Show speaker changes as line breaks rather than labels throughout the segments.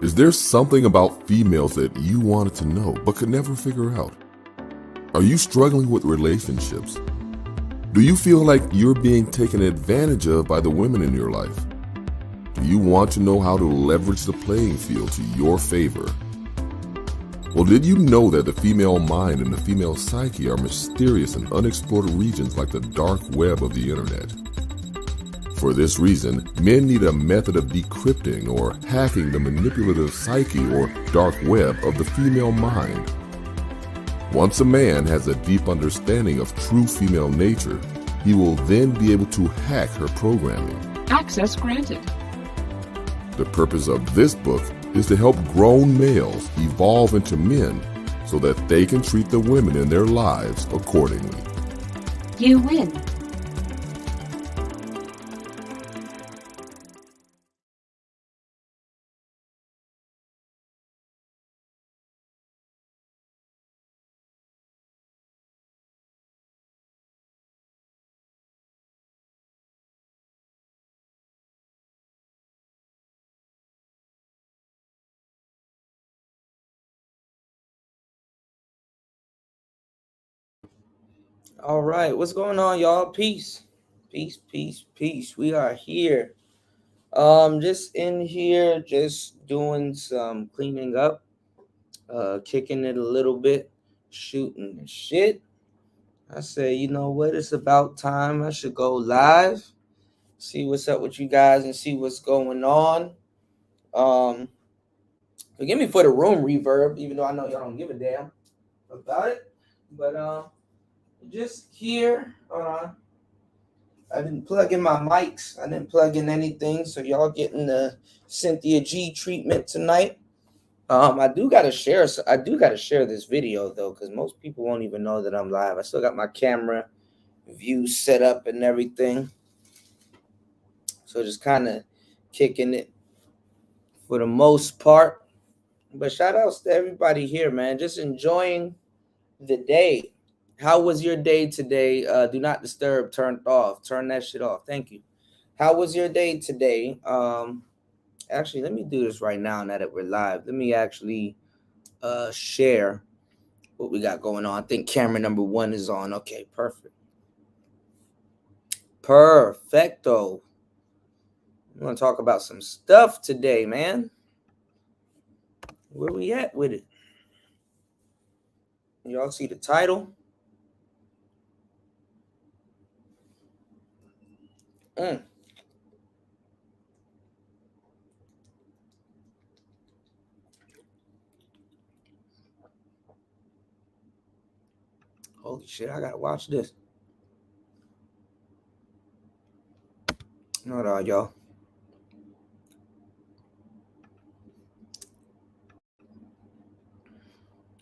Is there something about females that you wanted to know but could never figure out? Are you struggling with relationships? Do you feel like you're being taken advantage of by the women in your life? Do you want to know how to leverage the playing field to your favor? Well, did you know that the female mind and the female psyche are mysterious and unexplored regions like the dark web of the internet? For this reason, men need a method of decrypting or hacking the manipulative psyche or dark web of the female mind. Once a man has a deep understanding of true female nature, he will then be able to hack her programming.
Access granted.
The purpose of this book is to help grown males evolve into men so that they can treat the women in their lives accordingly.
You win.
All right, what's going on, y'all? Peace, peace, peace, peace. We are here. Just in here, just doing some cleaning up, kicking it a little bit, shooting the shit. I say, you know what? It's about time. I should go live, see what's up with you guys, and see what's going on. Forgive me for the room reverb, even though I know y'all don't give a damn about it. But just here. I didn't plug in my mics. I didn't plug in anything, so y'all getting the Cynthia G treatment tonight. I do gotta share this video though, because most people won't even know that I'm live. I still got my camera view set up and everything, so just kind of kicking it for the most part. But shout outs to everybody here, man. Just enjoying the day. How was your day today? Do not disturb turned off. Turn that shit off. Thank you. How was your day today? Actually, let me do this right now that we're live. Let me actually share what we got going on. I think camera number 1 is on. Okay, perfect. Perfecto. I'm going to talk about some stuff today, man. Where we at with it? Y'all see the title? Holy shit, I gotta watch this. Hold on, y'all.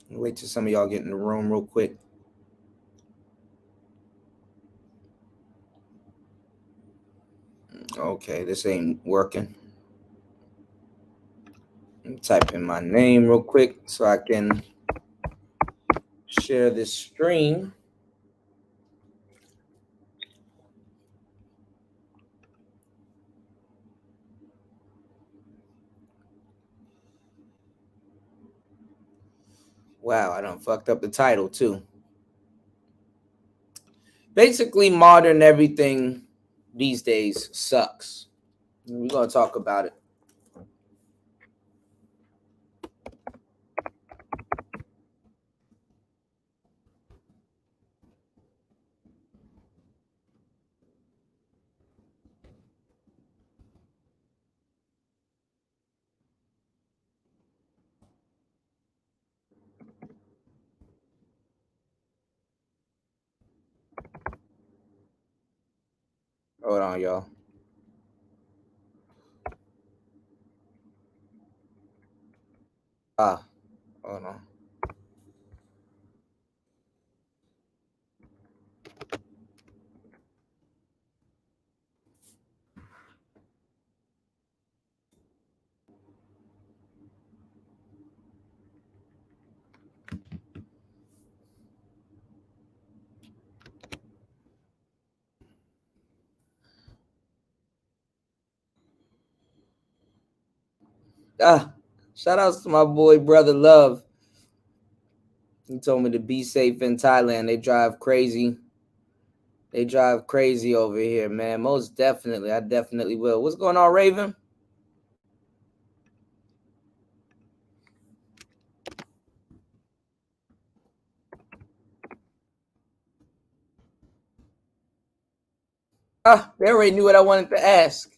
Wait till some of y'all get in the room real quick. Okay, this ain't working. Type in my name real quick so I can share this stream. Wow, I done fucked up the title too. Basically, modern everything these days sucks. We're gonna talk about it. Hold on, y'all. Hold on. Shout outs to my boy, brother Love. He told me to be safe in Thailand. They drive crazy. They drive crazy over here, man. Most definitely. I definitely will. What's going on, Raven? They already knew what I wanted to ask.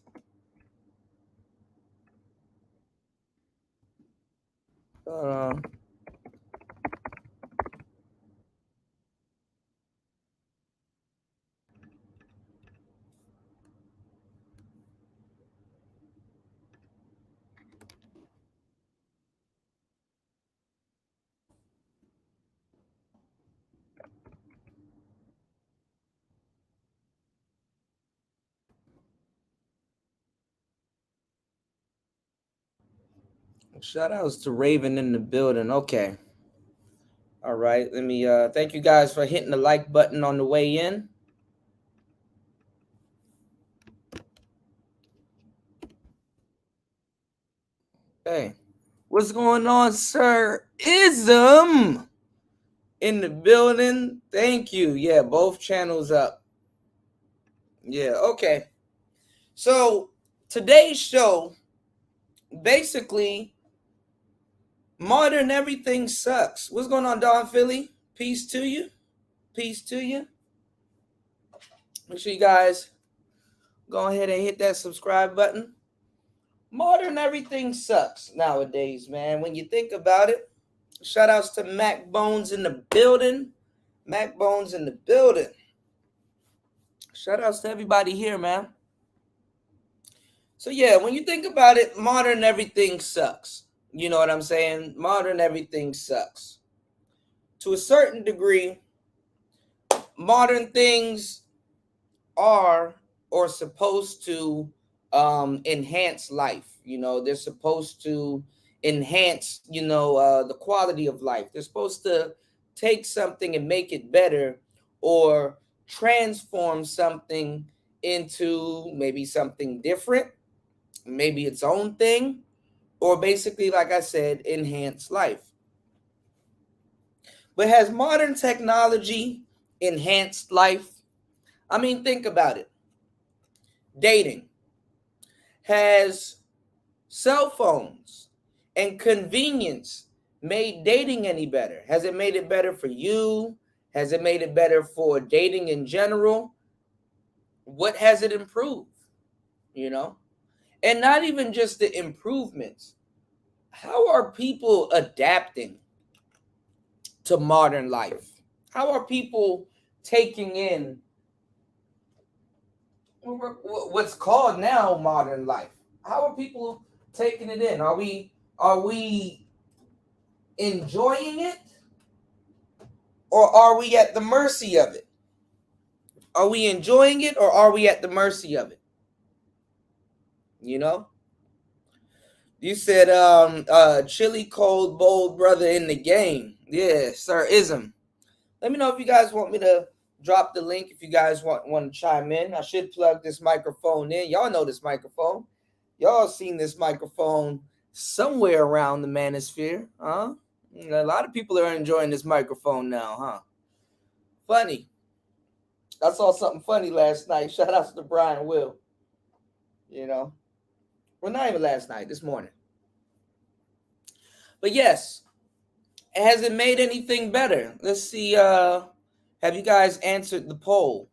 Shout outs to Raven in the building. Okay. All right. Let me thank you guys for hitting the like button on the way in. Hey, what's going on, Sir Ism? In the building. Thank you. Yeah, both channels up. Yeah, okay. So today's show, basically, modern everything sucks. What's going on, Don Philly? Peace to you. Peace to you. Make sure you guys go ahead and hit that subscribe button. Modern everything sucks nowadays, man. When you think about it, shout outs to Mac Bones in the building. Mac Bones in the building. Shout outs to everybody here, man. So yeah, when you think about it, modern everything sucks. You know what I'm saying? Modern everything sucks. To a certain degree, modern things are or supposed to enhance life. You know, they're supposed to enhance, the quality of life. They're supposed to take something and make it better, or transform something into maybe something different, maybe its own thing, or basically, like I said, enhance life. But has modern technology enhanced life? I mean, think about it. Dating. Has cell phones and convenience made dating any better? Has it made it better for you? Has it made it better for dating in general? What has it improved? You know? And not even just the improvements. How are people adapting to modern life? How are people taking in what's called now modern life? How are people taking it in? Are we enjoying it, or are we at the mercy of it? Are we enjoying it, or are we at the mercy of it? You know? You said chili cold bold brother in the game. Yeah, Sir Ism. Let me know if you guys want me to drop the link, if you guys want to chime in. I should plug this microphone in. Y'all know this microphone. Y'all seen this microphone somewhere around the Manosphere, huh? A lot of people are enjoying this microphone now, huh? Funny. I saw something funny last night. Shout out to Brian Will. You know, well, not even last night, this morning. But yes, has it made anything better? Let's see. Have you guys answered the poll?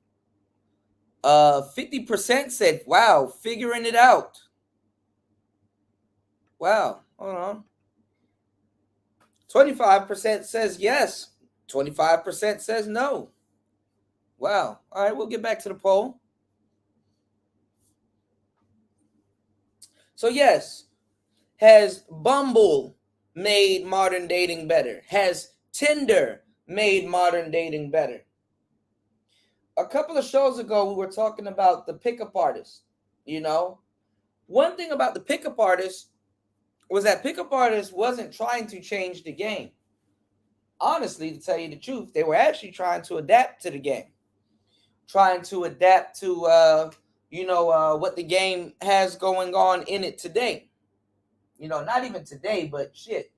50% said, wow, figuring it out. Wow, hold on. 25% says yes. 25% says no. Wow. All right, we'll get back to the poll. So yes, has Bumble made modern dating better? Has Tinder made modern dating better? A couple of shows ago, we were talking about the pickup artist. You know, one thing about the pickup artist was that pickup artists wasn't trying to change the game. Honestly, to tell you the truth, they were actually trying to adapt to the game, trying to adapt to what the game has going on in it today. You know, not even today, but shit.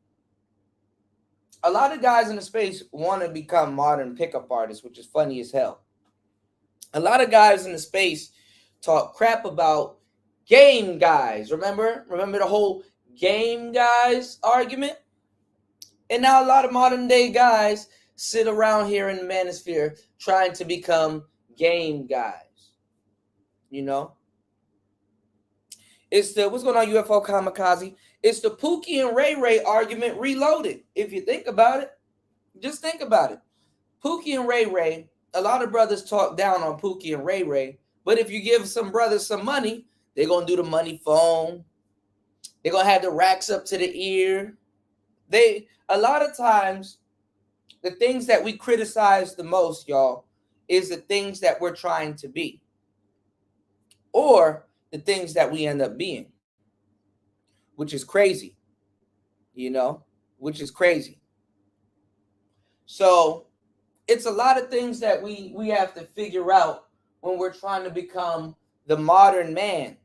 A lot of guys in the space want to become modern pickup artists, which is funny as hell. A lot of guys in the space talk crap about game guys. Remember the whole game guys argument? And now a lot of modern day guys sit around here in the Manosphere trying to become game guys. You know? It's the, what's going on, UFO Kamikaze? It's the Pookie and Ray Ray argument reloaded. If you think about it, just think about it. Pookie and Ray Ray, a lot of brothers talk down on Pookie and Ray Ray, but if you give some brothers some money, they're going to do the money phone. They're going to have the racks up to the ear. A lot of times, the things that we criticize the most, y'all, is the things that we're trying to be, or the things that we end up being, which is crazy, you know, which is crazy. So it's a lot of things that we have to figure out when we're trying to become the modern man.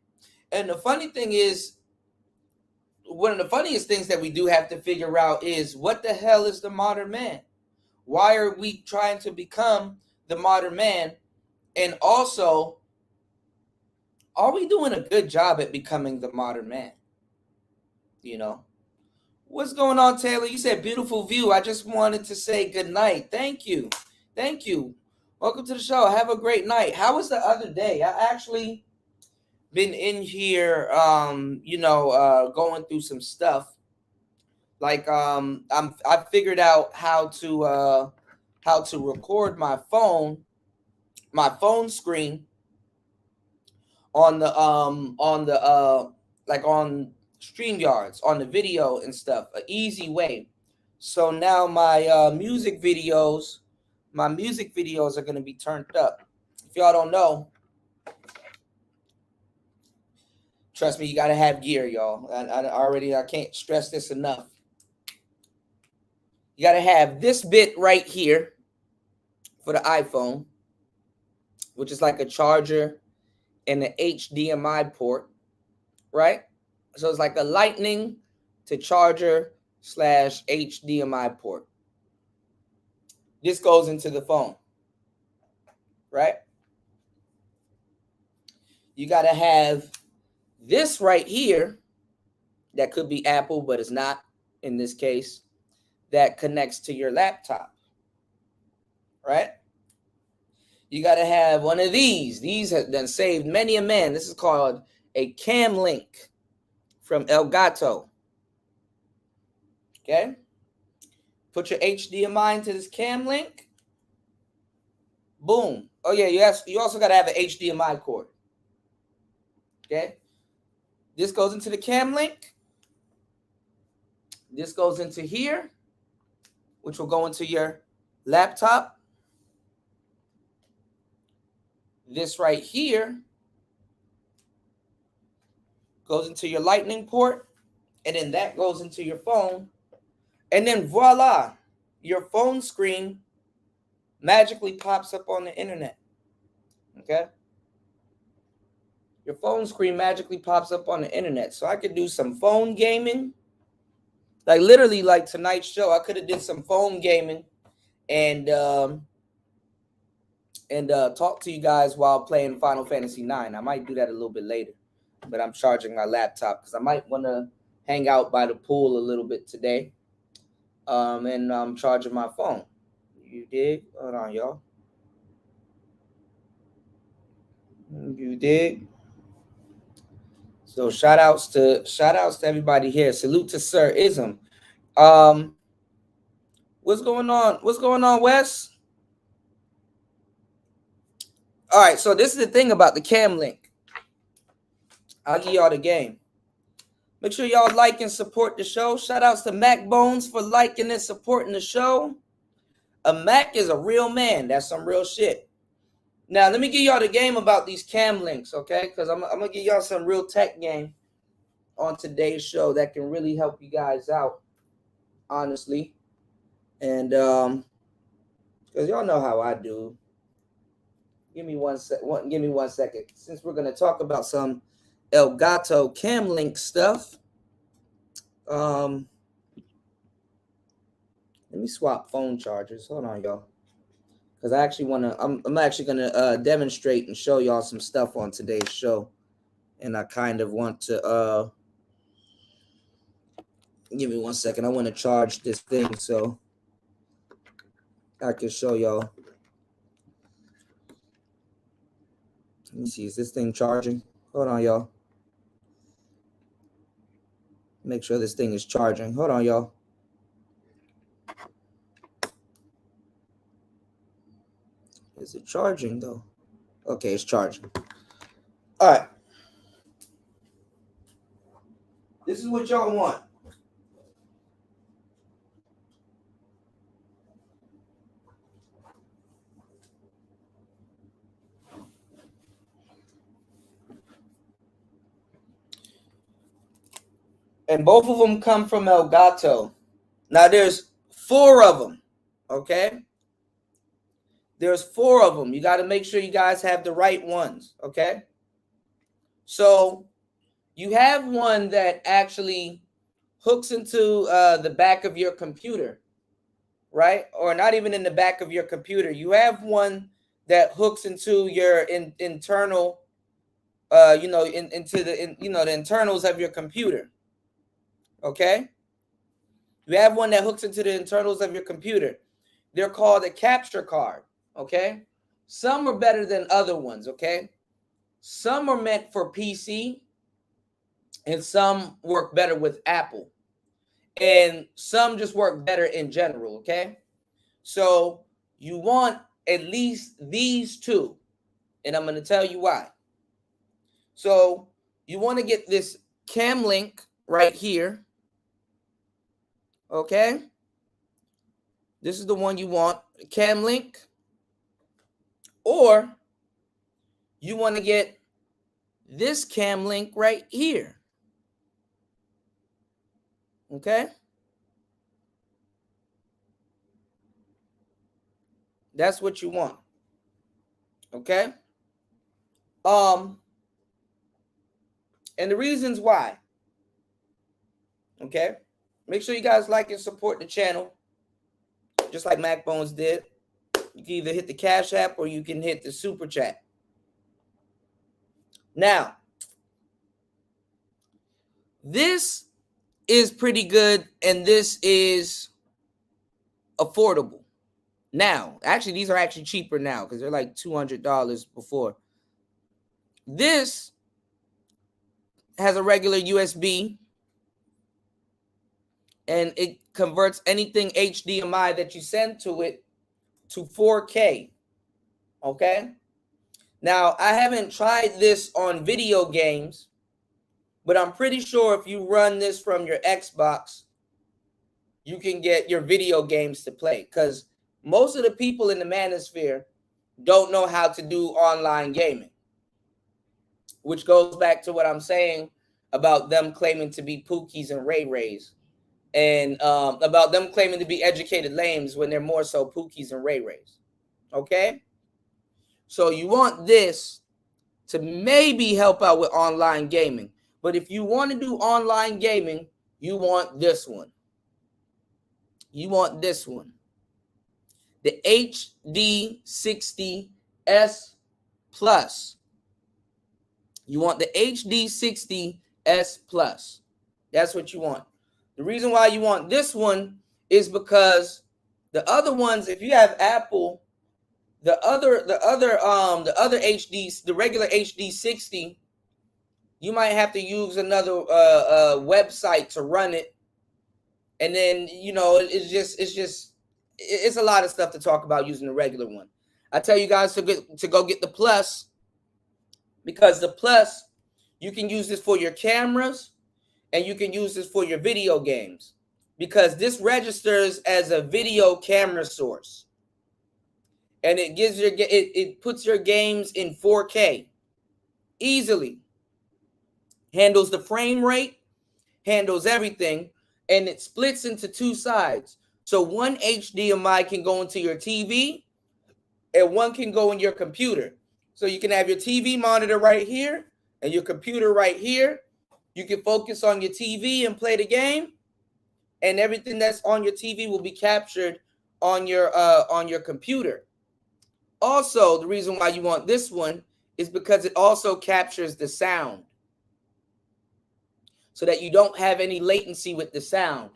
And the funny thing is, one of the funniest things that we do have to figure out is, what the hell is the modern man? Why are we trying to become the modern man? And also, are we doing a good job at becoming the modern man? You know, what's going on, Taylor? You said beautiful view. I just wanted to say good night. Thank you. Thank you. Welcome to the show. Have a great night. How was the other day? I actually been in here, going through some stuff. Like, I figured out how to record my phone screen on StreamYards, on the video and stuff, an easy way. So now my music videos are going to be turned up. If y'all don't know, trust me, you got to have gear, y'all. I can't stress this enough. You got to have this bit right here for the iPhone, which is like a charger and an HDMI port, right? So it's like a lightning to charger / HDMI port. This goes into the phone, right? You got to have this right here, that could be Apple, but it's not in this case, that connects to your laptop, right? You got to have one of these. These have done saved many a man. This is called a Cam Link from Elgato. Okay? Put your HDMI into this Cam Link. Boom. Oh, yeah, you also got to have an HDMI cord. Okay? This goes into the Cam Link. This goes into here, which will go into your laptop. This right here goes into your lightning port, and then that goes into your phone. And then voila, your phone screen magically pops up on the internet. Okay? Your phone screen magically pops up on the internet. So I could do some phone gaming. Like literally, like tonight's show, I could have did some phone gaming and talk to you guys while playing Final Fantasy IX. I might do that a little bit later, but I'm charging my laptop because I might want to hang out by the pool a little bit today. And I'm charging my phone. You dig? Hold on, y'all. You dig? So shout outs to everybody here. Salute to Sir Ism. What's going on? What's going on, Wes? All right, so this is the thing about the Cam Link. I'll give y'all the game. Make sure y'all like and support the show. Shout outs to Mac Bones for liking and supporting the show. A Mac is a real man. That's some real shit. Now, let me give y'all the game about these Cam Links, okay? Because I'm going to give y'all some real tech game on today's show that can really help you guys out, honestly. And because y'all know how I do. Give me one second. Since we're going to talk about some Elgato Cam Link stuff, Let me swap phone chargers. Hold on, y'all. Because I actually want to, I'm actually going to demonstrate and show y'all some stuff on today's show. And I kind of want to, give me 1 second. I want to charge this thing so I can show y'all. Let me see. Is this thing charging? Hold on, y'all. Make sure this thing is charging. Hold on, y'all. Is it charging, though? Okay, it's charging. All right. This is what y'all want. And both of them come from El Gato. Now, there's 4 of them, okay? There's 4 of them. You got to make sure you guys have the right ones, okay? So you have one that actually hooks into the back of your computer, right? Or not even in the back of your computer. You have one that hooks into your internal, into the internals of your computer, okay? You have one that hooks into the internals of your computer. They're called a capture card, okay? Some are better than other ones, okay? Some are meant for PC, and some work better with Apple. And some just work better in general, okay? So you want at least these 2, and I'm going to tell you why. So you want to get this cam link right here, okay? This is the one you want, cam link. Or you want to get this cam link right here. Okay? That's what you want. Okay? And the reasons why. Okay? Make sure you guys like and support the channel. Just like Mac Bones did. You can either hit the Cash App or you can hit the Super Chat. Now, this is pretty good and this is affordable. Now, actually, these are actually cheaper now because they're like $200 before. This has a regular USB and it converts anything HDMI that you send to it to 4K. Okay? Now, I haven't tried this on video games, but I'm pretty sure if you run this from your Xbox, you can get your video games to play because most of the people in the Manosphere don't know how to do online gaming, which goes back to what I'm saying about them claiming to be Pookies and Ray Rays, and about them claiming to be educated lames when they're more so Pookies and Ray Rays. Okay? So you want this to maybe help out with online gaming. But if you want to do online gaming, you want this one. You want this one. The HD60S Plus. You want the HD60S Plus. That's what you want. The reason why you want this one is because the other ones, if you have Apple, the other HDs, the regular HD60, you might have to use another website to run it, and then it's a lot of stuff to talk about using the regular one. I tell you guys to go get the Plus, because the Plus, you can use this for your cameras and you can use this for your video games, because this registers as a video camera source. And it gives it puts your games in 4K easily. Handles the frame rate, handles everything, and it splits into 2 sides. So one HDMI can go into your TV and one can go in your computer. So you can have your TV monitor right here and your computer right here. You can focus on your TV and play the game, and everything that's on your TV will be captured on your computer. Also, the reason why you want this one is because it also captures the sound, so that you don't have any latency with the sound.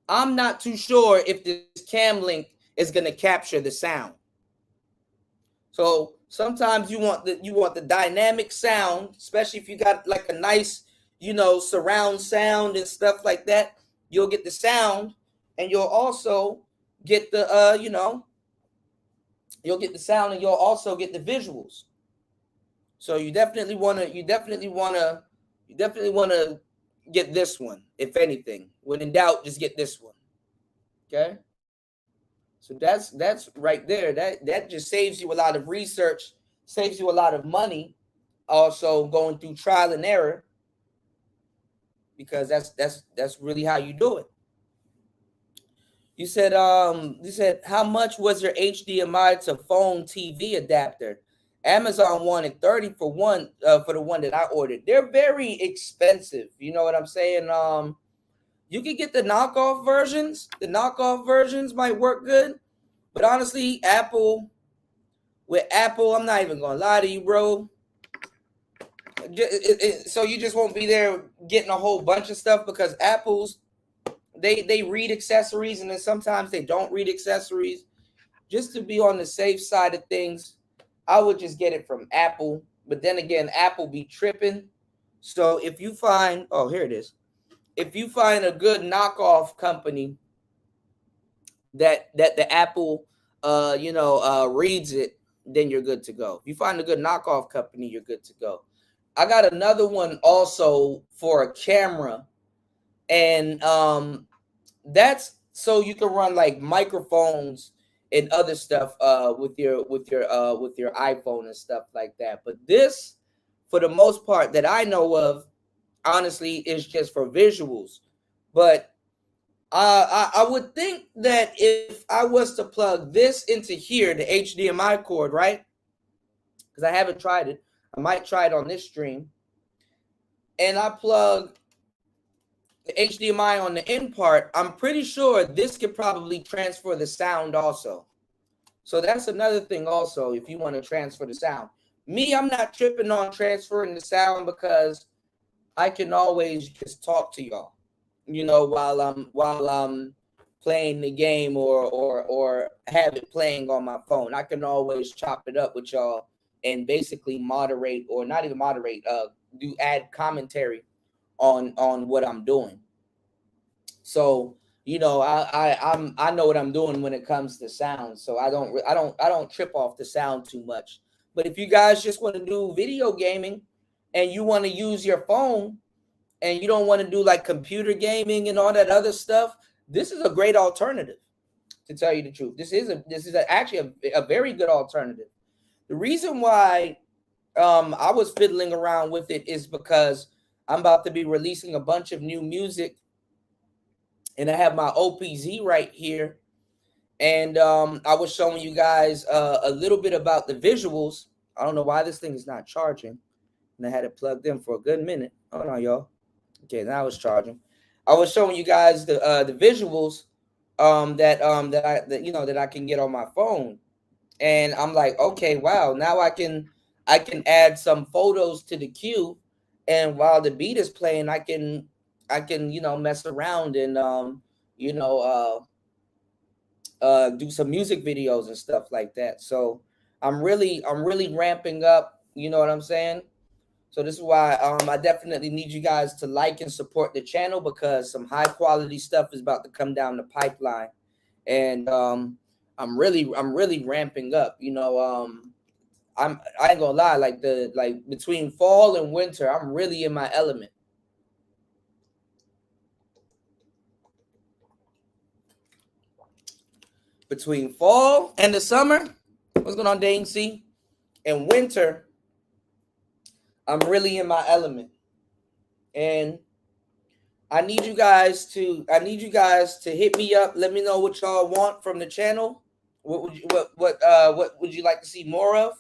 I'm not too sure if this cam link is going to capture the sound. So sometimes you want the dynamic sound, especially if you got like a nice, surround sound and stuff like that. You'll get the sound, and you'll also get the you'll get the sound, and you'll also get the visuals. So you definitely want to get this one. If anything, when in doubt, just get this one. Okay. So that's right there. That just saves you a lot of research, saves you a lot of money, also going through trial and error, because that's really how you do it. You said how much was your HDMI to phone TV adapter? Amazon wanted 30 for one, for the one that I ordered. They're very expensive. You know what I'm saying? You can get the knockoff versions. The knockoff versions might work good, but honestly, with Apple, I'm not even gonna lie to you, bro. So you just won't be there getting a whole bunch of stuff, because Apple's they read accessories, and then sometimes they don't read accessories. Just to be on the safe side of things, I would just get it from Apple. But then again, Apple be tripping. So if you find, oh, here it is. If you find a good knockoff company that the Apple reads it, then you're good to go. If you find a good knockoff company, you're good to go. I got another one also for a camera, and that's so you can run like microphones and other stuff with your iPhone and stuff like that. But this, for the most part that I know of, honestly, is just for visuals. But I would think that if I was to plug this into here, the HDMI cord, right? Because I haven't tried it. I might try it on this stream. And I plug the HDMI on the end part, I'm pretty sure this could probably transfer the sound also. So that's another thing also, if you want to transfer the sound. Me, I'm not tripping on transferring the sound, because I can always just talk to y'all, while I'm playing the game, or have it playing on my phone. I can always chop it up with y'all and basically moderate, or not even moderate, add commentary on what I'm doing. So I know what I'm doing when it comes to sound, so I don't trip off the sound too much. But if you guys just want to do video gaming, and you want to use your phone, and you don't want to do like computer gaming and all that other stuff, this is a great alternative. To tell you the truth, this is actually a very good alternative. The reason why I was fiddling around with it is because I'm about to be releasing a bunch of new music, and I have my OPZ right here. And I was showing you guys a little bit about the visuals. I don't know why this thing is not charging, and I had it plugged in for a good minute. Hold on, y'all. Okay, now it's charging. I was showing you guys the visuals that I can get on my phone, and I'm like, okay, wow, now I can add some photos to the queue, and while the beat is playing, I can mess around and do some music videos and stuff like that. So I'm really ramping up. You know what I'm saying? So this is why I definitely need you guys to like and support the channel, because some high quality stuff is about to come down the pipeline, and I'm really ramping up. I ain't gonna lie, like between fall and winter, I'm really in my element. Between fall and the summer, what's going on, Dane C? And winter, I'm really in my element. And I need you guys to hit me up. Let me know what y'all want from the channel. What would you like to see more of?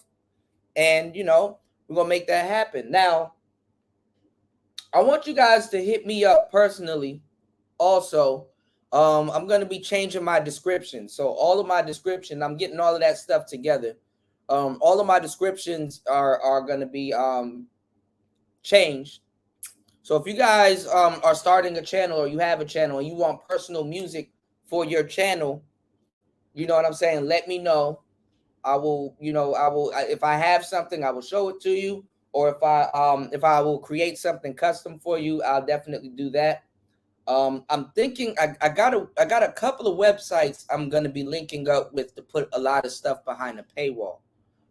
And we're gonna make that happen. Now, I want you guys to hit me up personally also I'm going to be changing my description. So all of my description, I'm getting all of that stuff together. All of my descriptions are going to be changed. So if you guys are starting a channel, or you have a channel and you want personal music for your channel, you know what I'm saying? Let me know. I will, if I have something, I will show it to you. Or if I will create something custom for you, I'll definitely do that. I'm thinking I got a couple of websites I'm gonna be linking up with to put a lot of stuff behind the paywall.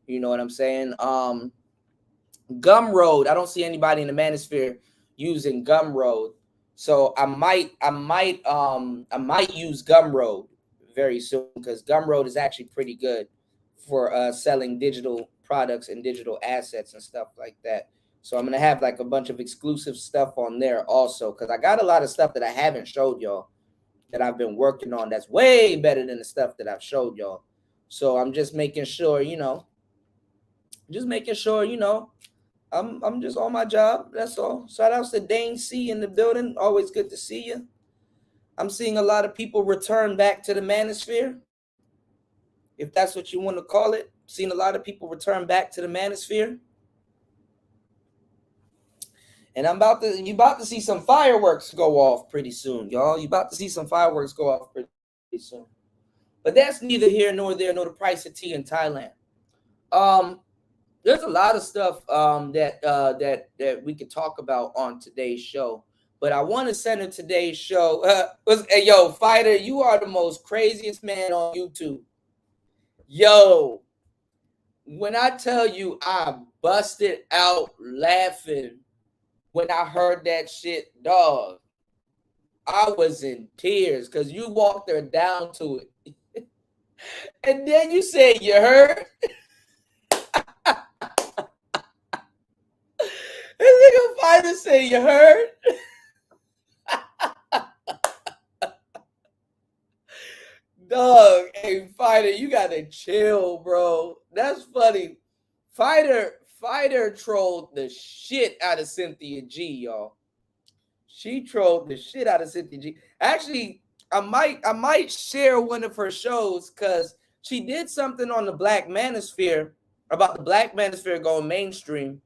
You know what I'm saying? Gumroad. I don't see anybody in the Manosphere using Gumroad, so I might use Gumroad very soon, because Gumroad is actually pretty good for selling digital products and digital assets and stuff like that. So I'm gonna have like a bunch of exclusive stuff on there also, because I got a lot of stuff that I haven't showed y'all that I've been working on that's way better than the stuff that I've showed y'all. So I'm just making sure, I'm just on my job. That's all. Shout outs to Dane C in the building. Always good to see you. I'm seeing a lot of people return back to the Manosphere, if that's what you want to call it. Seen a lot of people return back to the Manosphere. And you about to see some fireworks go off pretty soon, y'all. You about to see some fireworks go off pretty soon. But that's neither here nor there, nor the price of tea in Thailand. There's a lot of stuff that we could talk about on today's show. But I want to center today's show. Hey, yo, Fighter, you are the most craziest man on YouTube. Yo, when I tell you I busted out laughing when I heard that shit, dog, I was in tears because you walked her down to it. And then you said, you heard? This nigga Fighter say, you heard? Dog, hey, Fighter, you gotta chill, bro. That's funny. Fighter trolled the shit out of Cynthia G, y'all. She trolled the shit out of Cynthia G. Actually, I might share one of her shows, because she did something on the Black Manosphere about the Black Manosphere going mainstream,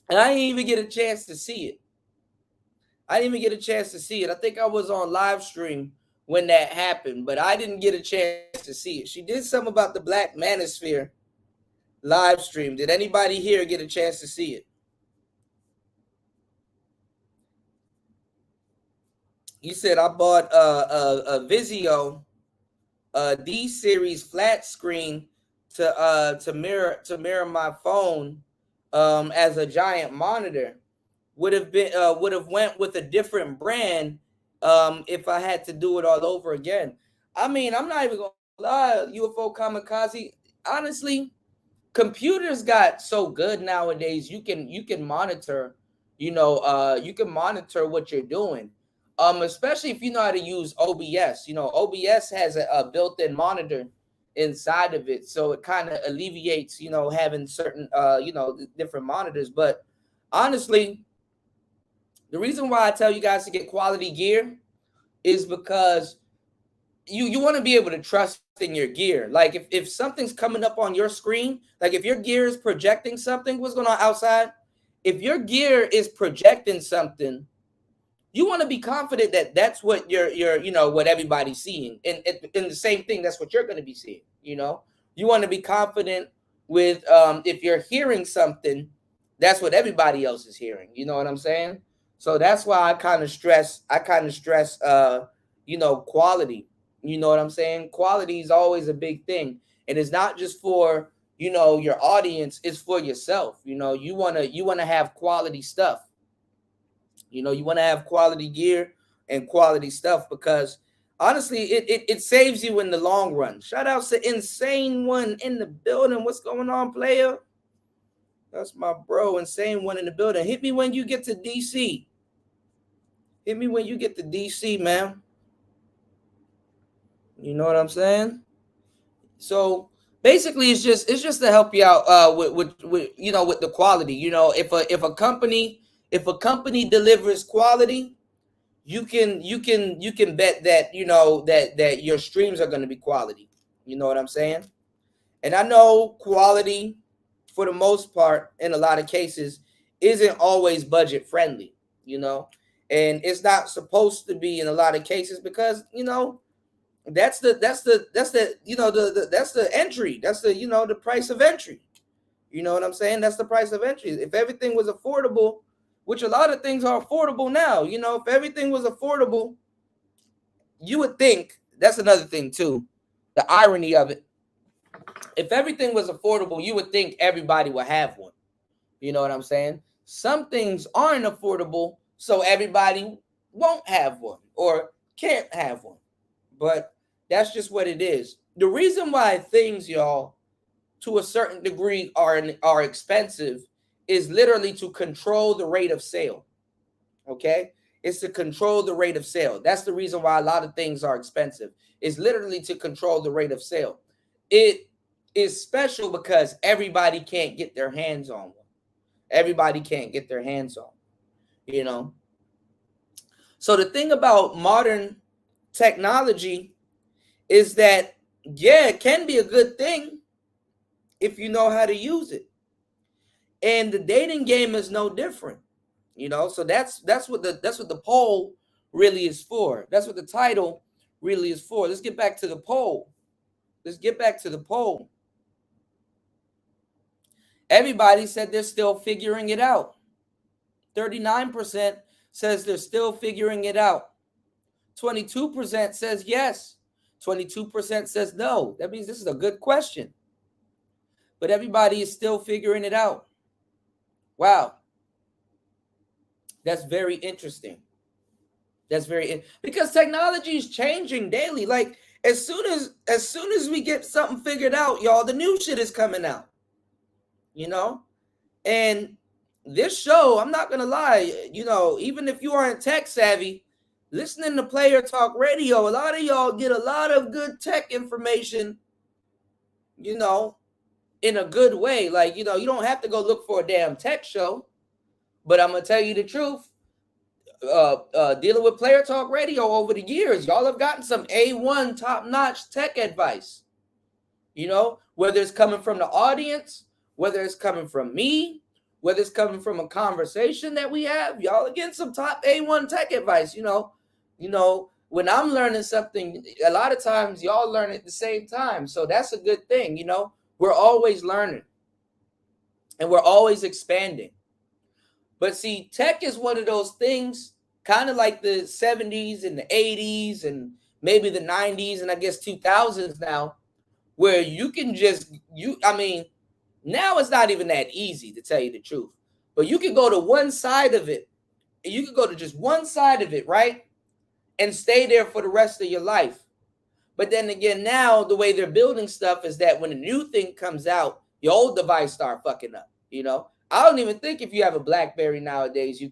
and I didn't even get a chance to see it. I think I was on live stream when that happened, but I didn't get a chance to see it. She did something about the Black Manosphere live stream. Did anybody here get a chance to see it? You said I bought a Vizio D series flat screen to mirror my phone as a giant monitor. Would have went with a different brand if I had to do it all over again. I mean, I'm not even gonna lie, UFO Kamikaze. Honestly, computers got so good nowadays. You can monitor, you can monitor what you're doing. Especially if you know how to use OBS. OBS has a built-in monitor inside of it, so it kind of alleviates, having certain, different monitors. But honestly, the reason why I tell you guys to get quality gear is because you want to be able to trust in your gear. Like if something's coming up on your screen, like if your gear is projecting something, what's going on outside? If your gear is projecting something, you want to be confident that that's what what everybody's seeing. And the same thing, that's what you're going to be seeing. You want to be confident with if you're hearing something, that's what everybody else is hearing. You know what I'm saying? So that's why I kind of stress quality. You know what I'm saying? Quality is always a big thing. And it's not just for, your audience, it's for yourself. You want to have quality stuff. You want to have quality gear and quality stuff, because honestly, it saves you in the long run. Shout out to Insane One in the building. What's going on, player? That's my bro, Insane One in the building. Hit me when you get to DC. Hit me when you get to DC, man. You know what I'm saying? So basically, it's just to help you out with the quality. If a company delivers quality, you can bet that, you know, that your streams are going to be quality. You know what I'm saying? And I know quality, for the most part, in a lot of cases, isn't always budget friendly, you know, and it's not supposed to be in a lot of cases because, you know, that's the you know, that's the entry, that's the, you know, the price of entry. You know what I'm saying? That's the price of entry. If everything was affordable, which a lot of things are affordable now, you know, if everything was affordable, you would think, that's another thing too, the irony of it. If everything was affordable, you would think everybody would have one. You know what I'm saying? Some things aren't affordable, so everybody won't have one or can't have one. But that's just what it is. The reason why things, y'all, to a certain degree are expensive is literally to control the rate of sale. Okay? It's to control the rate of sale. That's the reason why a lot of things are expensive. It's literally to control the rate of sale. It is special because everybody can't get their hands on one. Everybody can't get their hands on, you know. So the thing about modern technology is that, yeah, it can be a good thing if you know how to use it. And the dating game is no different, you know. So that's what the poll really is for. That's what the title really is for. Let's get back to the poll. Let's get back to the poll. Everybody said they're still figuring it out. 39% says they're still figuring it out. 22% says yes. 22% says no. That means this is a good question. But everybody is still figuring it out. Wow. That's very interesting. That's because technology is changing daily. Like as soon as we get something figured out, y'all, the new shit is coming out. You know? And this show, I'm not gonna lie, you know, even if you aren't tech savvy, listening to Player Talk Radio, a lot of y'all get a lot of good tech information, you know, in a good way. Like, you know, you don't have to go look for a damn tech show. But I'm gonna tell you the truth. Dealing with Player Talk Radio over the years, y'all have gotten some A1 top-notch tech advice. You know, whether it's coming from the audience, whether it's coming from me, whether it's coming from a conversation that we have, y'all are getting some top A1 tech advice. You know, when I'm learning something, a lot of times y'all learn at the same time. So that's a good thing. You know, we're always learning and we're always expanding. But see, tech is one of those things, kind of like the 70s and the 80s and maybe the 90s and I guess 2000s now, where you can just, I mean, now it's not even that easy, to tell you the truth. But you can go to one side of it, and you can go to just one side of it, right? And stay there for the rest of your life. But then again, now the way they're building stuff is that when a new thing comes out, your old device start fucking up, you know? I don't even think if you have a BlackBerry nowadays,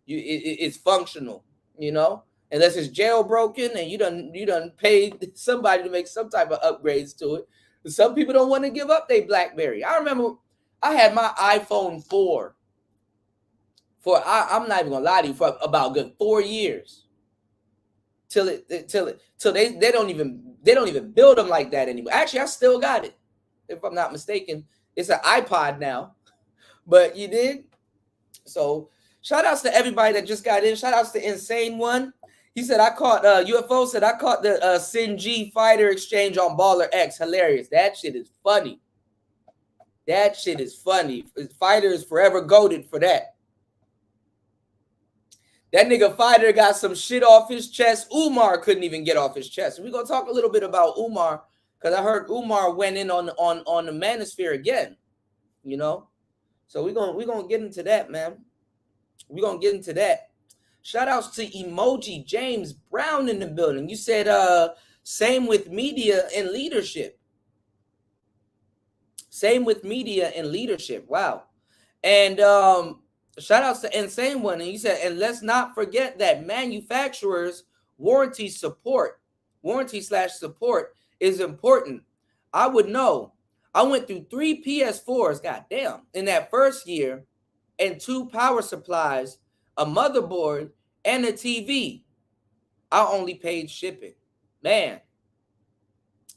it's functional, you know? Unless it's jailbroken and you done paid somebody to make some type of upgrades to it. Some people don't want to give up their BlackBerry. I remember I had my iPhone 4 I'm not even gonna lie to you, for about a good 4 years. Till they don't even build them like that anymore. Actually, I still got it, if I'm not mistaken. It's an iPod now. But you did. So shout outs to everybody that just got in. Shout outs to Insane One. He said, I caught UFO said I caught the Cynthia G fighter exchange on Baller X. Hilarious. That shit is funny. That shit is funny. Fighter is forever goated for that. That nigga Fighter got some shit off his chest. Umar couldn't even get off his chest. We're gonna talk a little bit about Umar, because I heard Umar went in on the Manosphere again. You know? So we're gonna get into that, man. We're gonna get into that. Shout outs to Emoji James Brown in the building. You said same with media and leadership. Same with media and leadership. Wow. And shout outs to Insane One. And you said, and let's not forget that manufacturers warranty support /support is important. I would know. I went through 3 PS4s, goddamn, in that first year, and 2 power supplies, a motherboard, and a TV. I only paid shipping. Man.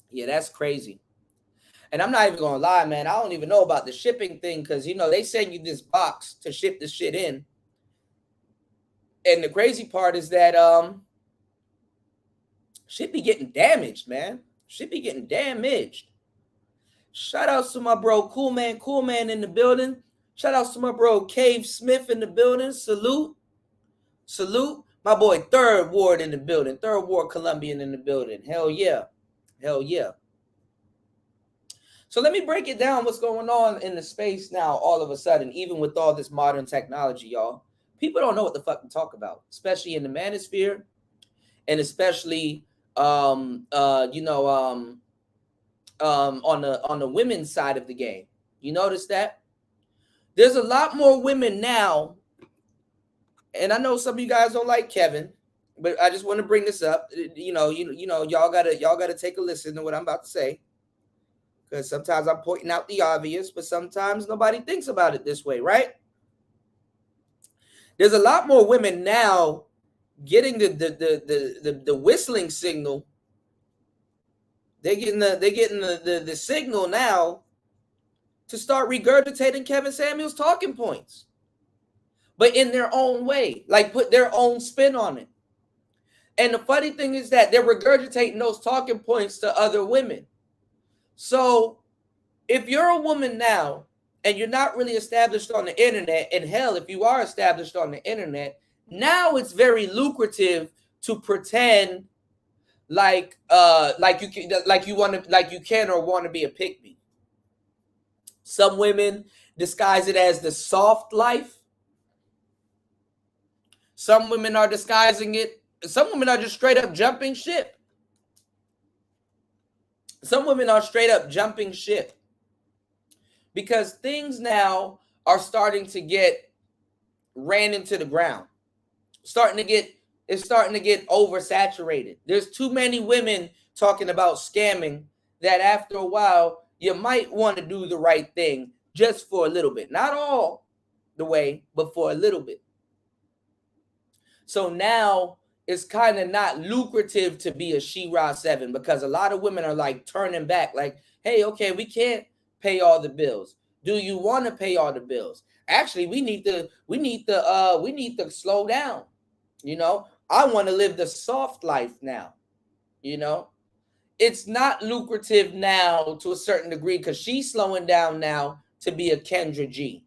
Yeah, that's crazy. And I'm not even gonna lie, man. I don't even know about the shipping thing because they send you this box to ship the shit in. And the crazy part is that shit be getting damaged, man. Shit be getting damaged. Shout outs to my bro Cool Man in the building. Shout outs to my bro Cave Smith in the building. Salute. My boy Third Ward in the building. Third Ward Colombian in the building. Hell yeah. So let me break it down what's going on in the space now all of a sudden, even with all this modern technology, y'all. People don't know what the fuck to talk about, especially in the manosphere and especially on the women's side of the game. You notice that? There's a lot more women now, and I know some of you guys don't like Kevin, but I just want to bring this up. Y'all gotta take a listen to what I'm about to say. Because sometimes I'm pointing out the obvious, but sometimes nobody thinks about it this way, right? There's a lot more women now getting the whistling signal. They're getting the signal now to start regurgitating Kevin Samuels' talking points, but in their own way, like put their own spin on it. And the funny thing is that they're regurgitating those talking points to other women. So if you're a woman now and you're not really established on the internet, and hell, if you are established on the internet, now it's very lucrative to pretend like you can or want to be a pick-me. Some women disguise it as the soft life. Some women are disguising it. Some women are just straight up jumping ship. Some women are straight up jumping ship because things now are starting to get ran into the ground. It's starting to get oversaturated. There's too many women talking about scamming that after a while you might want to do the right thing just for a little bit. Not all the way, but for a little bit. So now it's kind of not lucrative to be a She-Ra 7 because a lot of women are like turning back, like, hey, okay, we can't pay all the bills. Do you want to pay all the bills? Actually, we need to slow down. I want to live the soft life now. It's not lucrative now to a certain degree because she's slowing down now to be a Kendra G.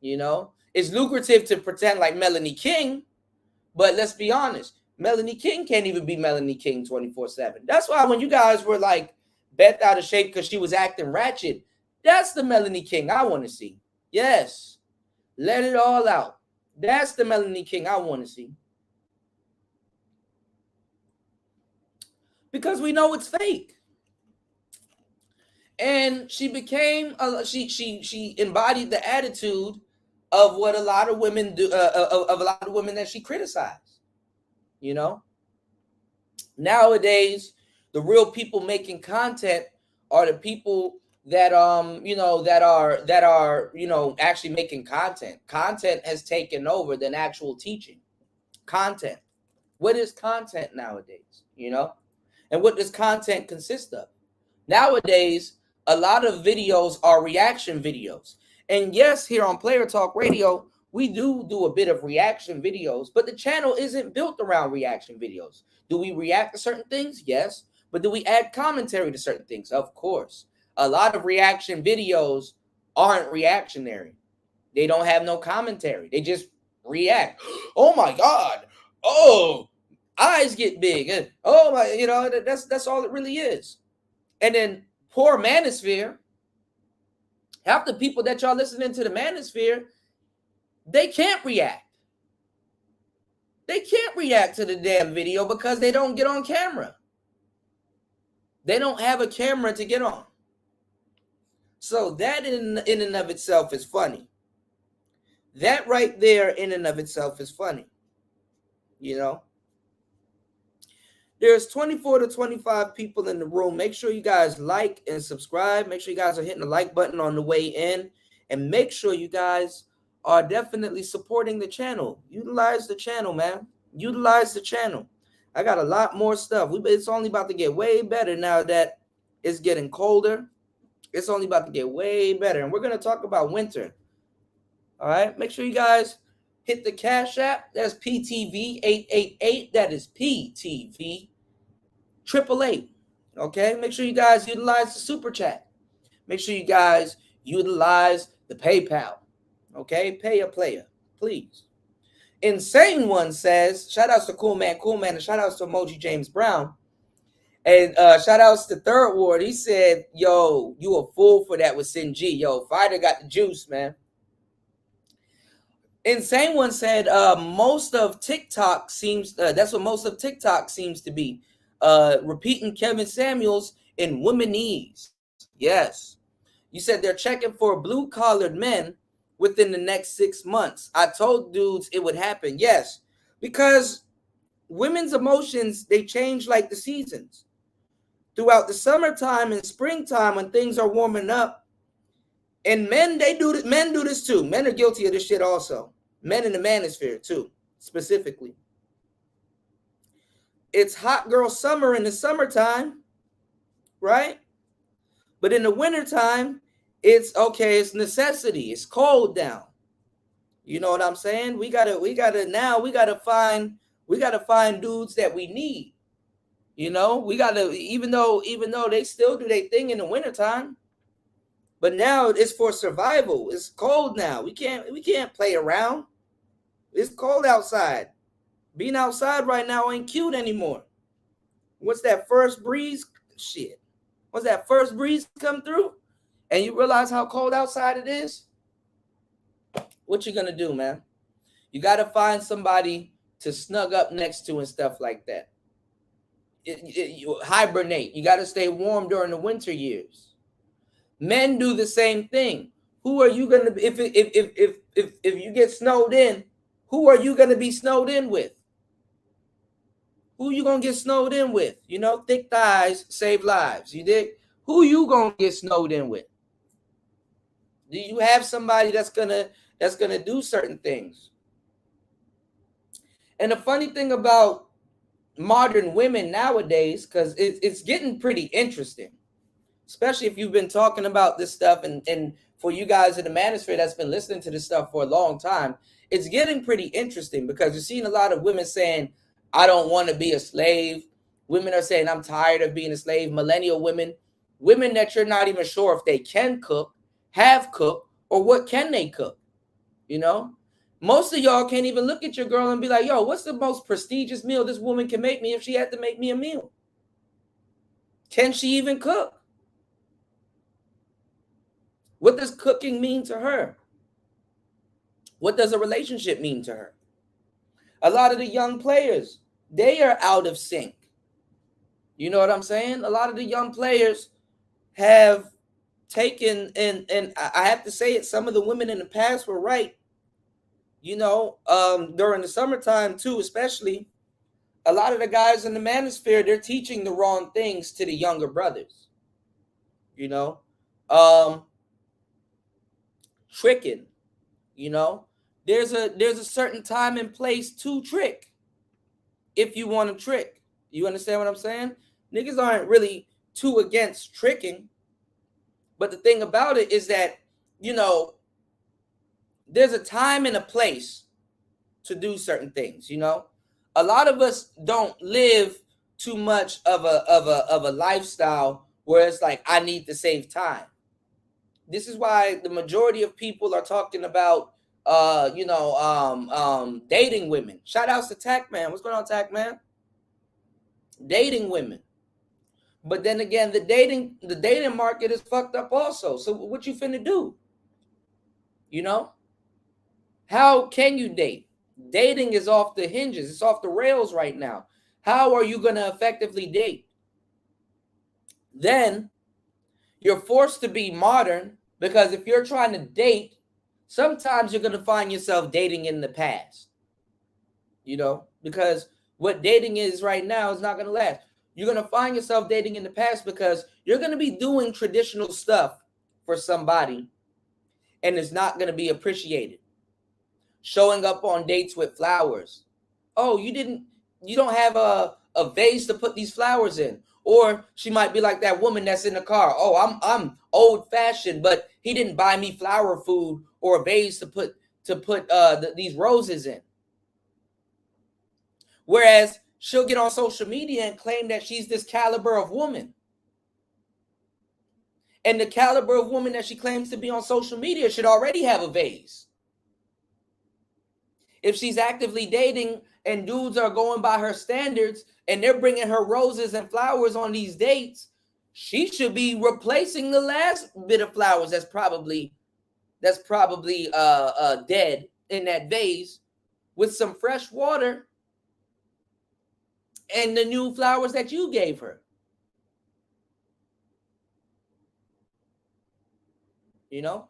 It's lucrative to pretend like Melanie King. But let's be honest, Melanie King can't even be Melanie King 24/7. That's why when you guys were like bent out of shape because she was acting ratchet, that's the Melanie King I want to see. Yes, let it all out. That's the Melanie King I want to see. Because we know it's fake. And she became, she embodied the attitude of what a lot of women do, of a lot of women that she criticized. Nowadays, the real people making content are the people that are actually making content. Content has taken over than actual teaching. Content. What is content nowadays? And what does content consist of? Nowadays, a lot of videos are reaction videos. And yes, here on Player Talk Radio, we do a bit of reaction videos, but the channel isn't built around reaction videos. Do we react to certain things? Yes. But do we add commentary to certain things? Of course. A lot of reaction videos aren't reactionary. They don't have no commentary. They just react. Oh my God. Oh, eyes get big. Oh my, that's all it really is. And then poor Manosphere, half the people that y'all listening to the Manosphere, they can't react. They can't react to the damn video because they don't get on camera. They don't have a camera to get on. So that in and of itself is funny. That right there in and of itself is funny. There's 24 to 25 people in the room. Make sure you guys like and subscribe. Make sure you guys are hitting the like button on the way in. And make sure you guys are definitely supporting the channel. Utilize the channel, man. Utilize the channel. I got a lot more stuff. It's only about to get way better now that it's getting colder. It's only about to get way better. And we're going to talk about winter. All right. Make sure you guys hit the Cash App. That's PTV888. That is PTV 888. Okay. Make sure you guys utilize the Super Chat. Make sure you guys utilize the PayPal. Okay. Pay a player, please. Insane One says, shout outs to Cool Man, and shout outs to Emoji James Brown. And shout outs to Third Ward. He said, yo, you a fool for that with Cynthia G. Yo, Fighter got the juice, man. Insane One said, most of TikTok seems, that's what most of TikTok seems to be. Repeating Kevin Samuels in womenese. Yes. You said they're checking for blue-collared men within the next 6 months. I told dudes it would happen. Yes, because women's emotions, they change like the seasons. Throughout the summertime and springtime when things are warming up, and men, they do this. Men do this too. Men are guilty of this shit also. Men in the manosphere too, specifically. It's hot girl summer in the summertime, right? But in the wintertime, it's okay, it's necessity. It's cold down. You know what I'm saying? We gotta find dudes that we need. You know, we gotta, even though they still do their thing in the wintertime, but now it's for survival. It's cold now. We can't play around. It's cold outside. Being outside right now ain't cute anymore. Once that first breeze, once that first breeze come through, and you realize how cold outside it is, what you gonna do, man? You gotta find somebody to snug up next to and stuff like that. You hibernate. You gotta stay warm during the winter years. Men do the same thing. Who are you gonna be if you get snowed in? Who are you gonna be snowed in with? Who you gonna get snowed in with? You know, thick thighs save lives. You dig? Who you gonna get snowed in with? Do you have somebody that's gonna do certain things? And the funny thing about modern women nowadays, because it's getting pretty interesting, especially if you've been talking about this stuff, and for you guys in the Manosphere that's been listening to this stuff for a long time, it's getting pretty interesting because you're seeing a lot of women saying, I don't want to be a slave. Women are saying, I'm tired of being a slave. Millennial women that you're not even sure if they can cook, have cooked, or what can they cook. You know, most of y'all can't even look at your girl and be like, yo, what's the most prestigious meal this woman can make me if she had to make me a meal? Can she even cook? What does cooking mean to her? What does a relationship mean to her? A lot of the young players, they are out of sync. You know what I'm saying? A lot of the young players have taken, and I have to say it, some of the women in the past were right. You know, during the summertime too, especially, a lot of the guys in the Manosphere, they're teaching the wrong things to the younger brothers. You know, tricking. You know, there's a certain time and place to trick. If you want to trick, you understand what I'm saying? Niggas aren't really too against tricking, but the thing about it is that, you know, there's a time and a place to do certain things. You know, a lot of us don't live too much of a lifestyle where it's like, I need to save time. This is why the majority of people are talking about dating women. Shout outs to Tac Man. What's going on, Tac Man? Dating women. But then again, the dating market is fucked up also. So what you finna do? You know? How can you date? Dating is off the hinges. It's off the rails right now. How are you gonna effectively date? Then you're forced to be modern, because if you're trying to date, sometimes you're gonna find yourself dating in the past. You know, because what dating is right now is not gonna last. You're gonna find yourself dating in the past because you're gonna be doing traditional stuff for somebody, and it's not gonna be appreciated. Showing up on dates with flowers. Oh, you don't have a a vase to put these flowers in. Or she might be like that woman that's in the car. Oh, I'm old fashioned, but he didn't buy me flower food or a vase to put these roses in. Whereas she'll get on social media and claim that she's this caliber of woman. And the caliber of woman that she claims to be on social media should already have a vase. If she's actively dating and dudes are going by her standards and they're bringing her roses and flowers on these dates, she should be replacing the last bit of flowers that's probably dead in that vase with some fresh water and the new flowers that you gave her. You know,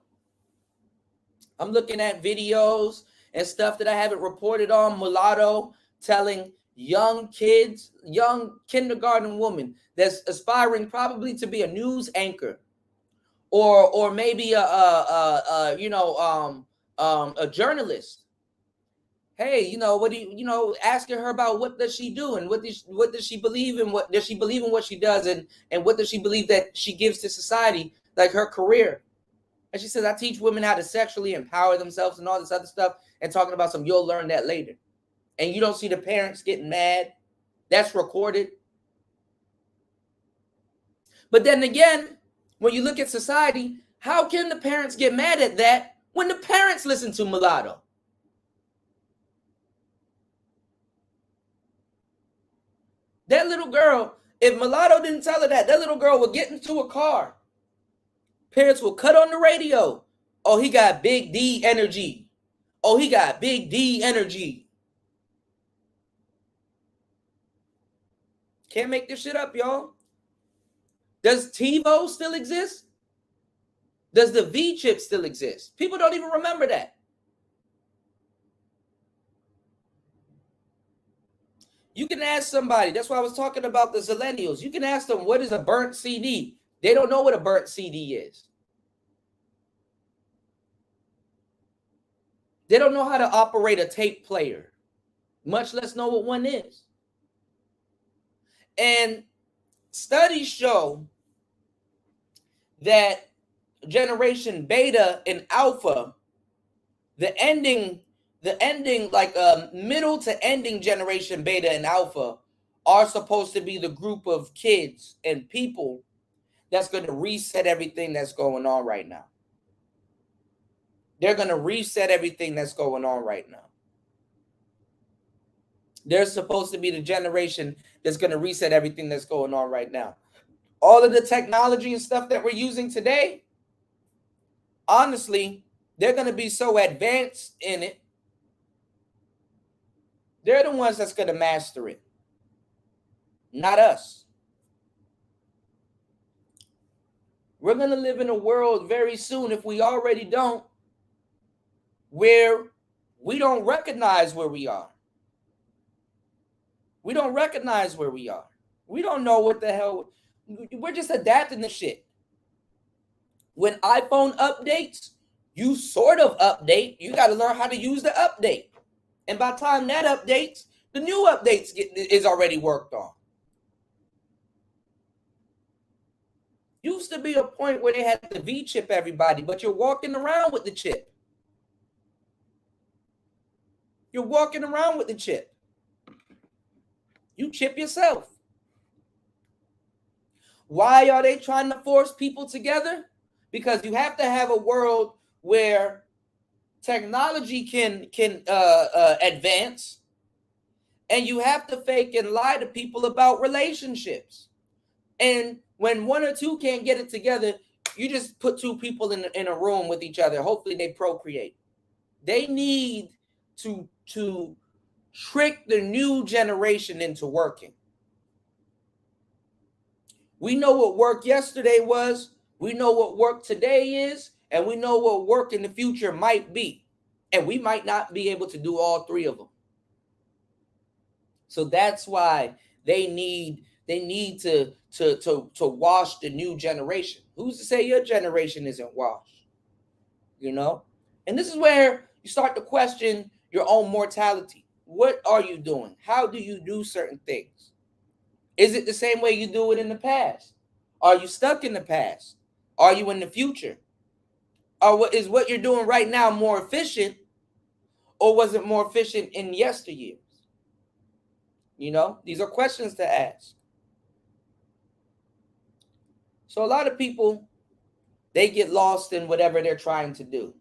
I'm looking at videos and stuff that I haven't reported on. Mulatto telling young kids, young kindergarten woman that's aspiring probably to be a news anchor, or maybe a journalist. Hey, what do you asking her about what does she do and what does she believe in, what does she believe in what she does, and what does she believe that she gives to society, like her career. And she says, I teach women how to sexually empower themselves and all this other stuff, and talking about some, you'll learn that later. And you don't see the parents getting mad. That's recorded. But then again, when you look at society, how can the parents get mad at that when the parents listen to Mulatto? That little girl, if Mulatto didn't tell her that little girl would get into a car. Parents will cut on the radio. Oh, he got big D energy. Oh, he got big D energy. Can't make this shit up, y'all. Does TiVo still exist? Does the V chip still exist? People don't even remember that. You can ask somebody. That's why I was talking about the Zillennials. You can ask them, what is a burnt CD? They don't know what a burnt CD is. They don't know how to operate a tape player, much less know what one is. And studies show that generation beta and alpha, the ending like middle to ending generation beta and alpha are supposed to be the group of kids and people that's going to reset everything that's going on right now. They're going to reset everything that's going on right now. They're supposed to be the generation that's going to reset everything that's going on right now. All of the technology and stuff that we're using today, honestly, they're going to be so advanced in it. They're the ones that's going to master it, not us. We're going to live in a world very soon, if we already don't, where we don't recognize where we are. We don't recognize where we are. We don't know what the hell. We're just adapting to shit. When iPhone updates, you sort of update. You got to learn how to use the update. And by the time that updates, the new updates is already worked on. Used to be a point where they had to V-chip everybody, but you're walking around with the chip. You're walking around with the chip. You chip yourself. Why are they trying to force people together? Because you have to have a world where technology can advance, and you have to fake and lie to people about relationships. And when one or two can't get it together, you just put two people in a room with each other. Hopefully they procreate. They need to trick the new generation into working. We know what work yesterday was. We know what work today is. And we know what work in the future might be. And we might not be able to do all three of them. So that's why they need to wash the new generation. Who's to say your generation isn't washed? And this is where you start to question your own mortality. What are you doing? How do you do certain things? Is it the same way you do it in the past? Are you stuck in the past? Are you in the future? Or what you're doing right now more efficient, or was it more efficient in yesteryears? You know, these are questions to ask. So a lot of people, they get lost in whatever they're trying to do.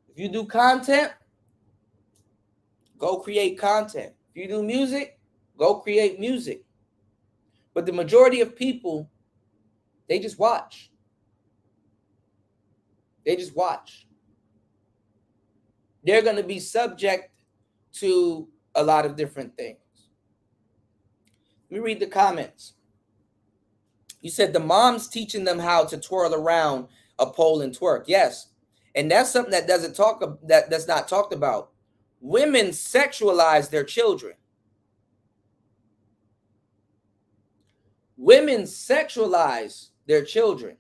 If you do content, go create content. If you do music, go create music. But the majority of people, they just watch. They just watch. They're going to be subject to a lot of different things. Let me read the comments. You said the mom's teaching them how to twirl around a pole and twerk. Yes. And that's something that that's not talked about. Women sexualize their children. Women sexualize their children.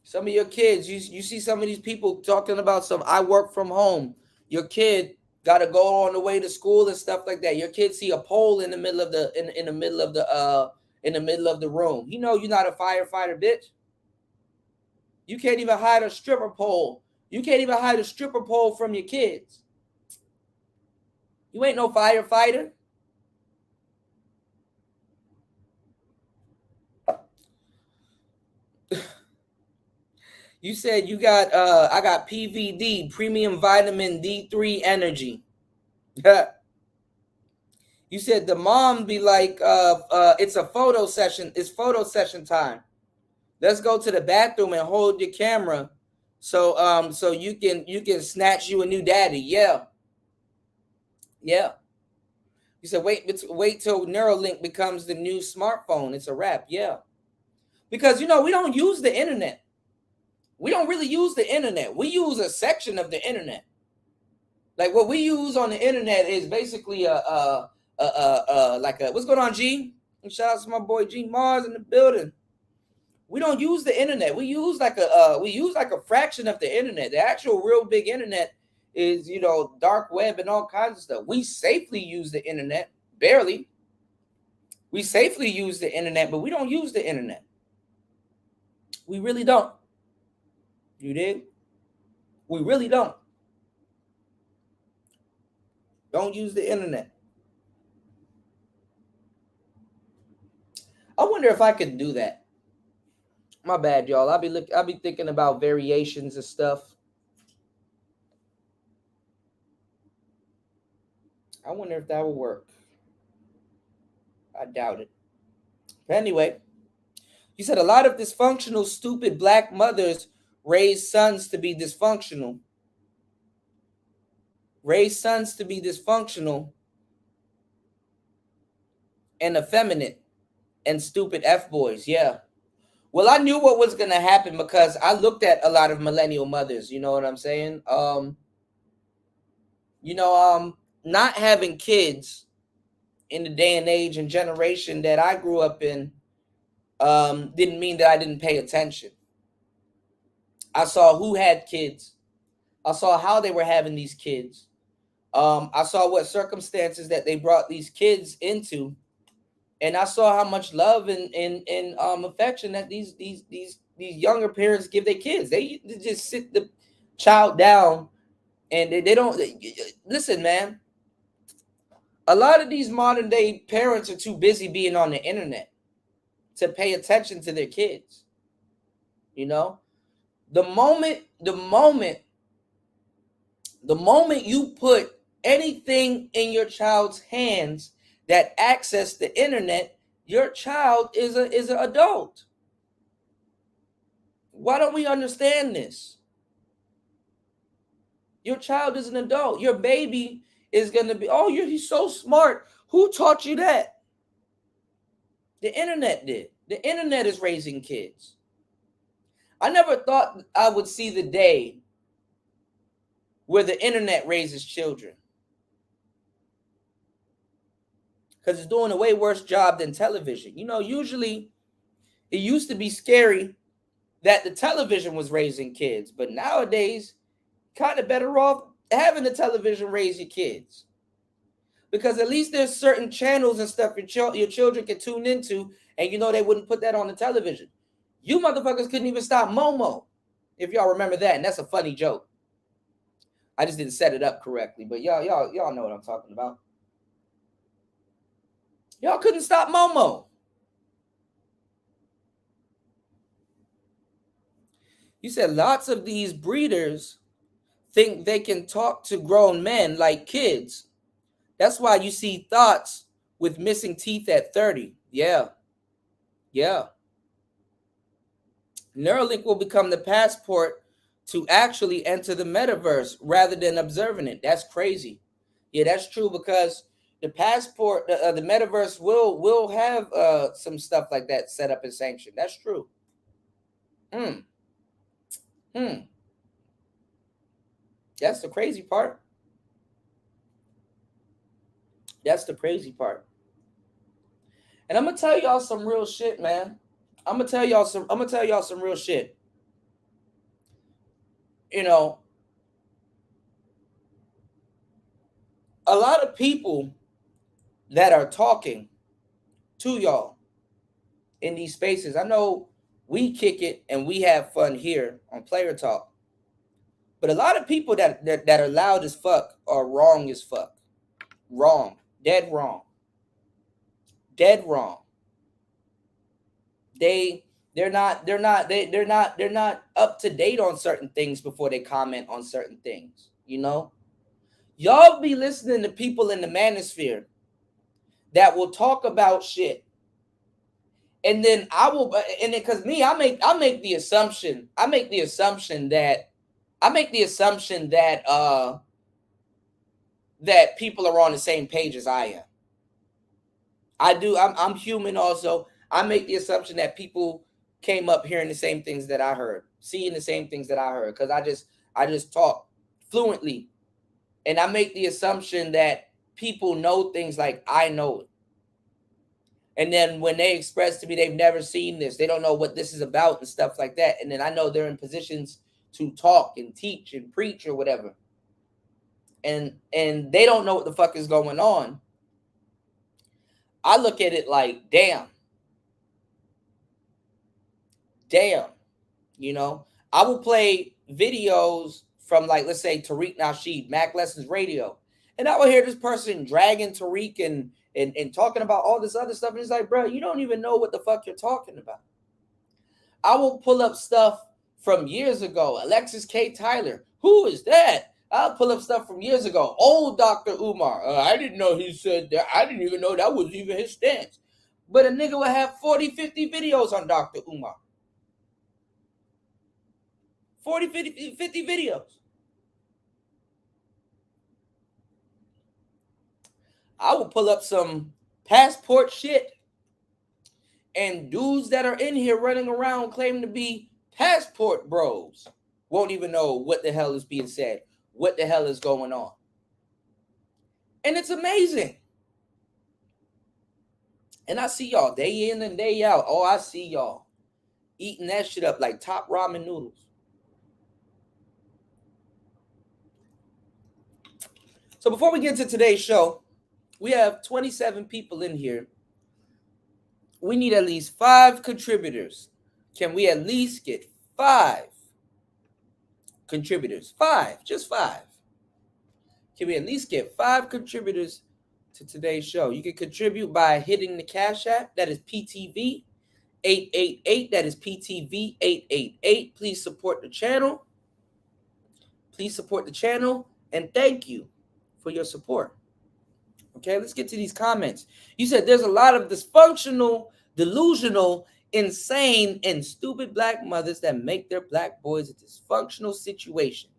Some of your kids, you see some of these people talking about I work from home. Your kid got to go on the way to school and stuff like that. Your kid see a pole in the middle of the in the middle of the room. You know you're not a firefighter, bitch. You can't even hide a stripper pole. You can't even hide a stripper pole from your kids. You ain't no firefighter. You said you got I got PVD, premium vitamin D3 energy. You said the mom be like it's a photo session. It's photo session time. Let's go to the bathroom and hold your camera so you can snatch you a new daddy. Yeah. Yeah. You said wait till Neuralink becomes the new smartphone. It's a wrap. Yeah. Because we don't use the internet. We don't really use the internet. We use a section of the internet. Like what we use on the internet is basically what's going on, G? And shout out to my boy G Mars in the building. We don't use the internet. We use like a fraction of the internet. The actual real big internet is dark web and all kinds of stuff. We safely use the internet, barely. We safely use the internet, but we don't use the internet. We really don't. You did? We really don't. Don't use the internet. I wonder if I could do that. My bad, y'all. I'll be thinking about variations of stuff. I wonder if that will work. I doubt it. But anyway, you said a lot of dysfunctional, stupid black mothers raise sons to be dysfunctional. Raise sons to be dysfunctional and effeminate and stupid F-boys. Yeah. Well, I knew what was going to happen because I looked at a lot of millennial mothers. You know what I'm saying? Not having kids in the day and age and generation that I grew up in didn't mean that I didn't pay attention. I saw who had kids. I saw how they were having these kids. I saw what circumstances that they brought these kids into. And I saw how much love and affection that these younger parents give their kids. They just sit the child down and they don't listen, man. A lot of these modern day parents are too busy being on the internet to pay attention to their kids. The moment you put anything in your child's hands that access the internet, your child is an adult. Why don't we understand this? Your child is an adult. Your baby is going to be, he's so smart. Who taught you that? The internet did. The internet is raising kids. I never thought I would see the day where the internet raises children. Because it's doing a way worse job than television. Usually it used to be scary that the television was raising kids. But nowadays, kind of better off having the television raise your kids. Because at least there's certain channels and stuff your children can tune into, and you know they wouldn't put that on the television. You motherfuckers couldn't even stop Momo, if y'all remember that, and that's a funny joke. I just didn't set it up correctly, but y'all know what I'm talking about. Y'all couldn't stop Momo. You said lots of these breeders think they can talk to grown men like kids. That's why you see thoughts with missing teeth at 30. Yeah. Neuralink will become the passport to actually enter the metaverse rather than observing it. That's crazy. Yeah, that's true, because the passport, the metaverse will have some stuff like that set up and sanctioned. That's true. That's the crazy part. That's the crazy part. And I'm gonna tell y'all some real shit, man. I'm gonna tell y'all some real shit. You know, a lot of people that are talking to y'all in these spaces, I know we kick it and we have fun here on Player Talk, but a lot of people that are loud as fuck are wrong as fuck. Wrong. Dead wrong. Dead wrong. They're not up to date on certain things before they comment on certain things. You know, y'all be listening to people in the Manosphere that will talk about shit, and then because me, I make the assumption that people are on the same page as I am. I'm human also. I make the assumption that people came up hearing the same things that I heard, seeing the same things that I heard, because I just talk fluently, and I make the assumption that people know things like I know it. And then when they express to me they've never seen this, they don't know what this is about and stuff like that, and then I know they're in positions to talk and teach and preach or whatever, and they don't know what the fuck is going on. I look at it like, damn, you know, I will play videos from, like, let's say Tariq Nasheed, Mac Lessons Radio, and I will hear this person dragging Tariq and talking about all this other stuff, and it's like, bro, you don't even know what the fuck you're talking about. I will pull up stuff from years ago. Alexis K. Tyler, who is that? I'll pull up stuff from years ago. Old Dr. Umar. I didn't know he said that. I didn't even know that was even his stance. But a nigga would have 40, 50 videos on Dr. Umar. 40, 50 videos. I will pull up some passport shit, and dudes that are in here running around claiming to be passport bros won't even know what the hell is being said, what the hell is going on. And it's amazing. And I see y'all day in and day out. Oh, I see y'all eating that shit up like top ramen noodles. So before we get into today's show, we have 27 people in here. We need at least 5 contributors. Can we at least get 5 contributors? 5, just 5. Can we at least get 5 contributors to today's show? You can contribute by hitting the Cash App. That is PTV 888. That is PTV 888. Please support the channel. Please support the channel, and thank you for your support. Okay, let's get to these comments. You said there's a lot of dysfunctional, delusional, insane, and stupid black mothers that make their black boys a dysfunctional situation,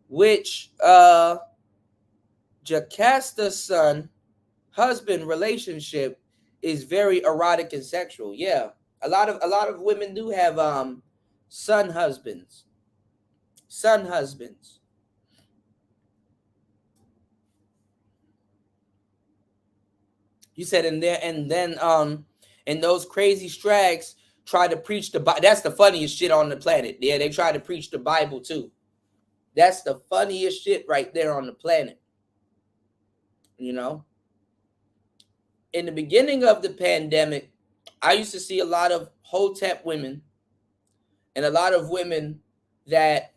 which Jacasta's son husband relationship is very erotic and sexual. Yeah, a lot of women do have son husbands. You said and those crazy strags try to preach the Bible. That's the funniest shit on the planet. Yeah, they try to preach the Bible too. That's the funniest shit right there on the planet. You know, in the beginning of the pandemic, I used to see a lot of hotep women and a lot of women that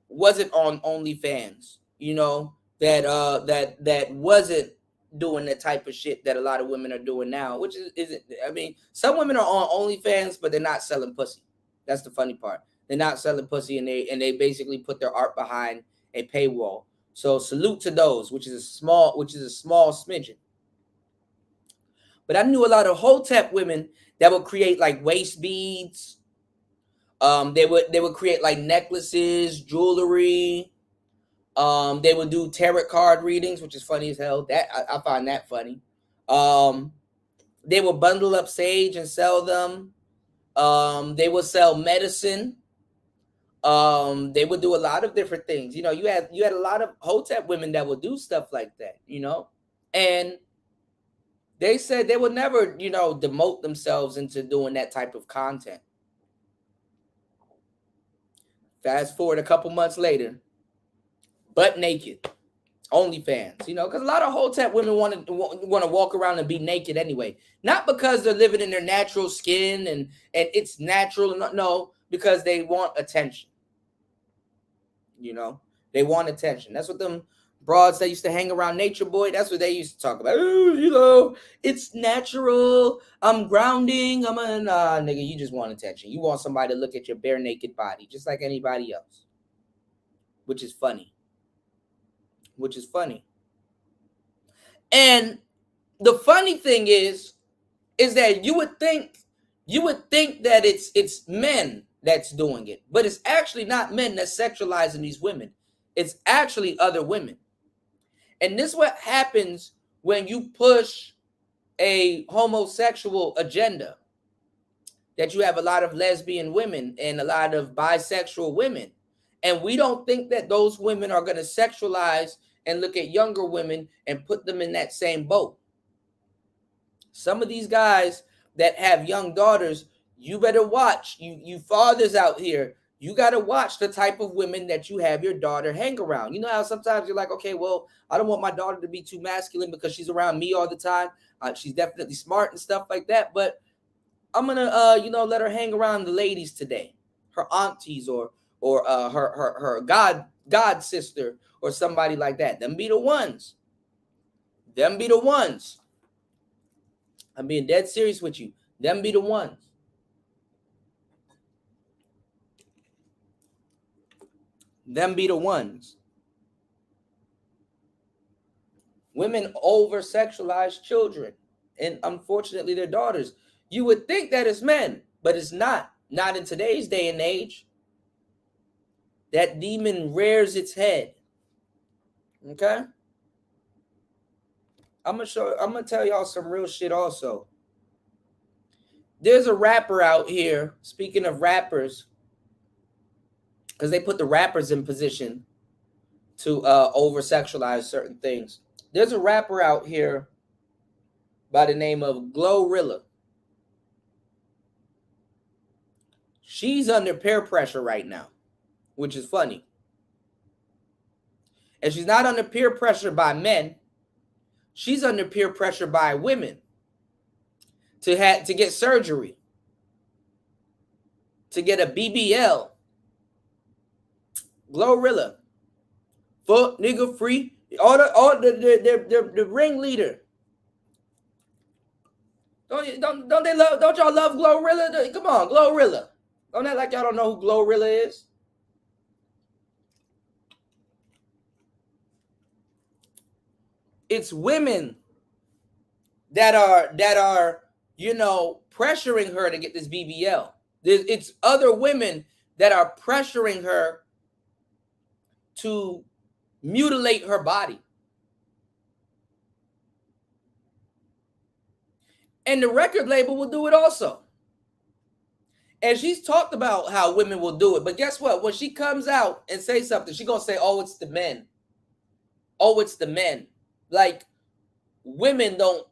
wasn't on OnlyFans, you know, that wasn't doing the type of shit that a lot of women are doing now, which isn't. I mean, some women are on OnlyFans, but they're not selling pussy. That's the funny part. They're not selling pussy, and they basically put their art behind a paywall. So salute to those, which is a small smidgen. But I knew a lot of hotep women that would create like waist beads. They would create like necklaces, jewelry. They would do tarot card readings, which is funny as hell. That I find that funny. They would bundle up sage and sell them. They would sell medicine. They would do a lot of different things. You know, you had a lot of hotep women that would do stuff like that, you know, and they said they would never, you know, demote themselves into doing that type of content. Fast forward a couple months later, butt naked, OnlyFans, you know, because a lot of hotep women want to walk around and be naked anyway. Not because they're living in their natural skin and it's natural, no, because they want attention. You know, they want attention. That's what them broads that used to hang around Nature Boy, that's what they used to talk about. Oh, you know, it's natural. I'm grounding. Nah, nigga, you just want attention. You want somebody to look at your bare naked body, just like anybody else. Which is funny. And the funny thing is that you would think that it's men that's doing it, but it's actually not men that's sexualizing these women. It's actually other women. And this is what happens when you push a homosexual agenda, that you have a lot of lesbian women and a lot of bisexual women. And we don't think that those women are going to sexualize and look at younger women and put them in that same boat. Some of these guys that have young daughters, you better watch. You fathers out here, you got to watch the type of women that you have your daughter hang around. You know how sometimes you're like, okay, well, I don't want my daughter to be too masculine because she's around me all the time. She's definitely smart and stuff like that. But I'm going to, let her hang around the ladies today, her aunties or her god sister or somebody like that. Them be the ones. I'm being dead serious with you. Them be the ones. Women over-sexualize children, and unfortunately their daughters. You would think that it's men, but it's not. Not in today's day and age. That demon rears its head. Okay? I'm gonna tell y'all some real shit also. There's a rapper out here, speaking of rappers, because they put the rappers in position to over-sexualize certain things. There's a rapper out here by the name of Glorilla. She's under peer pressure right now, which is funny. And she's not under peer pressure by men. She's under peer pressure by women to get surgery, to get a BBL. Glorilla, fuck nigga free. The ringleader. Don't y'all love Glorilla? Come on, Glorilla. Don't act like y'all don't know who Glorilla is. It's women that are pressuring her to get this BBL. It's other women that are pressuring her to mutilate her body. And the record label will do it also. And she's talked about how women will do it. But guess what? When she comes out and say something, she's going to say, oh, it's the men. Oh, it's the men. Like, women don't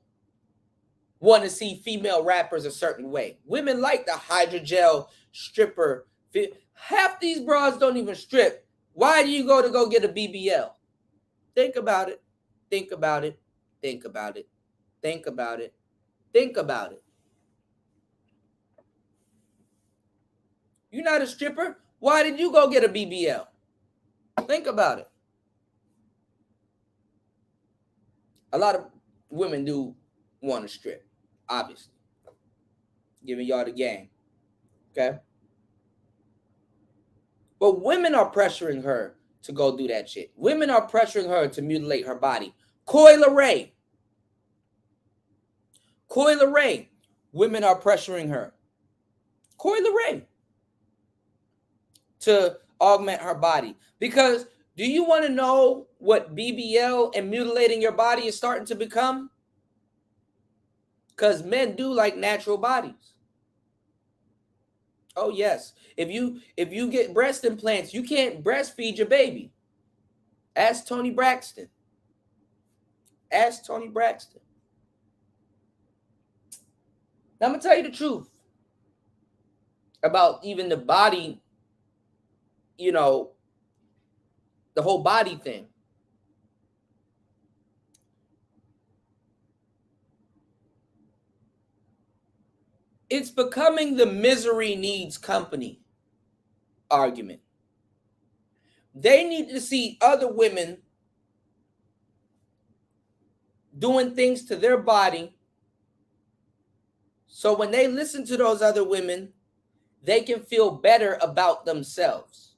want to see female rappers a certain way. Women like the hydrogel stripper. Half these bras don't even strip. Why do you go get a BBL? Think about it. Think about it. Think about it. Think about it. You're not a stripper. Why did you go get a BBL? Think about it. A lot of women do want to strip, obviously. Giving y'all the game. Okay? But women are pressuring her to go do that shit. Women are pressuring her to mutilate her body. Coi Leray. Coi Leray. Women are pressuring her. Coi Leray. To augment her body. Because do you want to know what BBL and mutilating your body is starting to become? Because men do like natural bodies. Oh yes. If you get breast implants, you can't breastfeed your baby. Ask Tony Braxton. Ask Tony Braxton. Now I'm gonna tell you the truth about even the body, you know, the whole body thing. It's becoming the misery needs company argument. They need to see other women doing things to their body, so when they listen to those other women, they can feel better about themselves.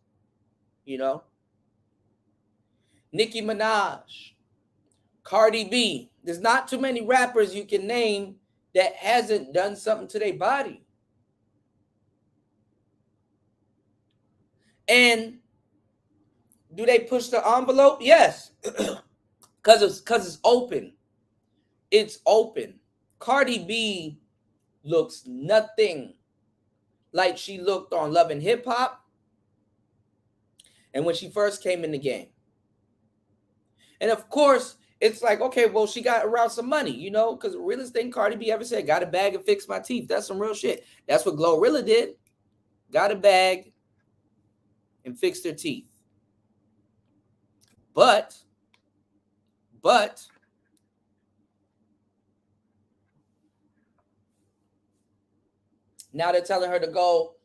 You know? Nicki Minaj, Cardi B. There's not too many rappers you can name that hasn't done something to their body. And do they push the envelope? Yes. Because it's open. It's open. Cardi B looks nothing like she looked on Love and Hip Hop and when she first came in the game. And of course, it's like, okay, well, she got around some money, you know, because the realest thing Cardi B ever said, got a bag and fixed my teeth. That's some real shit. That's what Glorilla did. Got a bag and fixed her teeth. But now they're telling her to go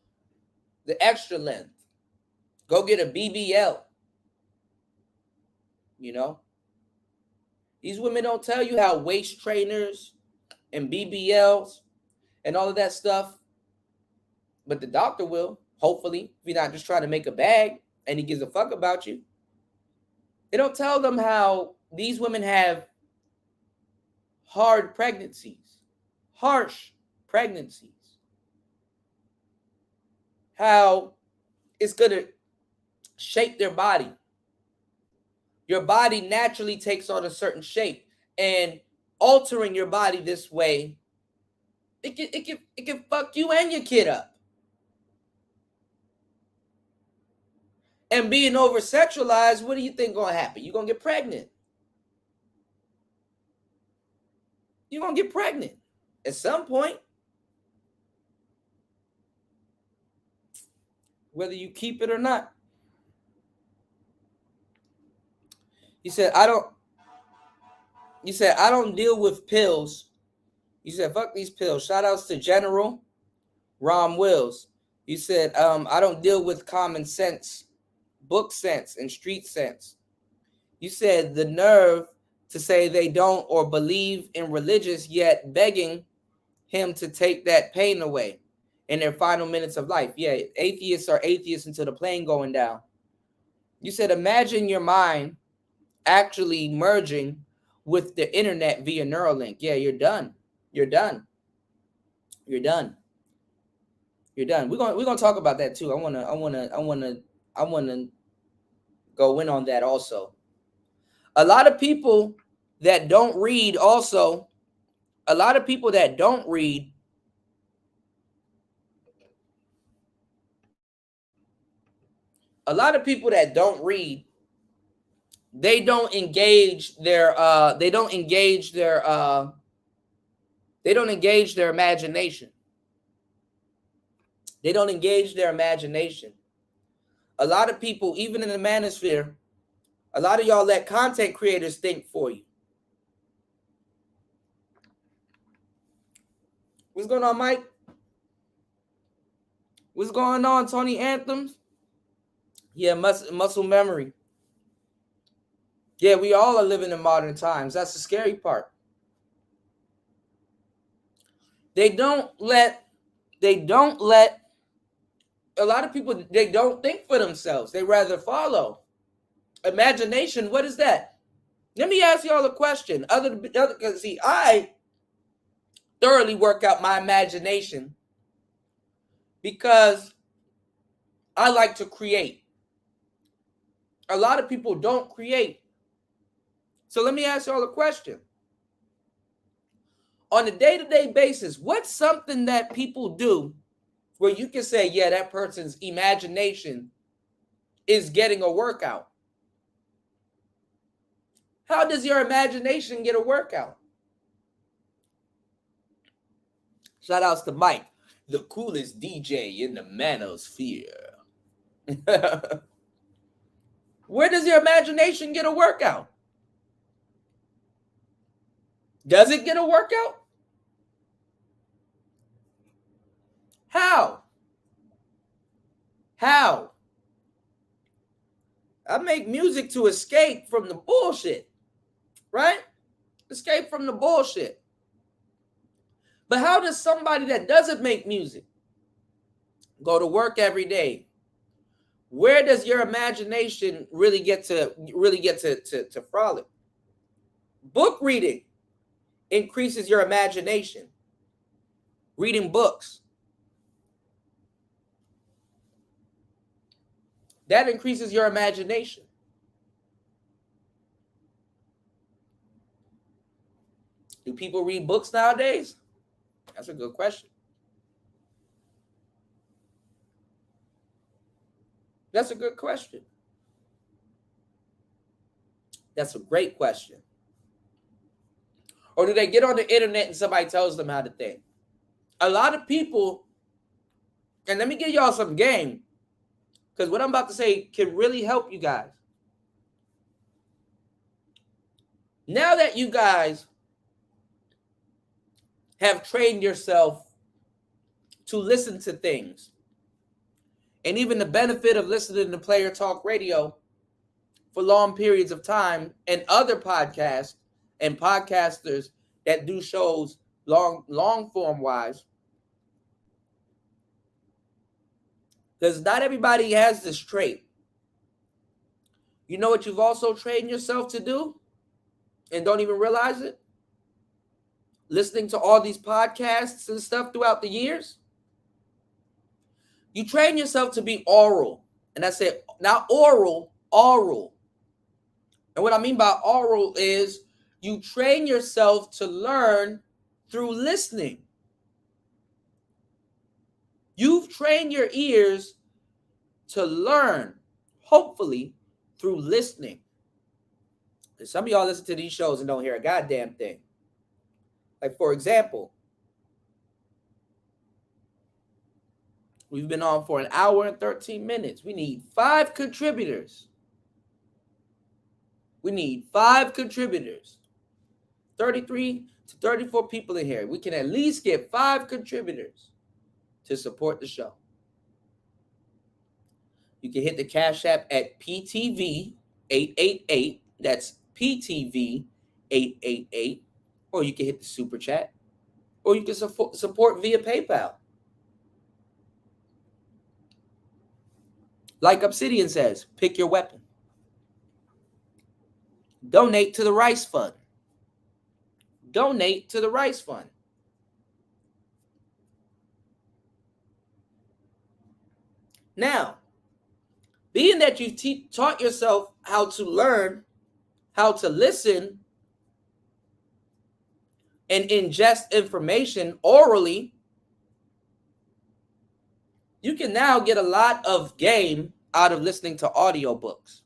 the extra length. Go get a BBL. You know? These women don't tell you how waist trainers and BBLs and all of that stuff, but the doctor will, hopefully, if you're not just trying to make a bag and he gives a fuck about you. They don't tell them how these women have hard pregnancies, harsh pregnancies, how it's going to shape their body. Your body naturally takes on a certain shape, and altering your body this way, it can fuck you and your kid up. And being over sexualized, what do you think gonna happen? You're gonna get pregnant. You're gonna get pregnant at some point. Whether you keep it or not. You said, I don't deal with pills. You said, fuck these pills. Shout outs to General Rom Wills. You said, I don't deal with common sense, book sense, and street sense. You said the nerve to say they don't or believe in religious, yet begging him to take that pain away in their final minutes of life. Yeah, atheists are atheists until the plane going down. You said, imagine your mind actually merging with the internet via Neuralink. Yeah, you're done. You're done. You're done. You're done. We're gonna talk about that too. I wanna go in on that also. A lot of people that don't read also, a lot of people that don't read they don't engage their imagination. They don't engage their imagination. A lot of people, even in the Manosphere, a lot of y'all let content creators think for you. What's going on, Mike? What's going on, Tony Anthems? Yeah, muscle memory. Yeah, we all are living in modern times. That's the scary part. They don't let a lot of people, they don't think for themselves. They rather follow. Imagination, what is that? Let me ask y'all a question. Because see, I thoroughly work out my imagination because I like to create. A lot of people don't create. So let me ask y'all a question. On a day-to-day basis, what's something that people do where you can say, yeah, that person's imagination is getting a workout? How does your imagination get a workout? Shout outs to Mike, the coolest DJ in the Manosphere. Where does your imagination get a workout? Does it get a workout? How? I make music to escape from the bullshit, right? Escape from the bullshit. But how does somebody that doesn't make music go to work every day? Where does your imagination really get to frolic? Book reading increases your imagination. Reading books. That increases your imagination. Do people read books nowadays? That's a good question. That's a good question. That's a great question. Or do they get on the internet and somebody tells them how to think? A lot of people, and let me give y'all some game, because what I'm about to say can really help you guys. Now that you guys have trained yourself to listen to things, and even the benefit of listening to Player Talk Radio for long periods of time, and other podcasts and podcasters that do shows long form wise, because not everybody has this trait. You know what you've also trained yourself to do and don't even realize it? Listening to all these podcasts and stuff throughout the years. You train yourself to be oral. And I said, not oral. And what I mean by oral is you train yourself to learn through listening. You've trained your ears to learn, hopefully, through listening. And some of y'all listen to these shows and don't hear a goddamn thing. Like, for example, we've been on for an hour and 13 minutes. We need 5 contributors. 33 to 34 people in here. We can at least get 5 contributors to support the show. You can hit the Cash App at PTV888. That's PTV888. Or you can hit the Super Chat. Or you can support via PayPal. Like Obsidian says, pick your weapon. Donate to the Rice Fund. Now, being that you've taught yourself how to learn, how to listen, and ingest information orally, you can now get a lot of game out of listening to audiobooks.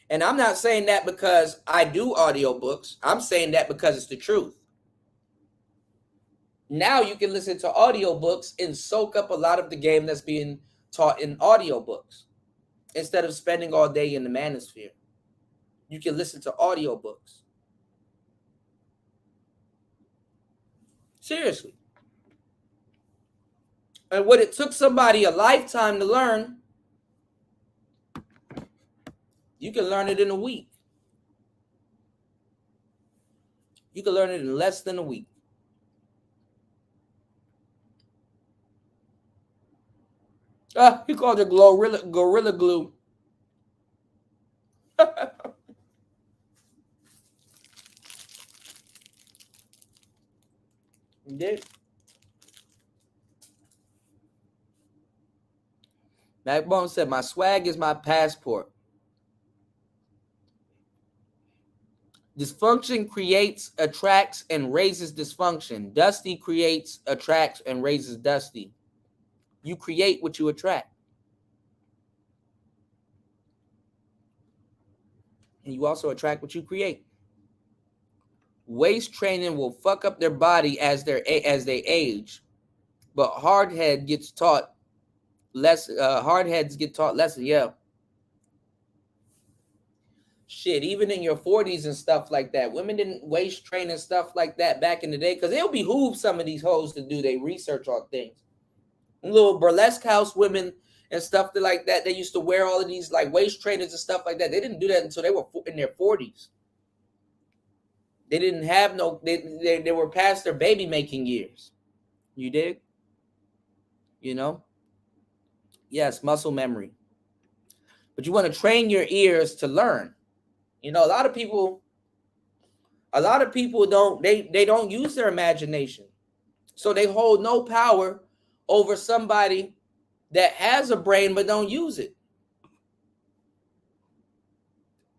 And I'm not saying that because I do audiobooks. I'm saying that because it's the truth. Now you can listen to audiobooks and soak up a lot of the game that's being taught in audiobooks. Instead of spending all day in the Manosphere, you can listen to audiobooks. Seriously. And what it took somebody a lifetime to learn, you can learn it in a week. You can learn it in less than a week. He called it gorilla glue. You did. Backbone said, my swag is my passport. Dysfunction creates, attracts, and raises dysfunction. Dusty creates, attracts, and raises dusty. You create what you attract. And you also attract what you create. Waist training will fuck up their body as they age, but hardheads get taught lesson. Yeah. Shit, even in your 40s and stuff like that, women didn't waist train and stuff like that back in the day because it'll behoove some of these hoes to do their research on things. Little burlesque house women and stuff like that, they used to wear all of these like waist trainers and stuff like that. They didn't do that until they were in their 40s. They didn't have no, they were past their baby making years. You dig? You know? Yes, muscle memory. But you want to train your ears to learn. You know, a lot of people don't, they don't use their imagination. So they hold no power over somebody that has a brain but don't use it.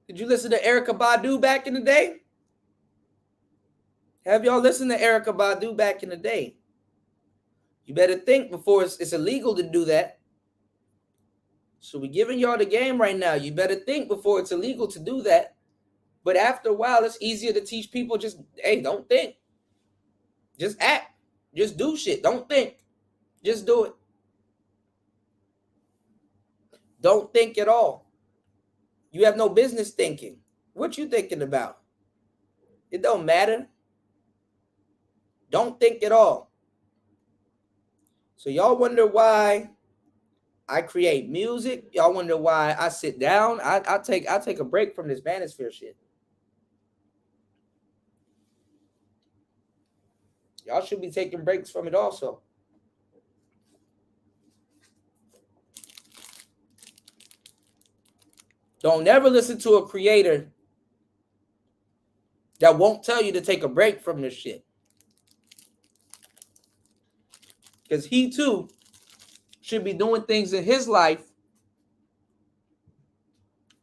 Did you listen to Erykah Badu back in the day? Have y'all listened to Erykah Badu back in the day? You better think before it's illegal to do that. So we're giving y'all the game right now. You better think before it's illegal to do that. But after a while, it's easier to teach people just, hey, don't think. Just act. Just do shit. Don't think. Just do it. Don't think at all. You have no business thinking. What you thinking about? It don't matter. Don't think at all. So y'all wonder why I create music. Y'all wonder why I sit down. I take a break from this Manosphere shit. Y'all should be taking breaks from it also. Don't never listen to a creator that won't tell you to take a break from this shit. Because he too should be doing things in his life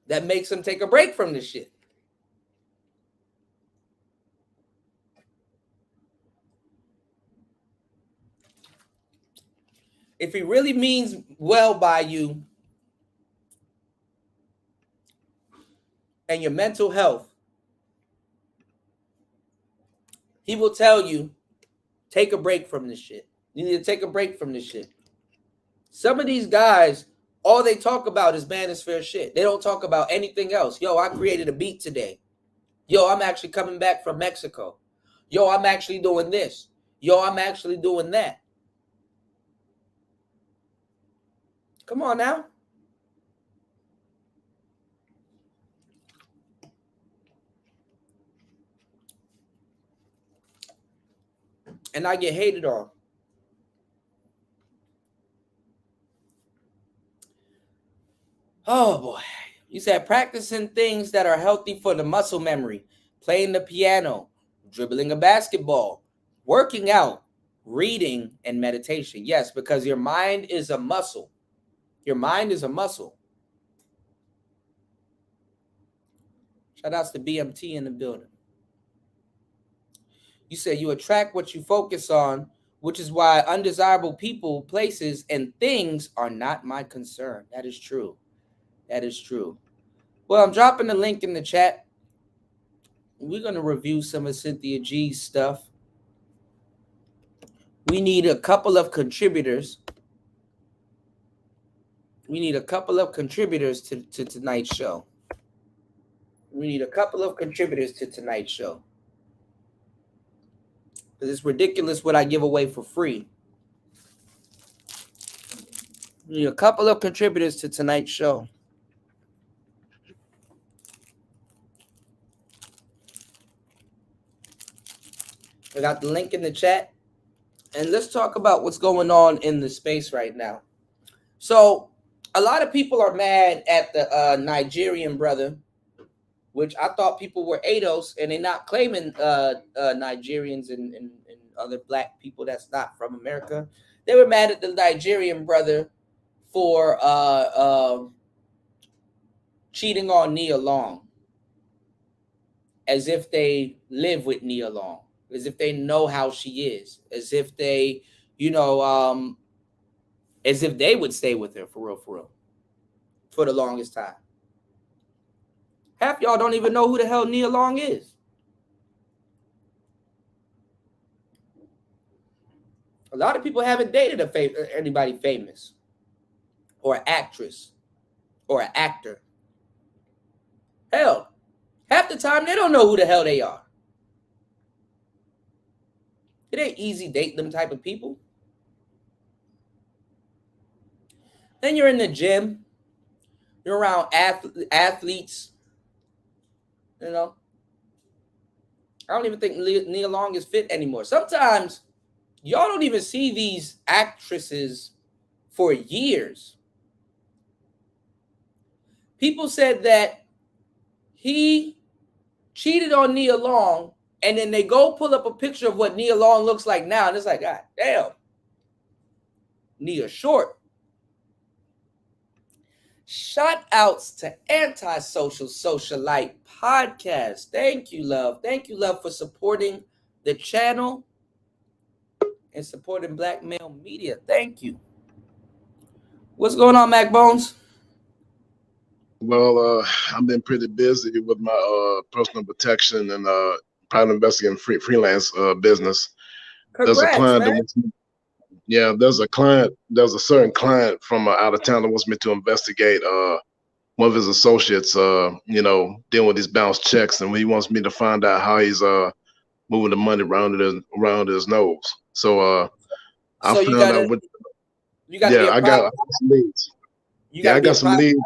that makes him take a break from this shit. If he really means well by you and your mental health, he will tell you, take a break from this shit. You need to take a break from this shit. Some of these guys, all they talk about is Manosphere shit. They don't talk about anything else. Yo, I created a beat today. Yo, I'm actually coming back from Mexico. Yo, I'm actually doing this. Yo, I'm actually doing that. Come on now. And I get hated on. Oh boy. You said practicing things that are healthy for the muscle memory, playing the piano, dribbling a basketball, working out, reading, and meditation. Yes, because your mind is a muscle. Your mind is a muscle. Shout outs to BMT in the building. You said you attract what you focus on, which is why undesirable people, places, and things are not my concern. That is true. That is true. Well, I'm dropping the link in the chat. We're going to review some of Cynthia G's stuff. We need a couple of contributors. We need a couple of contributors to tonight's show. We need a couple of contributors to tonight's show. Because it's ridiculous what I give away for free. A couple of contributors to tonight's show. I got the link in the chat. And let's talk about what's going on in the space right now. So a lot of people are mad at the Nigerian brother, which I thought people were ADOS, and they're not claiming Nigerians and other black people that's not from America. They were mad at the Nigerian brother for cheating on Nia Long, as if they live with Nia Long, as if they know how she is, as if they, as if they would stay with her for real, for the longest time. Half y'all don't even know who the hell Nia Long is. A lot of people haven't dated anybody famous, or an actress, or an actor. Hell, half the time they don't know who the hell they are. It ain't easy dating them type of people. Then you're in the gym. You're around athletes. I don't even think Nia Long is fit anymore. Sometimes y'all don't even see these actresses for years. People said that he cheated on Nia Long, and then they go pull up a picture of what Nia Long looks like now, and it's like, God damn, Nia short. Shout outs to Antisocial Socialite Podcast. Thank you, love. Thank you, love, for supporting the channel and supporting Black Male Media. Thank you. What's going on, Mac Bones?
Well, I've been pretty busy with my personal protection and private investigating freelance business.
Congrats,
there's a client
man.
that wants me, there's a certain client from out of town that wants me to investigate one of his associates, dealing with these bounced checks, and he wants me to find out how he's moving the money around his nose. So I found out what. I got some leads. I got some leads.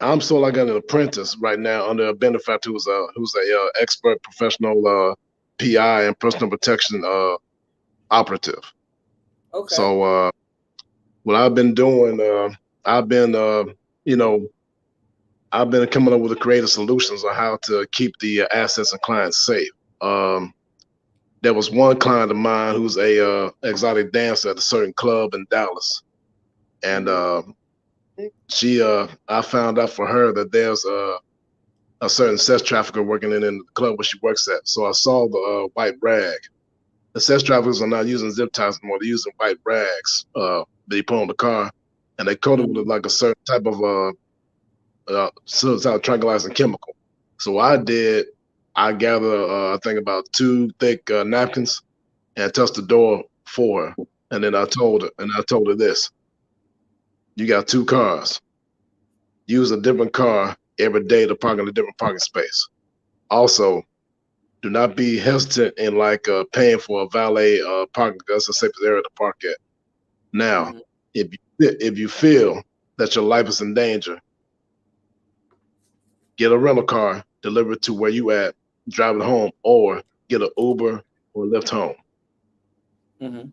I'm sort of like an apprentice right now under a benefactor who's a expert professional PI and personal protection operative.
Okay.
So what I've been doing, I've been coming up with creative solutions on how to keep the assets and clients safe. There was one client of mine who's a exotic dancer at a certain club in Dallas, and I found out for her that there's a certain sex trafficker working in the club where she works at. So I saw the white rag. The sex traffickers are not using zip ties anymore. They're using white rags that they put on the car, and they coat it with like a certain type of tranquilizing chemical. So I gathered I think about 2 thick napkins and touched the door for her, and then I told her this: you got 2 cars. Use a different car every day to park in a different parking space. Also, do not be hesitant in paying for a valet parking. That's the safest area to park at. Now, if you feel that your life is in danger, get a rental car, deliver it to where you at, drive it home, or get an Uber or Lyft home.
Mm-hmm.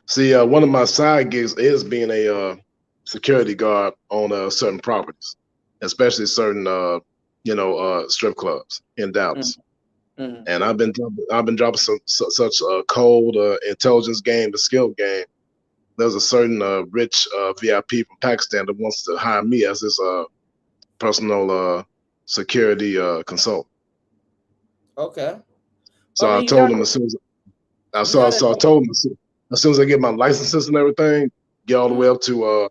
See, one of my side gigs is being a security guard on certain properties, especially certain strip clubs in Dallas.
Mm-hmm.
And I've been dropping such a cold intelligence game, the skill game. There's a certain rich VIP from Pakistan that wants to hire me as his personal security consultant.
Okay.
So I told him as soon as I told him as soon as I get my licenses and everything, get all the way up to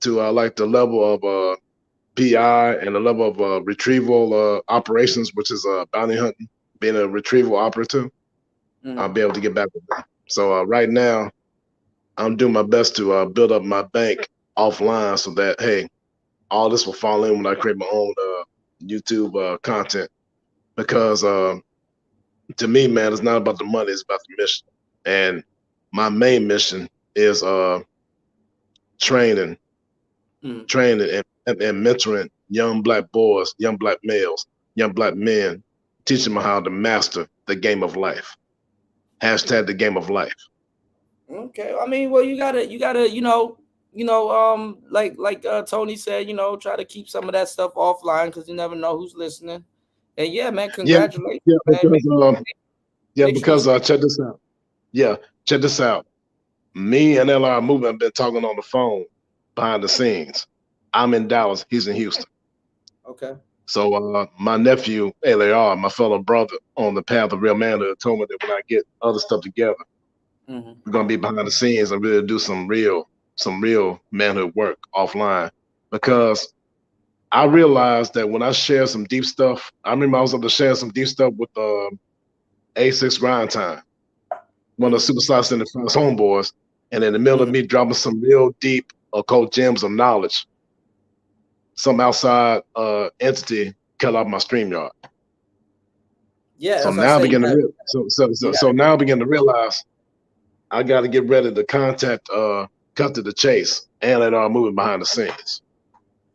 like the level of PI and the level of retrieval operations, which is bounty hunting, being a retrieval operative. I'll be able to get back with them. So right now, I'm doing my best to build up my bank offline so that all this will fall in when I create my own YouTube content because to me, man, it's not about the money, it's about the mission. And my main mission is training and mentoring young Black boys, young Black males, young Black men, teaching them how to master the game of life. Hashtag the game of life.
Okay, I mean, well, you gotta, like Tony said, try to keep some of that stuff offline because you never know who's listening. And yeah, man, congratulations, man.
Because check this out. Yeah, check this out. Me and LR Movement have been talking on the phone behind the scenes. I'm in Dallas, he's in Houston.
Okay.
So my nephew, LAR, my fellow brother on the path of real manhood, told me that when I get other stuff together, we're gonna be behind the scenes and really do some real manhood work offline. Because I realized that when I share some deep stuff, I remember I was able to share some deep stuff with A6 Grind Time, one of the Super Science and the first homeboys, and in the middle of me dropping some real deep occult gems of knowledge, some outside entity cut off my StreamYard.
Yeah.
So now I begin to realize I got to get ready to contact Cut to the Chase and let our movement behind the scenes.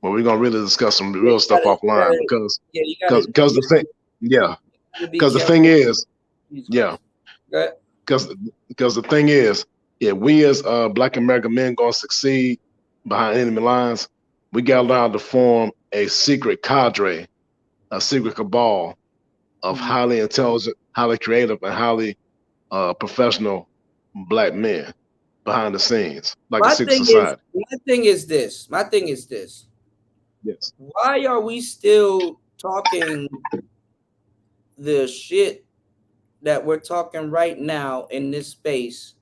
Well, we're gonna really discuss some real stuff offline because the thing is, because the thing is, if we as Black American men gonna succeed behind enemy lines, we got to learn to form a secret cadre, a secret cabal of highly intelligent, highly creative, and highly professional Black men behind the scenes, like a secret society.
My thing is this.
Yes.
Why are we still talking the shit that we're talking right now in this space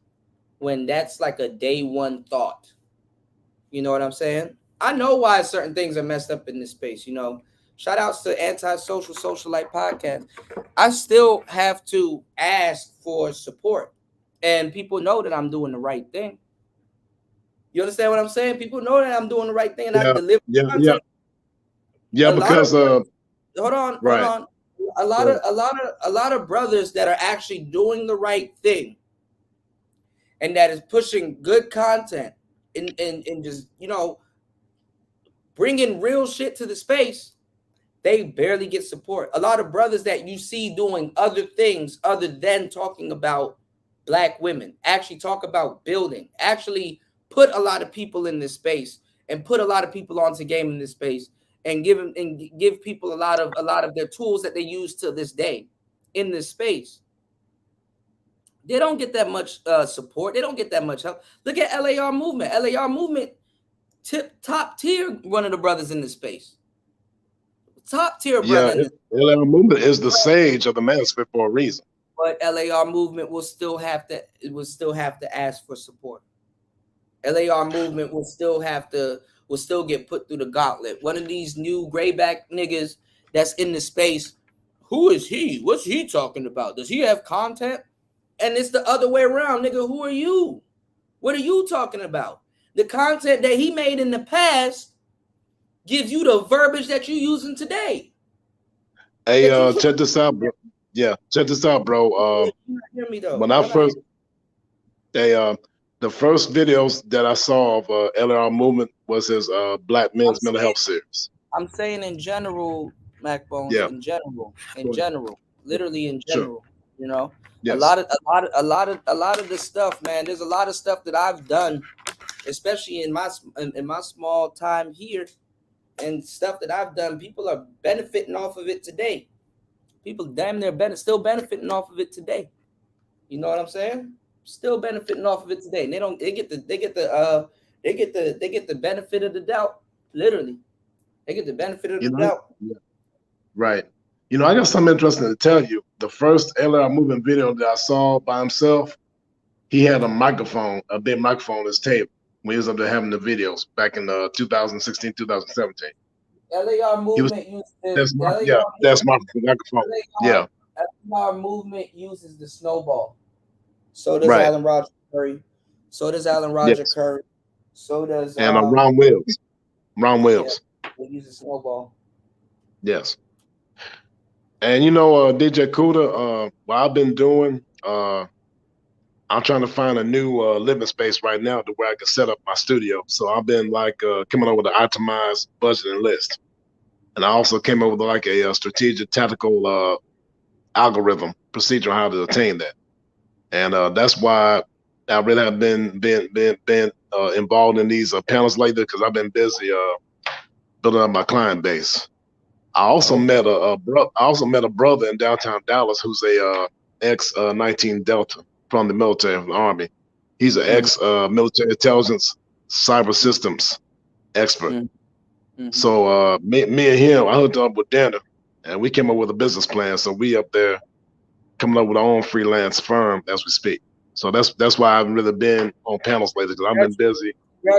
when that's like a day one thought? You know what I'm saying? I know why certain things are messed up in this space. Shout outs to Antisocial Socialite Podcast. I still have to ask for support, and people know that I'm doing the right thing. You understand what I'm saying? People know that I'm doing the right thing, and I deliver content.
Because
hold on. A lot of brothers that are actually doing the right thing, and that is pushing good content and just bringing real shit to the space, they barely get support. A lot of brothers that you see doing other things other than talking about Black women, actually talk about building, actually put a lot of people in this space and put a lot of people onto game in this space and give people a lot of their tools that they use to this day in this space. They don't get that much support. They don't get that much help. Look at LAR Movement. LAR Movement, top tier, one of the brothers in this space. Top tier brother.
LAR Movement is the sage of the Manosphere for a reason.
But LAR Movement will still have to ask for support. LAR Movement will still get put through the gauntlet. One of these new grayback niggas that's in the space, who is he? What's he talking about? Does he have content? And it's the other way around, nigga. Who are you? What are you talking about? The content that he made in the past gives you the verbiage that you're using today.
Hey, check this out, bro. Yeah, check this out, bro.
Hear me though.
When I first, the first videos that I saw of LAR Movement was his Black Men's Mental Health series.
I'm saying in general, MacBones. Yeah. In general, literally in general. Sure. Yes. A lot of the stuff, man. There's a lot of stuff that I've done, especially in my small time here, and stuff that I've done. People are benefiting off of it today. People damn near still benefiting off of it today. You know what I'm saying? Still benefiting off of it today. And they get the benefit of the doubt. Literally, they get the benefit of the doubt.
Yeah. Right. I got something interesting to tell you. The first LAR Movement video that I saw by himself, he had a microphone, a big microphone on his table when he was up there having the videos back in 2016, 2017.
LAR Movement uses
that's my microphone.
LAR Movement uses the snowball. So does Alan Roger Curry. So does Alan Roger Curry. So does
Ron Wills.
They use a snowball.
Yes. And DJ Kuda, what I've been doing, I'm trying to find a new living space right now to where I can set up my studio. So I've been like coming up with an itemized budgeting list, and I also came up with like a strategic tactical algorithm procedure on how to attain that. And that's why I really have been involved in these panels lately because I've been busy building up my client base. I also
Okay.
met I also met a brother in downtown Dallas who's a ex 19 Delta from the military, from the Army. He's an
Mm-hmm.
ex military intelligence cyber systems expert.
Mm-hmm.
So me and him, I hooked up with dinner, and we came up with a business plan. So we up there coming up with our own freelance firm as we speak. So that's why I haven't really been on panels lately because I've been busy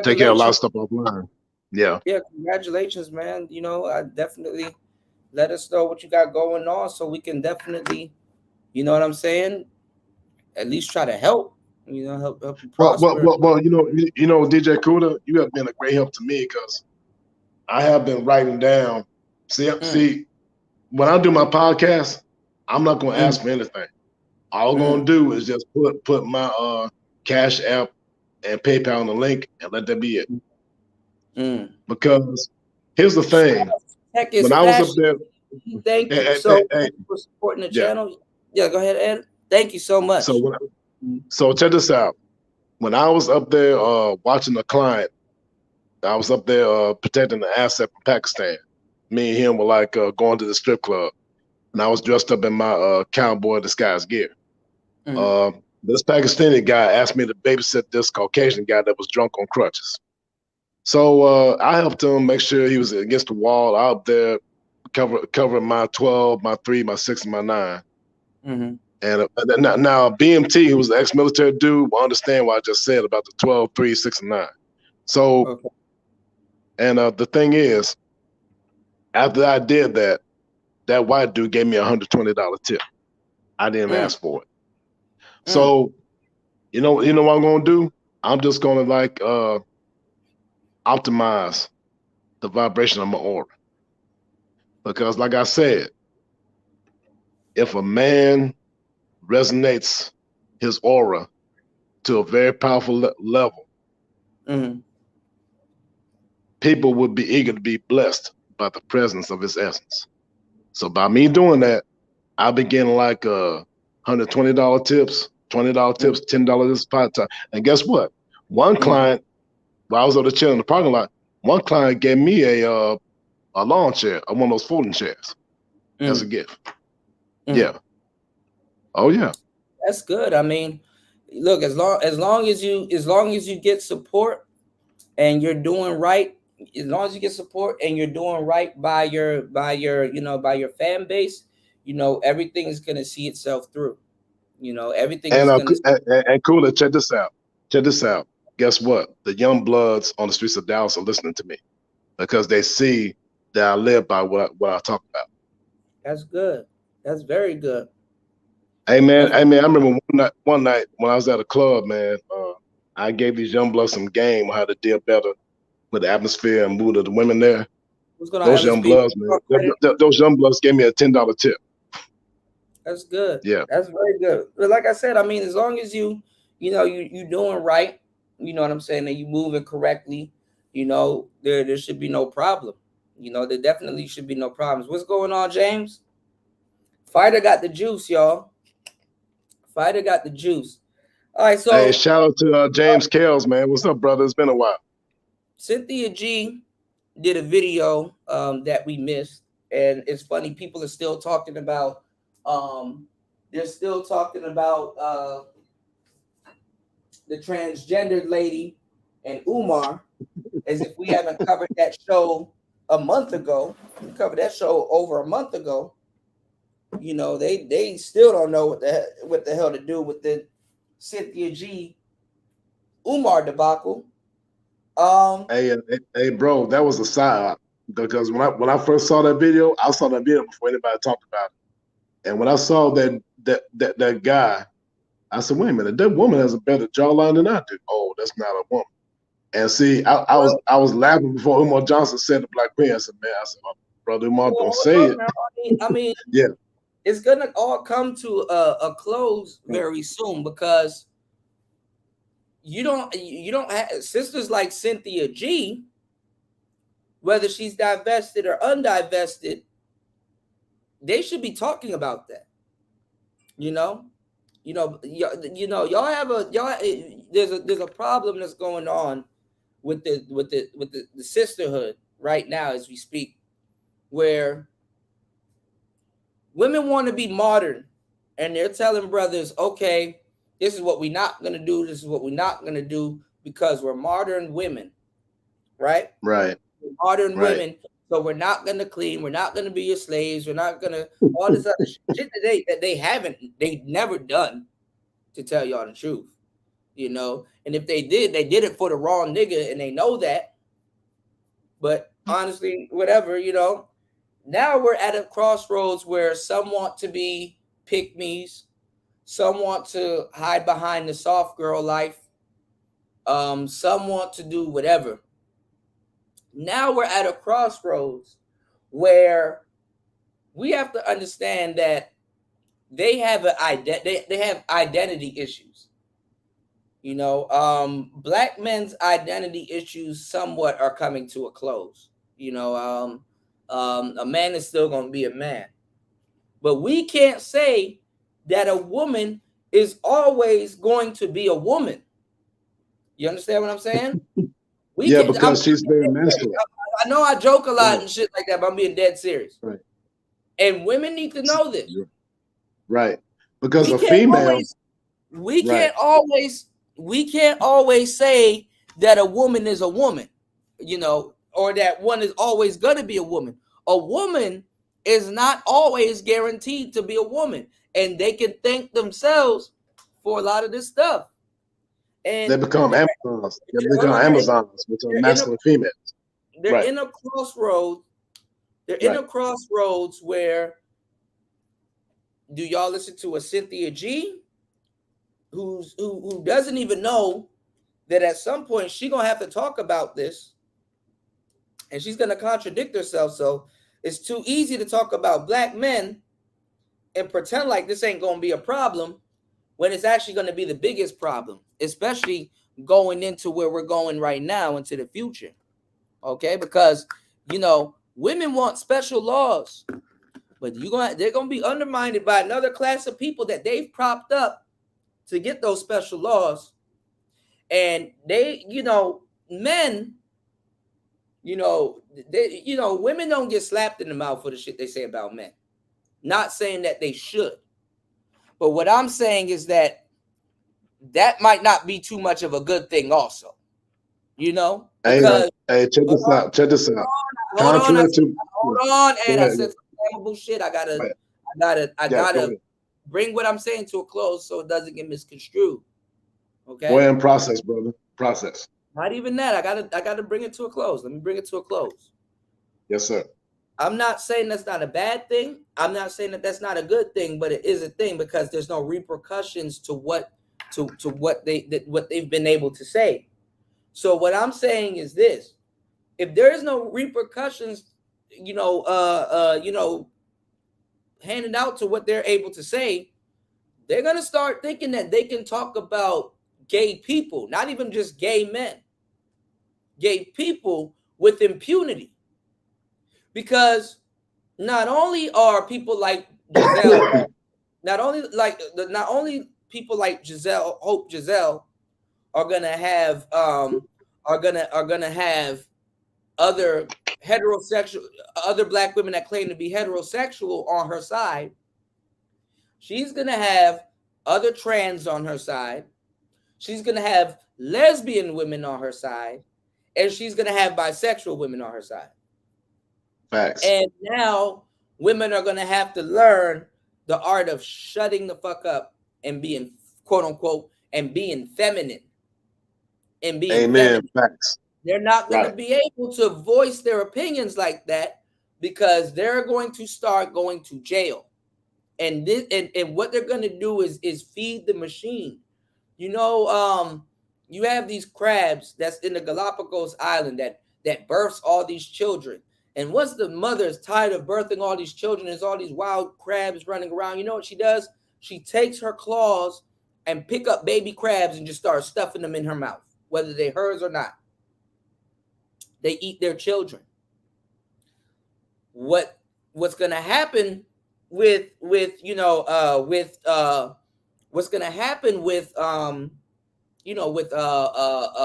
taking care of a lot of
Congratulations.
stuff offline. Yeah.
Yeah, congratulations, man. I definitely let us know what you got going on so we can definitely, you know what I'm saying, at least try to help, help you prosper.
Well, DJ Kuda, you have been a great help to me because I have been writing down.
Mm,
See, when I do my podcast, I'm not going to
mm,
ask for anything. All I'm
mm,
going to do is just put my Cash App and PayPal on the link and let that be it.
mm.
Because here's the thing:
Heck is
when I was up
fashion.
there,
Thank you.
hey, hey,
So
hey,
thank you for supporting the
yeah.
channel. Yeah, go ahead, Ed. Thank you so
So
much.
so check this out. When I was up there watching a client, I was up there protecting the asset from Pakistan. Me and him were like going to the strip club, and I was dressed up in my cowboy disguise gear.
Mm,
Uh, this Pakistani guy asked me to babysit this Caucasian guy that was drunk on crutches. So I helped him make sure he was against the wall out there, covering my 12, my 3, my 6, and my 9.
mm-hmm.
And now BMT, who was the ex-military dude, will understand what I just said about the 12, 3, 6, and 9. So,
Okay.
and the thing is, after I did that, that white dude gave me $120 tip. I didn't
Mm,
ask for it.
mm,
So, you know what I'm gonna do? I'm just gonna like optimize the vibration of my aura. Because like I said, if a man resonates his aura to a very powerful level,
mm.
people would be eager to be blessed by the presence of his essence. So by me doing that, I begin like $120 tips, $20
Mm,
tips, $10 this part time. And guess what? One
mm,
client, while I was over there chilling in the parking lot, one client gave me a lawn chair, one of those folding chairs, as a
mm,
gift.
mm.
Yeah. Oh yeah.
That's good. I mean, look, as long as you get support and you're doing right, as long as you get support and you're doing right by your fan base, everything is gonna see itself through. Everything
And
is gonna.
Cooler, check this out. Check this out. Guess what? The young bloods on the streets of Dallas are listening to me because they see that I live by what I talk about.
That's good. That's very good.
Hey
That's
man, I remember one night when I was at a club, man, I gave these young bloods some game on how to deal better with the atmosphere and mood of the women there.
what's going on,
Those young
MSP.
bloods, man, those young bloods gave me a $10 tip.
That's good.
Yeah.
That's very good. But like I said, I mean, as long as you doing right, you know what I'm saying, and you moving correctly, there should be no problem. There definitely should be no problems. What's going on, James? Fighter got the juice, y'all. Fighter got the juice. All right,
Hey,
so
shout out to James Kells, man. What's up, brother? It's been a while.
Cynthia G did a video that we missed, and it's funny. People are still talking about. They're still talking about the transgendered lady and Umar, as if we haven't covered that show a month ago. We covered that show over a month ago. They still don't know what the hell to do with the Cynthia G Umar debacle. Um,
Hey, bro, that was a side because when I first saw that video, I saw that video before anybody talked about it. And when I saw that guy, I said, wait a minute, that woman has a better jawline than I do. Oh, that's not a woman. And see,
well,
I was laughing before Umar Johnson said the Black Queen. I said, man, oh, brother Umar, don't say
hold up
it.
now. I mean,
Yeah.
it's gonna all come to a close very soon, because you don't have sisters like Cynthia G, whether she's divested or undivested, they should be talking about that. Y'all have there's a problem that's going on with the sisterhood right now as we speak, where women want to be modern, and they're telling brothers, okay, this is what we're not going to do, this is what we're not going to do, because we're modern women, right?
Right.
We're modern women, so we're not going to clean, we're not going to be your slaves, we're not going to all this other shit that they never done, to tell y'all the truth, and if they did it for the wrong nigga, and they know that. But honestly, whatever, now we're at a crossroads where some want to be pick-me's, some want to hide behind the soft girl life, some want to do whatever. Now we're at a crossroads where we have to understand that they have they have identity issues. Black men's identity issues somewhat are coming to a close. A man is still going to be a man, but we can't say that a woman is always going to be a woman. You understand what I'm saying?
Because she's very masculine.
I know I joke a lot and shit like that, but I'm being dead serious.
Right.
And women need to know this.
Right. Because a female,
we can't always say that a woman is a woman, or that one is always going to be a woman. A woman is not always guaranteed to be a woman, and they can thank themselves for a lot of this stuff. And
they become Amazons. They become Amazons, which are masculine females.
They're in a crossroads. They're in a crossroads where, do y'all listen to a Cynthia G, who doesn't even know that at some point she's gonna have to talk about this, and she's gonna contradict herself. So it's too easy to talk about black men and pretend like this ain't gonna be a problem, when it's actually gonna be the biggest problem, especially going into where we're going right now into the future. Okay, because women want special laws, but they're gonna be undermined by another class of people that they've propped up to get those special laws. And they, men, women don't get slapped in the mouth for the shit they say about men. Not saying that they should, but what I'm saying is that might not be too much of a good thing also, because
hey, check this out.
Hold on, and I said some bullshit. I gotta bring what I'm saying to a close so it doesn't get misconstrued. Okay.
We're in process, brother. Process.
Not even that. I gotta bring it to a close. Let me bring it to a close.
Yes, sir.
I'm not saying that's not a bad thing. I'm not saying that that's not a good thing, but it is a thing because there's no repercussions to what they've been able to say. So what I'm saying is this: if there is no repercussions, handed out to what they're able to say, they're gonna start thinking that they can talk about gay people, not even just gay men, gay people with impunity. Because not only are people like Giselle, not only people like Giselle are gonna have other black women that claim to be heterosexual on her side. She's gonna have other trans on her side. She's gonna have lesbian women on her side, and she's gonna have bisexual women on her side.
Facts.
And now women are gonna have to learn the art of shutting the fuck up and being, quote unquote, and being feminine. And being
Amen.
feminine.
Facts.
They're not going to be able to voice their opinions like that because they're going to start going to jail. And this and what they're going to do is feed the machine. You have these crabs that's in the Galapagos Island that births all these children. And once the mother is tired of birthing all these children, there's all these wild crabs running around. You know what she does? She takes her claws and pick up baby crabs and just start stuffing them in her mouth, whether they're hers or not. They eat their children. What's going to happen with what's going to happen with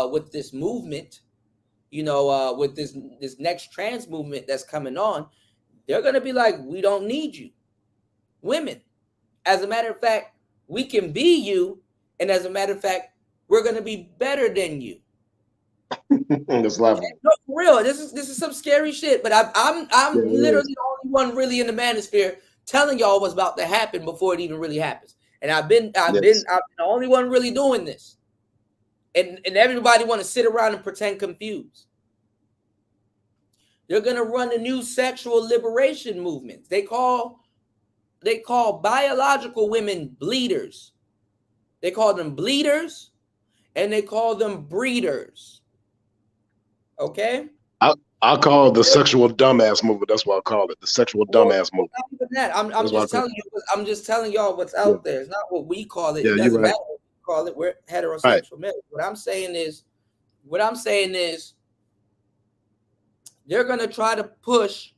with this movement, with this next trans movement that's coming on, they're going to be like, we don't need you, women. As a matter of fact, we can be you, and as a matter of fact, we're going to be better than you.
It's laughable.
No, for real. This is some scary shit. But I'm literally the only one really in the manosphere telling y'all what's about to happen before it even really happens. And I've been the only one really doing this. And everybody want to sit around and pretend confused. They're gonna run a new sexual liberation movement. They call biological women bleeders. They call them bleeders, and they call them breeders. Okay.
I call it the sexual dumbass movement. That's what I call it. The sexual dumbass movement.
Not even that. I'm just telling you. I'm just telling y'all what's out there. It's not what we call it.
Yeah,
it doesn't matter
right.
what we call it. We're heterosexual men. What I'm saying is, they're gonna try to push,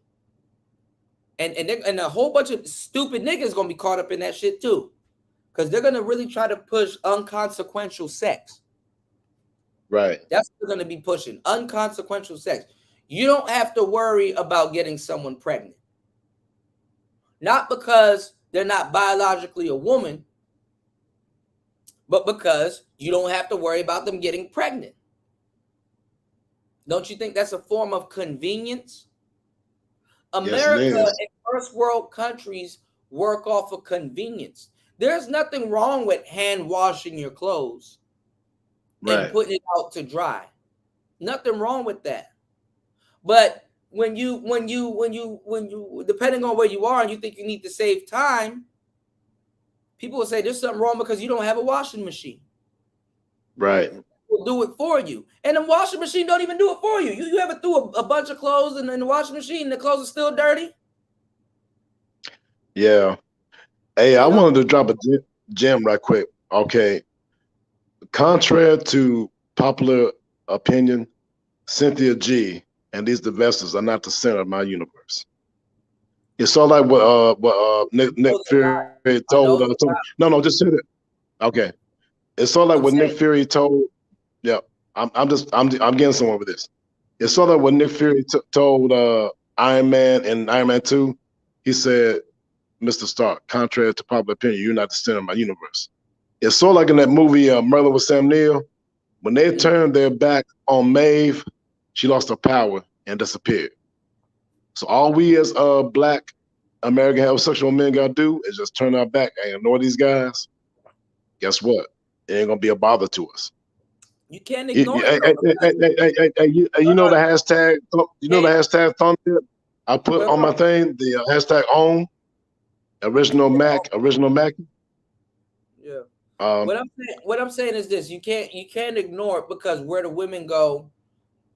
and a whole bunch of stupid niggas gonna be caught up in that shit too, because they're gonna really try to push unconsequential sex.
Right.
That's what they're gonna be pushing. Unconsequential sex. You don't have to worry about getting someone pregnant. Not because they're not biologically a woman, but because you don't have to worry about them getting pregnant. Don't you think that's a form of convenience? America and first world countries work off of convenience. There's nothing wrong with hand washing your clothes and putting it out to dry. Nothing wrong with that. But when you depending on where you are and you think you need to save time, people will say there's something wrong because you don't have a washing machine.
Right.
Will do it for you, and the washing machine don't even do it for you. You ever threw a bunch of clothes in the washing machine and the clothes are still dirty?
Yeah. Hey, I wanted to drop a gem right quick. Okay. Contrary to popular opinion, Cynthia G and these divestors are not the center of my universe. It's all like what Nick Fury told. No, just say it. Okay. It's all like what Nick Fury told. Yeah, I'm getting somewhere with this. It's sort of what Nick Fury told Iron Man in Iron Man 2. He said, "Mr. Stark, contrary to popular opinion, you're not the center of my universe." It's sort of like in that movie Murder with Sam Neill. When they turned their back on Maeve, she lost her power and disappeared. So all we as Black American heterosexual men gotta do is just turn our back and ignore these guys. Guess what? It ain't gonna be a bother to us.
You can't ignore it.
You know the hashtag. You know the hashtag thumbnail I put on my thing. The hashtag on original Mac.
Yeah. What I'm saying is this: you can't ignore it, because where the women go,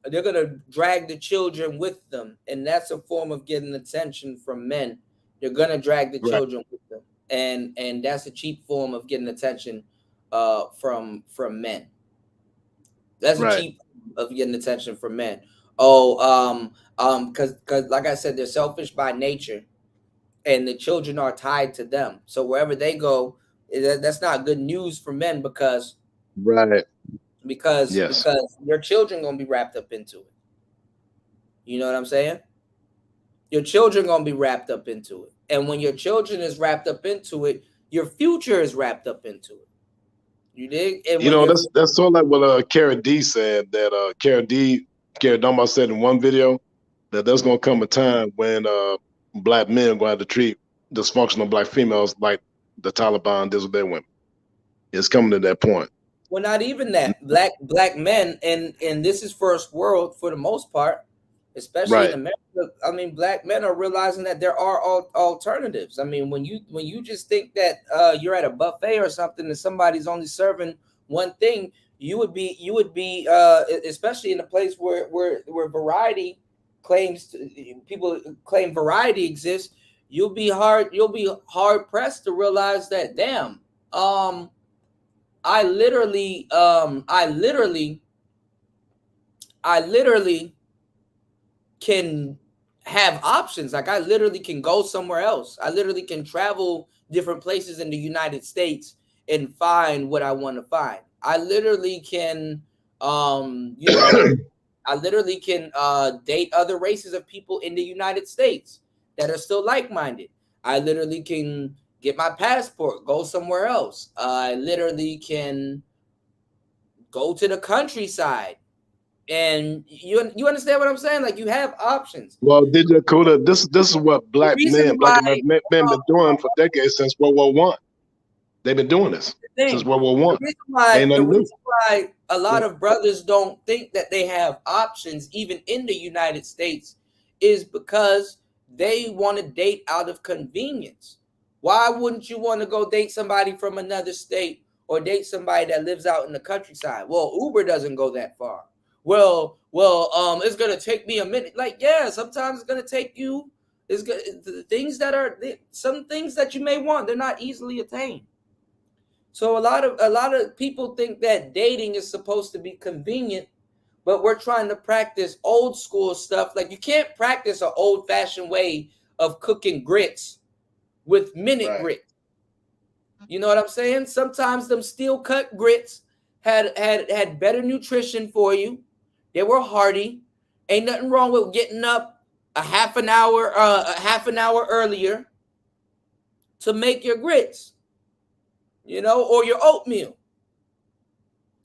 they're gonna drag the children with them, and that's a form of getting attention from men. They're gonna drag the children with them, and that's a cheap form of getting attention from men. That's a cheap of getting attention from men. Because like I said, they're selfish by nature, and the children are tied to them. So wherever they go, that's not good news for men, because your children gonna be wrapped up into it. You know what I'm saying? Your children gonna be wrapped up into it, and when your children is wrapped up into it, your future is wrapped up into it. You dig? And
that's sort of like what Cara D said, that Cara Dunbar said in one video, that there's gonna come a time when Black men are going to have to treat dysfunctional Black females like the Taliban does with their women. It's coming to that point.
Well, not even that. Black men, and this is first world for the most part, especially in America. I mean, Black men are realizing that there are alternatives. I mean, when you just think that you're at a buffet or something and somebody's only serving one thing, you would be especially in a place where variety people claim variety exists, you'll be hard pressed to realize that, damn, I literally can have options. Like, I literally can go somewhere else. I literally can travel different places in the United States and find what I want to find. I literally can, I literally can date other races of people in the United States that are still like-minded. I literally can get my passport, go somewhere else. I literally can go to the countryside. And you understand what I'm saying? Like, you have options.
Well, DJ Kuda, this is what black American men been doing for decades, since World War I. They've been doing this since World War I.
The reason why a lot of brothers don't think that they have options, even in the United States, is because they want to date out of convenience. Why wouldn't you want to go date somebody from another state or date somebody that lives out in the countryside? Well, Uber doesn't go that far. Well, it's gonna take me a minute. Like, yeah, sometimes it's gonna take you. It's good. Some things that you may want, they're not easily attained. So a lot of people think that dating is supposed to be convenient, but we're trying to practice old school stuff. Like, you can't practice an old fashioned way of cooking grits with minute grits. You know what I'm saying? Sometimes them steel cut grits had better nutrition for you. They were hearty. Ain't nothing wrong with getting up a half an hour earlier to make your grits, or your oatmeal,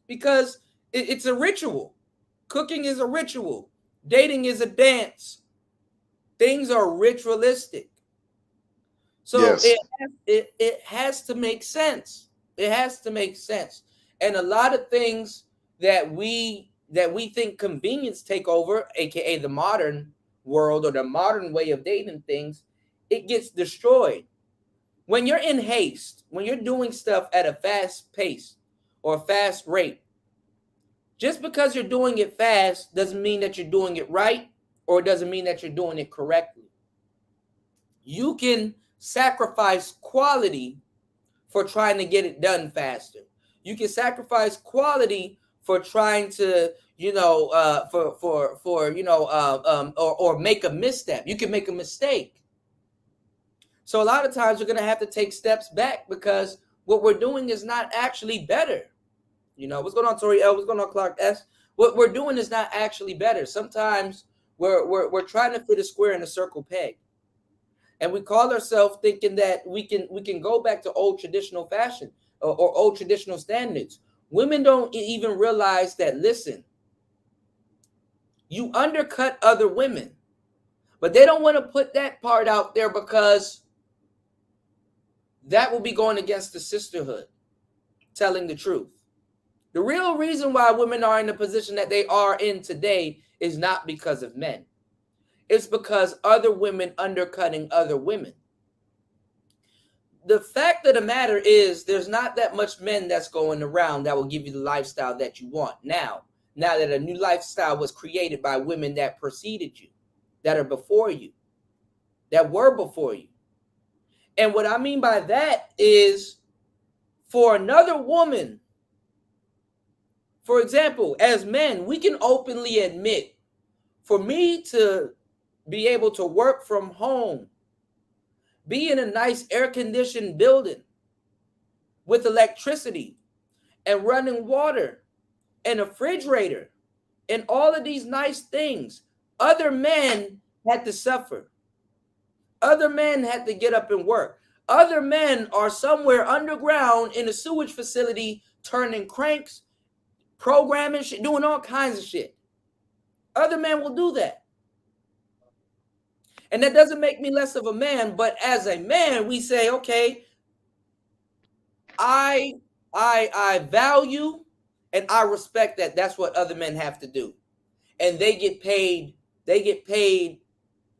because it's a ritual. Cooking is a ritual. Dating is a dance. Things are ritualistic. So yes, it has to make sense. It has to make sense. And a lot of things that we think convenience take over, aka the modern world or the modern way of dating things, it gets destroyed. When you're in haste, when you're doing stuff at a fast pace or a fast rate, just because you're doing it fast doesn't mean that you're doing it right, or it doesn't mean that you're doing it correctly. You can sacrifice quality for trying to get it done faster. You can sacrifice quality for trying to, or make a misstep. You can make a mistake. So a lot of times we're going to have to take steps back because what we're doing is not actually better. What's going on, Tori L? What's going on, Clark S? What we're doing is not actually better. Sometimes we're trying to fit a square in a circle peg. And we call ourselves thinking that we can go back to old traditional fashion or old traditional standards. Women don't even realize that, listen, you undercut other women, but they don't want to put that part out there because that will be going against the sisterhood, telling the truth. The real reason why women are in the position that they are in today is not because of men. It's because other women undercutting other women. The fact of the matter is there's not that much men that's going around that will give you the lifestyle that you want now that a new lifestyle was created by women that preceded you, that are before you, that were before you. And what I mean by that is, for another woman, for example, as men, we can openly admit, for me to be able to work from home, be in a nice air-conditioned building with electricity and running water and a refrigerator and all of these nice things, other men had to suffer. Other men had to get up and work. Other men are somewhere underground in a sewage facility turning cranks, programming shit, doing all kinds of shit. Other men will do that. And that doesn't make me less of a man, but as a man, we say, okay, I value and I respect that that's what other men have to do. And they get paid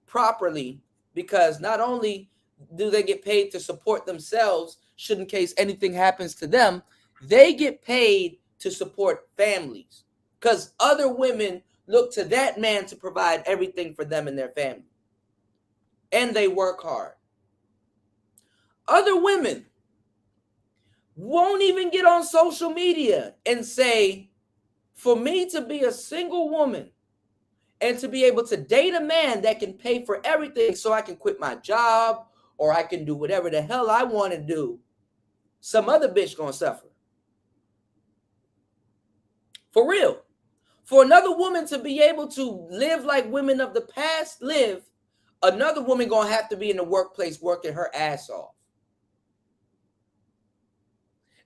properly, because not only do they get paid to support themselves, should in case anything happens to them, they get paid to support families, because other women look to that man to provide everything for them and their family. And they work hard. Other women won't even get on social media and say, for me to be a single woman and to be able to date a man that can pay for everything so I can quit my job or I can do whatever the hell I want to do, some other bitch gonna suffer. For real. For another woman to be able to live like women of the past live, another woman gonna have to be in the workplace working her ass off.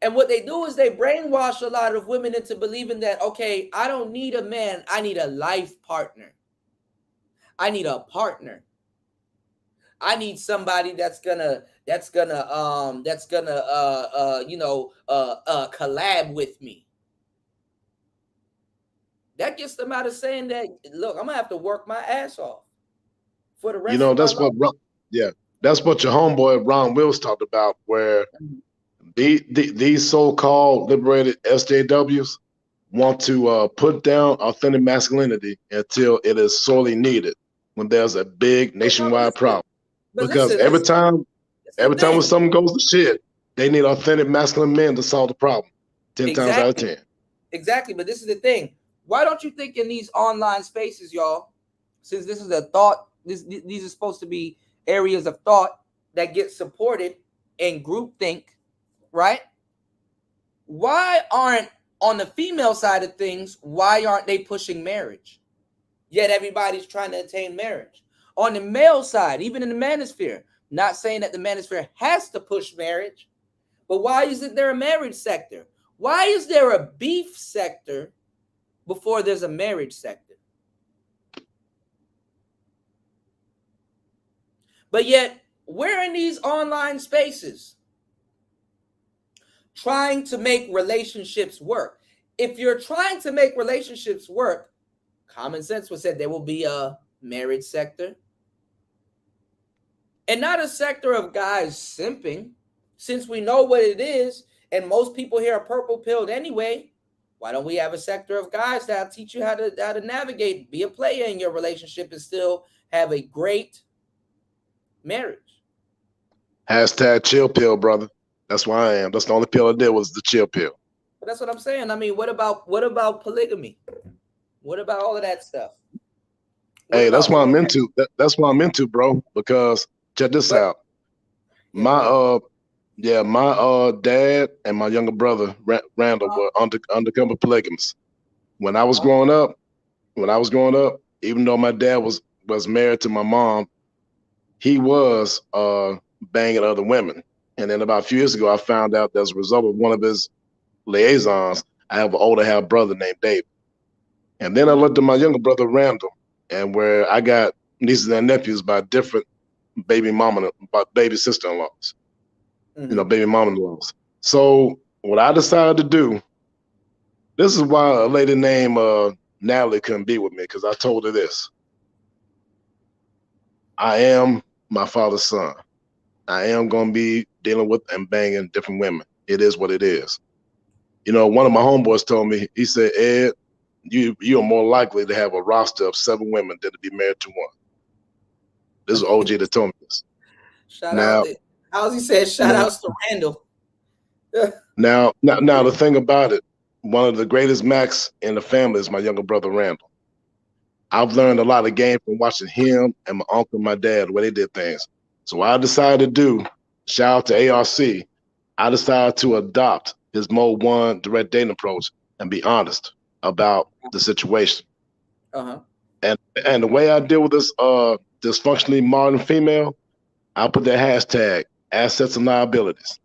And what they do is they brainwash a lot of women into believing that, okay, I don't need a man, I need a life partner. I need a partner. I need somebody that's gonna collab with me. That gets them out of saying that, look, I'm gonna have to work my ass off for the rest of my life.
That's what your homeboy Ron Wills talked about, where these so-called liberated SJWs want to put down authentic masculinity until it is sorely needed when there's a big nationwide problem. Because every time when something goes to shit, they need authentic masculine men to solve the problem 10 times out of 10.
Exactly, but this is the thing. Why don't you think in these online spaces, y'all, since this is a thought, these are supposed to be areas of thought that get supported in groupthink, right? Why aren't, on the female side of things, why aren't they pushing marriage? Yet everybody's trying to attain marriage. On the male side, even in the manosphere, not saying that the manosphere has to push marriage, but why isn't there a marriage sector? Why is there a beef sector before there's a marriage sector? But yet, we're in these online spaces trying to make relationships work. If you're trying to make relationships work, common sense would say there will be a marriage sector. And not a sector of guys simping, since we know what it is, and most people here are purple pilled anyway. Why don't we have a sector of guys that'll teach you how to navigate, be a player in your relationship, and still have a great marriage?
Hashtag chill pill, brother. That's why I am. That's the only pill I did was the chill pill.
But that's what I'm saying. I mean, what about polygamy? What about all of that stuff?
Hey, that's what I'm into. That's what I'm into, bro. Because check this out. My dad and my younger brother Randall were undercover polygamists. When I was growing up, even though my dad was married to my mom, he was banging other women. And then about a few years ago, I found out that as a result of one of his liaisons, I have an older half brother named David. And then I looked at my younger brother Randall, and where I got nieces and nephews by different baby sister-in-laws. Baby mom-in-laws. So what I decided to do, this is why a lady named Natalie couldn't be with me, because I told her this. I am my father's son. I am going to be dealing with and banging different women. It is what it is. One of my homeboys told me, he said, Ed, you are more likely to have a roster of 7 women than to be married to one. This is OG that told me this.
Shout outs to Randall.
Now, the thing about it, one of the greatest Macs in the family is my younger brother, Randall. I've learned a lot of game from watching him and my uncle and my dad, the way they did things. So what I decided to do, shout out to ARC, I decided to adopt his Mode 1 direct dating approach and be honest about the situation. And the way I deal with this dysfunctionally modern female, I put that hashtag, assets and liabilities.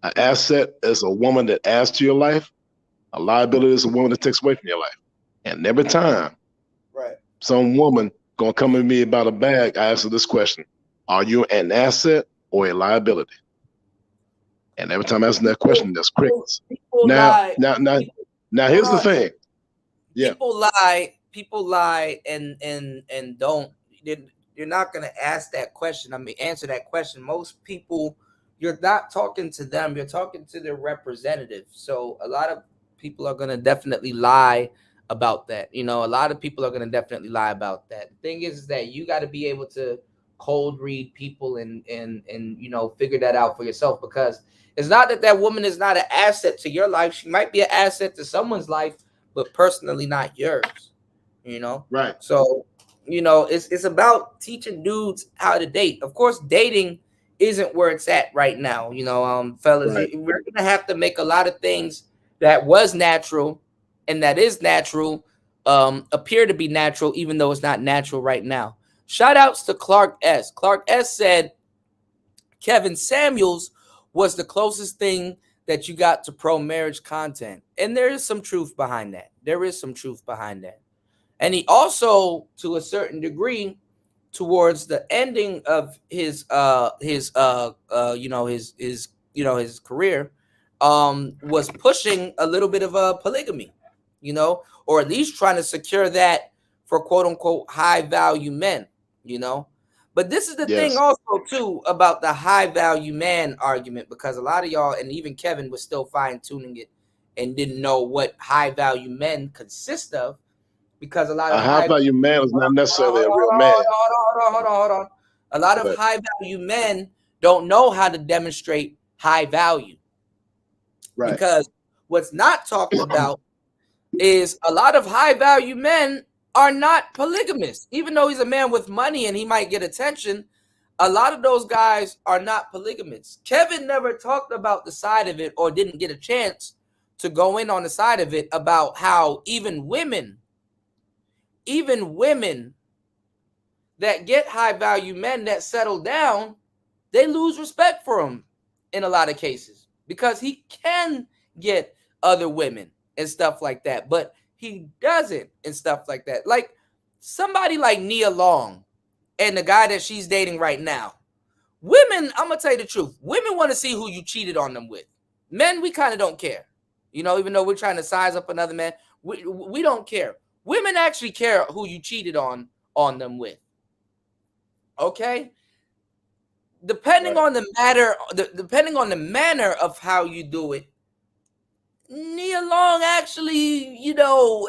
An asset is a woman that adds to your life. A liability is a woman that takes away from your life. And every time some woman gonna come at me about a bag, I ask her this question: are you an asset or a liability? And every time I ask that question, there's crickets. Now, here's the thing. Yeah.
People lie and don't. You're not gonna ask that question. Answer that question. Most people, you're not talking to them. You're talking to their representative. So a lot of people are gonna definitely lie about that. You know, a lot of people are going to definitely lie about that. The thing is that you got to be able to cold read people and you know, figure that out for yourself, because it's not that that woman is not an asset to your life. She might be an asset to someone's life, but personally not yours. You know,
Right.
so you know, it's about teaching dudes how to date. Of course, dating isn't where it's at right now. You know, fellas,
Right.
we're gonna have to make a lot of things that was natural and that is natural appear to be natural, even though it's not natural right now. Shout outs to Clark S. Clark S said Kevin Samuels was the closest thing that you got to pro marriage content. And there is some truth behind that. There is some truth behind that. And he also, to a certain degree, towards the ending of his you know, his you know, his career, was pushing a little bit of a polygamy, you know, or at least trying to secure that for quote unquote high value men, you know. But this is the thing
Yes.
also too about the high value man argument, because a lot of y'all, and even Kevin, was still fine tuning it and didn't know what high value men consist of, because a lot
A
of
high
high
value man is not necessarily a real man.
hold on. A lot of
But
high value men don't know how to demonstrate high value,
right.
because what's not talked about is a lot of high value men are not polygamous. Even though he's a man with money and he might get attention, a lot of those guys are not polygamous. Kevin never talked about the side of it, or didn't get a chance to go in on the side of it, about how even women that get high value men that settle down, they lose respect for him in a lot of cases, because he can get other women and stuff like that, but he doesn't and stuff like that. Like somebody like Nia Long and the guy that she's dating right now. Women, I'm gonna tell you the truth. Women want to see who you cheated on them with. Men, we kind of don't care. You know, even though we're trying to size up another man, we don't care. Women actually care who you cheated on them with. Okay? Depending
Right.
on the matter, depending on the manner of how you do it, Nia Long actually, you know,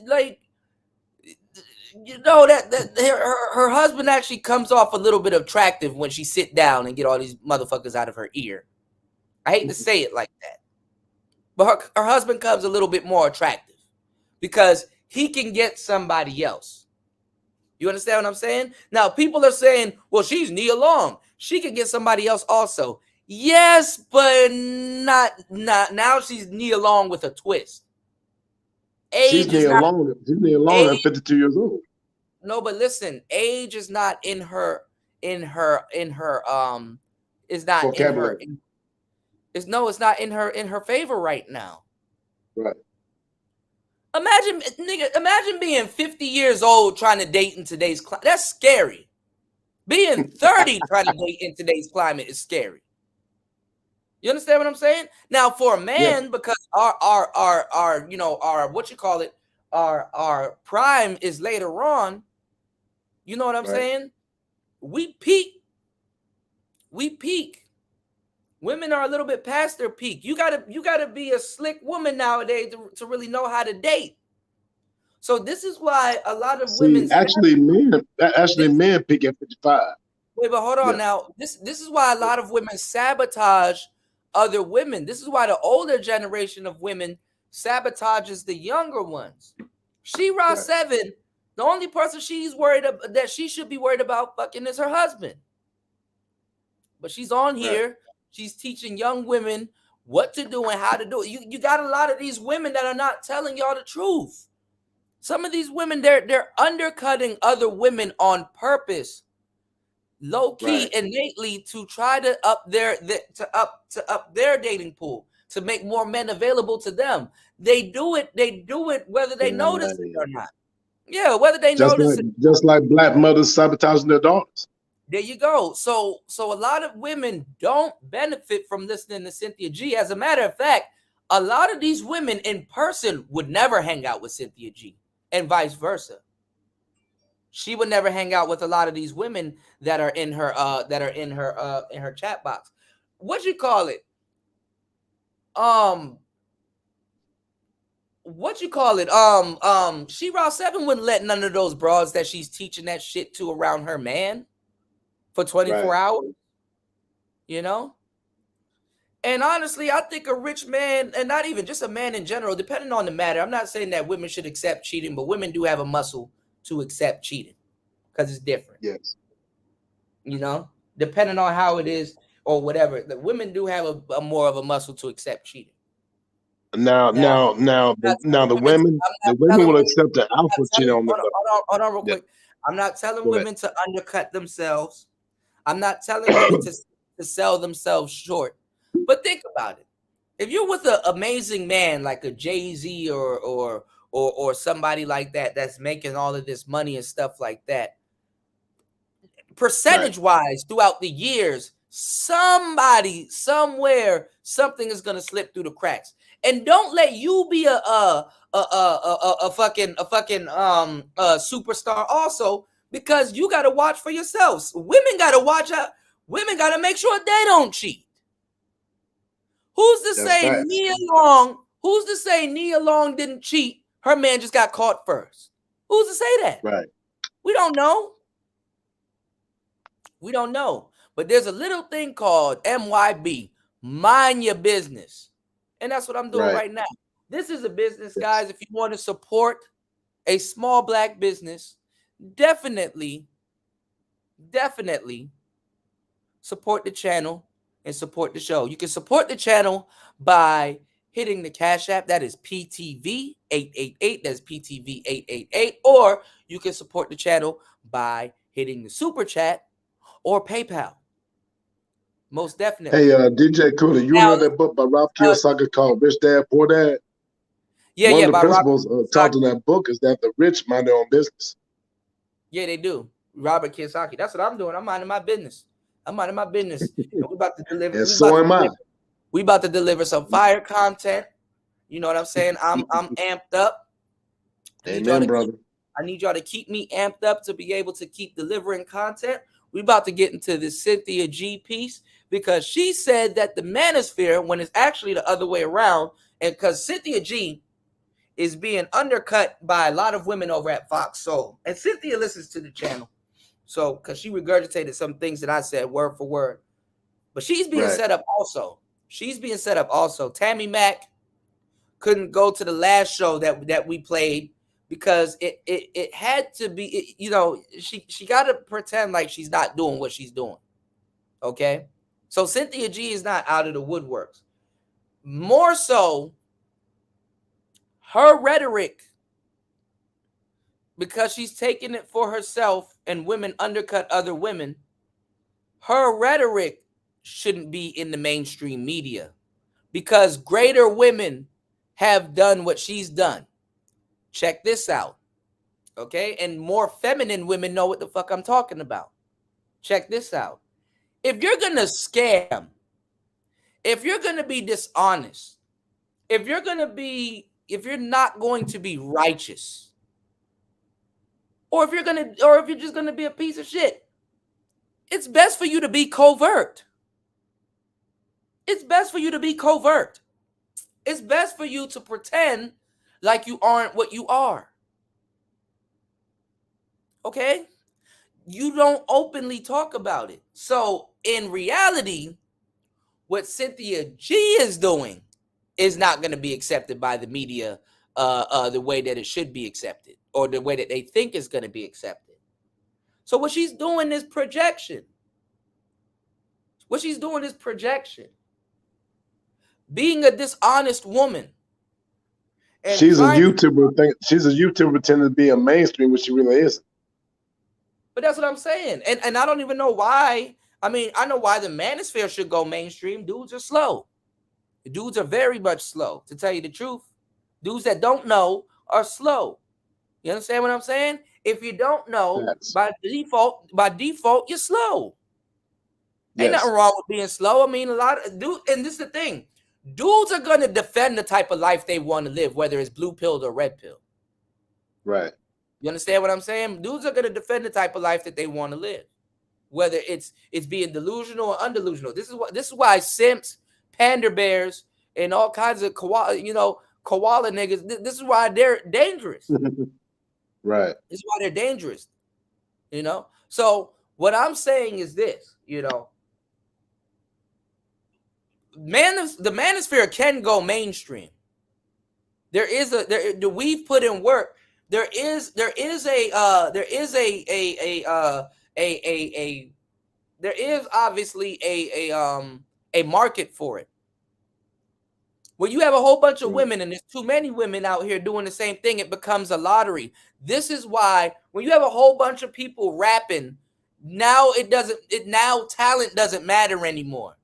like, you know, that her husband actually comes off a little bit attractive when she sit down and get all these motherfuckers out of her ear. I hate to say it like that, but her husband comes a little bit more attractive because he can get somebody else. You understand what I'm saying? Now, people are saying, well, she's Nia Long. She can get somebody else also. Yes, but not now she's Nia Long with a twist.
She's
Age is
Neil
not
Long. She's Neil Long
age.
at 52 years old.
No, but listen, age is not in her is not in her
Vocabulary.
it's not in her favor right now.
Right.
Imagine being 50 years old trying to date in today's climate. That's scary. Being 30 trying to date in today's climate is scary. You understand what I'm saying? Now, for a
Yeah.
man, because our you know, our what you call it, our prime is later on. You know what I'm
Right.
saying? We peak. Women are a little bit past their peak. You gotta be a slick woman nowadays to really know how to date. So this is why a lot of
See,
women's
actually, men peak at 55.
wait, but hold on
Yeah.
now. This is why a lot of women sabotage other women. This is why the older generation of women sabotages the younger ones. She-Ra
Right.
7, the only person she's worried about, that she should be worried about fucking, is her husband. But she's on
Right.
here. She's teaching young women what to do and how to do it. You got a lot of these women that are not telling y'all the truth. Some of these women, they're undercutting other women on purpose, low key,
Right.
innately, to try to up their dating pool, to make more men available to them. They do it whether they notice it or not. Yeah, whether they notice it.
Just like black mothers sabotaging their daughters.
There you go. So a lot of women don't benefit from listening to Cynthia G. As a matter of fact, a lot of these women in person would never hang out with Cynthia G, and vice versa. She would never hang out with a lot of these women that are in her in her chat box. What you call it? what you call it? She Raw 7 wouldn't let none of those broads that she's teaching that shit to around her man for 24 hours. You know? And honestly, I think a rich man, and not even just a man in general, depending on the matter, I'm not saying that women should accept cheating, but women do have a muscle to accept cheating because it's different.
Yes.
You know, depending on how it is or whatever, the women do have a more of a muscle to accept cheating.
Now the women will accept the alpha cheat on the.
Hold on real quick. I'm not telling women to undercut themselves. I'm not telling women to sell themselves short. But think about it. If you're with an amazing man like a Jay-Z or somebody like that that's making all of this money and stuff like that, percentage-wise throughout the years, somebody somewhere something is gonna slip through the cracks. And don't let you be a fucking superstar also, because you got to watch for yourselves. Women got to watch out. Women got to make sure they don't cheat. Who's to say Nia Long? Who's to say Nia Long didn't cheat? Her man just got caught first. Who's to say that?
Right.
We don't know. We don't know. But there's a little thing called MYB. Mind your business. And that's what I'm doing right now. This is a business, guys. If you want to support a small Black business, definitely support the channel and support the show. You can support the channel by hitting the Cash App. That is PTV888. That's PTV888. Or you can support the channel by hitting the Super Chat or PayPal. Most definitely.
Hey, DJ Cooler, you know that book by Ralph Kiyosaki called Rich Dad, Poor Dad?
Yeah,
One of the principles taught in that book is that the rich mind their own business.
Yeah, they do. Robert Kiyosaki. That's what I'm doing. I'm minding my business. And we're about to deliver.
And so am I.
We about to deliver some fire content. You know what I'm saying? I'm amped up.
Amen, brother.
I need y'all to keep me amped up to be able to keep delivering content. We about to get into this Cynthia G piece because she said that the Manosphere, when it's actually the other way around, and because Cynthia G is being undercut by a lot of women over at Fox Soul. And Cynthia listens to the channel. So, because she regurgitated some things that I said word for word. But she's being set up also. She's being set up also. Tammy Mack couldn't go to the last show that we played because it had to be, she got to pretend like she's not doing what she's doing. Okay? So Cynthia G is not out of the woodworks. More so, her rhetoric, because she's taking it for herself and women undercut other women, her rhetoric shouldn't be in the mainstream media because greater women have done what she's done. Check this out. Okay? And more feminine women know what the fuck I'm talking about. Check this out. If you're going to scam, if you're going to be dishonest, if you're not going to be righteous, or if you're just going to be a piece of shit, it's best for you to be covert. It's best for you to be covert. It's best for you to pretend like you aren't what you are. Okay? You don't openly talk about it. So in reality, what Cynthia G is doing is not going to be accepted by the media the way that it should be accepted or the way that they think is going to be accepted. So what she's doing is projection. Being a dishonest woman. And
she's a YouTuber. She's a YouTuber pretending to be a mainstream, which she really isn't.
But that's what I'm saying. And I don't even know why. I mean, I know why the Manosphere should go mainstream. Dudes are slow. The dudes are very much slow, to tell you the truth. Dudes that don't know are slow. You understand what I'm saying? If you don't know, by default, you're slow. Yes. Ain't nothing wrong with being slow. I mean, a lot of dudes, and this is the thing. Dudes are going to defend the type of life they want to live, whether it's blue pill or red pill.
Right.
You understand what I'm saying? Dudes are going to defend the type of life that they want to live, whether it's being delusional or undelusional. This is why simps, pander bears, and all kinds of koala niggas. This is why they're dangerous.
Right.
This is why they're dangerous. You know. So what I'm saying is this. You know, the manosphere can go mainstream. We've put in work. There is obviously a market for it. When you have a whole bunch of women and there's too many women out here doing the same thing, it becomes a lottery. This is why when you have a whole bunch of people rapping, now talent doesn't matter anymore.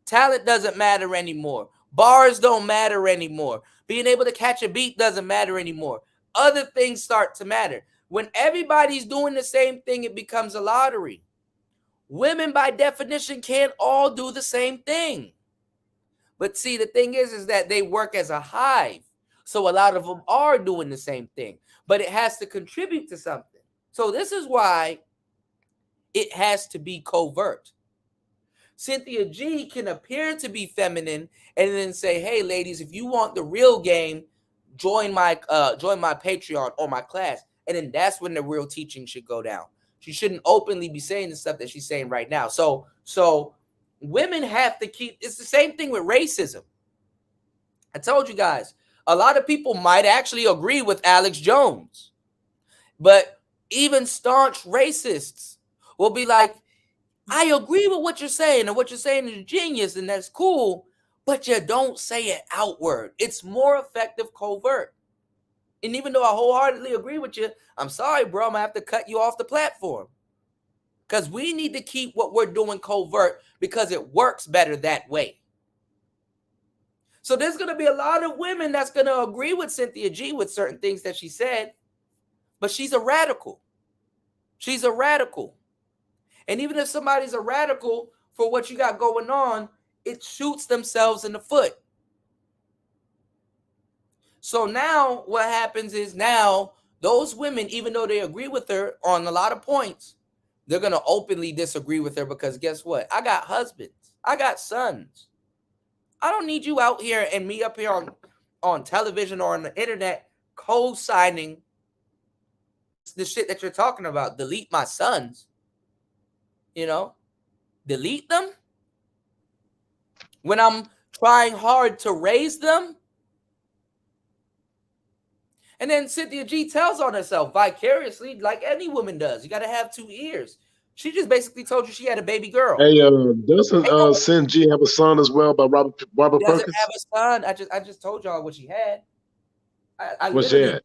Talent doesn't matter anymore. Bars don't matter anymore. Being able to catch a beat doesn't matter anymore. Other things start to matter. When everybody's doing the same thing, it becomes a lottery. Women, by definition, can't all do the same thing. But see, the thing is that they work as a hive. So a lot of them are doing the same thing. But it has to contribute to something. So this is why it has to be covert. Cynthia G can appear to be feminine and then say, hey, ladies, if you want the real game, join my Patreon or my class. And then that's when the real teaching should go down. She shouldn't openly be saying the stuff that she's saying right now. So women have to keep, it's the same thing with racism. I told you guys, a lot of people might actually agree with Alex Jones, but even staunch racists will be like, I agree with what you're saying, and what you're saying is genius, and that's cool, but you don't say it outward. It's more effective covert. And even though I wholeheartedly agree with you, I'm sorry, bro, I'm going to have to cut you off the platform. Because we need to keep what we're doing covert because it works better that way. So there's going to be a lot of women that's going to agree with Cynthia G with certain things that she said, but she's a radical. She's a radical. And even if somebody's a radical for what you got going on, it shoots themselves in the foot. So now what happens is now those women, even though they agree with her on a lot of points, they're going to openly disagree with her because guess what? I got husbands. I got sons. I don't need you out here and me up here on television or on the internet co-signing the shit that you're talking about. Delete my sons. You know, delete them when I'm trying hard to raise them. And then Cynthia G tells on herself vicariously, like any woman does. You got to have 2 ears. She just basically told you she had a baby girl.
Hey, doesn't Cynthia G have a son as well by Robert
Doesn't
Perkins?
have a son. I just told y'all what she had. I
What she had?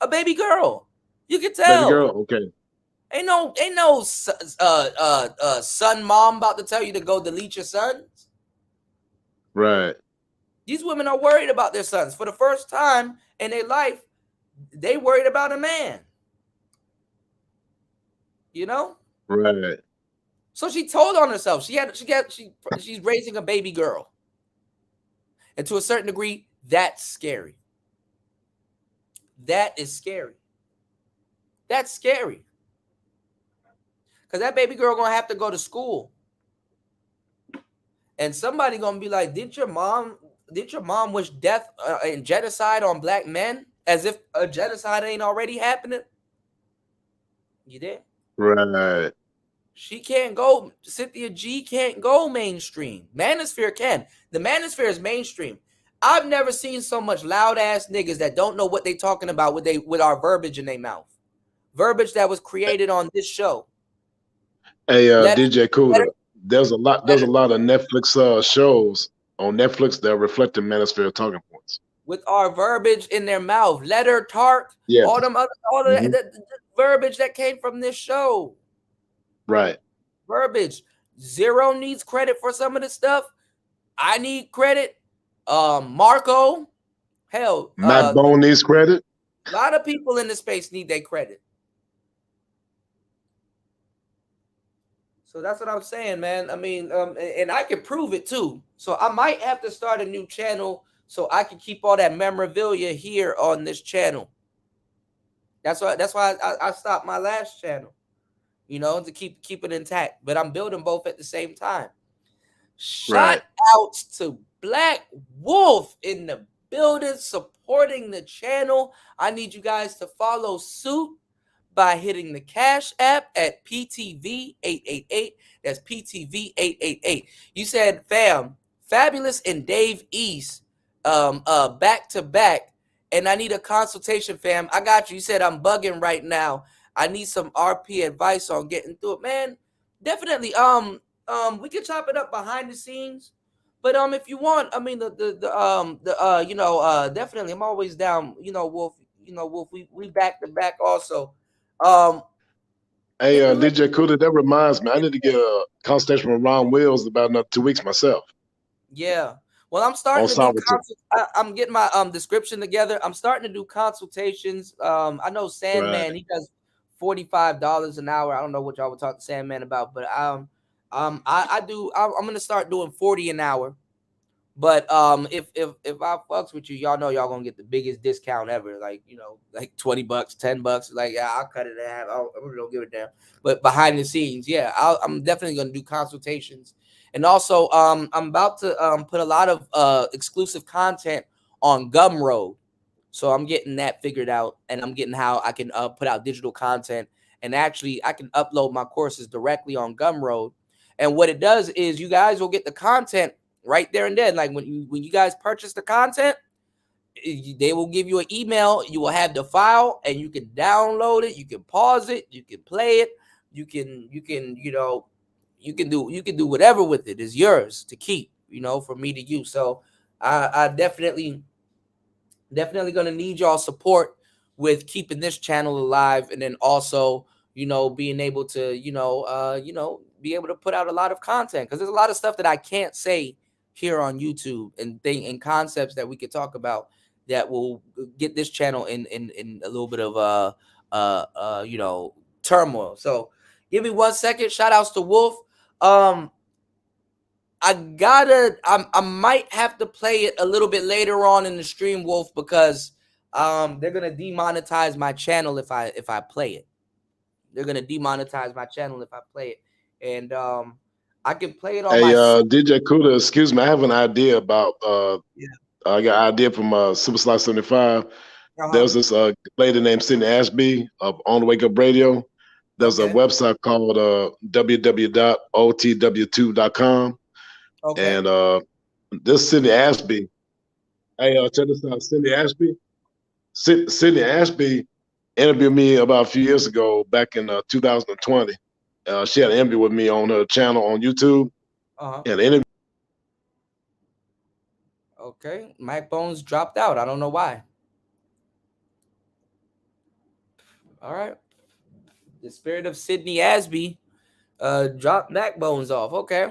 A baby girl. You can tell.
Baby girl, okay.
Ain't no son mom about to tell you to go delete your sons.
Right.
These women are worried about their sons. For the first time in their life, they worried about a man. You know?
Right.
So she told on herself. She's raising a baby girl. And to a certain degree, that's scary. That is scary. That's scary. Because that baby girl gonna have to go to school. And somebody gonna be like, did your mom wish death and genocide on black men? As if a genocide ain't already happening? You did?
Right.
She can't go. Cynthia G can't go mainstream. Manosphere can. The Manosphere is mainstream. I've never seen so much loud ass niggas that don't know what they talking about with our verbiage in their mouth. Verbiage that was created on this show.
Hey, DJ Cooler, there's a lot of Netflix shows on Netflix that reflect the Manosphere talking points.
With our verbiage in their mouth, letter, tart,
yes.
all the verbiage that came from this show.
Right.
Verbiage. Zero needs credit for some of the stuff. I need credit. Marco, hell,
Matt Bone needs credit.
A lot of people in the space need their credit. So that's what I'm saying, man. I mean, and I can prove it too. So I might have to start a new channel so I can keep all that memorabilia here on this channel. That's why I stopped my last channel, you know, to keep it intact. But I'm building both at the same time. Shout out to Black Wolf in the building, supporting the channel. I need you guys to follow suit by hitting the Cash App at PTV888. That's PTV888. You said, fam, Fabulous and Dave East, back to back, and I need a consultation, fam. I got you. You said I'm bugging right now. I need some RP advice on getting through it, man. Definitely. We can chop it up behind the scenes, but if you want, I mean, definitely, I'm always down. Wolf. Wolf. We back to back also.
Hey, DJ Kuda, that reminds me, I need to get a consultation from Ron Wills about another 2 weeks myself.
Yeah. Well, I'm starting to do I'm getting my description together. I'm starting to do consultations. I know Sandman, he does $45 an hour. I don't know what y'all would talk to Sandman about, but I'm gonna start doing 40 an hour. But if I fucks with you, y'all know y'all gonna get the biggest discount ever. Like, like $20, $10. Like, yeah, I'll cut it in half. I really don't give a damn. But behind the scenes, yeah, I'm definitely gonna do consultations. And also, I'm about to put a lot of exclusive content on Gumroad. So I'm getting that figured out, and I'm getting how I can put out digital content, and actually I can upload my courses directly on Gumroad. And what it does is you guys will get the content right there and then. Like when you guys purchase the content, they will give you an email. You will have the file, and you can download it. You can pause it. You can play it. You can do whatever with it. It's yours to keep. For me to use. So I definitely gonna need y'all support with keeping this channel alive, and then also being able to be able to put out a lot of content, because there's a lot of stuff that I can't say here on YouTube, and concepts that we could talk about that will get this channel in a little bit of turmoil. So give me 1 second. Shout outs to Wolf. I might have to play it a little bit later on in the stream, Wolf, because they're gonna demonetize my channel if I play it. They're gonna demonetize my channel if I play it, and I can play it on my.
DJ Kuda, excuse me, I have an idea about. I got an idea from Super Slide 75. There's this lady named Cynthia Ashby of On the Wake Up Radio. There's a website called www.otw2.com. Okay. And this Cynthia Ashby, hey, check this out. Cynthia Ashby interviewed me about a few years ago, back in 2020. She had an interview with me on her channel on YouTube. And the interview.
Okay, Mike Bones dropped out. I don't know why. All right. The spirit of Sydney Ashby dropped Mac Bones off. Okay.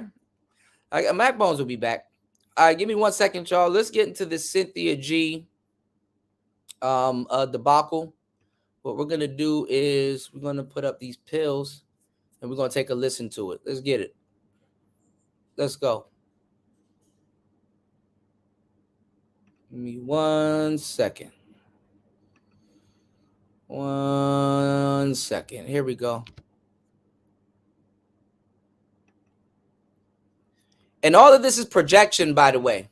Mac Bones will be back. All right, give me 1 second, y'all. Let's get into the Cynthia G debacle. What we're gonna do is we're gonna put up these pills, and we're gonna take a listen to it. Let's get it. Let's go. Give me 1 second. 1 second. Here we go. And all of this is projection, by the way.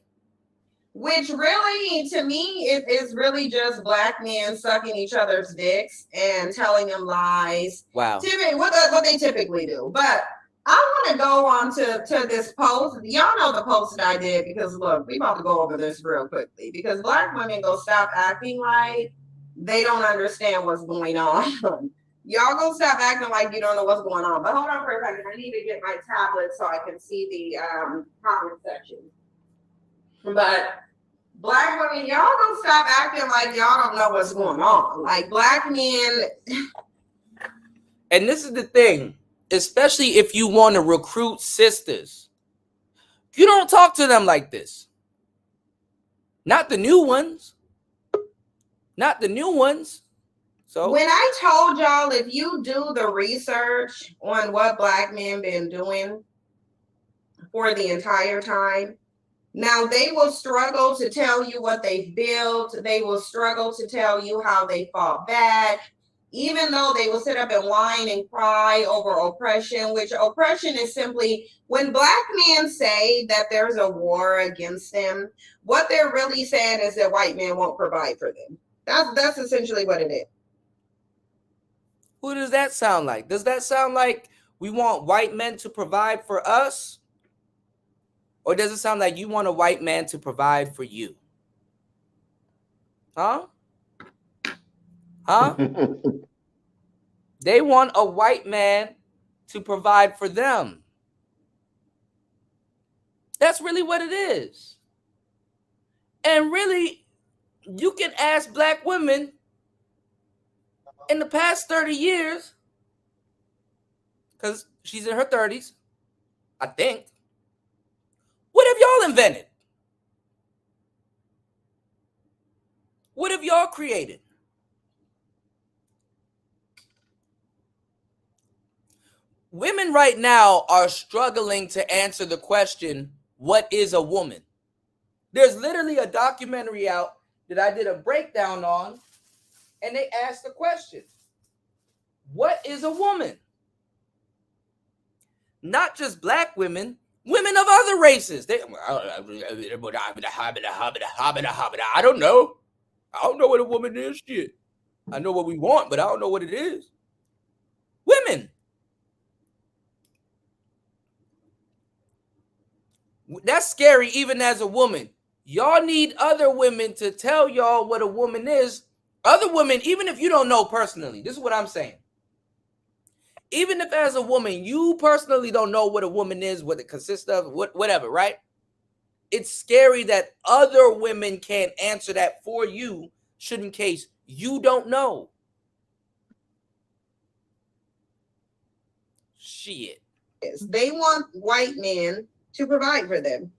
Which really, to me, is really just black men sucking each other's dicks and telling them lies.
Wow.
What they typically do. But I want to go on to this post. Y'all know the post that I did, because look, we about to go over this real quickly, because black women go stop acting like they don't understand what's going on. Y'all go stop acting like you don't know what's going on. But hold on for a second. I need to get my tablet so I can see the comment section. But black women, y'all don't stop acting like y'all don't know what's going on. Like, black men.
And this is the thing, especially if you want to recruit sisters, you don't talk to them like this. Not the new ones. Not the new ones. So
when I told y'all, if you do the research on what black men been doing for the entire time, now they will struggle to tell you what they've built. They will struggle to tell you how they fought back. even though they will sit up and whine and cry over oppression, which oppression is simply when Black men say that there's a war against them, what they're really saying is that white men won't provide for them. That's essentially what it is.
Who does that sound like? Does that sound like we want white men to provide for us? Or does it sound like you want a white man to provide for you? Huh? Huh? They want a white man to provide for them. That's really what it is. And really, you can ask Black women in the past 30 years, because she's in her 30s, I think. What have y'all invented? What have y'all created? Women right now are struggling to answer the question, what is a woman? There's literally a documentary out that I did a breakdown on, and they asked the question, what is a woman? Not just Black women, women of other races. I don't know. I don't know what a woman is. Shit. I know what we want, but I don't know what it is. Women. That's scary even as a woman. Y'all need other women to tell y'all what a woman is. Other women, even if you don't know personally, this is what I'm saying. Even if as a woman, you personally don't know what a woman is, what it consists of, whatever, right? It's scary that other women can't answer that for you, should in case you don't know. Shit.
They want white men to provide for them.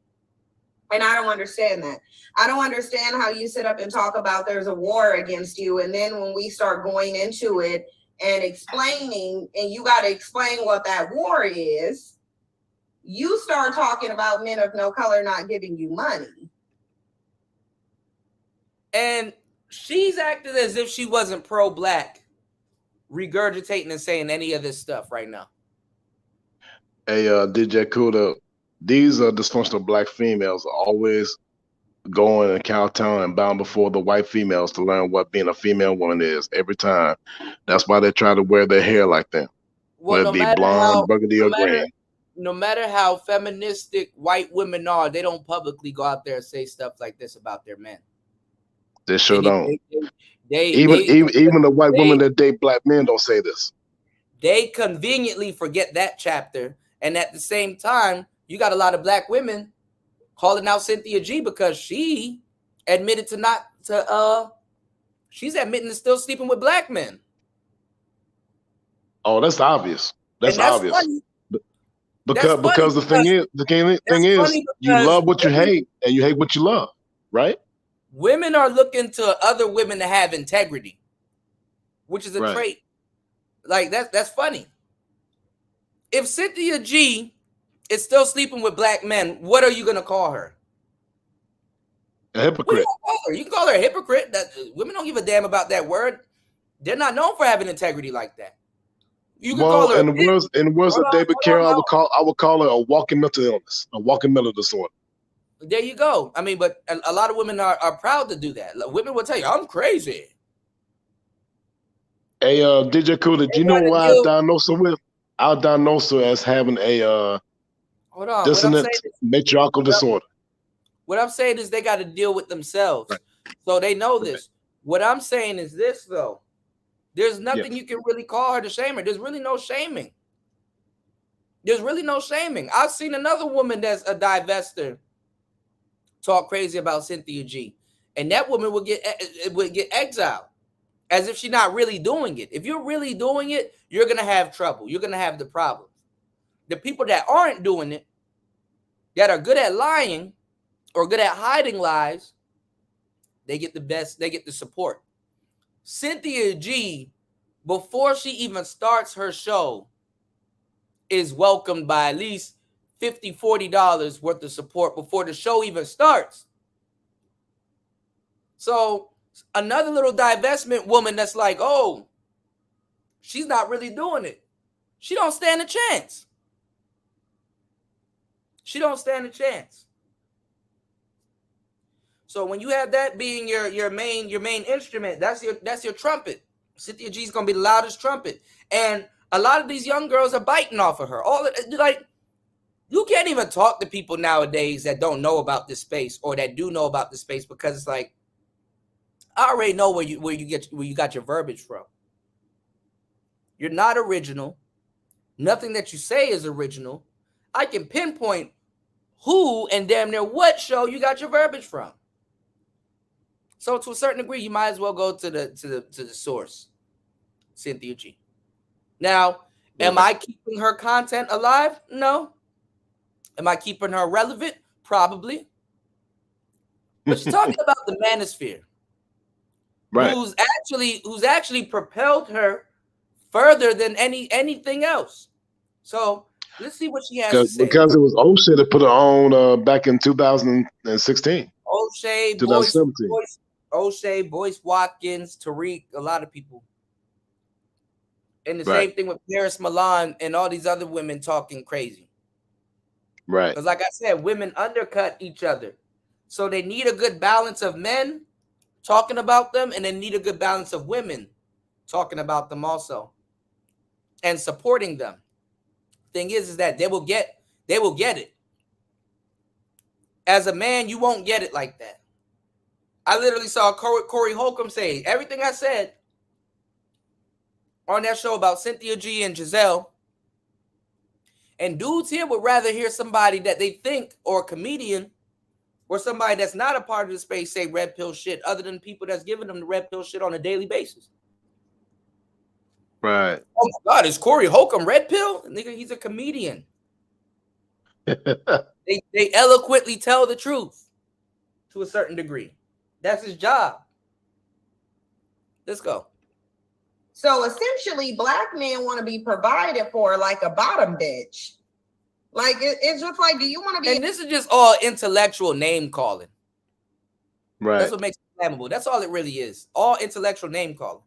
And I don't understand that. I don't understand how you sit up and talk about there's a war against you. And then when we start going into it and explaining, and you got to explain what that war is, you start talking about men of no color not giving you money.
And she's acting as if she wasn't pro-Black, regurgitating and saying any of this stuff right now.
Hey, DJ Kuda, these dysfunctional Black females are always going and kowtowing and bowing before the white females to learn what being a female woman is every time. That's why they try to wear their hair like that.
Well,
whether it be blonde, burgundy, or green.
No matter how feministic white women are, they don't publicly go out there and say stuff like this about their men.
They sure don't.
Even
the white women that date Black men don't say this.
They conveniently forget that chapter. And at the same time, you got a lot of Black women calling out Cynthia G because she admitted she's admitting to still sleeping with Black men.
Oh, that's obvious. That's obvious.
Funny.
Because the thing is, you love what you hate and you hate what you love, right?
Women are looking to other women to have integrity, which is a trait. Like that's funny. If Cynthia G is still sleeping with Black men, what are you gonna call her?
A hypocrite.
You can call her a hypocrite. Women don't give a damn about that word. They're not known for having integrity like that. You can call her
in the words of David Carroll, I would call her a walking mental illness, a walking mental disorder.
There you go. I mean, but a lot of women are proud to do that. Women will tell you, I'm crazy.
Hey, DJ Kuda, do you know what I diagnosed her with? I'll diagnose her as having a dissonant matriarchal disorder.
What I'm saying is they got to deal with themselves. Right. So they know this. What I'm saying is this, though. There's nothing you can really call her to shame her. There's really no shaming. I've seen another woman that's a divester talk crazy about Cynthia G. And that woman would get exiled as if she's not really doing it. If you're really doing it, you're going to have trouble. You're going to have the problems. The people that aren't doing it, that are good at lying or good at hiding lies, they get the best, they get the support. Cynthia G, before she even starts her show, is welcomed by at least $50, $40 worth of support before the show even starts. So another little divestment woman that's like, oh, She's not really doing it. She don't stand a chance. She don't stand a chance. So when you have that being your main instrument, that's your trumpet. Cynthia G is gonna be the loudest trumpet, and a lot of these young girls are biting off of her. All like, you can't even talk to people nowadays that don't know about this space or that do know about this space, because it's like, I already know where you got your verbiage from. You're not original. Nothing that you say is original. I can pinpoint who and damn near what show you got your verbiage from. So to a certain degree, you might as well go to the source, Cynthia G. Now, am I keeping her content alive? No. Am I keeping her relevant? Probably. But she's talking about the Manosphere,
Right?
Who's actually propelled her further than anything else. So let's see what she has to say.
Because it was O'Shea that put her on back in 2016.
O'Shea,
2017.
O'Shea, Boyce Watkins, Tariq, a lot of people. And the same thing with Paris Milan and all these other women talking crazy.
Right.
Because like I said, women undercut each other. So they need a good balance of men talking about them, and they need a good balance of women talking about them also and supporting them. Thing is that they will get it. As a man, you won't get it like that. I literally saw Corey Holcomb say everything I said on that show about Cynthia G and Giselle. And dudes here would rather hear somebody that they think, or a comedian, or somebody that's not a part of the space, say red pill shit, other than people that's giving them the red pill shit on a daily basis.
Right.
Oh my God, is Corey Holcomb red pill? Nigga, he's a comedian. They eloquently tell the truth to a certain degree. That's his job. Let's go.
So essentially, black men want to be provided for like a bottom bitch. Like it's just like, do you want to be?
And this is just all intellectual name calling.
Right.
That's what makes it flammable. That's all it really is. All intellectual name calling.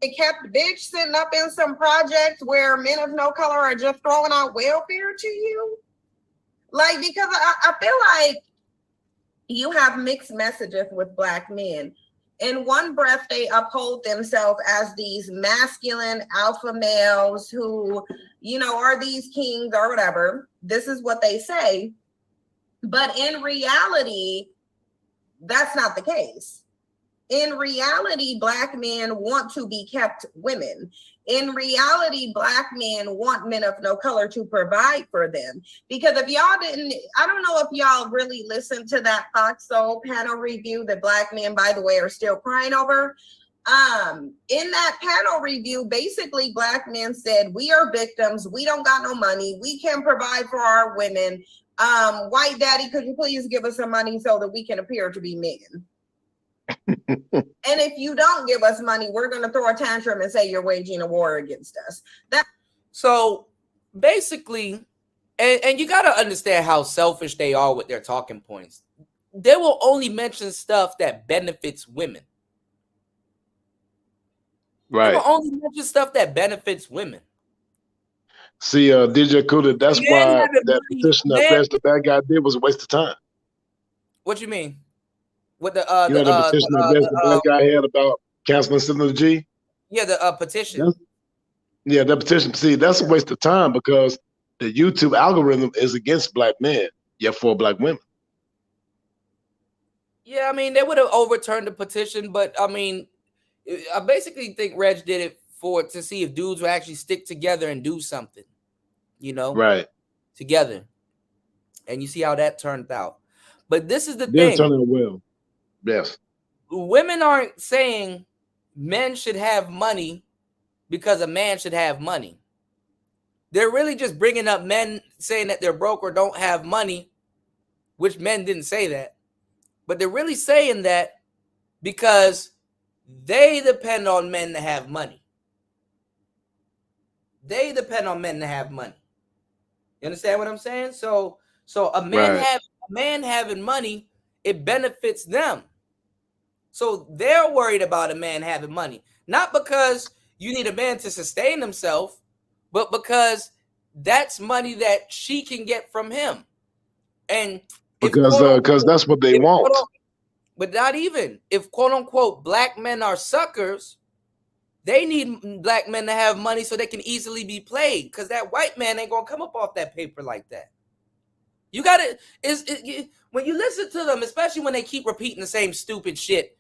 It kept bitch sitting up in some projects where men of no color are just throwing out welfare to you. Like, because I feel like you have mixed messages with black men. In one breath, they uphold themselves as these masculine alpha males who, you know, are these kings or whatever. This is what they say. But in reality, that's not the case. In reality, black men want to be kept women. In reality, black men want men of no color to provide for them. Because if y'all didn't, I don't know if y'all really listened to that Fox Soul panel review that black men, by the way, are still crying over. In that panel review, basically black men said, we are victims. We don't got no money. We can provide for our women. White daddy, could you please give us some money so that we can appear to be men? And if you don't give us money, we're going to throw a tantrum and say you're waging a war against us.
So basically, and you got to understand how selfish they are with their talking points. They will only mention stuff that benefits women.
Right.
They will only mention stuff that benefits women.
See, DJ Kuda, that's why that petition that Reg the Bad Guy did was a waste of time.
What you mean? With the
the petition that Reg the Bad Guy had about canceling Cynthia G?
Yeah, the petition.
Yeah, that petition. See, that's a waste of time because the YouTube algorithm is against black men, yet for black women.
Yeah, I mean, they would have overturned the petition, but I mean, I basically think Reg did it to see if dudes would actually stick together and do something, you know,
right,
together. And you see how that turned out. But this is the thing.
Didn't turn out well. Yes.
Women aren't saying men should have money because a man should have money. They're really just bringing up men saying that they're broke or don't have money, which men didn't say that. But they're really saying that because they depend on men to have money. They depend on men to have money. You understand what I'm saying? So a man having money, it benefits them. So they're worried about a man having money, not because you need a man to sustain himself, but because that's money that she can get from him. And if
because that's what they want.
But not even if quote unquote black men are suckers, they need black men to have money so they can easily be played, because that white man ain't gonna come up off that paper like that. You gotta when you listen to them, especially when they keep repeating the same stupid shit,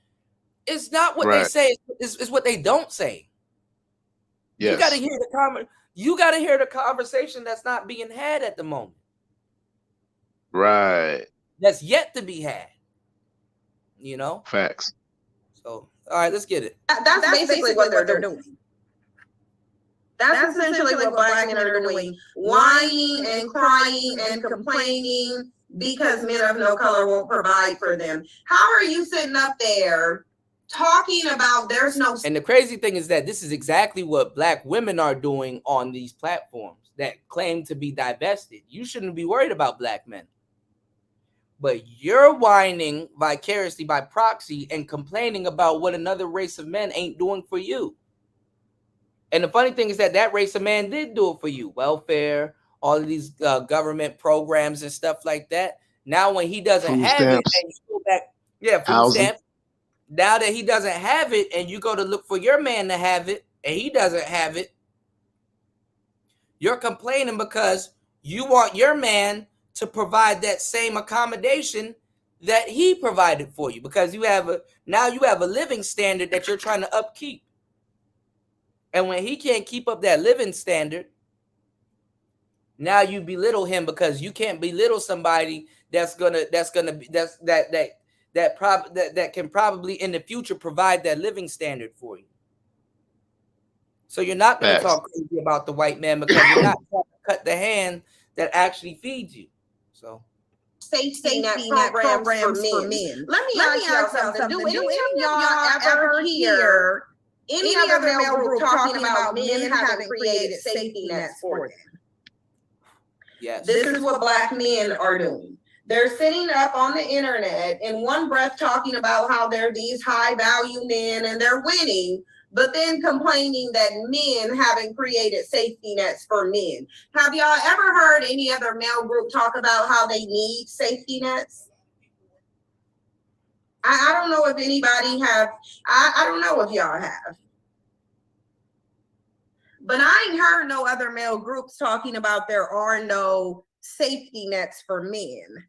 it's not what they say, it's what they don't say. Yes. You gotta hear the conversation that's not being had at the moment.
Right.
That's yet to be had. You know?
Facts.
So, all right, let's get it.
That's basically what they're doing. That's essentially what black men are doing. Whining and crying and complaining because men of no color won't provide for them. How are you sitting up there talking about there's no...
And the crazy thing is that this is exactly what black women are doing on these platforms that claim to be divested. You shouldn't be worried about black men. But you're whining vicariously by proxy and complaining about what another race of men ain't doing for you. And the funny thing is that race of man did do it for you. Welfare, all of these government programs and stuff like that. Now when he doesn't have it and you go back, food stamps. Now that he doesn't have it and you go to look for your man to have it and he doesn't have it, you're complaining because you want your man to provide that same accommodation that he provided for you, because you have a living standard that you're trying to upkeep. And when he can't keep up that living standard, now you belittle him because you can't belittle somebody that can probably in the future provide that living standard for you. So you're not going to talk crazy about the white man because you're not trying to cut the hand that actually feeds you. So
safety net programs for men. Let me ask y'all something. Do any of y'all ever hear any other male group talking about men having created safety nets for them?
Yes.
This is what black men are doing. They're sitting up on the internet in one breath talking about how they're these high value men and they're winning, but then complaining that men haven't created safety nets for men. Have y'all ever heard any other male group talk about how they need safety nets? I don't know if anybody have. I don't know if y'all have. But I ain't heard no other male groups talking about there are no safety nets for men.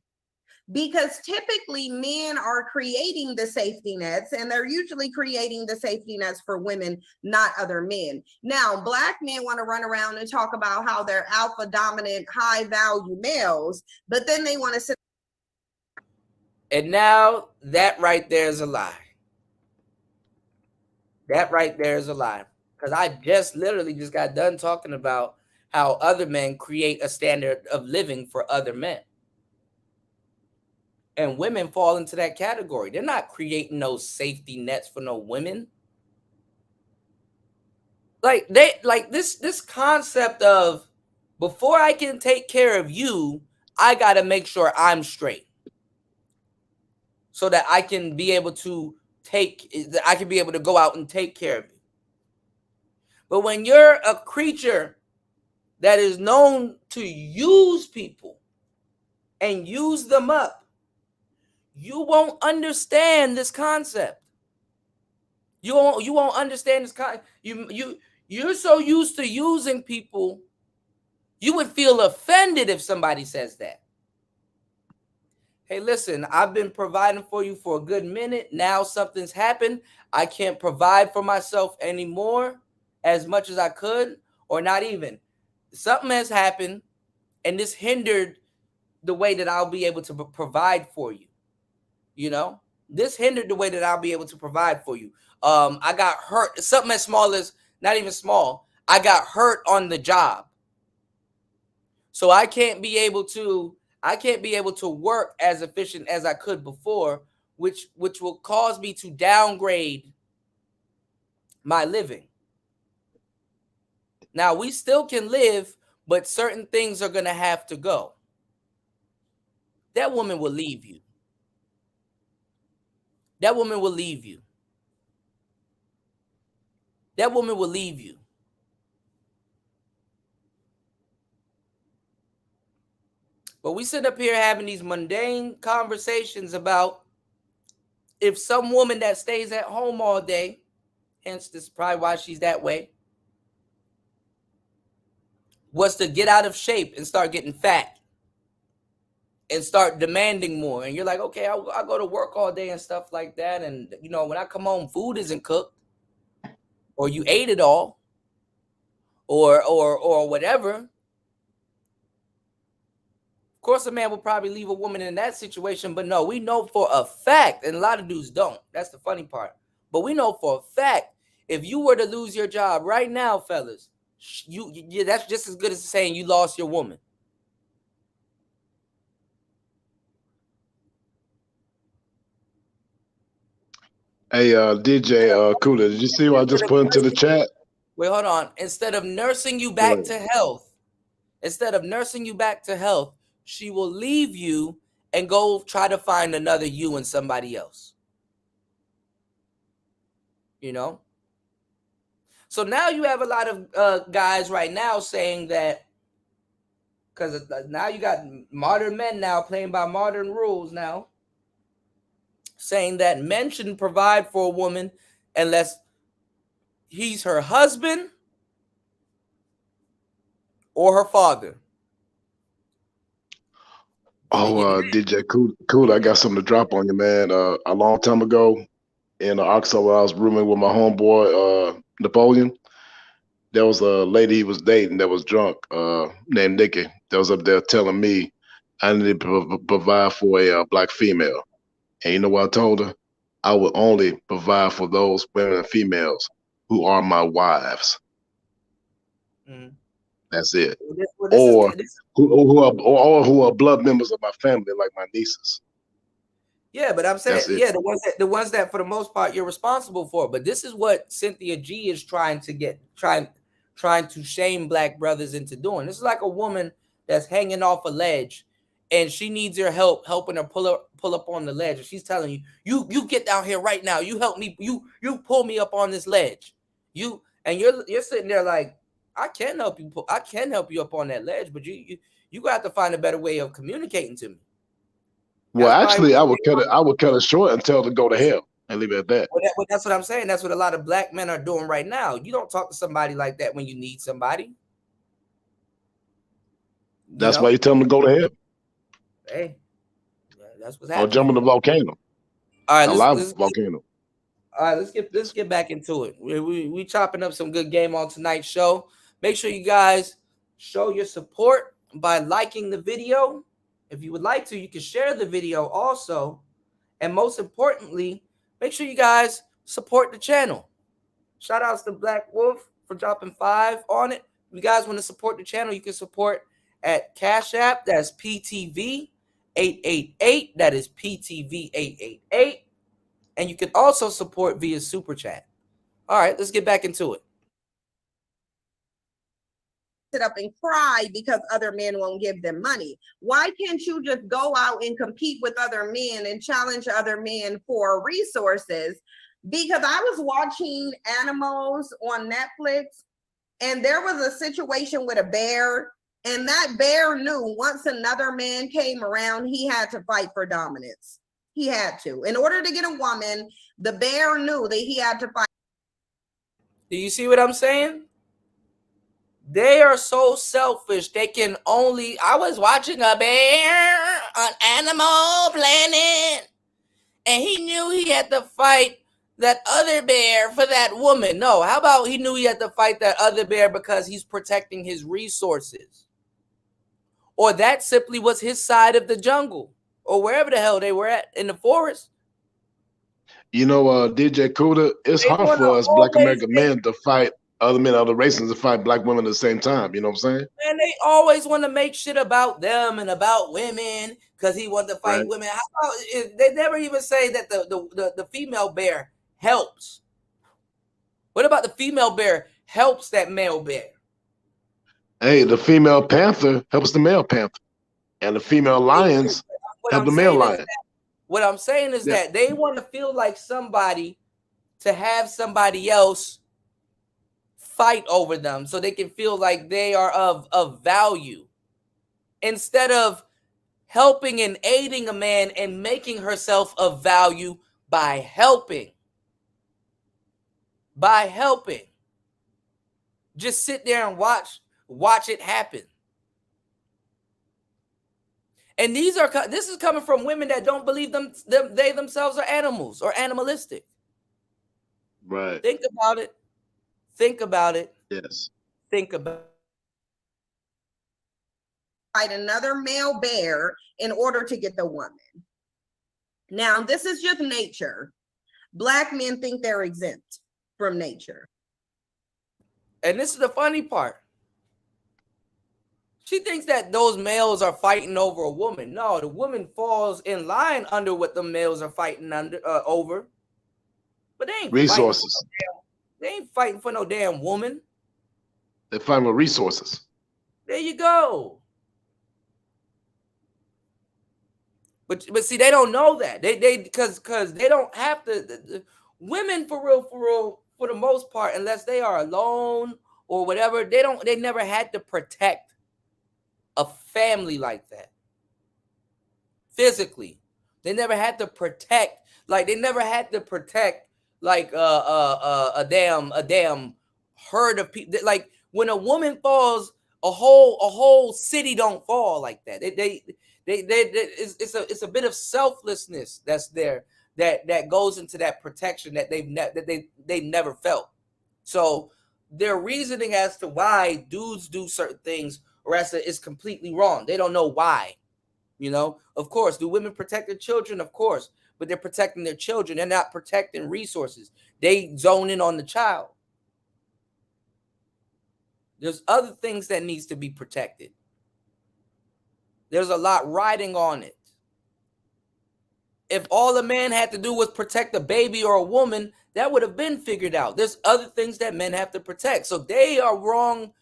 Because typically men are creating the safety nets, and they're usually creating the safety nets for women, not other men. Now, black men want to run around and talk about how they're alpha dominant, high value males, but then they want to sit.
And now that right there is a lie. That right there is a lie. Because I literally just got done talking about how other men create a standard of living for other men. And women fall into that category. They're not creating no safety nets for no women. Like this concept of before I can take care of you, I got to make sure I'm straight. So that I can be able to go out and take care of you. But when you're a creature that is known to use people and use them up, you won't understand this concept. You won't understand this concept. You're so used to using people, you would feel offended if somebody says that. Hey, listen, I've been providing for you for a good minute. Now something's happened. I can't provide for myself anymore as much as I could, or not even. Something has happened, and this hindered the way that I'll be able to provide for you. You know, this hindered the way that I'll be able to provide for you. I got hurt. Something as small as, not even small, I got hurt on the job. So I can't be able to work as efficient as I could before, which will cause me to downgrade my living. Now, we still can live, but certain things are going to have to go. That woman will leave you.
that woman will leave you. That woman will leave you. But we sit up here having these mundane conversations about if some woman that stays at home all day, hence this is probably why she's that way, was to get out of shape and start getting fat and start demanding more. And you're like, okay, I'll go to work all day and stuff like that. And, you know, when I come home, food isn't cooked, or you ate it all, or whatever. Of course, a man will probably leave a woman in that situation, but no, we know for a fact, and a lot of dudes don't. That's the funny part. But we know for a fact, if you were to lose your job right now, fellas, that's just as good as saying you lost your woman.
Hey, DJ Kuda, did you see what I just put into the chat?
Wait, hold on. Instead of nursing you back to health, she will leave you and go try to find another you and somebody else. You know? So now you have a lot of guys right now saying that, because now you got modern men now playing by modern rules now, saying that men shouldn't provide for a woman unless he's her husband or her father.
Oh, DJ Kuda, I got something to drop on you, man. A long time ago in Arkansas, where I was rooming with my homeboy, Napoleon, there was a lady he was dating that was drunk, named Nikki, that was up there telling me I needed to provide for a black female. And you know what I told her? I would only provide for those women and females who are my wives.
Mm-hmm.
That's it. Or who are blood members of my family, like my nieces.
Yeah, but I'm saying, yeah, the ones that for the most part you're responsible for. But this is what Cynthia G is trying to shame black brothers into doing. This is like a woman that's hanging off a ledge, and she needs your help helping her pull up on the ledge. And she's telling you, you get down here right now. You help me. You pull me up on this ledge. You're sitting there like, I can help you. I can help you up on that ledge, but you got to find a better way of communicating to me.
Well, actually, I would cut it short and tell her to go to hell and leave it at that.
Well, that's what I'm saying. That's what a lot of black men are doing right now. You don't talk to somebody like that when you need somebody.
That's why you tell them to go to hell.
Hey, that's what's happening.
Or jump in the volcano.
All right,
volcano.
All right, let's get back into it. We chopping up some good game on tonight's show. Make sure you guys show your support by liking the video. If you would like to, you can share the video also. And most importantly, make sure you guys support the channel. Shout outs to Black Wolf for dropping 5 on it. If you guys want to support the channel, you can support at Cash App. That's PTV888. That is PTV888. And you can also support via Super Chat. All right, let's get back into it.
Sit up and cry because other men won't give them money. Why can't you just go out and compete with other men and challenge other men for resources? Because I was watching Animals on Netflix, and there was a situation with a bear, and that bear knew once another man came around, he had to fight for dominance. He had to. In order to get a woman, the bear knew that he had to fight.
Do you see what I'm saying? They are so selfish. They can only... I was watching a bear on Animal Planet, and he knew he had to fight that other bear for that woman. No, how about he knew he had to fight that other bear because he's protecting his resources? Or that simply was his side of the jungle, or wherever the hell they were at in the forest.
You know, DJ Kuda, it's hard for us Black American men to fight other men, other races, to fight black women at the same time. You know what I'm saying?
And they always want to make shit about them and about women because he wanted to fight women. How about, they never even say that the female bear helps. What about the female bear helps that male bear?
Hey, the female panther helps the male panther, and the female lions help the male lion.
What I'm saying is that they want to feel like somebody to have somebody else fight over them so they can feel like they are of value, instead of helping and aiding a man and making herself of value by helping. Just sit there and watch it happen. And this is coming from women that don't believe they themselves are animals or animalistic.
Right.
Think about it.
Yes.
Think about it.
Fight another male bear in order to get the woman. Now, this is just nature. Black men think they're exempt from nature.
And this is the funny part. She thinks that those males are fighting over a woman. No, the woman falls in line under what the males are fighting over. But they ain't
resources.
They ain't fighting for no damn woman.
They're fighting with resources.
There you go. But see, they don't know that. Because they don't have to. The women for real, for the most part, unless they are alone or whatever, they never had to protect a family like that. Physically. They never had to protect, like a damn herd of people. Like when a woman falls, a whole city don't fall like that. It's a bit of selflessness that's there that goes into that protection that they've never felt. So their reasoning as to why dudes do certain things or as to is completely wrong. They don't know why. Of course, do women protect their children? Of course, but they're protecting their children. They're not protecting resources. They zone in on the child. There's other things that needs to be protected. There's a lot riding on it. If all a man had to do was protect a baby or a woman, that would have been figured out. There's other things that men have to protect. So they are wrong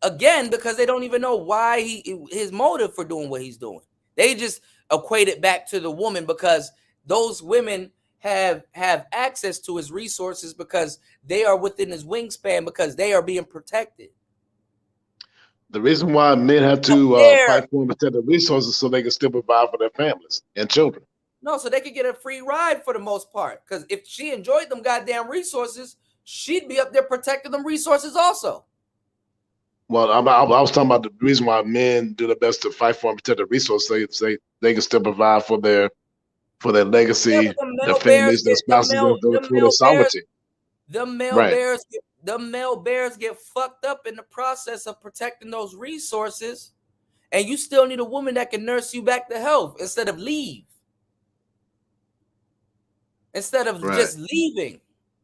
again because they don't even know why his motive for doing what he's doing. They just equate it back to the woman because those women have access to his resources because they are within his wingspan because they are being protected.
The reason why men have to fight for and protect the resources so they can still provide for their families and children.
No, so they could get a free ride for the most part. Because if she enjoyed them goddamn resources, she'd be up there protecting them resources also.
Well, I was talking about the reason why men do the best to fight for and protect the resources so they can still provide for their legacy, their families, their spouses, their sovereignty.
The male bears get fucked up in the process of protecting those resources, and you still need a woman that can nurse you back to health instead of leave. Instead of just leaving,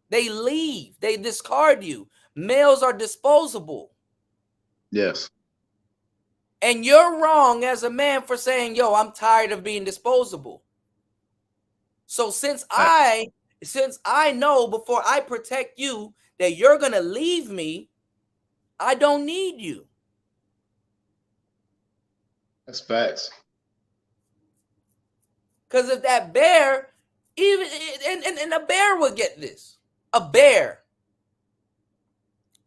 they leave. They discard you. Males are disposable.
Yes.
And you're wrong as a man for saying, yo, I'm tired of being disposable. So since I know before I protect you that you're going to leave me, I don't need you.
That's facts.
Because if that bear, even and a bear would get this. A bear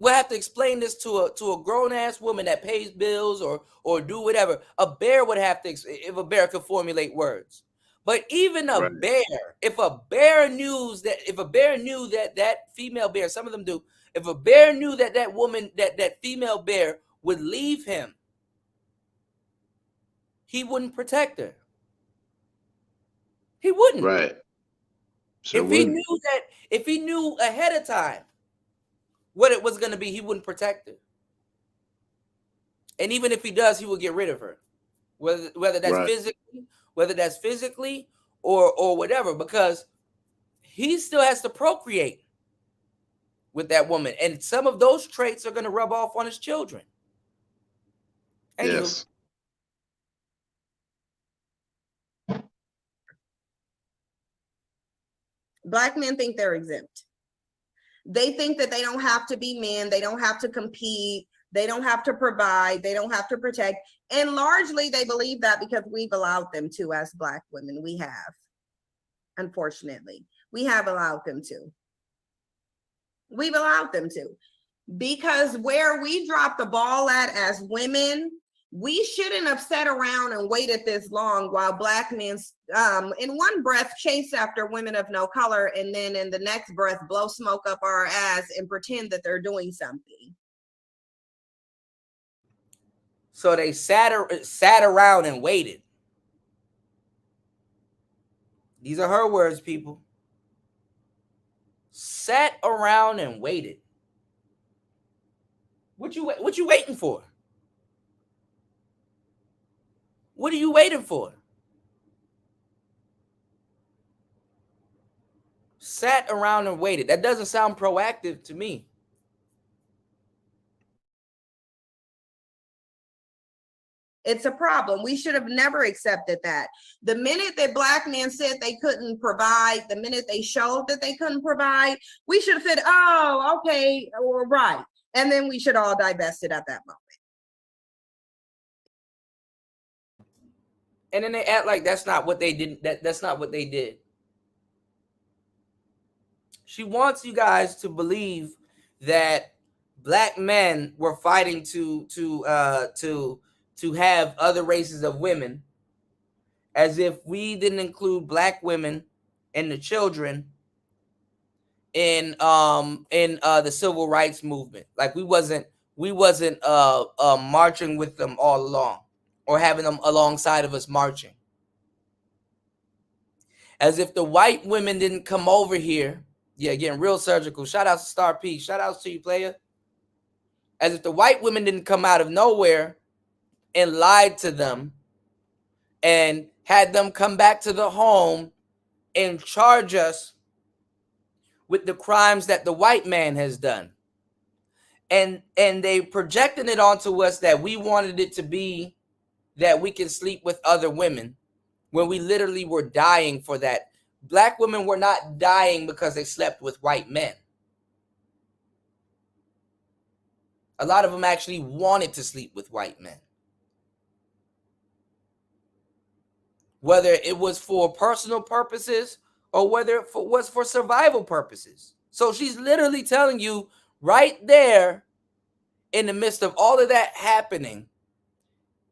will have to explain this to a grown-ass woman that pays bills or do whatever. A bear would have to, if a bear could formulate words. But even a bear, if a bear knew that female bear, some of them do, if a bear knew that woman, that female bear would leave him, he wouldn't protect her. He wouldn't.
Right. Sure
If he knew ahead of time what it was going to be, he wouldn't protect her. And even if he does, he will get rid of her, whether that's physically or whatever, because he still has to procreate with that woman, and some of those traits are going to rub off on his children.
Yes.
Black men think they're exempt. They think that they don't have to be men. They don't have to compete. They don't have to provide. They don't have to protect. And largely they believe that because we've allowed them to as Black women. We have. unfortunately. We have allowed them to. We've allowed them to. Because where we drop the ball at as women, we shouldn't have sat around and waited this long while Black men, in one breath, chase after women of no color, and then in the next breath, blow smoke up our ass and pretend that they're doing something.
So they sat around and waited. These are her words, people. Sat around and waited. What you waiting for? What are you waiting for? Sat around and waited. That doesn't sound proactive to me.
It's a problem. We should have never accepted that. The minute that Black men said they couldn't provide, the minute they showed that they couldn't provide, we should have said, oh, okay, or right. And then we should all divested at that moment.
And then they act like that's not what they did. That's not what they did. She wants you guys to believe that Black men were fighting to have other races of women, as if we didn't include Black women and the children in the civil rights movement. Like we wasn't marching with them all along, or having them alongside of us marching. As if the white women didn't come over here. Yeah, getting real surgical. Shout out to Star P. Shout outs to you, player. As if the white women didn't come out of nowhere and lied to them and had them come back to the home and charge us with the crimes that the white man has done. And they projecting it onto us that we wanted it to be that we can sleep with other women, when we literally were dying for that. Black women were not dying because they slept with white men. A lot of them actually wanted to sleep with white men. Whether it was for personal purposes or whether it was for survival purposes. So she's literally telling you right there, in the midst of all of that happening,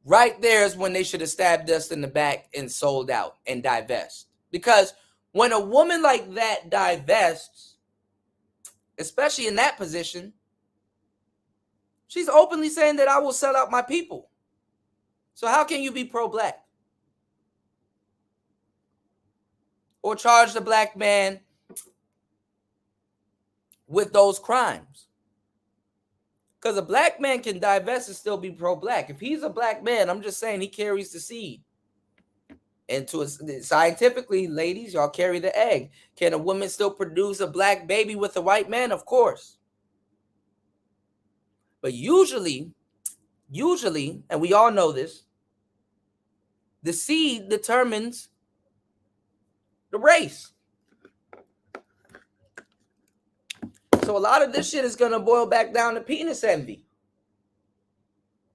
right there is when they should have stabbed us in the back and sold out and divest. Because when a woman like that divests, especially in that position, she's openly saying that I will sell out my people. So how can you be pro-Black? Or charge the Black man with those crimes? Because a Black man can divest and still be pro-Black. If he's a Black man, I'm just saying he carries the seed. And scientifically, ladies, y'all carry the egg. Can a woman still produce a Black baby with a white man? Of course. But usually, and we all know this, the seed determines the race. So a lot of this shit is going to boil back down to penis envy.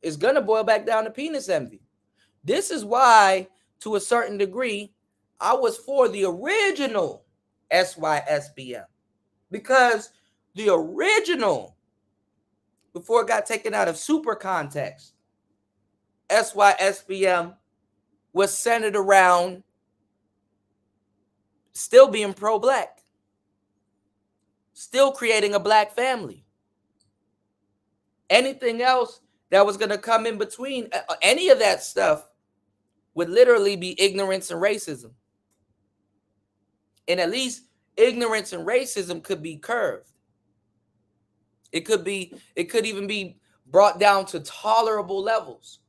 It's going to boil back down to penis envy. This is why, to a certain degree, I was for the original SYSBM. Because the original, before it got taken out of super context, SYSBM was centered around still being pro-Black, still creating a Black family. Anything else that was going to come in between, any of that stuff, would literally be ignorance and racism. And at least ignorance and racism could be curved. It could even be brought down to tolerable levels.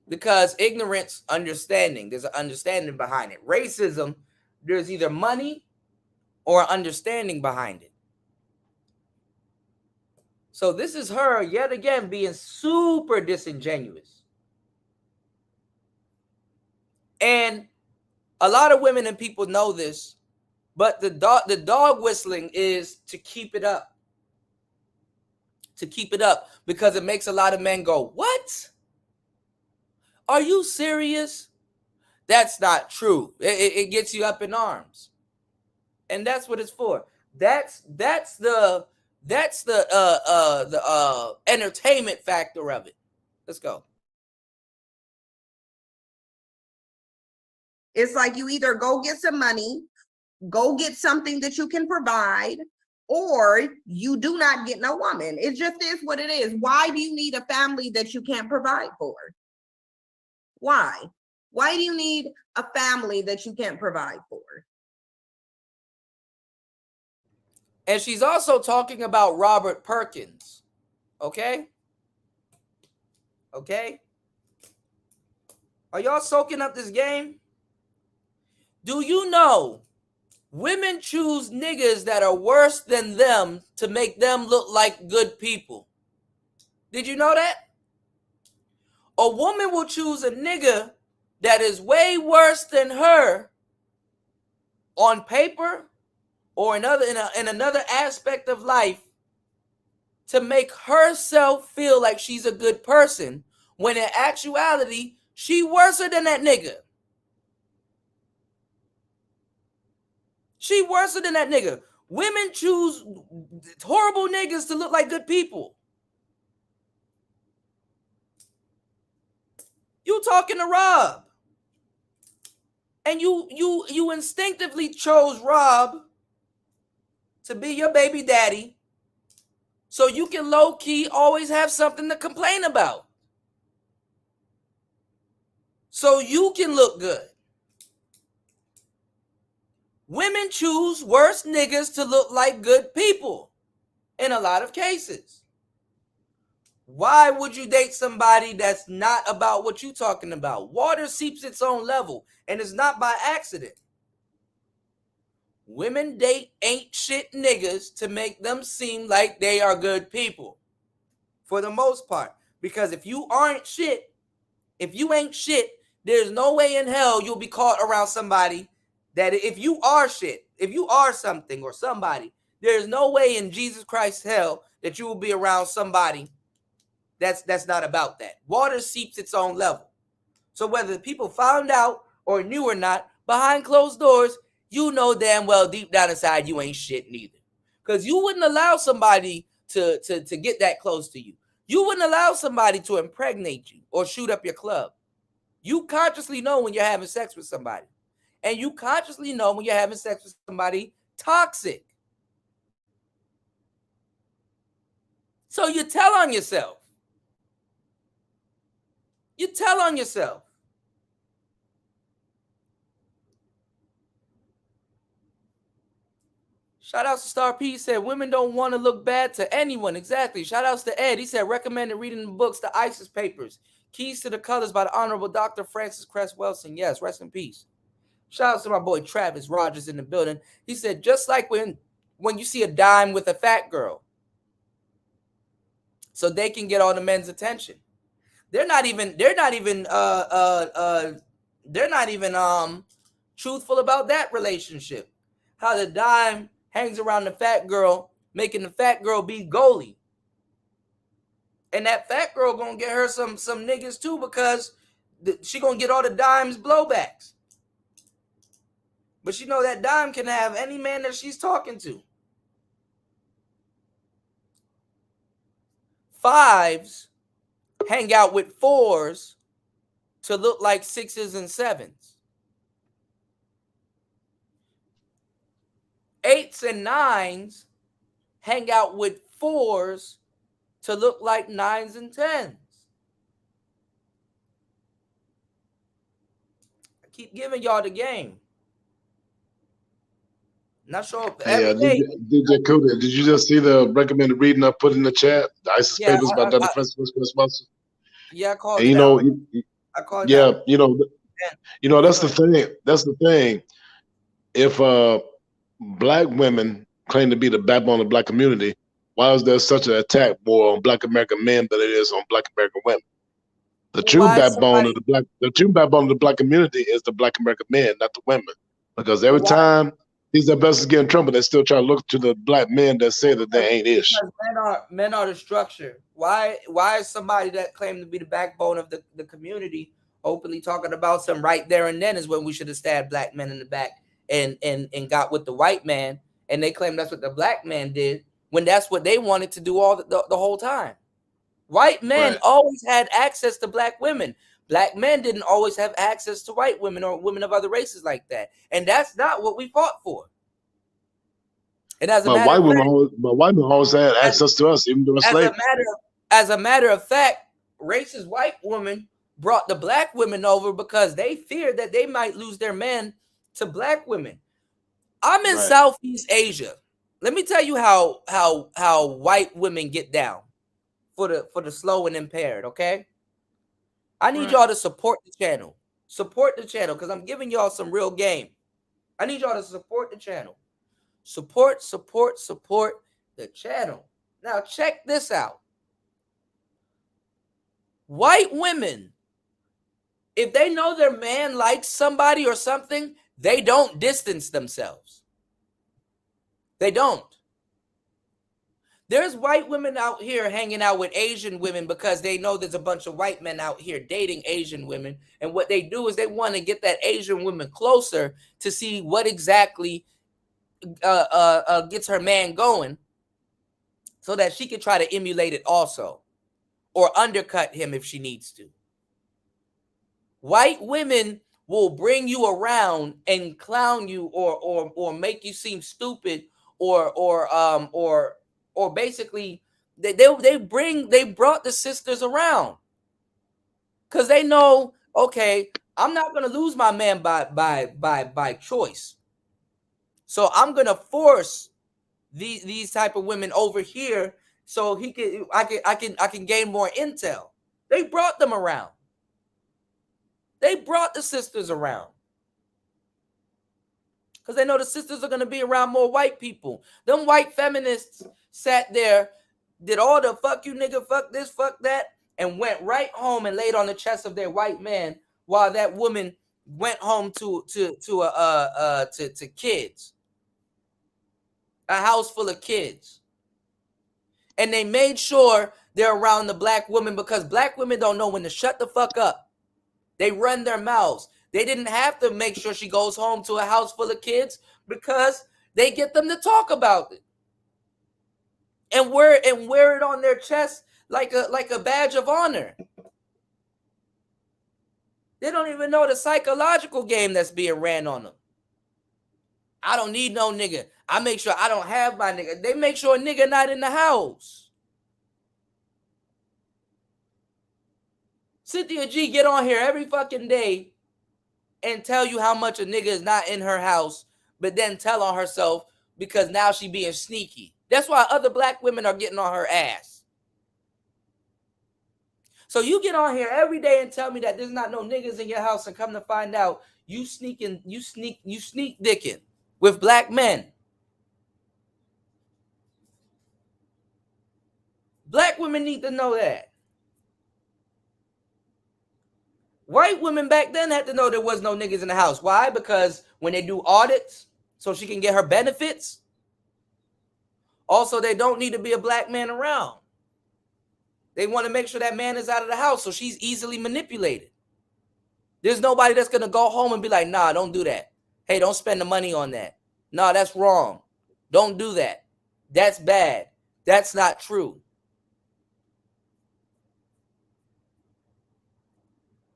Because ignorance, understanding, there's an understanding behind it. Racism, there's either money or understanding behind it. So this is her yet again being super disingenuous. And a lot of women and people know this, but the dog whistling is to keep it up. To keep it up, because it makes a lot of men go, what? Are you serious? That's not true. It gets you up in arms, and that's what it's for. That's the entertainment factor of it. Let's go.
It's like you either go get some money, go get something that you can provide, or you do not get no woman. It just is what it is. Why do you need a family that you can't provide for? Why? Why do you need a family that you can't provide for?
And she's also talking about Robert Perkins. Okay? Okay? Are y'all soaking up this game? Do you know women choose niggas that are worse than them to make them look like good people? Did you know that? A woman will choose a nigga that is way worse than her on paper or in another aspect of life to make herself feel like she's a good person, when in actuality, she worse than that nigga. She worse than that nigga. Women choose horrible niggas to look like good people. You talking to Rob, and you instinctively chose Rob to be your baby daddy, so you can low-key always have something to complain about, so you can look good. Women choose worse niggas to look like good people in a lot of cases. Why would you date somebody that's not about what you're talking about? Water seeps its own level, and it's not by accident. Women date ain't shit niggas to make them seem like they are good people, for the most part. Because if you ain't shit, there's no way in hell you'll be caught around somebody that, if you are shit, if you are something or somebody, there's no way in Jesus Christ's hell that you will be around somebody that's not about that. Water seeps its own level. So whether the people found out or knew or not, behind closed doors, you know damn well deep down inside you ain't shit neither. Because you wouldn't allow somebody to get that close to you. You wouldn't allow somebody to impregnate you or shoot up your club. You consciously know when you're having sex with somebody. And you consciously know when you're having sex with somebody toxic. So you tell on yourself. You tell on yourself. Shout outs to Star P. He said, women don't want to look bad to anyone. Exactly. Shout outs to Ed. He said, recommended reading the books, The ISIS Papers, Keys to the Colors by the Honorable Dr. Francis Cress Wilson. Yes, rest in peace. Shout outs to my boy Travis Rogers in the building. He said, just like when you see a dime with a fat girl, so they can get all the men's attention. They're not even truthful about that relationship. How the dime hangs around the fat girl, making the fat girl be goalie. And that fat girl gonna get her some niggas too, because she gonna get all the dime's blowbacks. But she know that dime can have any man that she's talking to. Fives hang out with fours to look like sixes and sevens. Eights and nines hang out with fours to look like nines and tens. I keep giving y'all the game. Not sure if
DJ Kuda, did you just see the recommended reading I put in the chat? The ISIS Papers by Dr. Francis Wilson.
Yeah, I called
it. I called it out. That's the thing. That's the thing. If Black women claim to be the backbone of the Black community, why is there such an attack more on Black American men than it is on Black American women? The true backbone of the Black community is the Black American men, not the women. Because every time these are best to get in trouble, they still try to look to the Black men that say that they ain't ish.
Men are the structure. Why is somebody that claimed to be the backbone of the community openly talking about some right there and then is when we should have stabbed black men in the back and got with the white man. And they claim that's what the black man did when that's what they wanted to do all the whole time. White men always had access to black women. Black men didn't always have access to white women or women of other races like that. And that's not what we fought for. And as a matter
white
of
women,
fact,
white women always had access to us, even during slavery.
As a matter of fact, racist white women brought the black women over because they feared that they might lose their men to black women. I'm in Southeast Asia. Let me tell you how white women get down for the slow and impaired, okay? I need y'all to support the channel. Support the channel because I'm giving y'all some real game. I need y'all to support the channel. Support the channel. Now check this out. White women, if they know their man likes somebody or something, they don't distance themselves. They don't. There's white women out here hanging out with Asian women because they know there's a bunch of white men out here dating Asian women. And what they do is they want to get that Asian woman closer to see what exactly gets her man going so that she can try to emulate it also or undercut him if she needs to. White women will bring you around and clown you or make you seem stupid or basically they brought the sisters around because they know, okay, I'm not gonna lose my man by choice, so I'm gonna force these type of women over here so I can gain more intel. They brought them around. They brought the sisters around because they know the sisters are going to be around more white people. Them white feminists sat there, did all the fuck you nigga, fuck this, fuck that, and went right home and laid on the chest of their white man while that woman went home to kids, a house full of kids. And they made sure they're around the black woman because black women don't know when to shut the fuck up. They run their mouths. They didn't have to make sure she goes home to a house full of kids because they get them to talk about it and wear it on their chest like a badge of honor. They don't even know the psychological game that's being ran on them. I don't need no nigga. I make sure I don't have my nigga. They make sure a nigga not in the house. Cynthia G get on here every fucking day and tell you how much a nigga is not in her house, but then tell on herself because now she being sneaky. That's why other black women are getting on her ass. So you get on here every day and tell me that there's not no niggas in your house, and come to find out you sneak dicking with black men. Black women need to know that. White women back then had to know there was no niggas in the house. Why? Because when they do audits, so she can get her benefits, also they don't need to be a black man around. They want to make sure that man is out of the house so she's easily manipulated. There's nobody that's going to go home and be like, nah, don't do that. Hey, don't spend the money on that. Nah, that's wrong. Don't do that. That's bad. That's not true.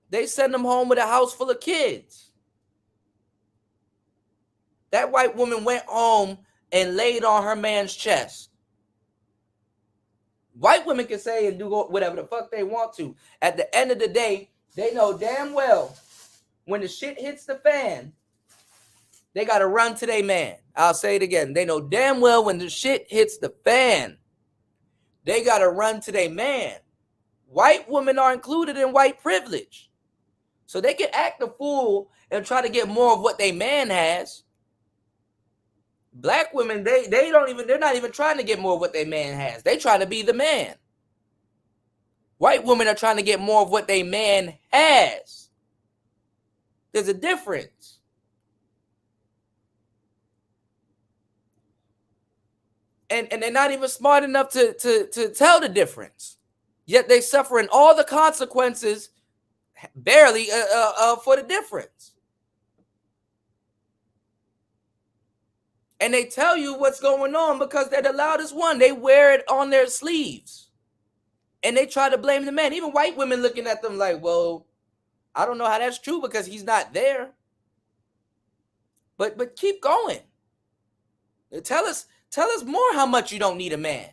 They send them home with a house full of kids. That white woman went home and laid on her man's chest. White women can say and do whatever the fuck they want to. At the end of the day, they know damn well when the shit hits the fan, they got to run to their man. I'll say it again. They know damn well when the shit hits the fan, they got to run to their man. White women are included in white privilege. So they can act a fool and try to get more of what they man has. Black women, they're not even trying to get more of what they man has. They trying to be the man. White women are trying to get more of what they man has. There's a difference. And they're not even smart enough to tell the difference. Yet they suffering all the consequences barely for the difference. And they tell you what's going on because they're the loudest one. They wear it on their sleeves. And they try to blame the man. Even white women looking at them like, well, I don't know how that's true because he's not there. But keep going. Tell us more how much you don't need a man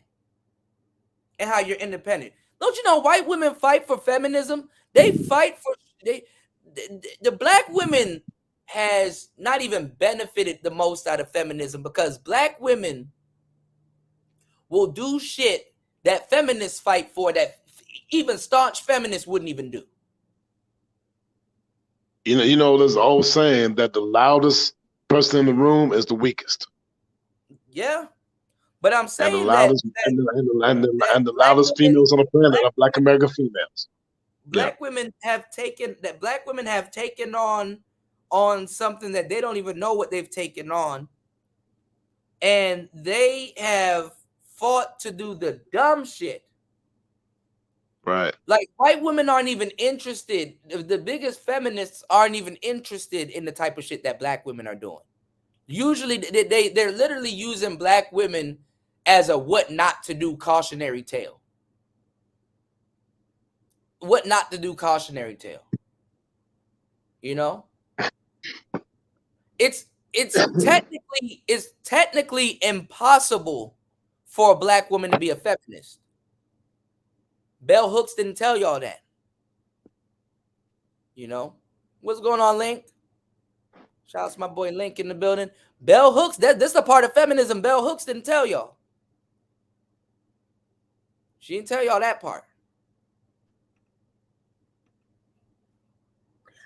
and how you're independent. Don't you know white women fight for feminism? They fight for the black women has not even benefited the most out of feminism because black women will do shit that feminists fight for that even staunch feminists wouldn't even do.
You know, there's an old saying that the loudest person in the room is the weakest.
Yeah, but I'm saying
and the loudest and the loudest females on the planet are Black American females.
Black women have taken on something that they don't even know what they've taken on, and they have fought to do the dumb shit.
Right.
Like white women aren't even interested. The biggest feminists aren't even interested in the type of shit that black women are doing. Usually they're literally using black women as a what not to do cautionary tale. What not to do cautionary tale. You know? It's technically impossible for a black woman to be a feminist. Bell Hooks didn't tell y'all that. You know? What's going on, Link? Shout out to my boy Link in the building. Bell Hooks, this is a part of feminism. Bell Hooks didn't tell y'all. She didn't tell y'all that part.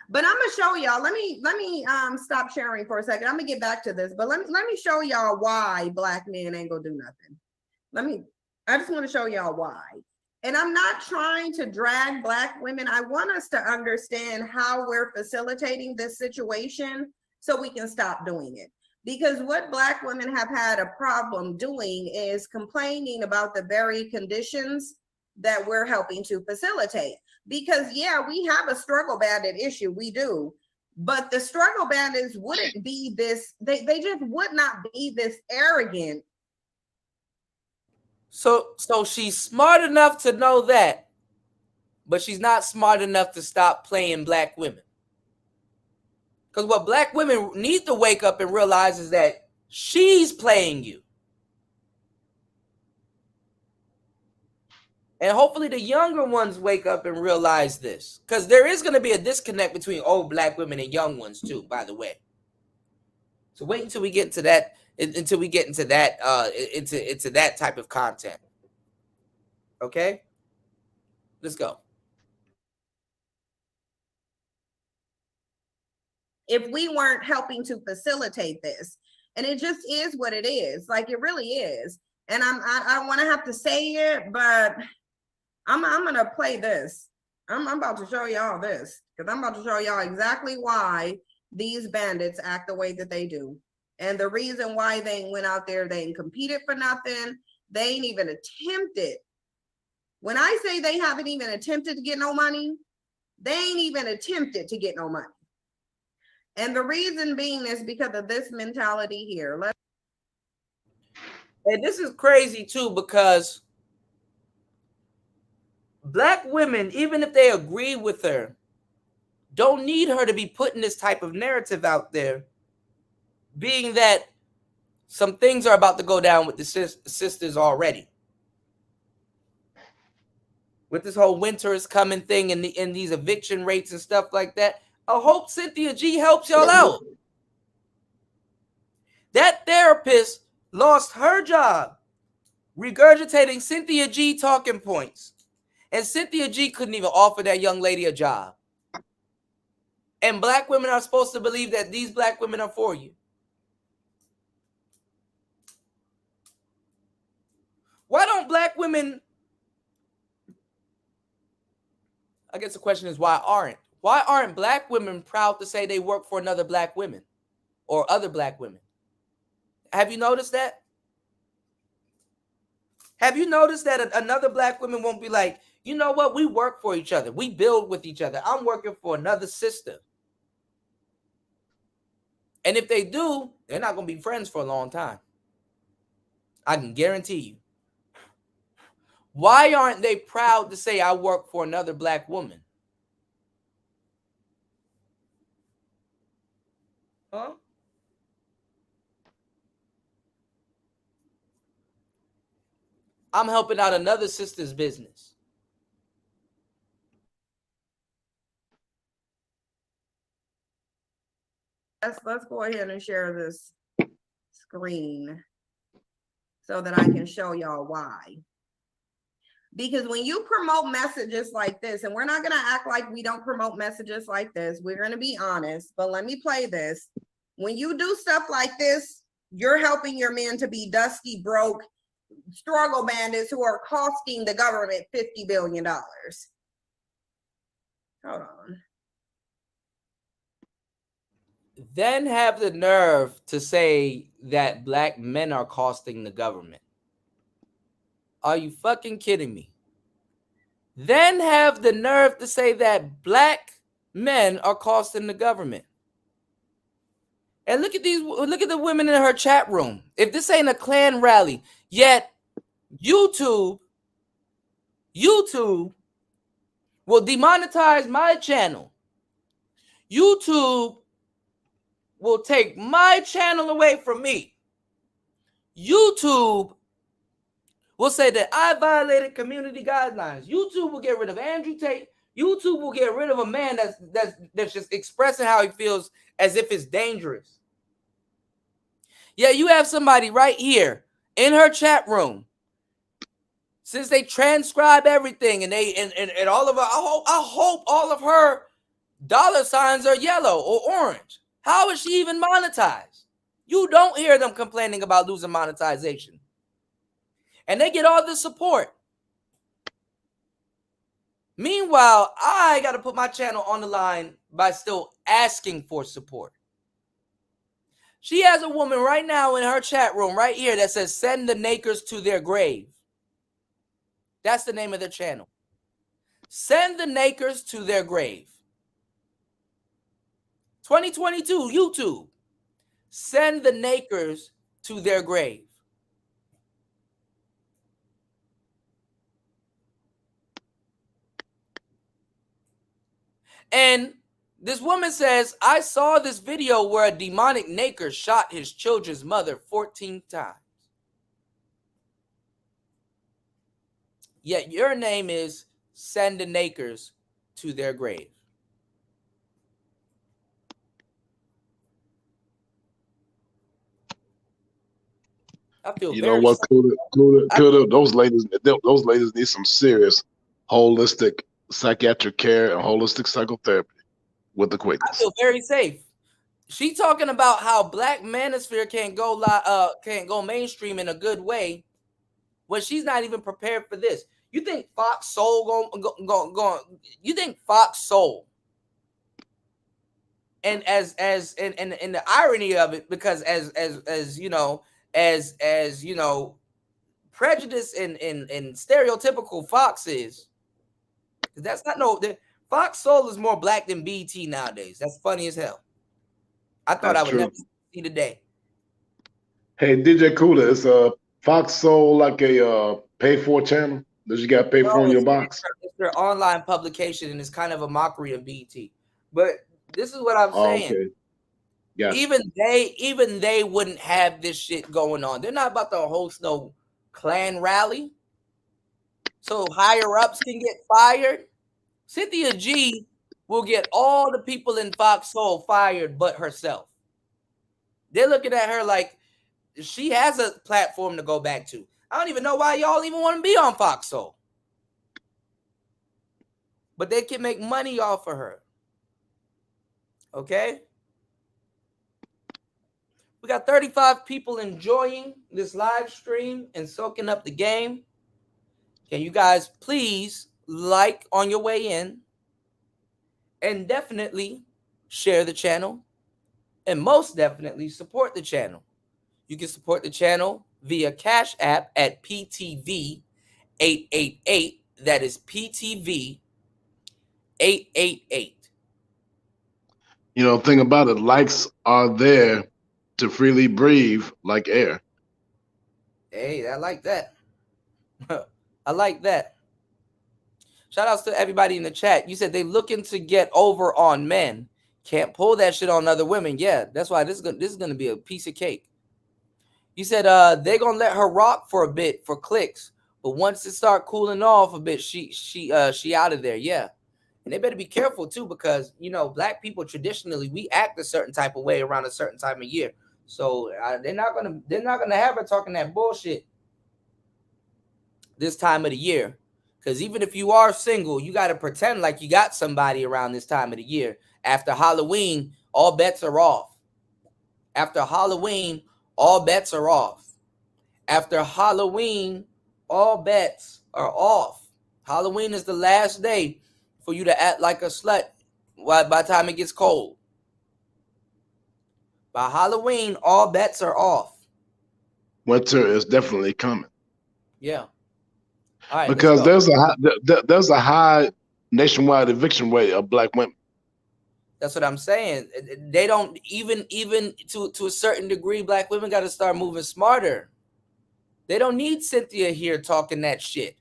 But I'm gonna show y'all. Let me stop sharing for a second. I'm gonna get back to this, but let me show y'all why black men ain't gonna do nothing. I just want to show y'all why. And I'm not trying to drag black women. I want us to understand how we're facilitating this situation so we can stop doing it. Because what black women have had a problem doing is complaining about the very conditions that we're helping to facilitate. Because yeah, we have a struggle bandit issue, we do. But the struggle bandits wouldn't be this, they just would not be this arrogant.
So she's smart enough to know that, but she's not smart enough to stop playing black women. Because what black women need to wake up and realize is that she's playing you. And hopefully the younger ones wake up and realize this. Because there is going to be a disconnect between old black women and young ones too, by the way. So wait until we get into that. Until we get into that, into that type of content. Okay? Let's go.
If we weren't helping to facilitate this, and it just is what it is, like it really is. And I don't want to have to say it, but I'm gonna play this. I'm about to show y'all this because I'm about to show y'all exactly why these bandits act the way that they do. And the reason why they went out there, they ain't competed for nothing. They ain't even attempted. When I say they haven't even attempted to get no money, they ain't even attempted to get no money. And the reason being is because of this mentality here.
And this is crazy too, because black women, even if they agree with her, don't need her to be putting this type of narrative out there, being that some things are about to go down with the sisters already. With this whole winter is coming thing and these eviction rates and stuff like that. I hope Cynthia G helps y'all out. That therapist lost her job regurgitating Cynthia G talking points. And Cynthia G couldn't even offer that young lady a job. And black women are supposed to believe that these black women are for you. Why don't black women, I guess the question is why aren't black women proud to say they work for another black women or other black women? Have you noticed that? Have you noticed that another black woman won't be like, you know what? We work for each other. We build with each other. I'm working for another sister. And if they do, they're not going to be friends for a long time. I can guarantee you. Why aren't they proud to say I work for another black woman? Huh? I'm helping out another sister's business.
Let's go ahead and share this screen so that I can show y'all why. Because when you promote messages like this, and we're not going to act like we don't promote messages like this, we're going to be honest, but let me play this. When you do stuff like this, you're helping your men to be dusty, broke, struggle bandits who are costing the government $50 billion. Hold on.
Then have the nerve to say that black men are costing the government. Are you fucking kidding me? Then have the nerve to say that black men are costing the government. And look at the women in her chat room. If this ain't a Klan rally, yet YouTube will demonetize my channel. YouTube will take my channel away from me. YouTube will say that I violated community guidelines. YouTube will get rid of Andrew Tate. YouTube will get rid of a man that's just expressing how he feels as if it's dangerous. Yeah, you have somebody right here in her chat room. Since they transcribe everything and all of her, I hope all of her dollar signs are yellow or orange. How is she even monetized? You don't hear them complaining about losing monetization. And they get all the support. Meanwhile, I got to put my channel on the line by still asking for support. She has a woman right now in her chat room right here that says, send the Nakers to their grave. That's the name of their channel. Send the Nakers to their grave. 2022, YouTube. Send the Nakers to their grave. And this woman says, I saw this video where a demonic Naker shot his children's mother 14 times. Yet your name is Send the Nakers to their grave. I feel
you know what, Kuda, those ladies need some serious holistic psychiatric care and holistic psychotherapy with the quickness.
I feel very safe. She talking about how Black Manosphere can't go mainstream in a good way when she's not even prepared for this. You think Fox Soul going? You think Fox Soul? And as the irony of it, because as you know, as you know, prejudice and stereotypical Fox is. That's not Fox Soul is more black than BT nowadays. That's funny as hell. I thought I would never see the day.
Hey, DJ Kuda, is Fox Soul like a pay-for channel that you got to pay for in your box?
It's their online publication, and it's kind of a mockery of BT. But this is what I'm saying. Okay. Yeah. Even they wouldn't have this shit going on. They're not about to host no Klan rally, so higher ups can get fired. Cynthia G will get all the people in Fox Soul fired but herself. They're looking at her like she has a platform to go back to. I don't even know why y'all even want to be on Fox Soul. But they can make money off of her. Okay? We got 35 people enjoying this live stream and soaking up the game. Can you guys please like on your way in? And definitely share the channel. And most definitely support the channel. You can support the channel via Cash App at PTV888. That is PTV888.
You know, thing about it, likes are there to freely breathe like air.
Hey, I like that. I like that. Shout outs to everybody in the chat. You said they looking to get over on men. Can't pull that shit on other women. Yeah, that's why this is gonna be a piece of cake. You said they're gonna let her rock for a bit for clicks, but once it start cooling off a bit, she out of there. Yeah, and they better be careful too, because you know black people traditionally we act a certain type of way around a certain time of year. So they're not gonna have her talking that bullshit this time of the year. Because even if you are single, you got to pretend like you got somebody around this time of the year. After Halloween, all bets are off. After Halloween, all bets are off. After Halloween, all bets are off. Halloween is the last day for you to act like a slut by the time it gets cold. By Halloween, all bets are off.
Winter is definitely coming.
Yeah. All right,
because there's a high nationwide eviction rate of black women.
That's what I'm saying. They don't even to a certain degree, black women got to start moving smarter. They don't need Cynthia here talking that shit.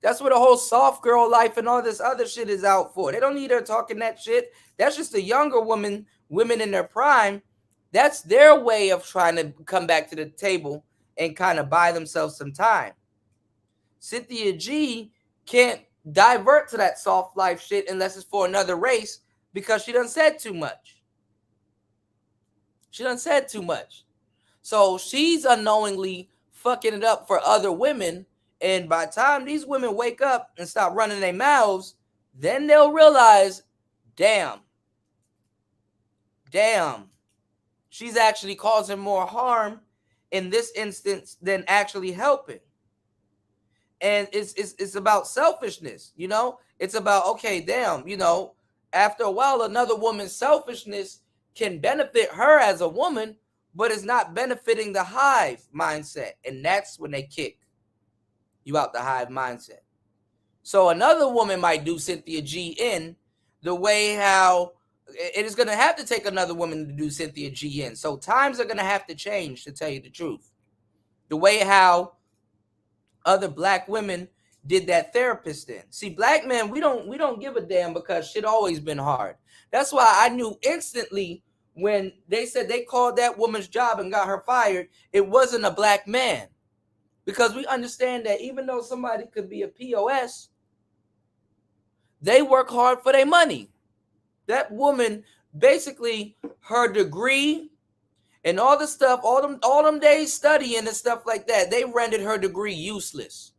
That's what the whole soft girl life and all this other shit is out for. They don't need her talking that shit. That's just a younger women in their prime. That's their way of trying to come back to the table and kind of buy themselves some time. Cynthia G can't divert to that soft life shit unless it's for another race, because she done said too much. So she's unknowingly fucking it up for other women. And by the time these women wake up and stop running their mouths, then they'll realize, damn, she's actually causing more harm in this instance than actually helping. And it's about selfishness, you know? It's about, okay, damn, you know, after a while, another woman's selfishness can benefit her as a woman, but it's not benefiting the hive mindset. And that's when they kick you out the hive mindset. So another woman might do Cynthia G in the way how it is going to have to take another woman to do Cynthia G in. So times are going to have to change, to tell you the truth. The way how other black women did that therapist in. See, black men, we don't give a damn, because shit always been hard. That's why I knew instantly when they said they called that woman's job and got her fired, it wasn't a black man. Because we understand that even though somebody could be a POS, they work hard for their money. That woman, basically, her degree and all the stuff, all them days studying and stuff like that, they rendered her degree useless.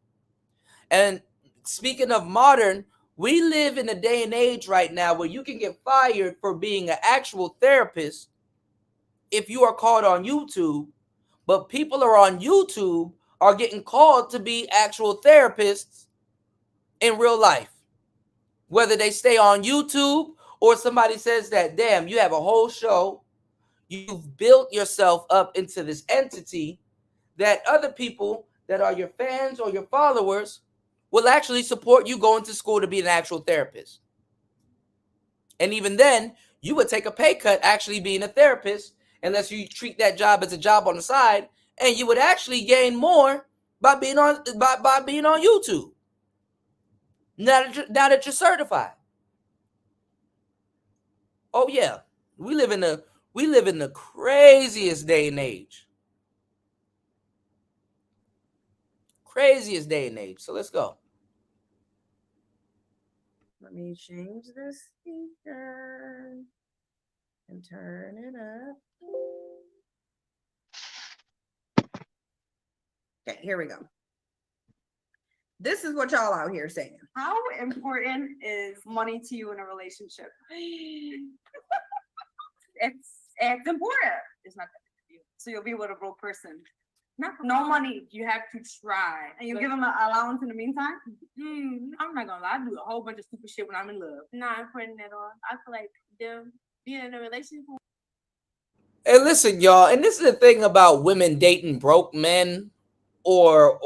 And speaking of modern, we live in a day and age right now where you can get fired for being an actual therapist if you are called on YouTube, but people are on YouTube are getting called to be actual therapists in real life. Whether they stay on YouTube or somebody says that, damn, you have a whole show, you've built yourself up into this entity that other people that are your fans or your followers will actually support you going to school to be an actual therapist. And even then, you would take a pay cut actually being a therapist, unless you treat that job as a job on the side, and you would actually gain more by being on YouTube. Now that you're certified. Oh yeah, we live in the craziest day and age. Craziest day and age. So let's go.
Let me change the speaker and turn it up. Okay, here we go. This is what y'all out here saying.
How important is money to you in a relationship? It's important. It's not that big a deal. So you'll be with a broke person. No money. You have to try. And you give them an allowance in the meantime? I'm not gonna lie. I do a whole bunch of stupid shit when I'm in love.
Not important at all. I feel like them being in a relationship.
And listen, y'all, and this is the thing about women dating broke men or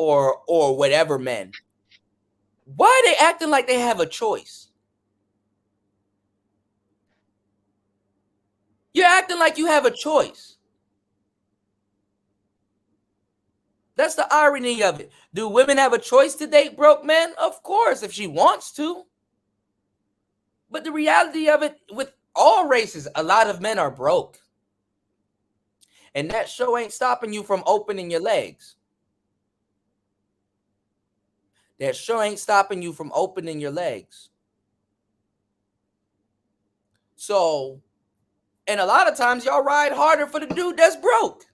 whatever men. Why are they acting like they have a choice? You're acting like you have a choice. That's the irony of it. Do women have a choice to date broke men? Of course, if she wants to. But the reality of it, with all races, a lot of men are broke. And that show ain't stopping you from opening your legs. That show ain't stopping you from opening your legs. So, and a lot of times y'all ride harder for the dude that's broke.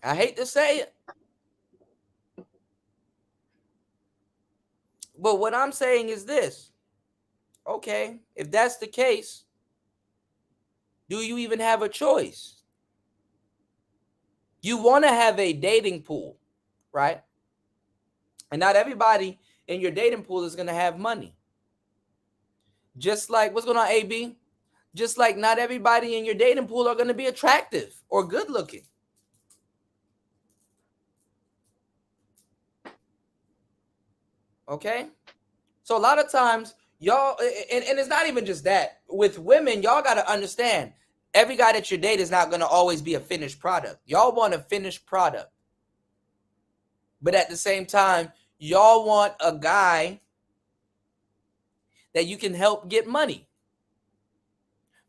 I hate to say it. But what I'm saying is this. Okay, if that's the case, do you even have a choice? You want to have a dating pool, right? And not everybody in your dating pool is going to have money. Just like, what's going on, AB? Just like not everybody in your dating pool are going to be attractive or good looking. Okay? So a lot of times, y'all, and it's not even just that. With women, y'all got to understand, every guy that you date is not going to always be a finished product. Y'all want a finished product. But at the same time, y'all want a guy that you can help get money.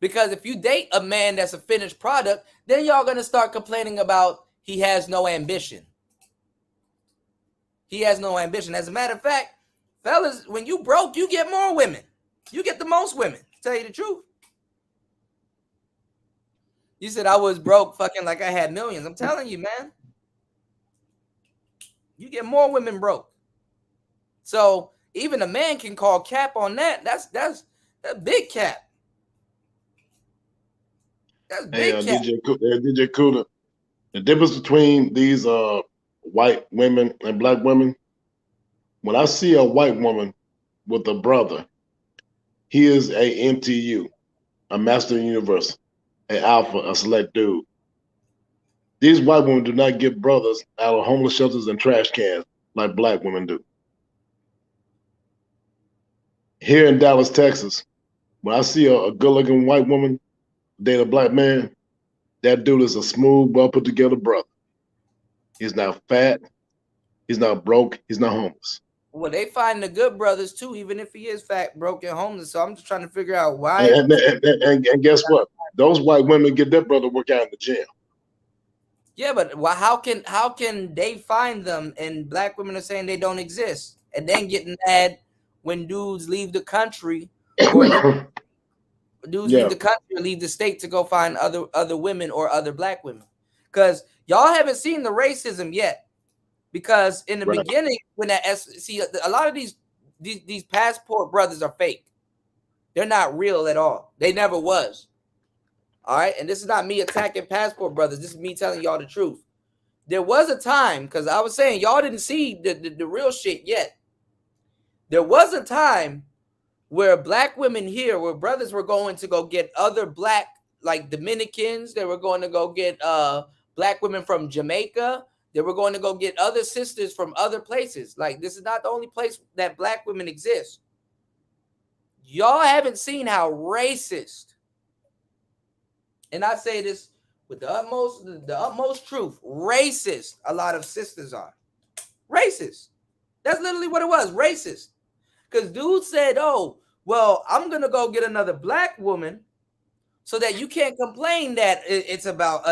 Because if you date a man that's a finished product, then y'all going to start complaining about he has no ambition. He has no ambition. As a matter of fact, fellas, when you broke, you get more women. You get the most women, to tell you the truth. You said I was broke fucking like I had millions. I'm telling you, man. You get more women broke. So even a man can call cap on that. That's big cap. That's big cap.
DJ Kuda, the difference between these white women and black women, when I see a white woman with a brother, he is a MTU, a master universe, an alpha, a select dude. These white women do not get brothers out of homeless shelters and trash cans like black women do. Here in Dallas, Texas, when I see a good-looking white woman date a black man, that dude is a smooth, well-put-together brother. He's not fat. He's not broke. He's not homeless.
Well, they find the good brothers too, even if he is fat, broke, and homeless. So I'm just trying to figure out why.
And guess what? Those white women get their brother work out in the gym.
Yeah, but how can they find them and black women are saying they don't exist, and then getting mad when dudes leave the country or leave the country or leave the state to go find other women or other black women? Because y'all haven't seen the racism yet. Because in the beginning, when a lot of these passport brothers are fake. They're not real at all. They never was. All right, and this is not me attacking passport brothers. This is me telling y'all the truth. There was a time, because I was saying y'all didn't see the real shit yet. There was a time where black women here, where brothers were going to go get other black, like Dominicans. They were going to go get black women from Jamaica. They were going to go get other sisters from other places. Like, this is not the only place that black women exist. Y'all haven't seen how racist, and I say this with the utmost truth, racist a lot of sisters are. Racist. That's literally what it was, racist. Because dude said, oh, well, I'm going to go get another black woman so that you can't complain that it's about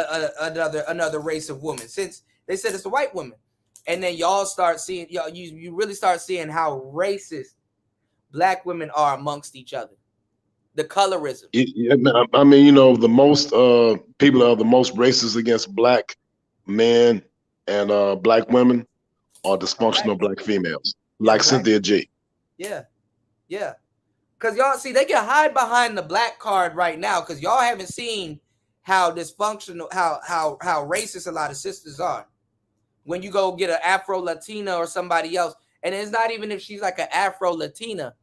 another race of woman, since they said it's a white woman. And then y'all start seeing, you really start seeing how racist black women are amongst each other. The colorism.
I mean, the most people are the most racist against black men and black women are dysfunctional black females, like Cynthia G.
Yeah. Because y'all see, they can hide behind the black card right now because y'all haven't seen how dysfunctional, how racist a lot of sisters are. When you go get an Afro-Latina or somebody else, and it's not even if she's like an Afro-Latina,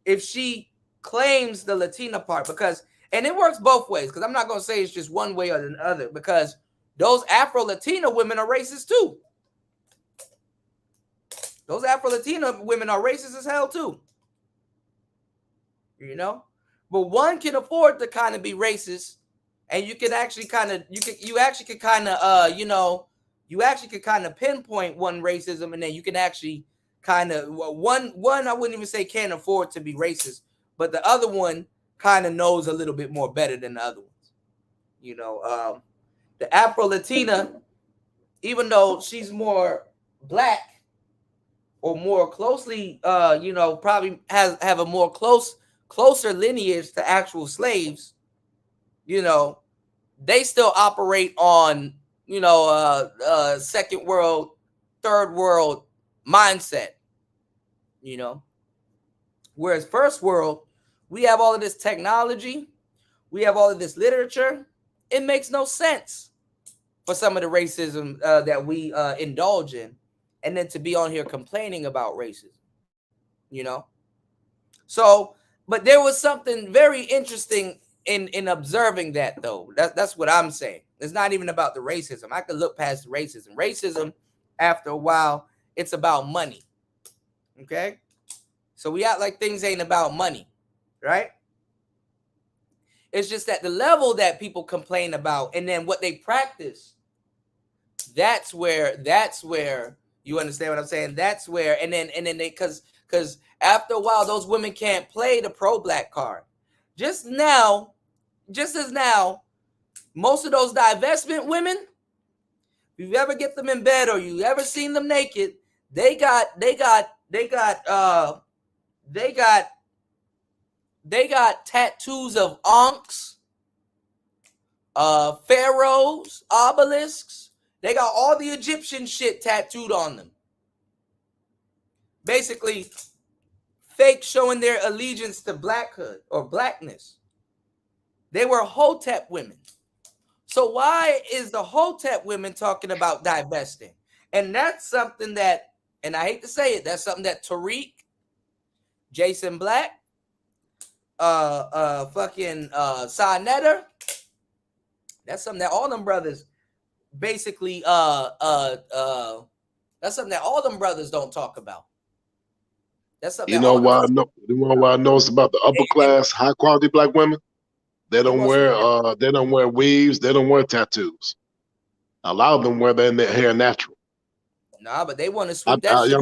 if she claims the Latina part because, and it works both ways, because I'm not going to say it's just one way or the other, because those Afro-Latina women are racist too. Those Afro-Latina women are racist as hell too. You know? But one can afford to kind of be racist, and you can actually kind of, you actually could kind of, you actually could kind of pinpoint one racism, and then you can actually kind of, one I wouldn't even say can't afford to be racist, but the other one kind of knows a little bit more better than the other ones. You know, the Afro-Latina, even though she's more black or more closely, probably have a more closer lineage to actual slaves, they still operate on, second world, third world mindset, whereas first world, we have all of this technology, we have all of this literature. It makes no sense for some of the racism that we indulge in, and then to be on here complaining about racism, So, but there was something very interesting in observing that, though. That's what I'm saying. It's not even about the racism. I could look past the racism. Racism, after a while, it's about money. Okay? So we act like things ain't about money, right? It's just that the level that people complain about and then what they practice, that's where you understand what I'm saying? That's where, and then they, because after a while, those women can't play the pro-black card. Just as now, most of those divestment women, if you ever get them in bed or you ever seen them naked, they got tattoos of ankhs, pharaohs, obelisks. They got all the Egyptian shit tattooed on them. Basically, fake showing their allegiance to blackhood or blackness. They were Hotep women. So why is the Hotep women talking about divesting? And that's something that, and I hate to say it, that's something that Tariq, Jason Black, Sa-Neter, that's something that all them brothers basically that's something that all them brothers don't talk about. That's something
why I noticed about the upper class, high quality black women? They don't wear weaves, they don't wear tattoos. A lot of them wear their hair natural.
Nah, but they want to sweep that shit.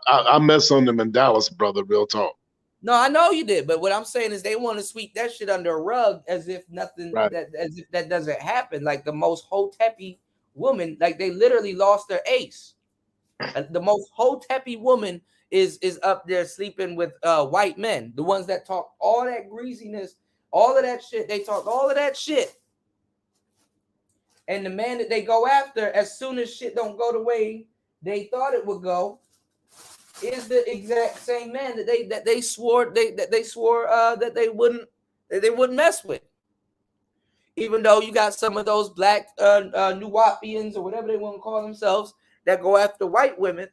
I met some of them in Dallas, brother, real talk.
No, I know you did, but what I'm saying is they want to sweep that shit under a rug as if nothing, right, as if that doesn't happen. Like the most Hotepi woman, like they literally lost their ace. The most Hotepi woman is up there sleeping with white men, the ones that talk all that greasiness, all of that shit. They talk all of that shit, and the man that they go after, as soon as shit don't go the way they thought it would go, is the exact same man that they swore that they wouldn't mess with. Even though you got some of those black Nuwapians or whatever they want to call themselves that go after white women.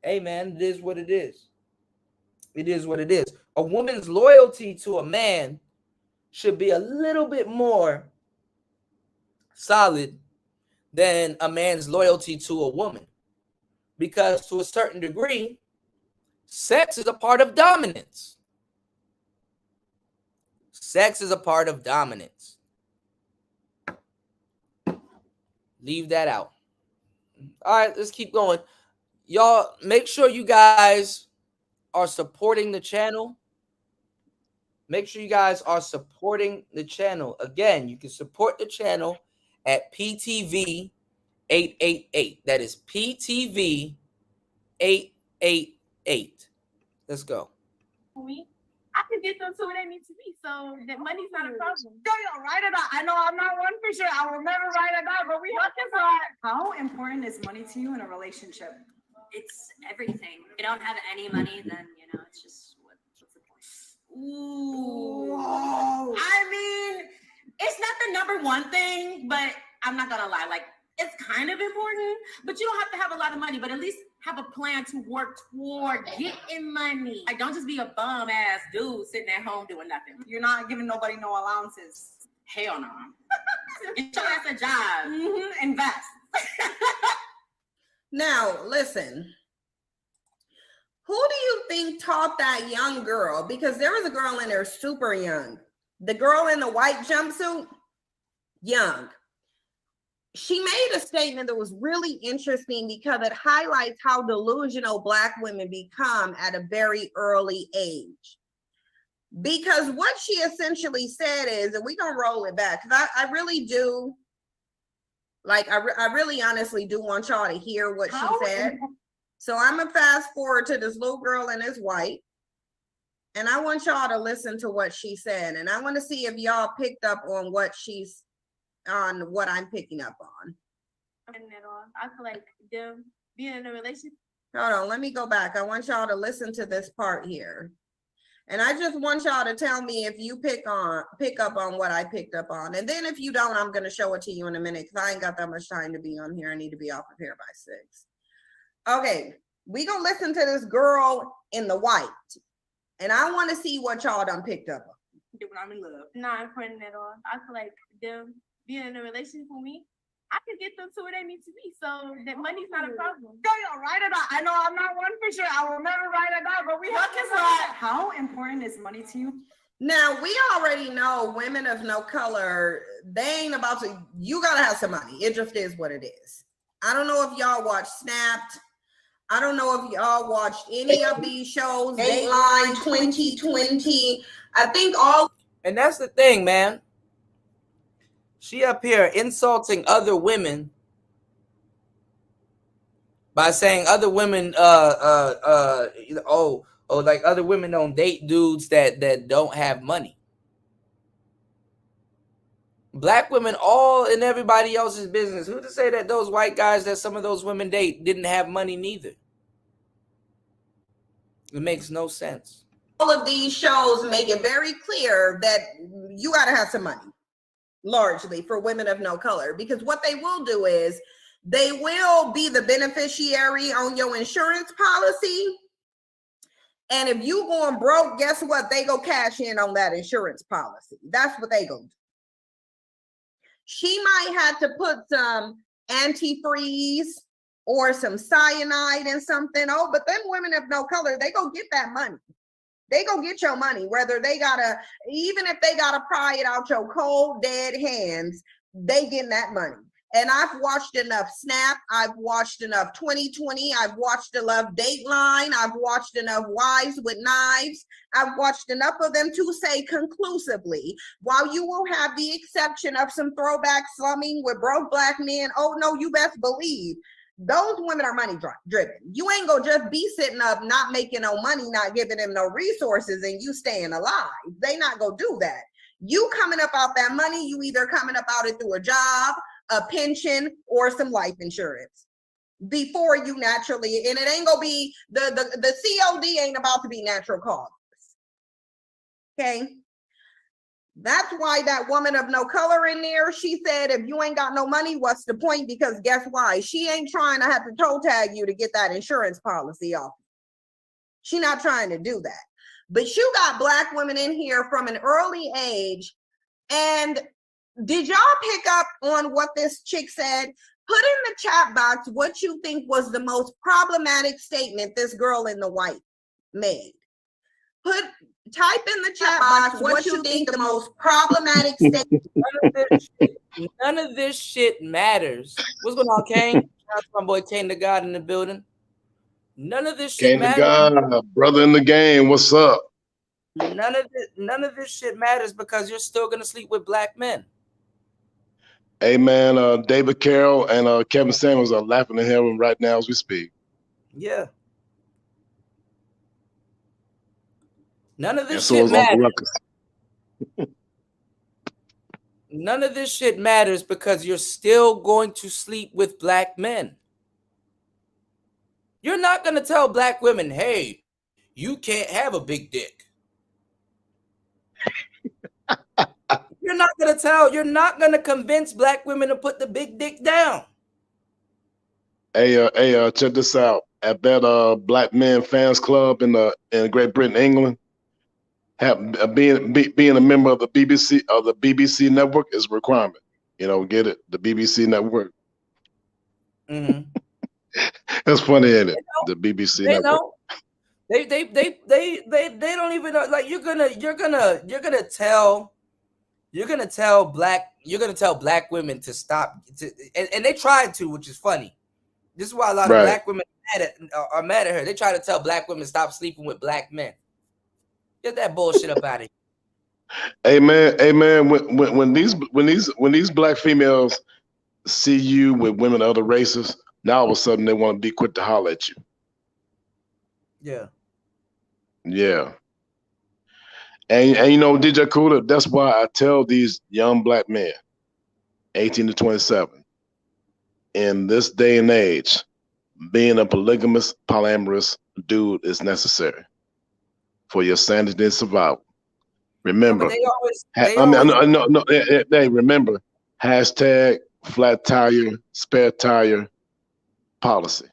Hey man, it is what it is. It is what it is. A woman's loyalty to a man should be a little bit more solid than a man's loyalty to a woman. Because to a certain degree, sex is a part of dominance. Sex is a part of dominance. Leave that out. All right, let's keep going. Y'all, make sure you guys are supporting the channel. Make sure you guys are supporting the channel. Again, you can support the channel at PTV 888. That is PTV 888. Let's go.
I can get them to where they need to be, so that money's not a problem. Go, write it out. I know I'm not one for sure. I will never write it out, but we have to try. How important is money to you in a relationship?
It's everything. If you don't have any money, then it's just what's the point?
Ooh. I mean, it's not the number one thing, but I'm not gonna lie. Like, it's kind of important, but you don't have to have a lot of money, but at least
have a plan to work toward getting money. Like, don't just be a bum ass dude sitting at home doing nothing. You're not giving nobody no allowances. Hell no. Get your ass a job. Invest.
Now, listen. Who do you think taught that young girl? Because there was a girl in there super young. The girl in the white jumpsuit, young. She made a statement that was really interesting because it highlights how delusional Black women become at a very early age. Because what she essentially said is, and we're going to roll it back, because I really do, like, I really honestly do want y'all to hear what she said. So I'm going to fast forward to this little girl in this white. And I want y'all to listen to what she said. And I want to see if y'all picked up on what I'm picking up on.
I feel like them being in a relationship.
Hold on, let me go back. I want y'all to listen to this part here. And I just want y'all to tell me if you pick up on what I picked up on. And then if you don't, I'm going to show it to you in a minute because I ain't got that much time to be on here. I need to be off of here by 6. Okay, we gonna listen to this girl in the white. And I want to see what y'all done picked up on.
When I'm in love. Not important at all. I feel like them being in a relationship with me, I can get them to where they need to be. So that money's not a problem. Girl, you'll write it out. I know I'm not one for sure. I will never write it out, but we have to say, how important is money to you?
Now, we already know women of no color, they ain't about to, you gotta have some money. It just is what it is. I don't know if y'all watch Snapped. I don't know if y'all watched any of these shows, Dateline 2020. I think all.
And that's the thing, man. She up here insulting other women by saying other women, like other women don't date dudes that don't have money. Black women all in everybody else's business. Who to say that those white guys that some of those women date didn't have money neither? It makes no sense.
All of these shows make it very clear that you got to have some money, largely for women of no color, because what they will do is they will be the beneficiary on your insurance policy. And if you going broke, guess what? They go cash in on that insurance policy. That's what they go do. She might have to put some antifreeze or some cyanide in something. Oh, but them women of no color, they go get that money. They go get your money, whether they gotta, even if they gotta pry it out your cold, dead hands, they getting that money. And I've watched enough Snap. I've watched enough 2020. I've watched enough Dateline. I've watched enough Wives with Knives. I've watched enough of them to say conclusively, while you will have the exception of some throwback slumming with broke Black men, oh no, you best believe those women are money driven. You ain't gonna just be sitting up not making no money, not giving them no resources, and you staying alive. They not gonna do that. You coming up out that money, you either coming up out it through a job, a pension, or some life insurance before you naturally, and it ain't gonna be the COD ain't about to be natural causes. Okay, that's why that woman of no color in there, she said, if you ain't got no money, what's the point? Because guess why? She ain't trying to have to toe tag you to get that insurance policy off. She not trying to do that. But you got Black women in here from an early age. And did y'all pick up on what this chick said? Put in the chat box what you think was the most problematic statement this girl in the white made. Type in the chat box what you think the most problematic statement.
None of this shit matters. What's going on, Kane? That's my boy Kane the God in the building. None of this shit matters.
God, brother in the game, what's up?
None of this shit matters because you're still gonna sleep with Black men.
Hey man, David Carroll and Kevin Samuels are laughing at him right now as we speak.
Yeah. None of this shit matters. None of this shit matters because you're still going to sleep with Black men. You're not going to tell Black women, hey, you can't have a big dick. You're not going to convince Black women to put the big dick down.
Hey, check this out. at that Black Men Fans Club in Great Britain, England. Being a member of the BBC network is a requirement. Get it? The BBC network.
Mm-hmm.
That's funny, isn't it? The BBC network.
Know. They don't even know. Like you're gonna tell black women to stop, and they tried to, which is funny. This is why a lot of black women are mad at her. They try to tell black women stop sleeping with black men. Get that bullshit up out of here.
Amen. When these black females see you with women of other races, now all of a sudden they want to be quick to holler at you.
Yeah.
Yeah. And DJ Cooler, that's why I tell these young black men, 18 to 27, in this day and age, being a polyamorous dude is necessary for your sanity and survival. Remember, remember, hashtag flat tire, spare tire policy.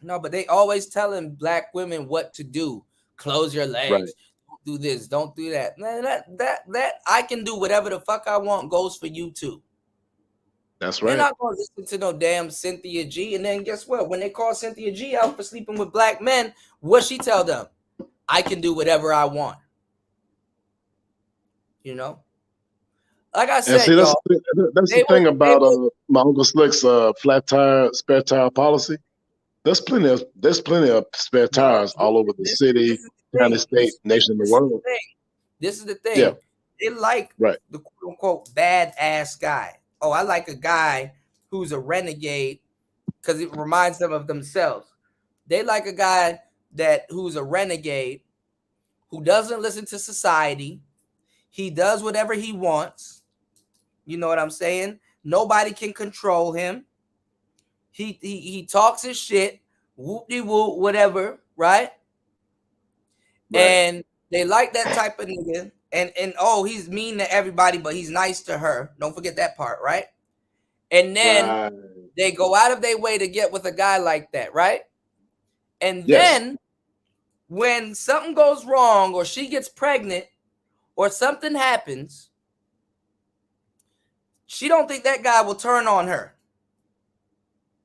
No, but they always telling black women what to do. Close your legs. Right. Don't do this. Don't do that. Man, that I can do whatever the fuck I want goes for you too.
That's right.
They're not going to listen to no damn Cynthia G. And then guess what? When they call Cynthia G out for sleeping with black men, what she tell them? I can do whatever I want. Like I said,
see, that's the thing about my Uncle Slick's flat tire, spare tire policy. There's plenty of spare tires all over the city, United States, nation, and the world.
This is the thing.
Yeah.
They like the quote unquote badass guy. Oh, I like a guy who's a renegade because it reminds them of themselves. They like a guy who's a renegade, who doesn't listen to society. He does whatever he wants. You know what I'm saying? Nobody can control him. He talks his shit, whoop-de-whoop, whatever, right? And they like that type of nigga. And he's mean to everybody, but he's nice to her. Don't forget that part, right? And then they go out of their way to get with a guy like that, right? And then when something goes wrong or she gets pregnant or something happens, she don't think that guy will turn on her.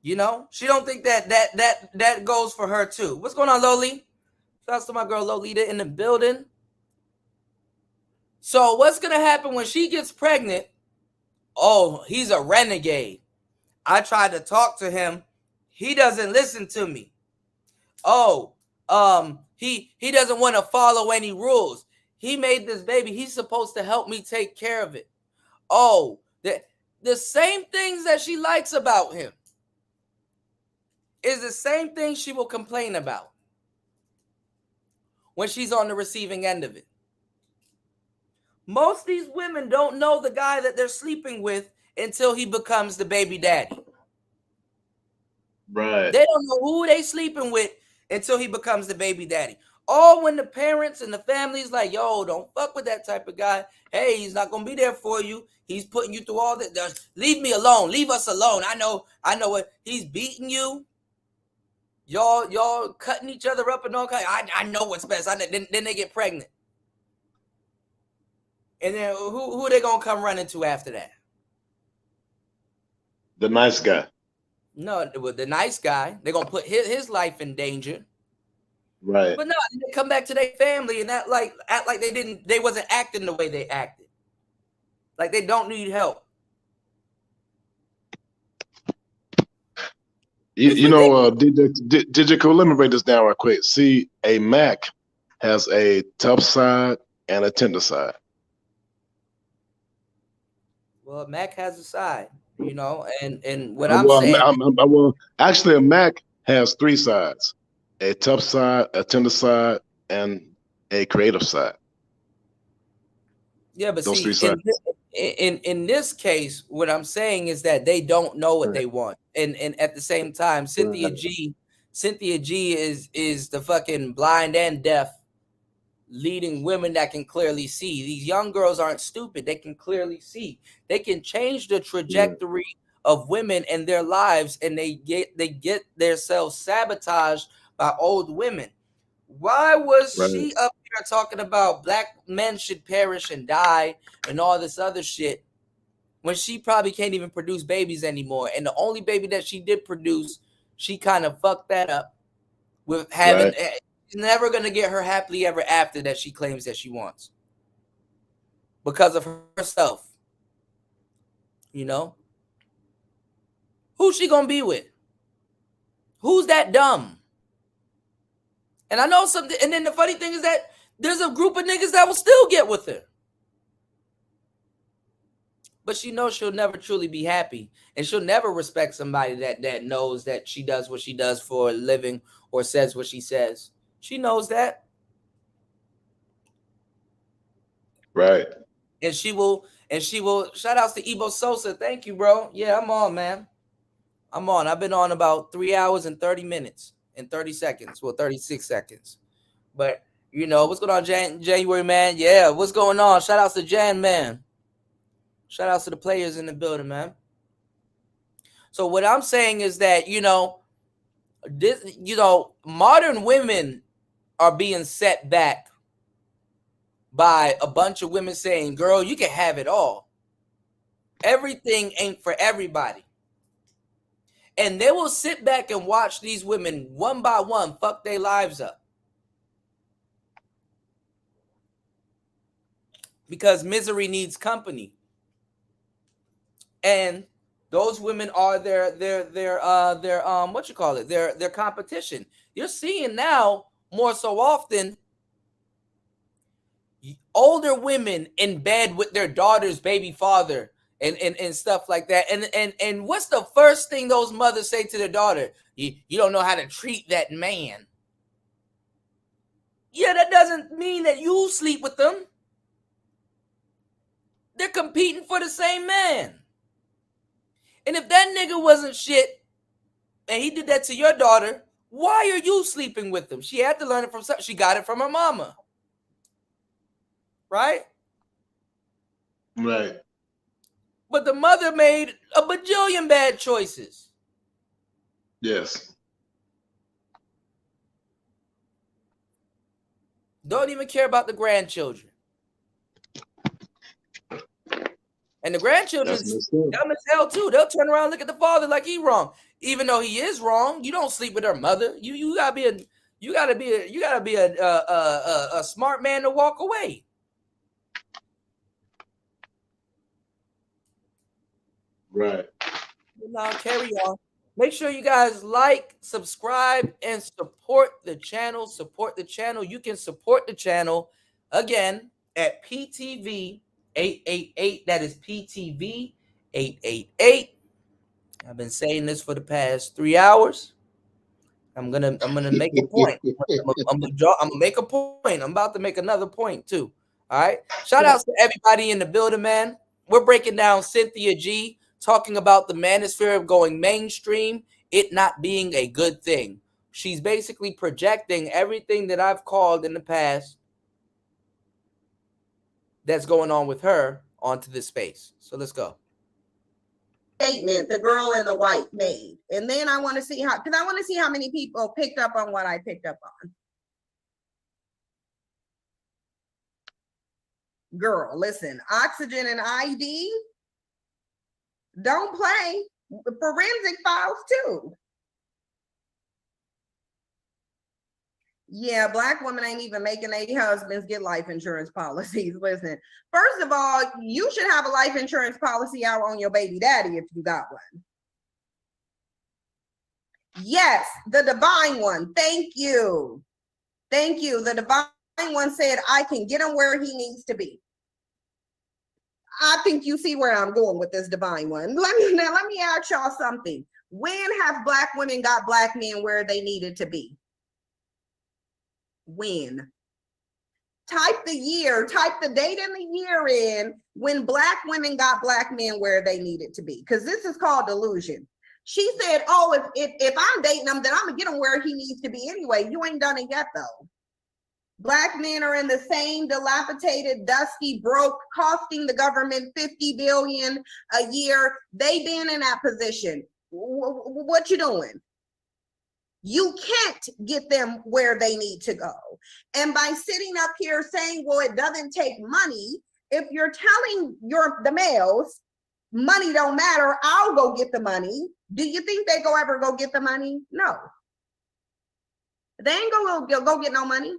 She don't think that goes for her too. What's going on, Loli? Shout out to my girl Lolita in the building. So what's going to happen when she gets pregnant? Oh, he's a renegade. I tried to talk to him. He doesn't listen to me. Oh, he doesn't want to follow any rules. He made this baby. He's supposed to help me take care of it. Oh, the same things that she likes about him is the same thing she will complain about when she's on the receiving end of it. Most of these women don't know the guy that they're sleeping with until he becomes the baby daddy.
Right.
They don't know who they sleeping with until he becomes the baby daddy. Or when the parents and the family's like, yo, don't fuck with that type of guy. Hey, he's not going to be there for you. He's putting you through all this. Leave me alone. Leave us alone. I know what he's beating you. Y'all cutting each other up and all kinds. I know what's best. Then they get pregnant. And then who are they going to come running to after that?
The nice guy.
No, the nice guy. They're going to put his life in danger.
Right.
But no, they come back to their family and act like they wasn't acting the way they acted. Like they don't need help.
Digital, let me break this down real quick. See, a Mac has a tough side and a tender side.
Well, Mac has a side, and what I'm saying.
Actually, a Mac has three sides: a tough side, a tender side, and a creative side.
Yeah, but those three sides. In this case, what I'm saying is that they don't know what they want, and at the same time, Cynthia G is the fucking blind and deaf, leading women that can clearly see. These young girls aren't stupid; they can clearly see. They can change the trajectory of women and their lives, and they get themselves sabotaged by old women. Why was she up here talking about black men should perish and die and all this other shit when she probably can't even produce babies anymore? And the only baby that she did produce, she kind of fucked that up with having. She's never gonna get her happily ever after that she claims that she wants because of herself. You know, who's she gonna be with? Who's that dumb? And I know something. And then the funny thing is that there's a group of niggas that will still get with her. But she knows she'll never truly be happy. And she'll never respect somebody that knows that she does what she does for a living or says what she says. She knows that.
Right.
And she will, shout outs to Ebo Sosa. Thank you, bro. Yeah, I'm on, man. I'm on. I've been on about 3 hours and 30 minutes and 30 seconds. Well, 36 seconds. But, you know, what's going on, January, man? Yeah, what's going on? Shout outs to Jan, man. Shout outs to the players in the building, man. So what I'm saying is that, you know, this, you know, modern women are being set back by a bunch of women saying, girl, you can have it all. Everything ain't for everybody. And they will sit back and watch these women one by one fuck their lives up. Because misery needs company. And those women are their what you call it? Their competition. You're seeing now more so often older women in bed with their daughter's baby father and stuff like that. And what's the first thing those mothers say to their daughter? You don't know how to treat that man. Yeah, that doesn't mean that you sleep with them. They're competing for the same man. And if that nigga wasn't shit and he did that to your daughter, why are you sleeping with him? She had to learn it from something. She got it from her mama. Right?
Right.
But the mother made a bajillion bad choices.
Yes.
Don't even care about the grandchildren. And the grandchildren dumb as hell too. They'll turn around and look at the father like he wrong. Even though he is wrong, you don't sleep with her mother. You gotta be a smart man to walk away.
Right.
Now carry on. Make sure you guys like, subscribe, and support the channel. Support the channel. You can support the channel again at PTV 888. That is PTV 888. I've been saying this for the past 3 hours. I'm gonna make a point. I'm gonna make a point. I'm about to make another point too. All right. Shout outs to everybody in the building, man. We're breaking down Cynthia G, talking about the manosphere of going mainstream, it not being a good thing. She's basically projecting everything that I've called in the past that's going on with her onto this space. So let's go.
Statement the girl in the white made. And then I want to see how many people picked up on what I picked up on. Girl, listen, oxygen and ID, don't play. Forensic files too. Yeah, Black women ain't even making their husbands get life insurance policies. Listen, first of all, you should have a life insurance policy out on your baby daddy if you got one. Yes, the divine one. Thank you. Thank you. The divine one said, I can get him where he needs to be. I think you see where I'm going with this divine one. Let me ask y'all something. When have Black women got Black men where they needed to be? When? Type the year, type the date and the year in when Black women got Black men where they needed to be. Because this is called delusion. She said, oh, if I'm dating him, then I'm going to get him where he needs to be anyway. You ain't done it yet, though. Black men are in the same dilapidated, dusty, broke, costing the government $50 billion a year. They been in that position. What you doing? You can't get them where they need to go. And by sitting up here saying, well, it doesn't take money, if you're telling the males, money don't matter, I'll go get the money, do you think they ever go get the money? No. They ain't gonna go get no money.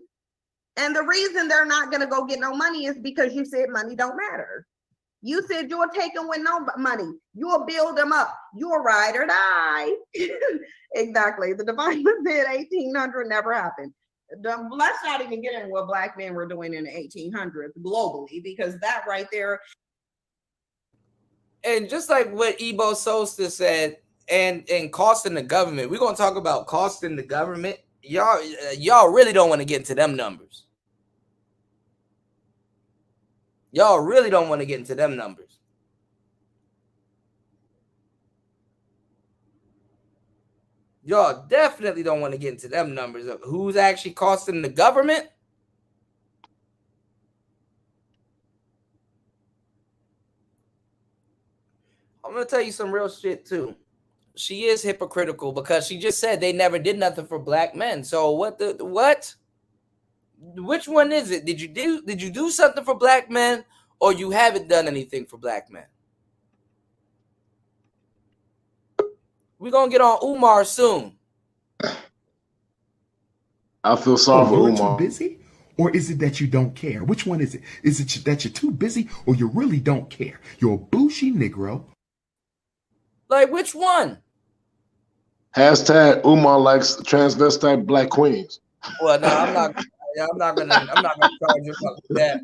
And the reason they're not gonna go get no money is because you said money don't matter. You said you'll take them with no money. You'll build them up. You'll ride or die. Exactly. The divine said 1800 never happened. Let's not even get into what Black men were doing in the 1800s globally, because that right there.
And just like what Ebo Solstice said, and costing the government, we're gonna talk about costing the government. Y'all really don't want to get into them numbers. Y'all really don't want to get into them numbers. Y'all definitely don't want to get into them numbers of who's actually costing the government. I'm going to tell you some real shit too. She is hypocritical because she just said they never did nothing for Black men. So what? Which one is it? Did you do something for Black men, or you haven't done anything for Black men? We're gonna get on Umar soon.
I feel sorry for
you're
Umar.
too busy, or is it that you don't care? Which one is it? Is it that you're too busy, or you really don't care? You're a bougie Negro.
Like which one?
Hashtag Umar likes transvestite Black queens.
Well, no, I'm not gonna charge you about that.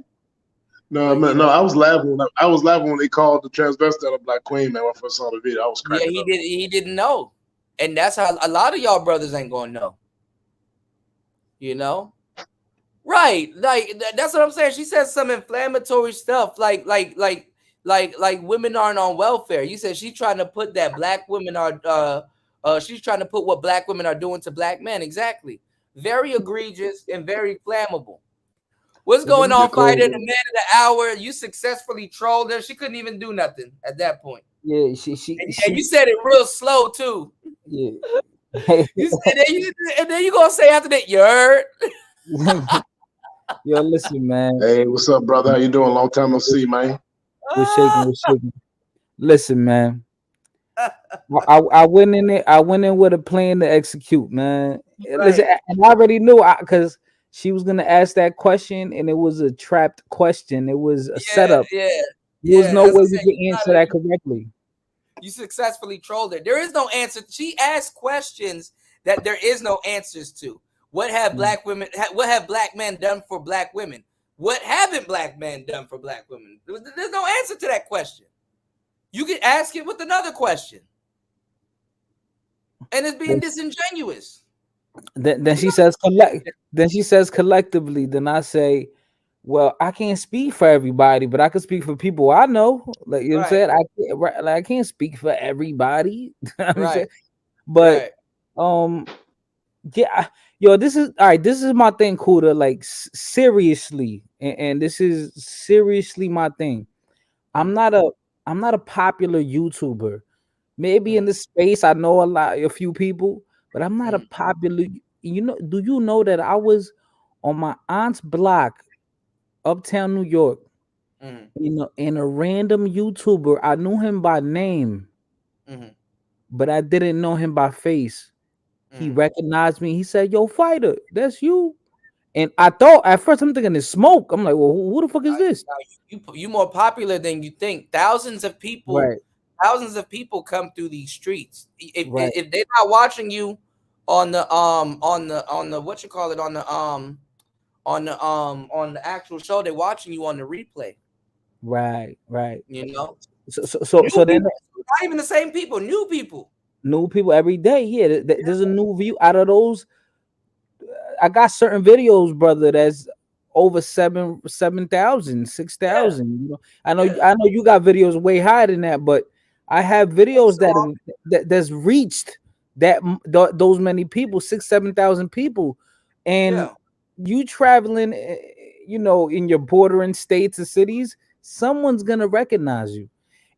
No, man, no, I was laughing. I was laughing when they called the transvestite a Black queen, man. When I first saw the video, I was cracking up.
He didn't know, and that's how a lot of y'all brothers ain't gonna know. You know, right? Like that's what I'm saying. She said some inflammatory stuff, like women aren't on welfare. You said she's trying to put that Black women are. She's trying to put what Black women are doing to Black men. Exactly. Very egregious and very flammable. What's going on, Fighter? The man of the hour. You successfully trolled her. She couldn't even do nothing at that point.
Yeah,
and you said it real slow too.
Yeah.
and then you gonna say after that, you heard?
Yo, listen, man.
Hey, what's up, brother? How you doing? Long time no see, man.
We're shaking. Listen, man. I went in there. I went in with a plan to execute, man. Right. Listen, and I already knew because she was gonna ask that question, and it was a trapped question. It was a setup.
Yeah.
There was no way we could answer that correctly.
You successfully trolled her. There is no answer. She asked questions that there is no answers to. What have Black women? What have Black men done for Black women? What haven't Black men done for Black women? There's no answer to that question. You can ask it with another question, and it's being disingenuous.
Then she says Then she says collectively. Then I say, well, I can't speak for everybody, but I can speak for people I know. Like you know what I'm saying, I can't speak for everybody.
Right.
But yeah, yo, this is all right. This is my thing, Kuda. Like seriously, and this is seriously my thing. I'm not a popular YouTuber. Maybe in the space I know a few people, but I'm not a popular. You know, do you know that I was on my aunt's block, uptown New York, in a random YouTuber. I knew him by name, but I didn't know him by face. He recognized me. He said, "Yo, Fighter, that's you." And I thought at first I'm thinking it's Smoke. I'm like, well, who the fuck is this?
You more popular than you think. Thousands of people come through these streets. If they're not watching you on the what you call it on the actual show, they're watching you on the replay.
Right.
You know.
So then
not even the same people, new people
every day. Yeah, there's a new view out of those. I got certain videos, brother, that's over 7,000, 6,000. You know, I know you got videos way higher than that, but I have videos that's reached those many people, 6,000-7,000 people, and you traveling, you know, in your bordering states or cities, someone's gonna recognize you.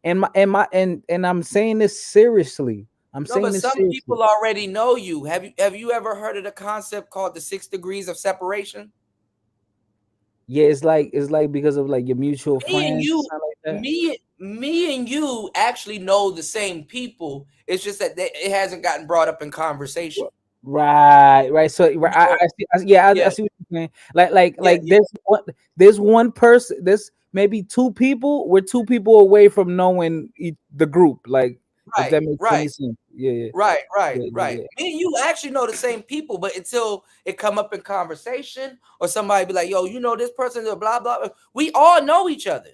And I'm saying this seriously. I'm
No,
saying
but
this
some
seriously.
people already know you. Have you ever heard of the concept called the 6 degrees of separation?
Yeah, it's like because of like your mutual
Me and
friends,
you,
something like that.
me and you actually know the same people. It's just that it hasn't gotten brought up in conversation.
Right. So right,
So,
I see. Yeah, I
yeah,
see what you're saying.
yeah,
Like there's one person. There's maybe two people. We're two people away from knowing the group. Like if
right,
that makes
right.
any sense. Yeah.
Right, right,
Yeah.
right. Me and you actually know the same people, but until it come up in conversation or somebody be like, "Yo, you know this person," blah blah. We all know each other.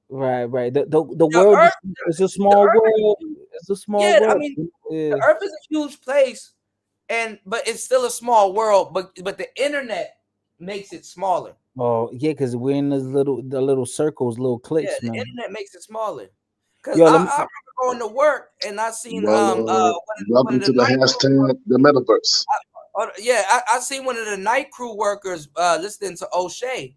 Right. The
The
world
earth,
is a
the
small
earth is
world.
huge.
It's a small
Yeah, I
world.
mean,
Yeah.
the earth is a huge place, but it's still a small world. But the internet makes it smaller.
Oh yeah, because we're in the little circles, little
Yeah,
cliques,
the
man.
internet makes it smaller. Cause
Yo,
I,
let me.
I remember going to work and I seen
Well,
one of
welcome
the
to the
night crew
hashtag the metaverse.
yeah, I seen one of the night crew workers listening to O'Shea.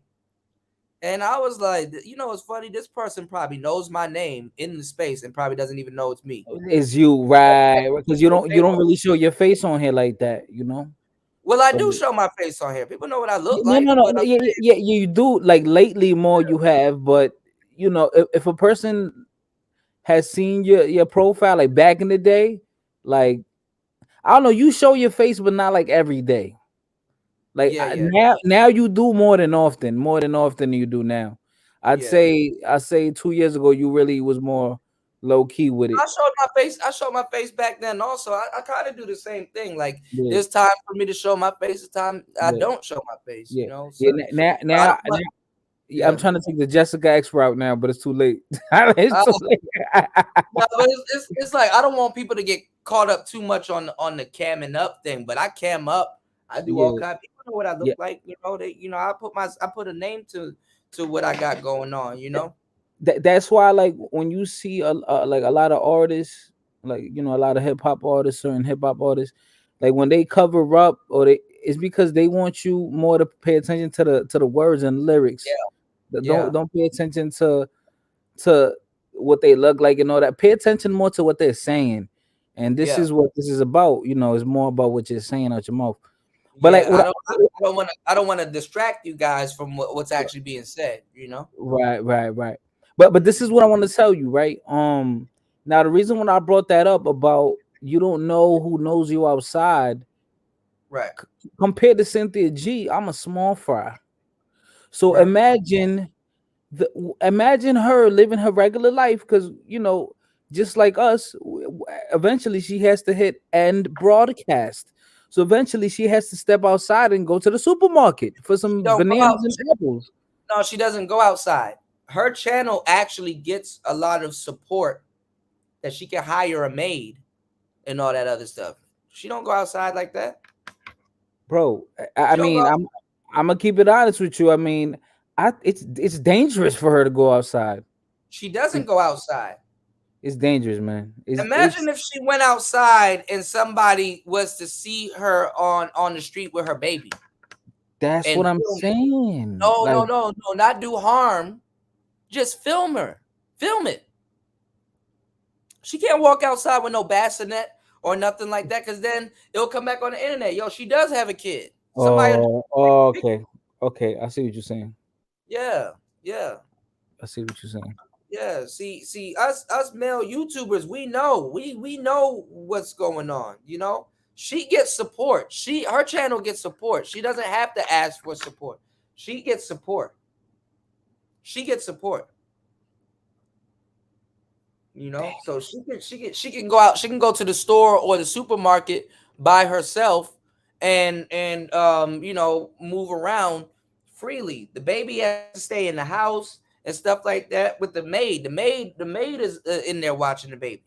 And I was like, you know, it's funny. This person probably knows my name in the space and probably doesn't even know it's me.
It's you, right? Because you don't really show your face on here like that, you know.
Well, I
But
do show my face on here. People know what I look
no,
like,
no, no.
but I'm
Yeah, you do. Like lately, more you have. But you know, if a person has seen your profile, like back in the day, like I don't know, you show your face, but not like every day. Like
yeah.
now you do more than often than you do now.
Yeah.
I'd say 2 years ago you really was more low key with it.
I showed my face. I showed my face back then also. I kind of do the same thing. Like
Yeah,
there's time for me to show my face, there's time I
yeah,
don't show my face,
yeah,
you know.
yeah.
So I
Now,
don't want
yeah, I'm
yeah.
trying to take the Jessica X route now, but it's too late. It's too late.
No, but it's like I don't want people to get caught up too much on the camming up thing. But I cam up. I do all
Yeah,
kind. People know what I look
yeah.
like. You know, I put a name to what I got going on. You know.
That's why, like, when you see like a lot of artists, like you know, a lot of hip hop artists, certain hip hop artists, like when they cover up or it's because they want you more to pay attention to the words and lyrics.
Yeah. Yeah.
Don't pay attention to what they look like and all that. Pay attention more to what they're saying. And this
Yeah.
is what this is about. You know, it's more about what you're saying out your mouth. But like
Yeah.
what
I don't want to distract you guys from what's actually being said. You know.
right. But this is what I want to tell you, right? Now the reason when I brought that up about you don't know who knows you outside,
Right.
compared to Cynthia G, I'm a small fry. So
Right.
imagine her living her regular life because you know, just like us, eventually she has to hit end broadcast. So eventually she has to step outside and go to the supermarket for
She
some
don't go out.
bananas and apples.
No, she doesn't go outside. Her channel actually gets a lot of support that she can hire a maid and all that other stuff. She don't go outside like that.
Bro, I
She don't
mean,
go.
I'm gonna keep it honest with you. I mean, it's dangerous for her to go outside.
She doesn't
It's,
go outside.
it's dangerous, man. It's
Imagine if she went outside and somebody was to see her on the street with her baby
that's
and
what I'm
film it.
saying.
No,
Like,
no, no, no, not do harm. Just film her. Film it. She can't walk outside with no bassinet or nothing like that because then it'll come back on the internet. Yo, she does have a kid. Somebody will
okay, okay. I see what you're saying.
yeah, yeah.
I see what you're saying.
Yeah, see, us male YouTubers, we know what's going on. You know, she gets support. Her channel gets support. She doesn't have to ask for support. She gets support. She gets support. You know, so she can go out. She can go to the store or the supermarket by herself and you know, move around freely. The baby has to stay in the house and stuff like that with the maid. The maid is in there watching the baby,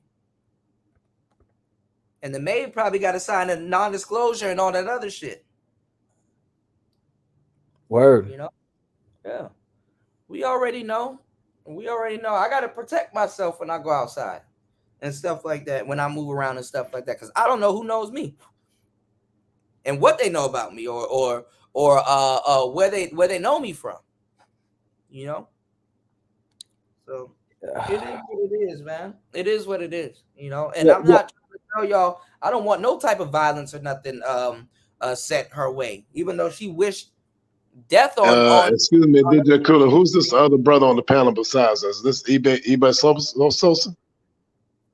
and the maid probably got to sign a non-disclosure and all that other shit.
Word.
You know, yeah. We already know. We already know. I gotta protect myself when I go outside and stuff like that. When I move around and stuff like that, because I don't know who knows me and what they know about me, or where they know me from, you know. So it is what it is, man. It is what it is, you know. And I'm not trying to tell y'all I don't want no type of violence or nothing sent her way, even though she wished death on
excuse me, DJ Cooler. Who's this other brother on the panel besides us? This eBay Sosa?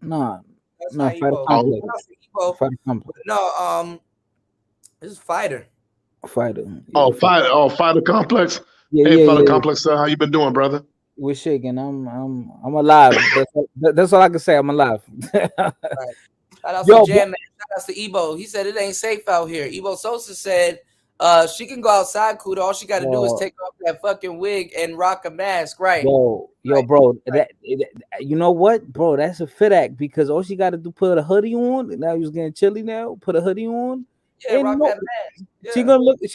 No,
that's
no,
not Ebo. No, this is Fighter.
Fighter.
Yeah, Fighter Complex.
Yeah,
hey, Fighter Complex, sir. How you been doing, brother?
We're shaking. I'm alive. That's all I can say. I'm alive.
Right. Shout out to Jam Man. Shout out to Ebo. He said it ain't safe out here. Ebo Sosa said she can go outside, Kuda. All she got to do is take off that fucking wig and rock a mask, right?
Yo, bro. That you know what, bro? That's a fit act because all she got to do put a hoodie on. Now he's getting chilly. Now put a hoodie on.
Yeah, rock that mask. Yeah.
She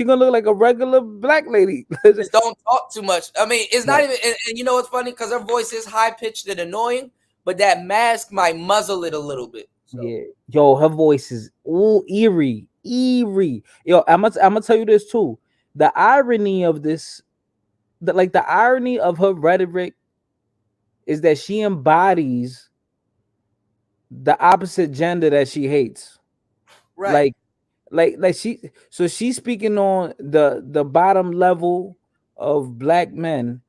gonna look like a regular black lady.
Just don't talk too much. I mean, it's not even. And you know what's funny? Because her voice is high pitched and annoying, but that mask might muzzle it a little bit. So.
Yeah, yo, her voice is eerie. Yo, I'm gonna tell you this too. The irony of this, the irony of her rhetoric, is that she embodies the opposite gender that she hates.
Right.
Like she's speaking on the bottom level of black men,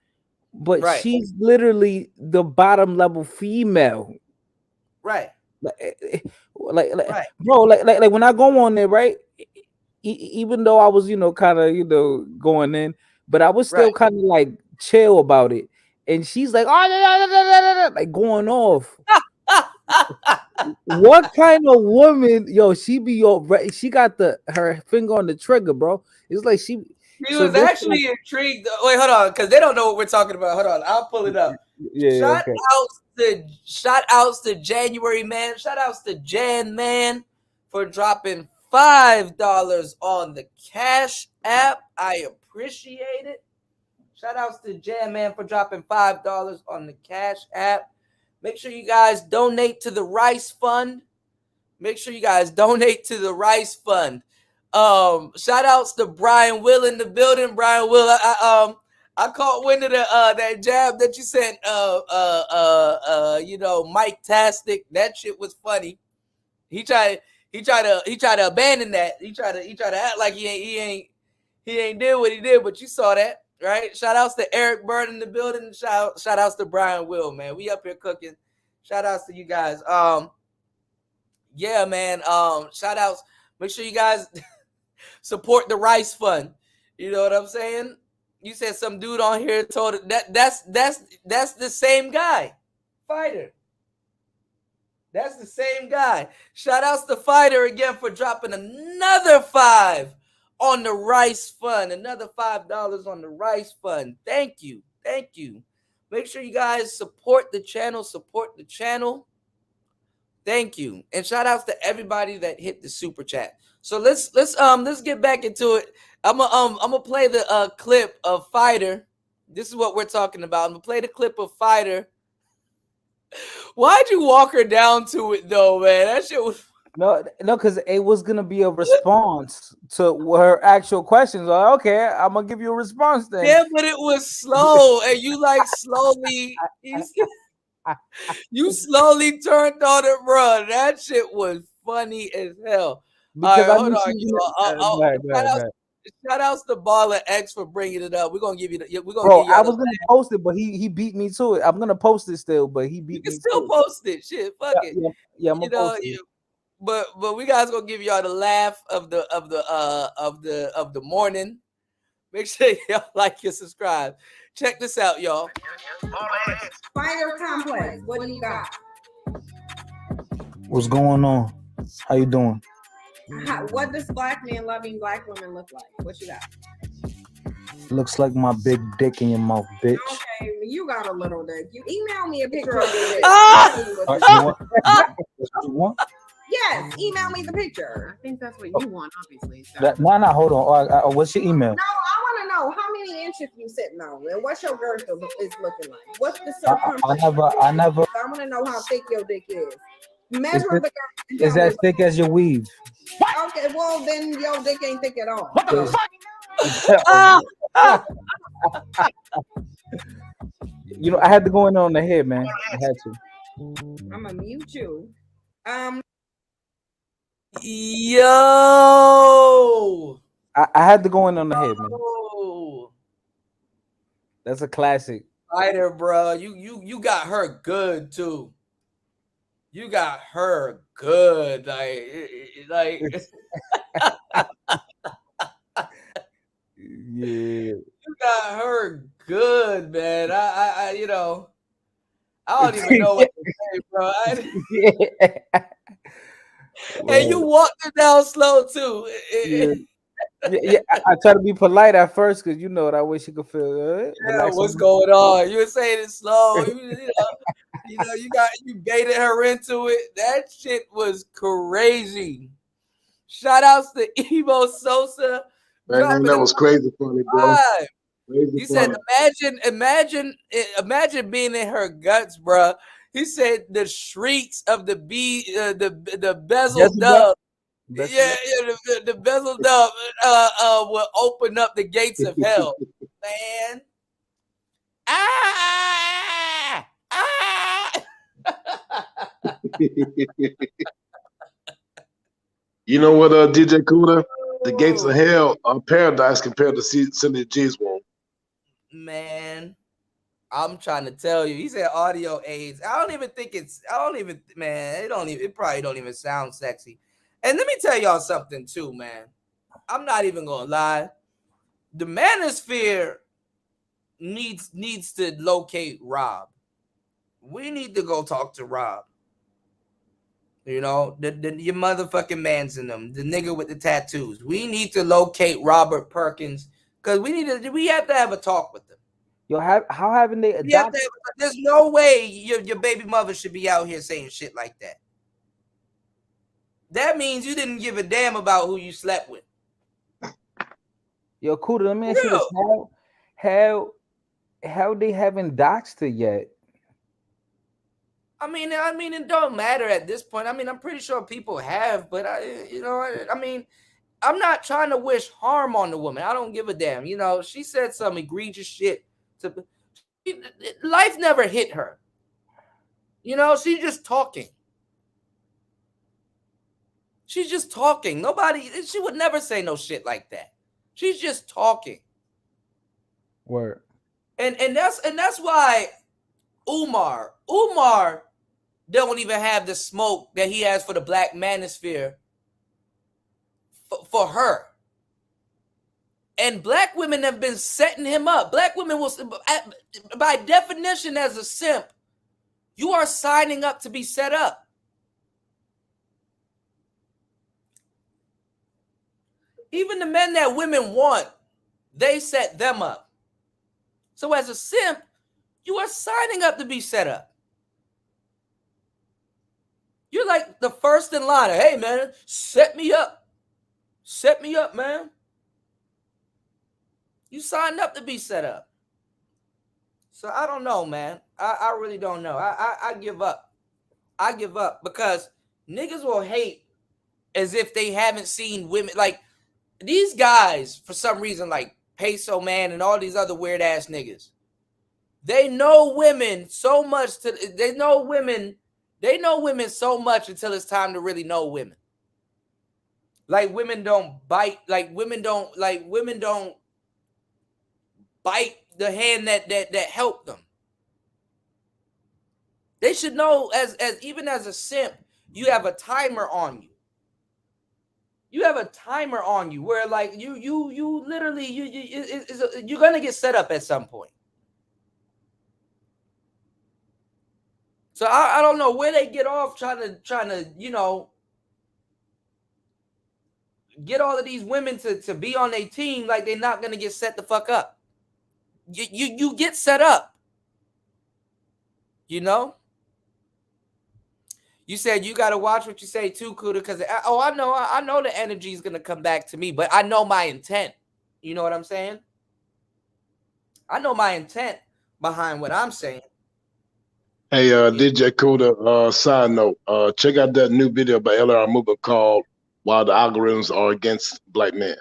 but she's literally the bottom level female.
Right.
Bro, like when I go on there, right? Even though I was, kind of, going in, but I was still kind of like chill about it. And she's like, oh, like going off. What kind of woman, she be she got her finger on the trigger, bro. It's like she
was actually intrigued. Wait, hold on, because they don't know what we're talking about. Hold on, I'll pull it up. Shout outs to January Man. Shout outs to Jan Man for dropping $5 on the Cash App. I appreciate it. Shout outs to Jan Man for dropping $5 on the Cash App. Make sure you guys donate to the Rice Fund. Shout outs to Brian Will in the building. Brian Will, I caught wind of that jab that you sent, Mike Tastic. That shit was funny. He tried to abandon that. He tried to act like he ain't did what he did, but you saw that, right? Shout outs to Eric Bird in the building. Shout outs to Brian Will, man. We up here cooking. Shout outs to you guys. Yeah, man. Shout outs. Make sure you guys support the Rice Fund. You know what I'm saying? You said some dude on here told it that's the same guy. Fighter. That's the same guy. Shout outs to Fighter again for dropping another $5 on the Rice Fund. Another $5 on the Rice Fund. Thank you. Make sure you guys support the channel. Thank you. And shout outs to everybody that hit the super chat. So let's get back into it. I'm gonna play the clip of Fighter. This is what we're talking about. I'm gonna play the clip of Fighter. Why'd you walk her down to it though, man? That shit was
no, because it was gonna be a response to her actual questions. Like, okay, I'm gonna give you a response then.
Yeah, but it was slow, and you you slowly turned on it, bro. That shit was funny as hell.
Because
all right, hold on. Shout outs to Baller X for bringing it up. We're gonna give you the.
I was gonna post it, but he beat me to it. I'm gonna post it still, but he beat me.
You can still post it. Shit, fuck it.
Yeah, I'm gonna post it.
But we guys gonna give y'all the laugh of the morning. Make sure y'all like and subscribe. Check this out, y'all.
Fighter Complex. What do you got?
What's going on? How you doing?
What does black men loving black women look like? What you got?
Looks like my big dick in your mouth, bitch.
Okay, you got a little dick. You email me a picture of your dick.
You want?
Yes, email me the picture. I think that's what you want, obviously. So.
No, hold on. What's your email?
No, I want to know how many inches you sitting on and what's your girth is looking like. What's the circumference?
I never.
I want to know how thick your dick is. Measure the girth.
Is that thick as your weave?
Okay, well then your dick ain't thick at all.
What the fuck? You know, I had to go in on the head, man. I had to.
I'm gonna mute you.
Yo.
I had to go in on the head, man.
Oh.
That's a classic.
Fighter, bro. You got her good too. You got her good, like.
Yeah.
You got her good, man. I you know, I don't even know what to say, bro. And you walked it down slow too.
Yeah. I try to be polite at first because you know what I wish you could feel.
Yeah, what's going on? You were saying it slow. You baited her into it. That shit was crazy. Shout outs to Evo Sosa.
Man, that was crazy funny, bro.
He said, imagine being in her guts, bro. He said the shrieks of the bezeled dove. The bezeled dove will open up the gates of hell, man.
You know what, DJ Kuda? The gates of hell are paradise compared to Cynthia G's one.
Man, I'm trying to tell you. He said audio aids. It probably don't even sound sexy. And let me tell y'all something too, man. I'm not even gonna lie. The Manosphere needs to locate Rob. We need to go talk to Rob. You know, your motherfucking man's in them, the nigga with the tattoos. We need to locate Robert Perkins because we have to have a talk with them.
Yo, how haven't they adopted?
There's no way your baby mother should be out here saying shit like that. That means you didn't give a damn about who you slept with.
Yo, Kuda, let me ask you this: how they haven't doxed her yet?
I mean, it don't matter at this point. I mean, I'm pretty sure people have, but I'm not trying to wish harm on the woman. I don't give a damn. You know, she said some egregious shit. Life never hit her. You know, she's just talking. She's just talking. She would never say no shit like that. She's just talking.
Word.
And that's why Umar don't even have the smoke that he has for the Black Manosphere for her. And black women have been setting him up. Black women will, by definition, as a simp, you are signing up to be set up. Even the men that women want, they set them up. So as a simp, you are signing up to be set up. You're like the first in line. Hey, man, set me up. Set me up, man. You signed up to be set up. So I don't know, man. I really don't know. I give up. I give up because niggas will hate as if they haven't seen women. Like these guys, for some reason, like Peso Man and all these other weird ass niggas, they know women so much. They know women so much until it's time to really know women. Like women don't bite. Like women don't bite the hand that helped them. They should know as even as a simp, you have a timer on you. You have a timer on you where like you literally you're gonna get set up at some point. So I don't know where they get off trying to get all of these women to be on their team like they're not gonna get set the fuck up. You get set up. You know? You said you got to watch what you say too, Kuda, because I know the energy is going to come back to me, but I know my intent. You know what I'm saying? I know my intent behind what I'm saying.
Hey, DJ Kuda, side note, check out that new video by LR Movement called Why the Algorithms Are Against Black Men.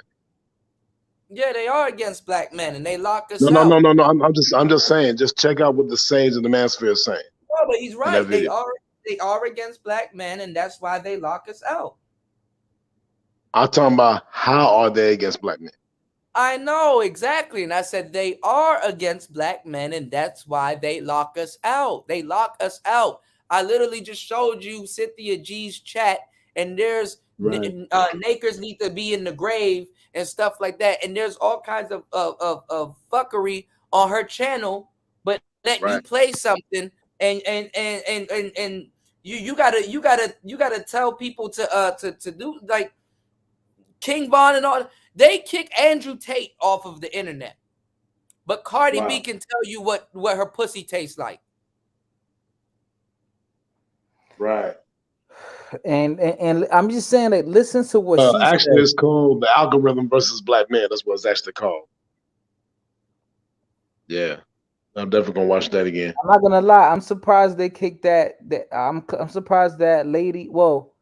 Yeah, they are against black men, and they lock us
No.
out.
I'm just saying. Just check out what the Sage of the Manosphere is saying.
No, but he's
in that
right. They
video.
are against black men, and that's why they lock us out.
I'm talking about how are they against black men?
I know exactly, and I said they are against black men, and that's why they lock us out. They lock us out. I literally just showed you Cynthia G's chat, and there's Nakers need to be in the grave and stuff like that, and there's all kinds of fuckery on her channel. But let you play something, and you gotta tell people to do like King Von and all. They kick Andrew Tate off of the internet, but Cardi B can tell you what her pussy tastes like.
Right.
And I'm just saying that listen to what she
actually
said.
it's called The Algorithm versus Black Men. That's what it's actually called. Yeah. I'm definitely gonna watch that again.
I'm not gonna lie, I'm surprised they kicked that I'm surprised that lady. Well,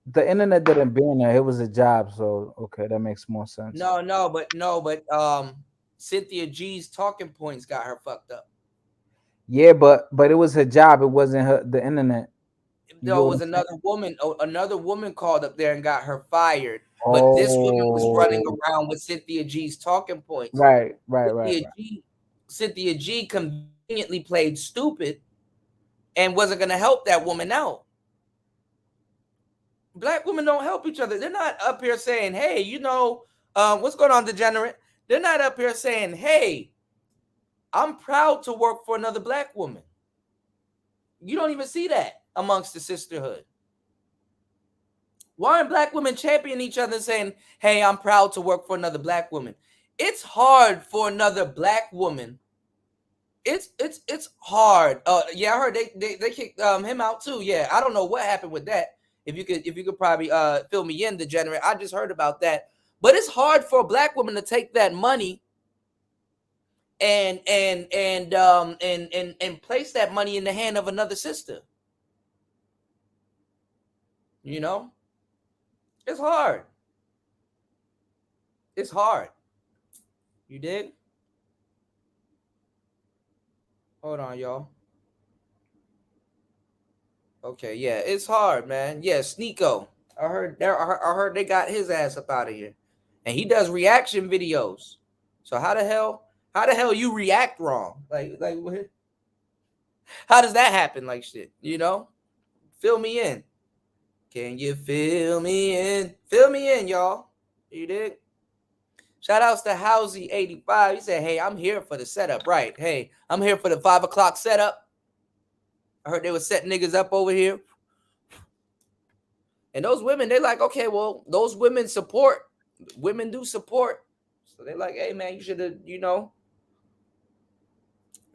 the internet didn't ban her. It was a job, so okay, that makes more sense.
No, but Cynthia G's talking points got her fucked up.
Yeah, but it was her job. It wasn't the internet.
There was another woman. Another woman called up there and got her fired. But this woman was running around with Cynthia G's talking points.
Right.
Cynthia G conveniently played stupid and wasn't going to help that woman out. Black women don't help each other. They're not up here saying, hey, what's going on, degenerate? They're not up here saying, hey, I'm proud to work for another black woman. You don't even see that amongst the sisterhood. Why aren't black women championing each other and saying, hey, I'm proud to work for another black woman? It's hard for another black woman. It's hard. Yeah, I heard they kicked him out too. Yeah, I don't know what happened with that. If you could probably fill me in, degenerate. I just heard about that. But it's hard for a black woman to take that money and place that money in the hand of another sister. You know? It's hard. It's hard. You dig? Hold on, y'all. Okay, yeah, it's hard, man. Yeah, Sneeko. I heard they got his ass up out of here. And he does reaction videos. So how the hell you react wrong? Like how does that happen? Like shit, you know? Fill me in. Can you fill me in? Fill me in, y'all. You dig? Shout outs to Housey85. He said, hey, I'm here for the setup. Right. Hey, I'm here for the 5 o'clock setup. I heard they were setting niggas up over here. And those women, they're like, okay, well, those women support. Women do support. So they're like, hey, man, you should have,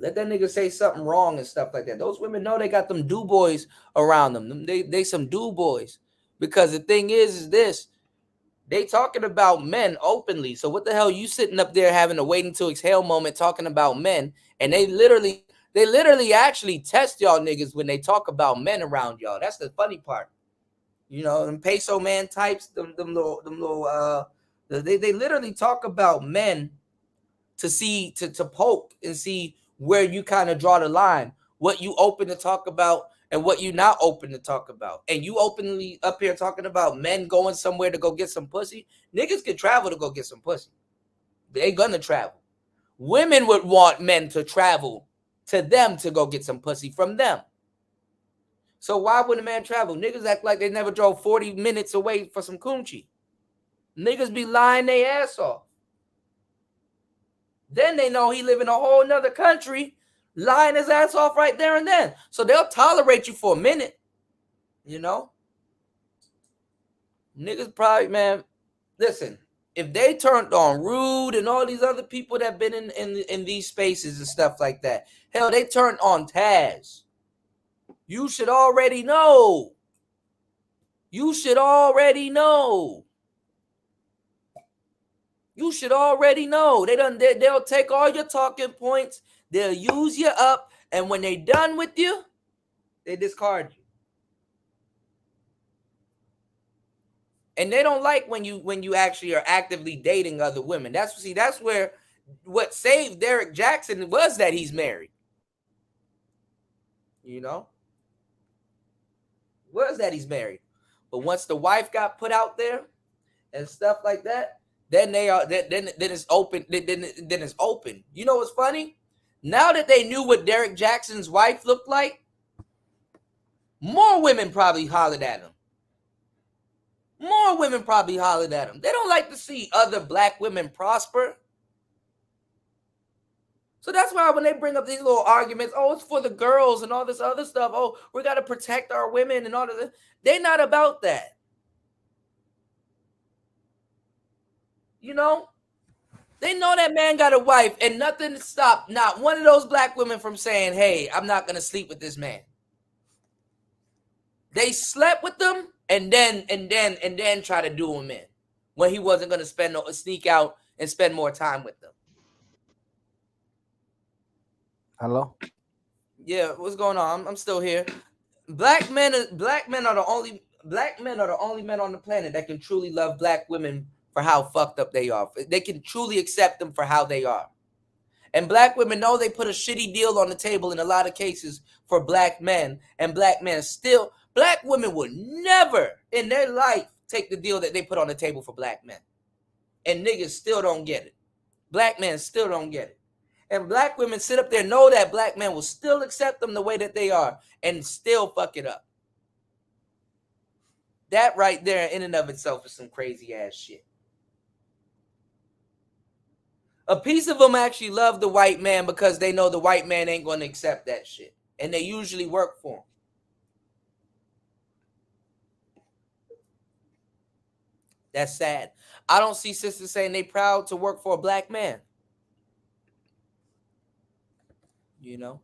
let that nigga say something wrong and stuff like that. Those women know they got them do boys around them. They some do boys. Because the thing is this. They talking about men openly. So what the hell you sitting up there having a waiting to exhale moment talking about men? And they literally actually test y'all niggas when they talk about men around y'all. That's the funny part. Them peso man types, them little they literally talk about men to poke and see where you kind of draw the line, what you open to talk about and what you not open to talk about. And you openly up here talking about men going somewhere to go get some pussy. Niggas can travel to go get some pussy. They gonna travel. Women would want men to travel to them to go get some pussy from them. So why would a man travel? Niggas act like they never drove 40 minutes away for some coochie. Niggas be lying their ass off. Then they know he live in a whole nother country, lying his ass off right there and then. So they'll tolerate you for a minute, Niggas probably, man, listen, if they turned on Rude and all these other people that been in these spaces and stuff like that, hell, they turned on Taz. You should already know. You should already know. You should already know. They'll take all your talking points. They'll use you up. And when they done with you, they discard you. And they don't like when you actually are actively dating other women. That's where what saved Derek Jackson was that he's married. You know? Was that he's married. But once the wife got put out there and stuff like that, then it's open. Then it's open. You know what's funny? Now that they knew what Derek Jackson's wife looked like, more women probably hollered at him. More women probably hollered at him. They don't like to see other black women prosper. So that's why when they bring up these little arguments, oh, it's for the girls and all this other stuff. Oh, we got to protect our women and all this. They're not about that. You know? They know that man got a wife and nothing stopped not one of those black women from saying, hey, I'm not going to sleep with this man. They slept with them and then try to do him in when he wasn't going to sneak out and spend more time with them.
Hello?
Yeah, what's going on? I'm still here. Black men are the only men on the planet that can truly love black women for how fucked up they are. They can truly accept them for how they are. And black women know they put a shitty deal on the table in a lot of cases for black men, and black men still. Black women would never in their life take the deal that they put on the table for black men. And niggas still don't get it. Black men still don't get it. And black women sit up there, know that black men will still accept them the way that they are and still fuck it up. That right there in and of itself is some crazy ass shit. A piece of them actually love the white man because they know the white man ain't going to accept that shit. And they usually work for him. That's sad. I don't see sisters saying they proud to work for a black man. You know?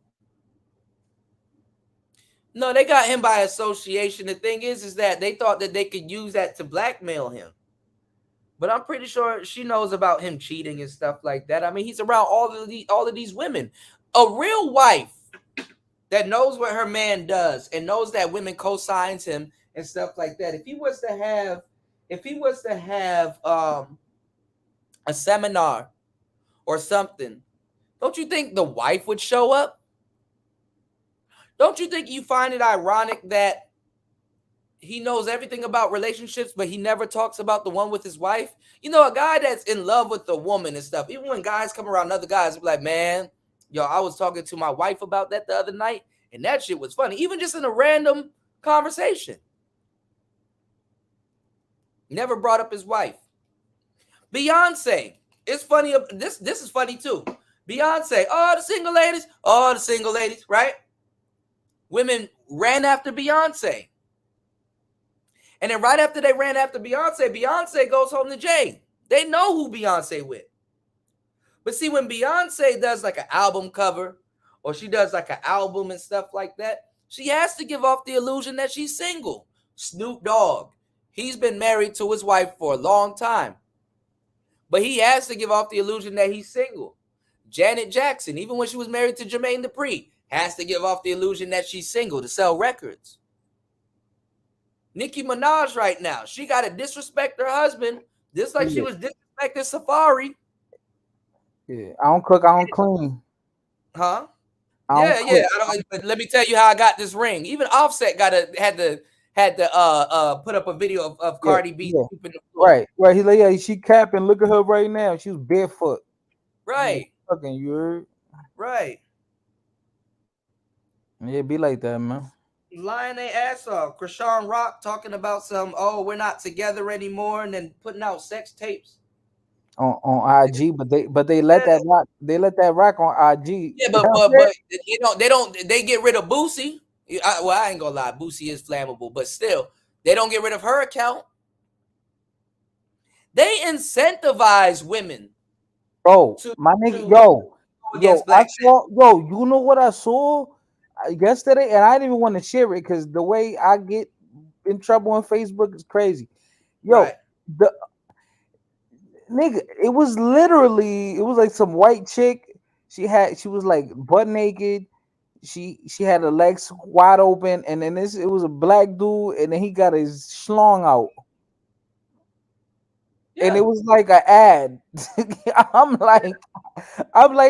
No, they got him by association. The thing is that they thought that they could use that to blackmail him. But I'm pretty sure she knows about him cheating and stuff like that. I mean, he's around all of these women. A real wife that knows what her man does and knows that women co-signs him and stuff like that. If he was to have a seminar or something, don't you think the wife would show up? Don't you think you find it ironic that he knows everything about relationships, but he never talks about the one with his wife? You know, a guy that's in love with a woman and stuff, even when guys come around other guys, be like, man, yo, I was talking to my wife about that the other night, and that shit was funny. Even just in a random conversation. Never brought up his wife. Beyonce. It's funny. This is funny too. Beyonce. Oh, the single ladies, right? Women ran after Beyonce. And then right after they ran after Beyonce, Beyonce goes home to Jay. They know who Beyonce with. But see, when Beyonce does like an album cover or she does like an album and stuff like that, she has to give off the illusion that she's single. Snoop Dogg, he's been married to his wife for a long time. But he has to give off the illusion that he's single. Janet Jackson, even when she was married to Jermaine Dupri, has to give off the illusion that she's single to sell records. Nicki Minaj right now, she got to disrespect her husband just like she was disrespecting Safari.
Yeah, I don't cook, I don't clean.
Huh? But let me tell you how I got this ring. Even Offset had to put up a video of Cardi B.
Yeah. Right. He's like, yeah, she capping. Look at her right now. She was barefoot.
Right.
Fucking you heard?
Right.
Yeah, be like that, man.
Lying their ass off. Krishan Rock talking about we're not together anymore, and then putting out sex tapes
on IG, but they let that rock on IG.
Yeah, but they get rid of Boosie. I ain't gonna lie, Boosie is flammable, but still, they don't get rid of her account. They incentivize women.
Bro, my nigga, you know what I saw yesterday, and I didn't even want to share it because the way I get in trouble on Facebook is crazy. The nigga, it was like some white chick. She was like butt naked. She had her legs wide open, and then it was a black dude, and then he got his schlong out. and it was like an ad. I'm like,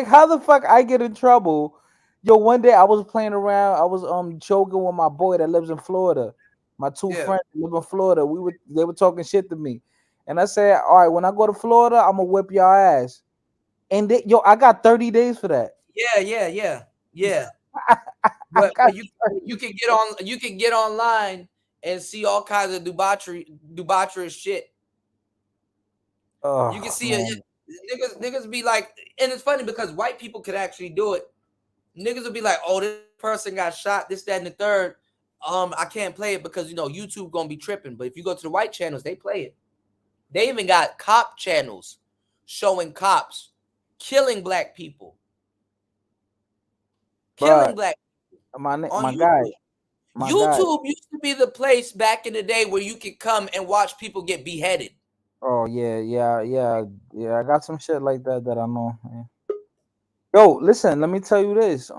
how the fuck I get in trouble? Yo, one day I was playing around. I was joking with my boy that lives in Florida. My two friends that live in Florida. They were talking shit to me, and I said, all right, when I go to Florida, I'm gonna whip y'all ass. And I got 30 days for that.
Yeah. But you can get online and see all kinds of debaucherous shit.
Oh,
you can see it. Niggas be like, and it's funny because white people could actually do it. Niggas will be like, oh, this person got shot, this, that, and the third. I can't play it because YouTube gonna be tripping. But if you go to the white channels, they play it. They even got cop channels showing cops killing black people. Killing black people
my
on
guy.
YouTube used to be the place back in the day where you could come and watch people get beheaded.
Oh yeah. I got some shit like that I know. Man. Yo, listen, let me tell you this.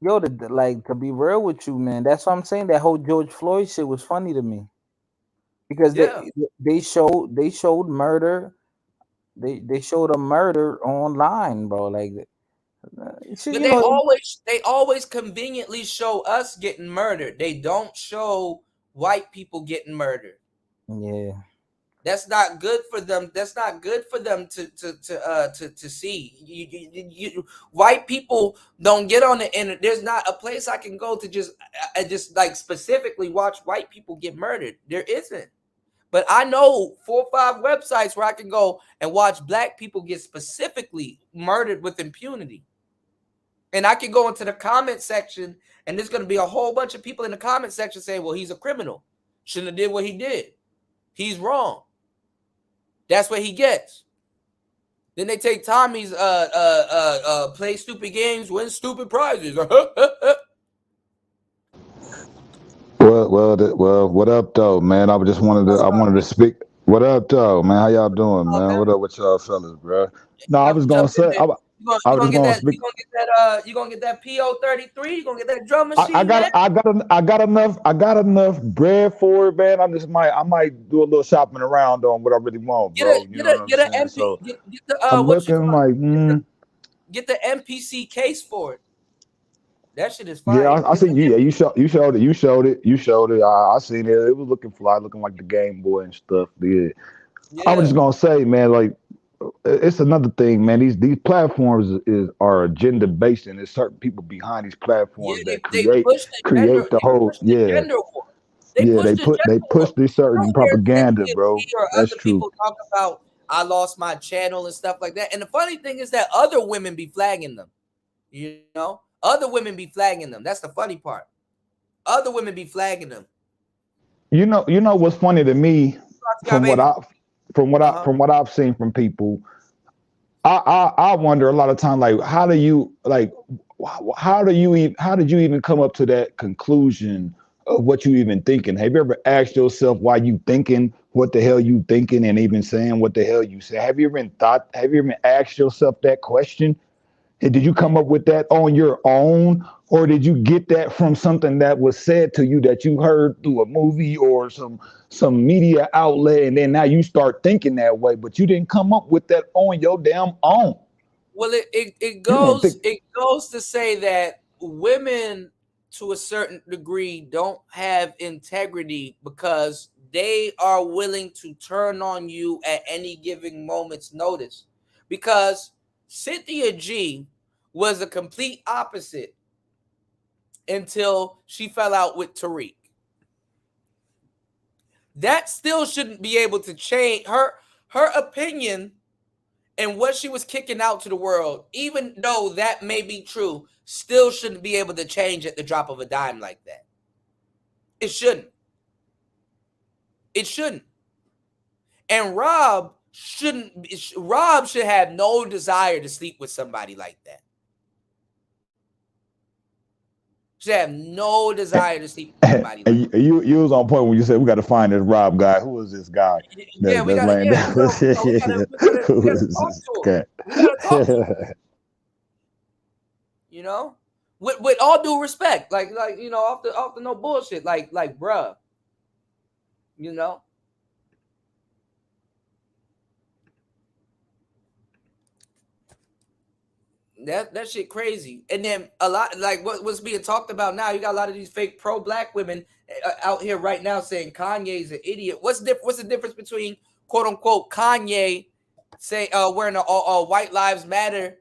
Yo, to be real with you, man, that's what I'm saying. That whole George Floyd shit was funny to me because they showed murder. They showed a murder online, bro. Like,
but they always conveniently show us getting murdered. They don't show white people getting murdered.
Yeah.
That's not good for them. That's not good for them to see. You white people don't get on the internet. There's not a place I can go to just like specifically watch white people get murdered. There isn't. But I know 4 or 5 websites where I can go and watch black people get specifically murdered with impunity. And I can go into the comment section, and there's going to be a whole bunch of people in the comment section saying, well, he's a criminal. Shouldn't have did what he did. He's wrong. That's what he gets. Then they take Tommy's play stupid games, win stupid prizes.
Well, what up though, man? I wanted to speak. What up though, man? How y'all doing, man? What up with y'all fellas, bro? No, I was gonna say, I was just gonna speak.
You gonna get that PO33? You gonna get that drum machine?
I got enough bread for it, man. I might do a little shopping around on what I really want, bro. You know what I'm saying? So I'm looking like,
get the MPC case for it. That shit is fire.
Yeah, I seen you. Yeah, you showed it. I seen it. It was looking fly, looking like the Game Boy and stuff. Yeah. I was just gonna say, man, like it's another thing, man. These platforms are agenda based, and there's certain people behind these platforms that create the whole. They push this certain propaganda, bro. That's true.
People talk about I lost my channel and stuff like that. And the funny thing is that other women be flagging them. You know, other women be flagging them. That's the funny part. Other women be flagging them.
You know what's funny to me from what I've seen from people. I wonder a lot of times, like, how did you even come up to that conclusion of what you even thinking? Have you ever asked yourself why you thinking what the hell you thinking and even saying what the hell you say? Have you even asked yourself that question? And did you come up with that on your own, or did you get that from something that was said to you that you heard through a movie or some media outlet, and then now you start thinking that way, but you didn't come up with that on your damn own?
Well, it goes to say that women to a certain degree don't have integrity because they are willing to turn on you at any given moment's notice. Because Cynthia G was a complete opposite until she fell out with Tariq. That still shouldn't be able to change her opinion and what she was kicking out to the world, even though that may be true, still shouldn't be able to change at the drop of a dime like that. It shouldn't. It shouldn't. And Rob should have no desire to sleep with somebody like that. Should have no desire to sleep with somebody like that.
You was on point when you said we got to find this Rob guy. Who is this guy?
We gotta talk to him. You know, with all due respect, like off the no bullshit, like bruh, you know. That shit crazy. And then a lot like what's being talked about now, you got a lot of these fake pro-black women out here right now saying Kanye's an idiot. What's the difference between quote unquote Kanye say wearing a White Lives Matter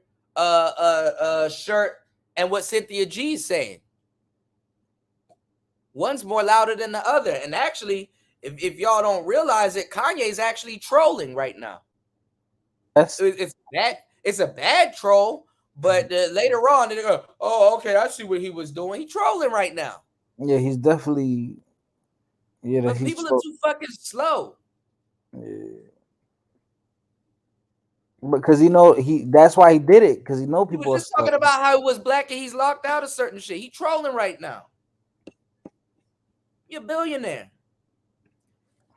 shirt and what Cynthia G is saying? One's more louder than the other. And actually, if y'all don't realize it, Kanye's actually trolling right now. It's a bad troll, but later on, they go, "Oh, okay, I see what he was doing. He's trolling right now."
Yeah, he's definitely. Yeah,
but people are too fucking slow.
Yeah. Because that's why he did it. Because people.
He was just talking about how he was black and he's locked out of certain shit. He trolling right now. You're a billionaire.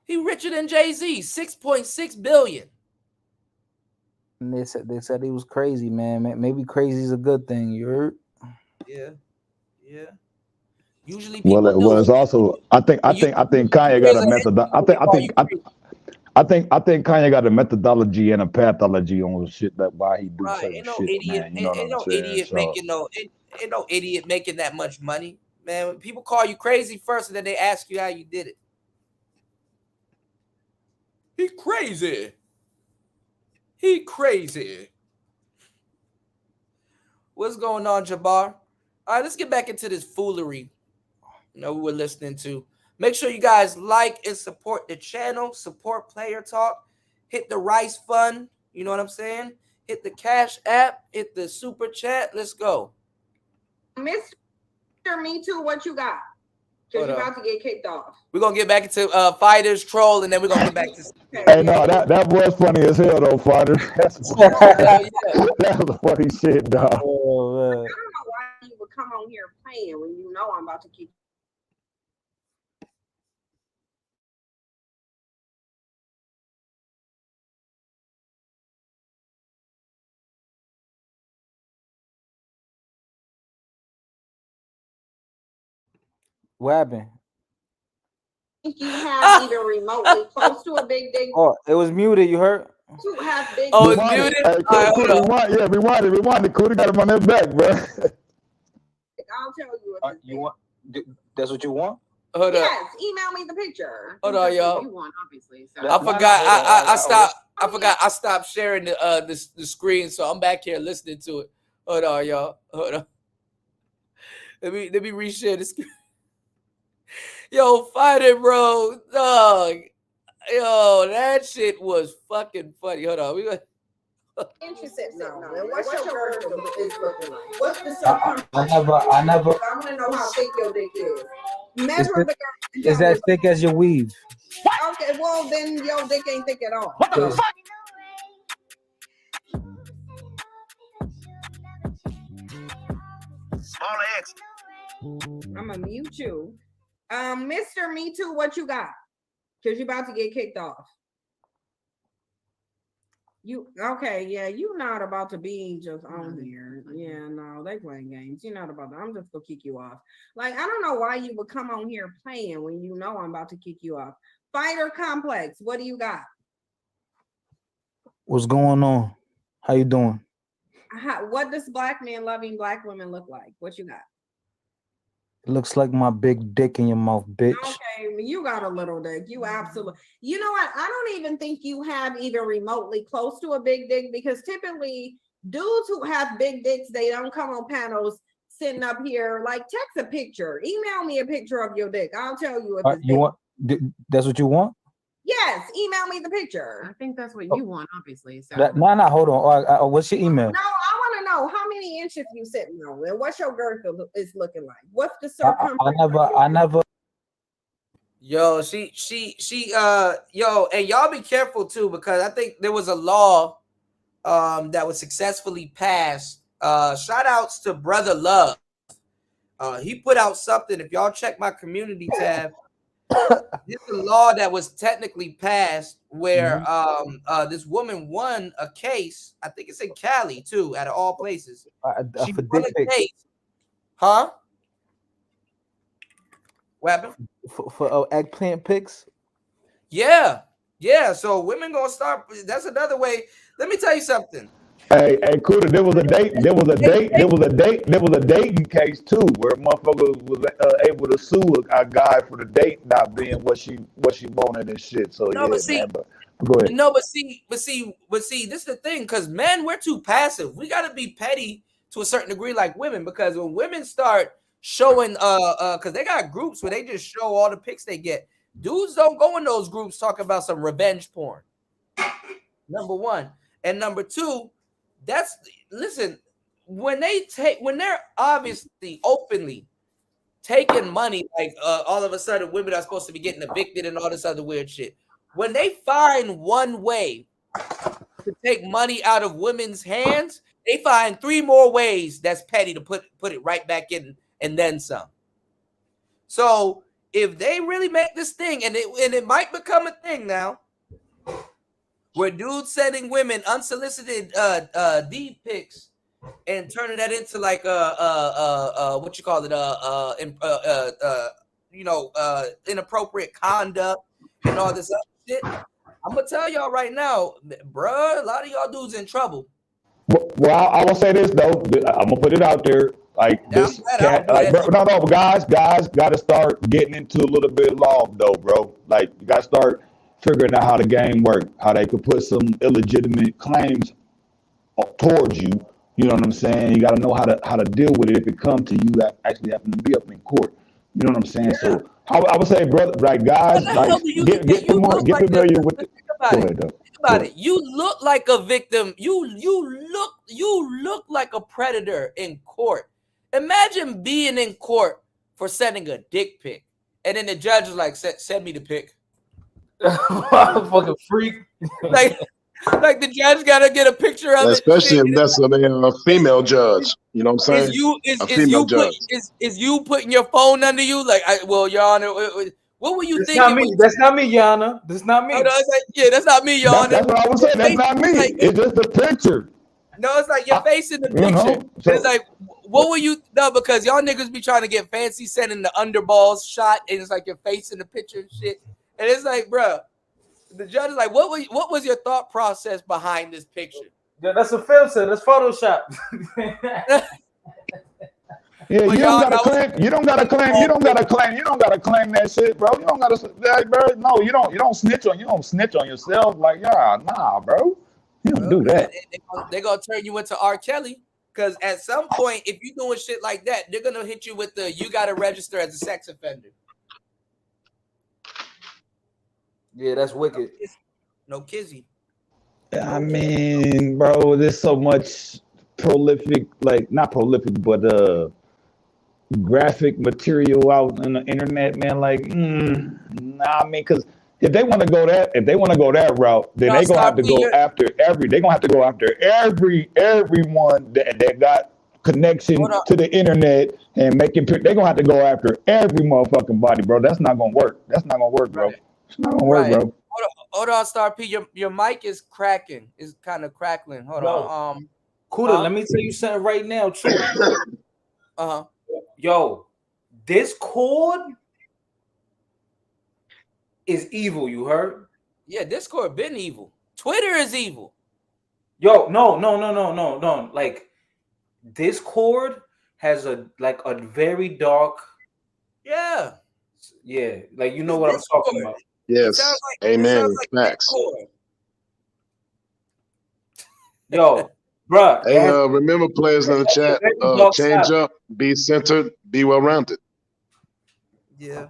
He richer than Jay-Z, 6.6 billion.
And they said he was crazy, man. Maybe crazy is a good thing. You heard?
Yeah. Usually, people
well, it's also. I think Kanye got a method. I think Kanye got a methodology and a pathology on shit that why he do certain shit, man. You know what I'm saying?
Ain't no idiot making that much money, man. When people call you crazy first, and then they ask you how you did it. He crazy. What's going on, Jabbar? All right, let's get back into this foolery. We were listening to. Make sure you guys like and support the channel. Support Player Talk. Hit the Rice Fund. You know what I'm saying? Hit the Cash App. Hit the Super Chat. Let's go.
Mr. Me Too, what you got? Because you're about to get kicked off.
We're going to get back into Fighters, Troll, and then we're going to get back to...
Hey, no, that was funny as hell, though, Fighter. That was funny shit, dog.
Oh, man. I don't know why you would come on here playing when you know I'm about to keep...
What happened?
You have either remotely close to a big dick.
Oh, it was muted. You heard?
To have big.
Oh, it's muted.
Rewind it. Cool, got him on that back, bro.
I'll tell you.
You want? That's what you want?
Hold
yes. Email me the picture.
Hold on, y'all.
You want, obviously. So.
I forgot. I stopped sharing the screen, so I'm back here listening to it. Hold on, y'all. Hold on. Let me reshare the screen. Yo, fight it, bro. Dog. Yo, that shit was fucking funny. Hold on.
Interested. No. What's your word is looking like? What's the circumference?
I never.
I want to know how thick your dick is. Measure the girl.
Is that thick as your weave?
Okay, well then your dick ain't thick at all.
What the fuck?
Small X. I'm gonna mute you. Mr. Me Too, what you got? Because you're about to get kicked off. You not about to be just on here. Yeah, no, they playing games. You're not about to. I'm just gonna kick you off. Like, I don't know why you would come on here playing when you know I'm about to kick you off. Fighter Complex, what do you got?
What's going on? How you doing?
What does black men loving black women look like? What you got?
It looks like my big dick in your mouth, bitch.
Okay, you got a little dick. You absolutely. You know what? I don't even think you have even remotely close to a big dick, because typically dudes who have big dicks, they don't come on panels sitting up here. Like, text a picture. Email me a picture of your dick. I'll tell you if it's
you want. That's what you want?
Yes, email me the picture.
I think that's what you want, obviously. So.
No, hold on. What's your email?
No, I want to know how many inches you sitting on and what's your girth is looking like. What's the circumference?
I never.
Yo, yo, and y'all be careful too, because I think there was a law that was successfully passed. Shout outs to Brother Love. He put out something. If y'all check my community tab, this is a law that was technically passed where this woman won a case. I think it's in Cali too, out of all places. She won a case. Huh? What happened?
For eggplant pics?
Yeah. So women gonna start. That's another way. Let me tell you something.
Hey, Kuda, there was a dating case too, where a motherfucker was able to sue a guy for the date not being what she wanted and shit. So
No,
yeah,
but see,
man. But go ahead.
no, but see, this is the thing, because men, we're too passive. We gotta be petty to a certain degree, like women, because when women start showing, because they got groups where they just show all the pics they get. Dudes don't go in those groups talking about some revenge porn. Number one, and number two, listen, when they're obviously openly taking money, like all of a sudden women are supposed to be getting evicted and all this other weird shit. When they find one way to take money out of women's hands, they find 3 more ways that's petty to put it right back in and then some. So if they really make this thing, and it might become a thing now, where dudes sending women unsolicited D pics and turning that into like what you call it, inappropriate conduct and all this other shit. I'm gonna tell y'all right now, bruh, a lot of y'all dudes in trouble.
Well, I will say this though. I'm gonna put it out there. Like this cat, like bro, no, but guys got to start getting into a little bit of law though, bro. Like you got to start figuring out how the game works, how they could put some illegitimate claims towards you. You know what I'm saying? You got to know how to deal with it if it comes to you actually having to be up in court. You know what I'm saying? Yeah. So I would say, brother, like guys, like get familiar with it. Go ahead, though.
About it, you look like a victim. You look like a predator in court. Imagine being in court for sending a dick pic, and then the judge is like, "Send me the pic."
Fucking freak.
like the judge gotta get a picture of
especially
it.
if that's a female judge. You know what I'm saying?
Is you putting your phone under you? Like, Your Honor, what were you thinking?
That's not me, Yana. That's not me.
Oh, no, that's not me, Your Honor.
That's what I was saying. That's not me. It's just a picture.
No, it's like your face in the picture. It's like, what were you? No, because y'all niggas be trying to get fancy, sending the underballs shot, and it's like your face in the picture and shit. And it's like, bro, the judge is like, what was your thought process behind this picture?
Yeah, that's a filter. That's Photoshop.
Yeah, you don't gotta claim that shit, bro. You don't gotta, bro. No, you don't snitch on yourself. Like, yeah, nah, bro. You don't do that.
They're gonna turn you into R. Kelly, because at some point, if you're doing shit like that, they're gonna hit you with you gotta register as a sex offender.
Yeah, that's wicked.
No kizzy.
I mean, bro, there's so much prolific, like not prolific, but graphic material out on the internet, man. Like, nah, I mean, because if they want to go that route, then they're gonna have to go after everyone that got connection to the internet and making. They're gonna have to go after every motherfucking body, bro. That's not gonna work. That's not gonna work, bro. It's not gonna work, bro.
Hold on, Star P. Your mic is cracking. It's kind of crackling. Hold on.
Kuda, let me tell you something right now, too. Yo, Discord is evil. You heard?
Yeah, Discord been evil. Twitter is evil.
Yo, no. Like, Discord has a very dark.
Yeah.
Yeah, like you know what Discord. I'm talking about.
Yes. Amen. Facts.
Yo, bro.
Hey, remember, players in the chat, change up, be centered, be well-rounded.
Yeah.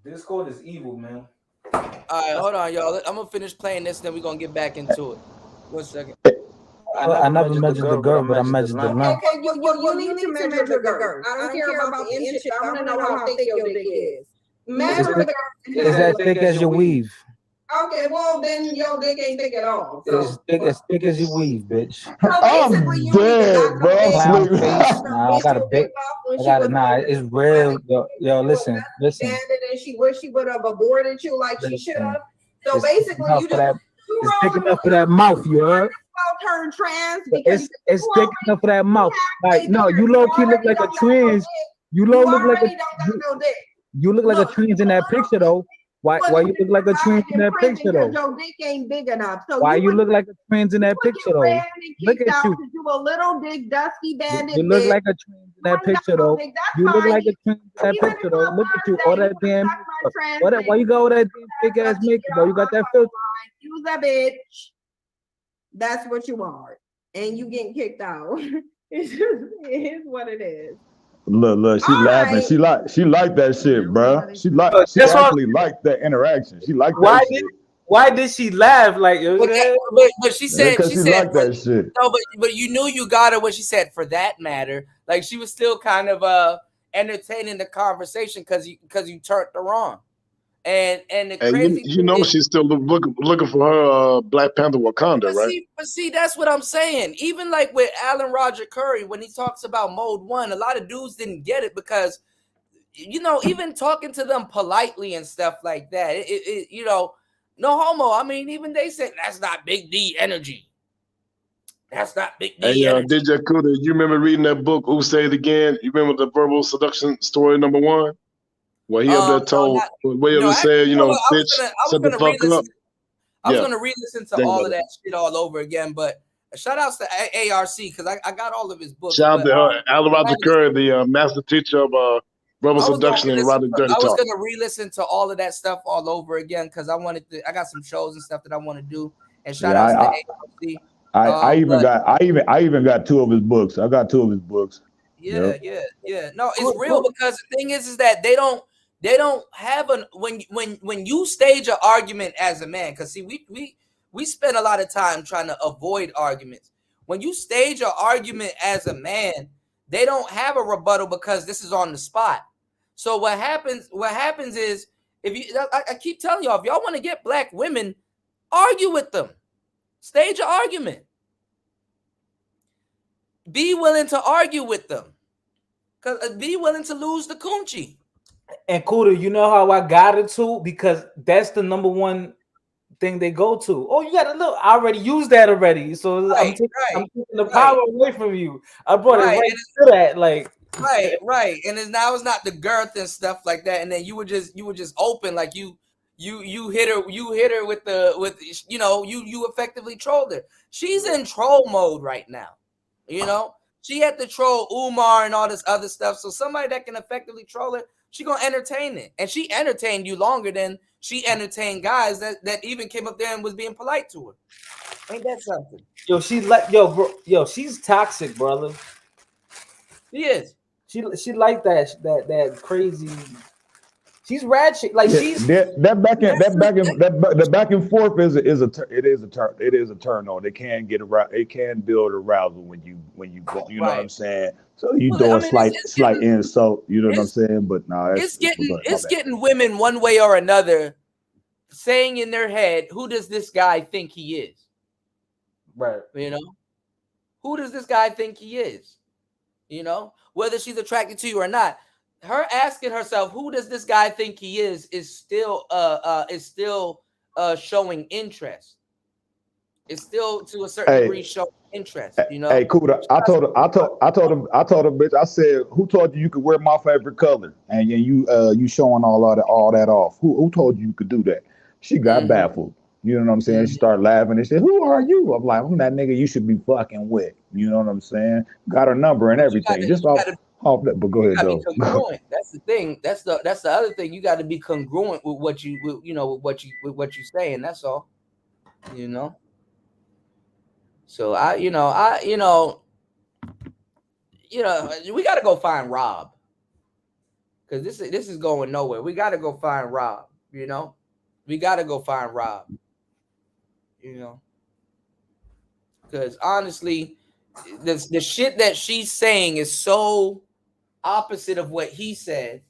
Discord is evil, man.
All right, hold on, y'all. I'm gonna finish playing this, then we're gonna get back into it. 1 second.
I never measured the girl, but I measured the length.
Okay, you need to measure the girl. I don't care about the inch. I want to know how thick your dick is. Measure the girl.
Is that thick as your weave?
Okay, well then your dick ain't thick at all.
So. It's thick as your weave, bitch.
So I'm dead, bro.
Nah, I got a big. It's real. Yo, listen.
And she wish she would have aborted you like she should have. So basically, you just.
It's thick enough for that mouth, you heard?
Turn trans
because it's thick enough for that mouth. Like, no, you low key look like a trans. You look like a trans in that picture though. Why you look like a trans in that picture though?
Your dick ain't big enough. So
why you look like a trans in that picture though? Look at you.
You a little dick dusty bandit.
You look like a trans in that picture though. You look like a trans in that picture though. Look at you. All that damn. Why you got all that damn big ass makeup though? You got that filter.
Use a bitch. That's what you are, and you getting kicked out. It is what it is.
Look, she laughing. Right. She like that shit, bro. She actually like that interaction. She like that shit.
Why did she laugh? Like,
but she said
she like that shit.
No, but you knew you got her what she said. For that matter, like she was still kind of entertaining the conversation because you turned her on. And the crazy
you know she's still looking for her Black Panther Wakanda, right?
But see, that's what I'm saying. Even like with Alan Roger Curry, when he talks about Mode 1, a lot of dudes didn't get it because, even talking to them politely and stuff like that, no homo. I mean, even they said that's not Big D energy. That's not Big D energy.
DJ Kuda, you remember reading that book, Who Say It Again? You remember the verbal seduction story number 1? Well, he up there told, said, bitch, shut the fuck up.
I was going to re-listen to all of that shit all over again, but shout outs to ARC because I got all of his books.
Shout out to Alan Roger Curry, the master teacher of verbal seduction and erotic dirty talk.
I was going to re-listen to all of that stuff all over again because I got some shows and stuff that I want to do. And shout outs to ARC.
I even got 2 of his books. I got 2 of his books.
Yeah. No, it's real because the thing is that they don't have when you stage an argument as a man, because see, we spend a lot of time trying to avoid arguments. When you stage an argument as a man, they don't have a rebuttal because this is on the spot. So what happens is I keep telling y'all, if y'all want to get black women, argue with them. Stage an argument. Be willing to argue with them. Be willing to lose the coochie.
And Kuda, you know how I got it too? Because that's the number one thing they go to. Oh, you got to look. I already used that already. So I'm taking the power away from you. I brought it right to that. Like
right. And now it's not the girth and stuff like that. And then you were just open, like you hit her with you effectively trolled her. She's in troll mode right now. She had to troll Umar and all this other stuff. So somebody that can effectively troll it, she gonna entertain it. And she entertained you longer than she entertained guys that even came up there and was being polite to her. Ain't that something?
She's toxic, brother.
She is.
She like that crazy. She's ratchet. Like she's
that back and forth is a turn on. It can get around. It can build arousal when you know what I'm saying. So you do a slight insult. You know what I'm saying. But no,
it's getting women one way or another saying in their head, "Who does this guy think he is?"
Right.
Who does this guy think he is? Whether she's attracted to you or not. Her asking herself, "Who does this guy think he is?" is still showing interest. It's still to a certain degree showing interest.
Hey, Kuda, I told her, bitch. I said, "Who told you could wear my favorite color?" And you showing all that off. Who told you could do that? She got baffled. You know what I'm saying? She started laughing and said, "Who are you?" I'm like, "I'm that nigga you should be fucking with." You know what I'm saying? Got her number and everything. Off that, but go ahead, though.
Congruent. That's the thing. That's the other thing. You got to be congruent with what you saying. That's all. So we got to go find Rob because this is going nowhere. We got to go find Rob. We got to go find Rob. Because honestly, the shit that she's saying is so opposite of what he said.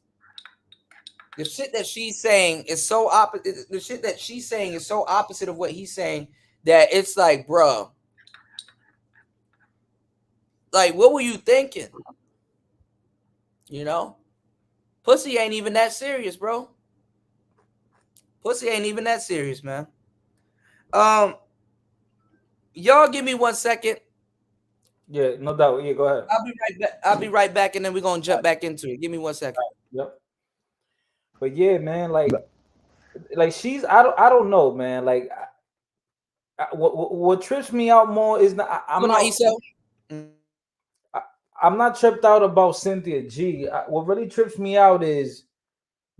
The shit that she's saying is so opposite. The shit that she's saying is so opposite of what he's saying that it's like, bro, like, what were you thinking? Pussy ain't even that serious, bro. Pussy ain't even that serious, man. Y'all give me 1 second.
Yeah, no doubt. Yeah, go ahead.
I'll be right back, and then we're gonna jump back into it. Give me 1 second.
Yep. But yeah, man, like like she's I don't know, man. Like what trips me out more is not I'm not tripped out about Cynthia G. What really trips me out is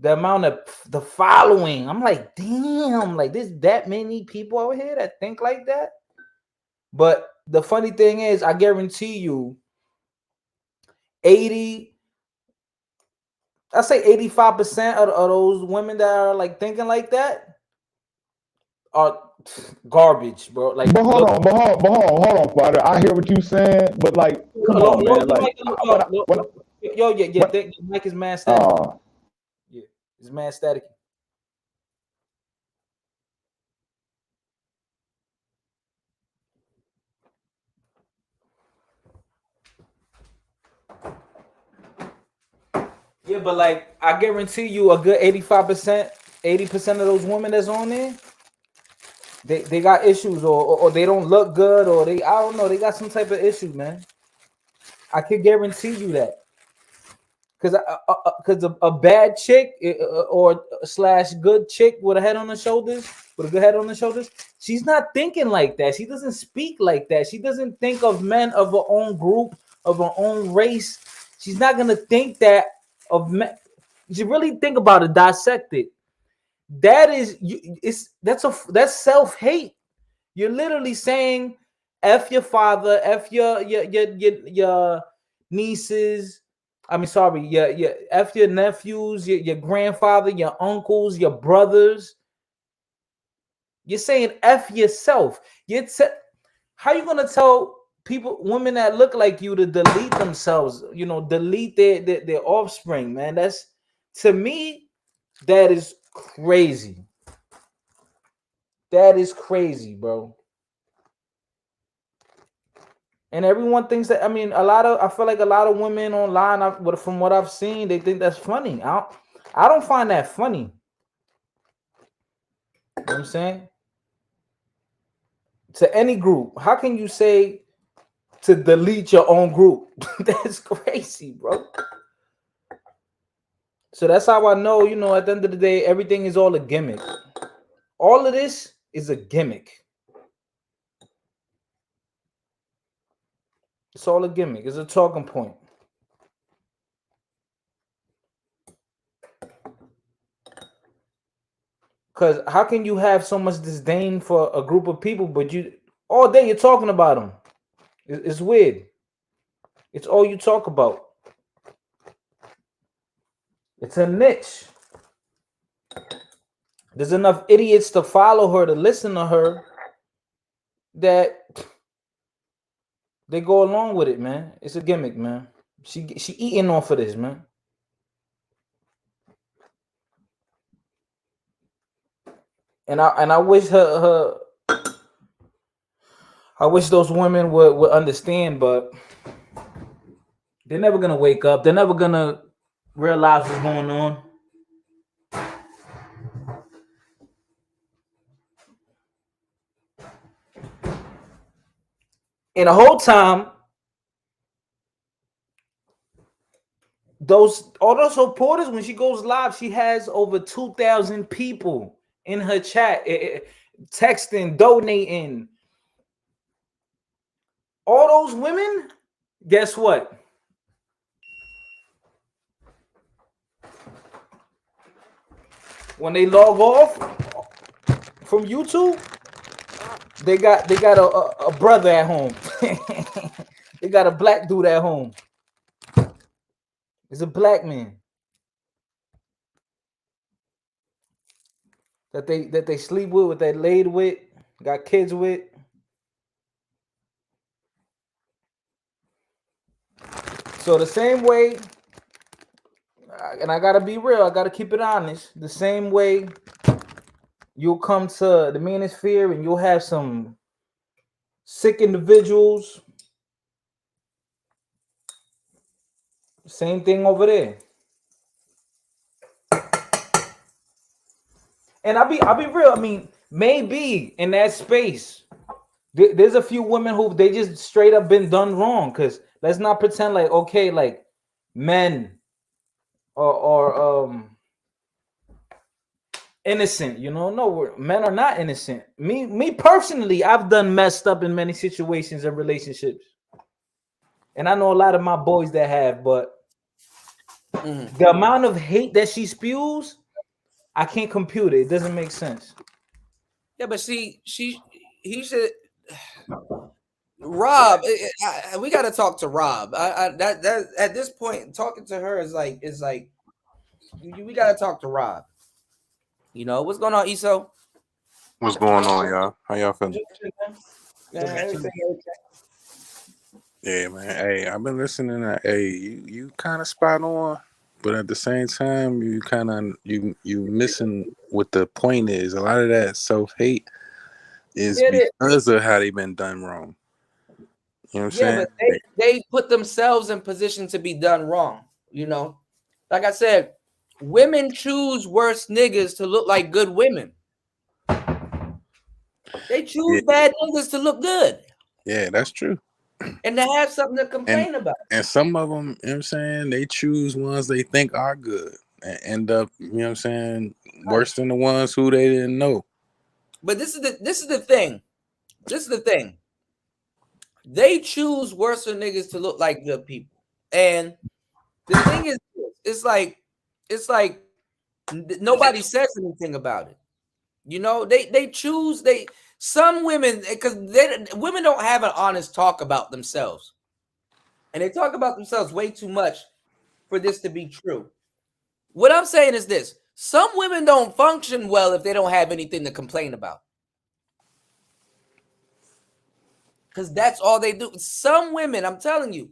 the amount of the following. I'm like, damn, like there's that many people out here that think like that. But the funny thing is, I guarantee you, I say 85% of those women that are like thinking like that are garbage, bro. Like,
but hold on, Father. I hear what you saying, but like, come on, man. Like,
your mic is mad static. Yeah, it's mad static. Yeah, but like I guarantee you a good 85%, 80% of those women that's on there, they got issues or they don't look good or I don't know, they got some type of issue, man. I can guarantee you that. Because a bad chick or slash good chick with a head on her shoulders, with a good head on her shoulders, she's not thinking like that. She doesn't speak like that. She doesn't think of men of her own group, of her own race. She's not gonna think that of men. You really think about it, dissect it. That is, that's self-hate. You're literally saying, "F your father, F your nieces." I mean, sorry, F your nephews, your grandfather, your uncles, your brothers. You're saying F yourself. How you gonna tell women that look like you to delete themselves? You know, delete their offspring, man. That's, to me, that is crazy. That is crazy, bro. And everyone thinks that. I mean, I feel like a lot of women online, from what I've seen, they think that's funny. I don't find that funny. You know what I'm saying? To any group, how can you say to delete your own group? That's crazy, bro. So that's how I know, you know, at the end of the day, everything is all a gimmick. All of this is a gimmick. It's all a gimmick. It's a talking point. Because how can you have so much disdain for a group of people, but all day you're talking about them? It's weird. It's all you talk about. It's a niche. There's enough idiots to follow her, to listen to her, that they go along with it, man. It's a gimmick, man. She eating off of this, man. And I wish I wish those women would understand, but they're never gonna wake up. They're never gonna realize what's going on. And the whole time, all those supporters, when she goes live, she has over 2,000 people in her chat, texting, donating. All those women, guess what? When they log off from YouTube, they got a brother at home. They got a black dude at home. It's a black man that they sleep with, they laid with, got kids with. So the same way, and I gotta be real, I gotta keep it honest. The same way you'll come to the Manosphere and you'll have some sick individuals. Same thing over there. And I'll be real. I mean, maybe in that space, there's a few women who they just straight up been done wrong. Because let's not pretend like, okay, like men or innocent. You know, no, men are not innocent. Me personally, I've done messed up in many situations and relationships, and I know a lot of my boys that have. But the amount of hate that she spews, I can't compute it. It doesn't make sense.
Yeah, but see, he should. Rob, we got to talk to Rob. That at this point, talking to her is like we got to talk to Rob. You know what's going on, Iso?
What's going on, y'all? How y'all feeling?
Everything okay.
Yeah, man. Hey, I've been listening to. Hey, you kind of spot on, but at the same time, you kind of you missing what the point is. A lot of that self-hate is because of how they've been done wrong. You know what I'm saying?
But they put themselves in position to be done wrong. You know, like I said, women choose worse niggas to look like good women. They choose bad niggas to look good.
Yeah, that's true.
And to have something to complain about.
And some of them, you know what I'm saying, they choose ones they think are good and end up, you know what I'm saying, worse than the ones who they didn't know.
But this is the thing. This is the thing. They choose worse niggas to look like good people. And the thing is, it's like nobody says anything about it. You know, they choose some women, because women don't have an honest talk about themselves, and they talk about themselves way too much for this to be true. What I'm saying is this: some women don't function well if they don't have anything to complain about, because that's all they do. Some women, I'm telling you,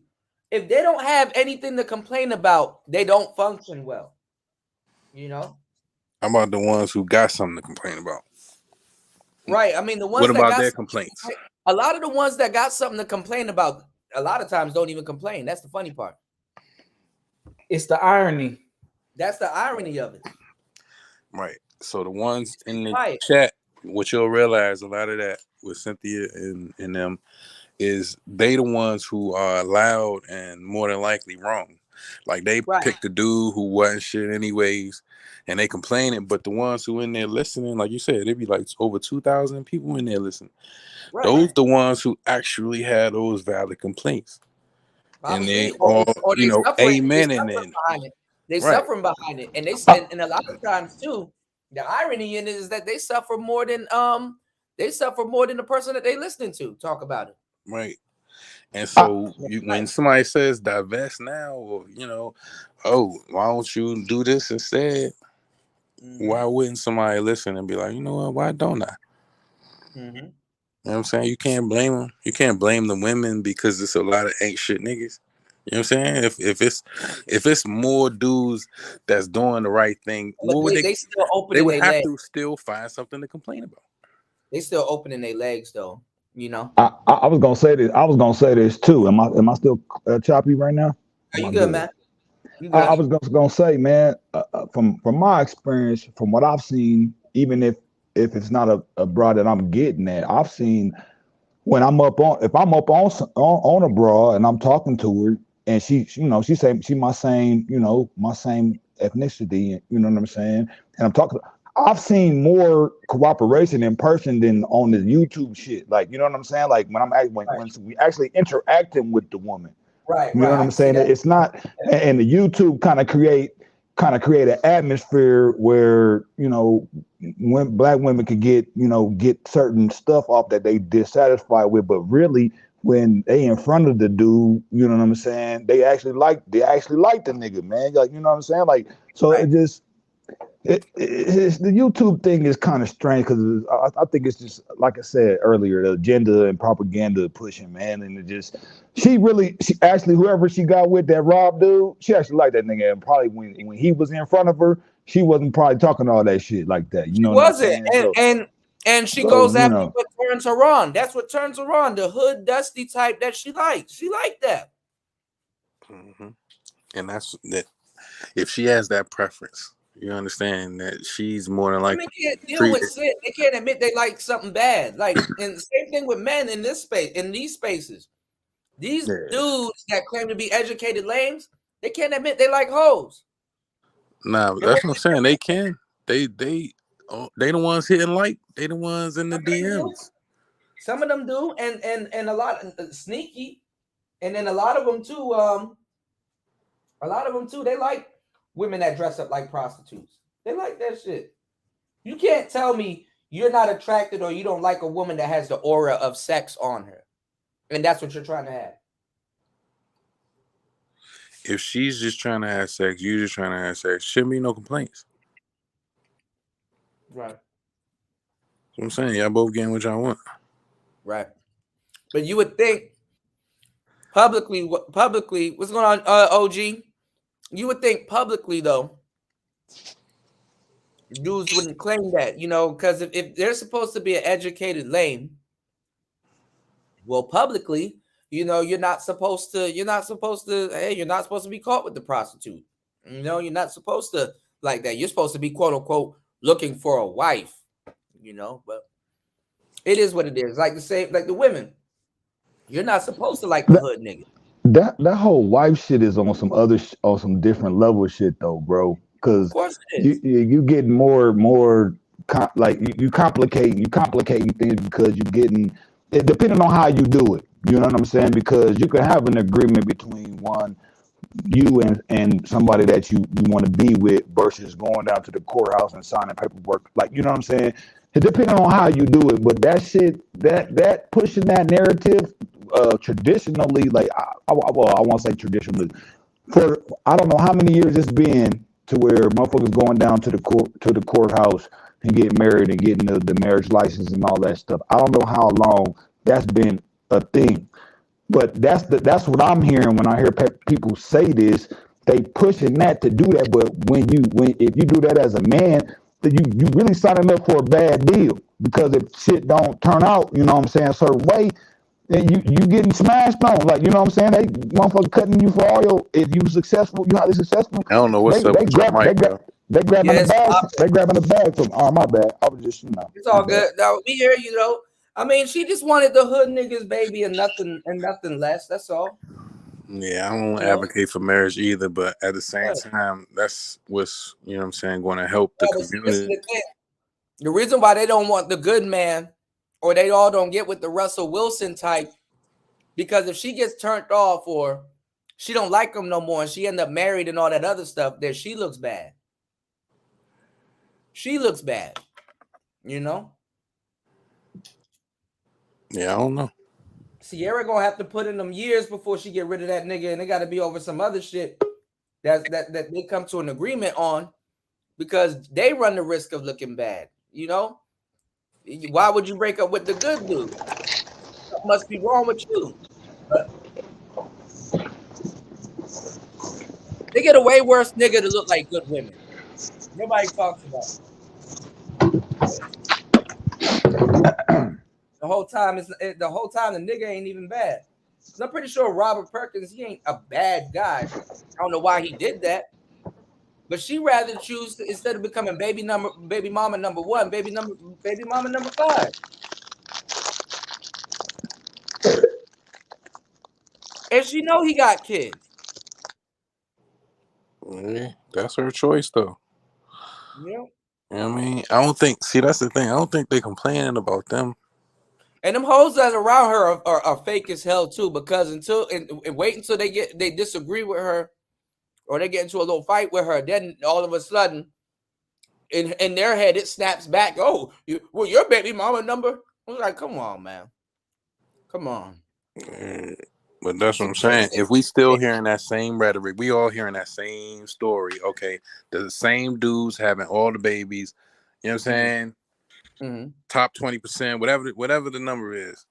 if they don't have anything to complain about, they don't function well. You know.
How about the ones who got something to complain about?
Right. I mean, the ones
what
that
about
got
their complaints?
A lot of the ones that got something to complain about, a lot of times don't even complain. That's the funny part.
It's the irony.
That's the irony of it.
Right. So the ones in the chat, what you'll realize a lot of that with Cynthia and them is they the ones who are loud and more than likely wrong. Like they picked a dude who wasn't shit anyways, and they complaining. But the ones who in there listening, like you said, it'd be like over 2,000 people in there listening. Right. Those the ones who actually had those valid complaints, and they all amen and then
they suffering behind it, and and a lot of times too. The irony in it is that they suffer more than the person that they listening to talk about it.
Right. And so when somebody says divest now, or oh, why don't you do this instead? Why wouldn't somebody listen and be like, you know what, why don't I? You know what I'm saying? You can't blame them. You can't blame the women because it's a lot of ain't shit niggas. You know what I'm saying? If it's more dudes that's doing the right thing,
they still open.
They would have to still find something to complain about.
They still opening their legs though. You know,
I was gonna say this. I was gonna say this too. Am I still choppy right now?
Are you good, man? You good?
I was gonna say, man, from my experience, from what I've seen, even if it's not a broad that I'm getting at, I've seen when if I'm up on a broad and I'm talking to her and she say she my same ethnicity, you know what I'm saying, and I'm talking. I've seen more cooperation in person than on the YouTube shit. Like, you know what I'm saying? Like when we actually interacting with the woman.
Right.
You know what I'm saying? It's not, and the YouTube kind of create an atmosphere where, when black women could get certain stuff off that they dissatisfied with, but really when they in front of the dude, you know what I'm saying? They actually like the nigga, man. Like, you know what I'm saying? Like, so it just, it's the YouTube thing is kind of strange because I think it's just like I said earlier, the agenda and propaganda pushing, man, and it just she actually whoever she got with that Rob dude, she actually liked that nigga, and probably when he was in front of her, she wasn't probably talking all that shit like that, you know. What I'm saying?
And she goes after what turns her on. That's what turns her on. The hood dusty type that she likes. She liked that.
And that's that. If she has that preference. You understand that she's more than likely.
Women can't deal with shit. They can't admit they like something bad. Like, and the same thing with men in this space, in these spaces. These dudes that claim to be educated lames, they can't admit they like hoes.
Nah, that's what I'm saying. They can. They Oh, they the ones hitting like. They the ones in the DMs.
Some of them do, and a lot sneaky, and then a lot of them too. They like women that dress up like prostitutes. They like that shit. You can't tell me you're not attracted or you don't like a woman that has the aura of sex on her, and that's what you're trying to have.
If she's just trying to have sex, you just trying to have sex, shouldn't be no complaints.
Right.
That's what I'm saying. Y'all both getting what y'all want.
Right. But you would think publicly, what's going on, OG? You would think publicly, though, dudes wouldn't claim that, because if they're supposed to be an educated lane, well, publicly, you're not supposed to be caught with the prostitute. You're not supposed to like that. You're supposed to be, quote unquote, looking for a wife, but it is what it is. Like the women, you're not supposed to like the hood nigga.
That whole wife shit is on some different level shit though, bro. Because you get more you complicating things because you're getting it depending on how you do it. You know what I'm saying? Because you can have an agreement between you and somebody that you want to be with versus going down to the courthouse and signing paperwork. Like, you know what I'm saying? It depending on how you do it, but that shit, that pushing that narrative, traditionally, like I won't say traditionally, for I don't know how many years it's been to where motherfuckers going down to the courthouse and getting married and getting the marriage license and all that stuff. I don't know how long that's been a thing, but that's what I'm hearing when I hear people say this. They pushing that to do that, but if you do that as a man, then you really signing up for a bad deal, because if shit don't turn out, you know what I'm saying, a certain way, then you getting smashed on. Like, you know what I'm saying? They motherfucker cutting you for all your, if you successful, you highly successful.
I don't know what's up with your mic, bro.
They grabbing the bag. They grabbing the bag from. Oh, my bad. I was just,
It's all good. Now we hear you though. I mean, she just wanted the hood niggas, baby, and nothing less. That's all.
Yeah, I don't advocate for marriage either, but at the same time, that's what's, you know what I'm saying, going to help the community.
The reason why they don't want the good man, or they all don't get with the Russell Wilson type, because if she gets turned off or she don't like him no more and she end up married and all that other stuff, then she looks bad. She looks bad,
Yeah, I don't know.
Sierra gonna have to put in them years before she get rid of that nigga, and it got to be over some other shit that they come to an agreement on, because they run the risk of looking bad. Why would you break up with the good dude? What must be wrong with you? They get a way worse nigga to look like good women. Nobody talks about it. The whole time the nigga ain't even bad. I'm pretty sure Robert Perkins, he ain't a bad guy. I don't know why he did that, but she rather choose to, instead of becoming baby mama number 1, baby mama number 5. And she know he got kids.
Yeah, that's her choice though.
Yeah.
You know what I mean? I don't think, that's the thing. I don't think they complaining about them.
And them hoes that around her are fake as hell too, because wait until they disagree with her, or they get into a little fight with her, then all of a sudden in their head it snaps back. Oh, your baby mama number? I was like, come on, man. Come on.
But that's what I'm saying. If we still hearing that same rhetoric, we all hearing that same story. Okay, the same dudes having all the babies. You know what I'm saying?
Mm-hmm.
Top 20%, whatever the number is.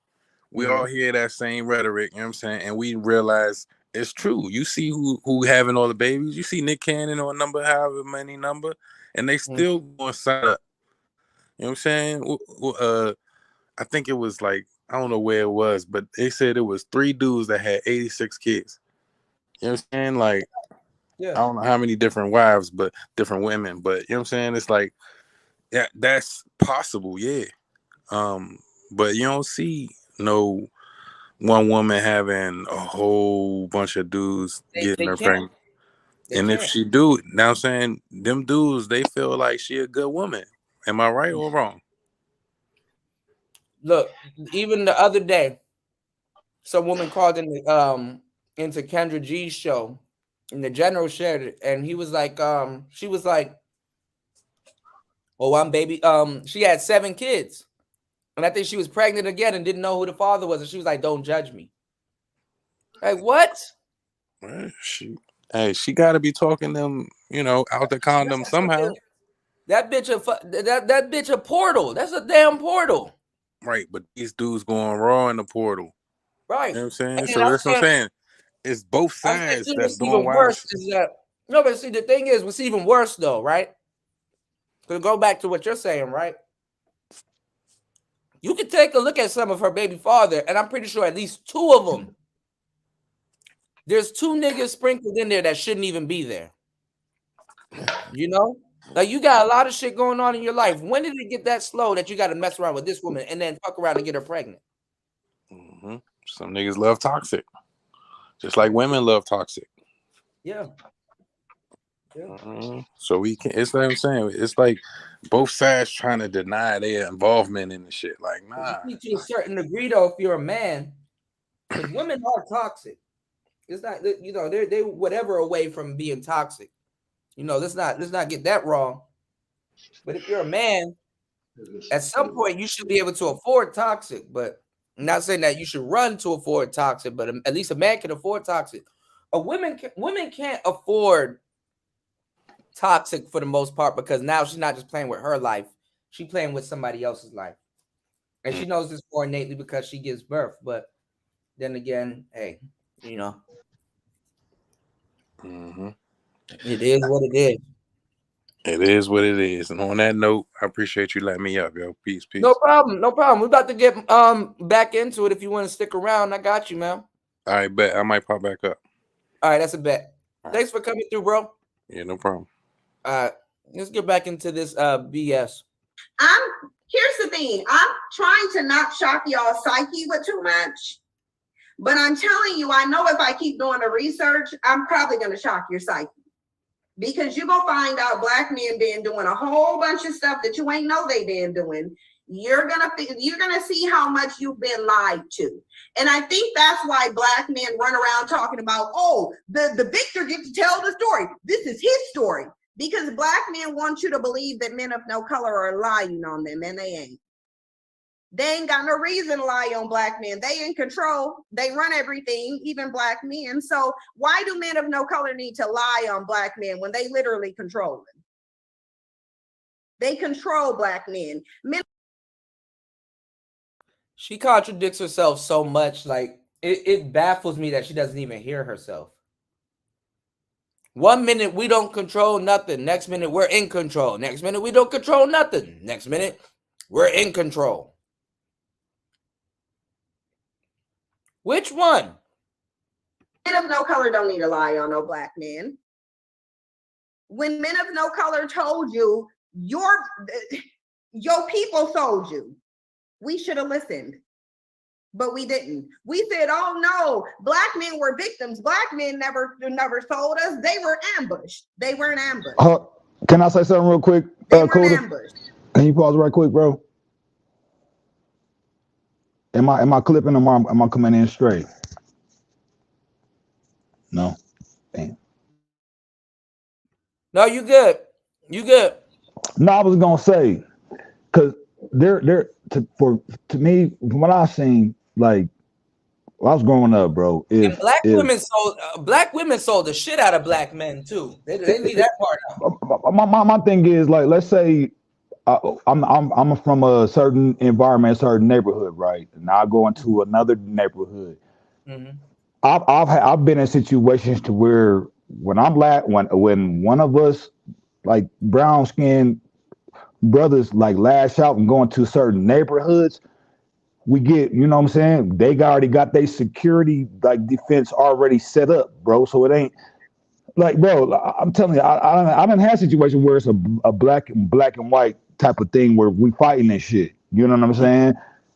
We all hear that same rhetoric. You know what I'm saying? And we realize it's true. You see who having all the babies. You see Nick Cannon or however many number, and they still going to sign up. You know what I'm saying? I think it was like, I don't know where it was, but they said it was 3 dudes that had 86 kids. You know what I'm saying? Like, I don't know how many different wives, but different women. But you know what I'm saying? It's like, yeah, that's possible, yeah. But you don't see no one woman having a whole bunch of dudes getting her pregnant. And if she do, now I'm saying them dudes, they feel like she a good woman. Am I right or wrong?
Look, even the other day, some woman called into Kendra G's show, and the general shared it, and he was like, she was like, "Oh, I'm baby." She had 7 kids, and I think she was pregnant again and didn't know who the father was, and she was like, "Don't judge me." Like what?
Well, she got to be talking them, out the condom somehow.
That bitch that bitch a portal. That's a damn portal.
Right, but these dudes going raw in the portal.
Right.
You know what I'm saying? So that's what I'm saying. It's both sides that's doing wild shit.
No, but see, the thing is, what's even worse though, right? To go back to what you're saying, right? You can take a look at some of her baby father, and I'm pretty sure at least 2 of them. There's 2 niggas sprinkled in there that shouldn't even be there. You know? Like, you got a lot of shit going on in your life. When did it get that slow that you got to mess around with this woman and then fuck around and get her pregnant?
Mm-hmm. Some niggas love toxic. Just like women love toxic.
Yeah.
So we can. It's like I'm saying. It's like both sides trying to deny their involvement in the shit. Like, nah.
To a certain degree, though, if you're a man, because women are toxic. It's not, they whatever away from being toxic. Let's not get that wrong. But if you're a man, at some point you should be able to afford toxic. But I'm not saying that you should run to afford toxic, but at least a man can afford toxic. Women can't afford toxic for the most part, because now she's not just playing with her life, she's playing with somebody else's life, and she knows this more innately because she gives birth. But then again, hey,
Mm-hmm.
It is what it is.
It is what it is. And on that note, I appreciate you letting me up, yo. Peace.
No problem. We're about to get back into it. If you want to stick around, I got you, man.
All right, bet. I might pop back up.
All right, that's a bet. Thanks for coming through, bro.
Yeah, no problem.
All right, let's get back into this BS.
Here's the thing. I'm trying to not shock y'all psyche with too much, but I'm telling you, I know if I keep doing the research, I'm probably going to shock your psyche, because you're going to find out Black men been doing a whole bunch of stuff that you ain't know they been doing. You're gonna see how much you've been lied to. And I think that's why Black men run around talking about, oh, the victor gets to tell the story. This is his story. Because Black men want you to believe that men of no color are lying on them, and they ain't. They ain't got no reason to lie on Black men. They in control. They run everything, even Black men. So why do men of no color need to lie on Black men when they literally control them? They control Black men.
She contradicts herself so much. Like, it baffles me that she doesn't even hear herself. 1 minute we don't control nothing. Next minute we're in control. Next minute we don't control nothing. Next minute we're in control. Which one?
Men of no color don't need to lie on no Black men. When men of no color told you, your people sold you, we should have listened. But we didn't. We said, oh no, Black men were victims. Black men never sold us. They were ambushed. They weren't ambushed.
Can I say something real quick?
They weren't ambushed.
Can you pause right quick, bro? Am I clipping or am I coming in straight? No. Damn.
No, you good. You good.
No, I was gonna say, because to me, from what I've seen, like when I was growing up, bro.
Black women sold the shit out of Black men too. They leave that part out.
My thing is, like, let's say I'm from a certain environment, a certain neighborhood, right? And I go into another neighborhood.
Mm-hmm.
I've been in situations to where when one of us, like brown skinned brothers, like lash out and go into certain neighborhoods, we get, you know what I'm saying? They already got their security, like, defense already set up, bro. So it ain't like, bro, I'm telling you, I done had situations where it's a black and white type of thing where we fighting and shit. You know what I'm saying?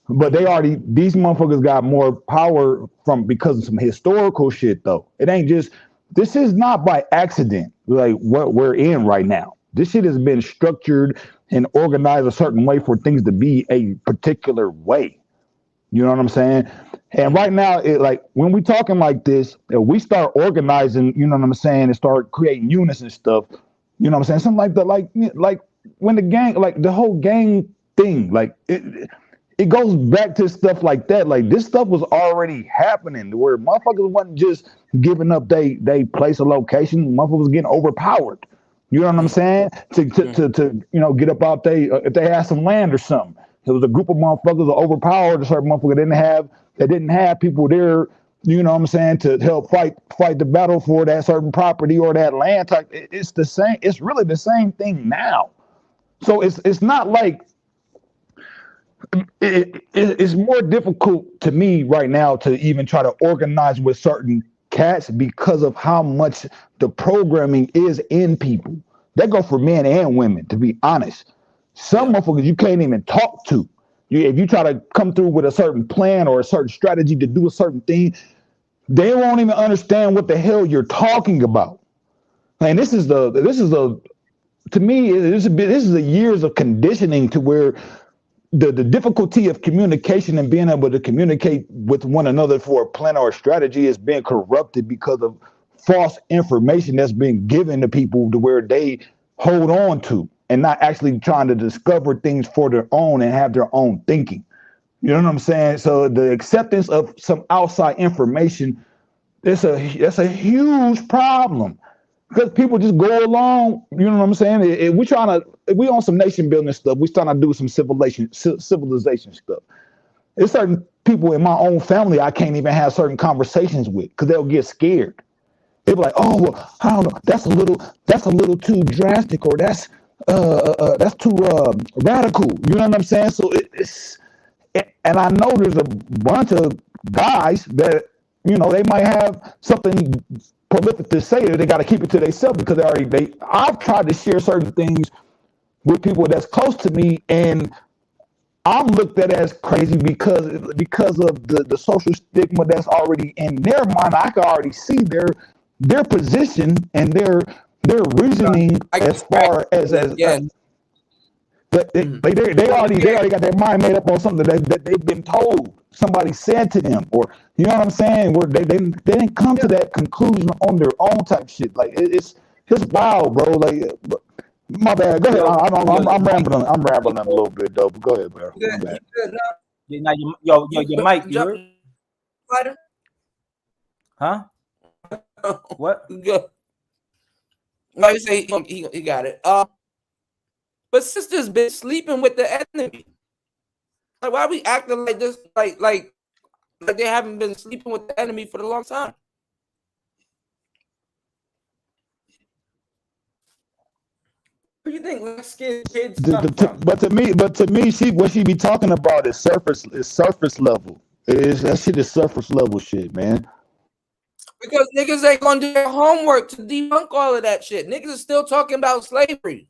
But these motherfuckers got more power because of some historical shit though. It ain't just, this is not by accident, like what we're in right now. This shit has been structured and organized a certain way for things to be a particular way. You know what I'm saying? And right now, it like when we talking like this, if we start organizing, you know what I'm saying, and start creating units and stuff, you know what I'm saying? Something like that, like when the gang, like the whole gang thing, like it goes back to stuff like that. Like this stuff was already happening where motherfuckers wasn't just giving up they place of location, motherfuckers was getting overpowered. You know what I'm saying? To you know, get up out if they had some land or something. There was a group of motherfuckers that overpowered a certain motherfucker that didn't have people there, you know what I'm saying, to help fight the battle for that certain property or that land type. It's the same, it's really the same thing now. So it's not like it's more difficult to me right now to even try to organize with certain cats because of how much the programming is in people. That go for men and women, to be honest. Some motherfuckers you can't even talk to. If you try to come through with a certain plan or a certain strategy to do a certain thing, they won't even understand what the hell you're talking about. And this is to me, this is a years of conditioning to where the difficulty of communication and being able to communicate with one another for a plan or a strategy is being corrupted because of false information that's being given to people to where they hold on to and not actually trying to discover things for their own and have their own thinking. You know what I'm saying? So the acceptance of some outside information, that's a huge problem. Because people just go along, you know what I'm saying? If we on some nation building stuff, we trying to do some civilization stuff. There's certain people in my own family I can't even have certain conversations with because they'll get scared. They'll be like, "Oh, well, I don't know, that's a little too drastic, or that's too radical." You know what I'm saying? So and I know there's a bunch of guys that, you know, they might have something prolific to say that they got to keep it to themselves because I've tried to share certain things with people that's close to me, and I'm looked at as crazy because of the social stigma that's already in their mind. I can already see their position and their reasoning as far as but they already got their mind made up on something that they've been told, somebody said to them, or you know what I'm saying, where they didn't come to that conclusion on their own type shit. Like it's wild, bro. Like my bad. Go ahead. I'm rambling. I'm rambling a little bit though. But go ahead, bro. My bad.
Now your mic. You heard? Huh? What?
Good. Like you say, he got it. But sister's been sleeping with the enemy. Like, why are we acting like this? Like they haven't been sleeping with the enemy for a long time. What do you think? Let's get kids.
But to me, what she be talking about is surface level. That shit is surface level shit, man.
Because niggas ain't gonna do their homework to debunk all of that shit. Niggas are still talking about slavery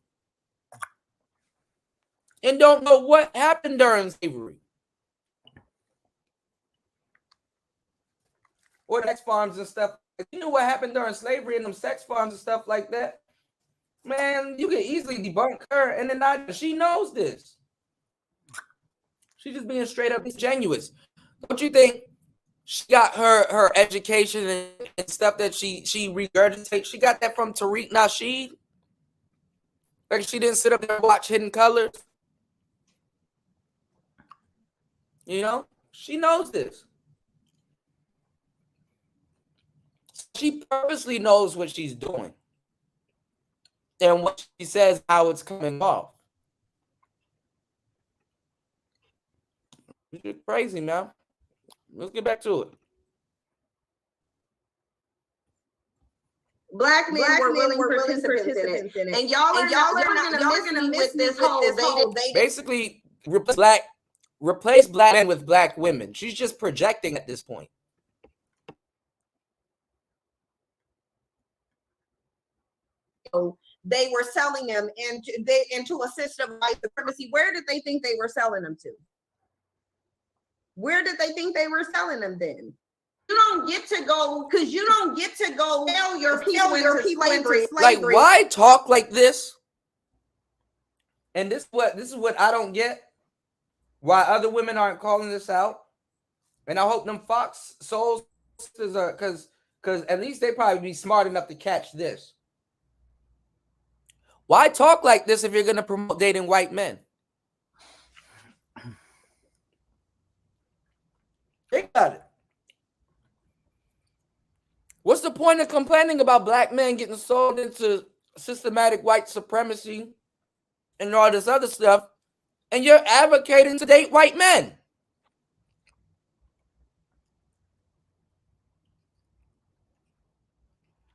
and don't know what happened during slavery. Or sex farms and stuff. If you knew what happened during slavery and them sex farms and stuff like that, man, you can easily debunk her. And then she knows this. She's just being straight up disingenuous. Don't you think she got her education and stuff that she regurgitates? She got that from Tariq Nasheed. Like she didn't sit up there and watch Hidden Colors. You know, she knows this. She purposely knows what she's doing and what she says, how it's coming off. It's crazy, man. Let's get back to it.
Black men were willing participants in it. And y'all are gonna miss this whole
basically replace black men with black women. She's just projecting at this point.
They were selling them into a system of white supremacy. Where did they think they were selling them to? Where did they think they were selling them then? You don't get to go because you don't get to go sell your people into slavery.
Like, why talk like this And this is what I don't get. Why other women aren't calling this out. And I hope them Fox Soul sisters are, because at least they probably be smart enough to catch this. Why talk like this if you're going to promote dating white men? Think about it. What's the point of complaining about black men getting sold into systematic white supremacy and all this other stuff, and you're advocating to date white men?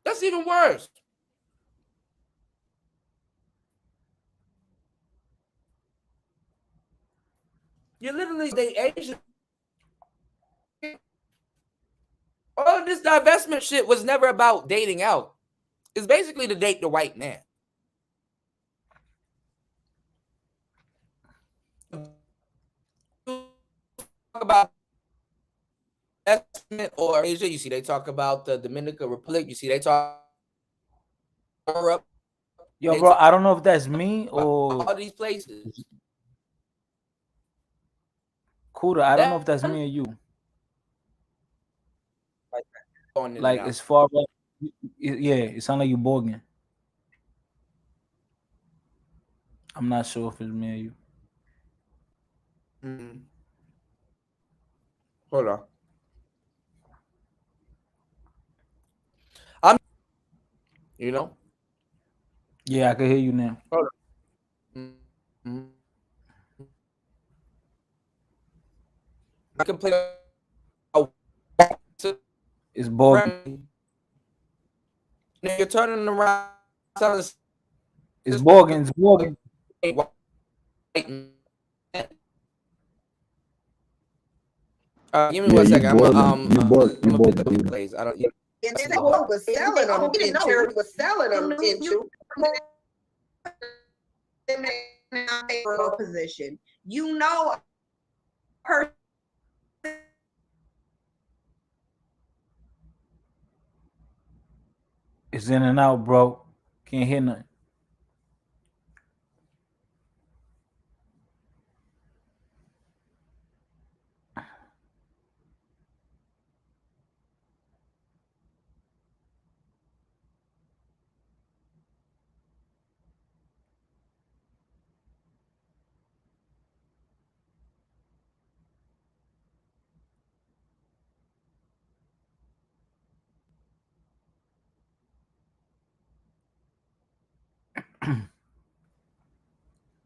That's even worse. You literally date Asian. All of this divestment shit was never about dating out. It's basically to date the white man. Talk about or Asia, you see they talk about the Dominican Republic. You see they talk Europe.
Yo, bro, I don't know if that's me or
all these places.
Kuda, I don't know if that's me or you. Like as far as yeah, it sounds like you bogging. I'm not sure if it's me or you.
Mm-hmm. Hold on. You know?
Yeah, I can hear you now.
Hold on. Mm-hmm. I can play.
It's bogging.
Now you're turning around.
It's bogging. It's bogging.
Give me 1 second.
You bogging.
Plays. I don't.
And then who was selling them into was selling them into position. You know,
It's in and out, bro. Can't hear nothing.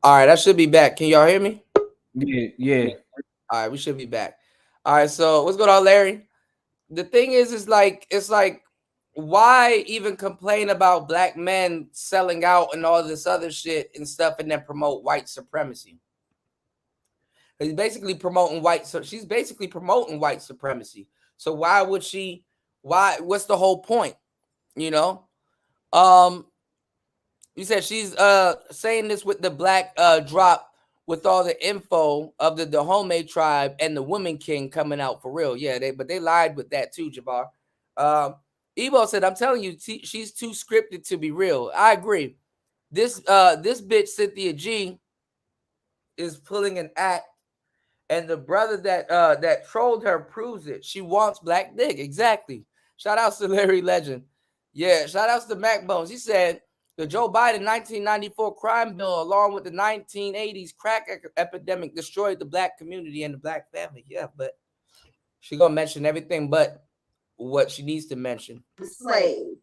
All right, I should be back. Can y'all hear me?
Yeah.
All right, we should be back. All right, so what's going on, Larry? The thing is it's like why even complain about black men selling out and all this other shit and stuff and then promote white supremacy? He's basically promoting she's basically promoting white supremacy. So why would she? What's the whole point? You know? You said she's saying this with the black drop with all the info of the Dahomey tribe and the Woman King coming out for real. Yeah, they lied with that too, Jabbar. Ebo said, I'm telling you, she's too scripted to be real. I agree. This bitch, Cynthia G, is pulling an act, and the brother that trolled her proves it. She wants black dick. Exactly. Shout out to Larry Legend. Yeah, shout outs to Mac Bones. He said the Joe Biden 1994 crime bill, along with the 1980s crack epidemic, destroyed the black community and the black family. Yeah, but she gonna mention everything but what she needs to mention.
Slave.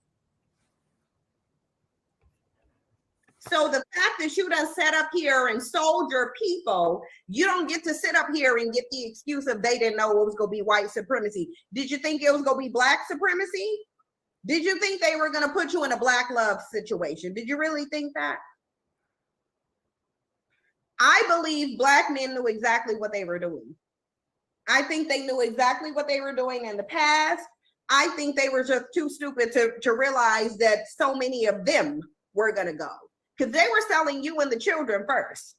So the fact that you done set up here and sold your people, you don't get to sit up here and get the excuse of they didn't know it was going to be white supremacy. Did you think it was going to be black supremacy? Did you think they were going to put you in a black love situation? Did you really think that? I believe black men knew exactly what they were doing. I think they knew exactly what they were doing in the past. I think they were just too stupid to realize that so many of them were going to go. Because they were selling you and the children first.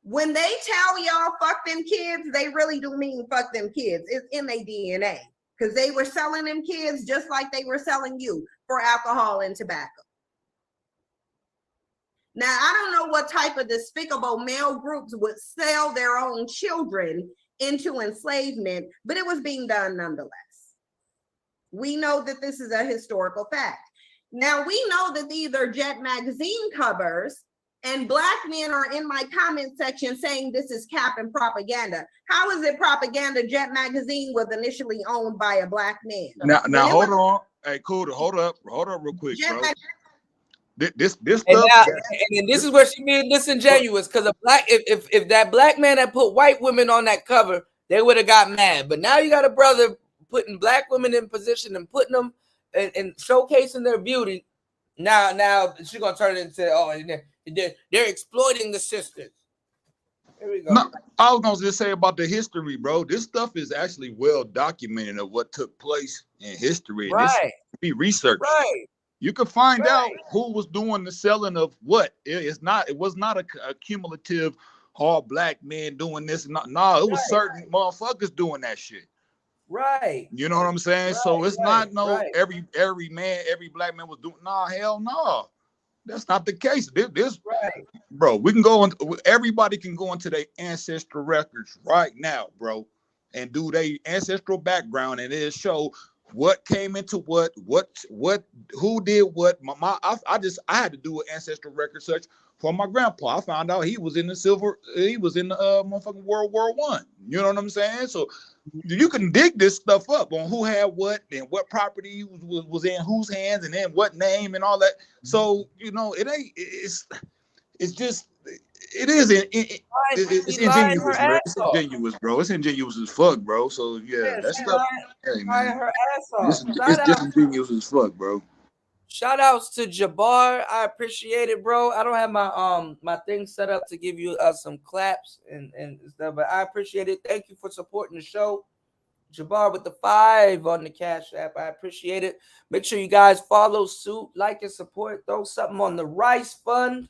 When they tell y'all fuck them kids, they really do mean fuck them kids. It's in their DNA. Because they were selling them kids just like they were selling you for alcohol and tobacco. Now, I don't know what type of despicable male groups would sell their own children into enslavement, but it was being done nonetheless. We know that this is a historical fact. Now, we know that these are Jet magazine covers, and Black men are in my comment section saying this is cap and propaganda. How is it propaganda? Jet magazine was initially owned by a Black man.
Now hold on. Hey, cool. Hold up real quick,
Jet
bro. This
And
stuff.
now, and this is where she being disingenuous, because if that Black man had put white women on that cover, they would have got mad. But now you got a brother putting Black women in position and putting them and showcasing their beauty. Now she's gonna turn it into they're exploiting the sisters. Here we go.
No, I was gonna just say about the history, bro. This stuff is actually well documented of what took place in history.
Right.
This be researched.
Right.
You can find out who was doing the selling of what. It was not a cumulative all Black men doing this. No, it was certain motherfuckers doing that shit.
Right.
You know what I'm saying? So it's not every man, every Black man was doing. Hell no. That's not the case. This bro, we can go on. Everybody can go into their ancestral records right now, bro, and do their ancestral background, and it'll show what came into what, who did what. I had to do an ancestral record search for my grandpa. I found out he was in the motherfucking World War I. You know what I'm saying? So you can dig this stuff up on who had what and what property was in whose hands and then what name and all that. So it's ingenuous, bro. It's ingenuous, bro. It's ingenuous as fuck, bro. So that stuff. Hey, man,
her ass off.
It's disingenuous as fuck, bro.
Shout outs to Jabbar. I appreciate it, bro. I don't have my my thing set up to give you some claps and stuff, but I appreciate it. Thank you for supporting the show. Jabbar with the 5 on the Cash App. I appreciate it. Make sure you guys follow suit, like and support. Throw something on the Rice Fund.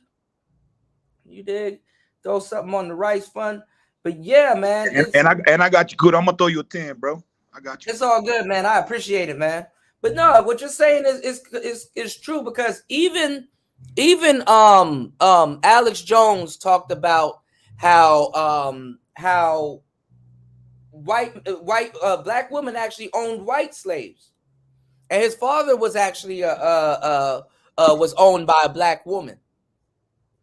You dig? Throw something on the Rice Fund. But yeah, man.
And I got you good. I'm gonna throw you a 10, bro. I got you.
It's all good, man. I appreciate it, man. But no, what you're saying is true, because even Alex Jones talked about how Black women actually owned white slaves, and his father was actually was owned by a Black woman,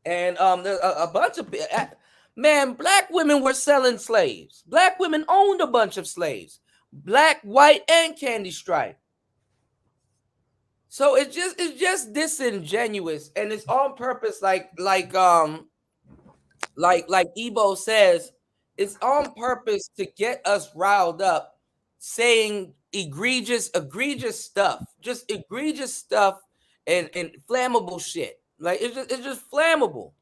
and there's a bunch of Black women were selling slaves. Black women owned a bunch of slaves, Black, white, and candy stripe. So it's just disingenuous, and it's on purpose, like Ebo says, it's on purpose to get us riled up, saying egregious stuff, just egregious stuff, and flammable shit. Like it's just flammable.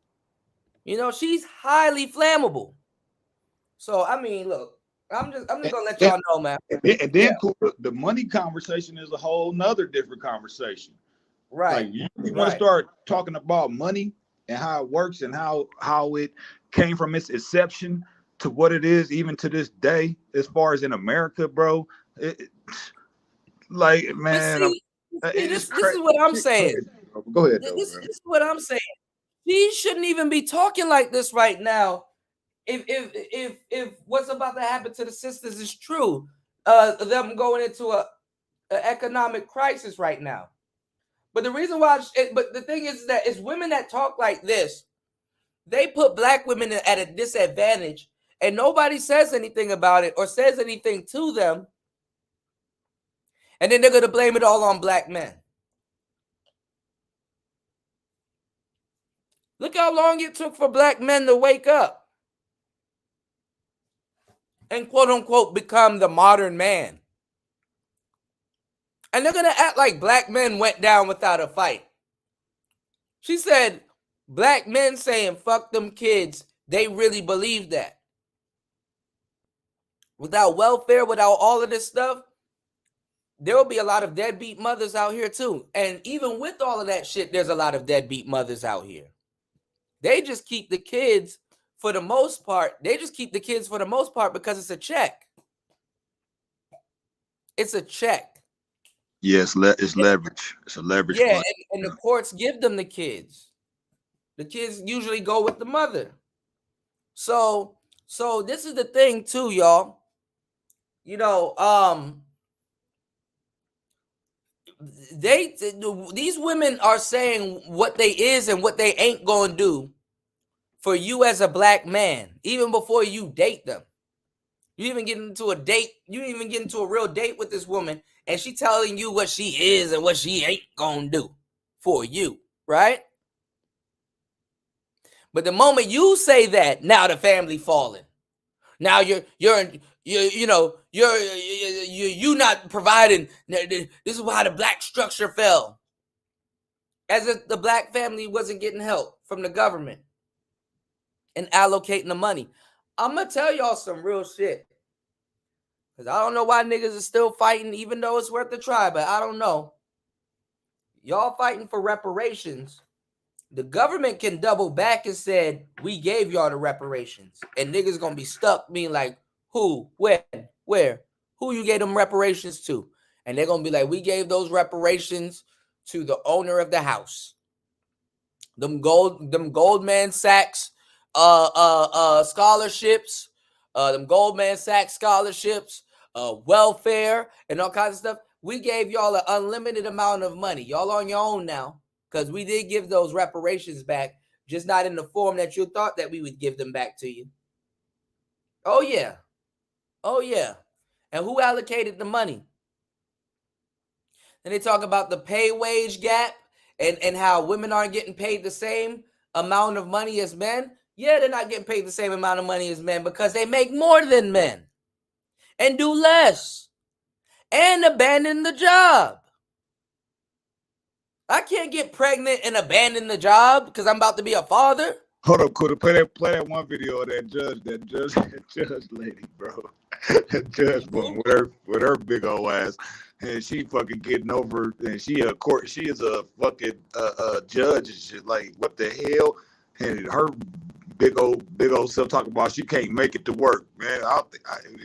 You know, she's highly flammable. So I mean, look. I'm just gonna let y'all know, man.
And then the money conversation is a whole nother different conversation.
Right.
Like you want to start talking about money and how it works and how it came from its inception to what it is even to this day, as far as in America, bro. Man,
this is what I'm saying.
Go ahead.
This is what I'm saying. She shouldn't even be talking like this right now. If what's about to happen to the sisters is true, them going into an economic crisis right now. But the reason why, but the thing is that it's women that talk like this. They put Black women at a disadvantage, and nobody says anything about it or says anything to them. And then they're going to blame it all on Black men. Look how long it took for Black men to wake up and quote unquote become the modern man. And they're going to act like Black men went down without a fight. She said, Black men saying, fuck them kids. They really believe that. Without welfare, without all of this stuff, there will be a lot of deadbeat mothers out here too. And even with all of that shit, there's a lot of deadbeat mothers out here. They just keep the kids for the most part. Because it's a check. It's a check.
Yeah, it's leverage. It's a leverage.
Yeah, and the courts give them the kids. The kids usually go with the mother. So this is the thing too, y'all. You know, these women are saying what they is and what they ain't gonna do for you as a black man, even before you date them. You even get into a date, you even get into a real date with this woman, and she telling you what she is and what she ain't gonna do for you, right? But the moment you say that, now the family falling. Now you're not providing. This is why the black structure fell. As if the black family wasn't getting help from the government and allocating the money. I'm gonna tell y'all some real shit. Because I don't know why niggas are still fighting, even though it's worth the try, but I don't know. Y'all fighting for reparations. The government can double back and said, we gave y'all the reparations. And niggas gonna be stuck being like, who, when, where? Who you gave them reparations to? And they're gonna be like, we gave those reparations to the owner of the house. Them Goldman Sachs scholarships, them Goldman Sachs scholarships, welfare, and all kinds of stuff. We gave y'all an unlimited amount of money. Y'all on your own now, because we did give those reparations back, just not in the form that you thought that we would give them back to you. Oh, yeah. Oh, yeah. And who allocated the money? And they talk about the pay-wage gap and how women aren't getting paid the same amount of money as men. Yeah, they're not getting paid the same amount of money as men because they make more than men and do less and abandon the job. I can't get pregnant and abandon the job because I'm about to be a father.
Hold up, could play that one video of that judge lady, bro. That judge woman with her big old ass, and she fucking getting over, and she is a fucking judge and shit. Like, what the hell? And her big old self talking about she can't make it to work, man.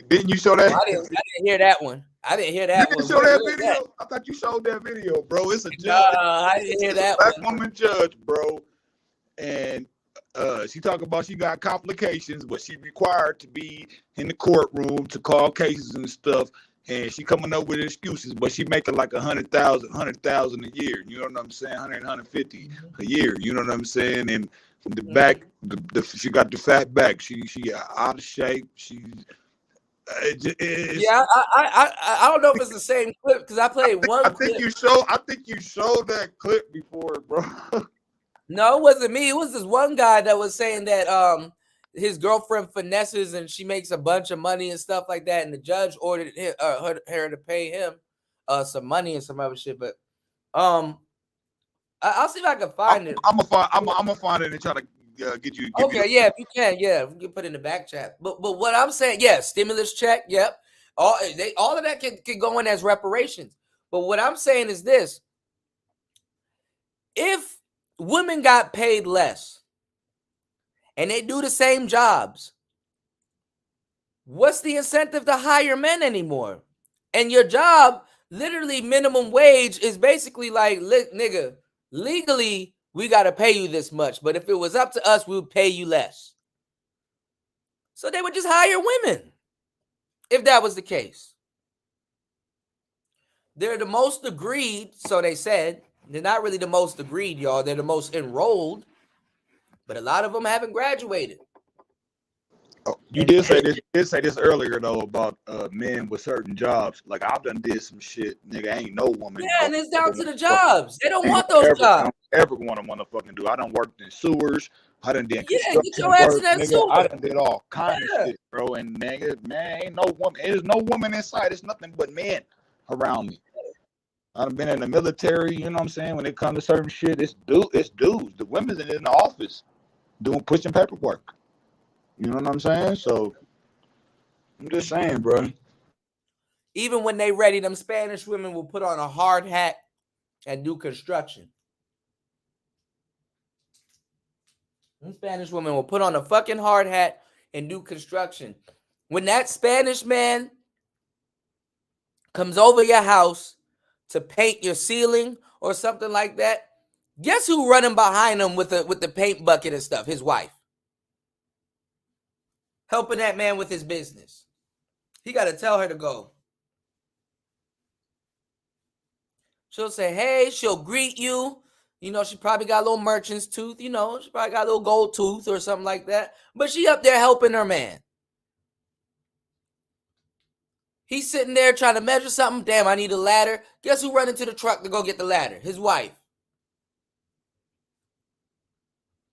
Didn't you show that?
I didn't hear that one. I didn't hear that one.
You didn't show that video? That? I thought you showed that video, bro. It's a judge.
I didn't hear that
black woman judge, bro. And she talking about she got complications, but she required to be in the courtroom to call cases and stuff. And she coming up with excuses, but she making like 100,000 a year. You know what I'm saying? 150 a year. You know what I'm saying? And the back, she got the fat back. She out of shape. She.
Yeah, I don't know if it's the same clip because I played one.
I think you showed that clip before, bro.
No, it wasn't me. It was this one guy that was saying that his girlfriend finesses and she makes a bunch of money and stuff like that, and the judge ordered her to pay him some money and some other shit. But I'll see if I can find it.
I'm gonna find it and try to get you.
If you can, we can put it in the back chat. But what I'm saying, stimulus check, yep. All of that can go in as reparations. But what I'm saying is this: if women got paid less and they do the same jobs, what's the incentive to hire men anymore? And your job, literally minimum wage, is basically like, nigga, legally, we got to pay you this much. But if it was up to us, we would pay you less. So they would just hire women if that was the case. They're the most agreed, so they said. They're not really the most agreed, y'all. They're the most enrolled. But a lot of them haven't graduated.
Oh, you did say this earlier, though, about men with certain jobs. Like, I've done did some shit, nigga. Ain't no woman.
Yeah, and it's down to the jobs. They don't want those jobs.
I don't ever want to motherfucking do. I done worked in sewers. I done did
construction get your ass
work,
in that
nigga.
sewer.
I done did all kind of shit, bro. And nigga, man, ain't no woman. There's no woman inside. It's nothing but men around me. I've been in the military, you know what I'm saying? When it comes to certain shit, it's dudes. The women's in the office pushing paperwork. You know what I'm saying? So I'm just saying, bro.
Even when they ready, them Spanish women will put on a hard hat and do construction. Them Spanish women will put on a fucking hard hat and do construction. When that Spanish man comes over your house to paint your ceiling or something like that, Guess who running behind him with the paint bucket and stuff? His wife. Helping that man with his business. He got to tell her to go. She'll say, hey, she'll greet you. You know, she probably got a little merchant's tooth. You know, she probably got a little gold tooth or something like that. But she up there helping her man. He's sitting there trying to measure something. Damn, I need a ladder. Guess who running to the truck to go get the ladder? His wife.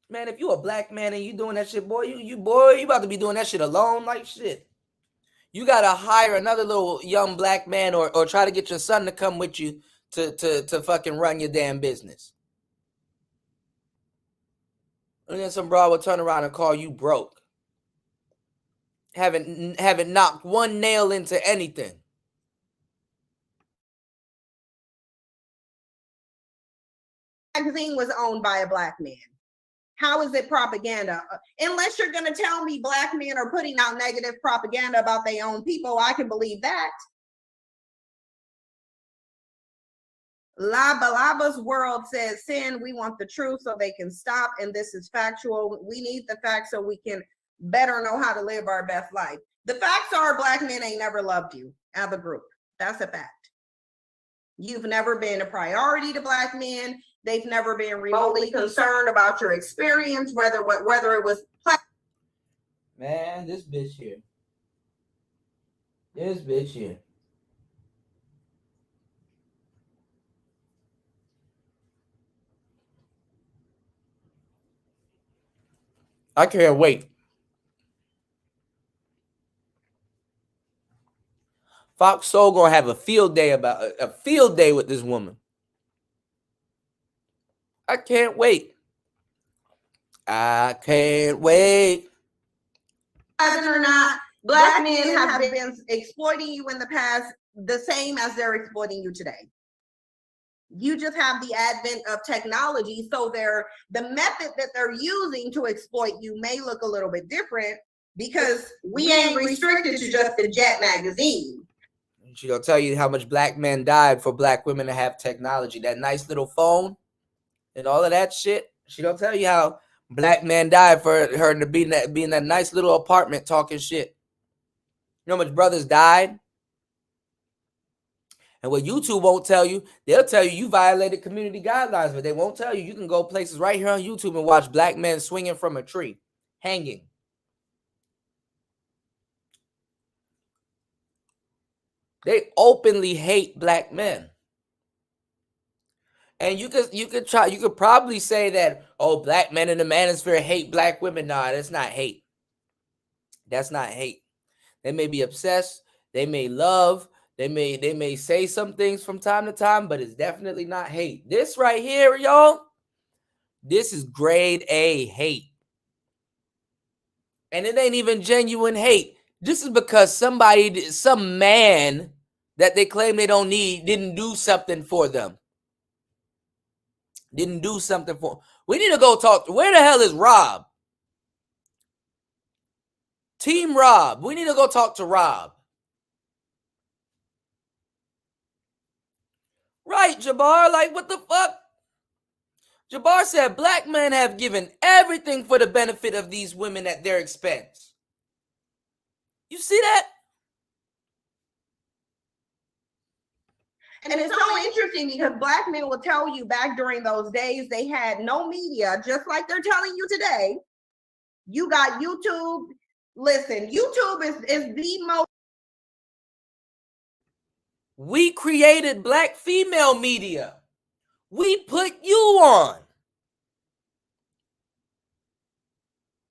Man, if you a black man and you doing that shit, boy, you about to be doing that shit alone like shit. You gotta hire another little young black man or try to get your son to come with you to fucking run your damn business. And then some bro will turn around and call you broke. Haven't knocked one nail into anything.
Magazine was owned by a black man. How is it propaganda? Unless you're going to tell me black men are putting out negative propaganda about their own people, I can believe that. Lava's world says, sin, we want the truth so they can stop, and this is factual. We need the facts so we can better know how to live our best life. The facts are black men ain't never loved you as a group. That's a fact. You've never been a priority to black men. They've never been remotely concerned about your experience, whether it was.
Man, this bitch here. This bitch here. I can't wait. Fox Soul gonna have a field day with this woman. I can't wait. I can't wait.
Whether or not black men have been exploiting you in the past, the same as they're exploiting you today. You just have the advent of technology, so the method that they're using to exploit you may look a little bit different because we ain't restricted to just the Jet magazine.
She gonna tell you how much black men died for black women to have technology, that nice little phone and all of that shit. She gonna tell you how black men died for her to be in that nice little apartment talking shit. You know how much brothers died? And what YouTube won't tell you, they'll tell you violated community guidelines, but they won't tell you can go places right here on YouTube and watch black men swinging from a tree, hanging. They openly hate black men. And you could probably say that, oh, black men in the manosphere hate black women. Nah, that's not hate. That's not hate. They may be obsessed, they may love, they may say some things from time to time, but it's definitely not hate. This right here, y'all, this is grade A hate. And it ain't even genuine hate. This is because some man that they claim they don't need didn't do something for them. Didn't do something for. We need to go talk. Where the hell is Rob? Team Rob. We need to go talk to Rob. Right, Jabbar. Like, what the fuck? Jabbar said black men have given everything for the benefit of these women at their expense. You see that?
And it's so interesting because black men will tell you back during those days they had no media, just like they're telling you today. You got YouTube. Listen, YouTube is the most.
We created black female media. We put you on.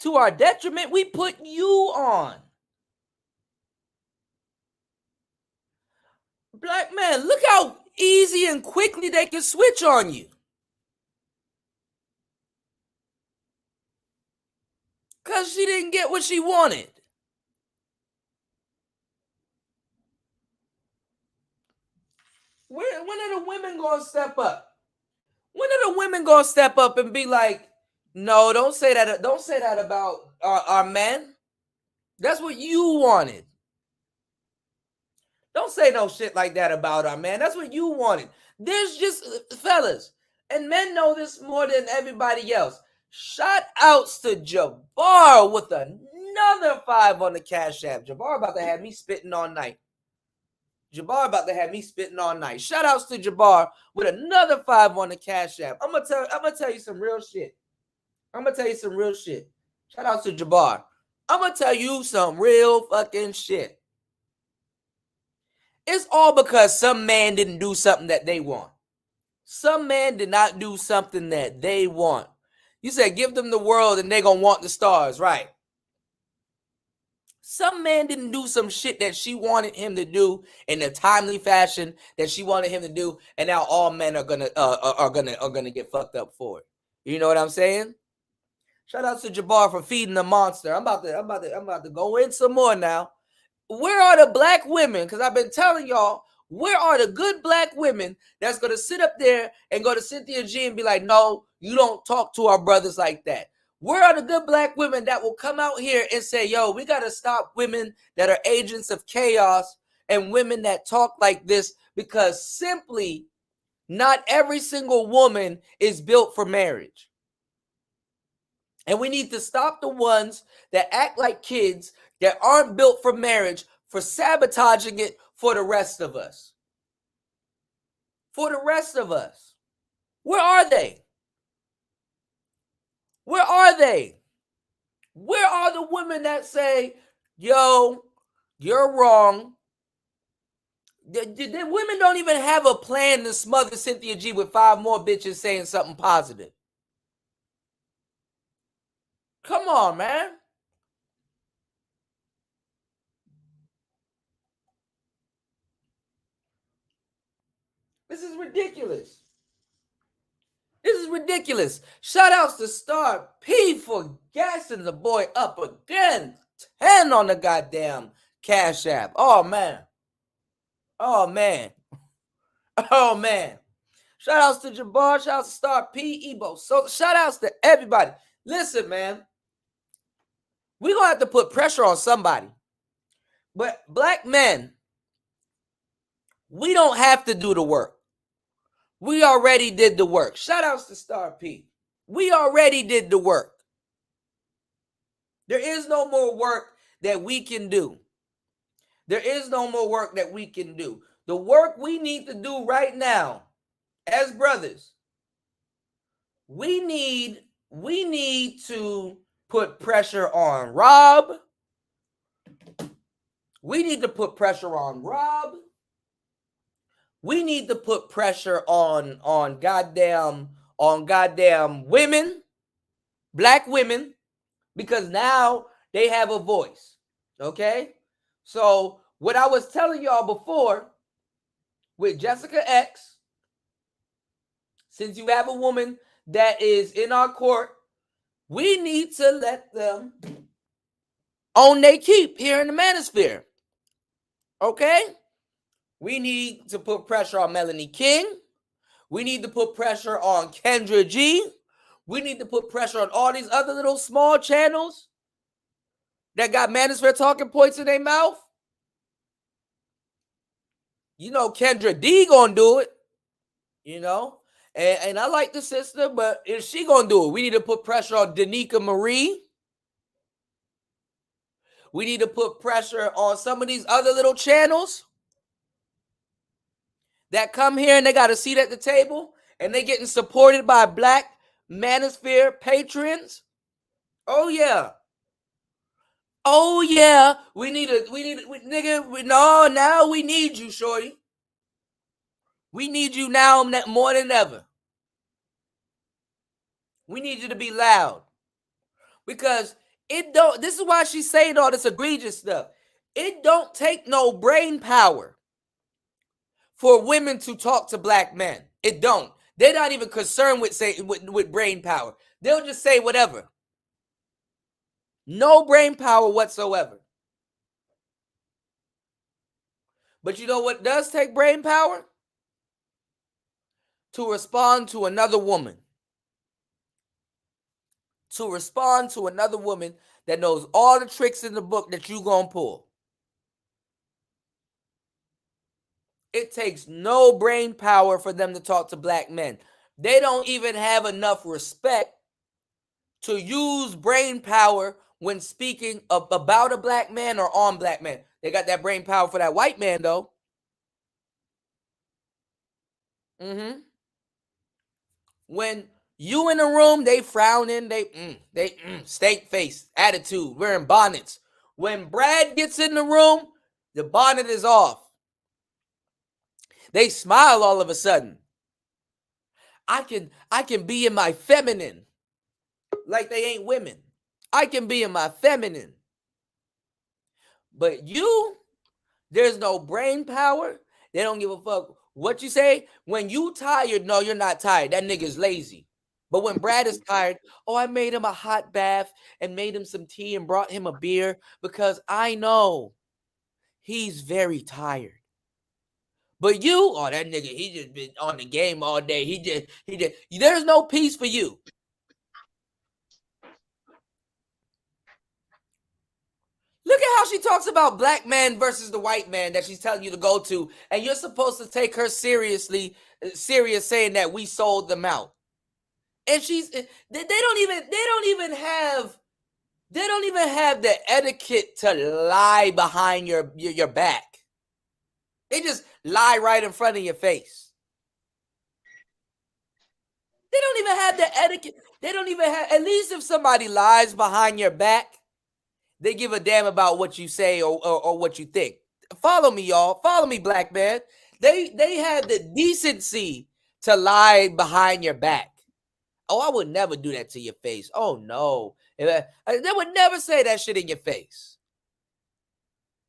To our detriment, we put you on. Black man, look how easy and quickly they can switch on you. Because she didn't get what she wanted. When are the women going to step up? When are the women going to step up and be like, no, don't say that. Don't say that about our men. That's what you wanted. Don't say no shit like that about our man. That's what you wanted. There's just, fellas, And men know this more than everybody else. Shout outs to Jabbar with another 5 on the Cash App. Jabbar about to have me spitting all night. Jabbar about to have me spitting all night. Shout outs to Jabbar with another 5 on the Cash App. I'm gonna tell you some real shit. Shout outs to Jabbar. I'm gonna tell you some real fucking shit. It's all because some man didn't do something that they want. Some man did not do something that they want. You said give them the world and they're going to want the stars, right? Some man didn't do some shit that she wanted him to do in a timely fashion that she wanted him to do, and now all men are gonna get fucked up for it. You know what I'm saying? Shout out to Jabbar for feeding the monster. I'm about to go in some more now. Where are the black women? Because I've been telling y'all, where are the good black women that's going to sit up there and go to Cynthia G and be like, no, you don't talk to our brothers like that? Where are the good black women that will come out here and say, yo, we got to stop women that are agents of chaos and women that talk like this, because simply not every single woman is built for marriage. And we need to stop the ones that act like kids that aren't built for marriage for sabotaging it for the rest of us. For the rest of us. Where are they? Where are they? Where are the women that say, yo, you're wrong? The women don't even have a plan to smother Cynthia G with 5 more bitches saying something positive. Come on, man. This is ridiculous. This is ridiculous. Shout outs to Star P for gassing the boy up again. 10 on the goddamn Cash App. Oh, man. Oh, man. Oh, man. Shout outs to Jabbar. Shout outs to Star P, Ebo. So shout outs to everybody. Listen, man. We're going to have to put pressure on somebody. But black men, we don't have to do the work. We already did the work. Shout outs to Star P. We already did the work. There is no more work that we can do. There is no more work that we can do. The work we need to do right now as brothers, we need to put pressure on Rob. We need to put pressure on Rob. We need to put pressure on goddamn women, black women, because now they have a voice. Okay? So what I was telling y'all before with Jessica X, since you have a woman that is in our court, we need to let them own they keep here in the Manosphere. Okay? We need to put pressure on Melanie King. We need to put pressure on Kendra G. We need to put pressure on all these other little small channels that got Manosphere talking points in their mouth. You know, Kendra D gonna do it. You know, and I like the sister, but is she gonna do it? We need to put pressure on Danica Marie. We need to put pressure on some of these other little channels that come here and they got a seat at the table and they getting supported by black Manosphere patrons. Oh yeah. Oh yeah. Now we need you, shorty. We need you now more than ever. We need you to be loud. Because this is why she's saying all this egregious stuff. It don't take no brain power for women to talk to black men. It don't. They're not even concerned with brain power. They'll just say whatever. No brain power whatsoever. But you know what does take brain power? To respond to another woman. To respond to another woman that knows all the tricks in the book that you gonna pull. It takes no brain power for them to talk to black men. they don't even have enough respect to use brain power when speaking about a black man or on black men. They got that brain power for that white man, though. When you in the room, they frowning, they steak face, attitude, wearing bonnets. When Brad gets in the room, the bonnet is off. They smile all of a sudden. I can be in my feminine, like they ain't women. I can be in my feminine. But you, there's no brain power. They don't give a fuck what you say. When you tired, no, you're not tired. That nigga's lazy. But when Brad is tired, oh, I made him a hot bath and made him some tea and brought him a beer because I know he's very tired. But you, oh, that nigga, he just been on the game all day. He just, there's no peace for you. Look at how she talks about black man versus the white man that she's telling you to go to, and you're supposed to take her serious, saying that we sold them out. And they don't even have the etiquette to lie behind your back. They just lie right in front of your face. They don't even have the etiquette. They don't even have, at least if somebody lies behind your back, they give a damn about what you say or what you think. Follow me, y'all. Follow me, black man. They had the decency to lie behind your back. Oh, I would never do that to your face. Oh, no. They would never say that shit in your face.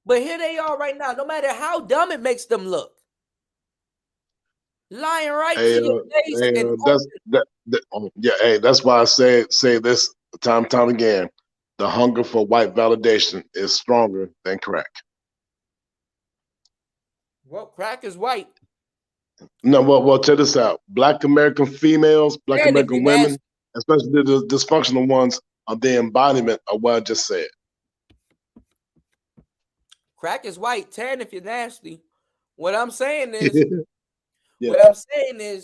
But here they are right now, no matter how dumb it makes them look. Lying right to your face.
That's why I say this time again. The hunger for white validation is stronger than crack.
Well, crack is white.
No, well, check this out. Black American females, Black American women, especially the dysfunctional ones, are the embodiment of what I just said.
Crack is white, tan if you're nasty. What I'm saying is,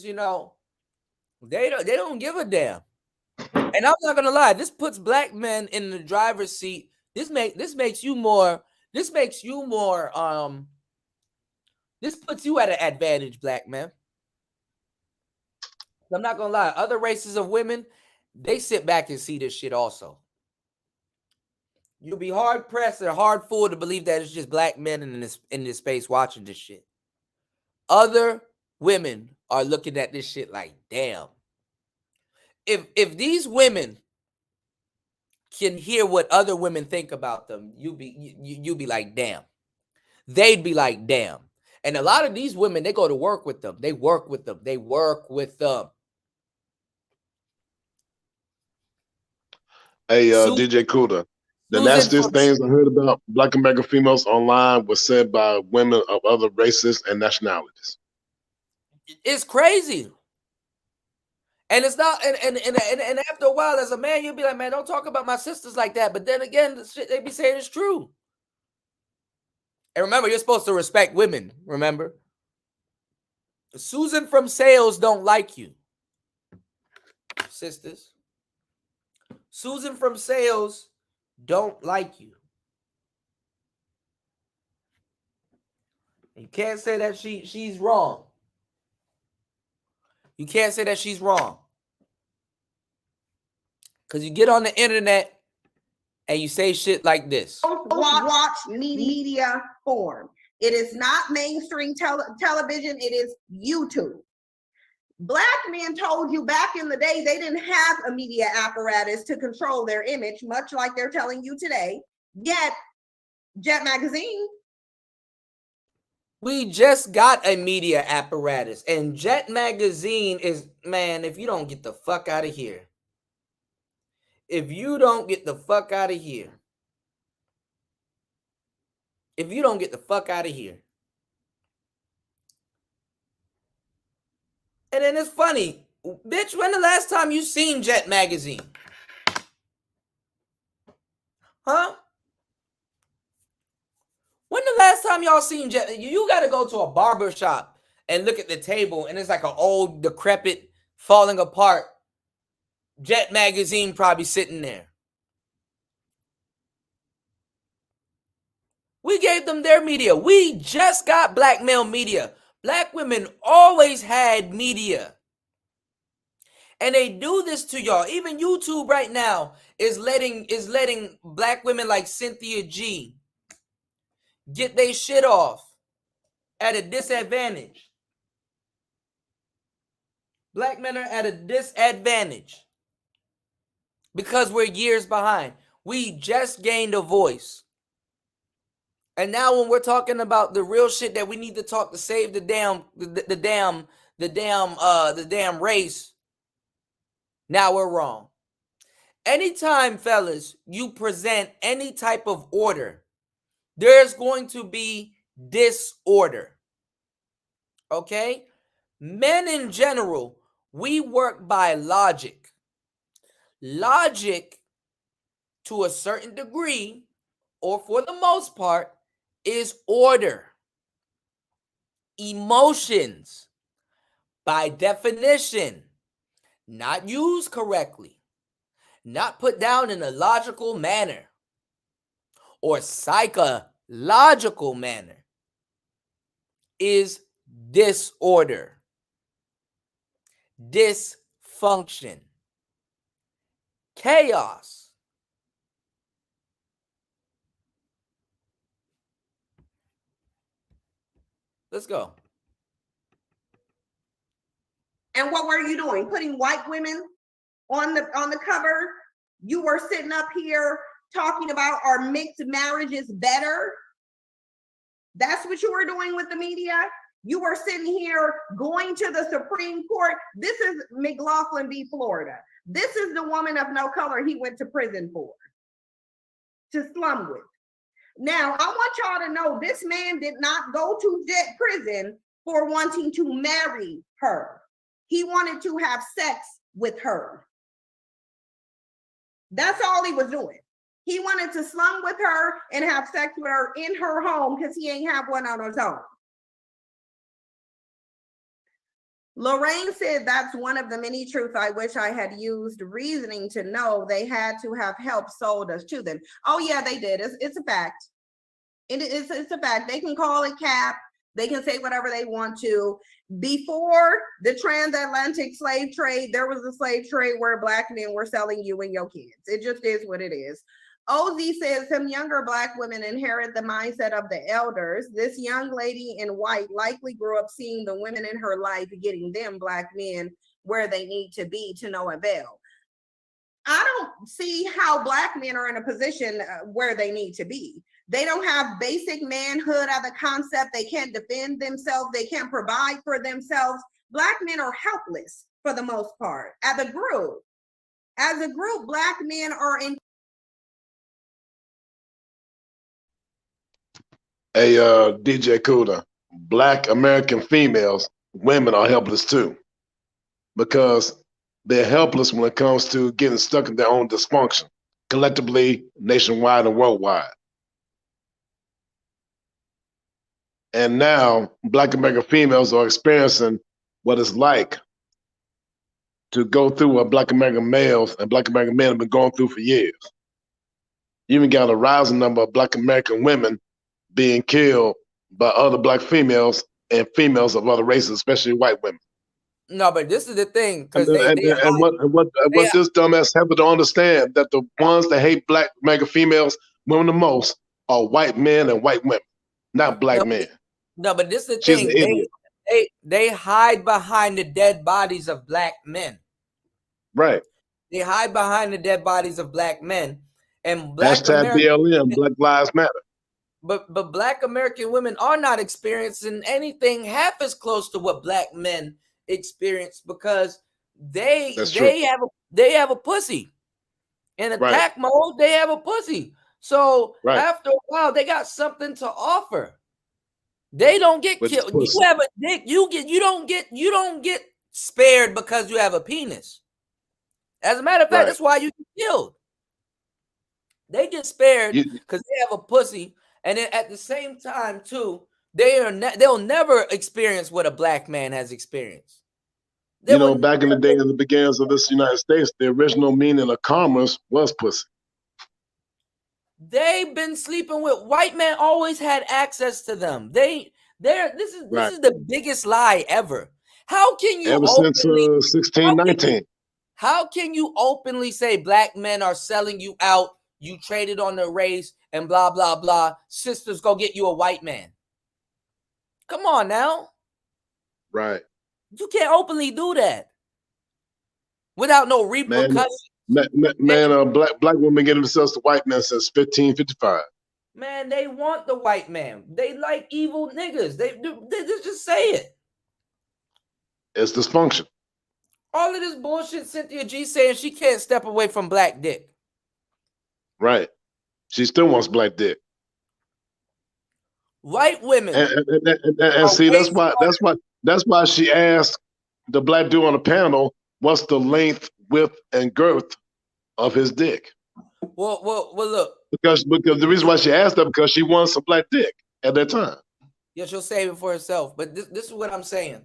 you know, they don't give a damn. And I'm not gonna lie, this puts black men in the driver's seat. This puts you at an advantage, black man. I'm not gonna lie, other races of women, they sit back and see this shit also. You'll be hard pressed or hard fooled to believe that it's just black men in this space watching this shit. Other women are looking at this shit like, damn. If these women can hear what other women think about them, you'll be like, damn. They'd be like, damn. And a lot of these women, they go to work with them. They work with them. They work with them.
Hey, DJ Kuda, the nastiest things I heard about Black American females online was said by women of other races and nationalities.
It's crazy. And it's not, and after a while, as a man, you'll be like, man, don't talk about my sisters like that. But then again, the shit they be saying is true. And remember, you're supposed to respect women, remember? Susan from sales don't like you, sisters. Susan from sales don't like you. You can't say that she's wrong. You can't say that she's wrong. Because you get on the internet and you say shit like this.
Watch media form. It is not mainstream television. It is YouTube. Black men told you back in the day they didn't have a media apparatus to control their image, much like they're telling you today. Yet, Jet Magazine.
We just got a media apparatus. And Jet Magazine is, man, if you don't get the fuck out of here. If you don't get the fuck out of here. If you don't get the fuck out of here. And then it's funny. Bitch, when the last time you seen Jet Magazine? Huh? When the last time y'all seen Jet? You got to go to a barber shop and look at the table, and it's like an old, decrepit falling apart. Jet magazine probably sitting there. We gave them their media. We just got black male media. Black women always had media. And they do this to y'all. Even YouTube right now is letting black women like Cynthia G get their shit off at a disadvantage. Black men are at a disadvantage because we're years behind. We just gained a voice. And now when we're talking about the real shit that we need to talk to save the damn race, now we're wrong. Anytime, fellas, you present any type of order, there's going to be disorder. Okay? Men in general, we work by logic. Logic, to a certain degree, or for the most part, is order. Emotions, by definition, not used correctly, not put down in a logical manner or psychological manner, is disorder, dysfunction, chaos. Let's go.
And what were you doing? Putting white women on the cover? You were sitting up here talking about our mixed marriage is better. That's what you were doing with the media. You were sitting here going to the Supreme Court. This is McLaughlin v. Florida. This is the woman of no color he went to prison for, to slum with. Now, I want y'all to know this man did not go to prison for wanting to marry her. He wanted to have sex with her. That's all he was doing. He wanted to slum with her and have sex with her in her home because he ain't have one on his own. Lorraine said that's one of the many truths I wish I had used reasoning to know they had to have help sold us to them. Oh yeah, they did. It's a fact. It's a fact. They can call it cap. They can say whatever they want to. Before the transatlantic slave trade, there was a slave trade where black men were selling you and your kids. It just is what it is. Ozzy says some younger black women inherit the mindset of the elders. This young lady in white likely grew up seeing the women in her life getting them black men where they need to be to no avail. I don't see how black men are in a position where they need to be. They don't have basic manhood as a concept. They can't defend themselves. They can't provide for themselves. Black men are helpless for the most part. As a group, black men are in.
Hey, DJ Kuda, black American females, women are helpless too, because they're helpless when it comes to getting stuck in their own dysfunction, collectively, nationwide, and worldwide. And now, black American females are experiencing what it's like to go through what black American males and black American men have been going through for years. You even got a rising number of black American women being killed by other black females and females of other races, especially white women.
No, but this is the thing, because
what this dumbass have to understand, that the ones that hate black American females, women the most, are white men and white women, not black men.
No, but this is the
She's
thing.
an idiot.
They hide behind the dead bodies of black men.
Right.
They hide behind the dead bodies of black men. And black
Hashtag BLM, Black Lives Matter.
But black American women are not experiencing anything half as close to what black men experience, because they have a pussy. In attack mode, they have a pussy. So after a while, they got something to offer. They don't get killed. You have a dick. You don't get spared because you have a penis. As a matter of fact, that's why you get killed. They get spared because they have a pussy, and then at the same time too, they'll never experience what a black man has experienced.
You know, back in the day, in the beginnings of this United States, the original meaning of commerce was pussy.
They've been sleeping with white men. Always had access to them. This is the biggest lie ever. How can you
ever since 1619?
How can you openly say black men are selling you out? You traded on the race and blah blah blah. Sisters, go get you a white man. Come on now.
Right.
You can't openly do that without no repercussions.
Black women getting themselves to white men since 1555.
Man, they want the white man. They like evil niggas. They just say it.
It's dysfunction.
All of this bullshit Cynthia G saying she can't step away from black dick.
Right. She still wants black dick.
White women.
And see, that's why she asked the black dude on the panel, what's the length, width, and girth of his dick?
Well, look. Because
the reason why she asked that, because she wants some black dick at that time.
Yeah, she'll save it for herself. But this is what I'm saying.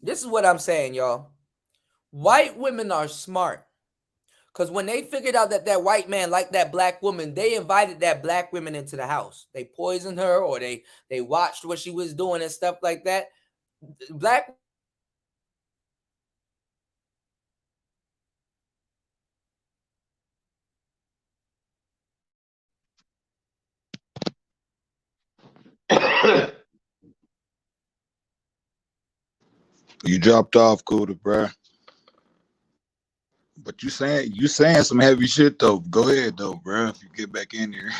This is what I'm saying, y'all. White women are smart. Because when they figured out that white man liked that black woman, they invited that black woman into the house. They poisoned her, or they watched what she was doing and stuff like that. Black
You dropped off, Cooter, bruh. But you saying some heavy shit though. Go ahead though, bro. If you get back in here.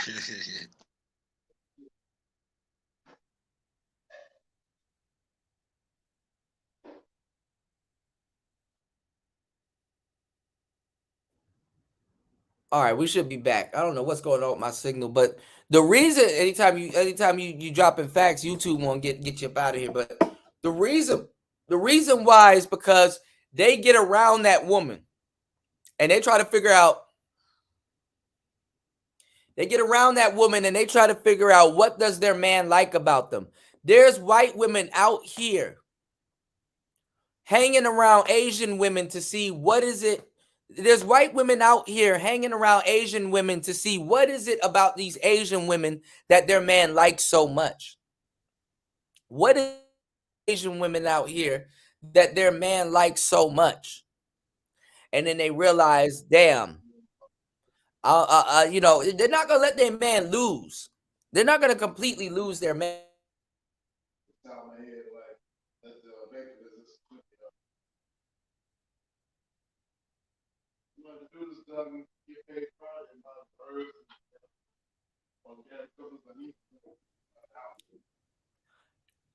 All right, we should be back. I don't know what's going on with my signal, but the reason anytime you dropping facts, YouTube won't get you up out of here. But the reason why is because they get around that woman and they try to figure out. They get around that woman and they try to figure out what does their man like about them. There's white women out here hanging around Asian women to see what is it. There's white women out here hanging around Asian women to see what is it about these Asian women that their man likes so much. What is Asian women out here that their man likes so much? And then they realize, damn, you know, they're not gonna let their man lose. They're not gonna completely lose their man.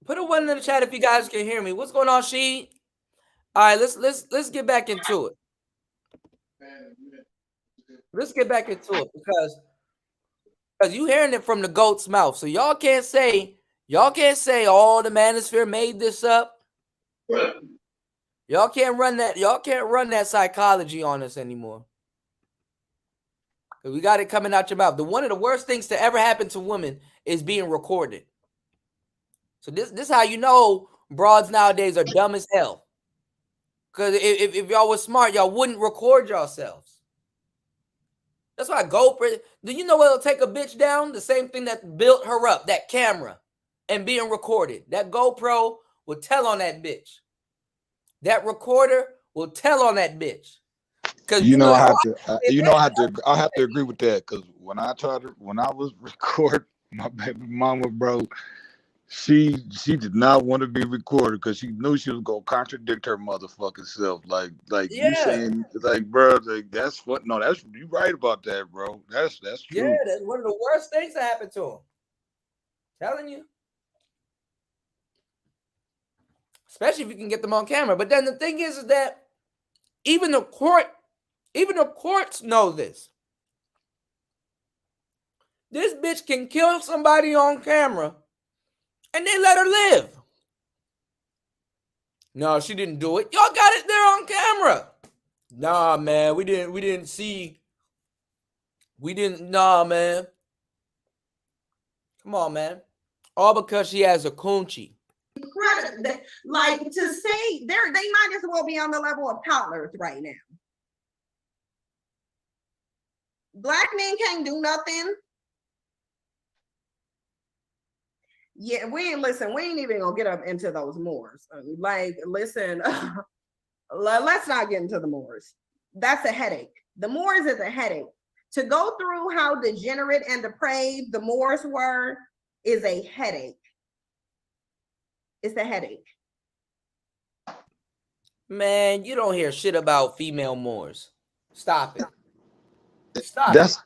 Put a one in the chat if you guys can hear me. What's going on, She? All right, let's get back into it. Let's get back into it because you hearing it from the goat's mouth. So y'all can't say, oh, the Manosphere made this up. Y'all can't run that psychology on us anymore. We got it coming out your mouth. One of the worst things to ever happen to women is being recorded. So this is how you know broads nowadays are dumb as hell. Because if y'all was smart, y'all wouldn't record yourselves. That's why GoPro, do you know what'll take a bitch down? The same thing that built her up, that camera, and being recorded. That GoPro will tell on that bitch. That recorder will tell on that bitch.
I have to agree with that, because when I was recording my baby mama, bro, she did not want to be recorded because she knew she was gonna contradict her motherfucking self. Like
yeah.
You saying, like, bro, like, that's what? No, that's you right about that, bro. That's true.
Yeah, that's one of the worst things that happened to him. Telling you, especially if you can get them on camera. But then the thing is that even the courts know this. This bitch can kill somebody on camera. And they let her live. No, she didn't do it. Y'all got it there on camera. Nah, man, we didn't see. Nah, man. Come on, man. All because she has a coochie.
incredible. Like to say they might as well be on the level of toddlers right now. Black men can't do nothing. Yeah, we ain't even gonna get up into those Moors. Like, listen, let's not get into the Moors. That's a headache. The Moors is a headache. To go through how degenerate and depraved the Moors were is a headache. It's a headache.
Man, you don't hear shit about female Moors. Stop it. Stop
That's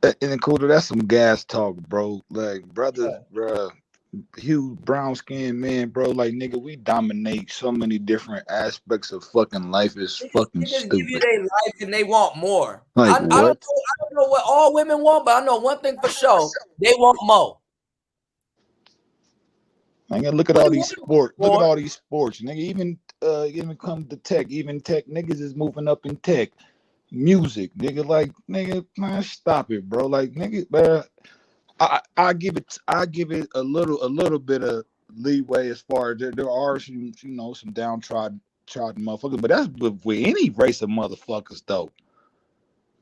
it.
and Cooler, that's some gas talk, bro. Like, brothers, bro, huge brown skinned men, bro. Like, nigga, we dominate so many different aspects of fucking life. It's fucking
They just give you
stupid.
their life and they want more.
Like,
I don't know what all women want, but I know one thing for sure: they want more.
Nigga, look at all these sports. Look at all these sports, nigga. Even come to tech, even tech niggas is moving up in tech. Music, nigga, like, nigga, man, stop it, bro. Like, nigga, man, I give it a little bit of leeway as far as there are some, some downtrodden motherfuckers, but that's with any race of motherfuckers though.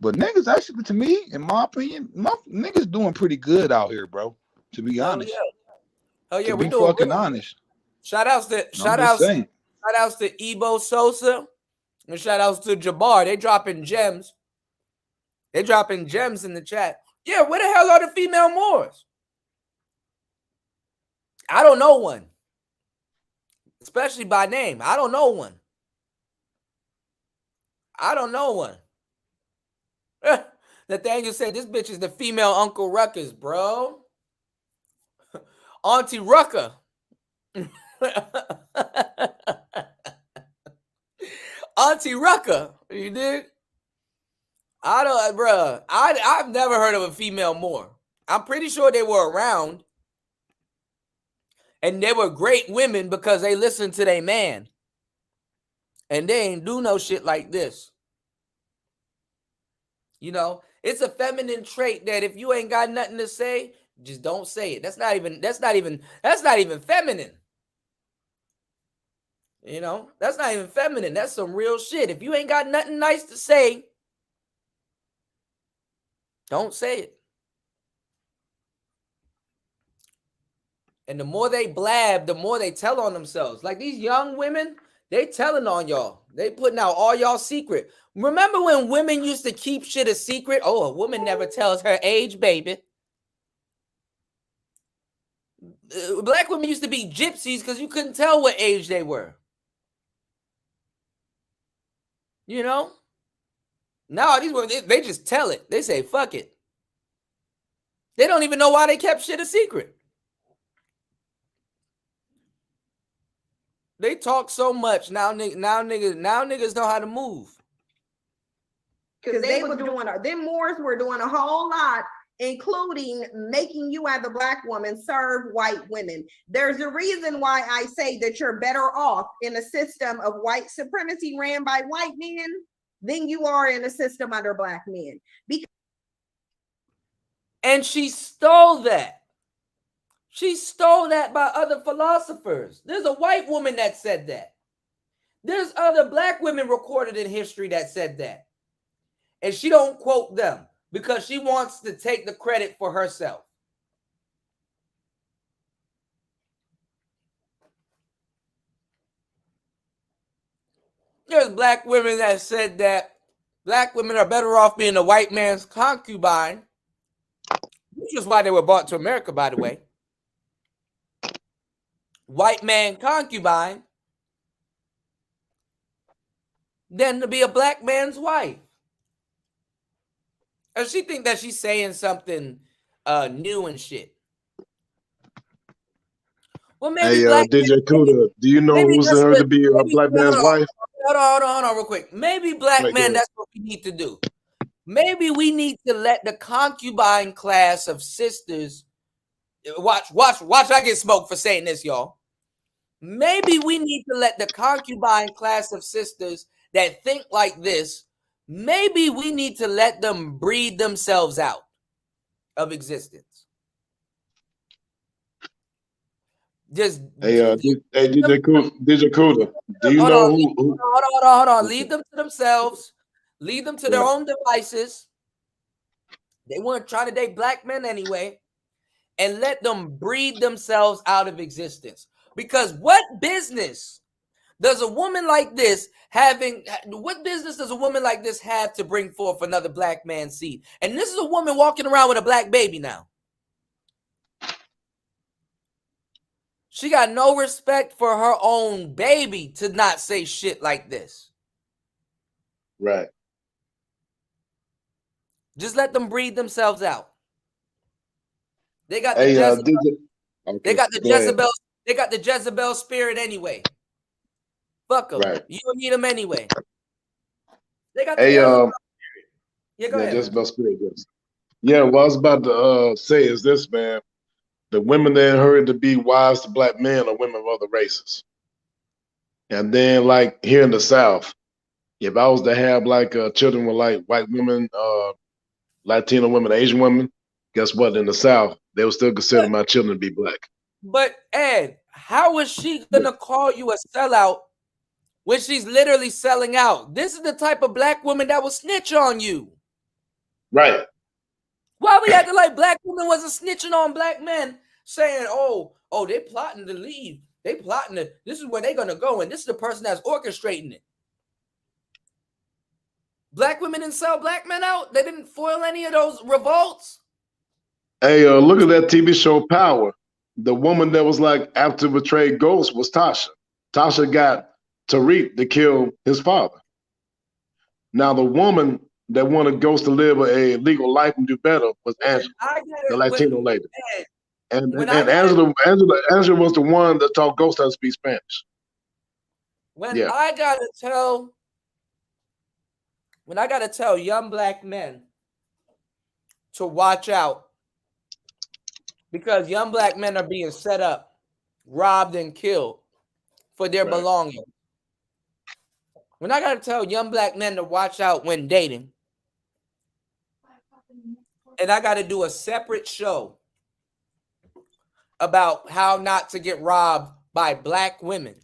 But niggas, actually, to me, in my opinion, niggas doing pretty good out here, bro. To be honest.
Oh yeah,
we doing fucking honest.
Shout outs to Ebo Sosa and shout outs to Jabbar. They dropping gems. They dropping gems in the chat. Yeah, where the hell are the female Moors? I don't know one. Especially by name. I don't know one. I don't know one. Nathaniel said this bitch is the female Uncle Ruckus, bro. Auntie Rucker. Auntie Rucker. You dig? I've never heard of a female Moor. I'm pretty sure they were around. And they were great women because they listened to their man. And they ain't do no shit like this. You know, it's a feminine trait that if you ain't got nothing to say, just don't say it. That's not even feminine. You know, that's not even feminine. That's some real shit. If you ain't got nothing nice to say, don't say it. And the more they blab, the more they tell on themselves. Like these young women, they telling on y'all. They putting out all y'all secret. Remember when women used to keep shit a secret? Oh, a woman never tells her age, baby. Black women used to be gypsies because you couldn't tell what age they were. You know? Now these women, they just tell it. They say, fuck it. They don't even know why they kept shit a secret. They talk so much now. Niggas know how to move.
Because they were doing, them Moors were doing a whole lot, including making you as a Black woman serve white women. There's a reason why I say that you're better off in a system of white supremacy ran by white men than you are in a system under Black men.
And she stole that. She stole that by other philosophers. There's a white woman that said that. There's other Black women recorded in history that said that. And she don't quote them because she wants to take the credit for herself. There's Black women that said that Black women are better off being a white man's concubine, which is why they were brought to America, by the way. White man concubine than to be a Black man's wife. And she think that she's saying something new and shit. Well, maybe
hey,
Black
DJ Kuda, do you know who's her to be a Black man's wife?
Hold on, real quick. Maybe Black men, that's what we need to do. Maybe we need to let the concubine class of sisters watch. I get smoked for saying this, y'all. Maybe we need to let the concubine class of sisters that think like this, maybe we need to let them breed themselves out of existence. Just
Hey, DJ Kuda, do you
hold
know
on,
who?
hold on. Leave them to themselves. Leave them to their own devices. They weren't trying to date black men anyway. And let them breed themselves out of existence. Because what business does a woman like this what business does a woman like this have to bring forth another black man's seed? And this is a woman walking around with a black baby now. She got no respect for her own baby to not say shit like this.
Right.
Just let them breed themselves out. They got
Hey,
the Jezebel.
okay,
They got the
go ahead.
Jezebel. They got the Jezebel spirit anyway. Fuck them.
Right.
You don't need them anyway. They got the
Hey,
Jezebel spirit. Yeah, go ahead.
Jezebel spirit. Yes. Yeah, what I was about to say is this, man. The women that heard to be wise to black men are women of other races. And then, like here in the South, if I was to have like children with like white women, Latino women, Asian women, guess what? In the South, they would still consider my children to be black.
But Ed, how is she gonna call you a sellout when she's literally selling out? This is the type of black woman that will snitch on you.
Right.
Why we acting like black women wasn't snitching on black men, saying, oh, they plotting to leave. They plotting to, this is where they're gonna go, and this is the person that's orchestrating it. Black women didn't sell black men out. They didn't foil any of those revolts.
Hey, look at that TV show Power. The woman that was like after betrayed Ghost was Tasha. Tasha got Tariq to kill his father. Now the woman that wanted Ghost to live a legal life and do better was Angela, the Latino lady. And Angela was the one that taught Ghost how to speak Spanish.
I gotta tell young black men to watch out, because young black men are being set up, robbed, and killed for their belongings. When I gotta tell young black men to watch out when dating, and I gotta do a separate show about how not to get robbed by black women,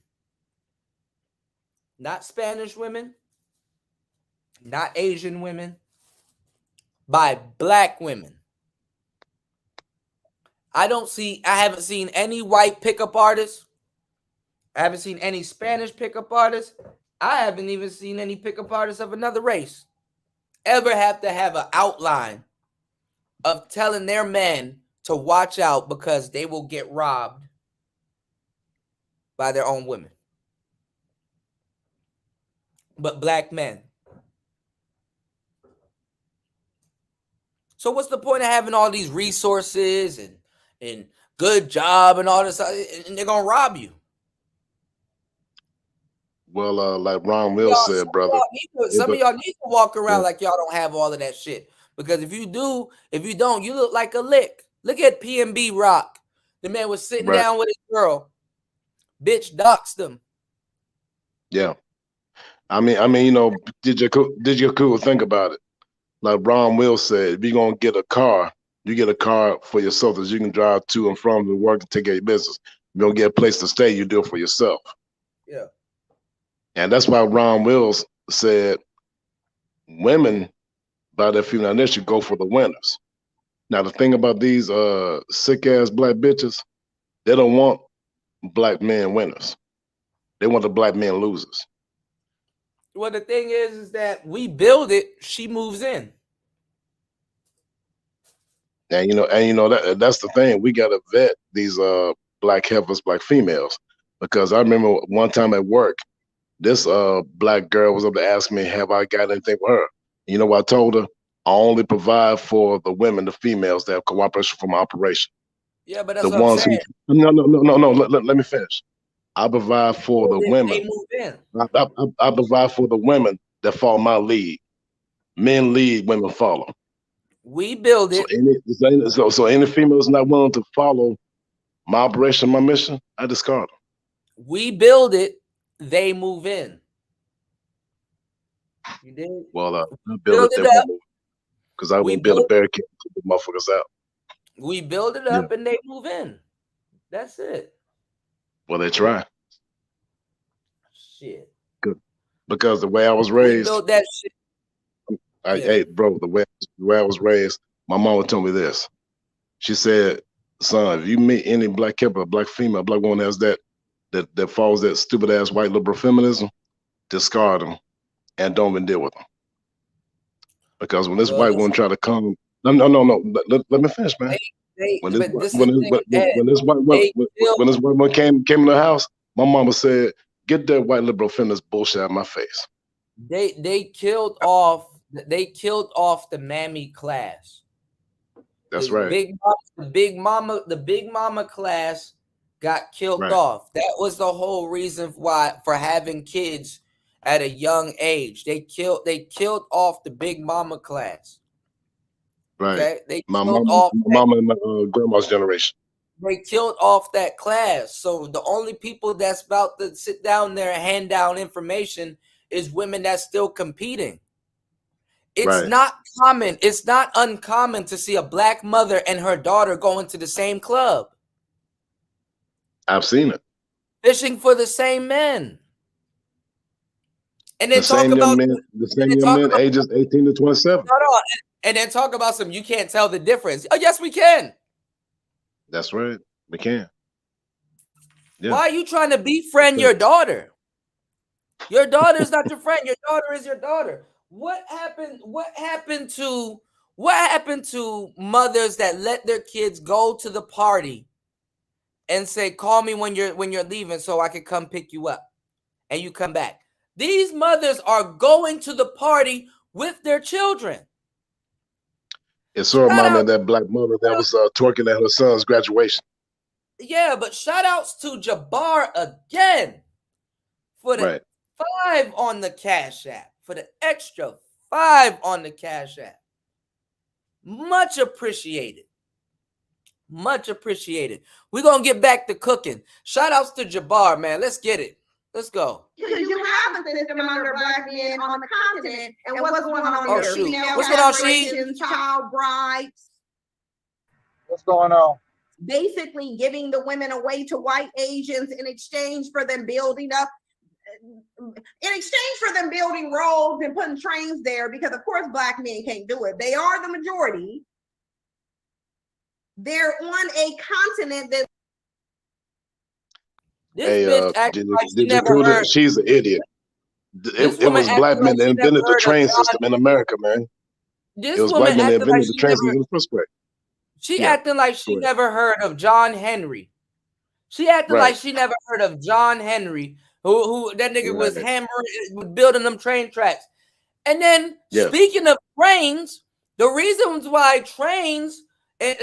not Spanish women, not Asian women, by black women. I haven't seen any white pickup artists. I haven't seen any Spanish pickup artists. I haven't even seen any pickup artists of another race ever have to have an outline of telling their men to watch out because they will get robbed by their own women. But black men. So what's the point of having all these resources and good job and all this, and they're gonna rob you?
Well, like Ron Will said, brother.
Some of y'all need to walk around like y'all don't have all of that shit. Because if you don't, you look like a lick. Look at PNB Rock. The man was sitting down with his girl. Bitch doxed him.
Yeah. I mean, you know, did you cool think about it? Like Ron Will said, if you're gonna get a car, you get a car for yourself that you can drive to and from the work and take care of your business. You're gonna get a place to stay, you do it for yourself.
Yeah. And
that's why Ron Wills said women by their female nature go for the winners. Now the thing about these sick ass black bitches, they don't want black men winners. They want the black men losers.
Well, the thing is that we build it, she moves in.
And you know that's the thing. We gotta vet these black heifers, black females, because I remember one time at work, this black girl was up to ask me, have I got anything for her? And you know what I told her? I only provide for the women, the females that have cooperation from my operation.
Yeah, but that's what I'm saying.
No. Let me finish. I provide for the women.
They move in.
I provide for the women that follow my lead. Men lead, women follow.
We build it.
So any females not willing to follow my operation, my mission, I discard them.
We build it. They move in. You did?
Well, I build it up because I wouldn't build a barricade to the motherfuckers out.
We build it up and they move in. That's it.
Well, they try.
Shit.
Good. Because the way I was
We
raised,
built that shit.
hey, bro, the way I was raised, my mama told me this. She said, son, if you meet any black kid, black female, black woman has that follows that stupid ass white liberal feminism, discard them and don't even deal with them. Because when this white woman try to come, no, let me finish, man. When this white woman came in the house, my mama said, "Get that white liberal feminist bullshit out of my face."
They killed off the mammy class.
That's right.
The big mama class got killed off. That was the whole reason for having kids at a young age. They killed off the big mama class.
Right.
Okay? They
my
killed
mama,
off
my mama and my grandma's generation.
They killed off that class. So the only people that's about to sit down there and hand down information is women that's still competing. It's not common. It's not uncommon to see a black mother and her daughter going to the same club.
I've seen it.
Fishing for the same men. And then
the same young men ages 18 to 27.
And then talk about some, you can't tell the difference. Oh, yes, we can.
That's right. We can.
Yeah. Why are you trying to befriend your daughter? Your daughter is not your friend. Your daughter is your daughter. What happened to mothers that let their kids go to the party and say, call me when you're leaving so I can come pick you up and you come back? These mothers are going to the party with their children.
It sort of reminded me of that black mother that was twerking at her son's graduation.
Yeah, but shout outs to Jabbar again for the 5 on the Cash App, for the extra 5 on the Cash App. Much appreciated. Much appreciated. We're going to get back to cooking. Shout outs to Jabbar, man. Let's get it. Let's go.
Because you have a system under black men on the continent, and what's going on here? Female
what's going on, she?
Child brides.
What's going on?
Basically giving the women away to white Asians in exchange for them building up, in exchange for them building roads and putting trains there, because of course black men can't do it. They are the majority. They're on a continent that
she's an idiot. It was black men that invented the train system in America, man. It was black men that invented the train system in the first place.
She acting like she never heard of John Henry. She acting like she never heard of John Henry, who that nigga was hammering, building them train tracks. And then speaking of trains, the reason why trains are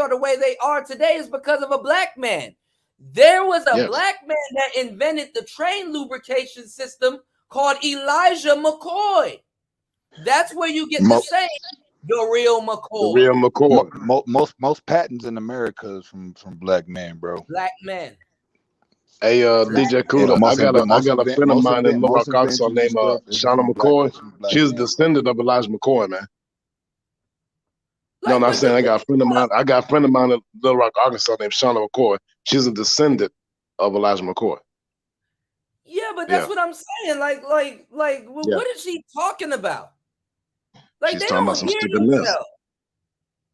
the way they are today is because of a black man. There was a black man that invented the train lubrication system called Elijah McCoy. That's where you get the saying, the real McCoy.
The real McCoy.
Most patents in America is from black men, bro.
Black men.
Hey, DJ Kuda, I got a friend of mine in Little Rock, Arkansas named Shauna McCoy. She's a descendant of Elijah McCoy, man. No, I'm saying I got a friend of mine in Little Rock, Arkansas named Shauna McCoy. She's a descendant of Elijah McCoy.
Yeah, but that's what I'm saying. What is she talking about? Like,
she's talking about some stupid mess.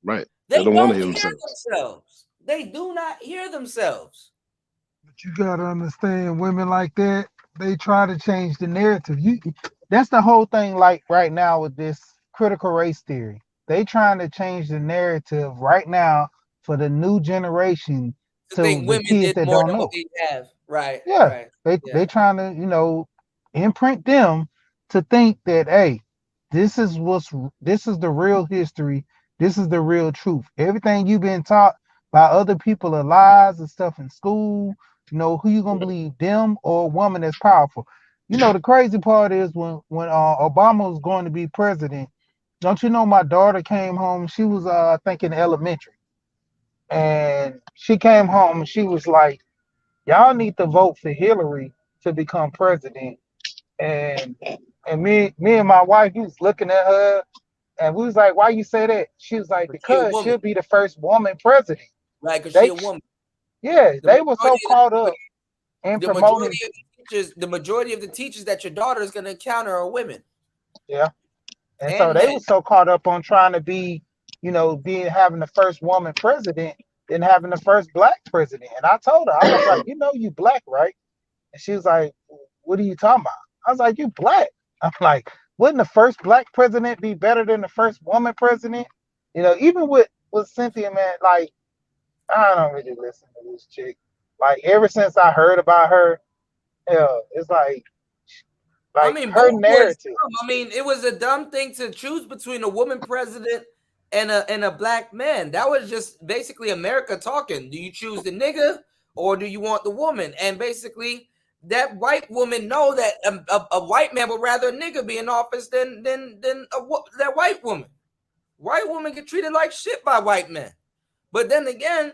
Right.
They don't want to hear themselves. They do not hear themselves.
But you gotta understand, women like that, they try to change the narrative. That's the whole thing, like right now with this critical race theory. They trying to change the narrative right now for the new generation to the kids that don't know.
Right.
Yeah. They trying to, imprint them to think that, hey, this is the real history. This is the real truth. Everything you've been taught by other people are lies and stuff in school. Who you gonna believe, them or a woman that's powerful? The crazy part is when Obama was going to be president. Don't you know my daughter came home? She was I think in elementary, and she came home and she was like, "Y'all need to vote for Hillary to become president." And me and my wife, we was looking at her, and we was like, "Why you say that?" She was like, "Because she'll be the first woman president."
Right, because she's a woman.
Yeah, they were so caught up in promoting.
The majority of the teachers that your daughter is going to encounter are women.
Yeah. And so they were so caught up on trying to be, having the first woman president than having the first black president. And I told her, I was like, you black, right? And she was like, what are you talking about? I was like, you black. I'm like, wouldn't the first black president be better than the first woman president? Even with Cynthia, man, like, I don't really listen to this chick. Like, ever since I heard about her, it's like
I mean,
her narrative.
I mean, it was a dumb thing to choose between a woman president and a black man. That was just basically America talking. Do you choose the nigga or do you want the woman? And basically, that white woman know that a white man would rather a nigga be in office than that white woman. White women get treated like shit by white men. But then again,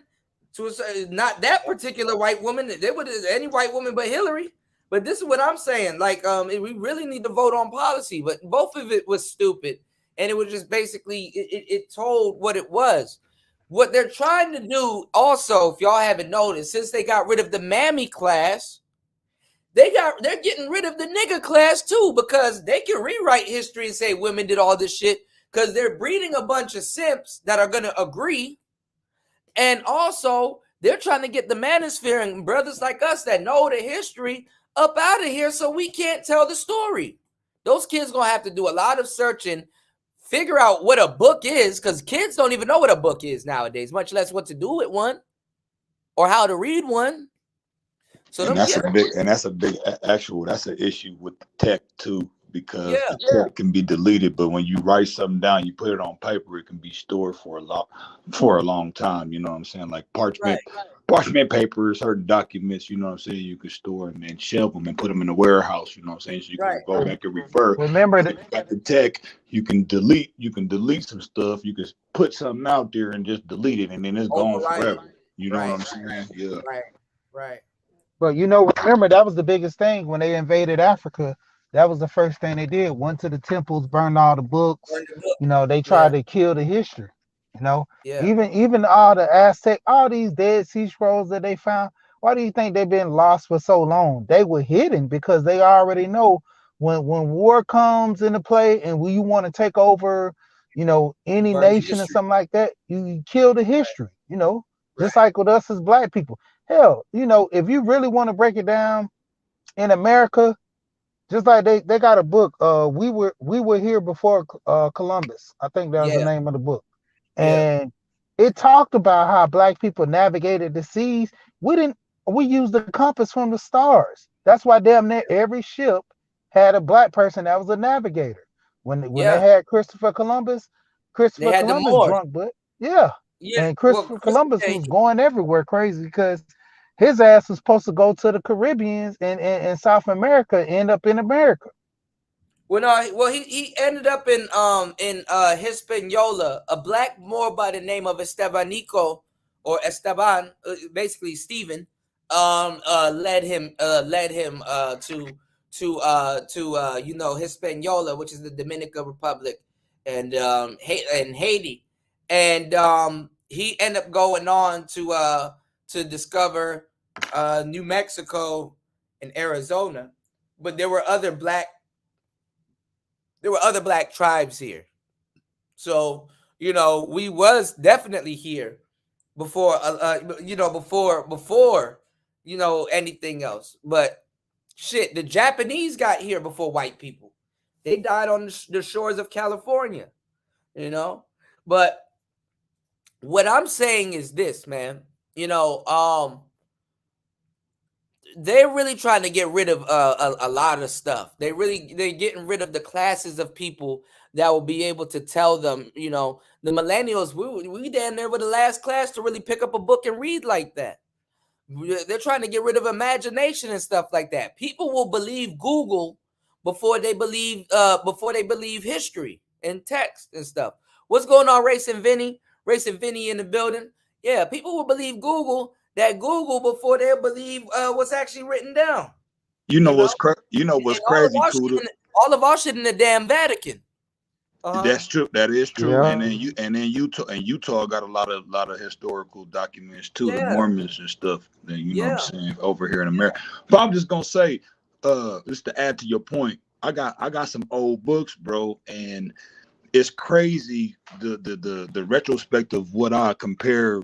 not that particular white woman. There would any white woman but Hillary. But this is what I'm saying. Like, we really need to vote on policy. But both of it was stupid, and it was just basically it told what it was. What they're trying to do, also, if y'all haven't noticed, since they got rid of the mammy class, they're getting rid of the nigga class too, because they can rewrite history and say women did all this shit because they're breeding a bunch of simps that are gonna agree. And also, they're trying to get the manosphere and brothers like us that know the history up out of here so we can't tell the story. Those kids going to have to do a lot of searching, figure out what a book is, because kids don't even know what a book is nowadays, much less what to do with one or how to read one. So
that's a big that's an issue with tech too, because the tech can be deleted, but when you write something down, you put it on paper, it can be stored for a long time. You know what I'm saying? Like parchment paper, certain documents, you know what I'm saying, you can store and then shelve them and put them in the warehouse, you know what I'm saying? So you can go back and refer.
Remember that
the tech, you can delete some stuff, you can put something out there and just delete it, and then it's gone forever. You know what I'm saying? Yeah.
Right.
But remember, that was the biggest thing when they invaded Africa. That was the first thing they did. Went to the temples, burned all the books. They tried to kill the history. Even all the Aztec, all these Dead Sea Scrolls that they found. Why do you think they've been lost for so long? They were hidden because they already know when war comes into play and when you want to take over, any nation or something like that, you kill the history. Just like with us as black people. Hell, if you really want to break it down in America, just like they got a book. We were here before Columbus. I think that was the name of the book. And it talked about how black people navigated the seas. We used the compass from the stars. That's why damn near every ship had a black person that was a navigator. When they had Christopher Columbus drunk, but and Christopher Columbus was going everywhere crazy because his ass was supposed to go to the Caribbeans and South America, end up in America.
He ended up in Hispaniola. A black Moor by the name of Estebanico or Esteban, basically Stephen, led him to Hispaniola, which is the Dominican Republic, and Haiti, and he ended up going on to discover New Mexico and Arizona, but there were other black tribes here. So, we was definitely here before, before anything else. But shit, the Japanese got here before white people. They died on the shores of California, But what I'm saying is this, man, they're really trying to get rid of a lot of stuff. They're getting rid of the classes of people that will be able to tell them, the millennials, we damn near were the last class to really pick up a book and read like that. They're trying to get rid of imagination and stuff like that. People will believe Google before they believe history and text and stuff. What's going on, Race and Vinny? Race and Vinny in the building. Yeah, people will believe Google before they'll believe what's actually written down.
What's crazy, Kuda?
All of our shit in the damn Vatican.
That's true. That is true.
Yeah.
And then Utah got a lot of historical documents too. The
Yeah.
Mormons and stuff. That, you know
Yeah.
what I'm saying, over here in America. But I'm just gonna say, just to add to your point, I got some old books, bro, and it's crazy the retrospect of what I compare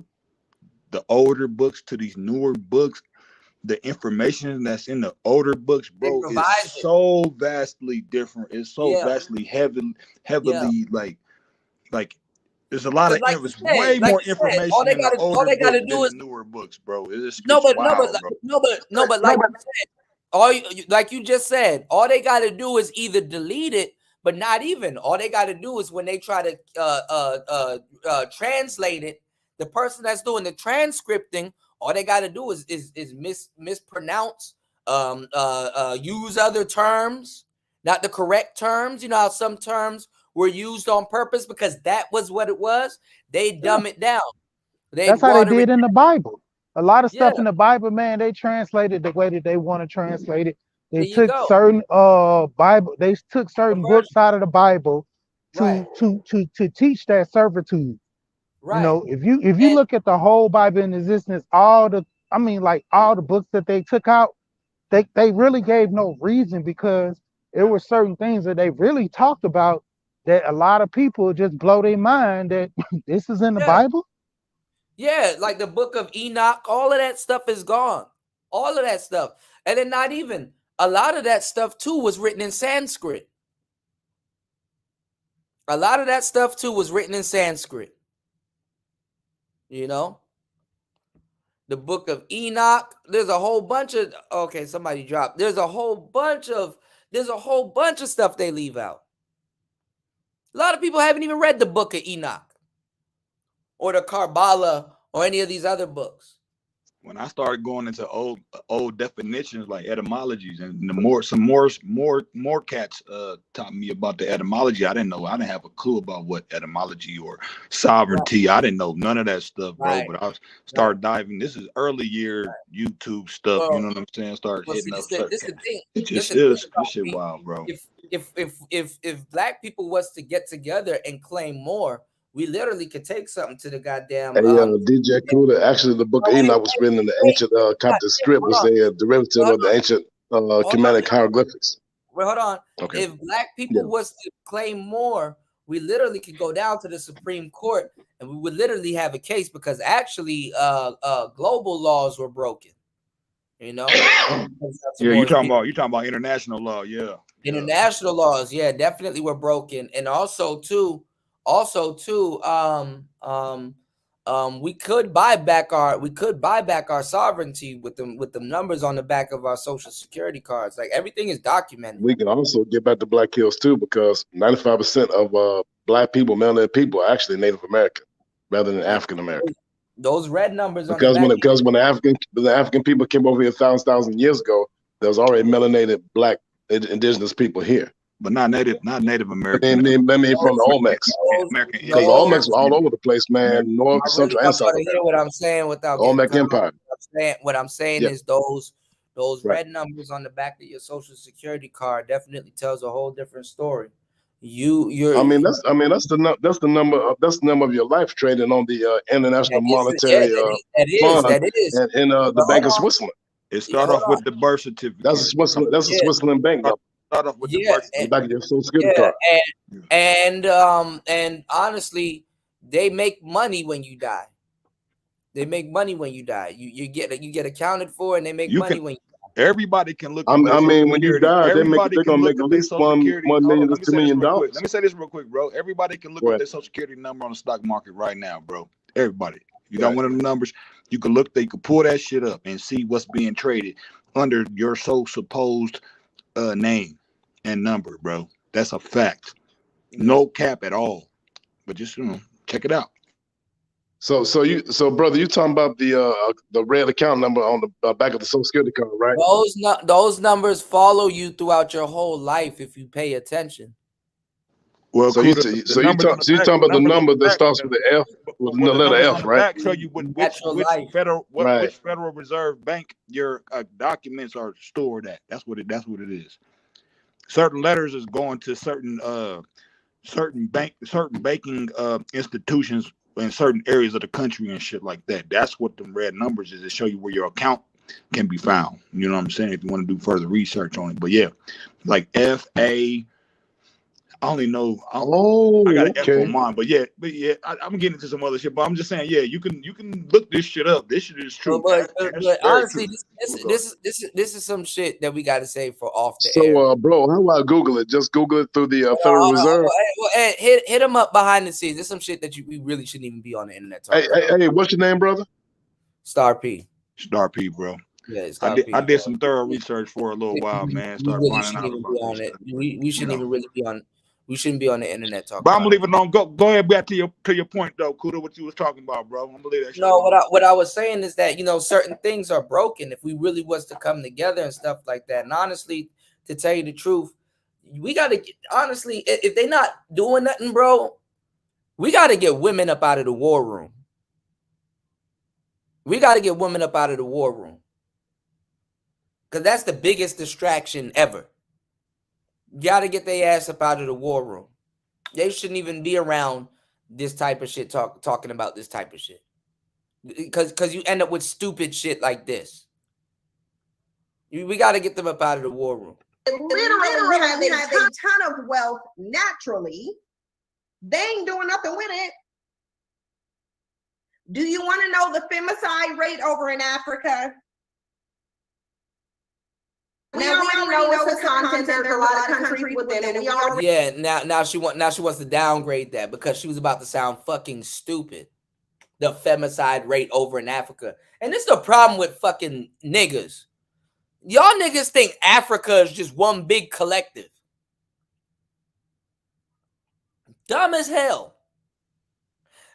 the older books to these newer books. The information that's in the older books, bro, is so vastly different. It's so vastly heavily like there's a lot of way more information in the older books than the newer books, bro. It's wild, bro.
But like you said, like you just said, all they got to do is either delete it, but not even. All they got to do is when they try to translate it, the person that's doing the transcripting, all they got to do is mispronounce, use other terms, not the correct terms. You know how some terms were used on purpose because that was what it was. They dumb it down.
That's how they did in the Bible. A lot of stuff in the Bible, man, they translated the way that they want to translate it. They took certain they took certain books out of the Bible to teach that servitude.
Right.
You know, if you look at the whole Bible in existence, all the books that they took out, they really gave no reason, because there were certain things that they really talked about that a lot of people just blow their mind that this is in the Bible.
Yeah, like the book of Enoch, all of that stuff is gone. All of that stuff. And then not even, a lot of that stuff too was written in Sanskrit. A lot of that stuff too was written in Sanskrit. You know? The book of Enoch, there's a whole bunch of, okay, somebody dropped. There's a whole bunch of stuff they leave out. A lot of people haven't even read the book of Enoch or the Kabbalah or any of these other books.
When I started going into old definitions like etymologies, and more cats taught me about the etymology. I didn't have a clue about what etymology or sovereignty. I didn't know none of that stuff, bro. But I started diving. This is early year YouTube stuff. You know what I'm saying? Start hitting up.
This the thing.
This shit wild, bro.
If black people was to get together and claim more, we literally could take something to the goddamn.
Hey, DJ Kuda, actually, the book of Enoch was written in the ancient Coptic script, was a derivative of the ancient Kemetic hieroglyphics.
Well, hold on.
Okay.
If black people was to claim more, we literally could go down to the Supreme Court and we would literally have a case, because actually global laws were broken. You know?
You're talking about international law,
International laws, definitely were broken. And also too, we could buy back our sovereignty with the numbers on the back of our social security cards. Like, everything is documented.
We can also get back to Black Hills too, because 95% of black people, melanated people, are actually Native American rather than African American.
Those red numbers
because when the African people came over here thousand years ago, there was already melanated black indigenous people here.
But not Native American.
I mean from the Olmecs. Because the Olmecs were all over the place, man. North, Central, and South.
Hear what I'm saying without
Olmec Empire.
What I'm saying is those red numbers on the back of your social security card definitely tells a whole different story. That's
the number of your life trading on the International Monetary Fund and the Bank of Switzerland.
It started off with the birth certificate.
That's a Switzerland bank.
Start off with the birth certificate.
Back of your social security card.
And honestly, they make money when you die. You get accounted for, and they make money when you die.
Everybody can look.
When you die, they're gonna make at least $1 million to $2 million.
Let me say this real quick, bro. Everybody can look at their social security number on the stock market right now, bro. Everybody. You got one of the numbers. You can look. They can pull that shit up and see what's being traded under your supposed name and number, bro. That's a fact. No cap at all. But just check it out.
So brother, you talking about the red account number on the back of the social security card, right?
Those numbers follow you throughout your whole life if you pay attention.
Well, you're talking about the number that starts with the F, with the letter F, right?
Tell you which Federal Reserve Bank your documents are stored at. That's what it is. Certain letters is going to certain certain banking institutions in certain areas of the country and shit like that. That's what the red numbers is to show you where your account can be found. You know what I'm saying? If you want to do further research on it. But yeah, like FA. I only know. I got an F on mine, but yeah, I'm getting into some other shit. But I'm just saying, yeah, you can look this shit up. This shit is true.
But honestly, this is some shit that we got to say for off the air.
So, bro, how do I Google it? Just Google it through the Federal Reserve.
Hit them up behind the scenes. There's some shit that we really shouldn't even be on the internet talking about.
Hey, what's your name, brother?
Star P.
Star P, bro.
Yeah,
I did some thorough research for a little while, man. Started finding out about
it. We shouldn't even really be on. We shouldn't be on the internet talking.
But I'm gonna leave it alone. Go ahead back to your point though, Kuda. What you was talking about, bro? I'm gonna leave that shit.
No, what I was saying is that certain things are broken. If we really was to come together and stuff like that, and honestly, to tell you the truth, we gotta honestly, if they not doing nothing, bro, we gotta get women up out of the war room. We gotta get women up out of the war room, because that's the biggest distraction ever. Gotta get their ass up out of the war room. They shouldn't even be around this type of shit, talking about this type of shit. Because you end up with stupid shit like this. We gotta get them up out of the war room.
Literally have a ton of wealth naturally. They ain't doing nothing with it. Do you want to know the femicide rate over in Africa? We already know it's a content. There's a lot of countries within it.
Yeah, now she wants to downgrade that because she was about to sound fucking stupid. The femicide rate over in Africa. And this is the problem with fucking niggas. Y'all niggas think Africa is just one big collective. Dumb as hell.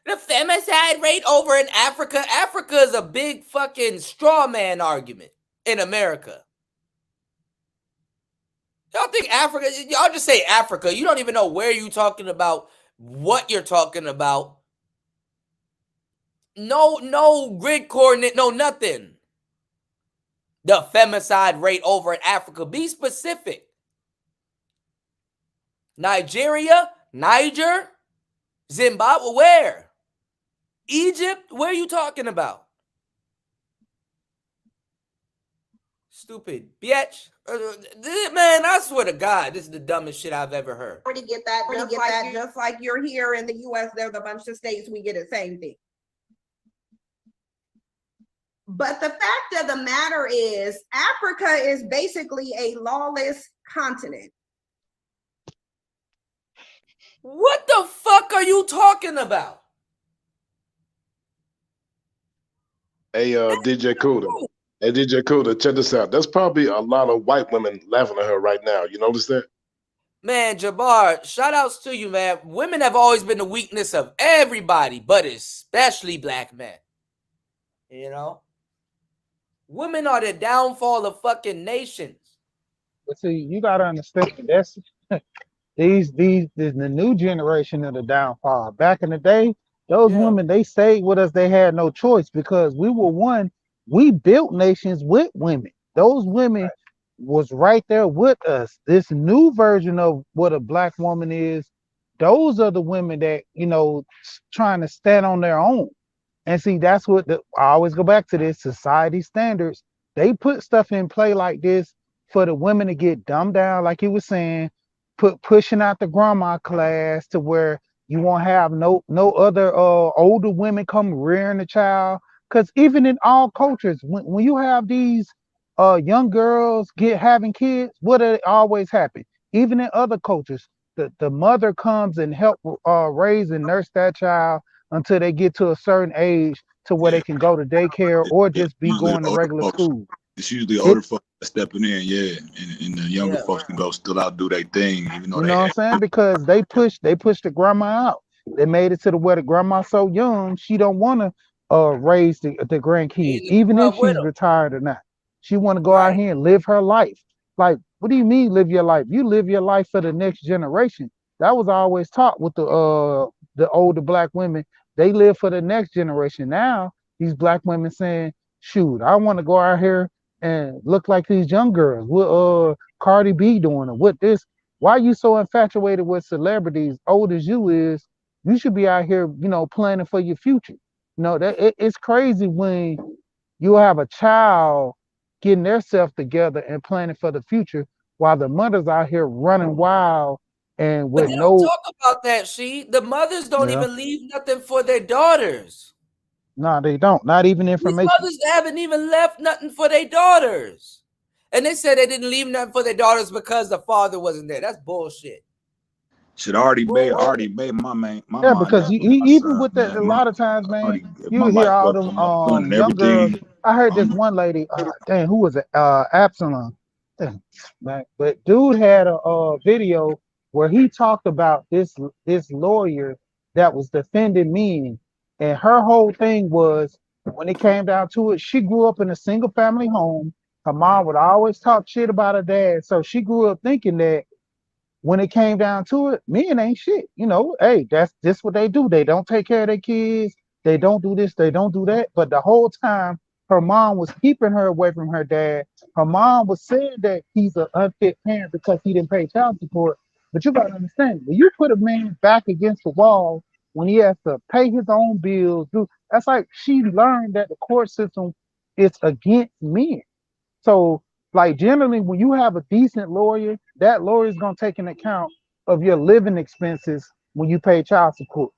The femicide rate over in Africa. Africa is a big fucking straw man argument in America. Y'all think Africa, y'all just say Africa. You don't even know where you're talking about, what you're talking about. No grid coordinate, no nothing. The femicide rate over in Africa. Be specific. Nigeria, Niger, Zimbabwe, where? Egypt, where are you talking about? Stupid bitch. Man, I swear to God, this is the dumbest shit I've ever heard.
Get that, just like you're here in the U.S., there's a bunch of states we get the same thing. But the fact of the matter is, Africa is basically a lawless continent.
What the fuck are you talking about?
Hey, DJ Kuda. Hey, DJ Kuda, check this out. There's probably a lot of white women laughing at her right now. You notice that?
Man, Jabbar, shout outs to you, man. Women have always been the weakness of everybody, but especially black men. You know? Women are the downfall of fucking nations.
But see, you gotta understand that's the new generation of the downfall. Back in the day, those women, they stayed with us, they had no choice because we built nations with women. Those women was right there with us. This new version of what a black woman is, those are the women that, trying to stand on their own. And see, that's what I always go back to this society standards. They put stuff in play like this for the women to get dumbed down, like you were saying, pushing out the grandma class to where you won't have no other older women come rearing the child. Because even in all cultures, when you have these young girls having kids, what always happen? Even in other cultures, the mother comes and help raise and nurse that child until they get to a certain age to where they can go to daycare or just be going to regular school.
It's usually older folks stepping in, and the younger folks can go still out do their thing. Even though
you know what I'm saying? Because they pushed the grandma out. They made it to the where the grandma's so young, she don't want to raise the grandkids, even if she's retired or not. She want to go out here and live her life. Like, what do you mean live your life? You live your life for the next generation. That was always taught with the older black women. They live for the next generation. Now these black women saying, shoot, I want to go out here and look like these young girls. What Cardi B doing, or what this Why are you so infatuated with celebrities? Old as you is, you should be out here, planning for your future. It's crazy when you have a child getting themselves together and planning for the future while the mothers out here running wild and
But
with
they don't
no.
talk about that, the mothers don't
Yeah.
even leave nothing for their daughters.
No, they don't. Not even
These
information.
mothers haven't even left nothing for their daughters. And they said they didn't leave nothing for their daughters because the father wasn't there. That's bullshit.
Should already made my
Yeah,
mind
because
up
you,
with my
even
son,
with that,
man.
a lot of times, man,
My
you hear
life
all
up
them
for my son and
younger.
everything.
I heard this one lady, dang, who was it? Absalom. Dang, man. But dude had a video where he talked about this lawyer that was defending men, and her whole thing was when it came down to it, she grew up in a single family home. Her mom would always talk shit about her dad, so she grew up thinking that when it came down to it, men ain't shit. Hey, that's just what they do. They don't take care of their kids. They don't do this. They don't do that. But the whole time, her mom was keeping her away from her dad. Her mom was saying that he's an unfit parent because he didn't pay child support. But you gotta understand, when you put a man back against the wall, when he has to pay his own bills, that's like she learned that the court system is against men. So, like generally, when you have a decent lawyer, that lawyer is gonna take an account of your living expenses when you pay child support.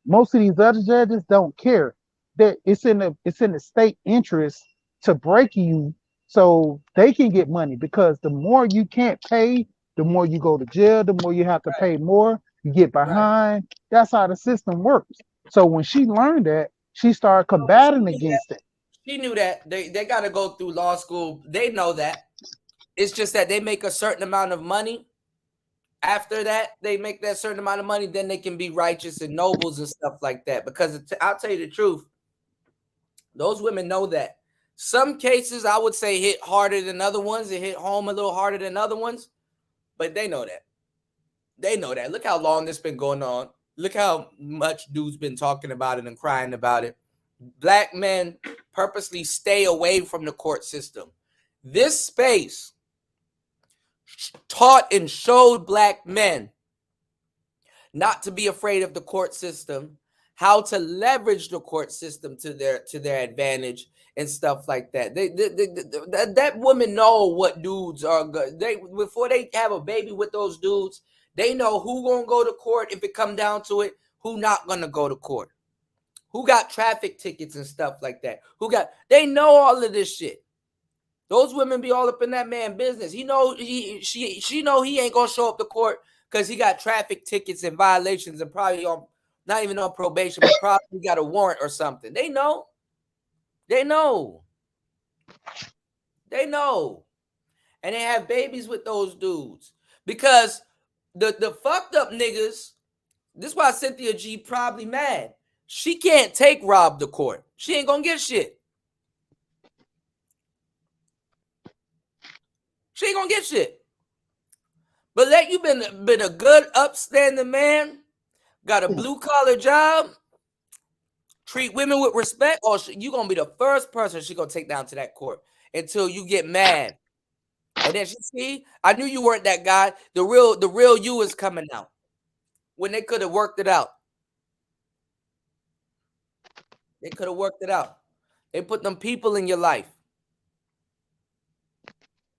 Most of these other judges don't care. That it's in the state interest to break you so they can get money because the more you can't pay, the more you go to jail, the more you have to pay more, you get behind. That's how the system works. So when she learned that, she started combating against it.
She knew that. They got to go through law school. They know that. It's just that they make a certain amount of money. After that, they make that certain amount of money, then they can be righteous and nobles and stuff like that. Because I'll tell you the truth, those women know that. Some cases I would say hit harder than other ones. It hit home a little harder than other ones, but they know that. They know that. Look how long this been going on. Look how much dudes been talking about it and crying about it. Black men purposely stay away from the court system. This space taught and showed black men not to be afraid of the court system, how to leverage the court system to their advantage and stuff like that. That women know what dudes are good. Before they have a baby with those dudes, they know who gonna go to court if it come down to it, who not gonna go to court, who got traffic tickets and stuff like that. They know all of this shit. Those women be all up in that man business. She know he ain't gonna show up to court because he got traffic tickets and violations and probably not even on probation, but probably got a warrant or something. They know. They know. They know. And they have babies with those dudes. Because the fucked up niggas, this is why Cynthia G probably mad. She can't take Rob to court. She ain't gonna get shit. She ain't gonna get shit. But let you been a good, upstanding man, got a blue collar job, treat women with respect, or you gonna be the first person she gonna take down to that court until you get mad. And then she see, I knew you weren't that guy. The real you is coming out when they could have worked it out. They could have worked it out. They put them people in your life.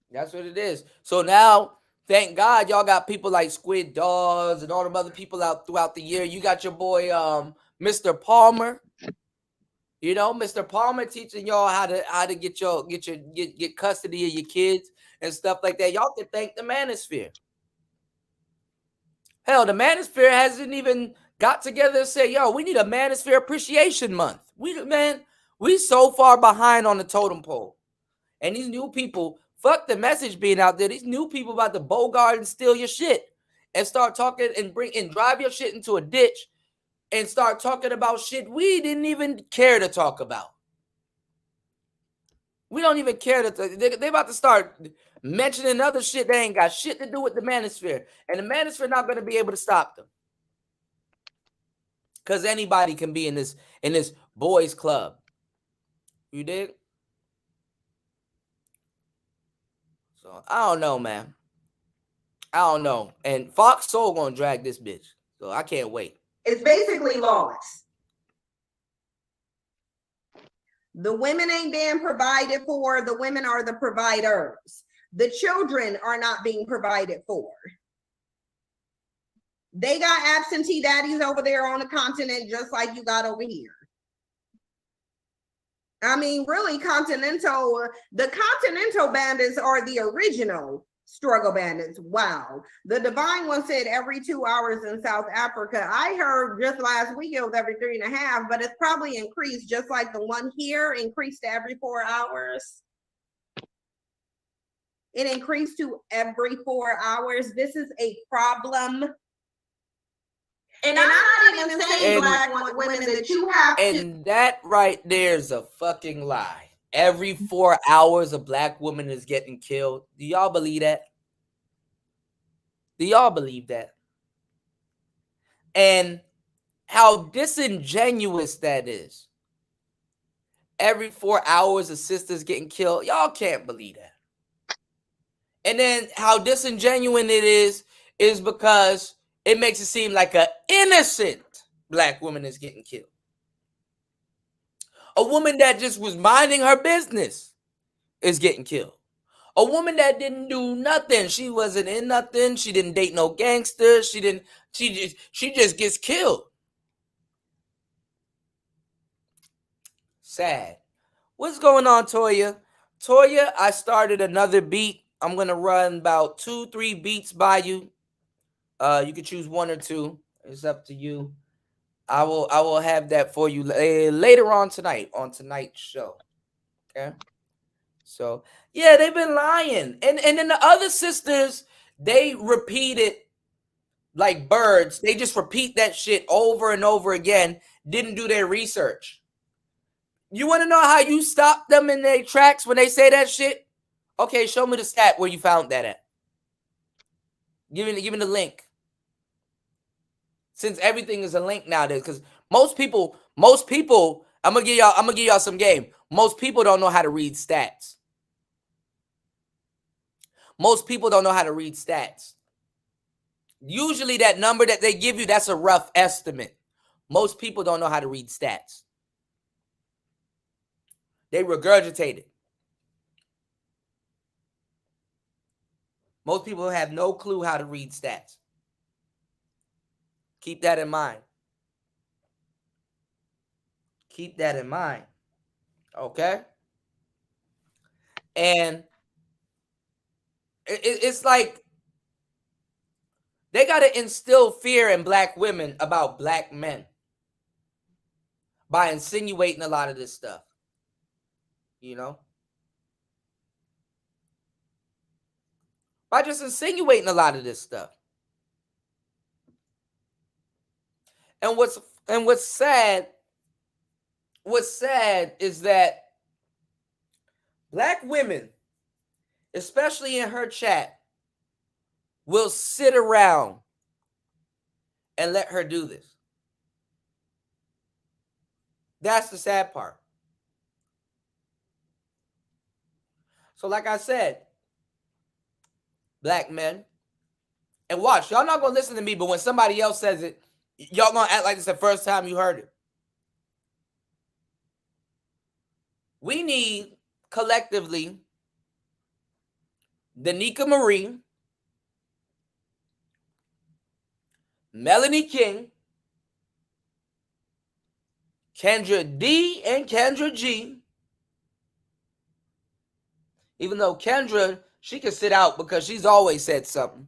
That's what it is. So now, thank God, y'all got people like Squid Dawes and all them other people out throughout the year. You got your boy, Mr. Palmer. You know, Mr. Palmer teaching y'all how to get custody of your kids and stuff like that. Y'all can thank the Manosphere. Hell, the Manosphere hasn't even got together and said, "Yo, we need a Manosphere Appreciation Month." We so far behind on the totem pole, and these new people. Fuck the message being out there. These new people about to bogart and steal your shit and start talking and drive your shit into a ditch and start talking about shit we didn't even care to talk about. We don't even care they about to start mentioning other shit they ain't got shit to do with the Manosphere. And the Manosphere not going to be able to stop them. Because anybody can be in this boys club. You dig? So I don't know, man. I don't know. And Fox Soul gonna drag this bitch, so I can't wait.
It's basically lawless. The women ain't being provided for. The women are the providers. The children are not being provided for. They got absentee daddies over there on the continent, just like you got over here. I mean, really, the continental bandits are the original struggle bandits. Wow. The Divine One said every 2 hours in South Africa. I heard just last week it was every 3.5, but it's probably increased, just like the one here increased to every 4 hours. It increased to every 4 hours. This is a problem. And I'm not even saying Black women that you have to.
And that right there is a fucking lie. Every 4 hours, a Black woman is getting killed. Do y'all believe that? Do y'all believe that? And how disingenuous that is. Every 4 hours, a sister's getting killed. Y'all can't believe that. And then how disingenuous it is because it makes it seem like an innocent Black woman is getting killed. A woman that just was minding her business is getting killed. A woman that didn't do nothing. She wasn't in nothing. She didn't date no gangsters. She just gets killed. Sad. What's going on, Toya? Toya, I started another beat. I'm going to run about 2-3 beats by you. You can choose 1 or 2. It's up to you. I will have that for you later on tonight, on tonight's show. Okay. So yeah, they've been lying. And then the other sisters, they repeat it like birds. They just repeat that shit over and over again. Didn't do their research. You want to know how you stop them in their tracks when they say that shit? Okay, show me the stat where you found that at. Give me the link. Since everything is a link nowadays, because most people, I'm gonna give y'all some game. Most people don't know how to read stats. Most people don't know how to read stats. Usually that number that they give you, that's a rough estimate. Most people don't know how to read stats. They regurgitate it. Most people have no clue how to read stats. Keep that in mind. Keep that in mind. Okay? And it's like they got to instill fear in Black women about Black men by insinuating a lot of this stuff. You know? By just insinuating a lot of this stuff. And what's sad is that Black women, especially in her chat, will sit around and let her do this. That's the sad part. So like I said, Black men, and watch, y'all not going to listen to me, but when somebody else says it, y'all going to act like it's the first time you heard it. We need collectively Danica Marie, Melanie King, Kendra D, and Kendra G. Even though Kendra, she can sit out because she's always said something.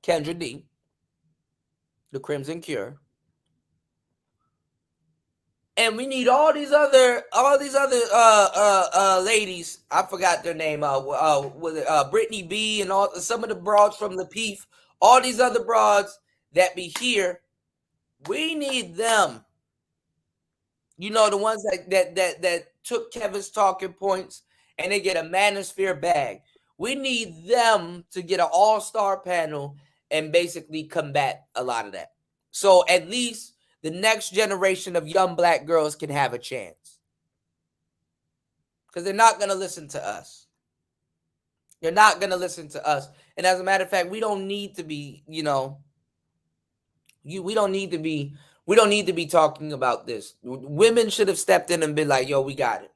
Kendra D, the Crimson Cure. And we need all these other ladies. I forgot their name. Brittany B and all some of the broads from the Peef. All these other broads that be here. We need them. You know, the ones that took Kevin's talking points and they get a Manosphere bag. We need them to get an all-star panel and basically combat a lot of that. So at least the next generation of young Black girls can have a chance. Because they're not going to listen to us. They're not going to listen to us. And as a matter of fact, we don't need to be, we don't need to be talking about this. Women should have stepped in and been like, yo, we got it.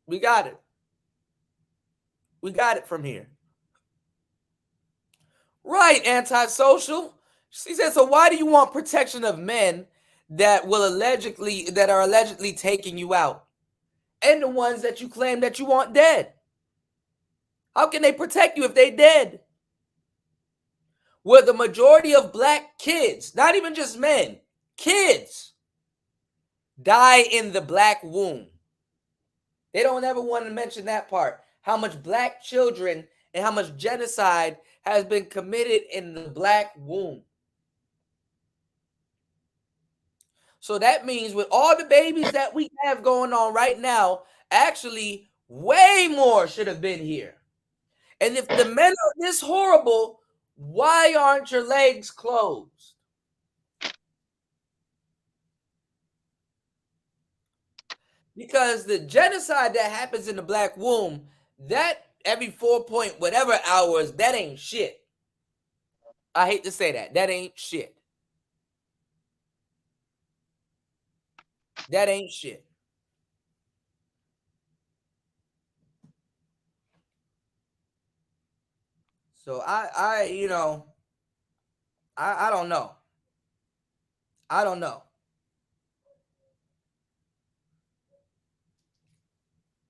We got it. We got it from here. Right, antisocial. She said, so why do you want protection of men that are allegedly taking you out? And the ones that you claim that you want dead? How can they protect you if they dead? Where the majority of black kids, not even just men, kids, die in the black womb. They don't ever want to mention that part. How much black children and how much genocide has been committed in the black womb. So that means with all the babies that we have going on right now, actually way more should have been here. And if the men are this horrible, why aren't your legs closed? Because the genocide that happens in the black womb, that every 4 point whatever hours, that ain't shit. I hate to say that. That ain't shit. That ain't shit. So I don't know. I don't know.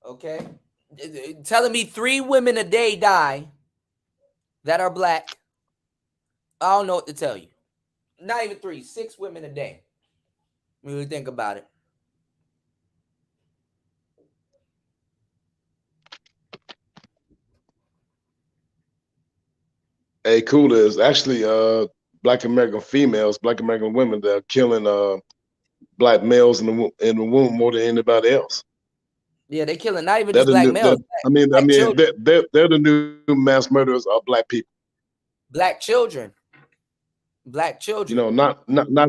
Okay. Telling me 3 women a day die that are black. I don't know what to tell you. Not even 3, 6 women a day. When you think about it.
Hey, cool is actually Black American females, Black American women that are killing black males in the womb more than anybody else.
Yeah, they're killing not even just black males.
They're the new mass murderers of black people.
Black children. Black children.
Not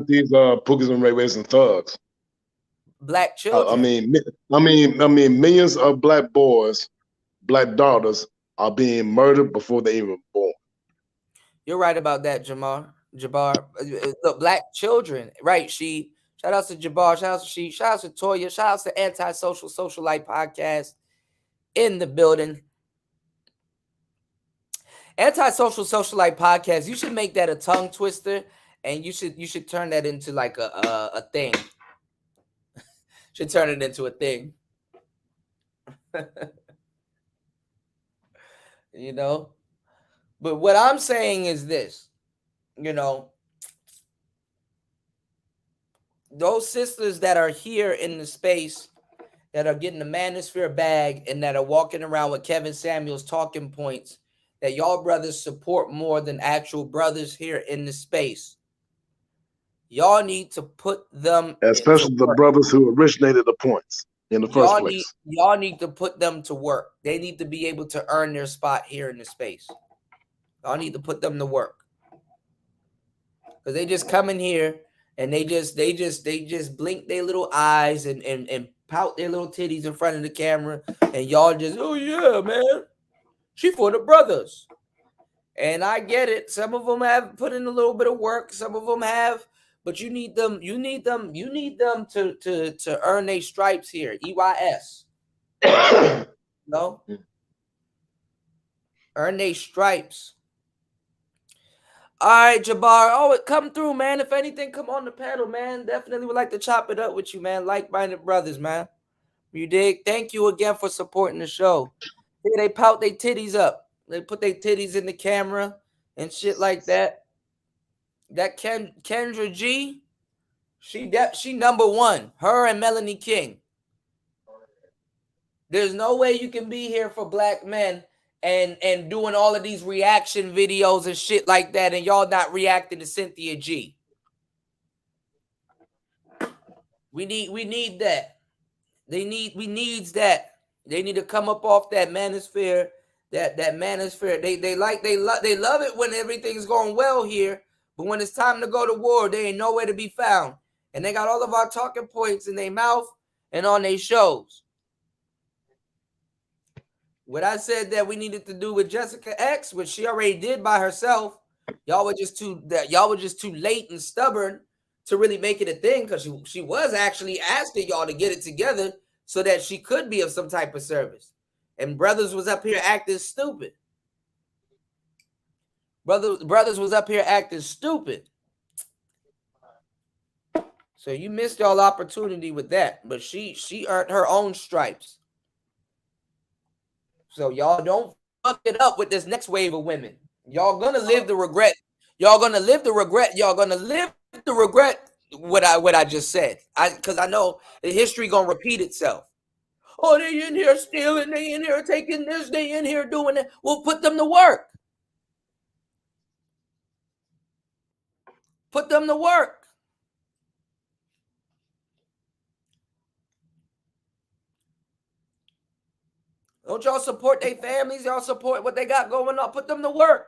these Pookies and Ray-Rays and thugs.
Black children.
I mean, millions of black boys, black daughters are being murdered before they even born.
You're right about that, Jabbar. Look, black children, right? Shout out to Jabbar, shout out to shout out to Toya, shout out to Antisocial Socialite Podcast in the building. Antisocial Socialite Podcast. You should make that a tongue twister, and you should turn that into like a thing. Should turn it into a thing. But what I'm saying is this, those sisters that are here in the space that are getting the Manosphere bag and that are walking around with Kevin Samuels talking points that y'all brothers support more than actual brothers here in the space. Y'all need to put them,
especially the brothers who originated the points in the first place.
Y'all need to put them to work. They need to be able to earn their spot here in the space. Y'all need to put them to work. Because they just come in here and they just blink their little eyes and pout their little titties in front of the camera, and y'all just, oh yeah, man, she for the brothers. And I get it. Some of them have put in a little bit of work. Some of them have, but you need them to earn their stripes here. EYS. No? Earn their stripes. All right, Jabbar. Oh, come through, man. If anything, come on the panel, man. Definitely would like to chop it up with you, man. Like-minded brothers, man. You dig? Thank you again for supporting the show. Yeah, they pout their titties up. They put their titties in the camera and shit like that. That Kendra G, she number one. Her and Melanie King. There's no way you can be here for black men and doing all of these reaction videos and shit like that, and y'all not reacting to Cynthia G. We need that. We needs that. They need to come up off that manosphere. That manosphere. They love it when everything's going well here, but when it's time to go to war, they ain't nowhere to be found. And they got all of our talking points in their mouth and on their shows. What I said that we needed to do with Jessica X, which she already did by herself. Y'all were just too late and stubborn to really make it a thing, because she was actually asking y'all to get it together so that she could be of some type of service. And brothers was up here acting stupid. Brothers was up here acting stupid. So you missed y'all opportunity with that. But she earned her own stripes. So y'all don't fuck it up with this next wave of women. Y'all gonna live the regret. Y'all gonna live the regret. Y'all gonna live the regret what I just said. Because I know the history gonna repeat itself. Oh, they in here stealing, they in here taking this, they in here doing that. We'll put them to work. Put them to work. Don't y'all support their families? Y'all support what they got going on. Put them to work.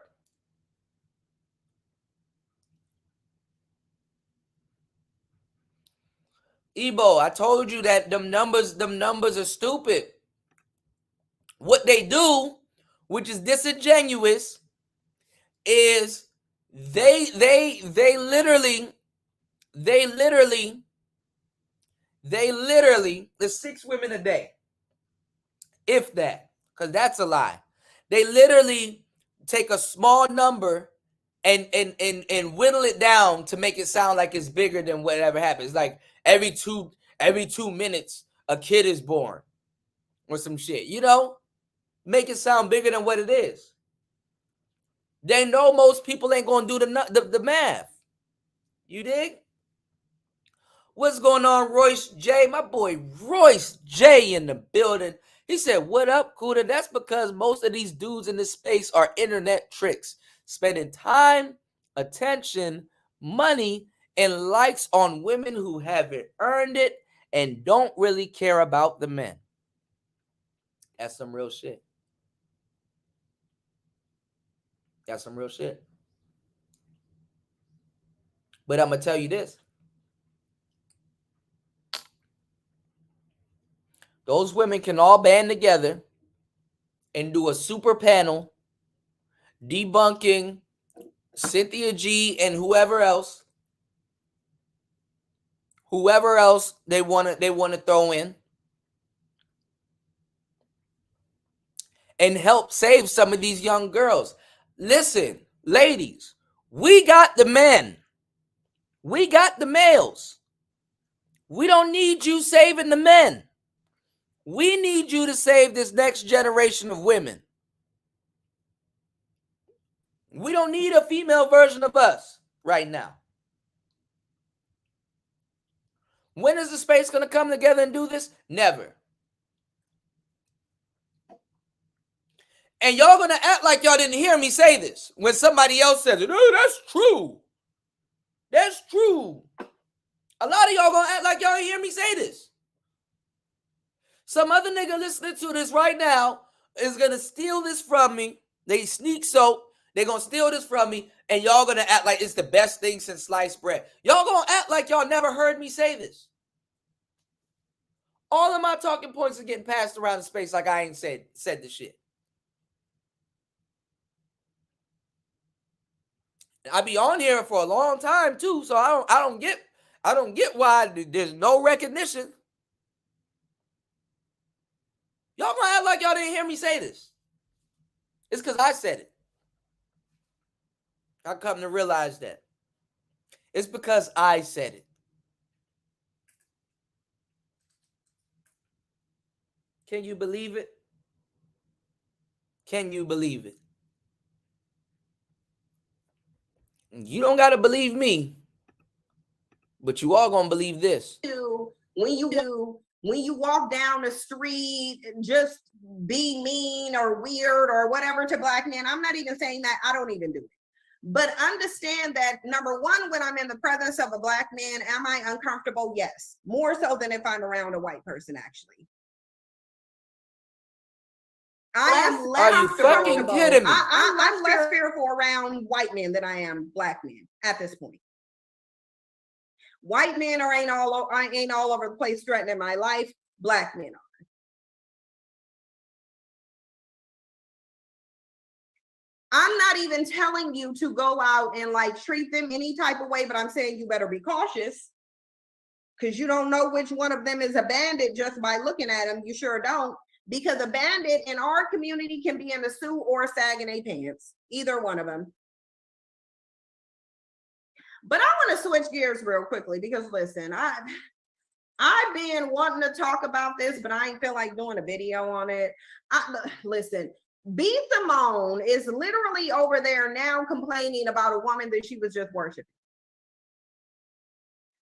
Ebo, I told you that them numbers are stupid. What they do, which is disingenuous, is they literally, there's 6 women a day. If that, because that's a lie. They literally take a small number and whittle it down to make it sound like it's bigger than whatever happens. Like every two minutes a kid is born or some shit, make it sound bigger than what it is. They know most people ain't gonna do the math. You dig? What's going on, Royce J? My boy Royce J in the building. He said, what up, Kuda? That's because most of these dudes in this space are internet tricks, spending time, attention, money, and likes on women who haven't earned it and don't really care about the men. That's some real shit. That's some real shit. But I'm going to tell you this. Those women can all band together and do a super panel debunking Cynthia G and whoever else they want to throw in, and help save some of these young girls. Listen, ladies, we got the men. We got the males. We don't need you saving the men. We need you to save this next generation of women. We don't need a female version of us right now. When is the space going to come together and do this? Never. And y'all going to act like y'all didn't hear me say this when somebody else says it. Oh, that's true. That's true. A lot of y'all going to act like y'all didn't hear me say this. Some other nigga listening to this right now is going to steal this from me. They sneak soap. They're going to steal this from me. And y'all going to act like it's the best thing since sliced bread. Y'all going to act like y'all never heard me say this. All of my talking points are getting passed around the space like I ain't said this shit. I be on here for a long time too, so I don't get why there's no recognition. Y'all gonna act like y'all didn't hear me say this. It's because I said it. I come to realize that. It's because I said it. Can you believe it? Can you believe it? You don't got to believe me, but you all going to believe this.
When you walk down the street, just be mean or weird or whatever to Black men. I'm not even saying that. I don't even do it. But understand that, number one, when I'm in the presence of a Black man, am I uncomfortable? Yes. More so than if I'm around a white person, actually. I am less.
Are you fucking kidding me?
I'm less fearful around white men than I am Black men at this point. White men ain't all over the place threatening my life. Black men are. I'm not even telling you to go out and like treat them any type of way, but I'm saying you better be cautious because you don't know which one of them is a bandit just by looking at them. You sure don't, because a bandit in our community can be in a suit or sagging a pants, either one of them. But I want to switch gears real quickly because listen, I've been wanting to talk about this, but I ain't feel like doing a video on it. Listen, B. Simone is literally over there now complaining about a woman that she was just worshiping.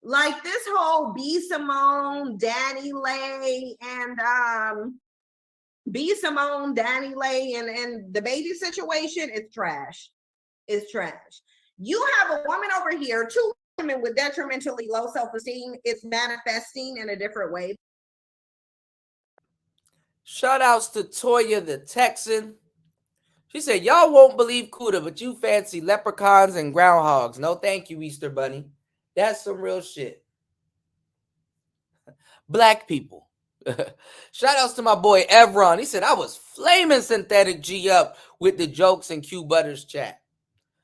Like this whole B. Simone, Danny Lay, and B. Simone, Danny Lay, and the baby situation is trash. It's trash. You have a woman over here, two women with detrimentally low self-esteem. It's manifesting in a different way.
Shout outs to Toya the Texan. She said, y'all won't believe Kuda, but you fancy leprechauns and groundhogs. No, thank you, Easter Bunny. That's some real shit. Black people. Shout outs to my boy Evron. He said, I was flaming Synthetic G up with the jokes in Q Butters chat.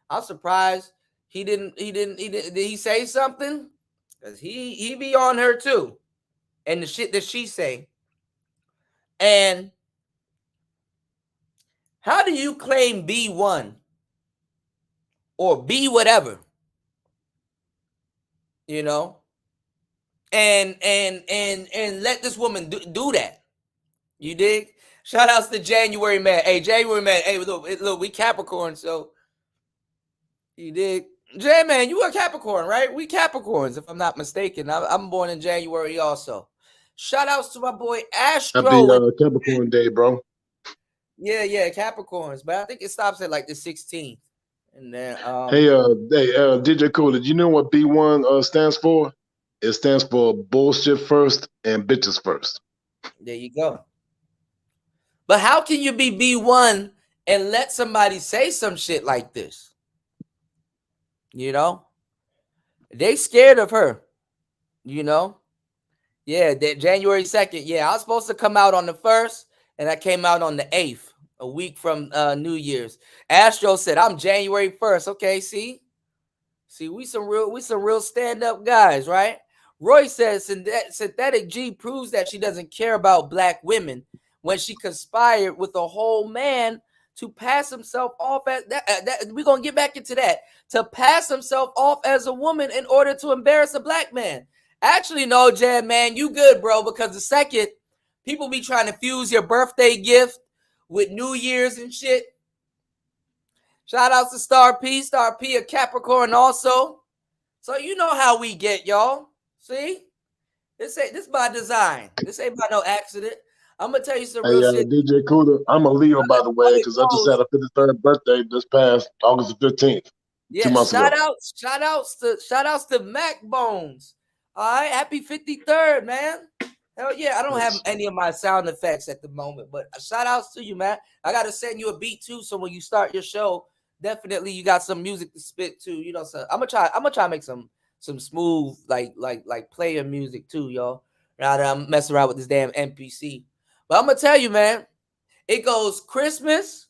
I'm surprised did he say something? Because he be on her too. And the shit that she say. And how do you claim B1 or B whatever? You know? And let this woman do that. You dig? Shout outs to January Man. Hey, January Man. Hey, look, we Capricorn, so you dig? J Man, you a Capricorn, right? We Capricorns, if I'm not mistaken. I'm born in January also. Shout outs to my boy Astro.
Happy Capricorn Day, bro.
Yeah, Capricorns, but I think it stops at like the 16th. And then
hey, DJ Cool, did you know what B1 stands for? It stands for bullshit first and bitches first.
There you go. But how can you be B1 and let somebody say some shit like this? You know? They scared of her. You know? Yeah, that January 2nd. Yeah, I was supposed to come out on the 1st, and I came out on the 8th, a week from New Year's. Astro said, I'm January 1st. Okay, see, we some real stand-up guys, right? Roy says Synthetic G proves that she doesn't care about black women when she conspired with a whole man to pass himself off as that. We're gonna get back into that, to pass himself off as a woman in order to embarrass a black man. Actually, no, Jam Man, you good, bro, because the second people be trying to fuse your birthday gift with New Year's and shit. Shout out to Star P a Capricorn also. So you know how we get, y'all. See? This by design. This ain't by no accident. I'm gonna tell you some real shit.
DJ Kuda, I'm a Leo, by the way, because I just had a 53rd birthday this past August the 15th.
Yeah,
2 months ago.
shout outs to Mac Bones. All right, happy 53rd, man. Hell yeah, I don't have any of my sound effects at the moment, but shout outs to you, man. I gotta send you a beat too, so when you start your show, definitely you got some music to spit too. You know, so I'm gonna try to make some smooth like player music too, y'all. Now that I'm messing around with this damn NPC. But I'm gonna tell you, man, it goes Christmas,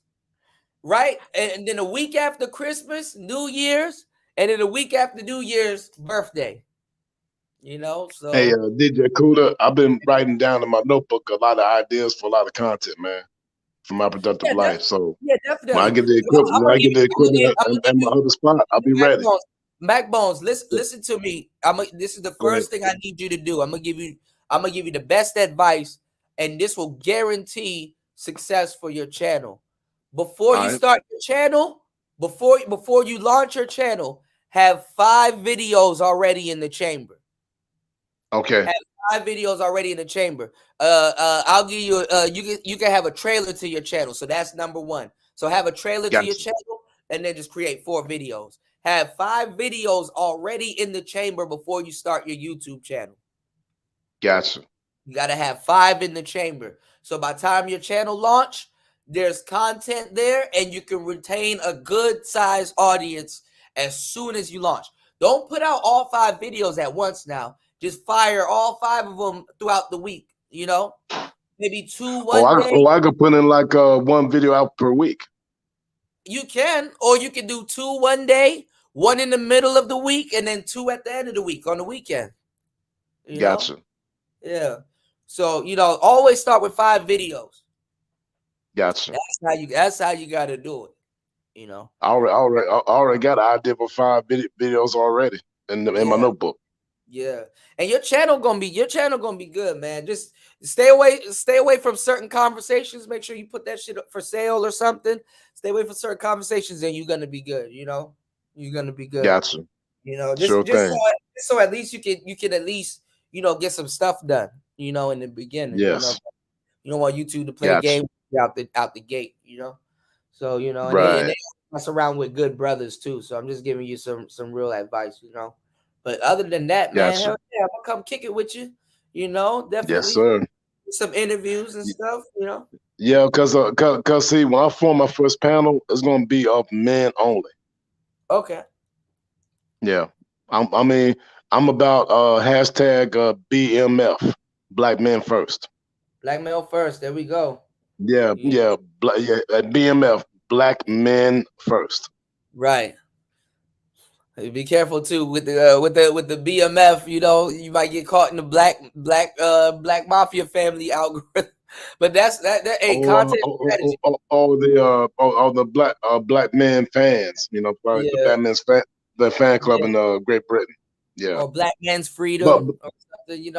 right? And then a week after Christmas, New Year's, and then a week after New Year's, birthday. You know, so
hey, DJ Kuda, I've been writing down in my notebook a lot of ideas for a lot of content, man, for my productive life. So
definitely.
when I get the equipment, and my other spot, I'll be ready.
Mac Bones, listen to me. This is the first thing I need you to do. I'm gonna give you the best advice, and this will guarantee success for your channel. Before you start your channel, before you launch your channel, have 5 videos already in the chamber.
Okay.
Have 5 videos already in the chamber. I'll give you you can have a trailer to your channel. So that's number 1. So have a trailer to your channel and then just create 4 videos. Have 5 videos already in the chamber before you start your YouTube channel.
Gotcha.
You got to have 5 in the chamber. So by the time your channel launch, there's content there and you can retain a good size audience as soon as you launch. Don't put out all 5 videos at once now. Just fire all 5 of them throughout the week, you know? Maybe 2 one day.
I could put in like 1 video out per week.
You can, or you can do 2 one day, 1 in the middle of the week, and then 2 at the end of the week on the weekend. You
Gotcha.
know? Yeah. So, always start with 5 videos.
Gotcha.
That's how you gotta do it.
I already got an idea for 5 videos already in my notebook.
Yeah, and your channel gonna be good, man. Just stay away from certain conversations. Make sure you put that shit up for sale or something. Stay away from certain conversations, and you're gonna be good. You're gonna be good.
Gotcha.
Just
thing.
so at least you can at least get some stuff done. In the beginning.
Yes.
You don't want YouTube to play a game out the gate. So and they mess around with good brothers too. So I'm just giving you some real advice. But other than that, man, hell yeah, I'm gonna come kick it with you. Definitely.
Yes, sir.
Some interviews and stuff.
Yeah, cause see, when I form my first panel, it's gonna be of men only.
Okay.
Yeah, I'm about hashtag BMF, Black Men First.
Black male first. There we go.
Yeah, BMF, Black Men First.
Right. Be careful too with the BMF. You might get caught in the black mafia family algorithm. But that ain't content strategy.
The black men fans. The Batman's the fan club in Great Britain. Yeah.
Or Black Man's Freedom. Or something,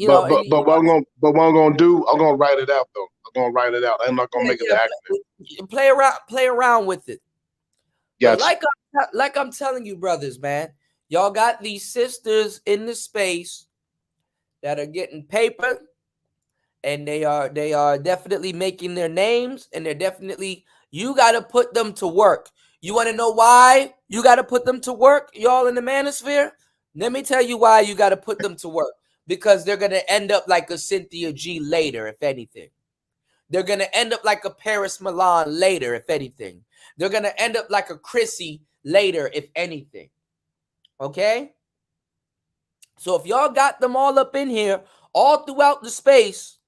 But what I'm gonna do, I'm gonna write it out though. I'm gonna write it out. I'm not gonna make it active.
Play around with it.
Gotcha.
But like I'm telling you, brothers, man, y'all got these sisters in the space that are getting paper, and they are definitely making their names, and you got to put them to work. You want to know why you got to put them to work, y'all in the Manosphere? Let me tell you why you got to put them to work. Because they're going to end up like a Cynthia G later, if anything. They're going to end up like a Paris Milan later, if anything. They're going to end up like a Chrissy later, if anything. Okay? So if y'all got them all up in here, all throughout the space,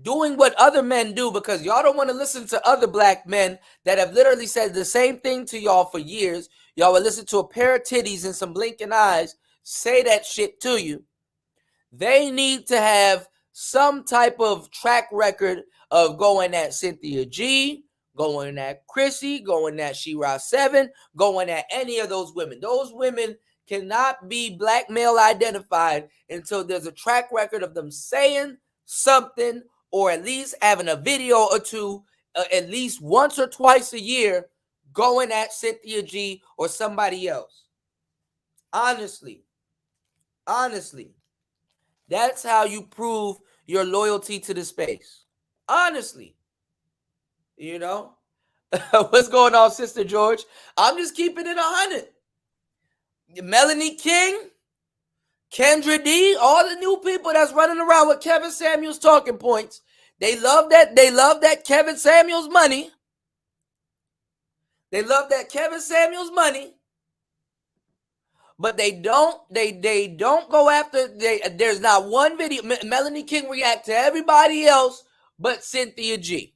doing what other men do, because y'all don't want to listen to other black men that have literally said the same thing to y'all for years. Y'all will listen to a pair of titties and some blinking eyes say that shit to you. They need to have some type of track record of going at Cynthia G, going at Chrissy, going at She-Ra 7, going at any of those women. Those women cannot be black male identified until there's a track record of them saying something, or at least having a video or two, at least once or twice a year, going at Cynthia G or somebody else. Honestly. That's how you prove your loyalty to the space. Honestly. What's going on, Sister George? I'm just keeping it 100. Melanie King, Kendra D, all the new people that's running around with Kevin Samuels talking points. They love that Kevin Samuels money. They love that Kevin Samuels money. But they don't go after. There's not one video. Melanie King react to everybody else but Cynthia G.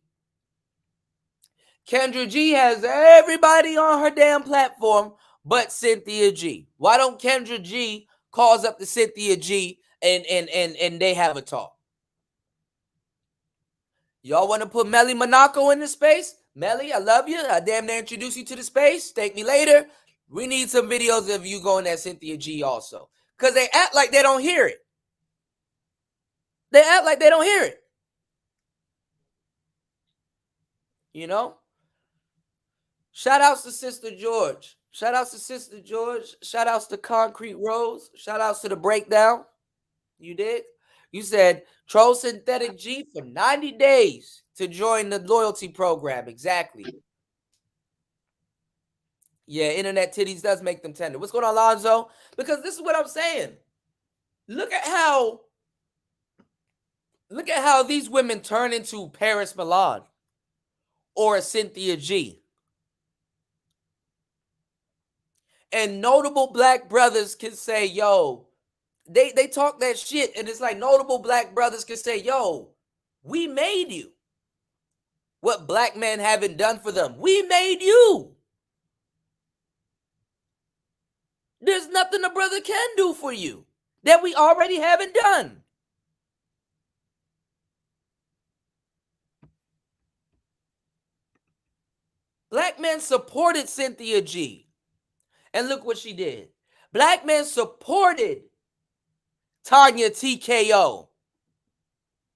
Kendra G has everybody on her damn platform but Cynthia G. Why don't Kendra G calls up to Cynthia G and they have a talk? Y'all want to put Melly Monaco in the space? Melly, I love you. I damn near introduce you to the space. Thank me later. We need some videos of you going at Cynthia G also. Because they act like they don't hear it. Shout outs to Sister George. Shout outs to Concrete Rose. Shout outs to The Breakdown. You did? You said troll Synthetic G for 90 days to join the loyalty program. Exactly. Yeah, internet titties does make them tender. What's going on, Lonzo? Because this is what I'm saying. Look at how these women turn into Paris Milan or a Cynthia G. And notable black brothers can say, yo, they talk that shit, and it's like notable black brothers can say, yo, we made you. what black men haven't done for them. We made you. There's nothing a brother can do for you that we already haven't done. Black men supported Cynthia G. And look what she did. Black men supported Tanya TKO.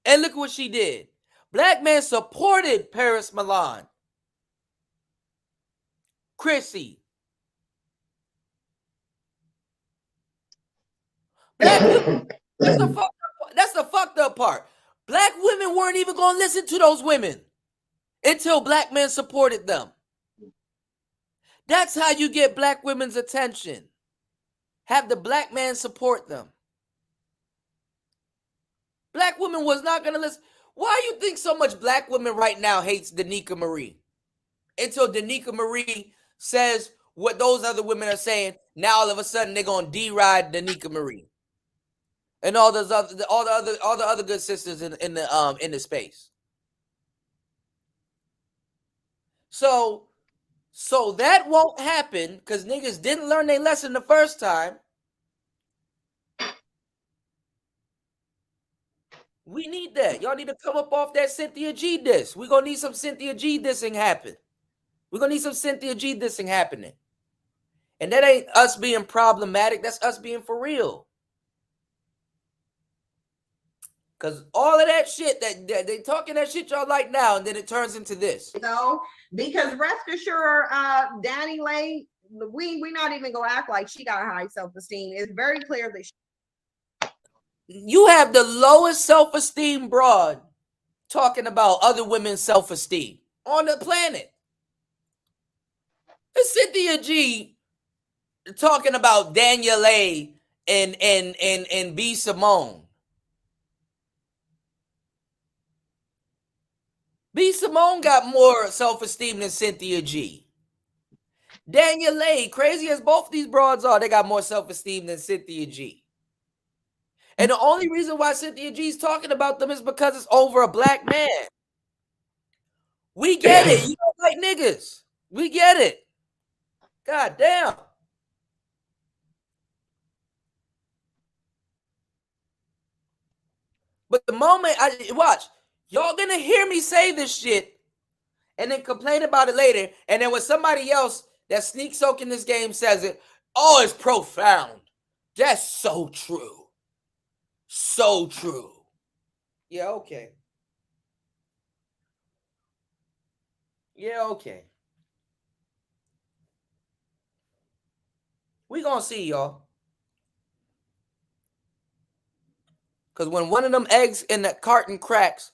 And look what she did. Black men supported Paris Milan. Chrissy. Black women, that's the fucked up part. Black women weren't even going to listen to those women until black men supported them. That's how you get black women's attention. Have the black man support them. Black women was not going to listen. Why do you think so much black women right now hates Danica Marie? Until Danica Marie says what those other women are saying, now all of a sudden they're going to deride Danica Marie. And all the other good sisters in the space. So that won't happen because niggas didn't learn their lesson the first time. We need that. Y'all need to come up off that Cynthia G diss. We're gonna need some Cynthia G dissing happen. We're gonna need some Cynthia G dissing happening. And that ain't us being problematic, that's us being for real. Because all of that shit that they talking that shit y'all like now, and then it turns into this.
So, because rest assured, Danny Lay, we not even gonna act like she got high self-esteem. It's very clear that
you have the lowest self-esteem broad talking about other women's self-esteem on the planet. It's Cynthia G talking about Daniel A and B Simone. B Simone got more self-esteem than Cynthia G. Daniel A, crazy as both these broads are, they got more self-esteem than Cynthia G. And the only reason why Cynthia G is talking about them is because it's over a black man. We get it. You don't like niggas. We get it. God damn. But the moment watch, y'all gonna hear me say this shit and then complain about it later. And then when somebody else that sneak soak in this game says it, oh, it's profound. That's so true. So true. Yeah, okay. Yeah, okay. We gonna see, y'all. Because when one of them eggs in the carton cracks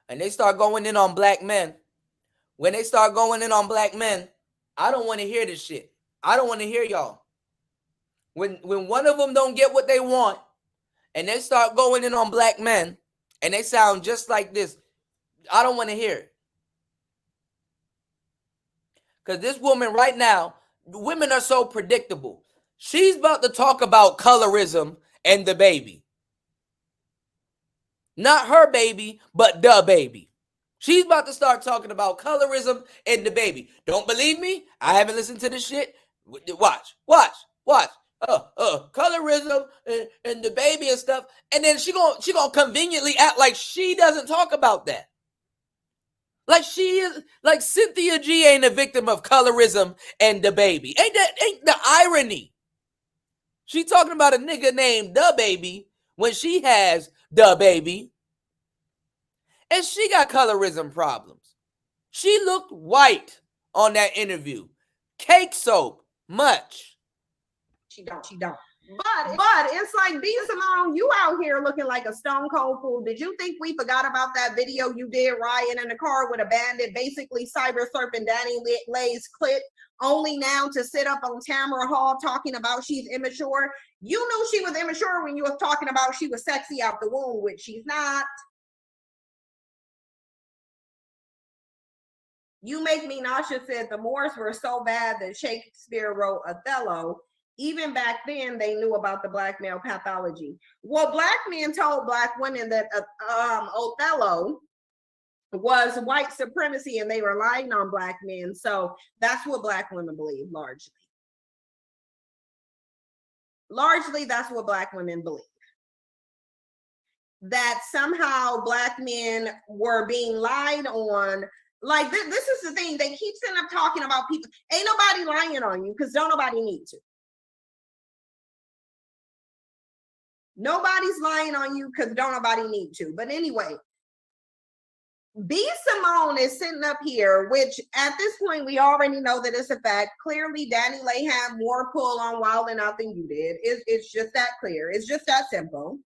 and they start going in on black men, I don't want to hear this shit. I don't want to hear y'all. When one of them don't get what they want and they start going in on black men and they sound just like this, I don't want to hear it. Because this woman right now, women are so predictable. She's about to talk about colorism and the baby. Not her baby, but the baby. She's about to start talking about colorism and the baby. Don't believe me? I haven't listened to this shit. Watch. Colorism and the baby and stuff. And then she gonna conveniently act like she doesn't talk about that. Like she is, like Cynthia G ain't a victim of colorism and the baby. Ain't the irony? She talking about a nigga named the baby when she has the baby. And she got colorism problems. She looked white on that interview. Cake soap, much.
She don't. But it's like, B Simone, you out here looking like a stone cold fool. Did you think we forgot about that video you did riding in the car with a bandit, basically cyber surfing Danny Lay's clip, only now to sit up on Tamara Hall talking about she's immature? You knew she was immature when you was talking about she was sexy out the womb, which she's not. You Make Me Nauseous said the Moors were so bad that Shakespeare wrote Othello. Even back then, they knew about the black male pathology. Well, black men told black women that Othello was white supremacy and they were relying on Black men. So that's what Black women believe largely. Largely, that's what Black women believe. That somehow Black men were being lied on. Like this is the thing. They keep sitting up talking about people. Ain't nobody lying on you because don't nobody need to. Nobody's lying on you because don't nobody need to. But anyway, B. Simone is sitting up here, which at this point we already know that it's a fact. Clearly, Danny Lay had more pull on Wild 'N Out than you did. It's just that clear. It's just that simple.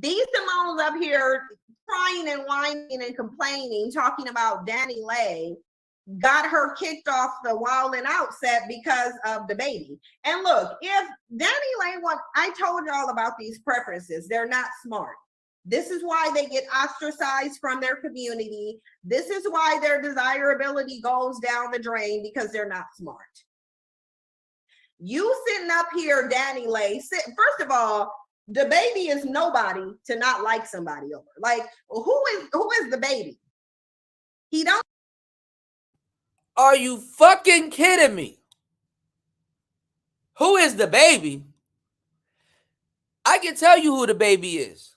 B. Simone's up here crying and whining and complaining, talking about Danny Lay got her kicked off the Wild 'N Out set because of the baby. And look, if Danny Lay I told y'all about these preferences. They're not smart. This is why they get ostracized from their community. This is why their desirability goes down the drain, because they're not smart. You sitting up here, Danny Lay, first of all, the baby is nobody to not like somebody over. Like, who is the baby? He don't.
Are you fucking kidding me? Who is the baby? I can tell you who the baby is.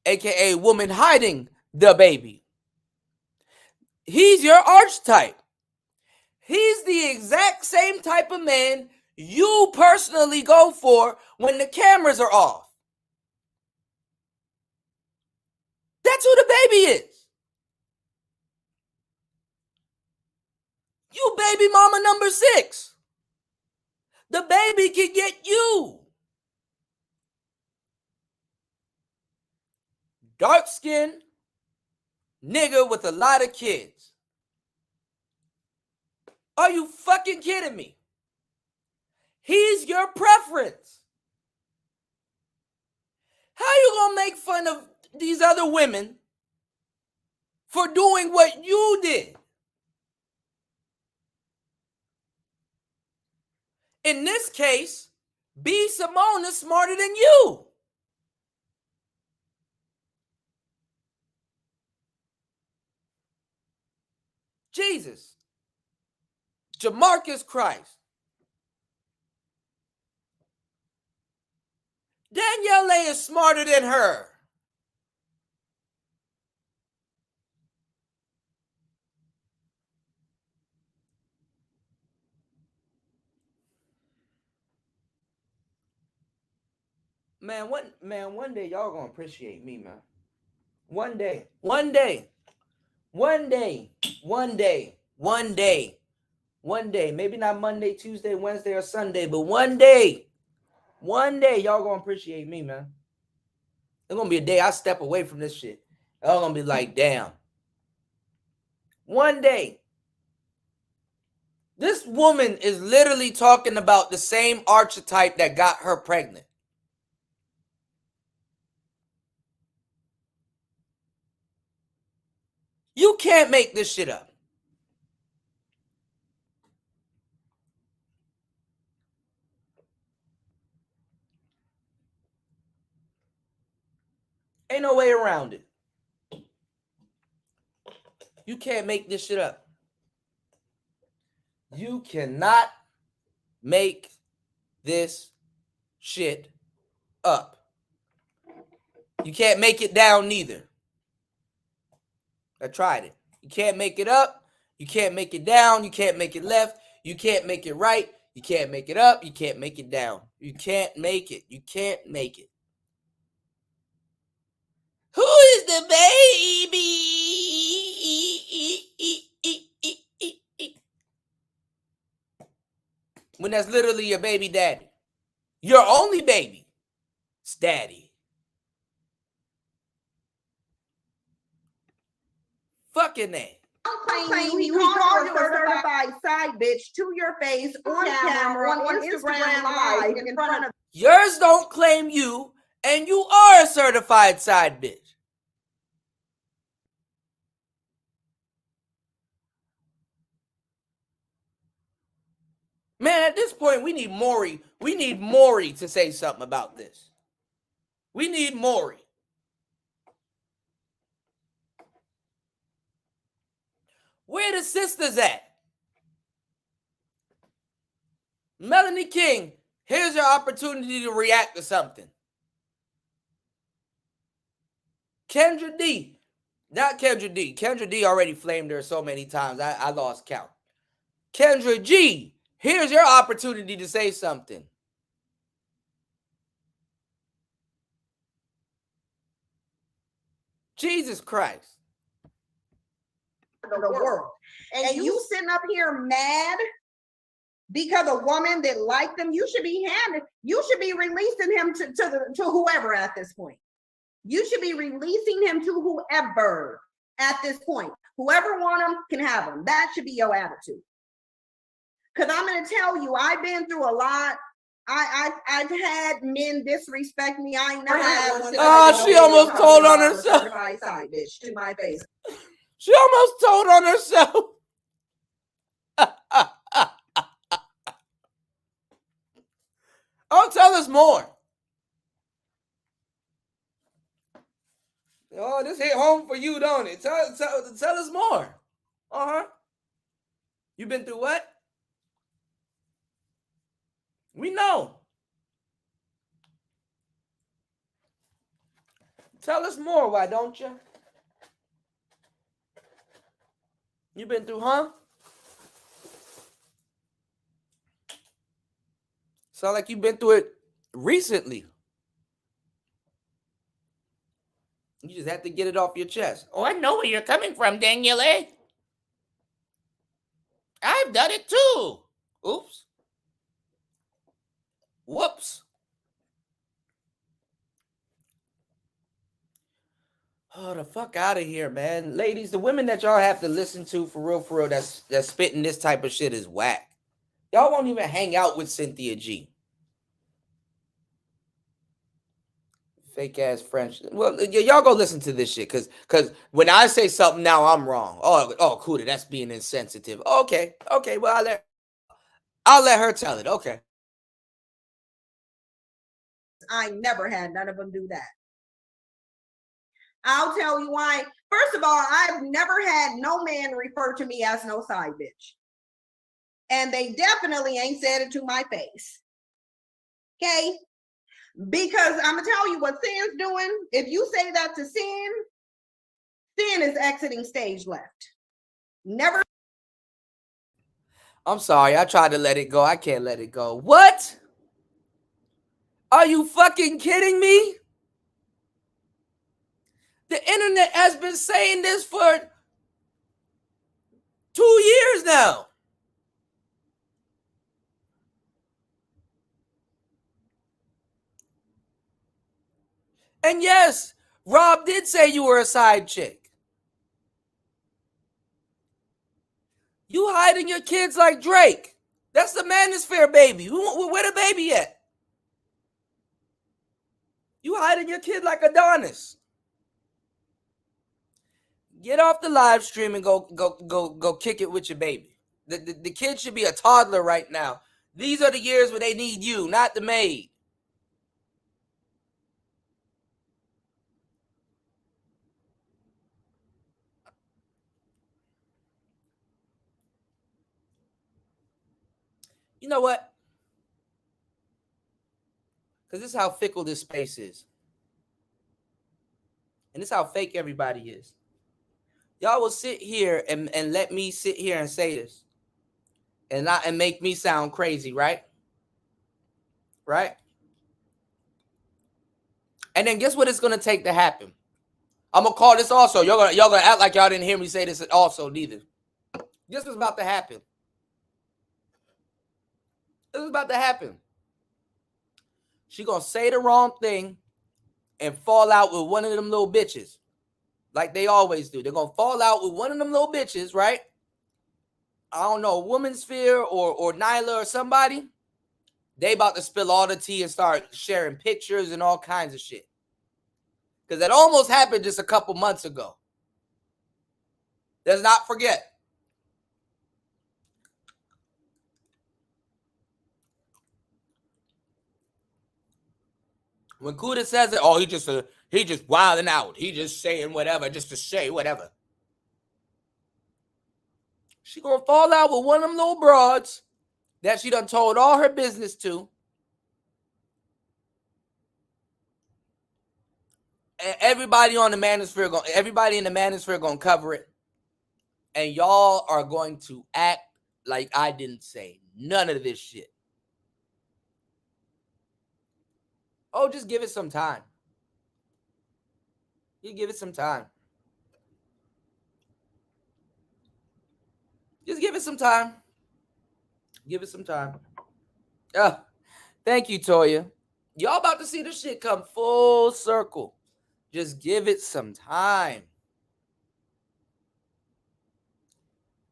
AKA woman hiding the baby. He's your archetype. He's the exact same type of man you personally go for when the cameras are off. That's who the baby is. You baby mama number 6. The baby can get you. Dark skin, nigga with a lot of kids. Are you fucking kidding me? He's your preference. How you gonna make fun of these other women for doing what you did? In this case, B. Simone is smarter than you. Jesus. Jamarcus Christ. Danielle is smarter than her. One day y'all gonna appreciate me, man. One day. Maybe not Monday, Tuesday, Wednesday, or Sunday, but one day y'all gonna appreciate me, man. There's gonna be a day I step away from this shit. Y'all gonna be like, damn. One day. This woman is literally talking about the same archetype that got her pregnant. You can't make this shit up. Ain't no way around it. You can't make this shit up. You cannot make this shit up. You can't make it down neither. I tried it. You can't make it up. You can't make it down. You can't make it left. You can't make it right. You can't make it up. You can't make it down. You can't make it. You can't make it. Who is the baby? When that's literally your baby daddy. Your only baby. It's daddy. Fucking that.
Claim he called you a certified side bitch to your face on camera on Instagram live in front of.
Yours don't claim you, and you are a certified side bitch. Man, at this point, we need Maury. We need Maury to say something about this. We need Maury. Where the sisters at? Melanie King, here's your opportunity to react to something. Kendra D, not Kendra D. Kendra D already flamed her so many times, I lost count. Kendra G, here's your opportunity to say something. Jesus Christ.
The world. And you sitting up here mad because a woman that liked him, you should be releasing him to whoever at this point. You should be releasing him to whoever at this point. Whoever want him can have him. That should be your attitude. Because I'm going to tell you, I've been through a lot. I've had men disrespect me. I ain't never had one.
Oh, she almost told on herself.
Side bitch to my face.
She almost told on herself. Oh, tell us more. Oh, this hit home for you, don't it? Tell us more. You been through what? We know. Tell us more, why don't you? You been through, huh? Sound like you've been through it recently. You just have to get it off your chest. Oh, I know where you're coming from, Danielle. I've done it too. Oops. Whoops. Oh, the fuck out of here, man. Ladies, the women that y'all have to listen to for real, that's spitting this type of shit is whack. Y'all won't even hang out with Cynthia G. Fake ass French. Well, y'all go listen to this shit, cause when I say something now, I'm wrong. Oh, Kuda, that's being insensitive. Okay. Well, I'll let her tell it. Okay.
I never had none of them do that. I'll tell you why. First of all, I've never had no man refer to me as no side bitch. And they definitely ain't said it to my face. Okay? Because I'm going to tell you what Sin's doing. If you say that to Sin is exiting stage left. Never.
I'm sorry. I tried to let it go. I can't let it go. What? Are you fucking kidding me? The internet has been saying this for 2 years now. And yes, Rob did say you were a side chick. You hiding your kids like Drake. That's the Manosphere baby. Where the baby at? You hiding your kid like Adonis. Get off the live stream and go kick it with your baby. The kid should be a toddler right now. These are the years where they need you, not the maid. You know what? Because this is how fickle this space is. And this is how fake everybody is. Y'all will sit here and let me sit here and say this. And make me sound crazy, right? Right? And then guess what it's gonna take to happen? I'm gonna call this also. Y'all gonna act like y'all didn't hear me say this also neither. Guess what's about to happen? This is about to happen. She gonna say the wrong thing and fall out with one of them little bitches. Like they always do. They're gonna fall out with one of them little bitches, right? I don't know, Manosphere or Nyla or somebody. They about to spill all the tea and start sharing pictures and all kinds of shit. Because that almost happened just a couple months ago. Let's not forget. When Kuda says it, oh, he just wilding out. He just saying whatever, just to say whatever. She gonna fall out with one of them little broads that she done told all her business to. And everybody in the Manosphere gonna cover it. And y'all are going to act like I didn't say none of this shit. Oh, just give it some time. You give it some time. Just give it some time. Give it some time. Thank you, Toya. Y'all about to see this shit come full circle. Just give it some time.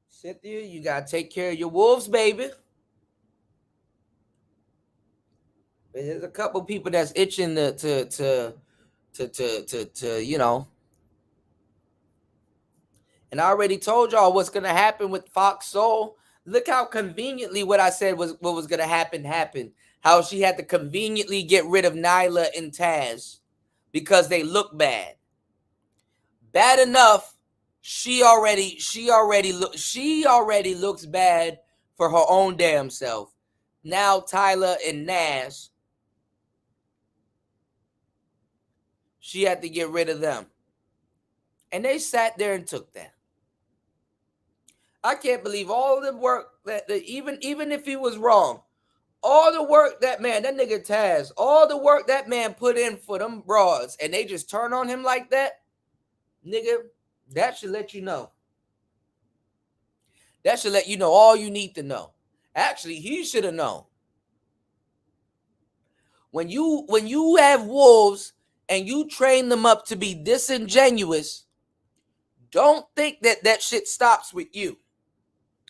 Cynthia, you gotta take care of your wolves, baby. There's a couple people that's itching to you know. And I already told y'all what's gonna happen with Fox Soul. Look how conveniently what I said was what was gonna happen happened. How she had to conveniently get rid of Nyla and Taz because they look bad. Bad enough, she already looks bad for her own damn self. Now Tyler and Nash, she had to get rid of them. And they sat there and took that. I can't believe all the work that even if he was wrong, all the work that nigga Taz, all the work that man put in for them broads, and they just turn on him like that, nigga, that should let you know. That should let you know all you need to know. Actually, he should have known. When you have wolves and you train them up to be disingenuous, don't think that shit stops with you.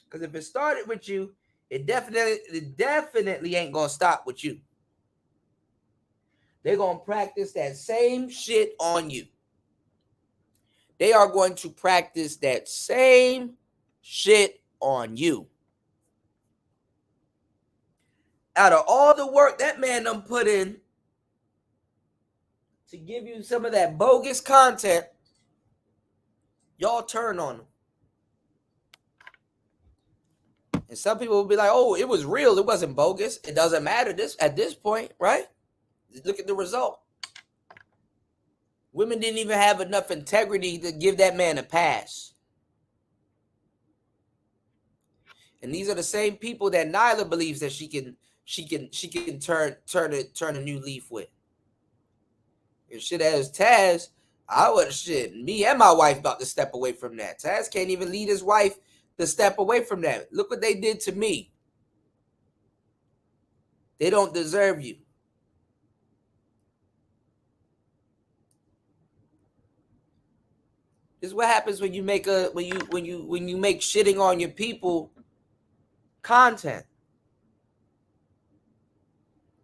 Because if it started with you, it definitely ain't gonna stop with you. They're gonna practice that same shit on you. They are going to practice that same shit on you. Out of all the work that man done put in to give you some of that bogus content, y'all turn on them. And some people will be like, oh, it was real. It wasn't bogus. It doesn't matter at this point, right? Look at the result. Women didn't even have enough integrity to give that man a pass. And these are the same people that Nyla believes that she can turn a new leaf with. If shit as Taz, I would me and my wife about to step away from that. Taz can't even lead his wife to step away from that. Look what they did to me. They don't deserve you. This is what happens when you make when you make shitting on your people content.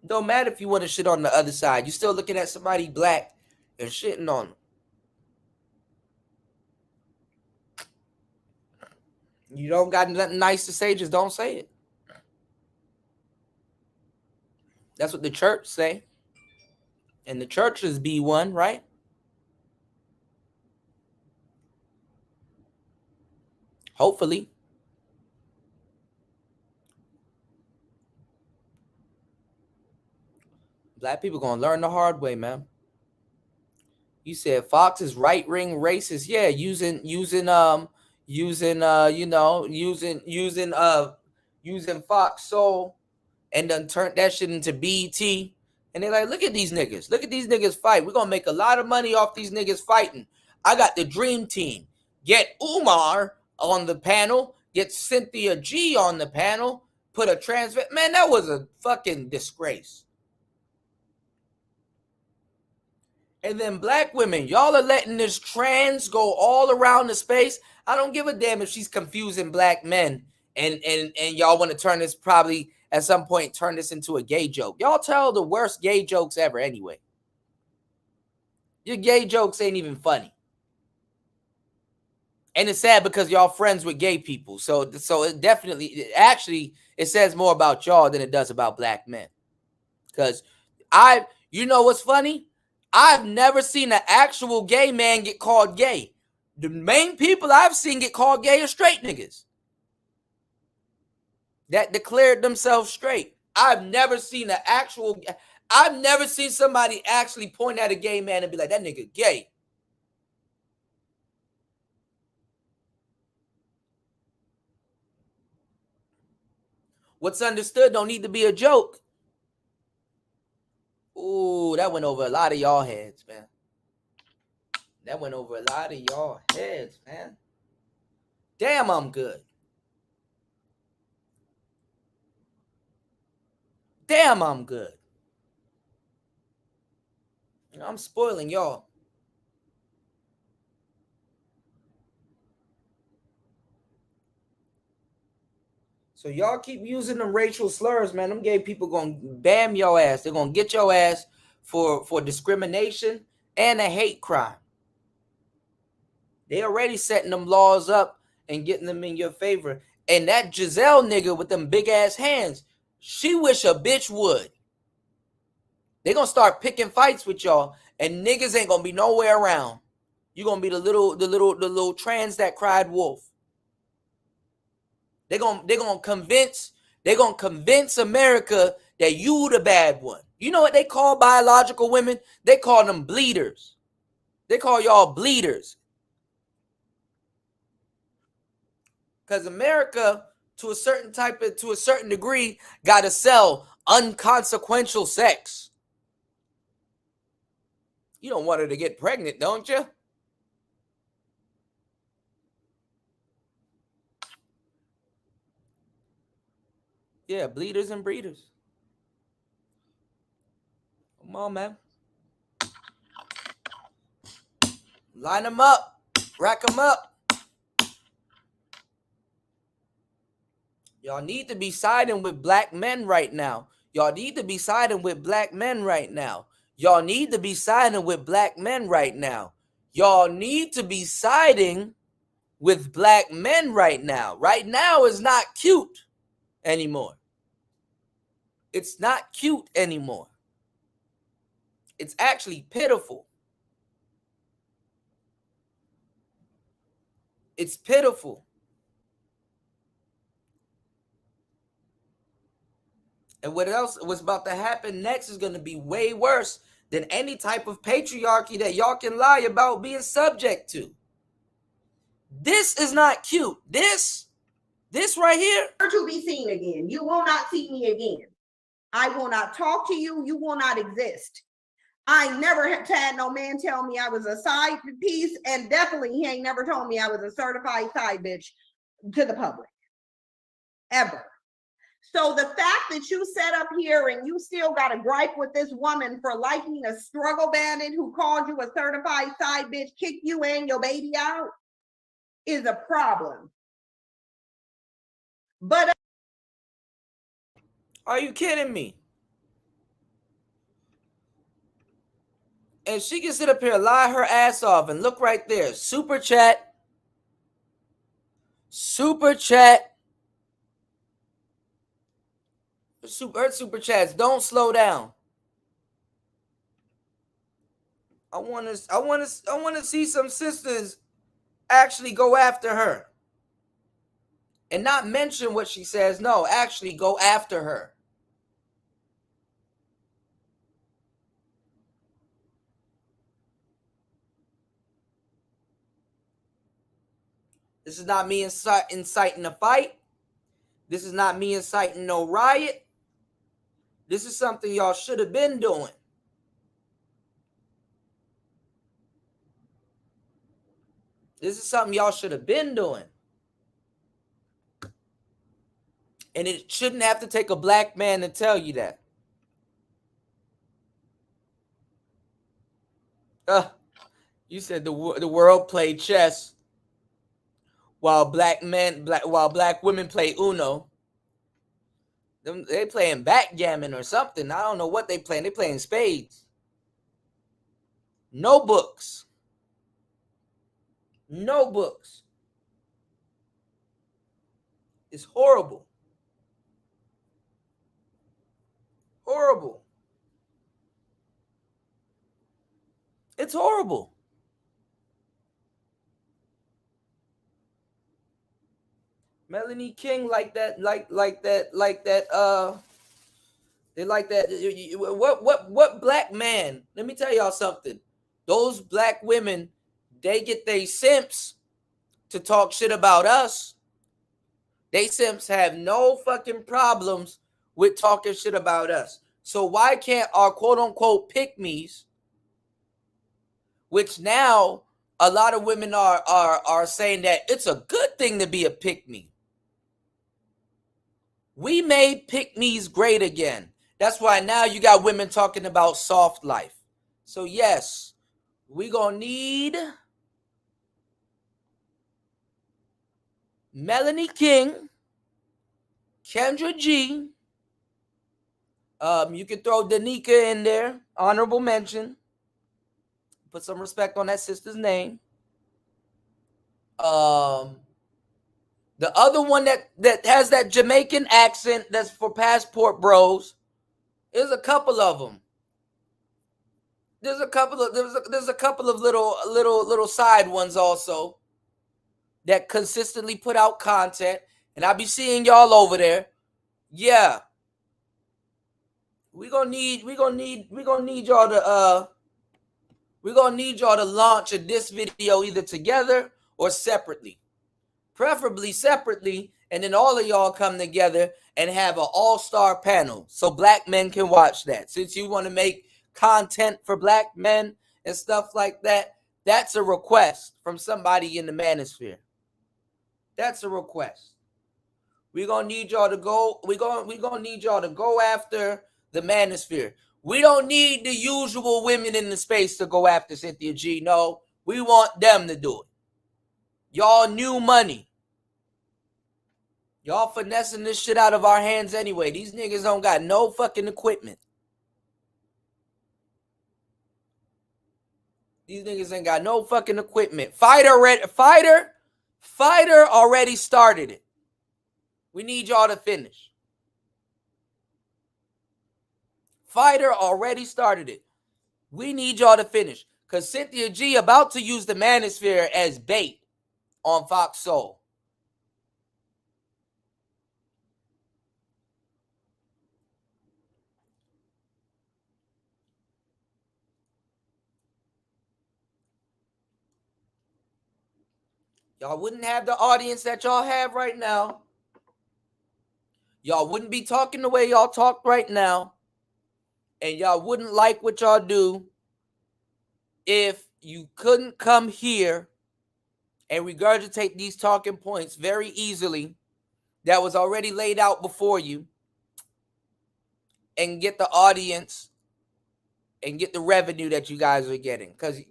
Don't matter if you want to shit on the other side. You're still looking at somebody black and shitting on them. You don't got nothing nice to say, just don't say it. That's what the church say. And the churches be one, right? Hopefully. Black people gonna learn the hard way, man. You said Fox is right wing racist. Yeah, using Fox Soul and then turned that shit into BT. And they're like, look at these niggas. Look at these niggas fight. We're gonna make a lot of money off these niggas fighting. I got the dream team. Get Umar on the panel, get Cynthia G on the panel, put a man, that was a fucking disgrace. And then black women, y'all are letting this trans go all around the space. I don't give a damn if she's confusing black men and y'all want to turn this, probably at some point turn this into a gay joke. Y'all tell the worst gay jokes ever anyway. Your gay jokes ain't even funny. And it's sad because y'all friends with gay people. So it definitely, actually, it says more about y'all than it does about black men. Because you know what's funny? I've never seen an actual gay man get called gay. The main people I've seen get called gay are straight niggas. that declared themselves straight. I've never seen somebody actually point at a gay man and be like, that nigga gay. What's understood don't need to be a joke. Ooh, that went over a lot of y'all heads, man. That went over a lot of y'all heads, man. Damn, I'm good. Damn, I'm good. I'm spoiling y'all. So y'all keep using them racial slurs, man. Them gay people gonna bam your ass. They're gonna get your ass for discrimination and a hate crime. They already setting them laws up and getting them in your favor. And that Giselle nigga with them big ass hands, she wish a bitch would. They gonna start picking fights with y'all, and niggas ain't gonna be nowhere around. You gonna be the little trans that cried wolf. They're gonna convince America that you the bad one. You know what they call biological women? They call them bleeders. They call y'all bleeders. Because America, to a certain degree, gotta sell unconsequential sex. You don't want her to get pregnant, don't you? Yeah, bleeders and breeders. Come on, man. Line them up. Rack them up. Y'all need to be siding with black men right now. Y'all need to be siding with black men right now. Y'all need to be siding with black men right now. Y'all need to be siding with black men right now. Right now is not cute anymore. It's not cute anymore. It's actually pitiful. It's pitiful. And what's about to happen next is going to be way worse than any type of patriarchy that y'all can lie about being subject to. This is not cute. This right here.
To be seen again. You will not see me again. I will not talk to you. You will not exist. I never had no man tell me I was a side piece, and definitely he ain't never told me I was a certified side bitch to the public. Ever. So the fact that you set up here and you still got a gripe with this woman for liking a struggle bandit who called you a certified side bitch, kick you and your baby out, is a problem. But
are you kidding me? And she can sit up here, lie her ass off, and look right there. Super chat. Super chat. Her super chats don't slow down. I want to see some sisters actually go after her. And not mention what she says. No, actually go after her. This is not me inciting a fight. This is not me inciting no riot. This is something y'all should have been doing. This is something y'all should have been doing. And it shouldn't have to take a black man to tell you that. You said the world played chess while black women play Uno. They playing backgammon or something. I don't know what they playing. They playing spades. No books. No books. It's horrible. Horrible. It's horrible. Melanie King like that. They like that. What black man? Let me tell y'all something. Those black women, they get they simps to talk shit about us. They simps have no fucking problems with talking shit about us. So why can't our quote unquote pick-me's, which now a lot of women are saying that it's a good thing to be a pick-me. We made pick-me's great again. That's why now you got women talking about soft life. So yes, we gonna need Melanie King, Kendra G. You can throw Danica in there, honorable mention. Put some respect on that sister's name. The other one that has that Jamaican accent that's for passport bros. There's a couple of them. There's a couple of little side ones also that consistently put out content, and I'll be seeing y'all over there. Yeah. We're gonna need y'all to launch a diss video either together or separately. Preferably separately, and then all of y'all come together and have an all-star panel so black men can watch that. Since you want to make content for black men and stuff like that, that's a request from somebody in the manosphere. That's a request. We're gonna need y'all to go. We're gonna need y'all to go after the manosphere. We don't need the usual women in the space to go after Cynthia G. No, we want them to do it. Y'all new money. Y'all finessing this shit out of our hands anyway. These niggas don't got no fucking equipment. These niggas ain't got no fucking equipment. Fighter already started it. We need y'all to finish. Fighter already started it. We need y'all to finish. Because Cynthia G about to use the manosphere as bait on Fox Soul. Y'all wouldn't have the audience that y'all have right now. Y'all wouldn't be talking the way y'all talk right now. And y'all wouldn't like what y'all do if you couldn't come here and regurgitate these talking points very easily that was already laid out before you and get the audience and get the revenue that you guys are getting. Because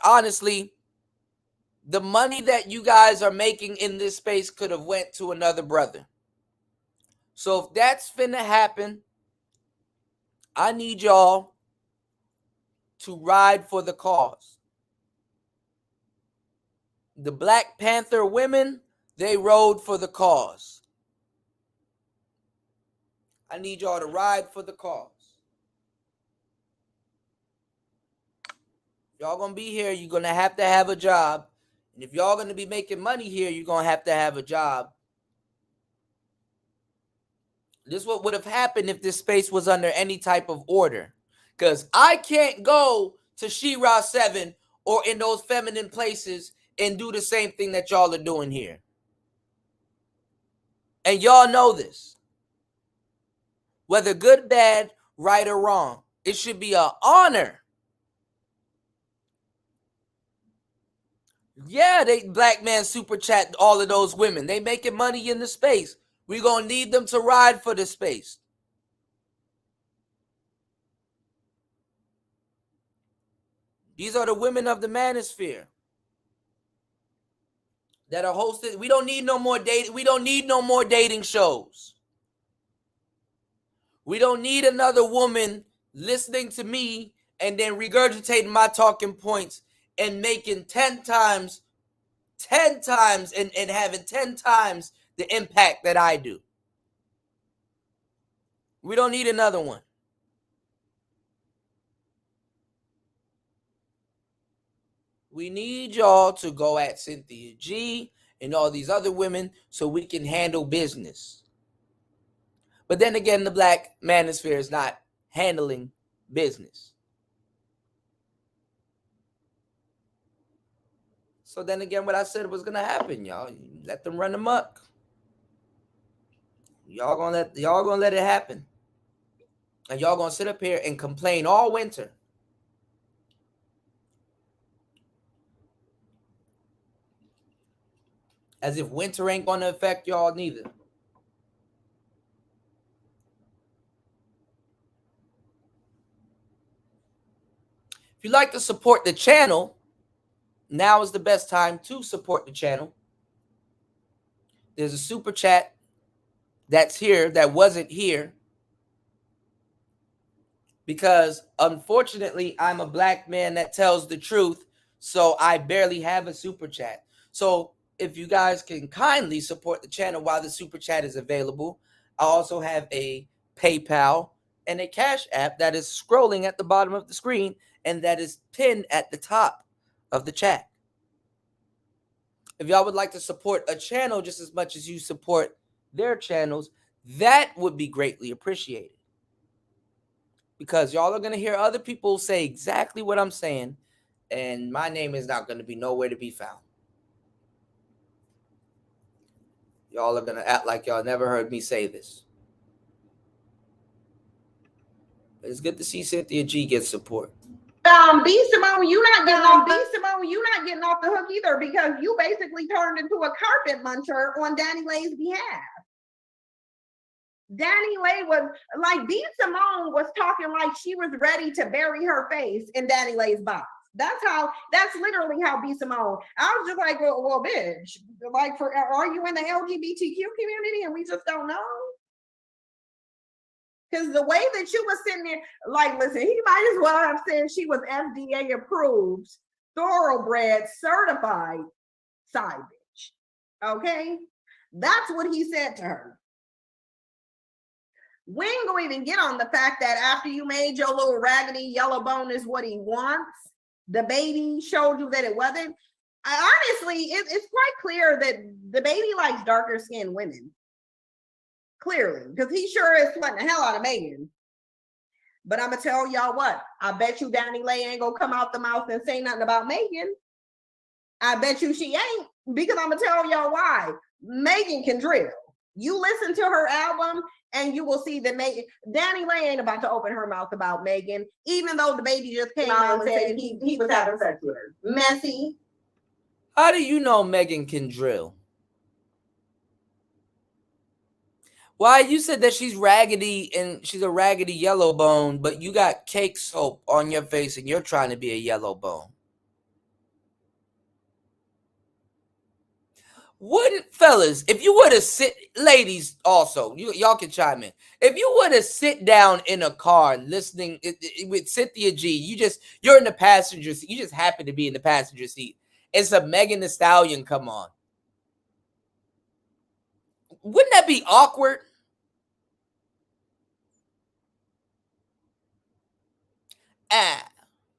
honestly, the money that you guys are making in this space could have went to another brother. So if that's finna happen, I need y'all to ride for the cause. The Black Panther women, they rode for the cause. I need y'all to ride for the cause. Y'all gonna be here, you're gonna have to have a job. And if y'all gonna be making money here, you're gonna have to have a job. This is what would have happened if this space was under any type of order. Because I can't go to She-Ra 7 or in those feminine places and do the same thing that y'all are doing here. And y'all know this. Whether good, bad, right, or wrong, it should be an honor. Yeah, they black man super chat all of those women. They making money in the space. We're going to need them to ride for the space. These are the women of the manosphere that are hosted. We don't need no more dating. We don't need no more dating shows. We don't need another woman listening to me and then regurgitating my talking points and making 10 times and having 10 times the impact that I do. We don't need another one. We need y'all to go at Cynthia G and all these other women so we can handle business. But then again, the Black Manosphere is not handling business. So then again, what I said was gonna happen, y'all. Let them run amok. Y'all gonna let it happen. And y'all gonna sit up here and complain all winter. As if winter ain't gonna affect y'all neither. If you'd like to support the channel, now is the best time to support the channel. There's a super chat that's here that wasn't here because unfortunately I'm a black man that tells the truth, so I barely have a super chat. So if you guys can kindly support the channel while the super chat is available, I also have a PayPal and a Cash App that is scrolling at the bottom of the screen and that is pinned at the top of the chat. If y'all would like to support a channel just as much as you support their channels, that would be greatly appreciated. Because y'all are going to hear other people say exactly what I'm saying, and my name is not going to be nowhere to be found. Y'all are going to act like y'all never heard me say this. But it's good to see Cynthia G get support.
B Simone, you not getting off the hook either, because you basically turned into a carpet muncher on Danny Lay's behalf. Danny Lay was like, B Simone was talking like she was ready to bury her face in Danny Lay's box. That's literally how B Simone. I was just like, well, bitch, like, are you in the LGBTQ community and we just don't know? Because the way that you was sitting there, like, listen, he might as well have said she was FDA approved, thoroughbred, certified side bitch. Okay? That's what he said to her. We ain't gonna even get on the fact that after you made your little raggedy yellow bone is what he wants, the baby showed you that it wasn't. Honestly, it's quite clear that the baby likes darker skinned women. Clearly, because he sure is sweating the hell out of Megan. But I'm gonna tell y'all what, I bet you Danny Lay ain't gonna come out the mouth and say nothing about Megan. I bet you she ain't, because I'm gonna tell y'all why. Megan can drill. You listen to her album and you will see that Danny Lay ain't about to open her mouth about Megan, even though the baby just came out and said he was having sex with her. Messy.
How do you know Megan can drill? Why, you said that she's raggedy and she's a raggedy yellow bone, but you got cake soap on your face and you're trying to be a yellow bone. Wouldn't, fellas, if you were to sit, ladies also, y'all can chime in. If you were to sit down in a car listening with Cynthia G, you're in the passenger seat, you just happen to be in the passenger seat. It's a Megan Thee Stallion come on. Wouldn't that be awkward?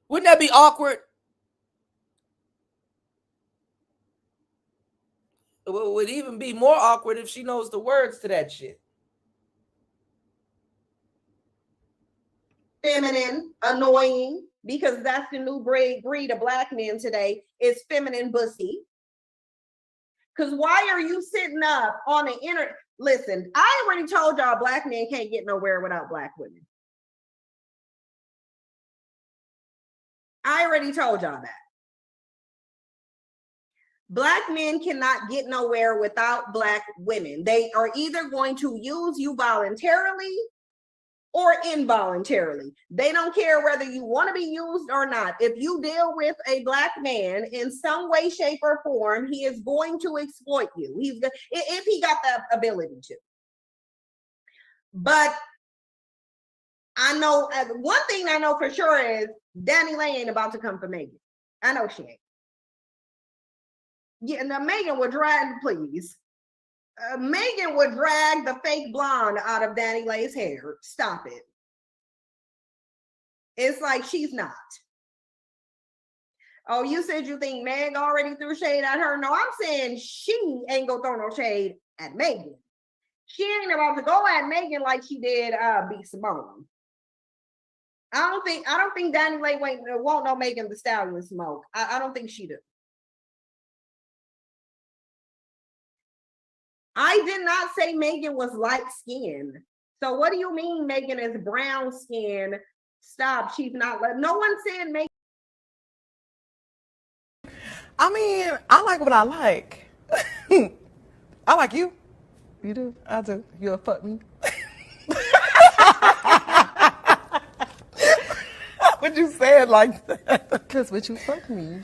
Wouldn't that be awkward? It would even be more awkward if she knows the words to that shit.
Feminine, annoying, because that's the new breed of black men today, is feminine bussy. Because why are you sitting up on the internet? Listen, I already told y'all black men can't get nowhere without black women. I already told y'all that. Black men cannot get nowhere without black women. They are either going to use you voluntarily or involuntarily. They don't care whether you want to be used or not. If you deal with a black man in some way, shape, or form, he is going to exploit you. If he got the ability to. But I know, one thing I know for sure is Danny Lay ain't about to come for Megan. I know she ain't. Yeah, now Megan would drag, please. Megan would drag the fake blonde out of Danny Lay's hair. Stop it. It's like she's not. Oh, you said you think Meg already threw shade at her? No, I'm saying she ain't gonna throw no shade at Megan. She ain't about to go at Megan like she did B Simone. I don't think Danny Lay won't know Megan Thee Stallion smoke. I don't think she do. I did not say Megan was light skinned. So what do you mean Megan is brown skinned? Stop, she's not. No one said Megan.
I mean, I like what I like. I like you. You do? I do. You'll fuck me. Would you say it like that? Because would you fuck me?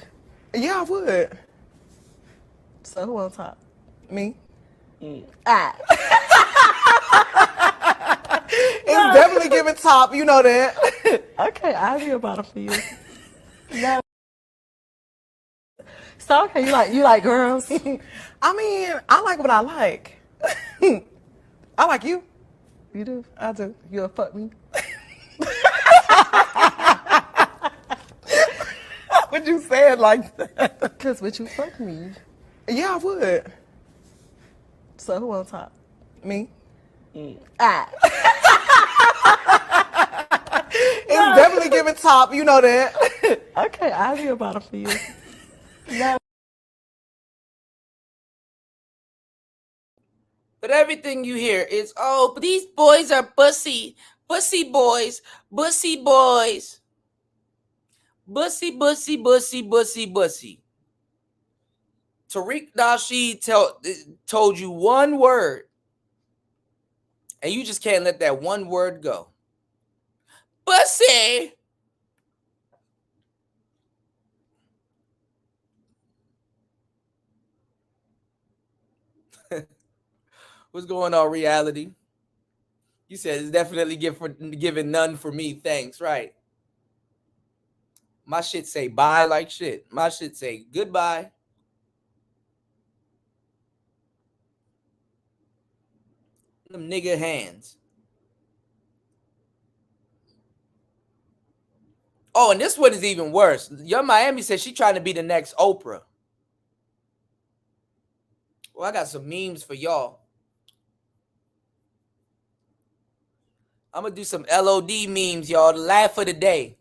Yeah, I would. So who on top? Me? Ah. It's definitely giving top, you know that. Okay, I'll be about it for you. No. So okay, you like girls? I mean, I like what I like. I like you. You do? I do. You'll fuck me. Would you say it like that? Because would you fuck me? Yeah, I would. So who on top? Me? Ah. It's definitely giving top, you know that. Okay, I'll be about it for you. No.
But everything you hear is, oh, but these boys are bussy. Bussy boys. Bussy boys. Bussy, bussy, bussy, bussy, bussy. Tariq Nasheed told you one word, and you just can't let that one word go. Bussy. What's going on, reality? You said it's definitely giving none for me. Thanks, right? My shit say bye like shit. My shit say goodbye. Them nigga hands. Oh, and this one is even worse. Young Miami said she trying to be the next Oprah. Well, I got some memes for y'all. I'm going to do some LOD memes, y'all. The laugh of the day.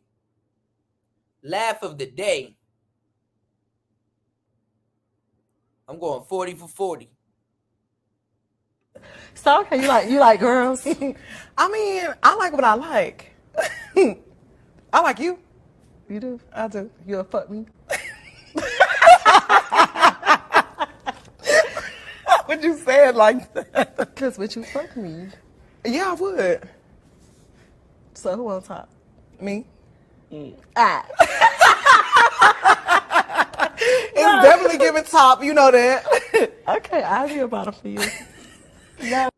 Laugh of the day. I'm going 40 for 40.
So okay, you like girls? I mean, I like what I like. I like you. You do? I do. You'll fuck me. Would you say it like that? Because would you fuck me? Yeah, I would. So who on top? Me? Ah. It's definitely giving top, you know that. Okay, I'll be about it for you. No.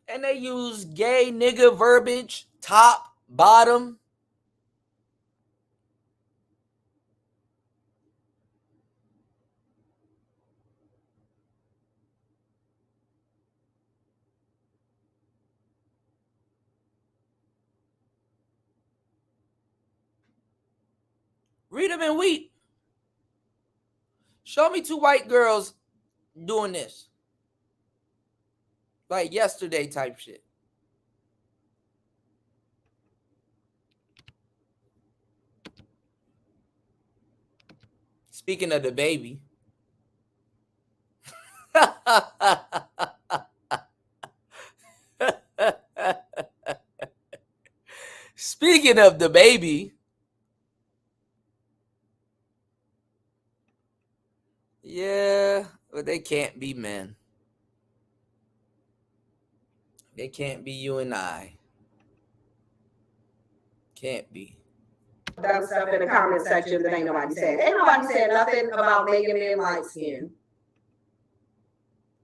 And they use gay nigga verbiage, top, bottom. Read them and weep. Show me two white girls doing this. Like yesterday type shit. Speaking of the baby. Speaking of the baby. Yeah, but they can't be men. They can't be you and I. Can't be.
Dumb stuff in the comment section that ain't nobody said. Ain't nobody said nothing about Megan being light skinned.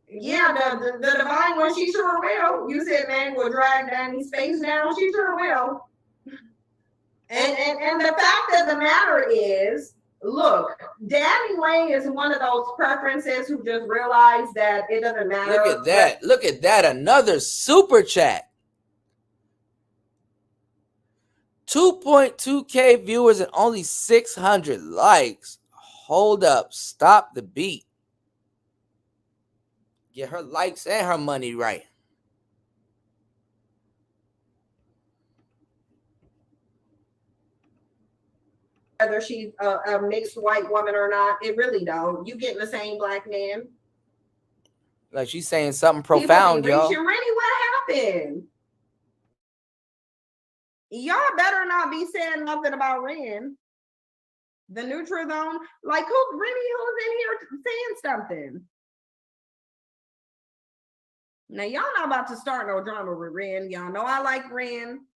Yeah, the divine one, she sure will. You said man will drag Danny's face down. She sure will. And the fact of the matter is, look, Danny Lane is one of those preferences who just realized that it doesn't matter.
Look at that. Look at that. Another super chat. 2.2K viewers and only 600 likes. Hold up. Stop the beat. Get her likes and her money right.
Whether she's a mixed white woman or not, it really don't. You getting the same black man.
Like she's saying something profound, y'all.
Really, what happened? Y'all better not be saying nothing about Ren. The neutral zone. Like who's in here saying something? Now y'all not about to start no drama with Ren. Y'all know I like Ren.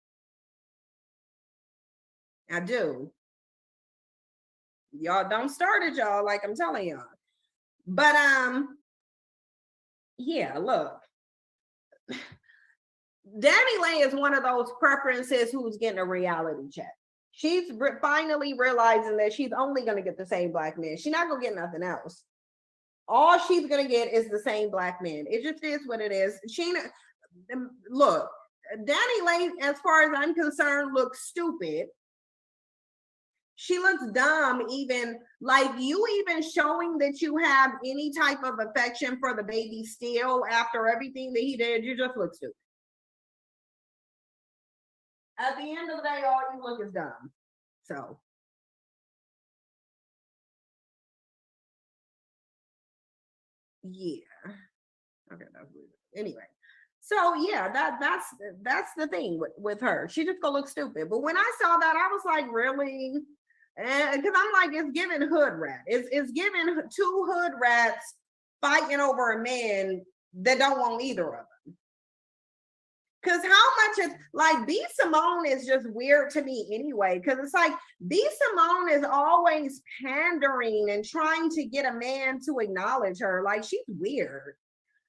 I do. Y'all don't start it, y'all, like I'm telling y'all. But yeah, look. Danny Lay is one of those preferences who's getting a reality check. She's finally realizing that she's only going to get the same black man. She's not going to get nothing else. All she's going to get is the same black man. It just is what it is. Look, Danny Lay, as far as I'm concerned, looks stupid. She looks dumb, even like you even showing that you have any type of affection for the baby still after everything that he did, you just look stupid. At the end of the day, all you look is dumb. So. Yeah. Okay, that's weird. Anyway. So yeah, that's the thing with her. She just gonna look stupid. But when I saw that, I was like, really? Because I'm like, it's giving hood rat. It's giving two hood rats fighting over a man that don't want either of them. Because how much is like B Simone is just weird to me anyway. Because it's like B Simone is always pandering and trying to get a man to acknowledge her. Like she's weird.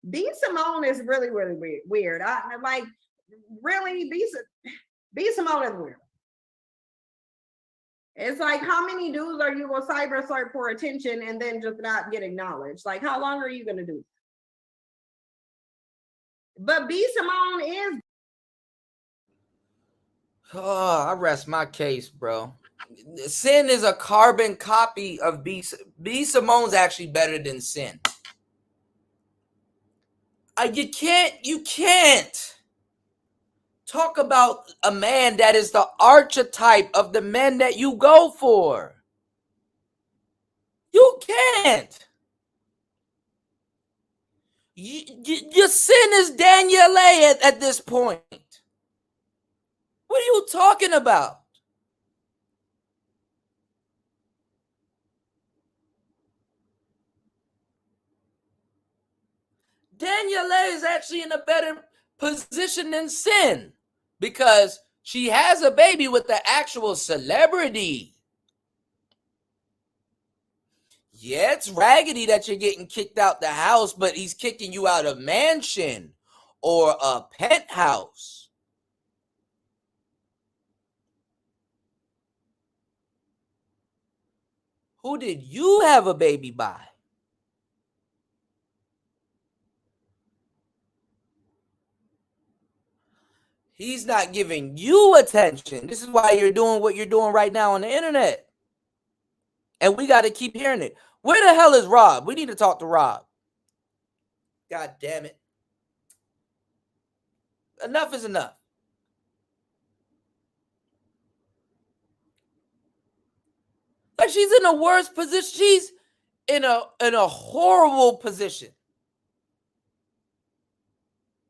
B Simone is really, really weird. I like really B Simone is weird. It's like, how many dudes are you gonna cyber search for attention and then just not get acknowledged? Like, how long are you gonna do that? But B Simone is.
Oh, I rest my case, bro. Sin is a carbon copy of B. Simone's actually better than Sin. You can't talk about a man that is the archetype of the men that you go for. You can't. Your Sin is Danielle at this point. What are you talking about? Danielle is actually in a better position than Sin because she has a baby with the actual celebrity. Yeah, it's raggedy that you're getting kicked out the house, but he's kicking you out of mansion or a penthouse. Who did you have a baby by? He's not giving you attention. This is why you're doing what you're doing right now on the internet. And we got to keep hearing it. Where the hell is Rob? We need to talk to Rob. God damn it. Enough is enough. Like she's in a worse position. She's in a horrible position.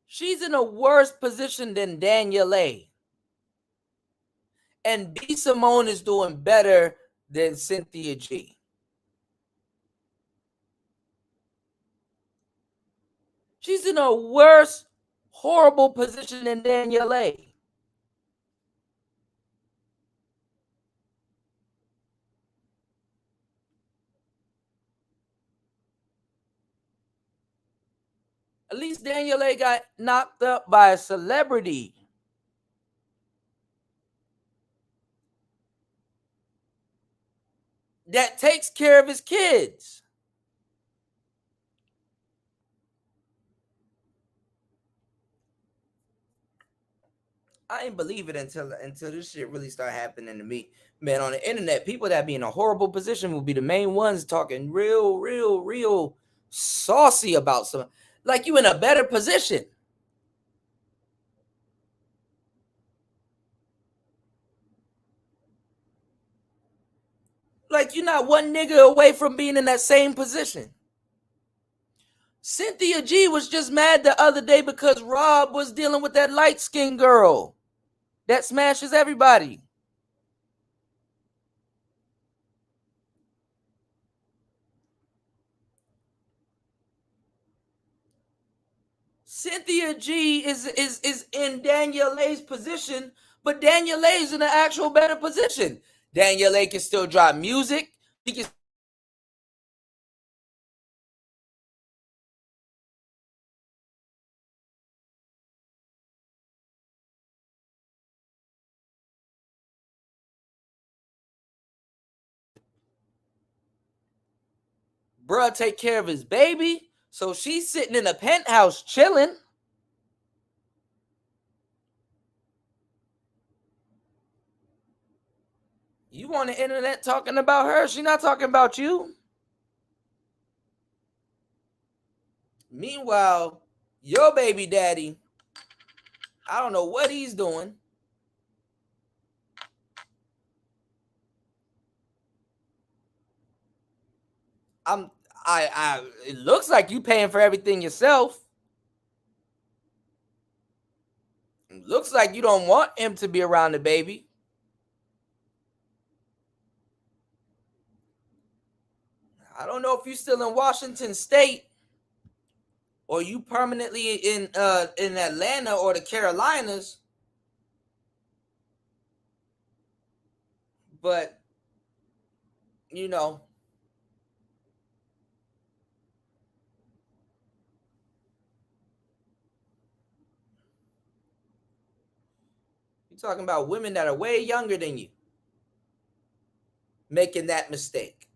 She's in a worse position than Danielle. And B Simone is doing better than Cynthia G. She's in a worse, horrible position than Danielle. At least Danielle got knocked up by a celebrity. That takes care of his kids. I ain't believe it until this shit really started happening to me. Man, on the internet, people that be in a horrible position will be the main ones talking real saucy about some, like you in a better position. Like you're not one nigga away from being in that same position. Cynthia G was just mad the other day because Rob was dealing with that light-skinned girl that smashes everybody. Cynthia G is in Danielle Lay's position, but Danielle Lay's in an actual better position. Danielle Lay can still drop music. He can bruh take care of his baby. So she's sitting in a penthouse chilling. You on the internet talking about her. She's not talking about you. Meanwhile, your baby daddy, I don't know what he's doing. It looks like you paying for everything yourself. It looks like you don't want him to be around the baby. I don't know if you're still in Washington State or you permanently in Atlanta or the Carolinas, but you know, you're talking about women that are way younger than you making that mistake.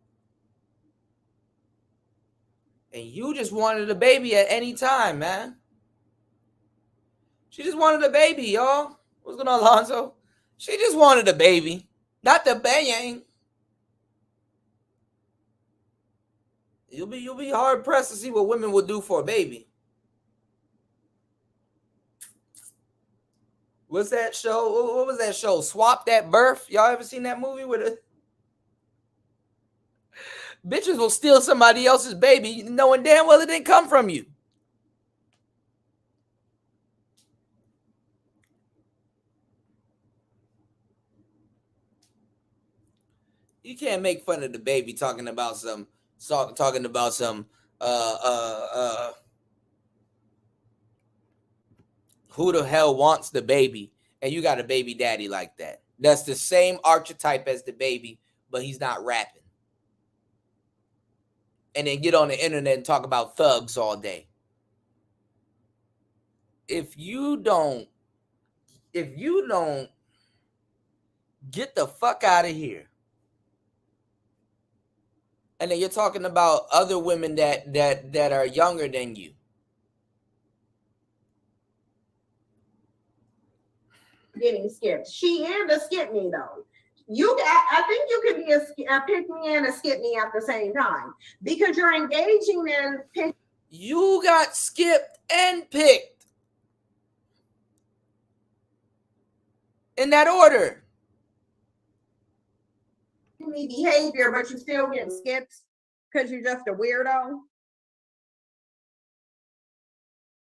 And you just wanted a baby at any time, man. She just wanted a baby, y'all. What's going on, Alonzo? She just wanted a baby, not the bang. You'll be hard pressed to see what women will do for a baby. What's that show? What was that show? Swap That Birth. Y'all ever seen that movie with a bitches will steal somebody else's baby knowing damn well it didn't come from you. You can't make fun of the baby talking about some who the hell wants the baby, and you got a baby daddy like that. That's the same archetype as the baby, but he's not rapping. And then get on the internet and talk about thugs all day. If you don't get the fuck out of here. And then you're talking about other women that are younger than you.
Getting skipped. She and a skip me though. I think you could be a pick me and a skip me at the same time because you're engaging in pick.
You got skipped and picked in that order.
Behavior, but you still getting skipped because you're just a weirdo.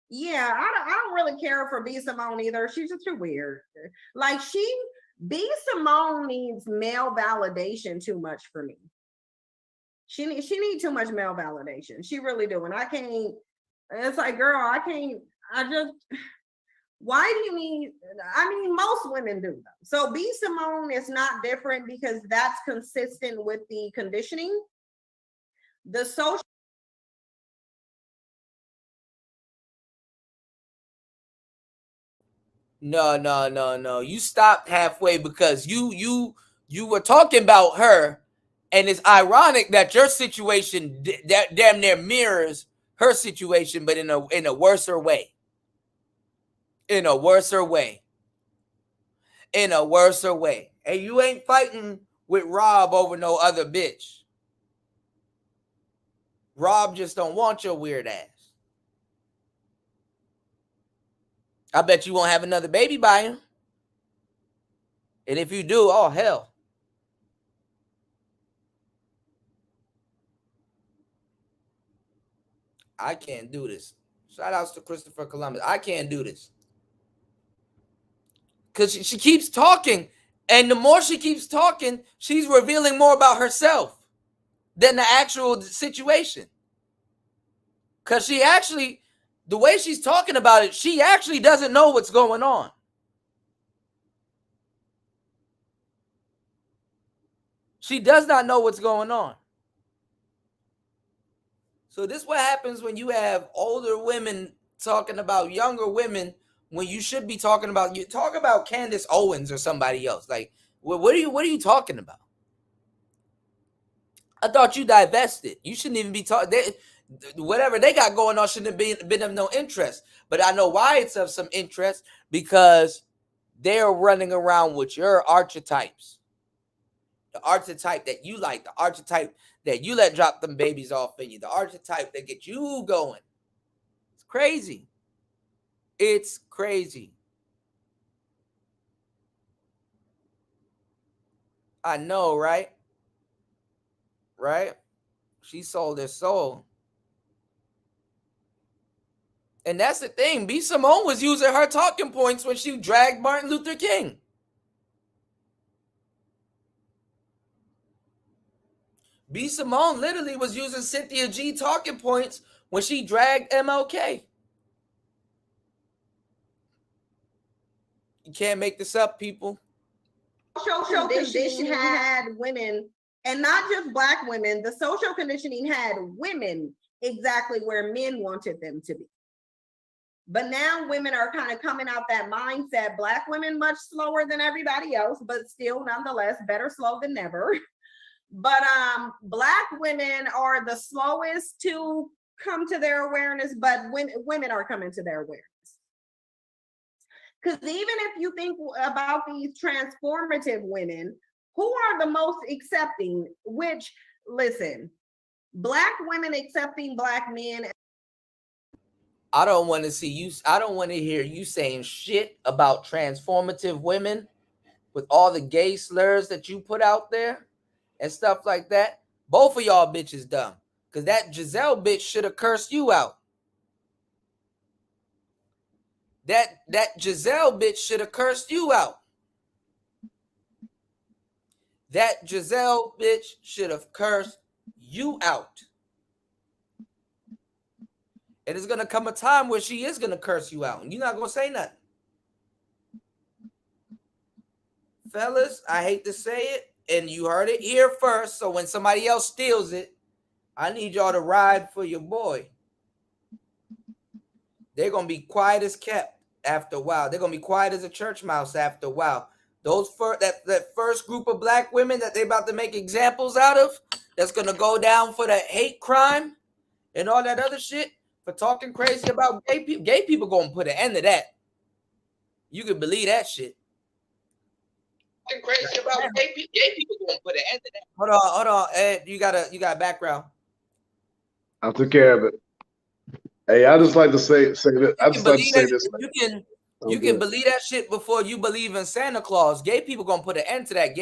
Yeah, I don't really care for B Simone either. She's just too weird. Like B Simone needs male validation too much for me. She needs too much male validation. She really do. And I can't, it's like, girl, why do you need, most women do though. So B Simone is not different because that's consistent with the conditioning. The social.
No. You stopped halfway because you were talking about her, and it's ironic that your situation that damn near mirrors her situation, but in a worser way. In a worser way. in a worse way. And you ain't fighting with Rob over no other bitch. Rob just don't want your weird ass. I bet you won't have another baby by him. And if you do, oh hell. I can't do this. Shout outs to Christopher Columbus. I can't do this. Because she keeps talking. And the more she keeps talking, she's revealing more about herself than the actual situation. Because she actually, the way she's talking about it, she actually doesn't know what's going on. She does not know what's going on. So this is what happens when you have older women talking about younger women when you should be talking about, you talk about Candace Owens or somebody else. Like, what are you talking about? I thought you divested. You shouldn't even be talking. Whatever they got going on shouldn't have been of no interest. But I know why it's of some interest, because they're running around with your archetypes. The archetype that you like, the archetype that you let drop them babies off in you, the archetype that gets you going. It's crazy. It's crazy. I know, right? Right? She sold her soul. And that's the thing. B. Simone was using her talking points when she dragged Martin Luther King. B. Simone literally was using Cynthia G talking points when she dragged MLK. You can't make this up, people.
Social conditioning had women, and not just Black women, the social conditioning had women exactly where men wanted them to be. But now women are kind of coming out that mindset. Black women much slower than everybody else, but still nonetheless better slow than never. But Black women are the slowest to come to their awareness, but women are coming to their awareness. Because even if you think about these transformative women, who are the most accepting? Which, listen, Black women accepting Black men.
I don't want to see you. I don't want to hear you saying shit about transformative women with all the gay slurs that you put out there and stuff like that. Both of y'all bitches dumb. Because that Giselle bitch should have cursed you out. That Giselle bitch should have cursed you out. That Giselle bitch should have cursed you out. And it's going to come a time where she is going to curse you out. And you're not going to say nothing. Fellas, I hate to say it, and you heard it here first. So when somebody else steals it, I need y'all to ride for your boy. They're going to be quiet as kept after a while. They're going to be quiet as a church mouse after a while. Those that first group of Black women that they're about to make examples out of, that's going to go down for that hate crime and all that other shit, for talking crazy about gay people. Gay people going to put an end to that. You can believe that shit. Talking crazy about gay people going to put an end to that. Hold on, Ed. You got a background.
I took care of it. Hey, I just like to say this. I just like to say this.
You can believe that shit before you believe in Santa Claus. Gay people gonna put an end to that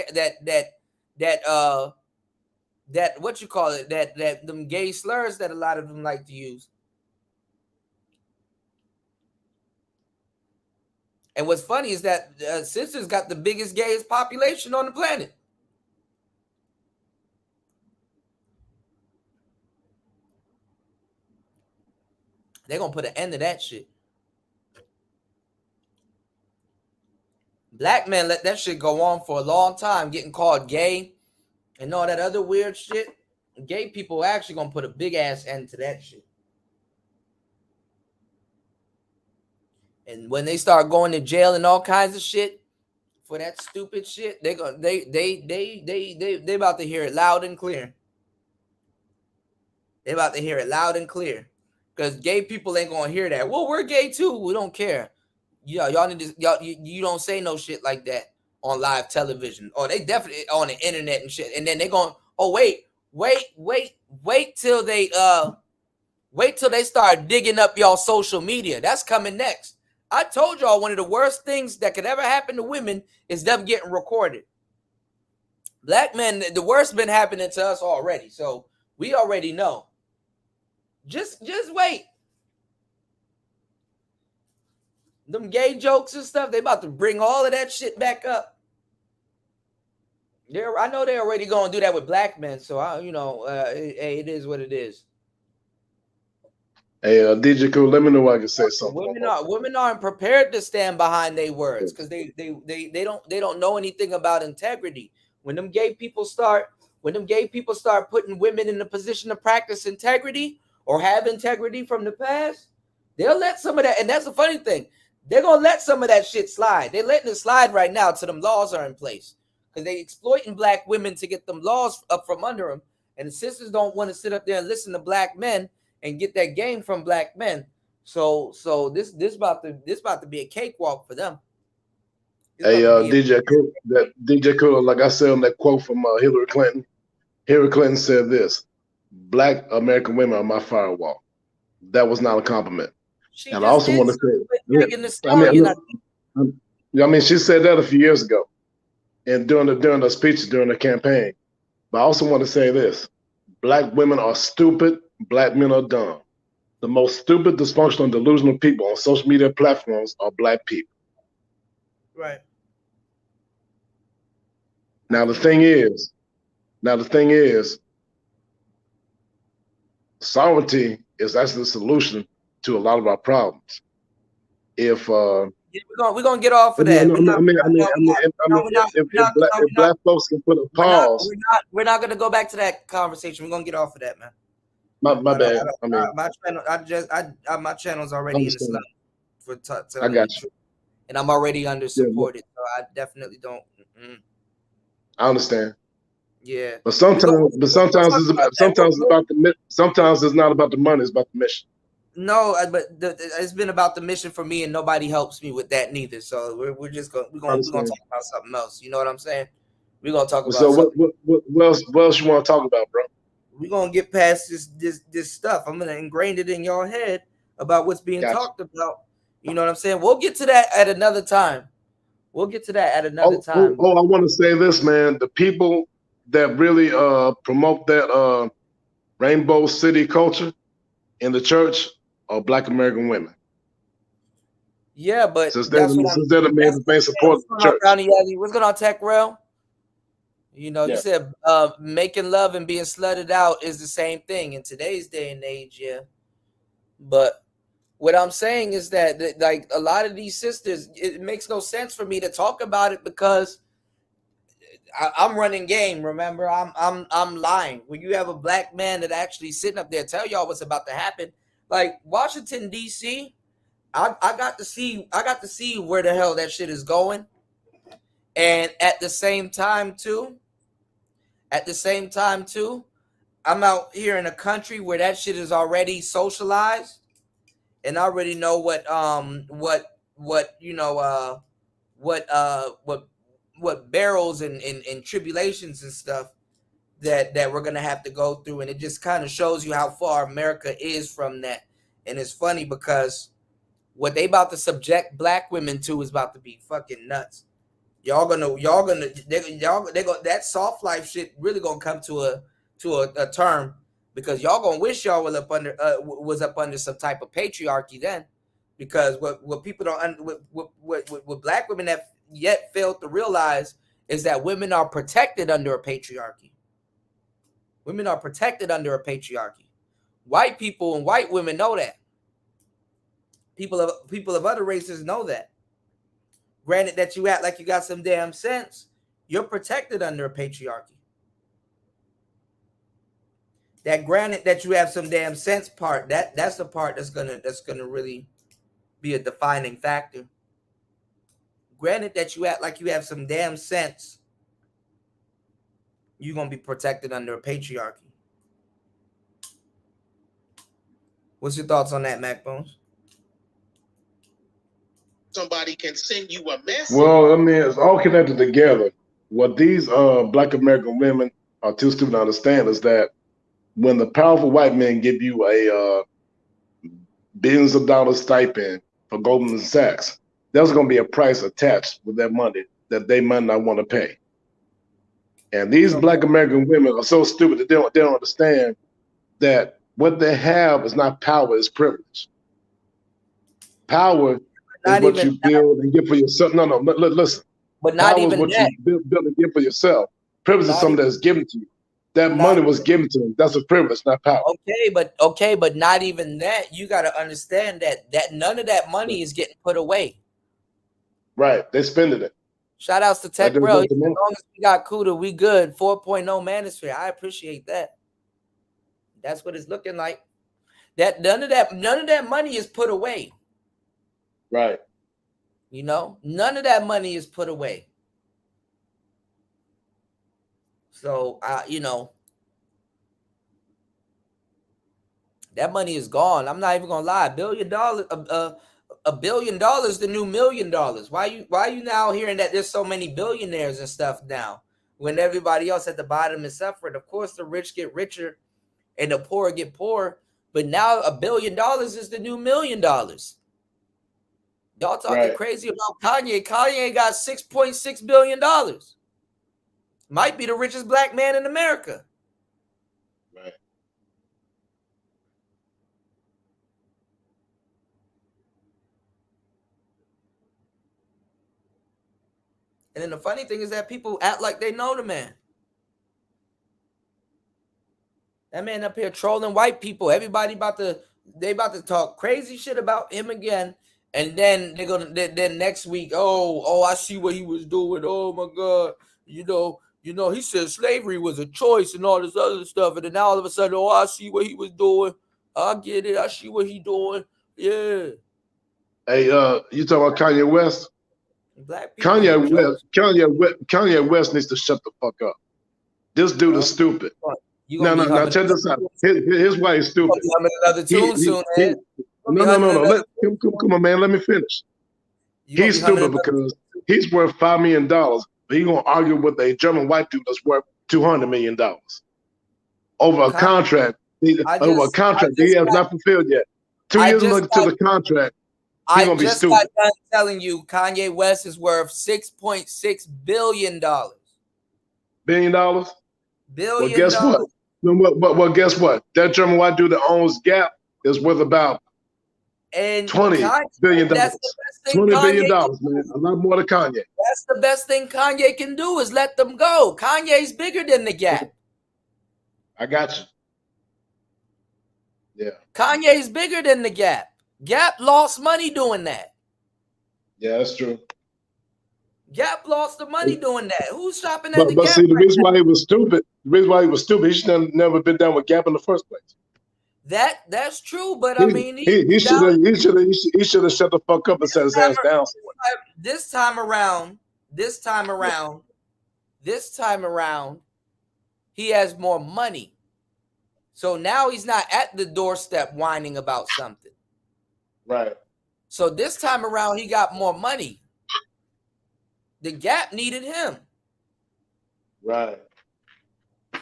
what you call it, that them gay slurs that a lot of them like to use. And what's funny is that sisters got the biggest gayest population on the planet. They're gonna put an end to that shit. Black men let that shit go on for a long time, getting called gay and all that other weird shit. Gay people are actually gonna put a big ass end to that shit. And when they start going to jail and all kinds of shit for that stupid shit, they about to hear it loud and clear. They about to hear it loud and clear. Because gay people ain't gonna hear that. Well, we're gay too. We don't care. Y'all need to, you don't say no shit like that. on live television, or they definitely on the internet and shit. And then they're going, oh wait till they start digging up y'all social media. That's coming next. I told y'all one of the worst things that could ever happen to women is them getting recorded. Black men, the worst been happening to us already, so we already know. Just wait. Them gay jokes and stuff, they about to bring all of that shit back up. I know they're already going to do that with black men, so it is what it is.
Hey, DJ Cool, let me know I can say something.
Women aren't prepared to stand behind their words because they don't know anything about integrity. When them gay people start putting women in a position to practice integrity or have integrity from the past, they'll let some of that. And that's the funny thing. They're going to let some of that shit slide. They're letting it slide right now till them laws are in place because they exploiting black women to get them laws up from under them. And the sisters don't want to sit up there and listen to black men and get that game from black men. So this about to be a cakewalk for them.
Hey, DJ Cool, like I said on that quote from Hillary Clinton. Hillary Clinton said this: "Black American women are my firewall." That was not a compliment. And I also want to say, I mean, she said that a few years ago, and during the speech during the campaign. But I also want to say this: Black women are stupid. Black men are dumb. The most stupid, dysfunctional, and delusional people on social media platforms are black people.
Right.
Now the thing is, sovereignty is actually the solution to a lot of our problems. If
we're gonna get off of that.
If black folks can put a pause.
We're not gonna go back to that conversation. We're gonna get off of that, man.
My bad.
My channel's already in the slump for
I got you.
And I'm already under supported, so I definitely don't.
I understand.
Yeah,
but sometimes it's not about the money. It's about the mission.
No, but it's been about the mission for me, and nobody helps me with that neither. So we're gonna talk about something else. You know what I'm saying? We're gonna talk about.
So what else you want to talk about, bro?
We're gonna get past this stuff. I'm gonna ingrain it in your head about what's being talked about. You know what I'm saying? We'll get to that at another time. I want
to say this, man. The people that really promote that Rainbow City culture in the church are Black American women.
Yeah, but
since they're the main support of the church.
What's going on, Tech Rail? You know, you said making love and being slutted out is the same thing in today's day and age, yeah. But what I'm saying is that like a lot of these sisters, it makes no sense for me to talk about it because I'm running game. Remember, I'm lying. When you have a black man that actually sitting up there tell y'all what's about to happen, like Washington D.C., I got to see where the hell that shit is going, and at the same time too, I'm out here in a country where that shit is already socialized, and I already know what barrels and tribulations and stuff that we're gonna have to go through, and it just kind of shows you how far America is from that. And it's funny because what they about to subject black women to is about to be fucking nuts. That soft life shit really gonna come to a term because y'all gonna wish y'all was up under some type of patriarchy then, because what people don't what black women have yet failed to realize is that women are protected under a patriarchy. Women are protected under a patriarchy. White people and white women know that. People of other races know that. Granted that you act like you got some damn sense, you're protected under a patriarchy. That granted that you have some damn sense part, that's the part that's gonna really be a defining factor. Granted that you act like you have some damn sense, you're gonna be protected under a patriarchy. What's your thoughts on that, Mac Bones?
somebody can send you a message.
Well, I mean, it's all connected together. What these Black American women are too stupid to understand is that when the powerful white men give you a billions of dollars stipend for Goldman Sachs, there's going to be a price attached with that money that they might not want to pay. And these Black American women are so stupid that they don't understand that what they have is not power, it's privilege. Power is what you build and get for yourself. No, listen.
But not
power
even
is what
that.
you build and get for yourself. Privilege is something that's given to you. That money was given to them. That's a privilege, not power.
Okay, but not even that. You got to understand that none of that money is getting put away.
Right, they spending it.
Shout outs to Tech Bro. As long as we got Kuda, we good. 4.0 Manosphere. I appreciate that. That's what it's looking like. That none of that money is put away.
Right.
You know, none of that money is put away. So, you know, that money is gone. I'm not even gonna lie. $1 billion, $1 billion, the new $1 million. Why you now hearing that there's so many billionaires and stuff now, when everybody else at the bottom is suffering? Of course, the rich get richer and the poor get poorer. But now $1 billion is the new $1 million. Y'all talking crazy about Kanye. Kanye got $6.6 billion. Might be the richest black man in America.
Right.
And then the funny thing is that people act like they know the man. That man up here trolling white people. Everybody about to talk crazy shit about him again. And then they're gonna then next week, oh, I see what he was doing. Oh my God, you know, he said slavery was a choice and all this other stuff. And then now all of a sudden, oh, I see what he was doing. I get it. I see what he doing. Yeah.
Hey, you talking about Kanye West?
Black people
Kanye West needs to shut the fuck up. This dude is stupid. No, check this out. Here's why he's stupid.
Another tune soon, man.
No. Come on, man. Let me finish. He's stupid because he's worth $5 million, but he's gonna argue with a German white dude that's worth $200 million over a contract. He has not fulfilled yet. 2 years into the contract, he's gonna be stupid. I just got done
telling you, Kanye West is worth $6.6 billion.
$1 billion? Well, guess what? Well, guess what? That German white dude that owns Gap is worth about $20 billion.
$20
billion, man. A lot more than Kanye.
That's the best thing Kanye can do is let them go. Kanye's bigger than the Gap.
I got you. Yeah.
Kanye's bigger than the Gap. Gap lost money doing that.
Yeah, that's true.
Gap lost the money doing that. Who's shopping at the Gap?
But see, the reason why he was stupid, he should have never been down with Gap in the first place.
That's true, but I mean,
he should have shut the fuck up and set his ass down.
This time around, he has more money, so now he's not at the doorstep whining about something.
Right.
So this time around, he got more money. The Gap needed him.
Right.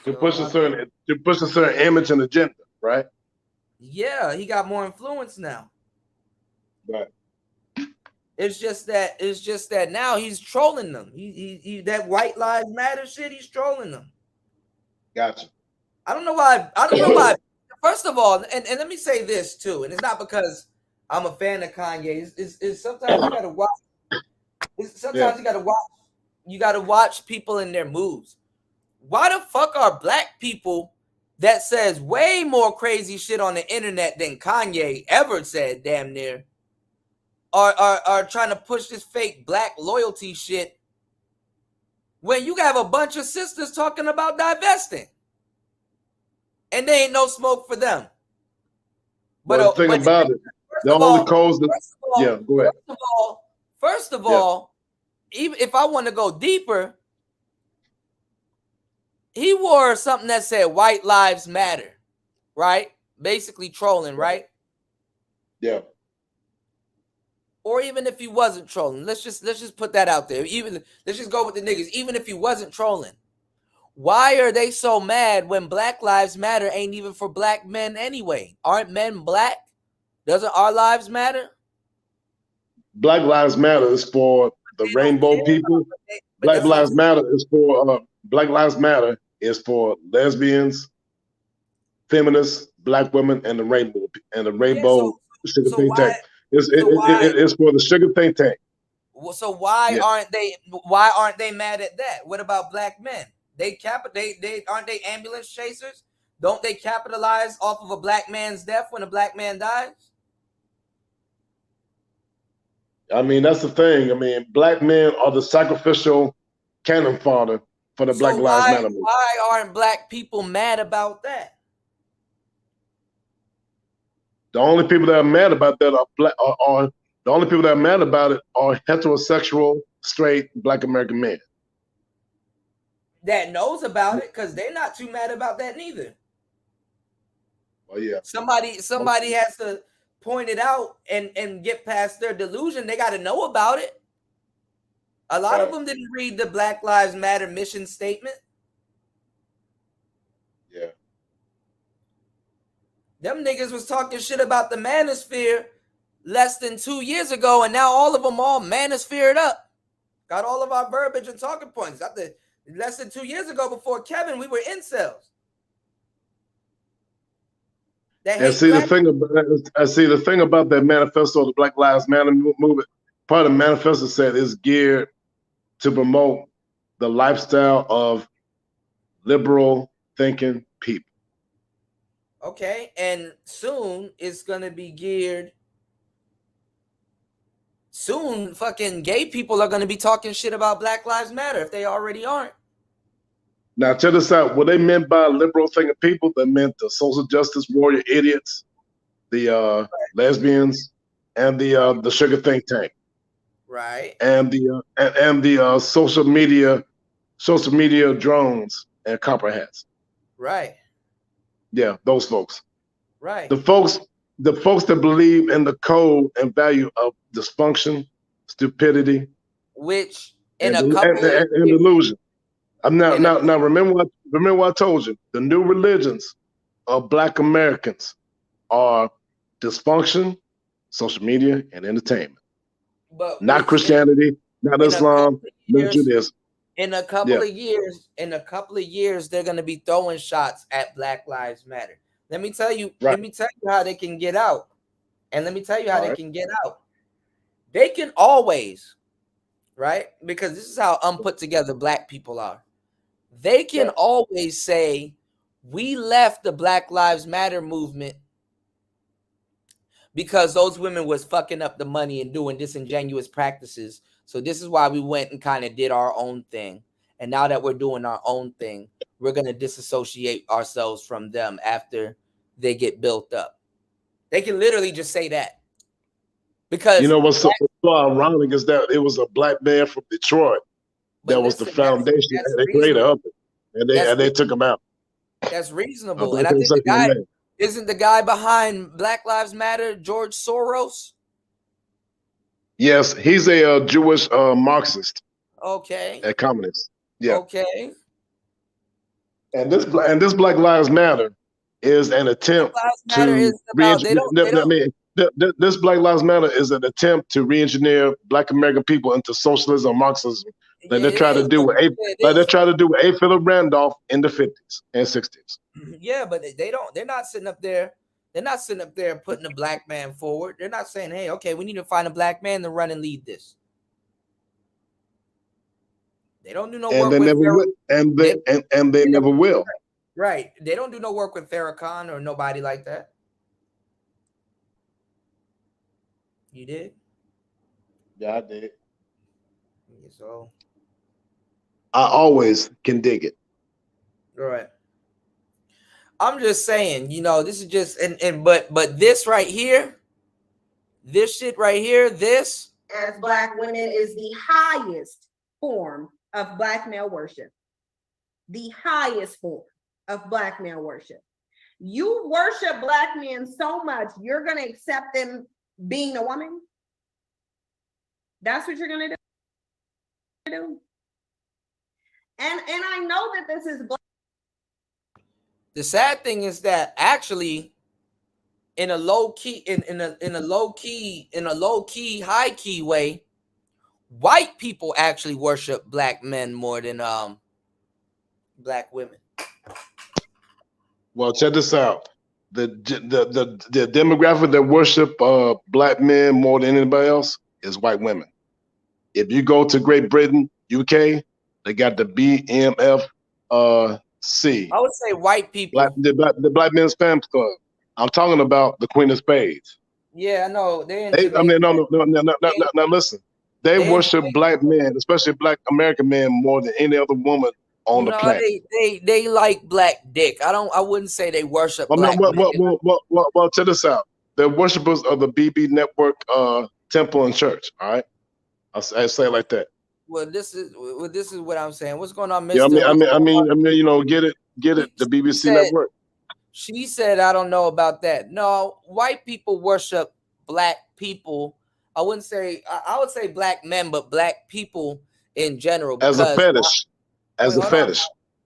To push a certain image and agenda, right?
Yeah, he got more influence now.
Right.
It's just that now he's trolling them. He that White Lives Matter shit, he's trolling them.
Gotcha.
I don't know why. First of all, and let me say this too, and it's not because I'm a fan of Kanye. It's sometimes you gotta watch. You gotta watch people in their moves. Why the fuck are black people that says way more crazy shit on the internet than Kanye ever said, damn near, are trying to push this fake black loyalty shit when you have a bunch of sisters talking about divesting and there ain't no smoke for them?
But the thing about it, the only cause that, yeah, go ahead.
First of all, even if I want to go deeper, he wore something that said White Lives Matter, right? Basically trolling, right?
Yeah.
or even if he wasn't trolling, let's just put that out there. Let's just go with the niggas. Even if he wasn't trolling, why are they so mad when Black Lives Matter ain't even for black men anyway? Aren't men black? Doesn't our lives matter?
Black Lives Matter is for the rainbow people. Black Lives Matter is for lesbians, feminists, black women, and the rainbow sugar think tank. It's for the sugar think tank.
So why aren't they mad at that? What about black men? They aren't they ambulance chasers? Don't they capitalize off of a black man's death when a black man dies?
I mean, that's the thing. I mean, black men are the sacrificial cannon fodder for the Black Lives Matter movement.
Why aren't black people mad about that?
The only people that are mad about that are the only people that are mad about it are heterosexual, straight black American men.
That knows about it, because they're not too mad about that neither.
Oh yeah.
Somebody has to point it out and get past their delusion. They got to know about it. A lot of them didn't read the Black Lives Matter mission statement.
Yeah.
Them niggas was talking shit about the Manosphere less than 2 years ago, and now all of them all Manosphered up. Got all of our verbiage and talking points. Less than 2 years ago, before Kevin, we were incels.
And see the thing about that manifesto, the Black Lives Matter movement. Part of the manifesto said is geared to promote the lifestyle of liberal thinking people.
Okay, and soon it's gonna be geared. Soon, fucking gay people are gonna be talking shit about Black Lives Matter if they already aren't.
Now, check this out. What they meant by liberal thinking people, they meant the social justice warrior idiots, the lesbians, and the sugar think tank,
right?
And the social media drones and copper hats,
right?
Yeah, those folks,
right?
The folks that believe in the code and value of dysfunction, stupidity,
which
and delusion. Now remember what I told you. The new religions of Black Americans are dysfunction, social media, and entertainment.
But
not Christianity, not Islam, not Judaism.
In a couple of years, they're gonna be throwing shots at Black Lives Matter. Let me tell you how they can get out. And let me tell you how they can get out. They can always, right? Because this is how unput together black people are. They can always say, we left the Black Lives Matter movement because those women was fucking up the money and doing disingenuous practices. So this is why we went and kind of did our own thing. And now that we're doing our own thing, we're going to disassociate ourselves from them after they get built up. They can literally just say that. Because
you know what's so ironic is that it was a black man from Detroit that was the foundation and the creator of it. And they took him out.
That's reasonable. And I think isn't the guy behind Black Lives Matter George Soros?
Yes, he's a Jewish Marxist.
Okay.
A communist. Yeah.
Okay.
And this Black Lives Matter is an attempt to this Black Lives Matter is an attempt to re-engineer Black American people into socialism and Marxism. Like they try to do with A. Philip Randolph in the 50s and 60s.
Yeah, but they're not sitting up there. They're not sitting up there putting a black man forward. They're not saying, hey, okay, we need to find a black man to run and lead this. They don't do no work with
they never will.
Right. They don't do no work with Farrakhan or nobody like that. You did?
Yeah, I did.
So
I always can dig it.
Right. I'm just saying, this is just but this right here, this shit right here, this
as Black women is the highest form of Black male worship. The highest form of Black male worship. You worship Black men so much, you're gonna accept them being a woman? That's what you're gonna do. And I know that this is black.
The sad thing is that actually, in a low key, in a low key, high key way, white people actually worship black men more than black women.
Well, check this out. The demographic that worship black men more than anybody else is white women. If you go to Great Britain, UK, they got the BMFC.
I would say white people.
The Black Men's Fan Club. I'm talking about the Queen of Spades.
Yeah, I know.
Now listen. They worship black men, especially black American men, more than any other woman on the planet.
They like black dick. I wouldn't say they worship black men.
Well, check this out. They're worshipers of the BB Network temple and church. All right. I say it like that.
Well, this is what I'm saying. What's going on, Mr.?
Yeah, I mean, you know, get it. The BBC Network.
She said, I don't know about that. No, white people worship black people. I wouldn't say, I would say black men, but black people in general.
As a fetish.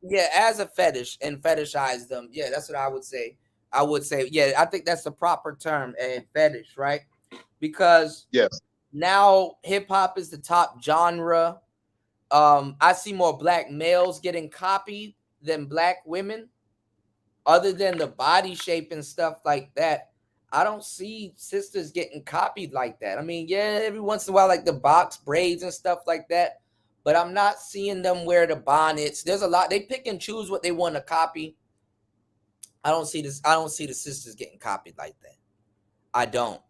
Yeah, as a fetish, and fetishize them. Yeah, that's what I would say. Yeah, I think that's the proper term, a fetish, right? Because
yes,
now hip hop is the top genre. I see more black males getting copied than black women. Other than the body shape and stuff like that, I don't see sisters getting copied like that. I mean, yeah, every once in a while, like the box braids and stuff like that, but I'm not seeing them wear the bonnets. There's a lot. They pick and choose what they want to copy. I don't see this. I don't see the sisters getting copied like that. I don't.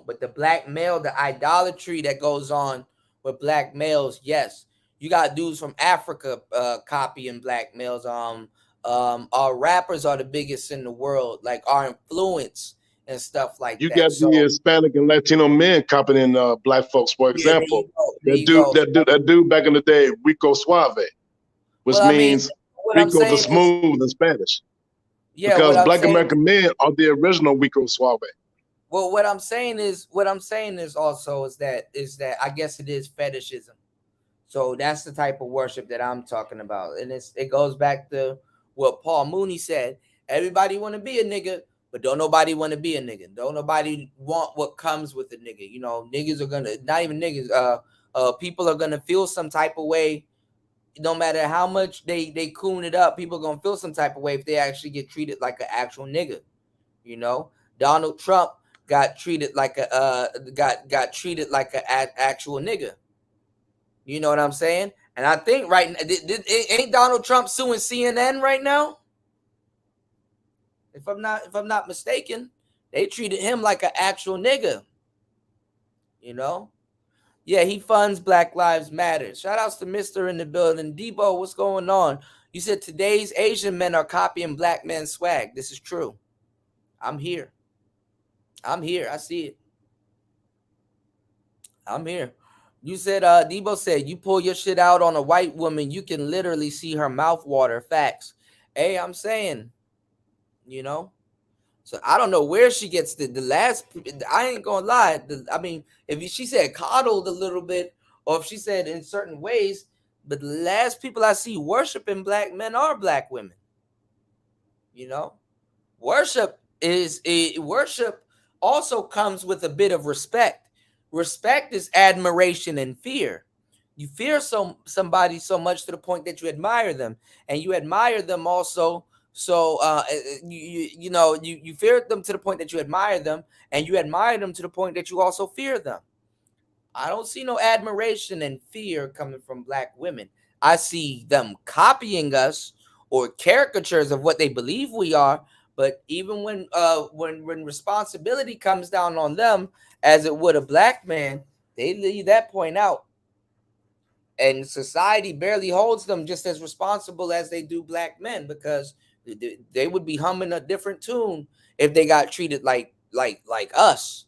But the black male, the idolatry that goes on with black males, yes. You got dudes from Africa copying black males. Our rappers are the biggest in the world, like our influence and stuff like that.
You got the Hispanic and Latino men copying black folks. For example, that dude back in the day, Rico Suave, which means Rico the smooth in Spanish. Yeah, because black American men are the original Rico Suave.
Well, what I'm saying is also that I guess it is fetishism. So that's the type of worship that I'm talking about. And it goes back to what Paul Mooney said. Everybody want to be a nigga, but don't nobody want to be a nigga. Don't nobody want what comes with a nigga. You know, niggas are going to, not even niggas, people are going to feel some type of way. No matter how much they coon it up, people are going to feel some type of way if they actually get treated like an actual nigga. You know, Donald Trump got treated like got treated like an actual nigga. You know what I'm saying? And I think right now, ain't Donald Trump suing CNN right now? If I'm not mistaken, they treated him like an actual nigga. You know? Yeah, he funds Black Lives Matter. Shout outs to Mr. in the building. Debo, what's going on? You said today's Asian men are copying black men swag. This is true. I'm here. I see it. I'm here. You said, Debo said, you pull your shit out on a white woman, you can literally see her mouth water. Facts. Hey, I'm saying, you know, so I don't know where she gets the last, I ain't gonna lie. I mean, if she said coddled a little bit, or if she said in certain ways, but the last people I see worshiping black men are black women. You know, worship also comes with a bit of respect. Respect is admiration and fear. You fear somebody so much to the point that you admire them, and you admire them also. So you fear them to the point that you admire them, and you admire them to the point that you also fear them. I don't see no admiration and fear coming from black women. I see them copying us or caricatures of what they believe we are. But even when responsibility comes down on them, as it would a black man, they leave that point out. And society barely holds them just as responsible as they do black men, because they would be humming a different tune if they got treated like us.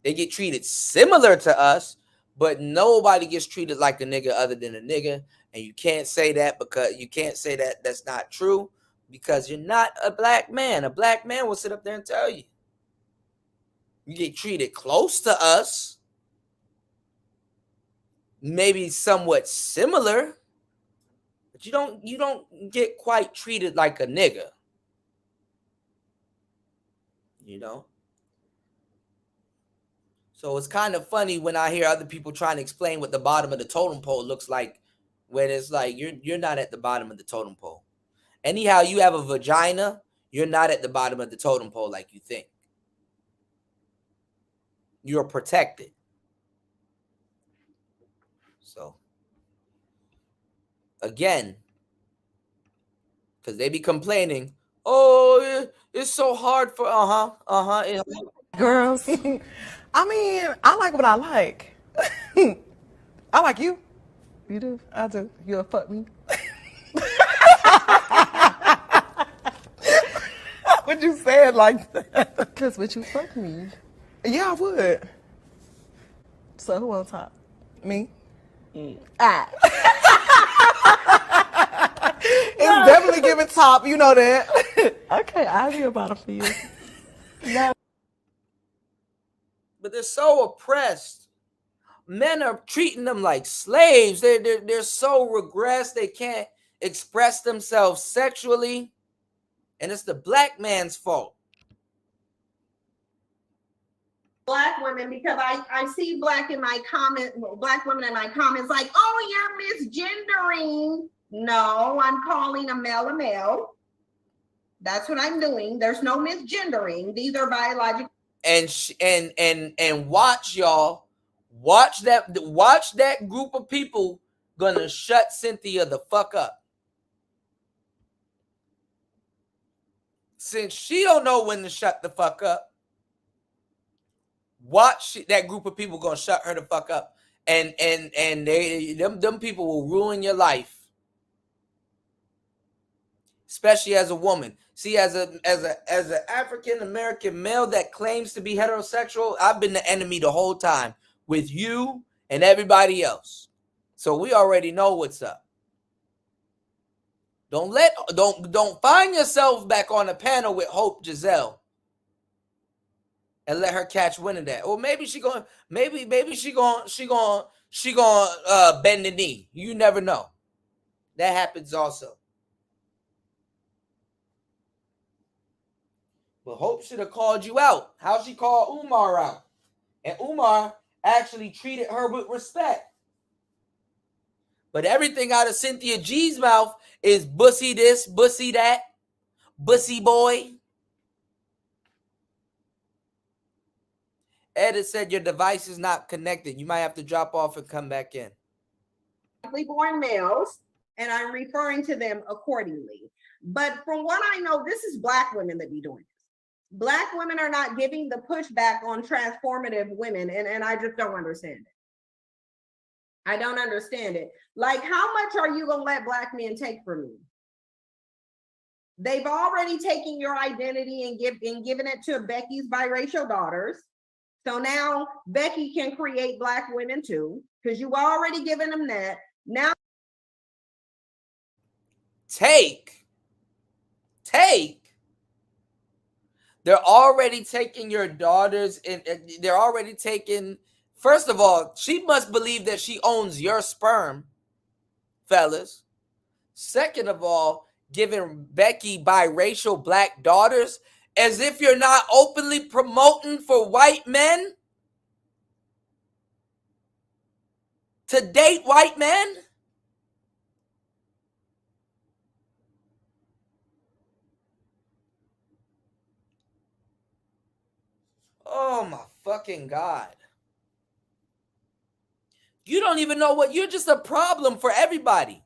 They get treated similar to us, but nobody gets treated like a nigga other than a nigga. And you can't say that that's not true, because you're not a black man. A black man will sit up there and tell you. You get treated close to us, maybe somewhat similar, but you don't get quite treated like a nigga. You know? So it's kind of funny when I hear other people trying to explain what the bottom of the totem pole looks like, when it's like you're not at the bottom of the totem pole. Anyhow, you have a vagina, you're not at the bottom of the totem pole like you think. You're protected. So again, because they be complaining, oh, it's so hard for
girls. I mean, I like what I like. I like you. You do? I do. You'll fuck me. Would you say it like that? Because would you fuck me? Yeah, I would. So who on top? Me? Ah. It's definitely giving top, you know that. Okay, I'll be about it for you. No.
But they're so oppressed. Men are treating them like slaves. They're so regressed. They can't express themselves sexually. And it's the black man's fault.
Black women, because I see black women in my comments like, oh, you're misgendering. No, I'm calling a male. That's what I'm doing. There's no misgendering. These are biological.
And watch, y'all. Watch that group of people gonna shut Cynthia the fuck up. Since she don't know when to shut the fuck up, watch that group of people gonna shut her the fuck up. And them people will ruin your life. Especially as a woman. See, as an African American male that claims to be heterosexual, I've been the enemy the whole time with you and everybody else. So we already know what's up. Don't find yourself back on the panel with Hope Giselle and let her catch wind of that. Or maybe she gonna bend the knee. You never know. That happens also. But Hope should have called you out. How she called Umar out. And Umar actually treated her with respect. But everything out of Cynthia G's mouth is bussy this, bussy that, bussy boy. Ed said your device is not connected. You might have to drop off and come back in.
Born males, and I'm referring to them accordingly. But from what I know, this is black women that be doing this. Black women are not giving the pushback on transformative women, and I just don't understand it. I don't understand it. Like, how much are you gonna let black men take from you? They've already taken your identity and given it to Becky's biracial daughters. So now Becky can create black women too, because you already given them that. Now
take. They're already taking your daughters, and they're already taking. First of all, she must believe that she owns your sperm, fellas. Second of all, giving Becky biracial black daughters, as if you're not openly promoting for white men to date white men. Oh my fucking God. You don't even know you're just a problem for everybody.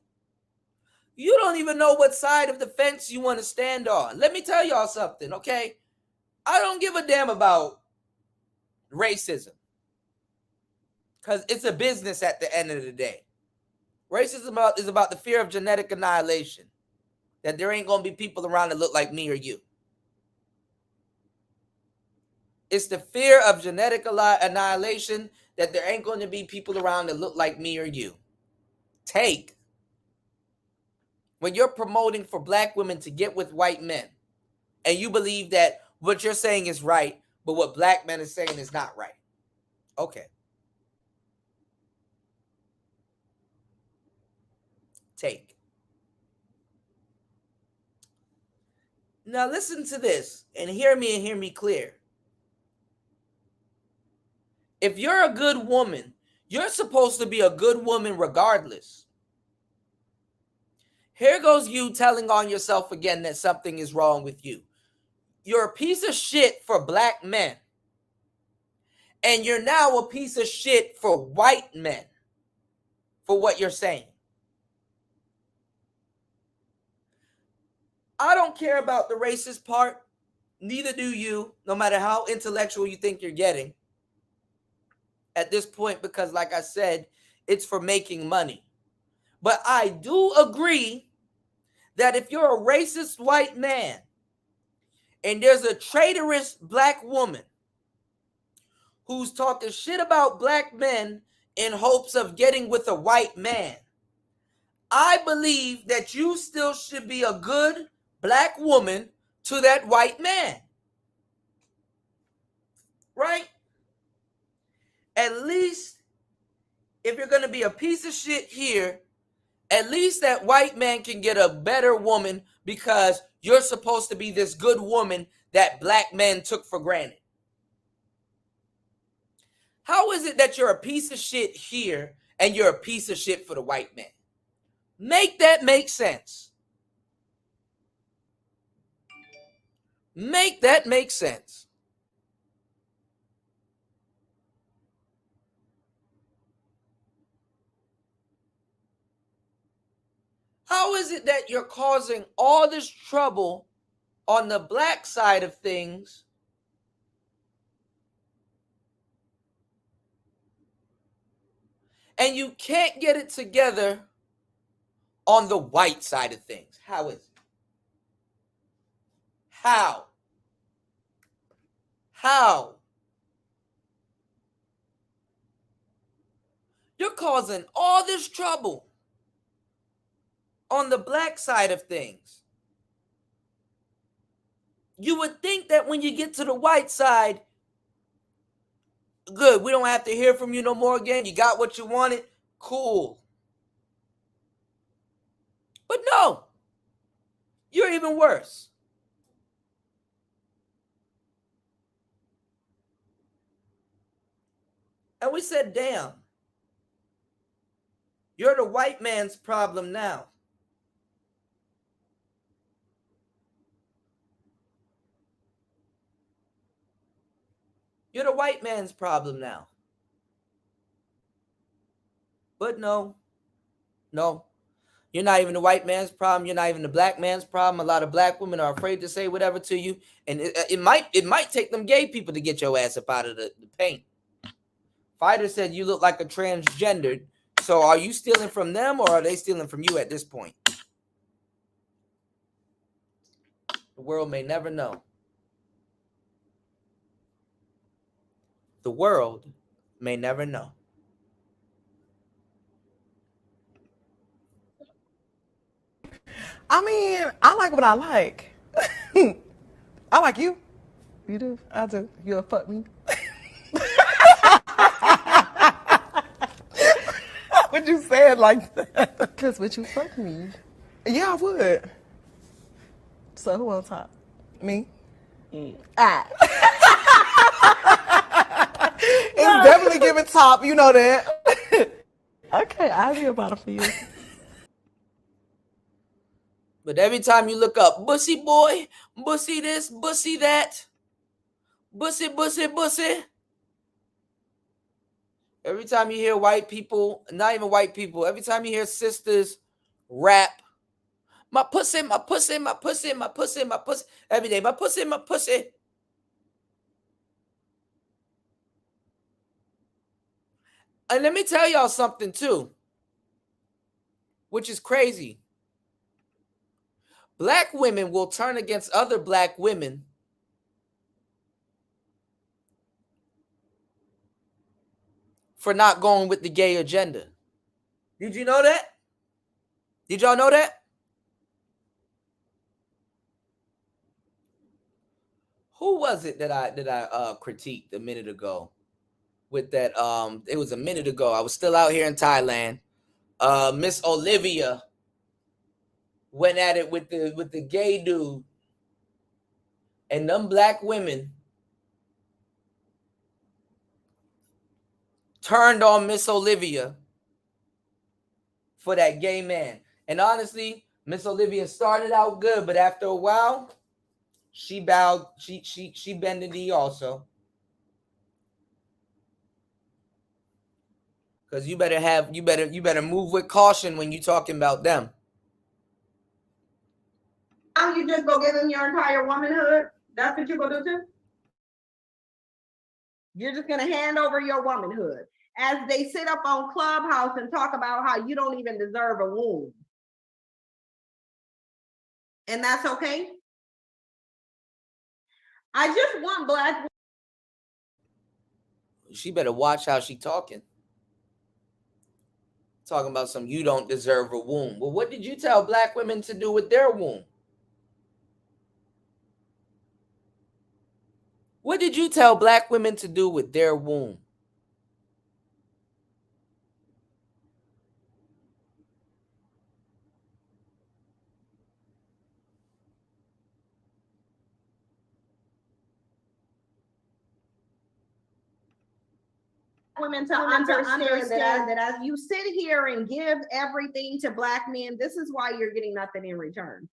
You don't even know what side of the fence you want to stand on. Let me tell y'all something, okay? I don't give a damn about racism, because it's a business at the end of the day. Racism is about the fear of genetic annihilation, that there ain't going to be people around that look like me or you. It's the fear of genetic annihilation that there ain't going to be people around that look like me or you. Take. When you're promoting for black women to get with white men, and you believe that what you're saying is right, but what black men are saying is not right. Okay. Take. Now listen to this and hear me clear. If you're a good woman, you're supposed to be a good woman regardless. Here goes you telling on yourself again that something is wrong with you. You're a piece of shit for black men. And you're now a piece of shit for white men for what you're saying. I don't care about the racist part. Neither do you, no matter how intellectual you think you're getting at this point, because like I said, it's for making money. But I do agree that if you're a racist white man and there's a traitorous black woman who's talking shit about black men in hopes of getting with a white man, I believe that you still should be a good black woman to that white man. Right? At least if you're going to be a piece of shit here, at least that white man can get a better woman because you're supposed to be this good woman that black men took for granted. How is it that you're a piece of shit here and you're a piece of shit for the white man? Make that make sense. Make that make sense. How is it that you're causing all this trouble on the black side of things and you can't get it together on the white side of things? How is it? How? How? You're causing all this trouble on the black side of things. You would think that when you get to the white side, good, we don't have to hear from you no more again. You got what you wanted. Cool. But no, you're even worse. And we said, damn, you're the white man's problem now. You're the white man's problem now. But no, you're not even the white man's problem. You're not even the black man's problem. A lot of black women are afraid to say whatever to you. And it might take them gay people to get your ass up out of the paint. Fighter said you look like a transgendered. So are you stealing from them or are they stealing from you at this point? The world may never know. The world may never know.
I mean, I like what I like. I like you. You do? I do. You'll fuck me. Would you say it like that? Because would you fuck me? Yeah, I would. So who on top? Me? Ah. It's definitely giving top. You know that. Okay, I'll be about it for you.
But every time you look up, bussy boy, bussy this, bussy that, bussy, bussy, bussy. Every time you hear white people, not even white people, every time you hear sisters rap, my pussy, my pussy, my pussy, my pussy, my pussy, every day, my pussy, my pussy. And let me tell y'all something too, which is crazy. Black women will turn against other black women for not going with the gay agenda. Did you know that? Did y'all know that? Who was it that I critiqued a minute ago with that? It was a minute ago. I was still out here in Thailand. Miss Olivia went at it with the gay dude, and them black women turned on Miss Olivia for that gay man. And honestly, Miss Olivia started out good, but after a while, she bowed. She bent the knee also. Because you better move with caution when you're talking about them.
Now you just go give them your entire womanhood. That's what you're gonna do too. You're just gonna hand over your womanhood as they sit up on Clubhouse and talk about how you don't even deserve a womb. And that's okay. I just want black.
She better watch how she talking. Talking about some you don't deserve a womb. Well, what did you tell black women to do with their womb? What did you tell black women to do with their womb?
Women to understand that as you sit here and give everything to black men, this is why you're getting nothing in return.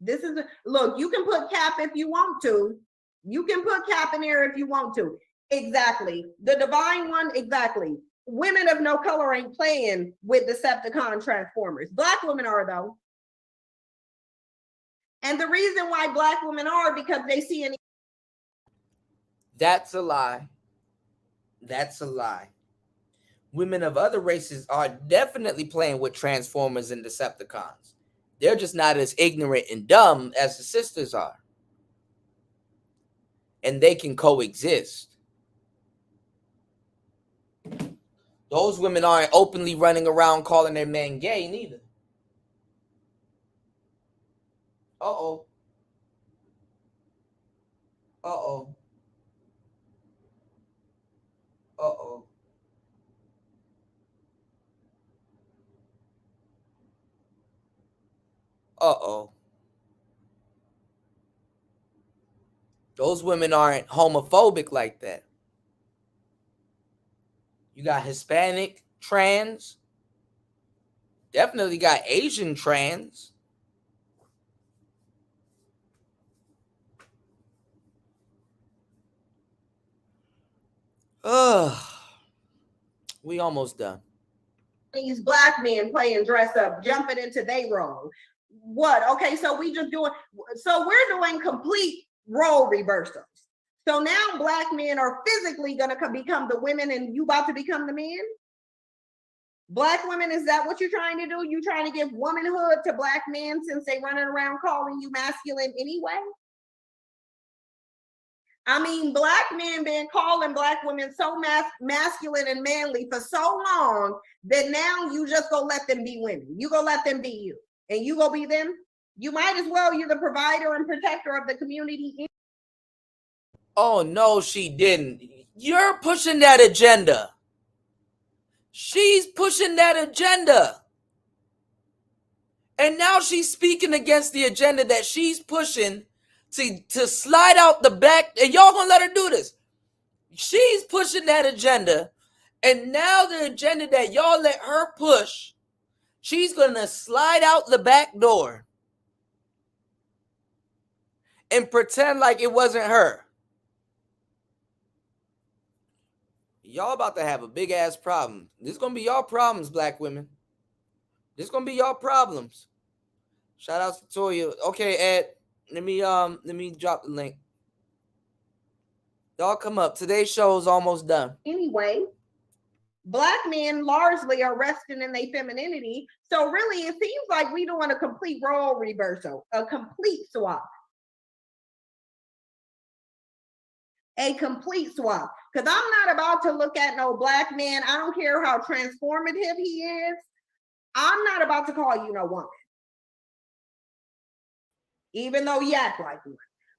This is look, you can put cap if you want to. You can put cap in there if you want to. Exactly. The divine one, exactly. Women of no color ain't playing with Decepticon Transformers. Black women are though. And the reason why black women are because they see an.
That's a lie. That's a lie. Women of other races are definitely playing with Transformers and Decepticons. They're just not as ignorant and dumb as the sisters are. And they can coexist. Those women aren't openly running around calling their men gay neither. Uh-oh. Uh-oh. Uh-oh. Uh-oh. Those women aren't homophobic like that. You got Hispanic trans. Definitely got Asian trans. We almost done.
These black men playing dress up, jumping into their role. What? Okay, so we're doing complete role reversals. So now black men are physically gonna become the women and you about to become the men? Black women, is that what you're trying to do? You trying to give womanhood to black men since they running around calling you masculine anyway? I mean, black men been calling black women so masculine and manly for so long that now you just gonna let them be women. You gonna let them be you, and you gonna be them. You might as well. You're the provider and protector of the community.
Oh no, she didn't. You're pushing that agenda. She's pushing that agenda. And now she's speaking against the agenda that she's pushing to slide out the back. And y'all gonna let her do this. She's pushing that agenda. And now the agenda that y'all let her push, she's gonna slide out the back door and pretend like it wasn't her. Y'all about to have a big ass problem. This is gonna be y'all problems, black women. This is gonna be y'all problems. Shout out to Toya. Okay, Ed. Let me drop the link. Y'all come up. Today's show is almost done.
Anyway, black men largely are resting in their femininity. So really, it seems like we doing a complete role reversal, a complete swap. A complete swap. Because I'm not about to look at no black man. I don't care how transformative he is. I'm not about to call you no woman. Even though you act like one.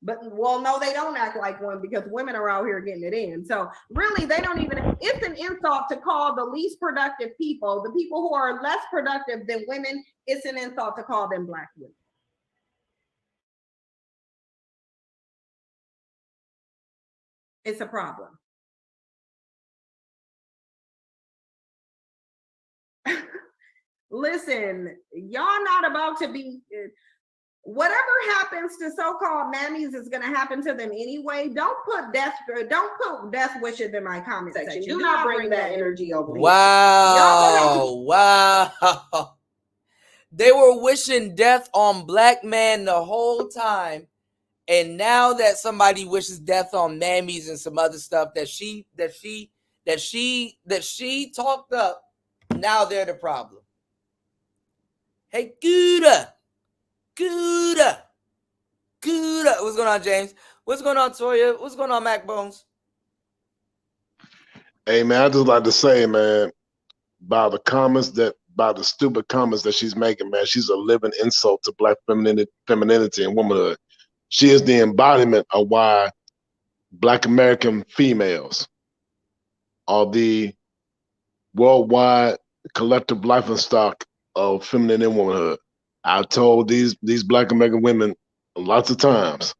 But well, no, they don't act like one because women are out here getting it in. So really, they don't even. It's an insult to call the least productive people, the people who are less productive than women. It's an insult to call them Black women. It's a problem. Listen, y'all not about to be. Whatever happens to so-called mammies is going to happen to them anyway. Don't put death wishes in my comment section. Do not bring that energy over here.
Wow. Wow. They were wishing death on Black men the whole time. And now that somebody wishes death on mammies and some other stuff that she talked up, now they're the problem. Hey, Gouda. What's going on, James? What's going on, Toya? What's going on, Mac Bones?
Hey, man, I just like to say, man, by the stupid comments that she's making, man, she's a living insult to Black femininity and womanhood. She is the embodiment of why Black American females are the worldwide collective life and stock of feminine and womanhood. I've told these Black American women lots of times,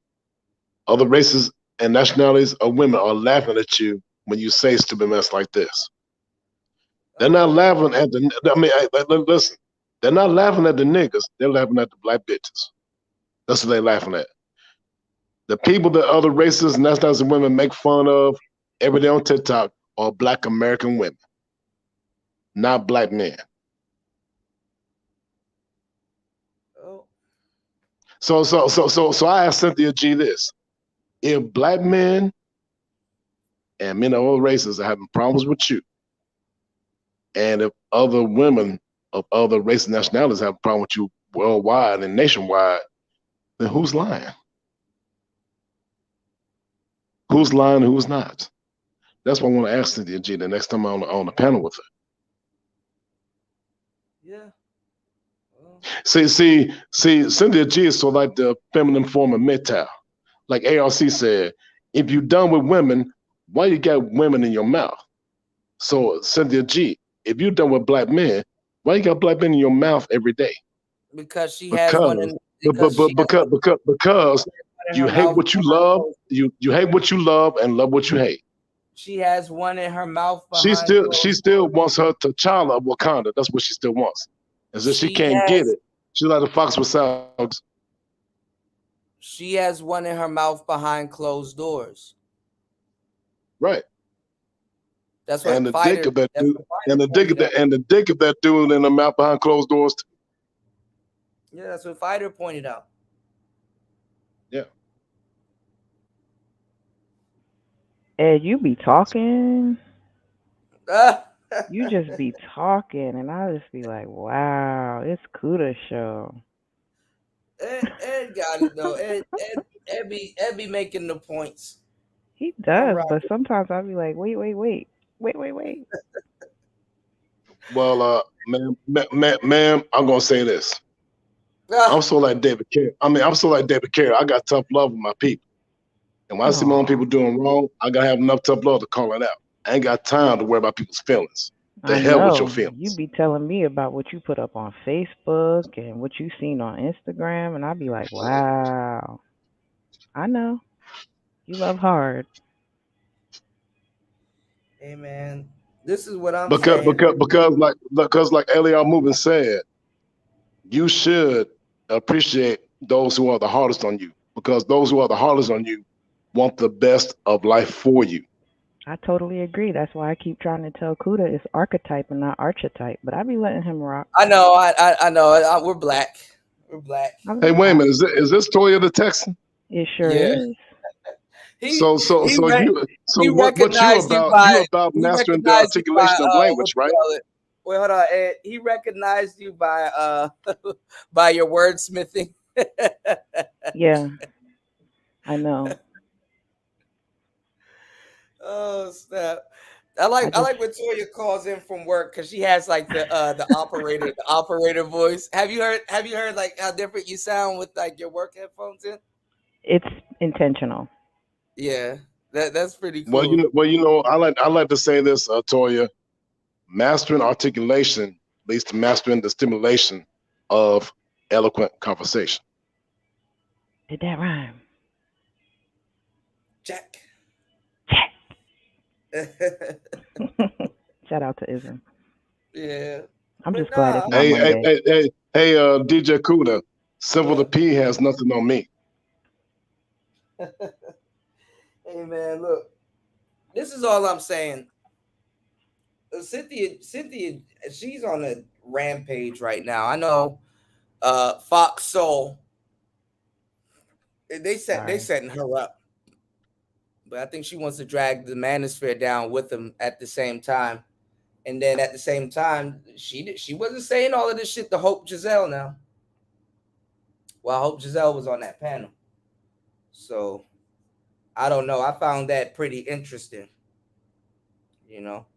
other races and nationalities of women are laughing at you when you say stupid mess like this. They're not laughing at listen, they're not laughing at the niggas, they're laughing at the Black bitches. That's what they're laughing at. The people that other races and nationalities and women make fun of every day on TikTok are Black American women, not Black men. So I asked Cynthia G this: if Black men and men of all races are having problems with you, and if other women of other races and nationalities have a problem with you worldwide and nationwide, then who's lying? Who's lying and who's not? That's what I want to ask Cynthia G the next time I'm on the panel with her.
Yeah.
See, Cynthia G is so like the feminine form of mental. Like ARC said, if you're done with women, why you got women in your mouth? So Cynthia G, if you're done with Black men, why you got Black men in your mouth every day?
Because she has one in,
because you hate what you love, you hate what you love and love what you hate.
She has one in her mouth.
She still wants her T'Challa of Wakanda. That's what she still wants. As if she can't get it. She's like the fox with sounds.
She has one in her mouth behind closed doors.
Right.
That's what
and the dick of that dude, and the dick of that dude in the mouth behind closed doors too.
Yeah, that's what Fighter pointed out.
Yeah.
Ed, you be talking. You just be talking, and I just be like, wow, it's Kuda show.
Ed got it though. Ed be making the points.
He does, but sometimes I'll be like, wait.
Well, ma'am, I'm gonna say this. I'm so like David Carey. I got tough love with my people. And when I see my own people doing wrong, I gotta have enough tough love to call it out. I ain't got time to worry about people's feelings. The hell with your feelings.
You be telling me about what you put up on Facebook and what you seen on Instagram, and I be like, wow. I know. You love hard.
Hey man, this is what I'm saying.
Because like Eliel Movin said, you should appreciate those who are the hardest on you, because those who are the hardest on you want the best of life for you.
I totally agree. That's why I keep trying to tell Kuda it's archetype and not archetype, but I be letting him rock.
I know. I know. We're black. We're black.
Hey, wait a minute. Is this Toya the Texan?
It sure is.
So what you about mastering the articulation of language, right?
Wait, hold on, Ed. He recognized you by by your wordsmithing.
Yeah, I know.
Oh snap! I like when Toya calls in from work because she has like the operator voice. Have you heard like how different you sound with like your work headphones in?
It's intentional.
Yeah, that's pretty cool.
I like to say this, Toya. Mastering articulation leads to mastering the stimulation of eloquent conversation.
Did that rhyme?
Check.
Shout out to Ism.
Yeah.
I'm just glad it's not
Hey,
Monday.
DJ Kuda, Civil the P has nothing on me.
Hey man, look, this is all I'm saying. Cynthia, she's on a rampage right now. I know Fox Soul. They setting her up. But I think she wants to drag the Manosphere down with them at the same time. And then at the same time, she wasn't saying all of this shit to Hope Giselle now. Well, Hope Giselle was on that panel. So I don't know. I found that pretty interesting. You know.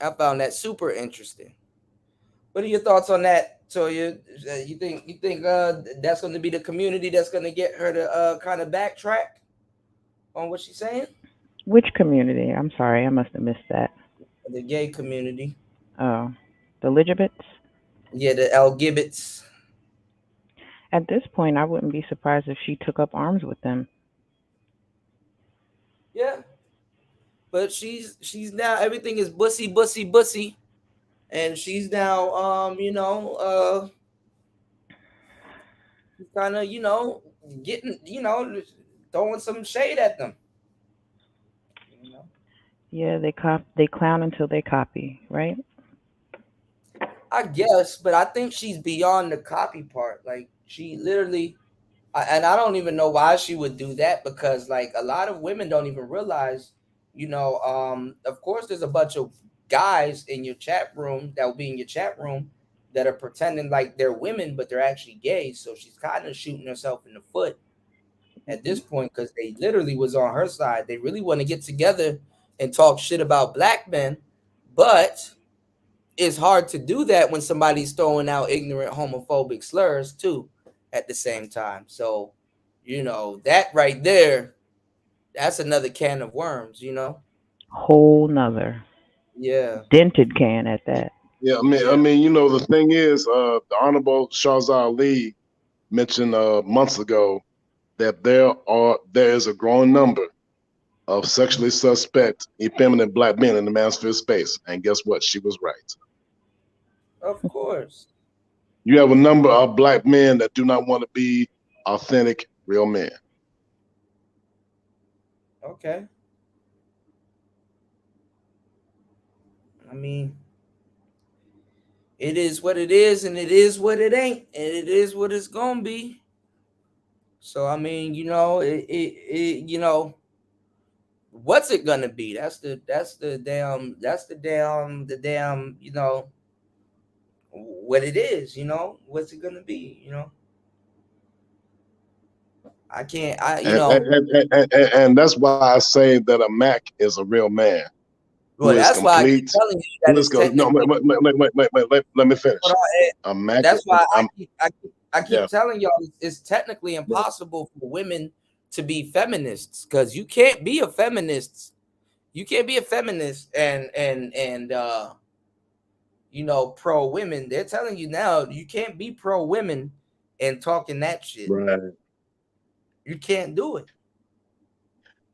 I found that super interesting. What are your thoughts on that, Toya? You think that's going to be the community that's going to get her to kind of backtrack on what she's saying?
Which community? I'm sorry, I must have missed that.
The gay community.
Oh, the Ligibets?
Yeah, the L Gibbets.
At this point, I wouldn't be surprised if she took up arms with them.
Yeah. But she's now, everything is bussy. And she's now kind of, getting, throwing some shade at them.
Yeah, they clown until they copy, right?
I guess, but I think she's beyond the copy part. Like, she literally, and I don't even know why she would do that, because like a lot of women don't even realize, of course there's a bunch of guys in your chat room that will be in your chat room that are pretending like they're women, but they're actually gay. So she's kind of shooting herself in the foot at this point, because they literally was on her side. They really want to get together and talk shit about black men, but it's hard to do that when somebody's throwing out ignorant homophobic slurs too at the same time. So, that right there, that's another can of worms,
Whole nother.
Yeah.
Dented can at that.
Yeah, I mean, the thing is, the Honorable Shahzad Ali mentioned months ago that there is a growing number of sexually suspect, effeminate black men in the manosphere space. And guess what? She was right.
Of course.
You have a number of black men that do not want to be authentic, real men.
Okay. I mean, it is what it is, and it is what it ain't, and it is what it's gonna be. So I mean, what's it gonna be? That's the damn, what it is, what's it gonna be, I can't,
and that's why I say that a Mac is a real man.
Well, that's complete, why I keep telling you that it's
wait, let me finish. A Mac.
That's why I keep telling y'all it's technically impossible for women to be feminists, because you can't be a feminist. You can't be a feminist and pro women. They're telling you now you can't be pro women and talking that shit.
Right.
You can't do it.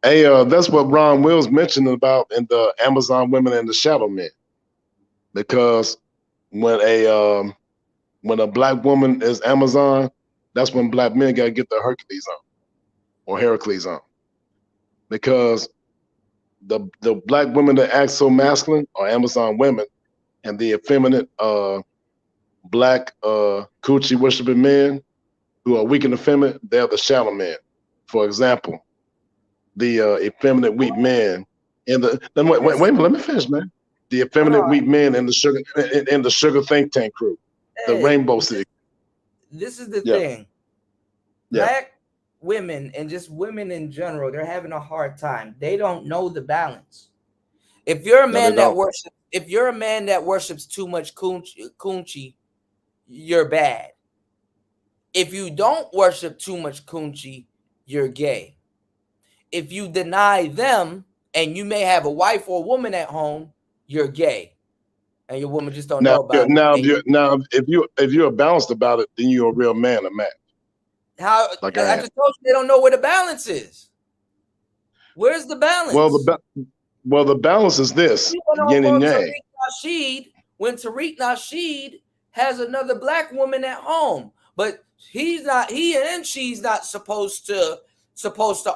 Hey, that's what Ron Wills mentioned about in the Amazon Women and the Shadow Men. Because when a black woman is Amazon, that's when black men gotta get the Hercules on or Heracles on. Because the black women that act so masculine are Amazon women, and the effeminate black coochie worshiping men who are weak and effeminate, they're the shadow men. For example, the effeminate weak men in the wait a minute, let me finish, man. The effeminate weak men in the sugar think tank crew, the Rainbow City.
This is the thing. Black women and just women in general, they're having a hard time. They don't know the balance. If you're a man that worships too much coochie, you're bad. If you don't worship too much coochie, you're gay. If you deny them and you may have a wife or a woman at home, you're gay. And your woman just don't know about it.
If you're balanced about it, then you're a real man, a man.
How
like
I just told you they don't know where the balance is. Where's the balance?
Well, the balance is this: yin and yang.
When Tariq Nasheed has another black woman at home, but he and she's not supposed to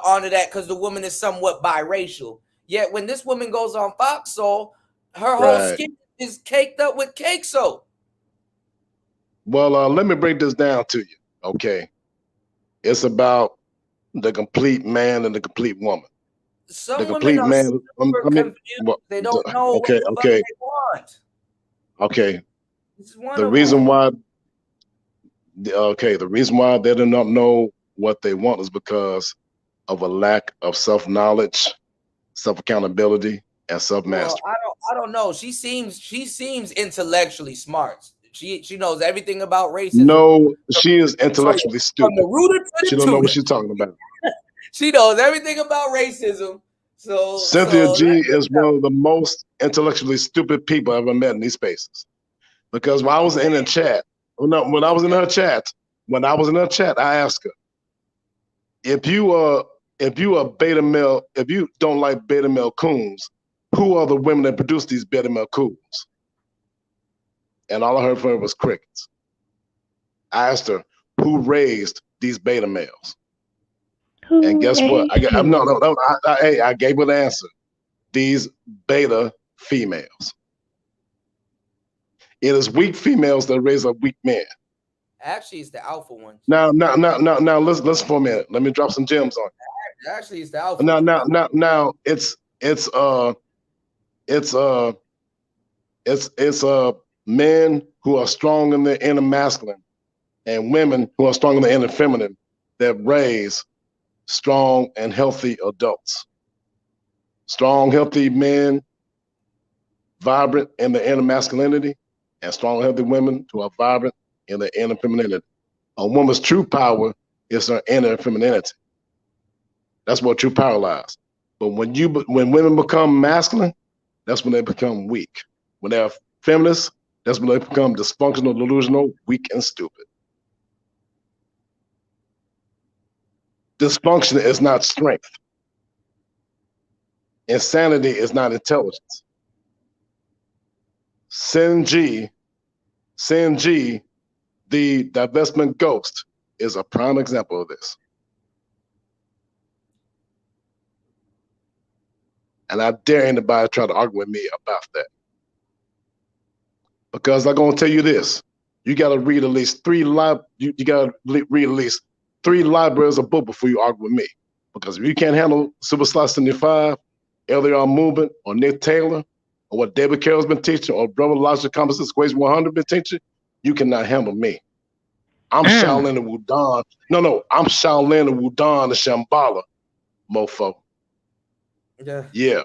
honor that because the woman is somewhat biracial. Yet when this woman goes on Foxhole, her whole skin is caked up with cake soap.
Well, let me break this down to you. Okay, it's about the complete man and the complete woman.
Some women are super confused. They don't know what the fuck they want.
Okay. The reason why they do not know what they want is because of a lack of self-knowledge, self-accountability, and self-mastery.
Well, I don't know. She seems intellectually smart. She knows everything about racism.
No, she is intellectually stupid.
From the rooter to the
she don't know what she's talking about.
She knows everything about racism.
Cynthia G is one of the most intellectually stupid people I've ever met in these spaces. Because when I was in the chat, when I was in her chat, I asked her, if you are beta male, if you don't like beta male coons, who are the women that produce these beta male coons? And all I heard from her was crickets. I asked her, who raised these beta males? And guess what? I gave her the answer. These beta females. It is weak females that raise up weak men.
Actually, it's the alpha ones.
Now, listen for a minute. Let me drop some gems on you.
Actually, it's the alpha.
Now, it's men who are strong in the inner masculine and women who are strong in the inner feminine that raise strong and healthy adults. Strong, healthy men, vibrant in the inner masculinity, and strong, healthy women who are vibrant in the inner femininity. A woman's true power is her inner femininity. That's what true power lies. But when women become masculine, that's when they become weak. When they're feminists, that's when they become dysfunctional, delusional, weak, and stupid. Dysfunction is not strength. Insanity is not intelligence. Cynthia G, the divestment ghost, is a prime example of this. And I dare anybody try to argue with me about that. Because I'm gonna tell you this: you gotta read at least three libraries of book before you argue with me. Because if you can't handle Super Slot 75, LDR Movement, or Nick Taylor, or what David Carroll's been teaching, or Brother Logic Composite Equation 100 been teaching, you cannot handle me. I'm Shaolin and Wudon. No, I'm Shaolin and Wudon and Shambhala, mofo. Yeah.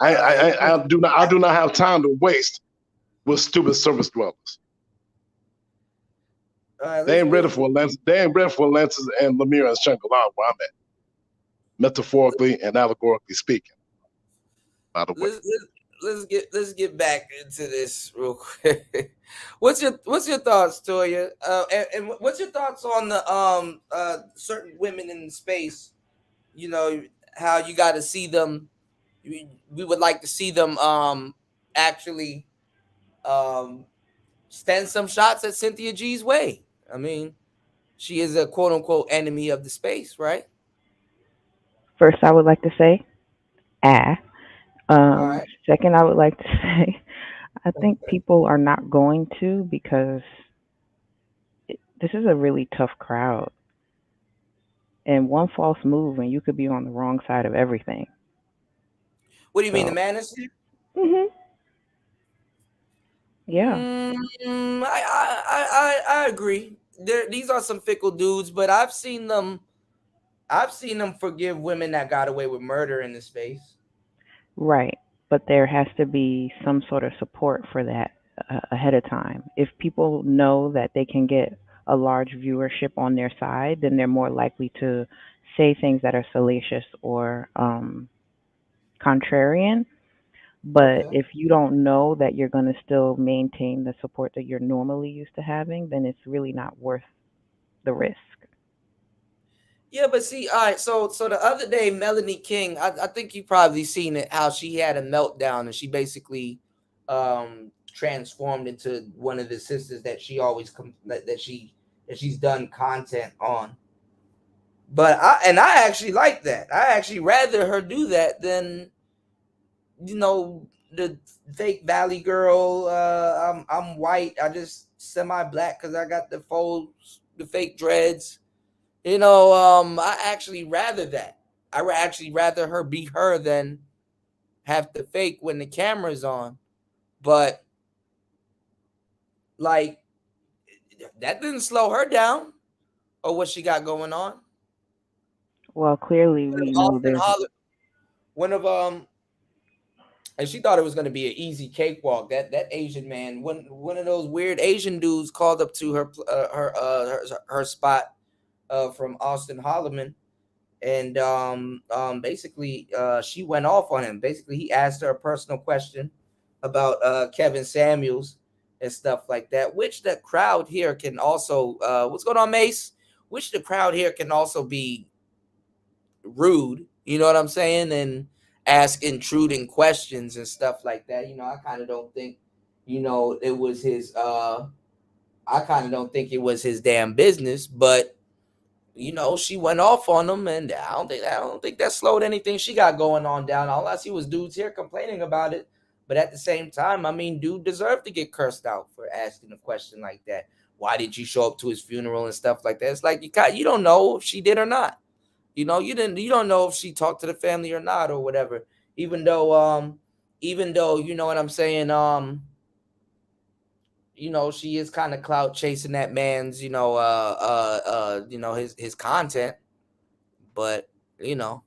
I do not have time to waste with stupid service dwellers. They ain't ready for Atlantis. They ain't ready for Atlantis and Lemire and Shangri-La where I'm at, metaphorically and allegorically speaking. By the way,
let's get back into this real quick. What's your thoughts, Toya? And what's your thoughts on the certain women in space? You know how you got to see them. We would like to see them actually stand some shots at Cynthia G's way. I mean, she is a quote unquote enemy of the space, right?
First, I would like to say,
All right.
Second, I would like to say, I think people are not going to because this is a really tough crowd. And one false move and you could be on the wrong side of everything.
What do you mean, the Manosphere?
Mm-hmm. Yeah.
I agree. These are some fickle dudes, but I've seen them forgive women that got away with murder in the space.
Right. But there has to be some sort of support for that ahead of time. If people know that they can get a large viewership on their side, then they're more likely to say things that are salacious or contrarian. But
Okay.
if you don't know that you're going to still maintain the support that you're normally used to having, then it's really not worth the risk.
Yeah, but see, all right. So the other day, Melanie King, I think you probably seen it, how she had a meltdown and she basically transformed into one of the sisters that she always that she's done content on. But I actually like that. I actually rather her do that than, you know, the fake Valley girl. I'm white. I just semi-black because I got the fake dreads. You know, I actually rather that. Actually rather her be her than have to fake when the camera's on. But like, that didn't slow her down or what she got going on.
Well, clearly we know
Austin
there's.
Holler, one of and she thought it was going to be an easy cakewalk. That Asian man, one of those weird Asian dudes, called up to her spot from Austin Holloman, and basically she went off on him. Basically, he asked her a personal question about Kevin Samuels and stuff like that, which the crowd here can also what's going on, Mace? Which the crowd here can also be rude, you know what I'm saying, and ask intruding questions and stuff like that. You know, I kind of don't think, you know, it was his I kind of don't think it was his damn business, but you know, she went off on him, and I don't think that slowed anything she got going on down. All I see was dudes here complaining about it, but at the same time, I mean, dude deserved to get cursed out for asking a question like that. Why did you show up to his funeral and stuff like that? It's like you don't know if she did or not. You know, you don't know if she talked to the family or not or whatever. Even though you know what I'm saying, you know, she is kind of clout chasing that man's, you know, his content. But you know,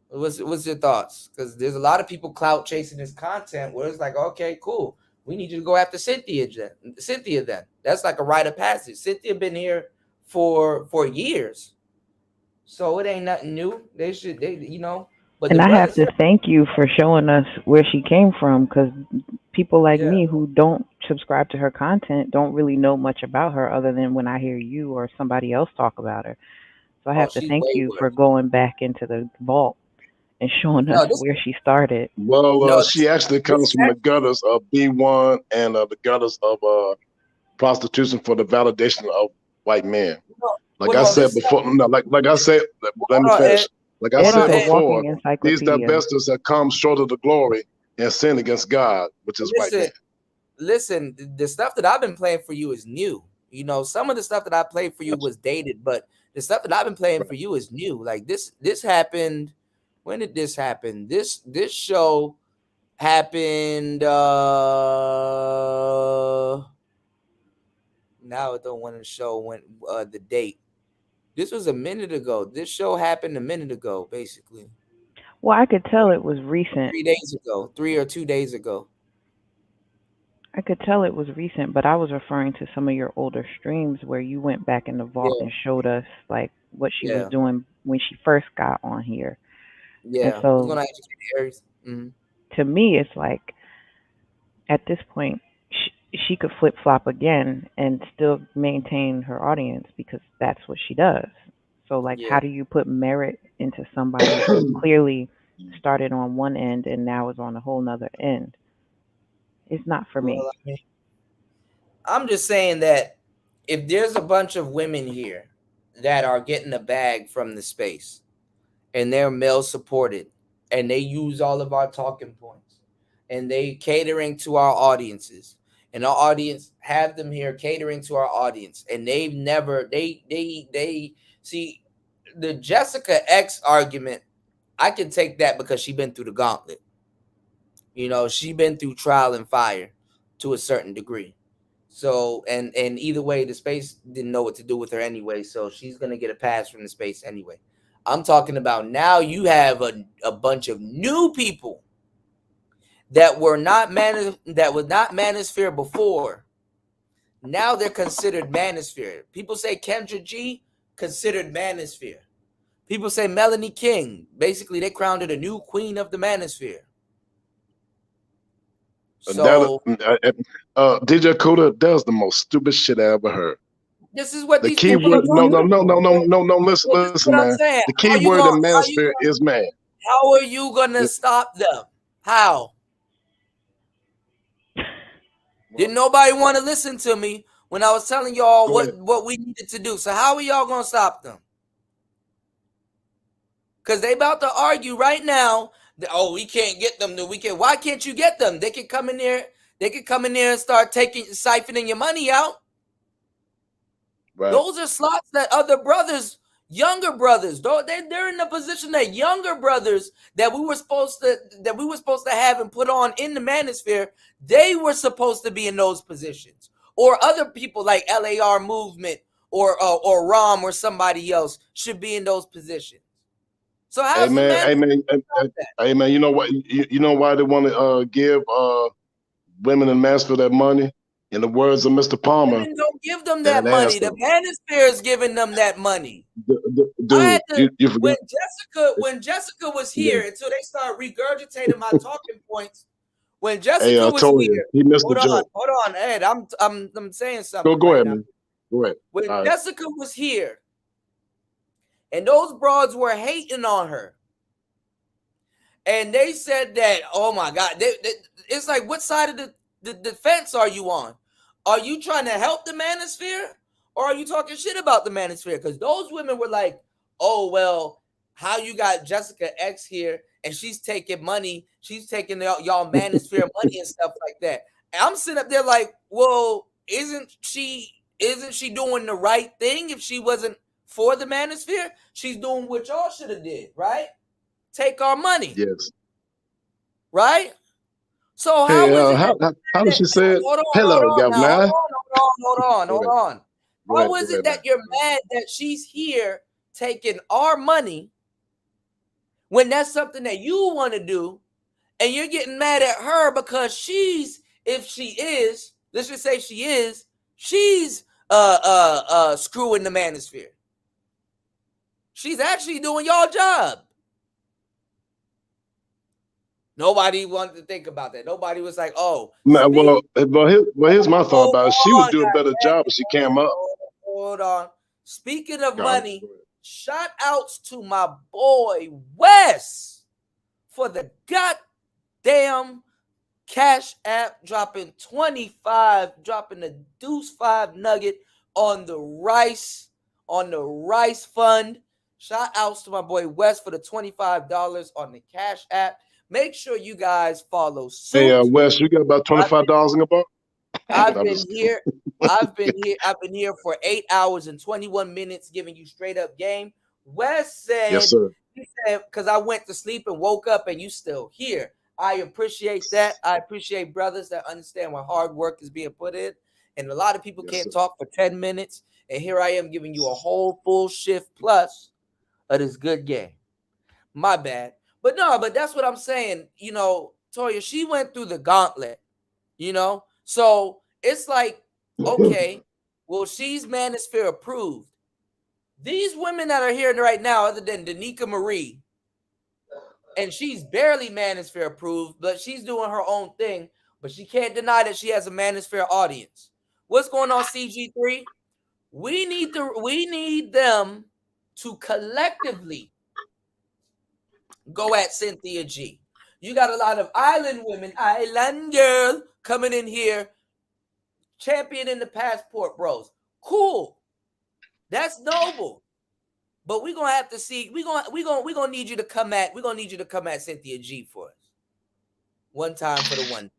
what's your thoughts? Because there's a lot of people clout chasing his content where it's like, okay, cool, we need you to go after Cynthia then. That's like a rite of passage. Cynthia been here for years, so it ain't nothing new. They you know, but
And
the
I have
brothers
to
here,
thank you for showing us where she came from, because people like
yeah.
me who don't subscribe to her content don't really know much about her other than when I hear you or somebody else talk about her. So I
Oh,
have to
she's
thank
way
you for
worse.
going back into the vault and showing us
No, this
where she started.
Well,
no,
she actually
this
comes from the gutters of B1 and the gutters of prostitution for the validation of white men.
no,
Like
well,
I
no,
said
this
before, no, like I said, let me
hold on, Ed.
finish. Like I
Ed is
said
Hold on,
a
Ed.
before,
walking
these
encyclopedia.
divestors have come short of the glory and sin against God, which is white men.
Listen, the stuff that I've been playing for you is new. You know, some of the stuff that I played for you was dated, but the stuff that I've been playing for you is new. Like this happened. When did this happen? This show happened now I don't want to show when the date. This was a minute ago. This show happened a minute ago, basically.
Well, I could tell it was recent.
3 days ago. 3 or 2 days ago.
I could tell it was recent, but I was referring to some of your older streams where you went back in the vault
Yeah.
and showed us like what she was
Yeah.
doing when she first got on here. And
Yeah. What's going
so
on, Aries? Mm-hmm.
to me, it's like at this point, she could flip flop again and still maintain her audience because that's what she does. So, like,
Yeah.
how do you put merit into somebody who clearly started on one end and now is on a whole nother end? It's not for me.
Well, I mean, I'm just saying that if there's a bunch of women here that are getting a bag from the space and they're male supported and they use all of our talking points and they catering to our audiences and our audience have them here catering to our audience and they've never they see the Jessica X argument. I can take that because she been through the gauntlet. You know, she been through trial and fire to a certain degree. So and either way, the space didn't know what to do with her anyway, so she's gonna get a pass from the space anyway. I'm talking about now you have a bunch of new people that were not Manosphere before Now they're considered Manosphere. People say Kendra G, considered Manosphere. People say Melanie King. Basically, they crowned her the new queen of the Manosphere. So,
DJ Kuda, that was the most stupid shit I ever heard.
This is what
the
these
key
people
word.
are
No. Listen,
well,
listen, man.
Saying.
The key word in Manosphere is man.
How are you gonna stop them? How? Didn't nobody want to listen to me when I was telling y'all what we needed to do. So how are y'all gonna stop them? Because they about to argue right now that, oh, we can't get them. Why can't you get them? They can come in there. They can come in there and start siphoning your money out. Right. Those are slots that other brothers, younger brothers, they're in the position that younger brothers that we were supposed to have and put on in the Manosphere, they were supposed to be in those positions. Or other people like LAR Movement or Rom or somebody else should be in those positions. So how's
hey man, you know what? You know why they want to give women in Manosphere that money? In the words of Mr. Palmer,
women don't give them that money. The Manosphere is giving them that money.
Dude,
when Jessica was here, until they start regurgitating my talking points. When Jessica was here,
he missed the joke.
Hold on, Ed. I'm saying something.
Go ahead, man. Go ahead.
When Jessica was here, and those broads were hating on her, and they said that, oh my God, it's like, what side of the fence are you on? Are you trying to help the Manosphere, or are you talking shit about the Manosphere? Because those women were like, oh, well, how you got Jessica X here and she's taking money, she's taking y'all Manosphere money and stuff like that. And I'm sitting up there like, well, isn't she doing the right thing? If she wasn't for the Manosphere, she's doing what y'all should have did, right? Take our money.
Yes.
Right? So how
did she say it? Hello, Governor.
Hold on. How is it that you're mad that she's here taking our money when that's something that you want to do, and you're getting mad at her because she's she's screwing the Manosphere. She's actually doing y'all job. Nobody wanted to think about that. Nobody was like, "Oh,
well, here's my thought about it. She would do a better job if she came up."
Hold on. Speaking of money, shout outs to my boy Wes for the goddamn Cash App dropping 25, dropping the Deuce 5 nugget on the rice fund. Shout outs to my boy Wes for the $25 on the Cash App. Make sure you guys follow suit.
Hey, Wes, you got about $25 in the book?
I've been here for 8 hours and 21 minutes giving you straight up game. Wes said,
yes, sir.
He said, because I went to sleep and woke up and you still here. I appreciate that. I appreciate brothers that understand what hard work is being put in. And a lot of people can't talk for 10 minutes. And here I am giving you a whole full shift plus of this good game. My bad. But that's what I'm saying. You know, Toya, she went through the gauntlet, you know? So it's like, okay, well, she's Manosphere approved. These women that are here right now, other than Danica Marie, and she's barely Manosphere approved, but she's doing her own thing, but she can't deny that she has a Manosphere audience. What's going on, CG3? We need them to collectively go at Cynthia G. You got a lot of island women, island girl, coming in here, championing the passport bros. Cool. That's noble. But we're gonna have to see. We're gonna need you to come at Cynthia G for us. One time for the one.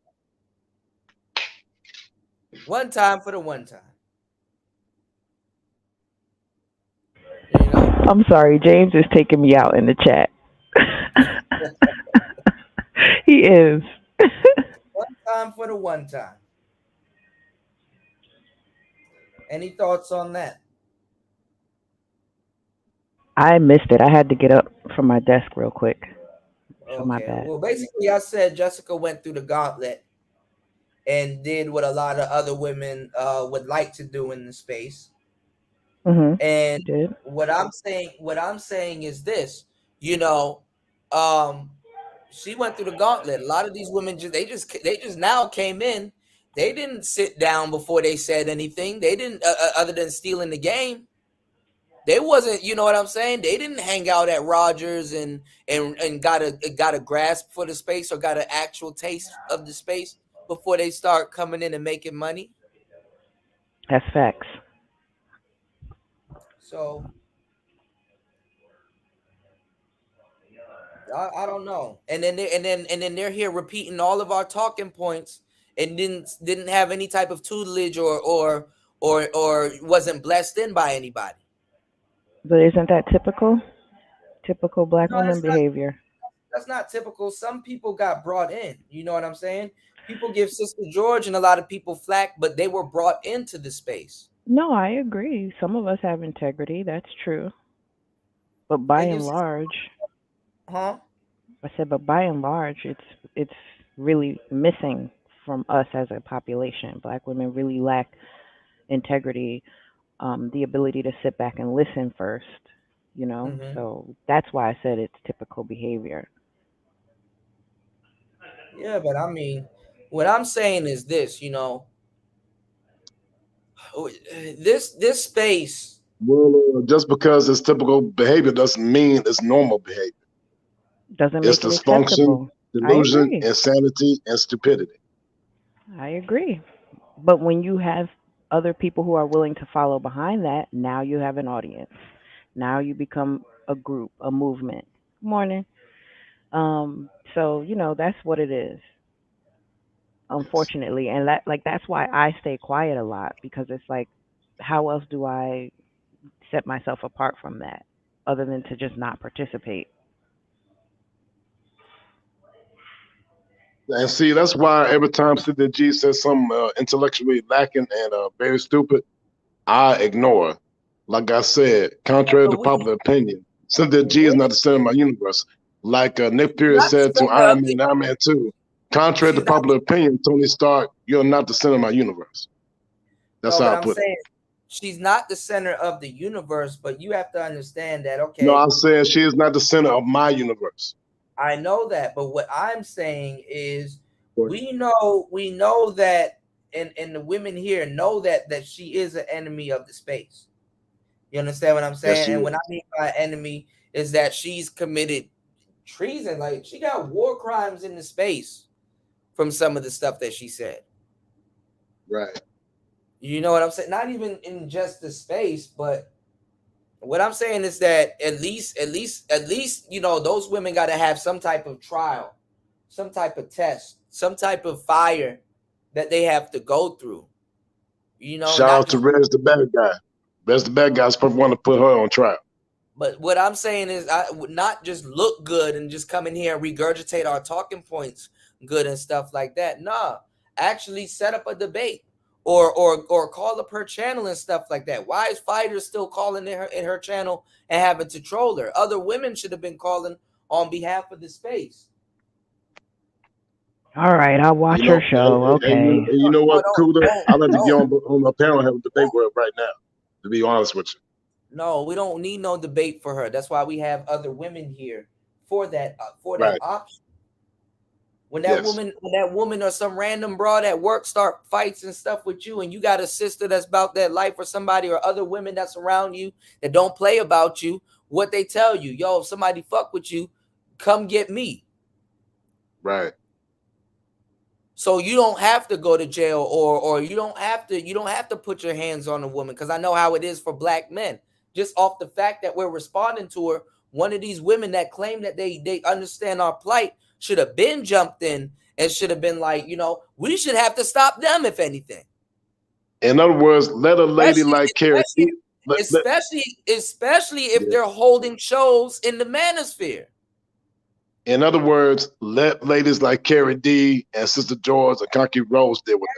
One time for the one time. You know?
I'm sorry, James is taking me out in the chat. He is.
One time for the one time. Any thoughts on that?
I missed it. I had to get up from my desk real quick. So my bad.
Well, basically, I said Jessica went through the gauntlet, and did what a lot of other women would like to do in the space. And what I'm saying is this, you know, she went through the gauntlet. A lot of these women they just now came in. They didn't sit down before they said anything. They didn't other than stealing the game. They wasn't, you know what I'm saying? They didn't hang out at Rogers and got a grasp for the space or got an actual taste of the space before they start coming in and making money.
That's facts.
So I don't know. And then they're here repeating all of our talking points and didn't have any type of tutelage or wasn't blessed in by anybody.
But isn't that typical? Typical black woman behavior.
That's not typical. Some people got brought in. You know what I'm saying? People give Sister George and a lot of people flack, but they were brought into the space.
No, I agree. Some of us have integrity. That's true. But by and large, I said, but by and large, it's really missing from us as a population. Black women really lack integrity, the ability to sit back and listen first. You know, so that's why I said it's typical behavior.
Yeah, but I mean, what I'm saying is this, you know, this space.
Well, just because it's typical behavior doesn't mean it's normal behavior.
Doesn't
it's
make it
dysfunction,
acceptable.
delusion, insanity, and stupidity.
I agree. But when you have other people who are willing to follow behind that, now you have an audience. Now you become a group, a movement. Morning. So, you know, that's what it is. Unfortunately. And that's why I stay quiet a lot, because it's like, how else do I set myself apart from that other than to just not participate?
And see, that's why every time Cynthia G says something intellectually lacking and very stupid, I ignore. Like I said, contrary to popular opinion, Cynthia G is not the center of my universe. Like Nick Fury said to Iron Man, Iron Man 2, contrary to popular opinion, Tony Stark, you're not the center of my universe. That's how I put it.
She's not the center of the universe, but you have to understand that, okay.
No, I'm saying she is not the center of my universe.
I know that, but what I'm saying is we know that and the women here know that she is an enemy of the space. You understand what I'm saying?
Yes,
and what I mean by enemy is that she's committed treason. Like, she got war crimes in the space from some of the stuff that she said.
Right.
You know what I'm saying? Not even in just the space, but what I'm saying is that at least, you know, those women got to have some type of trial, some type of test, some type of fire that they have to go through. You know,
shout out to Rez the bad guy. Rez the bad guy's probably want to put her on trial.
But what I'm saying is, I would not just look good and just come in here and regurgitate our talking points good and stuff like that. Nah, actually set up a debate. Or call up her channel and stuff like that. Why is Fighters still calling in her channel and having to troll her? Other women should have been calling on behalf of the space.
All right, I'll watch her show. Okay.
And you know what, Kuda? I'd like to get on the panel and have a debate with her right now, to be honest with you.
No, we don't need no debate for her. That's why we have other women here for that option. When that woman or some random broad at work start fights and stuff with you, and you got a sister that's about that life, or somebody or other women that's around you that don't play about you, what they tell you, yo, if somebody fuck with you, come get me.
Right.
So you don't have to go to jail, or you don't have to put your hands on a woman, because I know how it is for black men. Just off the fact that we're responding to her, one of these women that claim that they understand our plight should have been jumped in and should have been like, you know, we should have to stop them, if anything.
In other words, let a lady like Carrie,
especially if they're holding shows in the Manosphere.
In other words, let ladies like Carrie D and Sister George and Conky Rose deal with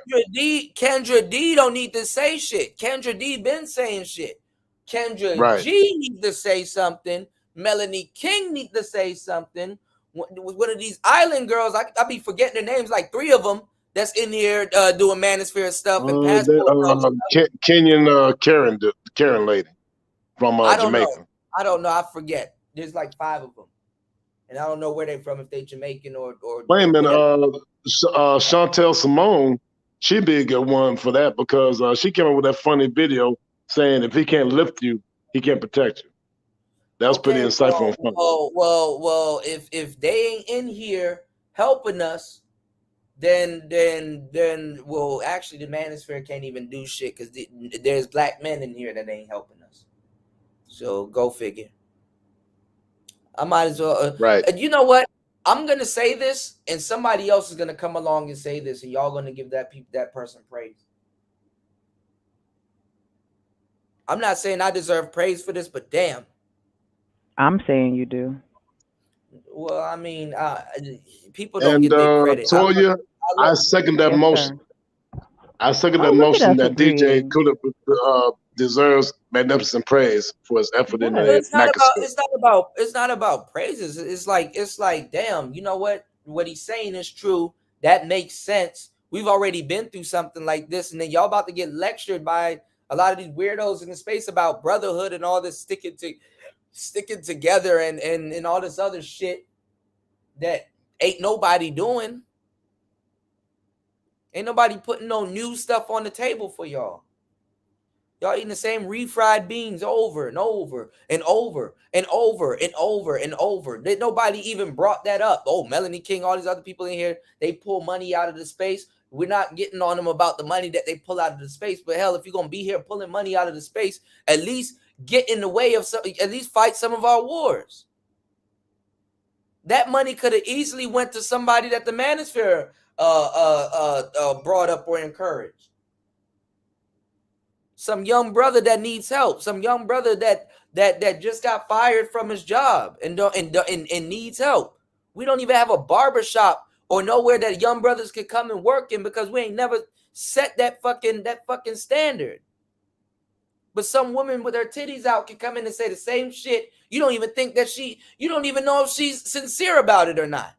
Kendra D don't need to say shit. Kendra D been saying shit. Kendra G need to say something. Melanie King need to say something. One of these island girls, I be forgetting their names, like 3 of them. that's in here doing Manosphere stuff and passport
Kenyan Karen lady from
I don't
Jamaica.
know. I don't know. I forget. There's like 5 of them, and I don't know where they're from. If they Jamaican or
wait a minute. Chantel Simone, she'd be a good one for that because she came up with that funny video saying if he can't lift you, he can't protect you. That was pretty insightful and funny.
Well, if they ain't in here helping us, then well, actually the Manosphere can't even do shit because there's black men in here that ain't helping us. So go figure. I might as well.
Right.
You know what? I'm gonna say this, and somebody else is gonna come along and say this, and y'all gonna give that person praise. I'm not saying I deserve praise for this, but damn.
I'm saying you do.
Well, I mean, people don't get their credit.
Toya, I second that motion. I second that motion that DJ could have deserves magnificent praise for his effort in the
it's not about praises. It's like damn, you know what he's saying is true. That makes sense. We've already been through something like this, and then y'all about to get lectured by a lot of these weirdos in the space about brotherhood and all this sticking together and all this other shit that ain't nobody doing. Ain't nobody putting no new stuff on the table for y'all. Y'all eating the same refried beans over and over and over and over and over and over. That nobody even brought that up. Oh, Melanie King, all these other people in here, they pull money out of the space. We're not getting on them about the money that they pull out of the space. But hell, if you're gonna be here pulling money out of the space, at least get in the way of some. At least fight some of our wars. That money could have easily went to somebody that the Manosphere brought up or encouraged. Some young brother that needs help. Some young brother that just got fired from his job and needs help. We don't even have a barbershop or nowhere that young brothers could come and work in because we ain't never set that fucking standard. But some woman with her titties out can come in and say the same shit. You don't even think that you don't even know if she's sincere about it or not.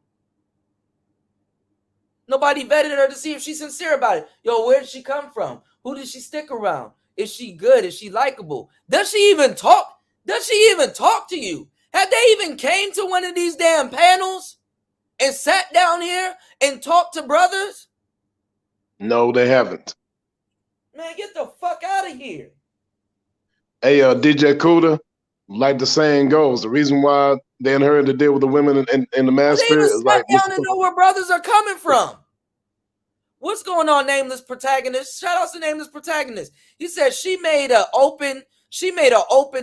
Nobody vetted her to see if she's sincere about it. Yo, where did she come from? Who did she stick around? Is she good? Is she likable? Does she even talk? Does she even talk to you? Have they even came to one of these damn panels and sat down here and talked to brothers?
No, they haven't.
Man, get the fuck out of here.
Hey, DJ Kuda, like the saying goes, the reason why they ain't heard to deal with the women in the Manosphere is like
down and know where brothers are coming from. What's going on, Nameless Protagonist? Shout out to Nameless Protagonist. He said she made an open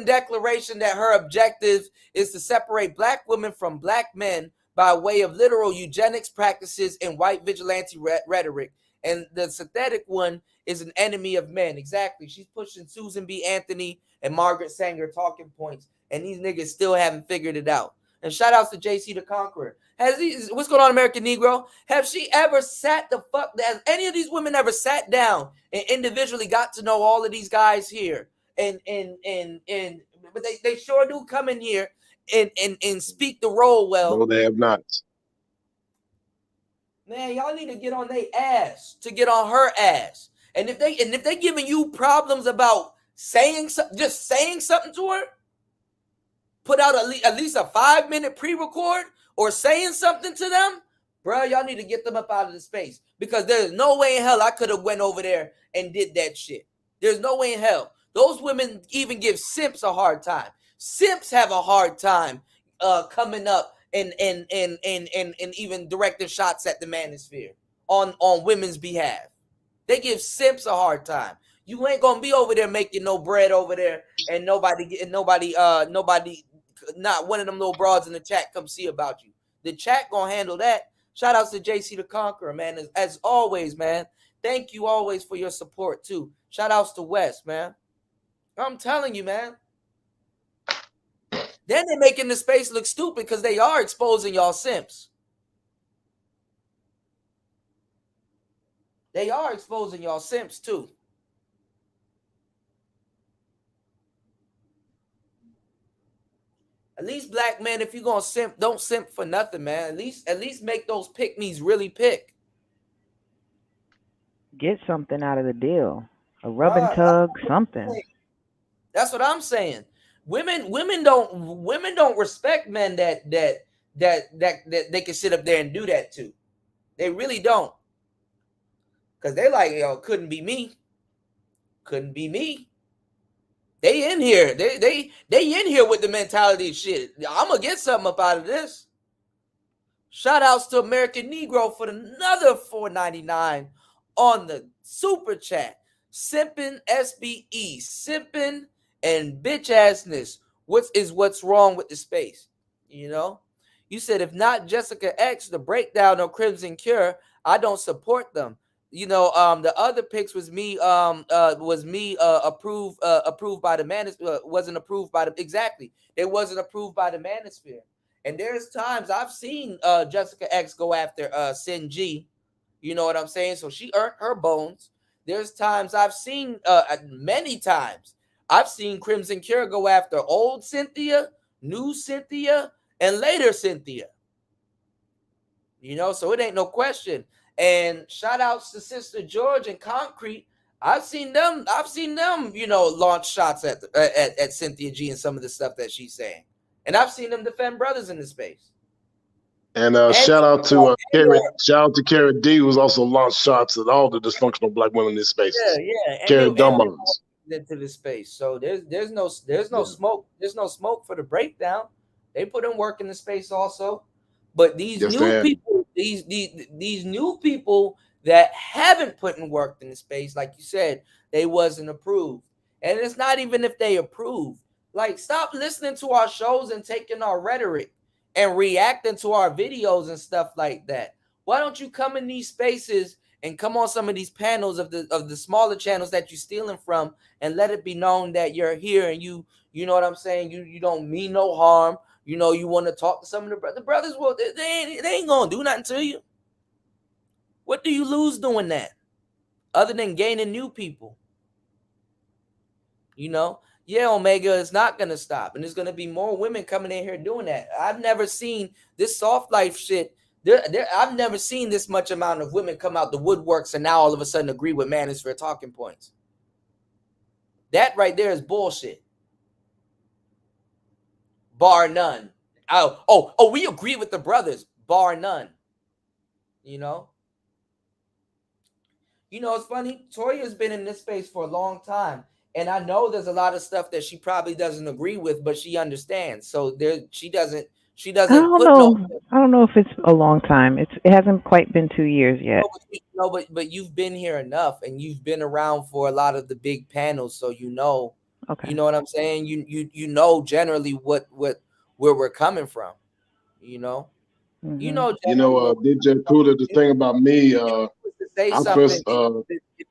declaration that her objective is to separate black women from black men by way of literal eugenics practices and white vigilante rhetoric. And the synthetic one is an enemy of men. Exactly. She's pushing Susan B. Anthony and Margaret Sanger talking points, and these niggas still haven't figured it out. And shout outs to JC the Conqueror. What's going on, American Negro? Has any of these women ever sat down and individually got to know all of these guys here? But they sure do come in here and speak the role well.
No, they have not.
Man, y'all need to get on their ass to get on her ass. And if they giving you problems about saying something to her, put out at least a 5-minute pre-record or saying something to them, bro, y'all need to get them up out of the space because there's no way in hell I could have went over there and did that shit. There's no way in hell. Those women even give simps a hard time. Simps have a hard time coming up and even directing shots at the Manosphere on women's behalf. They give simps a hard time. You ain't gonna be over there making no bread over there, and nobody, not one of them little broads in the chat come see about you. The chat gonna handle that. Shout outs to JC the Conqueror, man. As always, man. Thank you always for your support too. Shout outs to West, man. I'm telling you, man. Then they're making the space look stupid because they are exposing y'all simps. They are exposing y'all simps too. At least black men, if you're gonna simp, don't simp for nothing, man. At least make those pick-me's really pick.
get something out of the deal. A rub and tug, something.
That's what I'm saying. Women don't respect men that they can sit up there and do that to. They really don't. Cause they like, yo, couldn't be me. Couldn't be me. They in here. They in here with the mentality of shit. I'm gonna get something up out of this. Shout outs to American Negro for another $4.99 on the super chat. Simpin SBE, simpin and bitch assness. What's wrong with the space? You know, you said if not Jessica X, the breakdown or Crimson Cure, I don't support them. You know, the other picks was me approved by the Manosphere, wasn't approved by the exactly. It wasn't approved by the Manosphere. And there's times I've seen Jessica X go after Cynthia G. You know what I'm saying? So she earned her bones. There's times I've seen, many times, I've seen Crimson Cure go after old Cynthia, new Cynthia, and later Cynthia. You know, so it ain't no question. And shout outs to Sister George and Concrete. I've seen them, you know, launch shots at Cynthia G and some of the stuff that she's saying. And I've seen them defend brothers in the space.
And shout out to Carrie D, who's also launched shots at all the dysfunctional black women in this space.
Yeah.
Carrie Dumont
into this space. So there's no smoke. There's no smoke for the breakdown. They put in work in the space also. But these new people, these new people that haven't put in work in the space, like you said, they wasn't approved. And it's not even if they approved. Like, stop listening to our shows and taking our rhetoric and reacting to our videos and stuff like that. Why don't you come in these spaces and come on some of these panels of the smaller channels that you're stealing from and let it be known that you're here and you know what I'm saying? You don't mean no harm. You know, you want to talk to some of the brothers. Well, they ain't gonna do nothing to you. What do you lose doing that? Other than gaining new people? You know? Yeah, Omega is not going to stop. And there's going to be more women coming in here doing that. I've never seen this soft life shit. I've never seen this much amount of women come out the woodworks and now all of a sudden agree with Manosphere talking points. That right there is bullshit. Bar none. Oh, we agree with the brothers. Bar none. You know? You know, it's funny. Toya's been in this space for a long time. And I know there's a lot of stuff that she probably doesn't agree with, but she understands. So she doesn't
I don't know if it's a long time. It hasn't quite been 2 years yet.
But you've been here enough, and you've been around for a lot of the big panels, so you know. Okay. You know what I'm saying? You know generally where we're coming from. You know. Mm-hmm. You know.
DJ Kuda, the thing about me,
if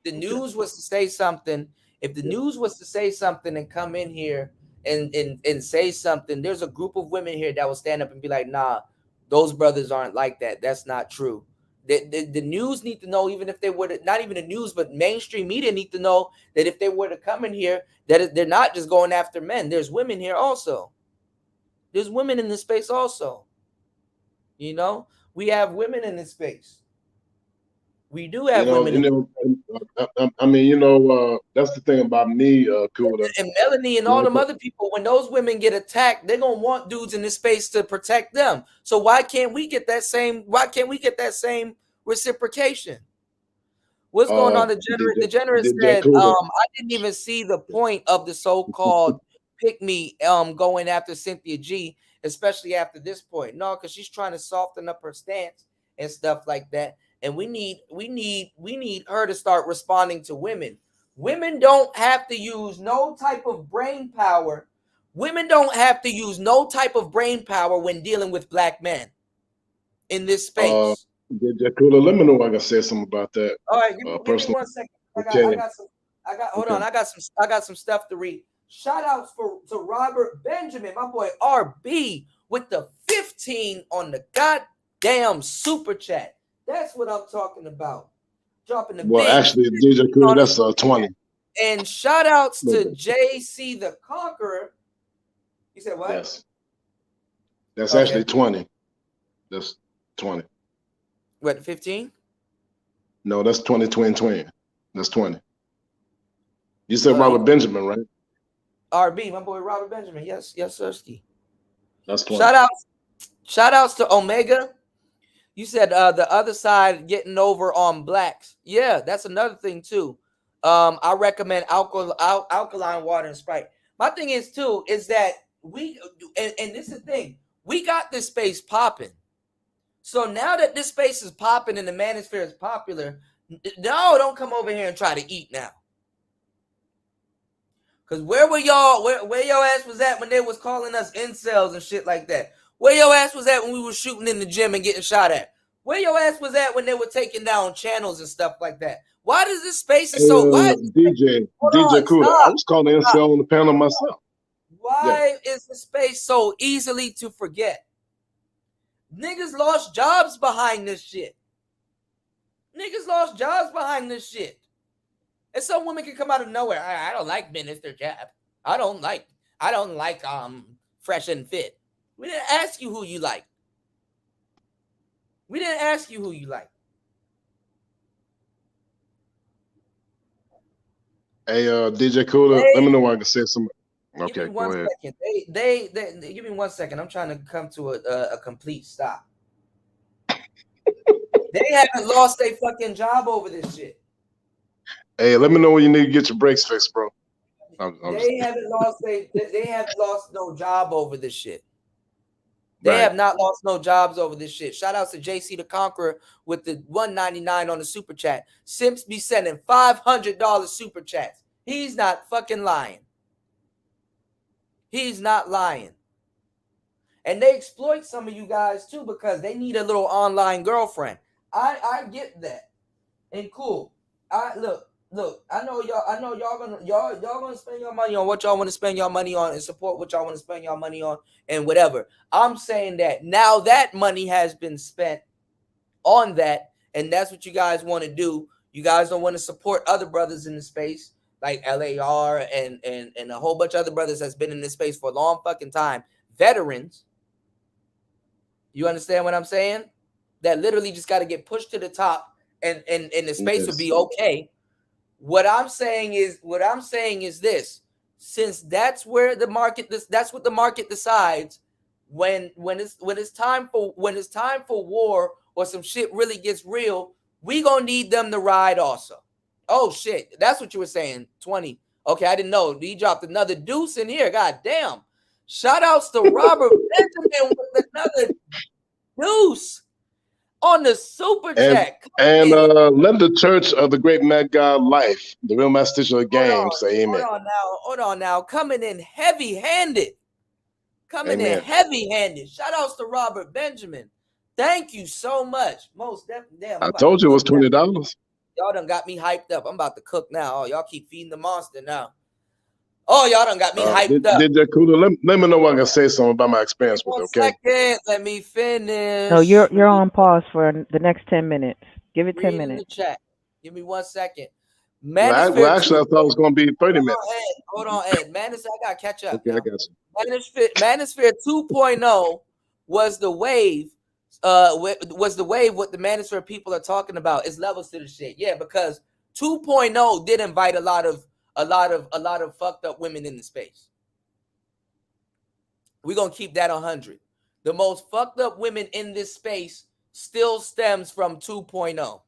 the news was to say something. If the news was to say something and come in here and say something, there's a group of women here that will stand up and be like, nah, those brothers aren't like that. That's not true. The news need to know, even if they were to, not even the news, but mainstream media need to know that if they were to come in here, that they're not just going after men. There's women here also. There's women in this space also. You know, we have women in this space. We do have women.
I mean, that's the thing about me, Kuda.
And Melanie and all them other people, when those women get attacked, they're gonna want dudes in this space to protect them. So why can't we get that same? Why can't we get that same reciprocation? What's going on? The Degenerate said, I didn't even see the point of the so-called pick me going after Cynthia G, especially after this point. No, because she's trying to soften up her stance and stuff like that. And we need her to start responding to women. Women don't have to use no type of brain power. Women don't have to use no type of brain power when dealing with black men in this space.
Let me know if I can say something about that.
All right, give me 1 second. I got some stuff to read. Shout outs to Robert Benjamin, my boy RB, with the 15 on the goddamn super chat. That's what I'm talking about. Dropping the
actually, DJ Kuda, that's 20.
And shout outs to JC the Conqueror. You said what?
Yes. That's actually 20. That's 20.
What, 15?
No, that's 20, 20, 20. That's 20. You said Robert Benjamin, right?
RB, my boy Robert Benjamin. Yes, Sirski.
That's 20.
Shout outs to Omega. You said the other side getting over on blacks. Yeah, that's another thing too. I recommend alkaline water and Sprite. My thing is too is that we and this is the thing, we got this space popping. So now that this space is popping and the Manosphere is popular, no, don't come over here and try to eat now. Cause where were y'all? Where your ass was at when they was calling us incels and shit like that? Where your ass was at when we were shooting in the gym and getting shot at? Where your ass was at when they were taking down channels and stuff like that? Why does this space is so? Why is
DJ Kuda? I was calling incel on the panel myself.
Why is the space so easily to forget? Niggas lost jobs behind this shit. Niggas lost jobs behind this shit. And some women can come out of nowhere. I don't like Minister Jab. I don't like Fresh and Fit. We didn't ask you who you like. We didn't ask you who you like.
Hey, DJ Kuda, let me know when I can say something. Okay, go ahead.
Second. They give me 1 second. I'm trying to come to a complete stop. They haven't lost their fucking job over this shit.
Hey, let me know when you need to get your brakes fixed, bro.
They haven't lost no job over this shit. They have not lost no jobs over this shit. Shout out to JC the Conqueror with the $1.99 on the super chat. Simps be sending $500 super chats. He's not fucking lying. He's not lying. And they exploit some of you guys too because they need a little online girlfriend. I get that. And cool. Look, I know y'all gonna spend your money on what y'all want to spend your money on and support what y'all want to spend your money on and whatever. I'm saying that now that money has been spent on that, and that's what you guys want to do. You guys don't want to support other brothers in the space like LAR and a whole bunch of other brothers that's been in this space for a long fucking time. Veterans. You understand what I'm saying? That literally just got to get pushed to the top and the space will be okay. What I'm saying is this: since that's where the market, that's what the market decides. When it's time for war or some shit really gets real, we gonna need them to ride also. Oh shit, that's what you were saying. 20. Okay, I didn't know. He dropped another deuce in here. God damn! Shout outs to Robert Benjamin with another deuce on the super chat.
And let the church of the great mad God life, the real master of the game, say amen.
Hold on now. Coming in heavy-handed. Shout outs to Robert Benjamin. Thank you so much. Most definitely.
I told you it was $20.
Y'all done got me hyped up. I'm about to cook now. Oh, y'all keep feeding the monster now. Oh, y'all done got me hyped up.
DJ Kuda, let me know when I can say something about my experience with it, okay?
Second, let me finish.
No, you're on pause for the next 10 minutes. Give it 10 minutes.
The chat. Give me 1 second.
Well, actually, I thought it was going to be 30 minutes.
Hold on, Ed. Manosphere, I got to catch up.
Okay, I got
you. Manosphere 2.0 was the wave. What the Manosphere people are talking about is levels to the shit. Yeah, because 2.0 did invite a lot of fucked up women in the space. We're gonna keep that 100. The most fucked up women in this space still stems from 2.0.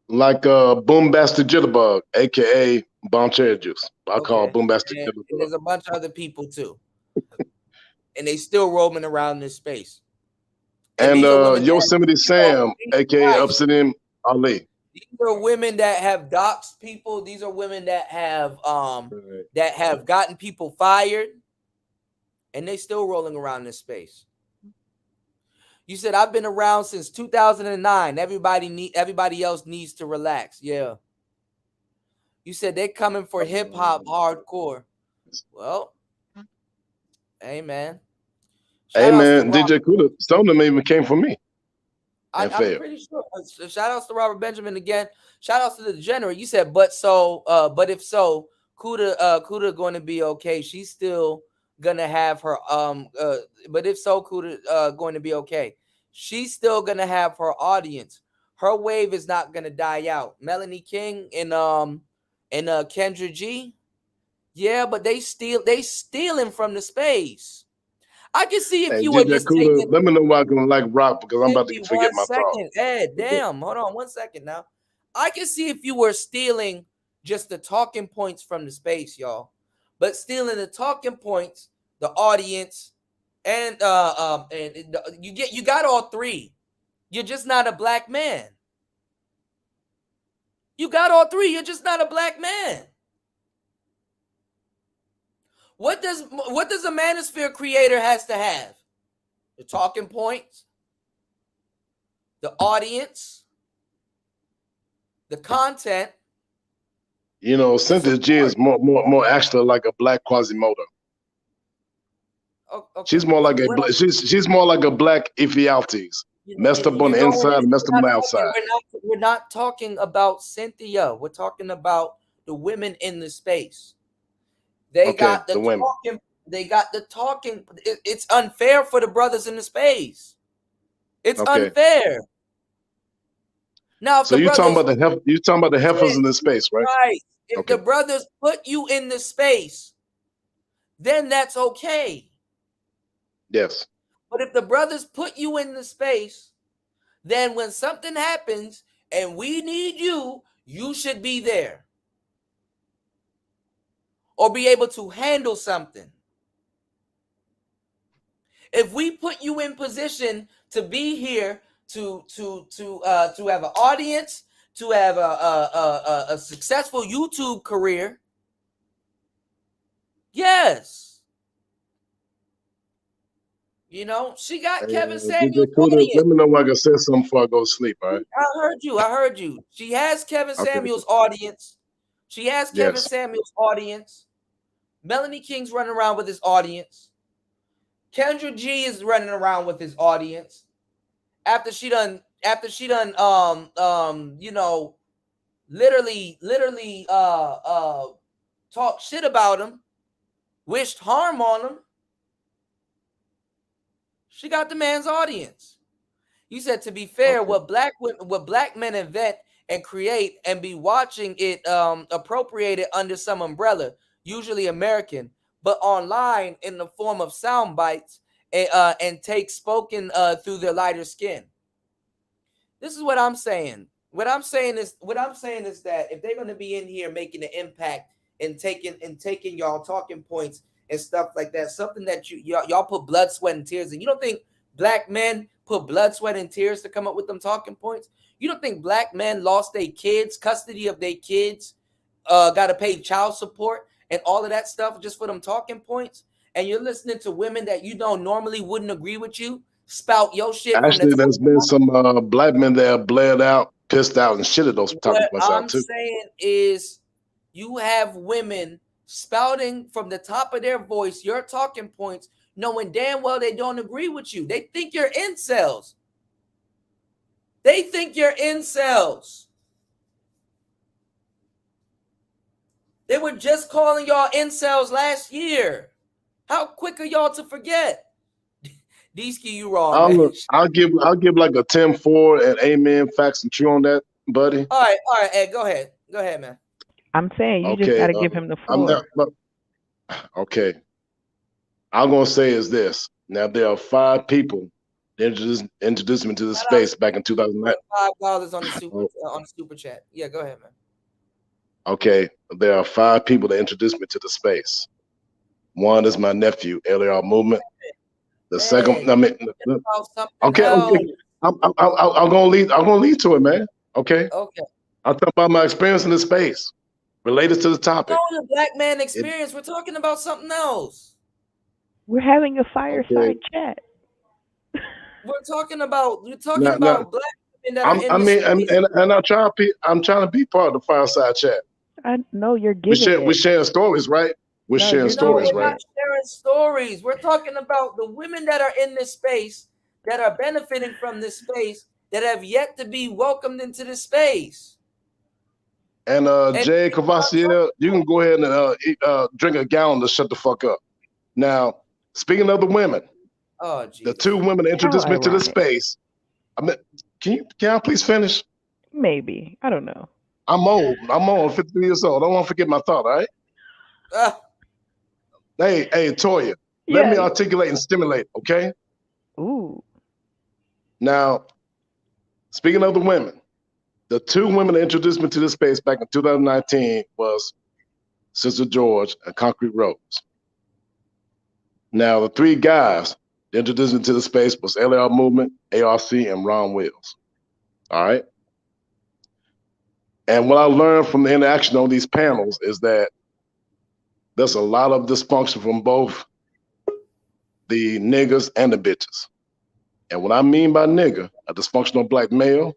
Like Boombastic Jitterbug, aka Bomb Cherry Juice. I call it Boombastic Jitterbug.
And there's a bunch of other people too. And they still roaming around this space.
And Yosemite Sam, aka Upsitting Ali.
These are women that have doxed people. These are women that have gotten people fired, and they still rolling around this space. You said I've been around since 2009. Everybody else needs to relax. Yeah. You said they're coming for hip hop hardcore. Well, hey man.
Hey man, DJ Kuda, some of them even came from me.
I'm pretty sure. Shout outs to Robert Benjamin again. Shout outs to the Degenerate. You said, but if so, Kuda going to be okay. She's still gonna have her but if so, Kuda going to be okay. She's still gonna have her audience. her wave is not gonna die out. Melanie King and Kendra G, yeah, but they stealing from the space. I can see if you were just taking.
Let me know why I'm gonna like rock because I'm about to forget
1
my thought.
second, Ed. Damn, hold on 1 second now. I can see if you were stealing just the talking points from the space, y'all, but stealing the talking points, the audience, and you got all three. You're just not a black man. You got all three. You're just not a black man. What does a Manosphere creator has to have? The talking points, the audience, the content.
You know, Cynthia G is more actually like a black Quasimodo.
Okay.
She's more like she's more like a black Ephialtes. Messed up on the inside, messed up on the outside.
We're not talking about Cynthia. We're talking about the women in the space. They got the talking. They got the talking. It's unfair for the brothers in the space. It's unfair. Now, if
so you're talking about the heifers in the space, right?
Right. If the brothers put you in the space, then that's okay.
Yes.
But if the brothers put you in the space, then when something happens and we need you, you should be there. Or be able to handle something. If we put you in position to be here to have an audience, to have a successful YouTube career, yes. You know, she got Kevin Samuels.
Let me know when I can say something before I go to sleep, all right?
I heard you. She has Kevin Samuels' audience. She has Kevin Samuels' audience. Melanie King's running around with his audience. Kendra G is running around with his audience. After she done you know, literally talk shit about him, wished harm on him. She got the man's audience. You said, to be fair, what black men invent and create and be watching it appropriated under some umbrella, usually American, but online in the form of sound bites and take spoken through their lighter skin. This is what I'm saying. What I'm saying is that if they're going to be in here making an impact and taking y'all talking points and stuff like that, something that y'all put blood, sweat, and tears in. You don't think black men put blood, sweat, and tears to come up with them talking points? You don't think black men lost their kids, custody of their kids, got to pay child support and all of that stuff just for them talking points? And you're listening to women that you know normally wouldn't agree with you spout your shit.
Actually, there's been some black men that have bled out, pissed out, and shitted those talking points out too.
What I'm saying is, you have women spouting from the top of their voice your talking points, knowing damn well they don't agree with you. They think you're incels. They think you're incels. They were just calling y'all incels last year. How quick are y'all to forget? D-Ski, you wrong, man.
I'll give like a 10-4 and amen, facts and true on that, buddy.
All right, Ed, go ahead, man.
I'm saying you just got to give him the floor.
Okay. I'm going to say is this. Now, there are 5 people that introduced me to the space back in 2009.
$5 on the super chat. Yeah, go ahead, man.
Okay. There are 5 people that introduced me to the space. One is my nephew, LAR Movement. The second, I'm gonna lead to it, man. Okay. I'll talk about my experience in this space related to the topic.
No, the black man experience. We're talking about something else.
We're having a fireside chat.
We're talking about black women that are in
I'm trying to be part of the fireside chat.
I know you're giving
We're sharing stories, right? We're sharing stories, right?
Not sharing stories. We're talking about the women that are in this space, that are benefiting from this space, that have yet to be welcomed into this space.
And Jay Cavassier, you can go ahead and drink a gallon to shut the fuck up. Now, speaking of the women, the 2 women that introduced me to the space, Can I please finish?
Maybe. I don't know.
I'm old. I'm old. 53 years old. I don't want to forget my thought. All right. Hey, Toya. Let me articulate and stimulate. Okay.
Ooh.
Now, speaking of the women, the two women that introduced me to this space back in 2019 was Sister George and Concrete Rose. Now, the three guys that introduced me to the space was LAR Movement, ARC, and Ron Wills. All right. And what I learned from the interaction on these panels is that there's a lot of dysfunction from both the niggas and the bitches. And what I mean by nigga, a dysfunctional black male,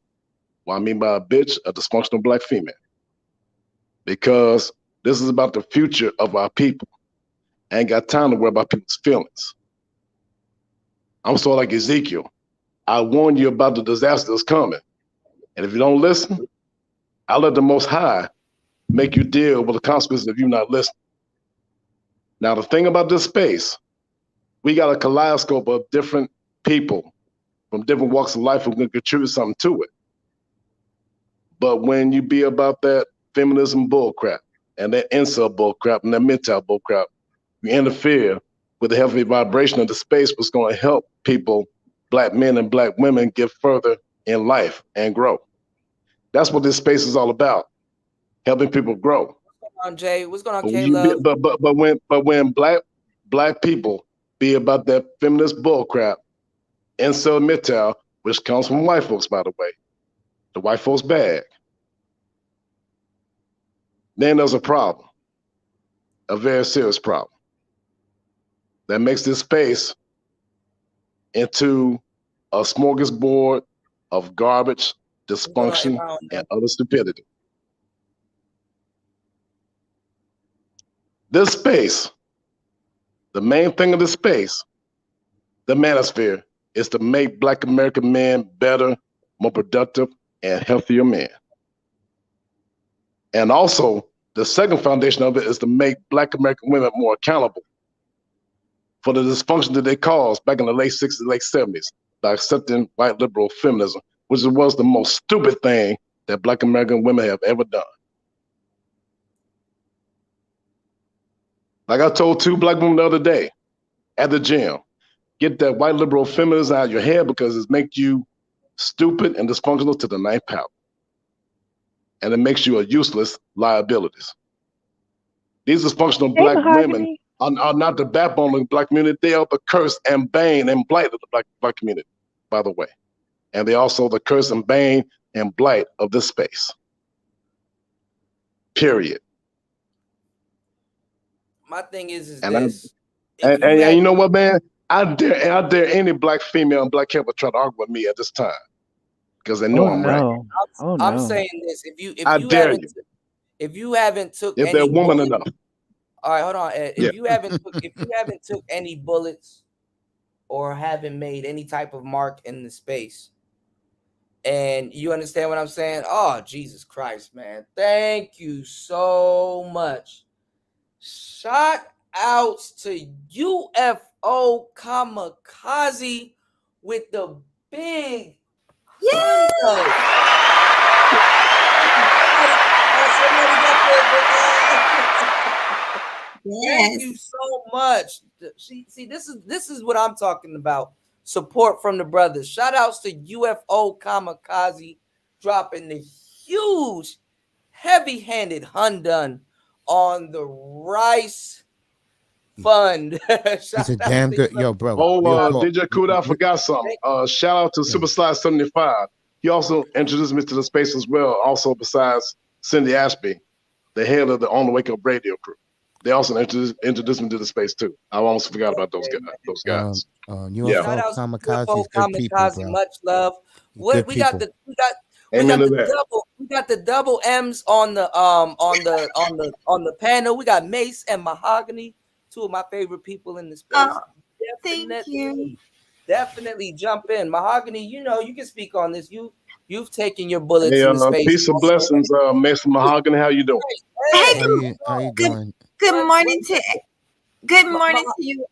what I mean by a bitch, a dysfunctional black female. Because this is about the future of our people. I ain't got time to worry about people's feelings. I'm sort of like Ezekiel. I warn you about the disaster that's coming. And if you don't listen, I'll let the Most High make you deal with the consequences of you not listening. Now, the thing about this space, we got a kaleidoscope of different people from different walks of life who can contribute something to it. But when you be about that feminism bullcrap and that incel bullcrap and that mental bullcrap, you interfere with the healthy vibration of the space, what's going to help people, black men and black women, get further in life and grow. That's what this space is all about, helping people grow.
What's going on, Jay? What's going on, Caleb?
But when black people be about that feminist bullcrap, incel mental, which comes from white folks, by the way, the white folks bag, then there's a problem, a very serious problem that makes this space into a smorgasbord of garbage, dysfunction, and other stupidity. This space, the main thing of this space, the manosphere, is to make Black American men better, more productive, and healthier men. And also, the second foundation of it is to make Black American women more accountable for the dysfunction that they caused back in the late 60s, late 70s by accepting white liberal feminism, which was the most stupid thing that Black American women have ever done. Like I told two black women the other day at the gym, get that white liberal feminism out of your head because it makes you stupid and dysfunctional to the ninth power. And it makes you a useless liabilities. These dysfunctional black women are not the backbone of the black community. They are the curse and bane and blight of the black community, by the way. And they're also the curse and bane and blight of this space. Period.
My thing is
and
this.
And you know what, man? I dare any black female and black couple try to argue with me at this time because they know I'm right.
I'm saying this: if you haven't took
if
any
they're woman
bullets,
enough.
all right, hold on. If you haven't took any bullets or haven't made any type of mark in the space, and you understand what I'm saying? Oh, Jesus Christ, man! Thank you so much. Shout outs to UFO Kamikaze with the big Thank you so much. See, this is what I'm talking about. Support from the brothers. Shout outs to UFO Kamikaze dropping the huge, heavy-handed Hundun on the Rice Fund.
It's a damn good, yo, bro.
DJ Kuda, I forgot something. Shout out to Super Slide 75. He also introduced me to the space as well. Also, besides Cindy Ashby, the head of the On the Wake Up radio crew, they also introduced me to the space too. I almost forgot about those guys.
UFO Kamikaze,
much love. We got the double M's on the panel. We got Mace and Mahogany, two of my favorite people in the space. Definitely jump in. Mahogany, you know, you can speak on this. You've taken your bullets in the space.
Peace and blessings, Mace and Mahogany. How you doing?
How you doing?
Good morning to you.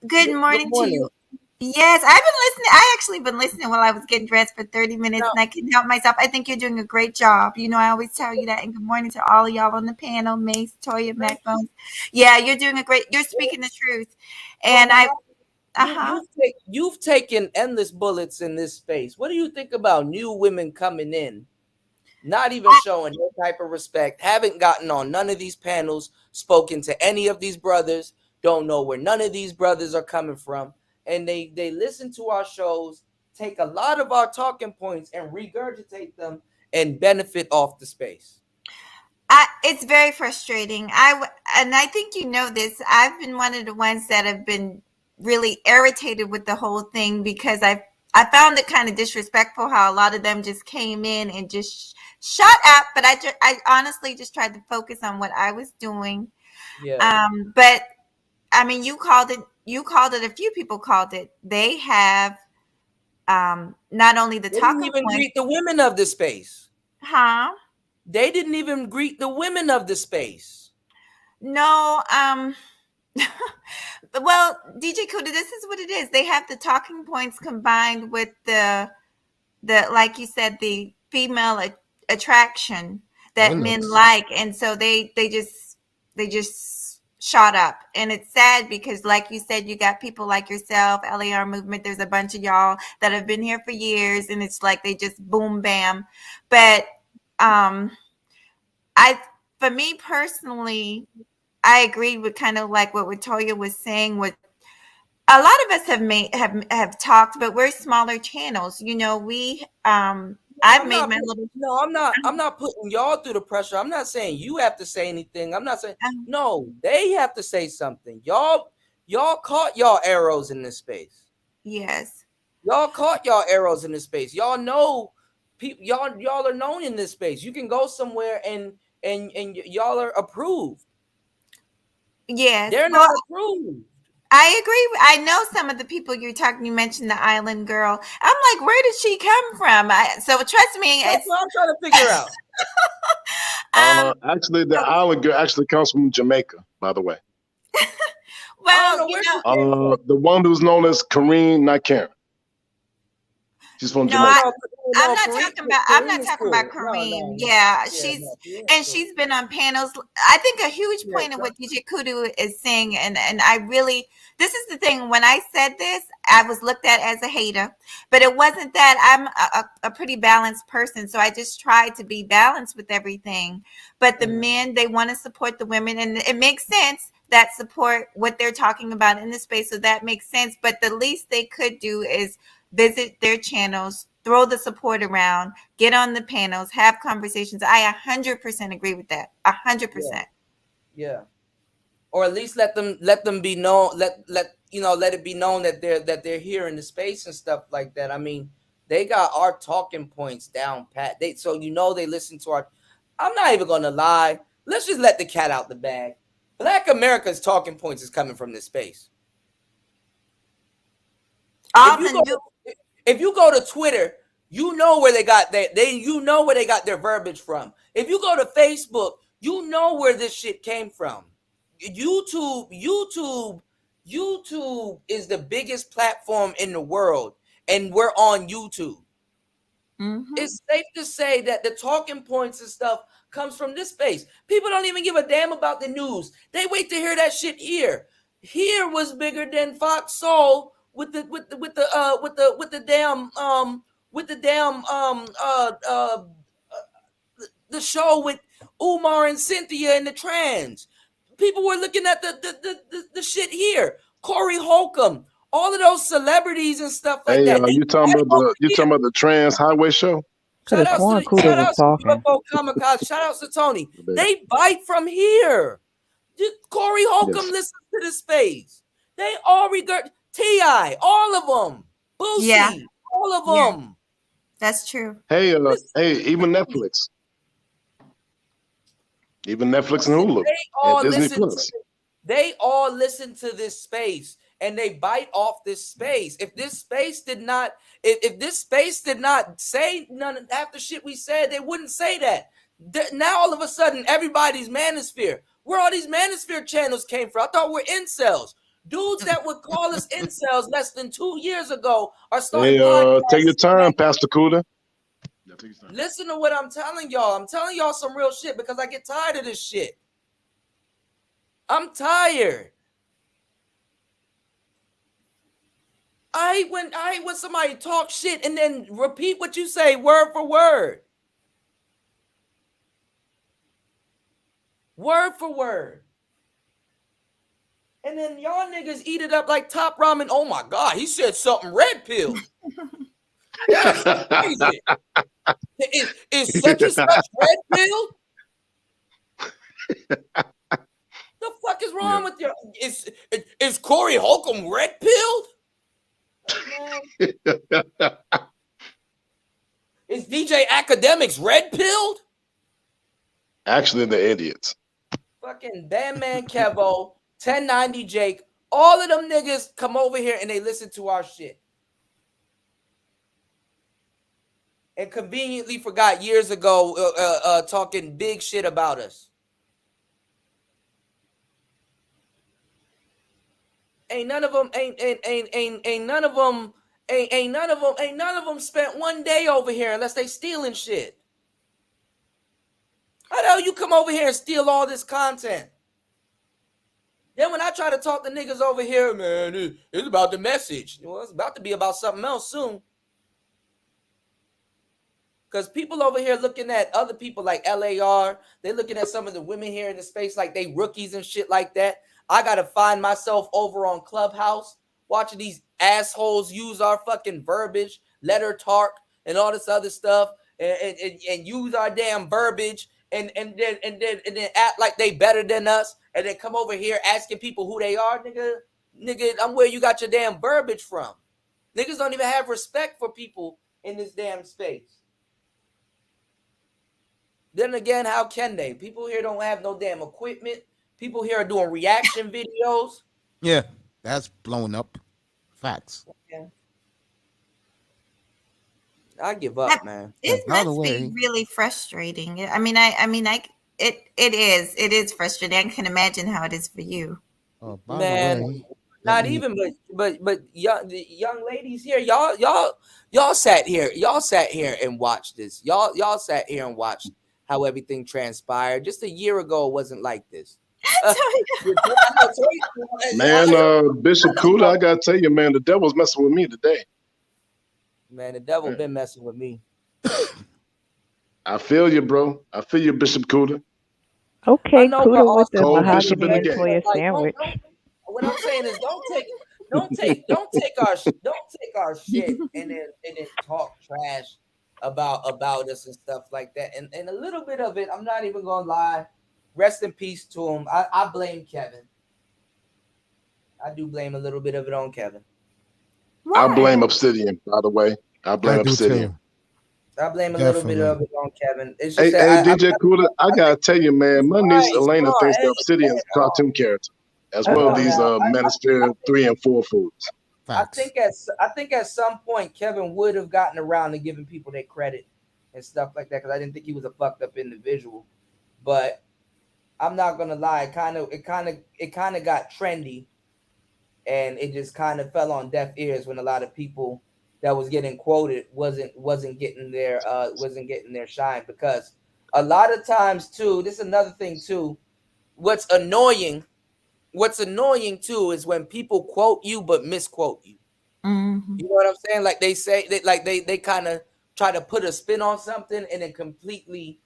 Good morning to you. Yes, I've been listening. I actually been listening while I was getting dressed for 30 minutes, and I couldn't help myself. I think you're doing a great job. You know, I always tell you that. And good morning to all of y'all on the panel, Mace, Toya, Macbones. Yeah, you're doing a great. You're speaking the truth, and
you've taken endless bullets in this space. What do you think about new women coming in, not even showing no type of respect, haven't gotten on none of these panels, spoken to any of these brothers, don't know where none of these brothers are coming from, and they listen to our shows, take a lot of our talking points and regurgitate them and benefit off the space?
It's very frustrating. And I think you know this. I've been one of the ones that have been really irritated with the whole thing because I found it kind of disrespectful how a lot of them just came in and just shut up. But I honestly just tried to focus on what I was doing.
Yeah.
But I mean, you called it. A few people called it. They have not only the talking
Didn't even
points.
greet the women of the space.
Huh?
They didn't even greet the women of the space.
No, well, DJ Kuda, this is what it is. They have the talking points combined with the like you said, the female attraction that men like, and so they just shot up. And it's sad because, like you said, you got people like yourself, LAR movement. There's a bunch of y'all that have been here for years, and it's like they just boom bam. But for me personally, I agree with kind of like what Toya was saying. With a lot of us have talked, but we're smaller channels. You know, I've made my little.
No, I'm not putting y'all through the pressure. I'm not saying you have to say anything. I'm not saying no. They have to say something. Y'all caught y'all arrows in this space.
Yes.
Y'all caught y'all arrows in this space. Y'all know people. Y'all are known in this space. You can go somewhere and y'all are approved.
Yes,
they're not approved.
I agree. I know some of the people you're talking. You mentioned the island girl. I'm like, where did she come from? So trust me,
that's what I'm trying to figure out.
Actually, the island girl actually comes from Jamaica, by the way.
Well,
the one who's known as Kareem, not Karen. She's from Jamaica.
I'm not talking about Kareem. Yeah, she's been on panels. I think a huge point of what DJ Kudu is saying, and I really, this is the thing. When I said this, I was looked at as a hater, but it wasn't that. I'm a pretty balanced person, so I just try to be balanced with everything. But the men, they want to support the women, and it makes sense that support what they're talking about in the space. So that makes sense. But the least they could do is visit their channels, throw the support around, get on the panels, have conversations. I 100% agree with that. 100%.
Yeah. Or at least let them be known. Let it be known that they're here in the space and stuff like that. I mean, they got our talking points down pat. They listen to our. I'm not even gonna lie. Let's just let the cat out the bag. Black America's talking points is coming from this space. If you go to Twitter, you know where they got where they got their verbiage from. If you go to Facebook, you know where this shit came from. YouTube is the biggest platform in the world, and we're on YouTube. Mm-hmm. It's safe to say that the talking points and stuff comes from this space. People don't even give a damn about the news. They wait to hear that shit here. Here was bigger than Fox Soul with the show with Umar and Cynthia and the trans. People were looking at the shit here. Corey Holcomb, all of those celebrities and stuff like that.
You talking about the Trans Highway Show?
Shout out to UFO Kamikaze. Shout out to Tony. They bite from here. Corey Holcomb listens to this space. They all regard T.I., all of them. Boosie, all of them.
That's true.
Hey, even Netflix. Even Netflix and Hulu. And Disney Plus.
They all listen to this space and they bite off this space. If this space did not say none of half the shit we said, they wouldn't say that. Now all of a sudden everybody's Manosphere. Where all these Manosphere channels came from? I thought we're incels. Dudes that would call us incels less than 2 years ago are starting
Hey,
podcasts.
take your time, Pastor Kuda.
Listen to what I'm telling y'all. I'm telling y'all some real shit because I get tired of this shit. I'm tired. I hate when somebody talk shit and then repeat what you say word for word. Word for word. And then y'all niggas eat it up like Top Ramen. Oh my God, he said something red pill. That's crazy. Is such and such red pill? The fuck is wrong with you? Is Corey Holcomb red pilled? Is DJ Academics red pilled?
Actually, they're idiots.
Fucking Bandman Kevo, 1090 Jake, all of them niggas come over here and they listen to our shit. And conveniently forgot years ago talking big shit about us. Ain't none of them spent one day over here unless they stealing shit. How the hell you come over here and steal all this content? Then when I try to talk to niggas over here, man, it's about the message. Well, it's about to be about something else soon. Because people over here looking at other people like LAR, they looking at some of the women here in the space like they rookies and shit like that. I got to find myself over on Clubhouse watching these assholes use our fucking verbiage, letter talk, and all this other stuff, and use our damn verbiage and then act like they better than us, and then come over here asking people who they are, nigga, I'm where you got your damn verbiage from. Niggas don't even have respect for people in this damn space. Then again, how can they? People here don't have no damn equipment. People here are doing reaction videos.
Yeah, that's blown up. Facts.
Yeah. I give up, man.
It must be really frustrating. It is frustrating. I can imagine how it is for you.
Man, not even, but young ladies here, y'all sat here and watched this. Y'all sat here and watched how everything transpired. Just a year ago, it wasn't like this.
Man, Bishop Kuda, I gotta tell you, man, the devil's messing with me today.
Man, the devil been messing with me.
I feel you, bro. I feel you, Bishop Kuda.
Okay, Kuda with the
Cold
Mojave
Bishop in the game.
for your sandwich.
What I'm saying is, don't take our shit and then talk trash about us and stuff like that. And a little bit of it, I'm not even gonna lie. Rest in peace to him. I blame Kevin. I do blame a little bit of it on Kevin.
I blame Obsidian, by the way. I blame Obsidian.
I blame a little bit of it on Kevin. It's
Hey,
just
DJ Kuda, I gotta tell you, man, my niece Elena thinks the Obsidian is a cartoon character, as well as these Manosphere 3 and 4 foods.
I think at some point Kevin would have gotten around to giving people their credit and stuff like that, because I didn't think he was a fucked up individual. But I'm not gonna lie, it kind of got trendy, and it just kind of fell on deaf ears when a lot of people that was getting quoted wasn't getting their shine, because a lot of times too, this is another thing too. What's annoying too is when people quote you but misquote you.
Mm-hmm.
You know what I'm saying? Like they say they kind of try to put a spin on something and then completely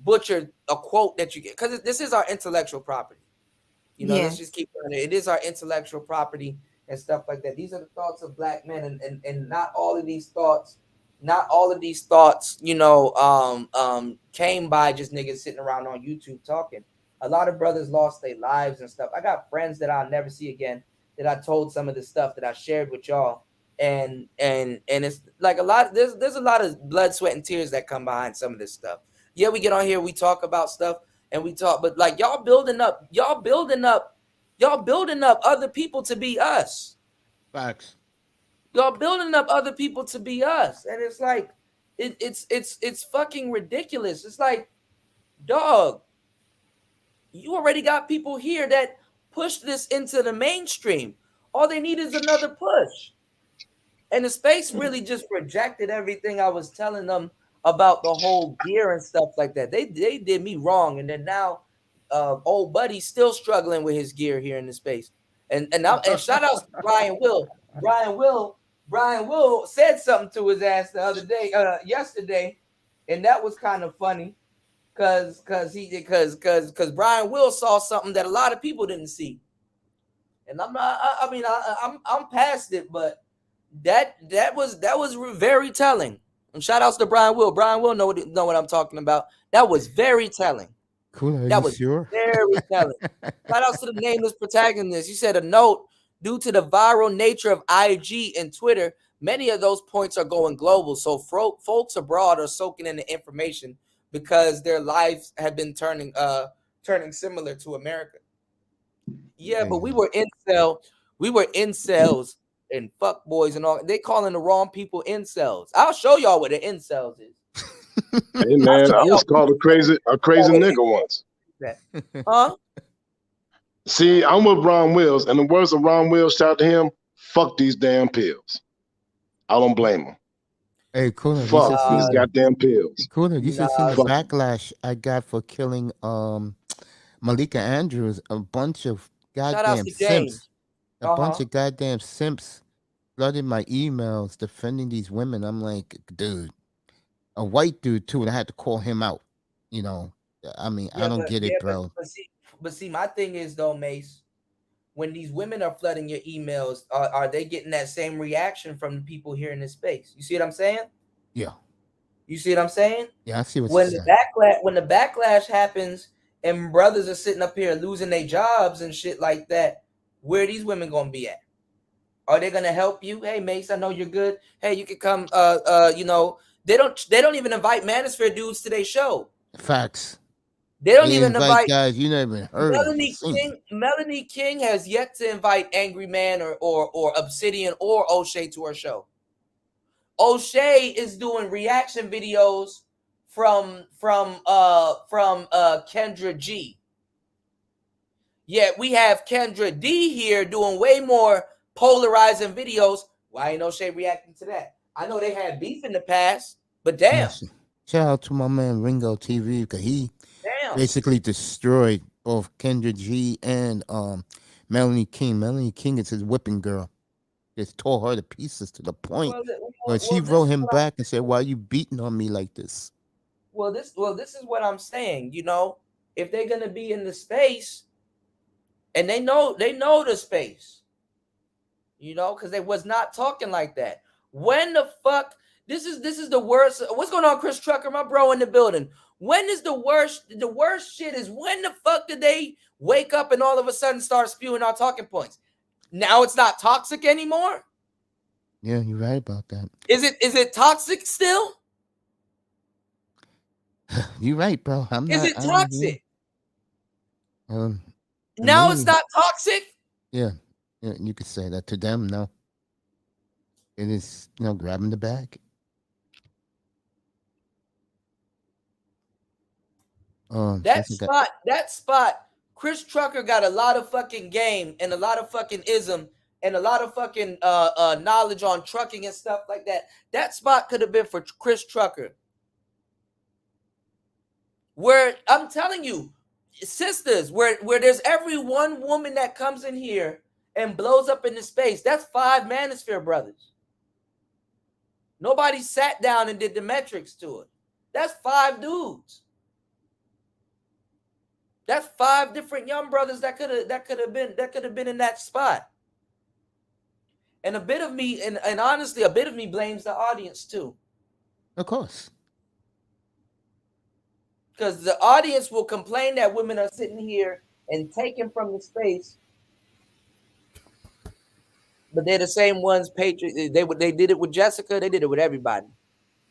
butcher a quote that you get, because this is our intellectual property. You know, let's just keep on it. It is our intellectual property and stuff like that. These are the thoughts of Black men, and not all of these thoughts, you know, came by just niggas sitting around on YouTube talking. A lot of brothers lost their lives and stuff. I got friends that I'll never see again that I told some of the stuff that I shared with y'all, and it's like there's a lot of blood, sweat, and tears that come behind some of this stuff. Yeah, we get on here, we talk about stuff, and we talk, but like y'all building up other people to be us.
Facts.
Y'all building up other people to be us, and it's like it's fucking ridiculous. It's like, dog, you already got people here that push this into the mainstream. All they need is another push. And the space really just rejected everything I was telling them about the whole gear and stuff like that. They did me wrong, and then now old buddy's still struggling with his gear here in the space. And shout out to Brian Will. Brian Will said something to his ass the other day, yesterday, and that was kind of funny because Brian Will saw something that a lot of people didn't see. And I'm not. I mean, I'm past it, but that was very telling. And shout outs to Brian Will. Brian Will know what I'm talking about. That was very telling.
Cool. Are
that
you
was
sure?
very telling. Shout outs to the nameless protagonist. You said a note due to the viral nature of IG and Twitter. Many of those points are going global, so folks abroad are soaking in the information because their lives have been turning similar to America. Yeah, but we were incels and fuck boys and all. They calling the wrong people incels. I'll show y'all what an incels is.
Hey man, I was called a crazy nigga once.
Huh?
See, I'm with Ron Wills, and the words of Ron Wills, shout out to him, fuck these damn pills. I don't blame him.
Hey, Kuna,
fuck these goddamn pills.
Kuna, you should see the backlash I got for killing Malika Andrews. A bunch of goddamn simps. A bunch of goddamn simps flooded my emails defending these women. I'm like, dude, a white dude too, and I had to call him out. You know, I mean, I don't get it, bro.
But see, my thing is though, Mace, when these women are flooding your emails, are they getting that same reaction from the people here in this space? You see what I'm saying?
Yeah.
You see what I'm saying?
Yeah, I see what
when
you're
saying. When the backlash happens and brothers are sitting up here losing their jobs and shit like that, where are these women gonna be at? Are they gonna help you? Hey, Mace, I know you're good. Hey, you can come. You know, they don't even invite Manosphere dudes to their show.
Facts.
They don't even invite
guys you never even heard
Melanie
of.
King. Melanie King has yet to invite Angry Man or Obsidian or O'Shea to her show. O'Shea is doing reaction videos from Kendra G. Yet we have Kendra D here doing way more polarizing videos. Why ain't O'Shea reacting to that? I know they had beef in the past, but damn.
Shout out to my man Ringo TV because he basically destroyed both Kendra G and Melanie King. Melanie King is his whipping girl. Just tore her to pieces to the point where she wrote him back and said, "Why are you beating on me like this?"
Well, this is what I'm saying. You know, if they're gonna be in the space, and they know the space, you know, because they was not talking like that. When the fuck? This is the worst. What's going on, Chris Trucker, my bro in the building? When is the worst? The worst shit is when the fuck did they wake up and all of a sudden start spewing out talking points? Now it's not toxic anymore.
Yeah, you're right about that.
Is it toxic still?
You're right, bro.
Is it toxic?
Now
it's not toxic.
Yeah, you could say that to them. No, it is. Grabbing the bag.
That spot. Chris Trucker got a lot of fucking game and a lot of fucking ism and a lot of fucking knowledge on trucking and stuff like that. That spot could have been for Chris Trucker. Where I'm telling you, sisters, where there's every one woman that comes in here and blows up in the space, that's 5 Manosphere brothers. Nobody sat down and did the metrics to it. That's 5 dudes. That's 5 different young brothers that could have been in that spot. And a bit of me, and honestly, a bit of me blames the audience too.
Of course.
Because the audience will complain that women are sitting here and taken from the space, but they're the same ones. They did it with Jessica. They did it with everybody.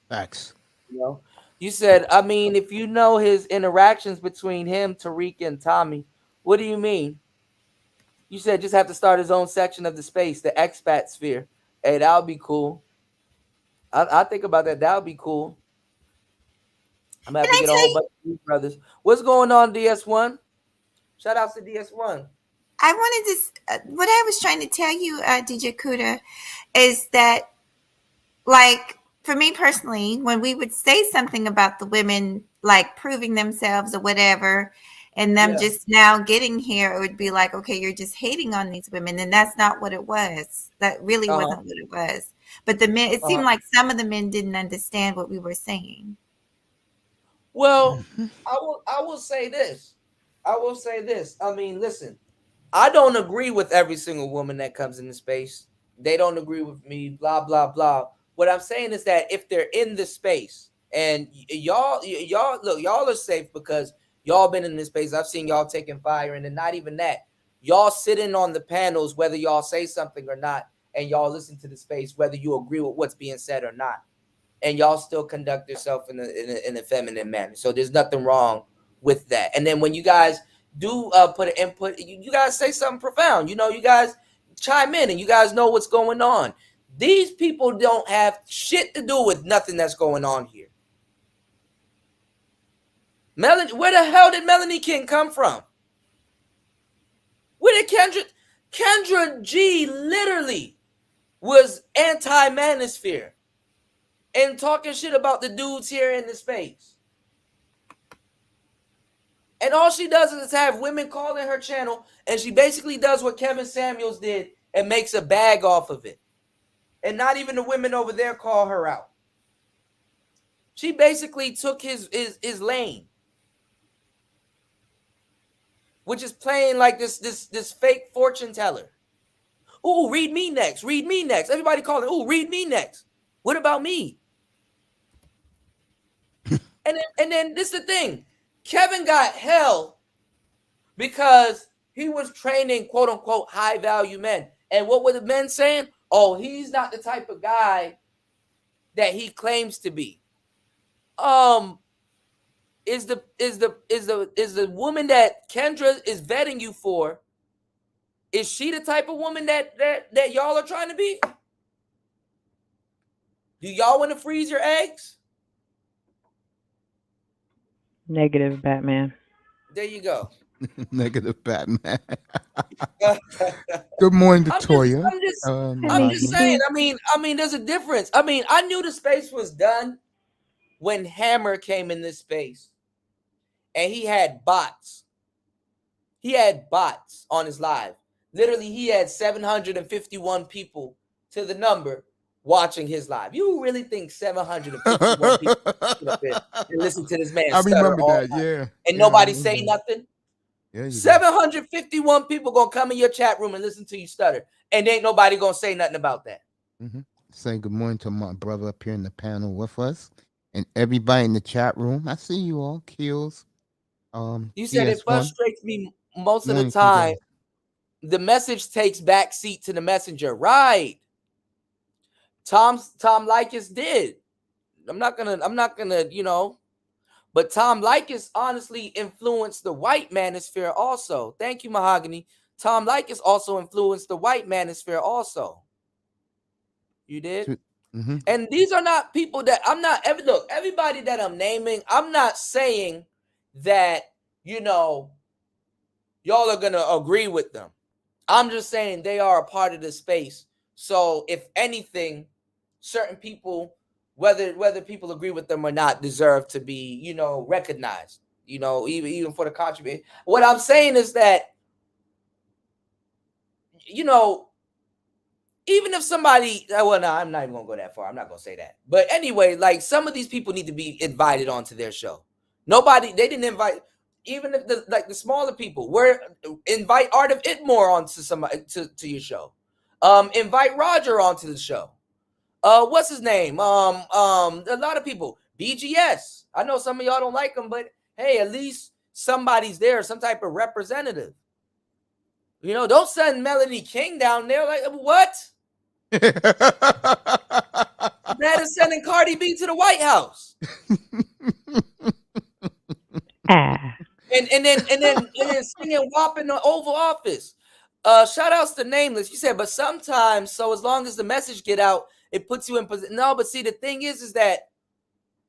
Facts.
You know. You said, I mean, if you know his interactions between him, Tariq, and Tommy, what do you mean? You said just have to start his own section of the space, the expat sphere. Hey, that would be cool. I think about that. That would be cool. I'm going to have to get a whole bunch of these brothers. What's going on, DS1? Shout out to DS1.
I wanted to, what I was trying to tell you, DJ Kuda, is that, like, for me personally, when we would say something about the women, like proving themselves or whatever, and them just now getting here, it would be like, okay, you're just hating on these women. And that's not what it was. That really wasn't what it was. But the men, it seemed like some of the men didn't understand what we were saying.
Well, I will say this. I mean, listen, I don't agree with every single woman that comes into space. They don't agree with me, blah, blah, blah. What I'm saying is that if they're in the space and y'all look, y'all are safe because y'all been in this space. I've seen y'all taking fire, and then not even that. Y'all sitting on the panels, whether y'all say something or not, and y'all listen to the space, whether you agree with what's being said or not. And y'all still conduct yourself in a feminine manner. So there's nothing wrong with that. And then when you guys do put an input, you guys say something profound. You know, you guys chime in and you guys know what's going on. These people don't have shit to do with nothing that's going on here. Melanie, where the hell did Melanie King come from? Where did Kendra G literally was anti-manosphere and talking shit about the dudes here in the space. And all she does is have women calling her channel, and she basically does what Kevin Samuels did and makes a bag off of it. And not even the women over there call her out. She basically took his lane, which is playing like this fake fortune teller. Ooh, read me next. Read me next. Everybody calling, ooh, read me next. What about me? And then this is the thing. Kevin got hell because he was training quote unquote high value men. And what were the men saying? Oh, he's not the type of guy that he claims to be. Is the woman that Kendra is vetting you for, is she the type of woman that y'all are trying to be? Do y'all want to freeze your eggs?
Negative, Batman.
There you go.
Negative Batman. Good morning, Toya.
I'm just saying. I mean, there's a difference. I mean, I knew the space was done when Hammer came in this space, and he had bots. He had bots on his live. Literally, he had 751 people to the number watching his live. You really think 751 people and listen to this man
I
stutter
remember
all
that,
night,
yeah.
and nobody say nothing?
Yeah,
751 people gonna come in your chat room and listen to you stutter, and ain't nobody gonna say nothing about that.
Say good morning to my brother up here in the panel with us, and everybody in the chat room. I see you all, Kills.
You said it
PS1.
frustrates me most of the time. The message takes backseat to the messenger, right? Tom Likas did. I'm not gonna, you know, but Tom Likas honestly influenced the white manosphere also. Thank you, Mahogany. Tom Likas also influenced the white manosphere also. You did? And these are not people that I'm not look, everybody that I'm naming, I'm not saying that, you know, y'all are gonna agree with them. I'm just saying they are a part of the space. So if anything, certain people, whether people agree with them or not, deserve to be, you know, recognized, you know, even for the contribution. What I'm saying is that, you know, even if somebody, well, no, I'm not even gonna go that far. I'm not gonna say that. But anyway, like some of these people need to be invited onto their show. They didn't invite, even if the smaller people, invite Art of Itmore onto to your show. Invite Roger onto the show. What's his name? A lot of people. BGS. I know some of y'all don't like him, but hey, at least somebody's there, some type of representative. You know, don't send Melanie King down there. Like, what? That is sending Cardi B to the White House. And then singing WAP in the Oval Office. Shout outs to Nameless. You said, but sometimes, so as long as the message get out, it puts you in position. No, but see, the thing is that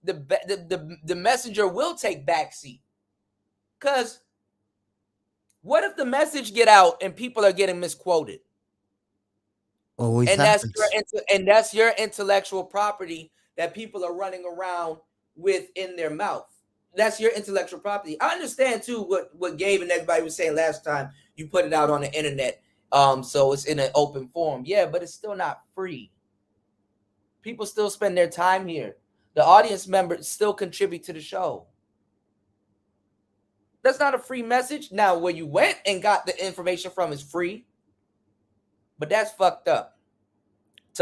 the messenger will take backseat, because What if the message get out and people are getting misquoted?
Always
and
happens.
that's your intellectual property that people are running around with in their mouth. That's your intellectual property. I understand too what Gabe and everybody was saying last time. You put it out on the internet, so it's in an open forum. Yeah, but it's still not free. People still spend their time here. The audience members still contribute to the show. That's not a free message. Now, where you went and got the information from is free, but that's fucked up.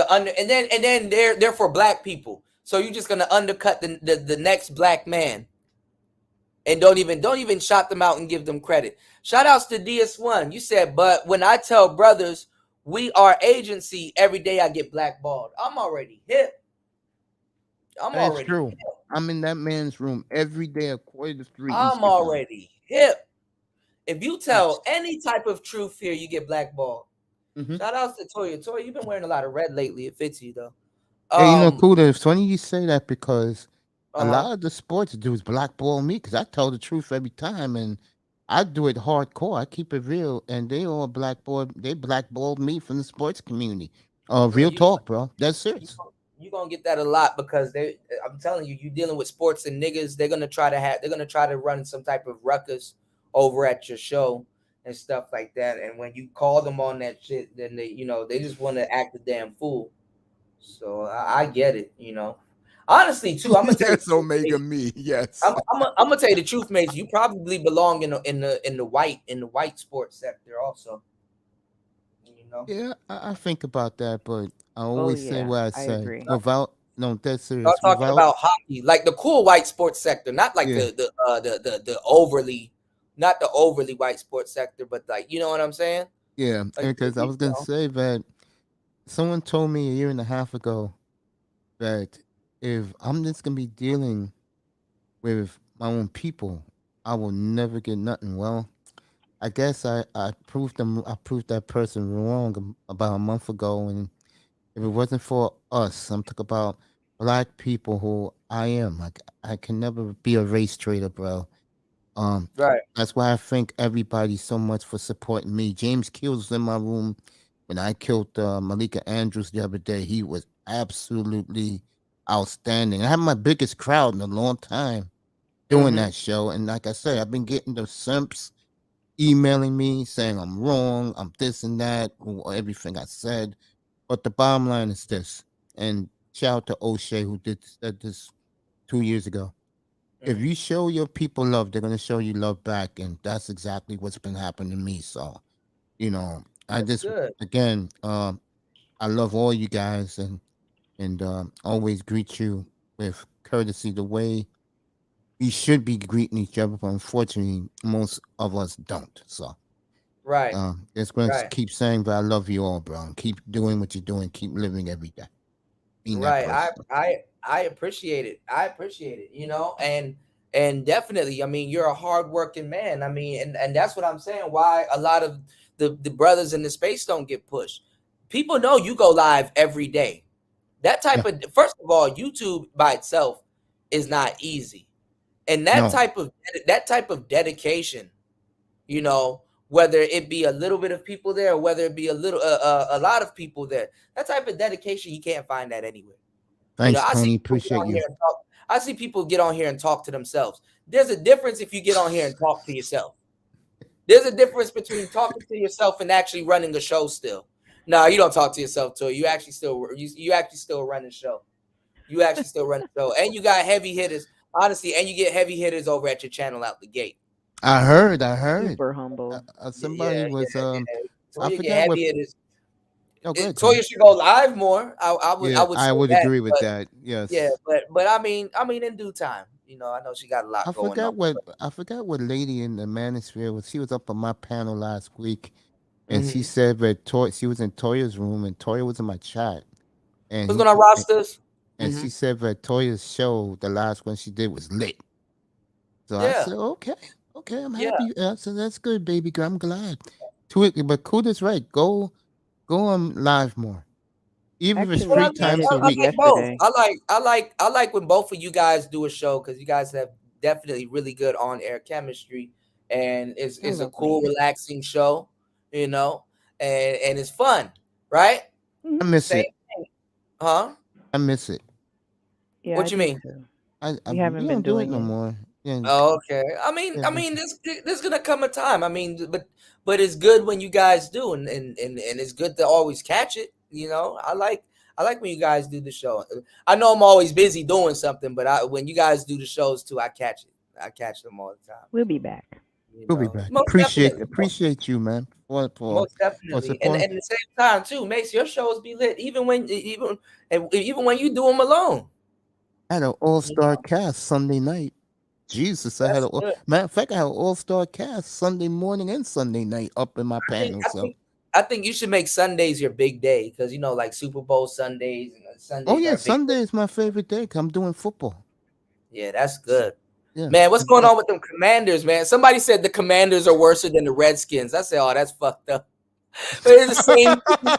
And then they're for black people. So you're just gonna undercut the next black man, and don't even shout them out and give them credit. Shout outs to DS1. You said, but when I tell brothers we are agency, every day I get blackballed. I'm already hip.
That's true. Hip. I'm in that man's room every day at 2:45.
I'm already hip. If you tell any type of truth here, you get blackballed. Shout outs to Toya. Toya, you've been wearing a lot of red lately. It fits you though.
Hey, you know, Kuda, it's funny you say that because a lot of the sports dudes blackball me because I tell the truth every time, and I do it hardcore. I keep it real, and they all blackballed me from the sports community. Real talk, bro. That's serious.
You're gonna get that a lot because I'm telling you, you're dealing with sports and niggas. They're gonna try to run some type of ruckus over at your show and stuff like that. And when you call them on that shit, then they just want to act a damn fool. So I get it, Honestly, too, I'm gonna tell
you Omega me. Yes,
I'm gonna tell you the truth, mate. You probably belong in the white sports sector, also.
Yeah, I think about that, but I always say what I say. That's serious.
I'm talking about hockey, like the cool white sports sector, not like the overly white sports sector, but like, you know what I'm saying?
Yeah, because I was gonna say that someone told me a year and a half ago that if I'm just gonna be dealing with my own people, I will never get nothing. Well, I guess I proved that person wrong about a month ago, and if it wasn't for us, I'm talking about black people who I am. Like I can never be a race trader, bro.
Right.
That's why I thank everybody so much for supporting me. James Keels was in my room when I killed Malika Andrews the other day. He was absolutely outstanding. I had my biggest crowd in a long time doing that show, and like I said, I've been getting the simps emailing me saying I'm wrong, I'm this and that, or everything I said. But the bottom line is this, and shout out to O'Shea who did this 2 years ago. If you show your people love, they're gonna show you love back, and that's exactly what's been happening to me. So, I just again, I love all you guys, and always greet you with courtesy, the way we should be greeting each other. But unfortunately, most of us don't. So,
right,
just gonna keep saying that I love you all, bro. And keep doing what you're doing. Keep living every day.
Right. I appreciate it. And definitely, I mean, you're a hardworking man. I mean, and that's what I'm saying. Why a lot of the brothers in the space don't get pushed. People know you go live every day. That type of, first of all, YouTube by itself is not easy, and that type of dedication, whether it be a little bit of people there or whether it be a lot of people there, that type of dedication, you can't find that anywhere.
Thanks, Tony. Appreciate you.
I see people get on here and talk to themselves. There's a difference if you get on here and talk to yourself. There's a difference between talking to yourself and actually running a show still. No, you don't talk to yourself, too. You actually still run the show. You actually still run the show. And you got heavy hitters, honestly, and you get heavy hitters over at your channel out the gate.
I heard.
Super humble.
Somebody was
I forget what it is.
Toya
should go live more. I
would agree with that. Yes.
Yeah, but I mean, in due time. I know she got a lot going on.
I forgot what lady in the Manosphere was. She was up on my panel last week, and she said that she was in Toya's room, and Toya was in my chat. And
who's gonna rosters?
And she said that Toya's show, the last one she did, was lit. So I said, okay, I'm happy. So that's good, baby girl. I'm glad. But Kuda's right. Go on live more. Even if it's 3 times a week.
I like when both of you guys do a show, because you guys have definitely really good on-air chemistry. and it's a cool, relaxing show, you know, and it's fun, right?
I miss
Same
it.
thing. Huh?
I miss it.
Yeah,
What
I
you
do
mean?
too.
We
We haven't been
don't do it
doing
no
it.
more. Yeah.
Oh, okay. I
Yeah,
mean, there's gonna come a time. I mean, but it's good when you guys do, and it's good to always catch it. You know, I like when you guys do the show. I know I'm always busy doing something, but when you guys do the shows too, I catch it. I catch them all the time.
We'll be back.
You
we'll be
know,
back.
most
Appreciate
definitely.
you, man.
Most definitely, and
support.
at the same time too, makes your shows be lit, even when you do them alone.
I had an all-star cast Sunday night. Jesus, I had
That's good.
matter of fact, I had an all-star cast Sunday morning and Sunday night up in my panel.
I think you should make Sundays your big day, because you know, like Super Bowl Sundays and Sundays.
Oh yeah,
are big
Sunday is my favorite day. 'Cause I'm doing football.
Yeah, that's good.
Yeah.
Man, what's going on with them Commanders, man? Somebody said the Commanders are worse than the Redskins. I said, oh, that's fucked up. They're the same team.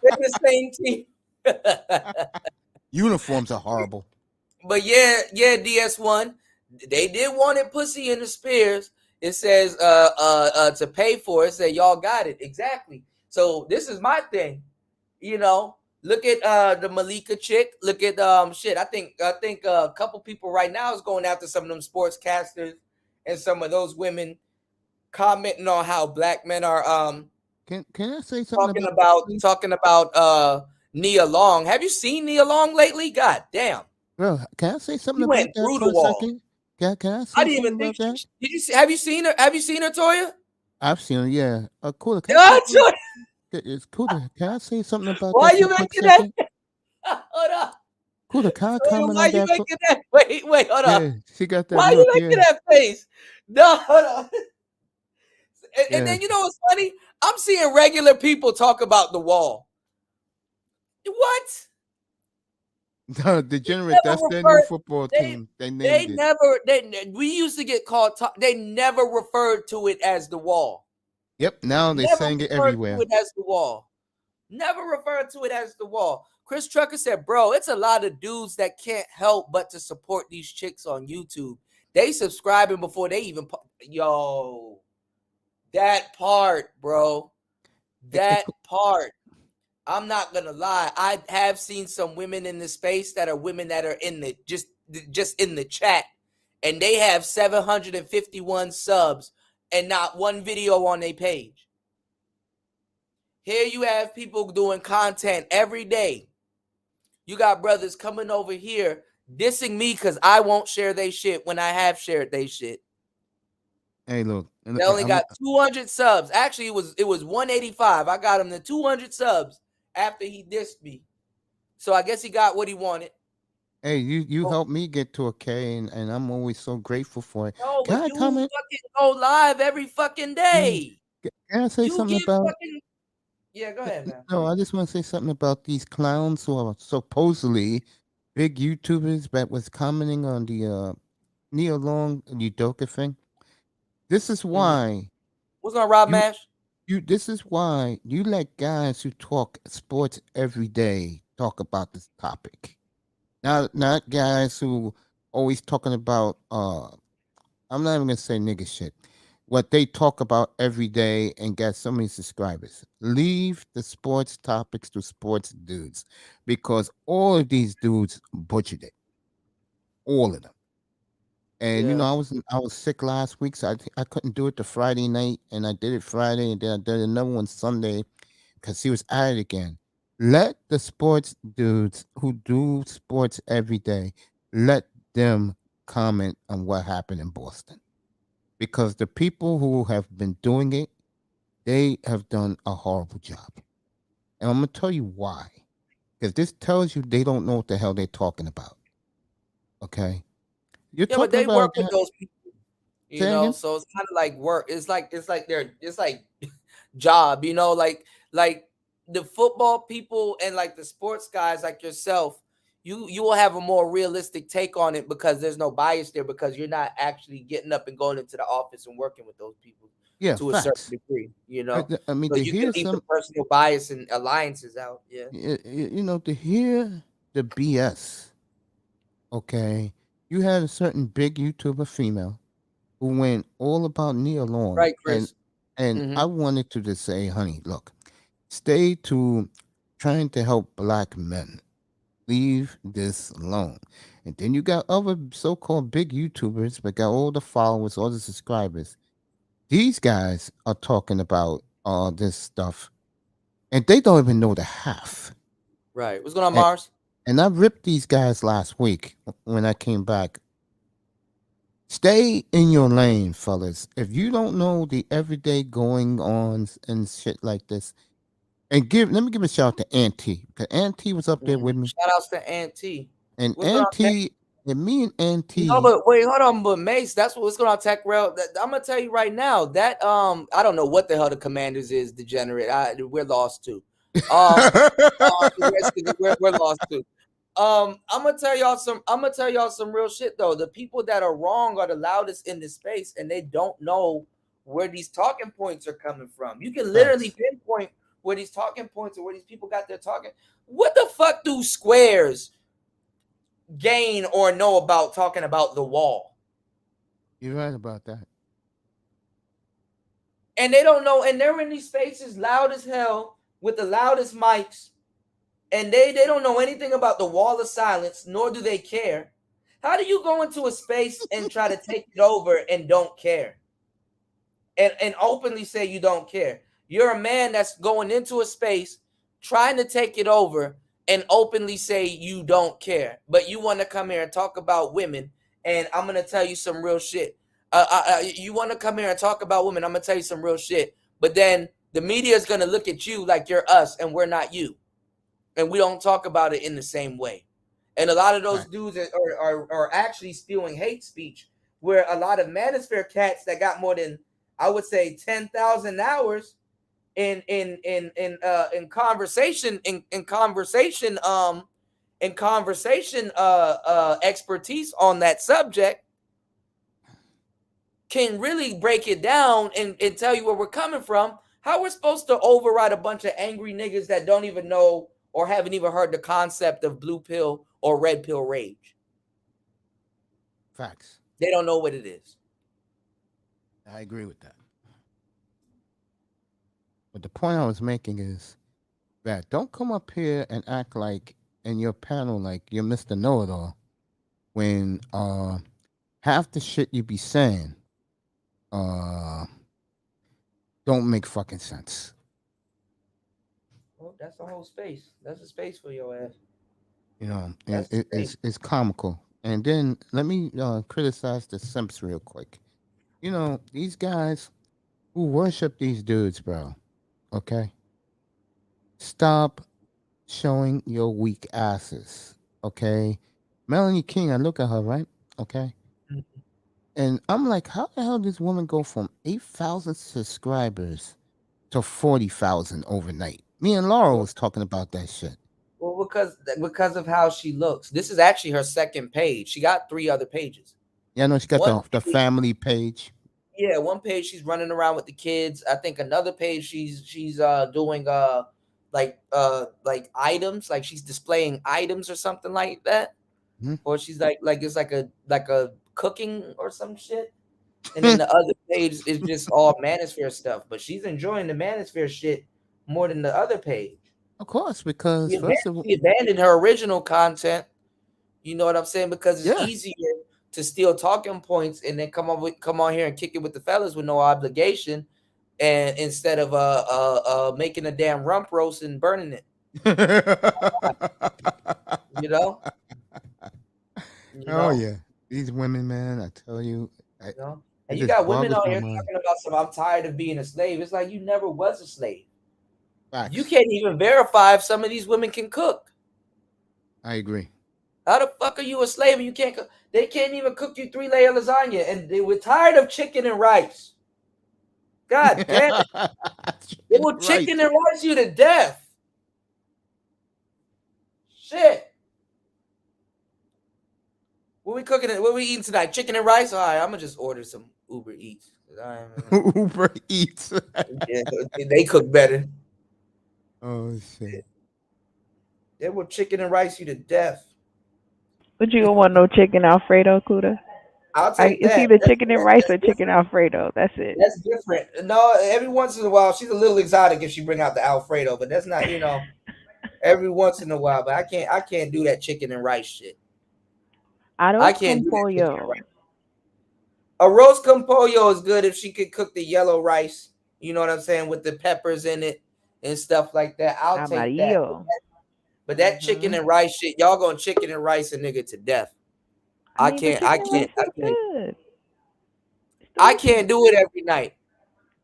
They're the same team.
Uniforms are horrible.
But yeah, DS1. They did want it pussy in the Spears. It says to pay for it. Say y'all got it. Exactly. So this is my thing. You know, look at the Malika chick. Look at shit. I think a couple people right now is going after some of them sportscasters and some of those women commenting on how black men are
Can I say something
talking about Nia Long. Have you seen Nia Long lately? God damn.
Bro, can I say something
You
about
went
that
through
for
the
a
wall.
second? Can I say
I didn't
something
even
about
think.
that?
Did you see? Have you seen her? Have you seen her, Toya?
I've seen her, yeah. Cool.
Toya.
It's cool. Can I say something about
Why
that for
you
a quick
making that?
second?
Hold up.
Cool. Can I
Toya,
comment
why
on
you
that?
making that? Wait, hold up.
Yeah, she got that
Why
look.
you making
Yeah.
that face? No, hold up. And
Yeah.
then you know what's funny? I'm seeing regular people talk about the wall. What?
No, Degenerate, that's their new football team. They named it.
We used to get called, they never referred to it as the wall.
Yep, now they're saying it everywhere.
To it as the wall. Never referred to it as the wall. Chris Trucker said, bro, it's a lot of dudes that can't help but to support these chicks on YouTube. They subscribing before they even, yo, that part, bro. That part. I'm not gonna lie. I have seen some women in the space that are women that are in the just in the chat, and they have 751 subs and not one video on their page. Here you have people doing content every day. You got brothers coming over here dissing me because I won't share they shit when I have shared they shit.
Hey, look.
They only got 200 subs. Actually, it was 185. I got him to 200 subs after he dissed me. So I guess he got what he wanted.
Hey, you helped me get to a K, and I'm always so grateful for it.
No,
Can
but
I
you
comment?
fucking go live every fucking day.
Can I say
You
something
get
about?
fucking. Yeah, go ahead, man.
No, I just want to say something about these clowns who are supposedly big YouTubers that was commenting on the Nia Long Udoka thing. This is why.
What's on Rob Mash?
This is why you let guys who talk sports every day talk about this topic. Not guys who always talking about I'm not even gonna say nigga shit. What they talk about every day and got so many subscribers. Leave the sports topics to sports dudes, because all of these dudes butchered it. All of them. And you know, I was sick last week, so I couldn't do it the Friday night, and I did it Friday, and then I did another one Sunday because he was at it again. Let the sports dudes who do sports every day, let them comment on what happened in Boston, because the people who have been doing it, they have done a horrible job, and I'm gonna tell you why. Because this tells you they don't know what the hell they're talking about. Okay. You're
Yeah, but
talking
they
about
work with those people, you
Say
know.
again?
So it's kind of like work. It's like it's like job, you know, like the football people and like the sports guys like yourself. You will have a more realistic take on it because there's no bias there, because you're not actually getting up and going into the office and working with those people to a certain degree, you know.
I mean,
so
to
you
hear
can leave the
some,
personal bias and alliances out. Yeah.
you know, to hear the BS. Okay, you had a certain big YouTuber female who went all about Nia Long.
Right, Chris.
And I wanted to just say, honey, look, stay to trying to help black men. Leave this alone. And then you got other so-called big YouTubers, but got all the followers, all the subscribers. These guys are talking about all this stuff, and they don't even know the half.
Right. What's going on, Mars?
And I ripped these guys last week when I came back. Stay in your lane, fellas. If you don't know the everyday going on and shit like this, and let me give a shout out to Auntie, because Auntie was up there with me.
Shout outs to Auntie.
And Auntie, and me and Auntie.
No, but wait, hold on, but Mace, that's what's going on Tech Rail. I'm gonna tell you right now that I don't know what the hell the Commanders is, degenerate. We're lost too. We're lost too. I'm gonna tell y'all some real shit though. The people that are wrong are the loudest in this space, and they don't know where these talking points are coming from. You can literally pinpoint where these talking points or where these people got their talking. What the fuck do squares gain or know about talking about the wall?
You're right about that.
And they don't know, and they're in these spaces loud as hell with the loudest mics, and they don't know anything about the wall of silence, nor do they care. How do you go into a space and try to take it over and don't care? And openly say you don't care? You're a man that's going into a space trying to take it over and openly say you don't care, but you want to come here and talk about women. And I'm going to tell you some real shit. You want to come here and talk about women. I'm going to tell you some real shit. But then the media is going to look at you like you're us and we're not you. And we don't talk about it in the same way. And a lot of those dudes are actually spewing hate speech, where a lot of Manosphere cats that got more than, I would say, 10,000 hours in conversation expertise on that subject can really break it down and tell you where we're coming from. How we're supposed to override a bunch of angry niggas that don't even know or haven't even heard the concept of blue pill or red pill rage.
Facts.
They don't know what it is.
I agree with that. But the point I was making is that don't come up here and act like in your panel like you're Mr. Know-It-All when half the shit you be saying don't make fucking sense.
Well, that's a whole space. That's a space for your ass.
You know, it's comical. And then let me criticize the simps real quick. You know, these guys who worship these dudes, bro. Okay? Stop showing your weak asses. Okay? Melanie King, I look at her, right? Okay? Mm-hmm. And I'm like, how the hell does this woman go from 8,000 subscribers to 40,000 overnight? Me and Laura was talking about that shit.
Well, because of how she looks. This is actually her second page. She got 3 other pages.
Yeah, no, she got the family page.
Yeah, one page she's running around with the kids. I think another page she's doing like items, like she's displaying items or something like that. Mm-hmm. Or she's like it's like a cooking or some shit. And then the other page is just all Manosphere stuff. But she's enjoying the Manosphere shit more than the other page.
Of course, because
she abandoned her original content. You know what I'm saying? Because it's easier to steal talking points and then come on here and kick it with the fellas with no obligation, and instead of making a damn rump roast and burning it. You know?
Yeah. These women, man, I tell you.
And you got women out here talking about I'm tired of being a slave. It's like you never was a slave. Facts. You can't even verify if some of these women can cook.
I agree.
How the fuck are you a slave and you can't cook? They can't even cook you 3-layer lasagna, and they were tired of chicken and rice. God damn it. They will chicken and rice you to death. Shit. What we cooking? What we eating tonight? Chicken and rice? All right, I'm gonna just order some Uber Eats.
Uber Eats.
Yeah, they cook better.
Oh shit.
They will chicken and rice you to death.
But you don't want no chicken Alfredo, Kuda?
I'll take
It's
that.
either chicken and rice or chicken Alfredo. That's it.
That's different. No, every once in a while, she's a little exotic if she bring out the Alfredo, but that's not, every once in a while. But I can't do that chicken and rice shit. I can't do that chicken and rice. Arroz con pollo is good if she could cook the yellow rice. You know what I'm saying, with the peppers in it and stuff like that. I'll take that. But that chicken and rice shit, y'all gonna chicken and rice a nigga to death. I can't do it every night.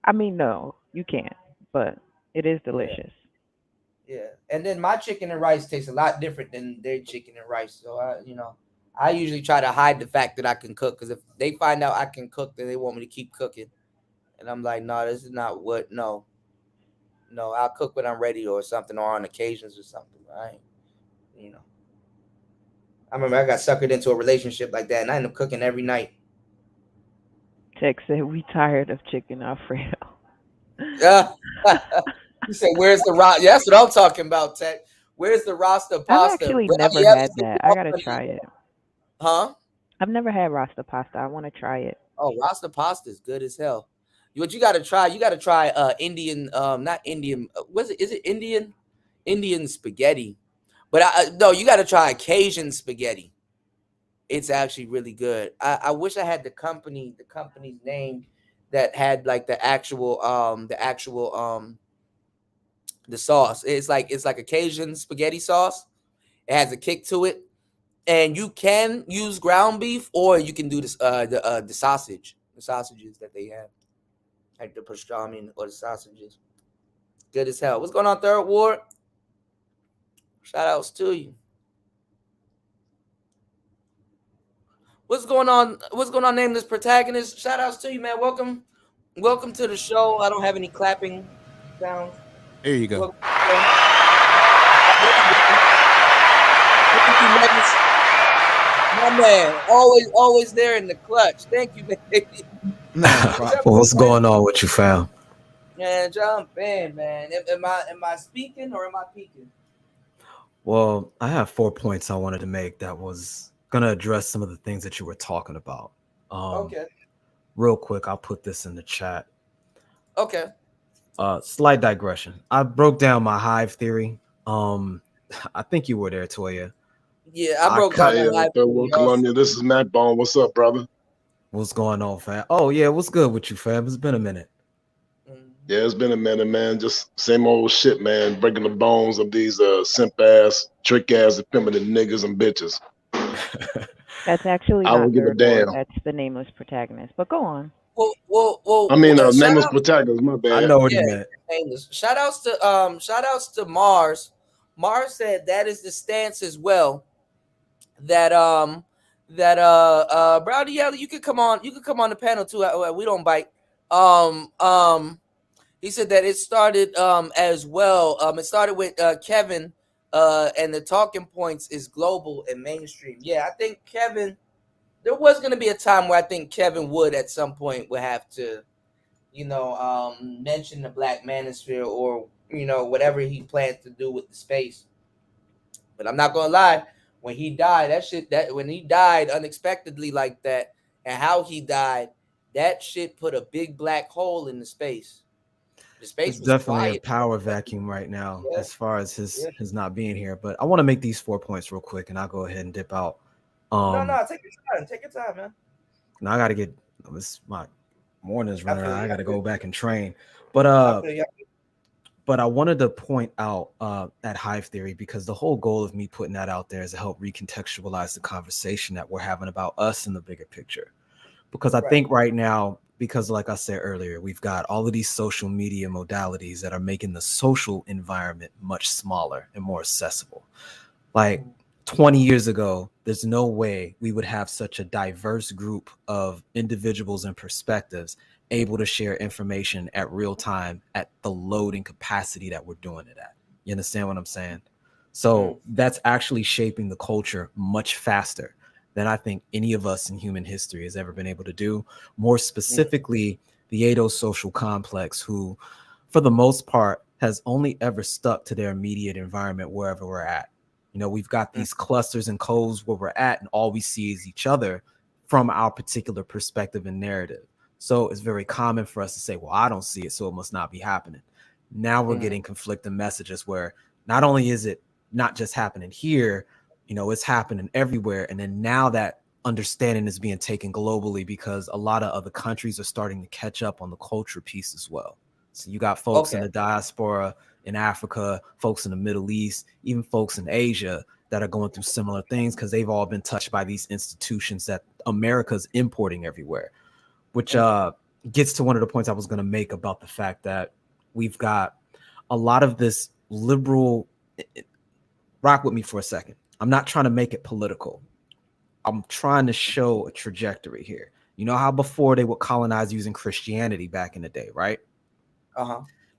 I mean, no, you can't, but it is delicious.
Yeah. And then my chicken and rice tastes a lot different than their chicken and rice. So I usually try to hide the fact that I can cook, because if they find out I can cook, then they want me to keep cooking. And I'm like, no, this is not what. No, I'll cook when I'm ready or something, or on occasions or something. Right? I remember I got suckered into a relationship like that, and I ended up cooking every night.
Tex said, we tired of chicken Alfredo.
Yeah. You said, where's the Rasta? Yeah, that's what I'm talking about, Tex. Where's the Rasta pasta?
I've actually never had that. I gotta try it.
Huh?
I've never had Rasta pasta. I want to try it.
Oh, Rasta pasta is good as hell. What you gotta try? You gotta try Indian, not Indian. Was it? Is it Indian? Indian spaghetti. But no, you gotta try Cajun spaghetti. It's actually really good. I wish I had the company's name that had like the actual the sauce. It's like a Cajun spaghetti sauce. It has a kick to it, and you can use ground beef, or you can do this the sausages that they have, like the pastrami or the sausages. Good as hell. What's going on, Third Ward? Shout outs to you. What's going on? What's going on, Nameless Protagonist? Shout outs to you, man. Welcome to the show. I don't have any clapping sounds.
There you go.
My man, always there in the clutch. Thank you, baby.
Well, what's going on with you, fam?
Man, jump in, man. Am I speaking or am I peeking?
Well, I have 4 points I wanted to make that was gonna address some of the things that you were talking about.
Okay.
Real quick, I'll put this in the chat.
Okay.
Slight digression. I broke down my hive theory. I think you were there, Toya.
Yeah, I broke down my hive theory.
Columbia, this is Matt Bone. What's up, brother?
What's going on, fam? Oh yeah, what's good with you, fam? It's been a minute.
Yeah, it's been a minute, man. Just same old shit, man. Breaking the bones of these simp ass, trick ass, feminine niggas and bitches.
That's actually
I don't give a damn.
That's the Nameless Protagonist. But go on.
Well.
I mean, Nameless Protagonist. My bad.
I know what he meant.
Nameless. Shout outs to Mars. Mars said that is the stance as well. That Brownie Yelly, you could come on the panel too. We don't bite. He said that it started as well. It started with Kevin, and the talking points is global and mainstream. Yeah, I think Kevin. There was going to be a time where I think Kevin would at some point would have to, mention the Black Manosphere or whatever he planned to do with the space. But I'm not gonna lie, when he died, when he died unexpectedly like that, and how he died, that shit put a big black hole in the space. The space
It's
was
definitely
quiet.
a power vacuum right now as far as his not being here. But I want to make these 4 points real quick, and I'll go ahead and dip out.
No, take your time, man.
Now I gotta get my morning's running out. I gotta go back and train. But I wanted to point out at Hive Theory, because the whole goal of me putting that out there is to help recontextualize the conversation that we're having about us in the bigger picture. Because I think right now, because like I said earlier, we've got all of these social media modalities that are making the social environment much smaller and more accessible. Like 20 years ago, there's no way we would have such a diverse group of individuals and perspectives able to share information at real time at the loading capacity that we're doing it at. You understand what I'm saying? So that's actually shaping the culture much faster than I think any of us in human history has ever been able to do. More specifically, the adosocial complex, who for the most part has only ever stuck to their immediate environment wherever we're at. We've got these clusters and coves where we're at, and all we see is each other from our particular perspective and narrative. So it's very common for us to say, well, I don't see it, so it must not be happening. Now we're getting conflicting messages where not only is it not just happening here, it's happening everywhere. And then now that understanding is being taken globally because a lot of other countries are starting to catch up on the culture piece as well. So you got folks in the diaspora in Africa, folks in the Middle East, even folks in Asia that are going through similar things because they've all been touched by these institutions that America's importing everywhere, which gets to one of the points I was going to make about the fact that we've got a lot of this liberal. Rock with me for a second. I'm not trying to make it political. I'm trying to show a trajectory here. You know how before they would colonize using Christianity back in the day, right?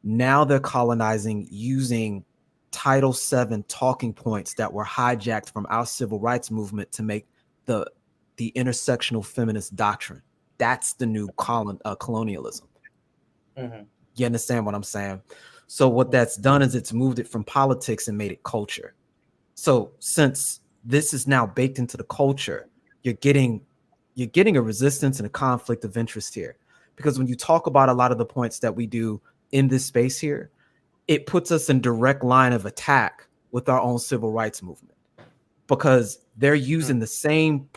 Now they're colonizing using Title VII talking points that were hijacked from our civil rights movement to make the intersectional feminist doctrine. That's the new colonialism. You understand what I'm saying? So what that's done is it's moved it from politics and made it culture. So since this is now baked into the culture, you're getting a resistance and a conflict of interest here. Because when you talk about a lot of the points that we do in this space here, it puts us in direct line of attack with our own civil rights movement. Because they're using the same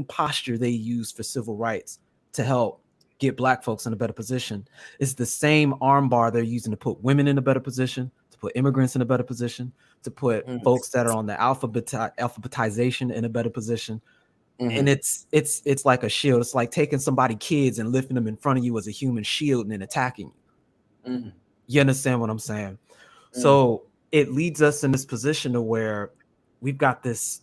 posture they use for civil rights to help get Black folks in a better position. It's the same armbar they're using to put women in a better position, to put immigrants in a better position, to put folks that are on the alphabetization in a better position. And it's like a shield. It's like taking somebody's kids and lifting them in front of you as a human shield and then attacking you. You understand what I'm saying? So it leads us in this position to where we've got these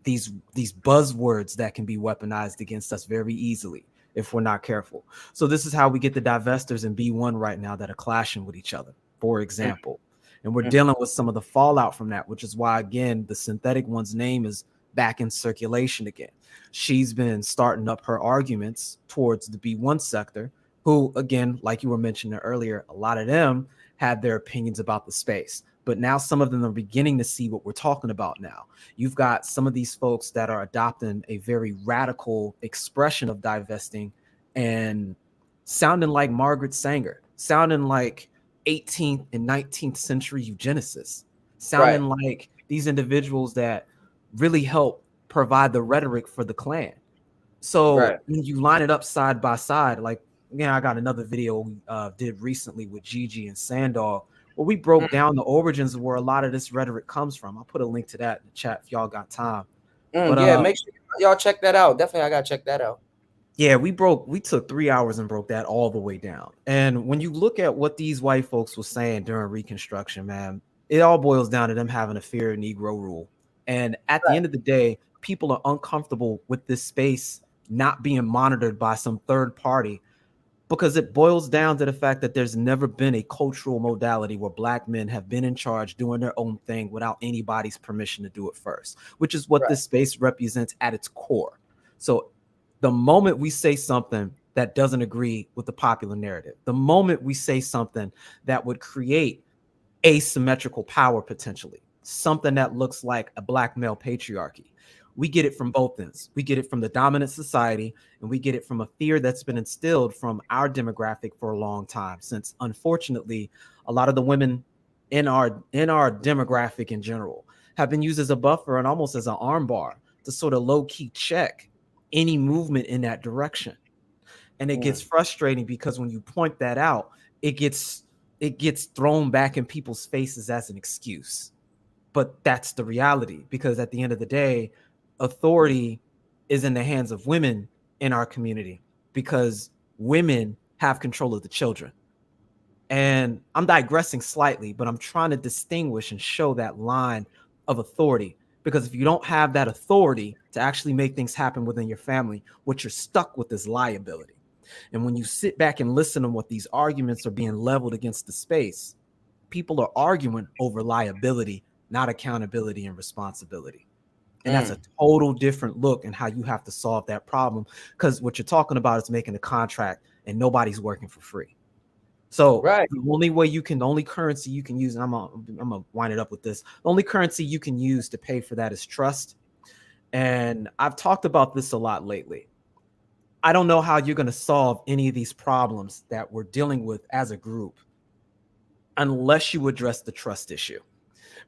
buzzwords that can be weaponized against us very easily if we're not careful. So this is how we get the divestors in B1 right now that are clashing with each other, for example. And we're dealing with some of the fallout from that, which is why, again, the synthetic one's name is back in circulation again. She's been starting up her arguments towards the B1 sector, who, again, like you were mentioning earlier, a lot of them had their opinions about the space. But now some of them are beginning to see what we're talking about now. You've got some of these folks that are adopting a very radical expression of divesting and sounding like Margaret Sanger, sounding like 18th and 19th century eugenicists, sounding like these individuals that really help provide the rhetoric for the Klan. So when you line it up side by side, like, I got another video we did recently with Gigi and Sandal, where we broke down the origins of where a lot of this rhetoric comes from. I'll put a link to that in the chat if y'all got time.
But, make sure y'all check that out. Definitely, I gotta check that out.
Yeah, we took 3 hours and broke that all the way down. And when you look at what these white folks were saying during Reconstruction, man, it all boils down to them having a fear of Negro rule. And at the end of the day, people are uncomfortable with this space not being monitored by some third party, because it boils down to the fact that there's never been a cultural modality where Black men have been in charge doing their own thing without anybody's permission to do it first, which is what this space represents at its core. So the moment we say something that doesn't agree with the popular narrative, the moment we say something that would create asymmetrical power potentially, something that looks like a Black male patriarchy, we get it from both ends. We get it from the dominant society, and we get it from a fear that's been instilled from our demographic for a long time, since unfortunately a lot of the women in our demographic in general have been used as a buffer and almost as an armbar to sort of low-key check any movement in that direction. And it gets frustrating because when you point that out, it gets thrown back in people's faces as an excuse. But that's the reality, because at the end of the day, authority is in the hands of women in our community, because women have control of the children. And I'm digressing slightly, but I'm trying to distinguish and show that line of authority, because if you don't have that authority to actually make things happen within your family, what you're stuck with is liability. And when you sit back and listen to what these arguments are being leveled against the space, people are arguing over liability, not accountability and responsibility. And that's a total different look in how you have to solve that problem, because what you're talking about is making a contract and nobody's working for free. So the only currency you can use, and I'm gonna wind it up with this, the only currency you can use to pay for that is trust. And I've talked about this a lot lately. I don't know how you're going to solve any of these problems that we're dealing with as a group unless you address the trust issue,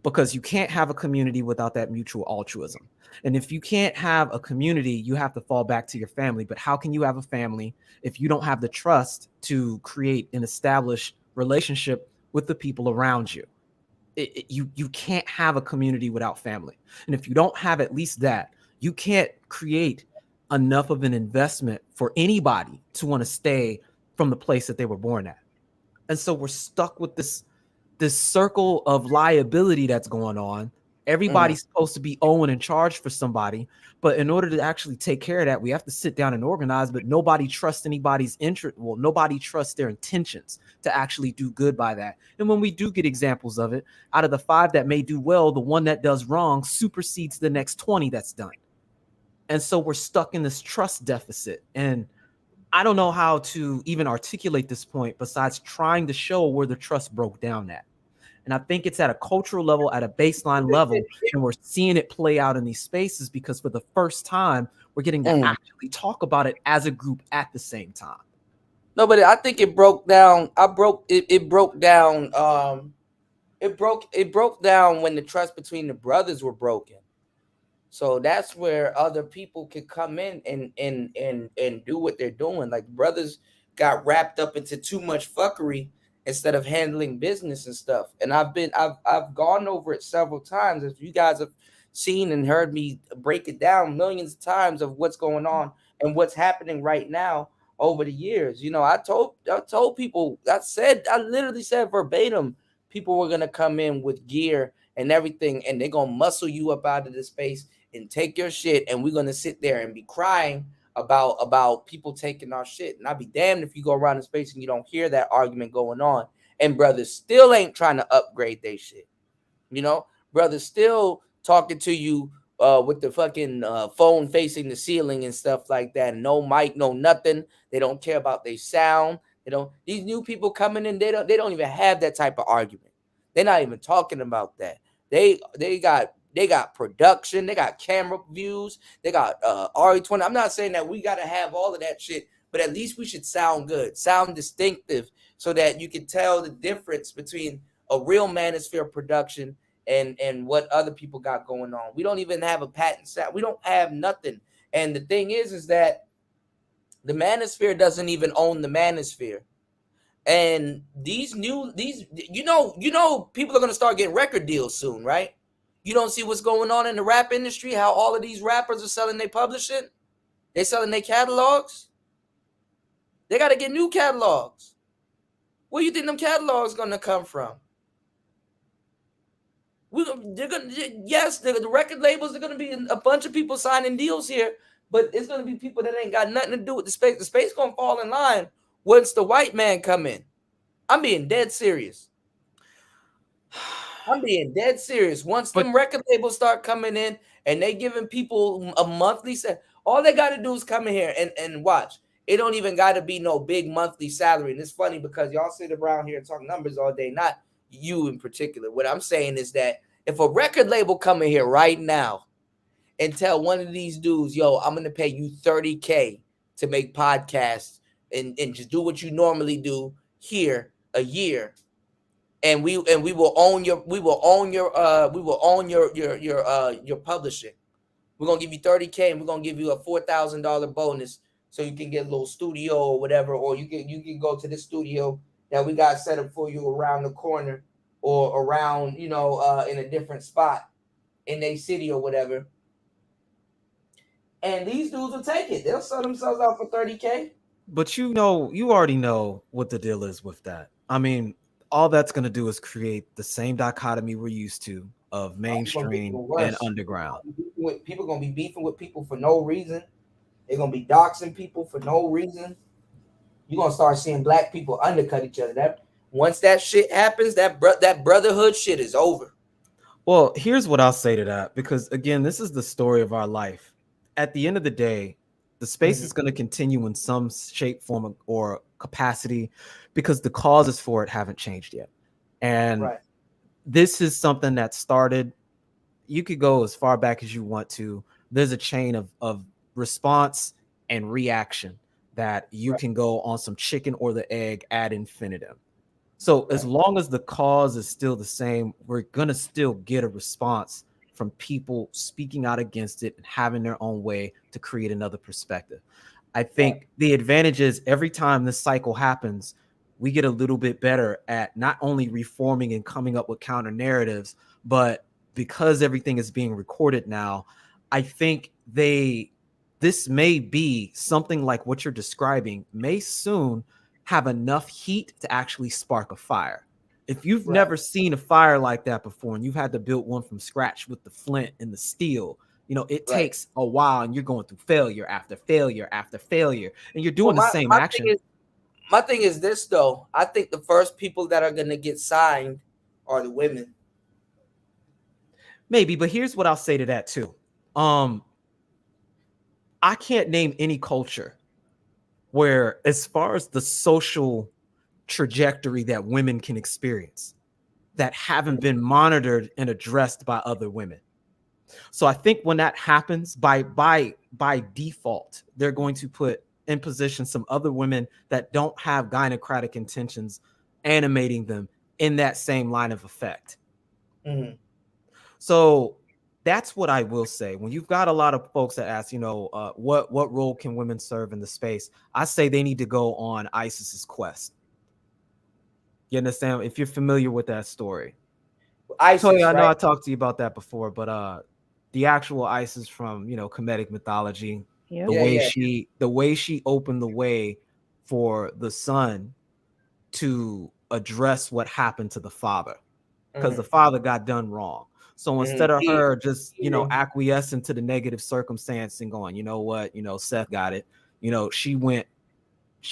because you can't have a community without that mutual altruism. And if you can't have a community, you have to fall back to your family. But how can you have a family if you don't have the trust to create and establish relationship with the people around you? You can't have a community without family. And if you don't have at least that, you can't create enough of an investment for anybody to want to stay from the place that they were born at. And so we're stuck with this circle of liability that's going on. Everybody's supposed to be owing and charged for somebody, but in order to actually take care of that, we have to sit down and organize. But nobody trusts anybody's interest. Well, nobody trusts their intentions to actually do good by that. And when we do get examples of it, out of the 5 that may do well, the one that does wrong supersedes the next 20 that's done. And so we're stuck in this trust deficit. And I don't know how to even articulate this point besides trying to show where the trust broke down at. And I think it's at a cultural level, at a baseline level, and we're seeing it play out in these spaces because for the first time, we're getting to actually talk about it as a group at the same time.
No, but I think it broke down. It broke down. It broke down when the trust between the brothers were broken. So that's where other people could come in and do what they're doing. Like brothers got wrapped up into too much fuckery instead of handling business and stuff. And I've gone over it several times. As you guys have seen and heard me break it down millions of times of what's going on and what's happening right now over the years. You know, I told people, I literally said verbatim, people were gonna come in with gear and everything, and they're gonna muscle you up out of the space and take your shit, and we're gonna sit there and be crying about people taking our shit. And I'd be damned if you go around the space and you don't hear that argument going on. And brothers still ain't trying to upgrade their shit. You know, brothers still talking to you with the fucking phone facing the ceiling and stuff like that. No mic, no nothing. They don't care about their sound. These new people coming in, they don't even have that type of argument. They're not even talking about that. They got production, they got camera views, they got RE20. I'm not saying that we got to have all of that shit, but at least we should sound good, sound distinctive, so that you can tell the difference between a real Manosphere production and what other people got going on. We don't even have a patent sound. We don't have nothing. And the thing is that the Manosphere doesn't even own the Manosphere. And people are going to start getting record deals soon, right? You don't see what's going on in the rap industry, how all of these rappers are selling their publishing. They're selling their catalogs. They got to get new catalogs. Where you think them catalogs going to come from? The record labels are going to be a bunch of people signing deals here, but it's going to be people that ain't got nothing to do with the space. The space going to fall in line once the white man come in. I'm being dead serious. Once them record labels start coming in and they giving people a monthly set, all they got to do is come in here and watch. It don't even got to be no big monthly salary. And it's funny because y'all sit around here and talk numbers all day, not you in particular. What I'm saying is that if a record label come in here right now and tell one of these dudes, yo, I'm going to pay you $30K to make podcasts and just do what you normally do here a year. And we will own your publishing. We're gonna give you $30K and we're gonna give you a $4,000 bonus so you can get a little studio or whatever, or you can go to the studio that we got set up for you around the corner or around in a different spot in a city or whatever. And these dudes will take it. They'll sell themselves out for $30K.
But you already know what the deal is with that. I mean, all that's going to do is create the same dichotomy we're used to of mainstream and underground.
People are going to be beefing with people for no reason. They're going to be doxing people for no reason. You're going to start seeing black people undercut each other. Once that shit happens, that brotherhood shit is over.
Well, here's what I'll say to that, because again, this is the story of our life. At the end of the day, the space is going to continue in some shape, form, or capacity because the causes for it haven't changed yet. And this is something that started, you could go as far back as you want to, there's a chain of response and reaction that you can go on some chicken or the egg ad infinitum. So as long as the cause is still the same, we're going to still get a response from people speaking out against it and having their own way to create another perspective. I think the advantage is every time this cycle happens, we get a little bit better at not only reforming and coming up with counter narratives, but because everything is being recorded now, I think this may be something like what you're describing may soon have enough heat to actually spark a fire. If you've never seen a fire like that before and you've had to build one from scratch with the flint and the steel, it takes a while and you're going through failure after failure after failure and you're doing the same action.
My thing is this, though. I think the first people that are going to get signed are the women.
Maybe, but here's what I'll say to that too. I can't name any culture where, as far as the social trajectory that women can experience, that haven't been monitored and addressed by other women. So I think when that happens, by default, they're going to put in position some other women that don't have gynocratic intentions animating them in that same line of effect. So that's what I will say. When you've got a lot of folks that ask, what role can women serve in the space? I say they need to go on ISIS's quest. You understand? If you're familiar with that story. I know I talked to you about that before, but the actual ISIS from, Kemetic mythology, the way she opened the way for the son to address what happened to the father, because the father got done wrong. So instead of her just, acquiescing to the negative circumstance and going, you know what, Seth got it, she went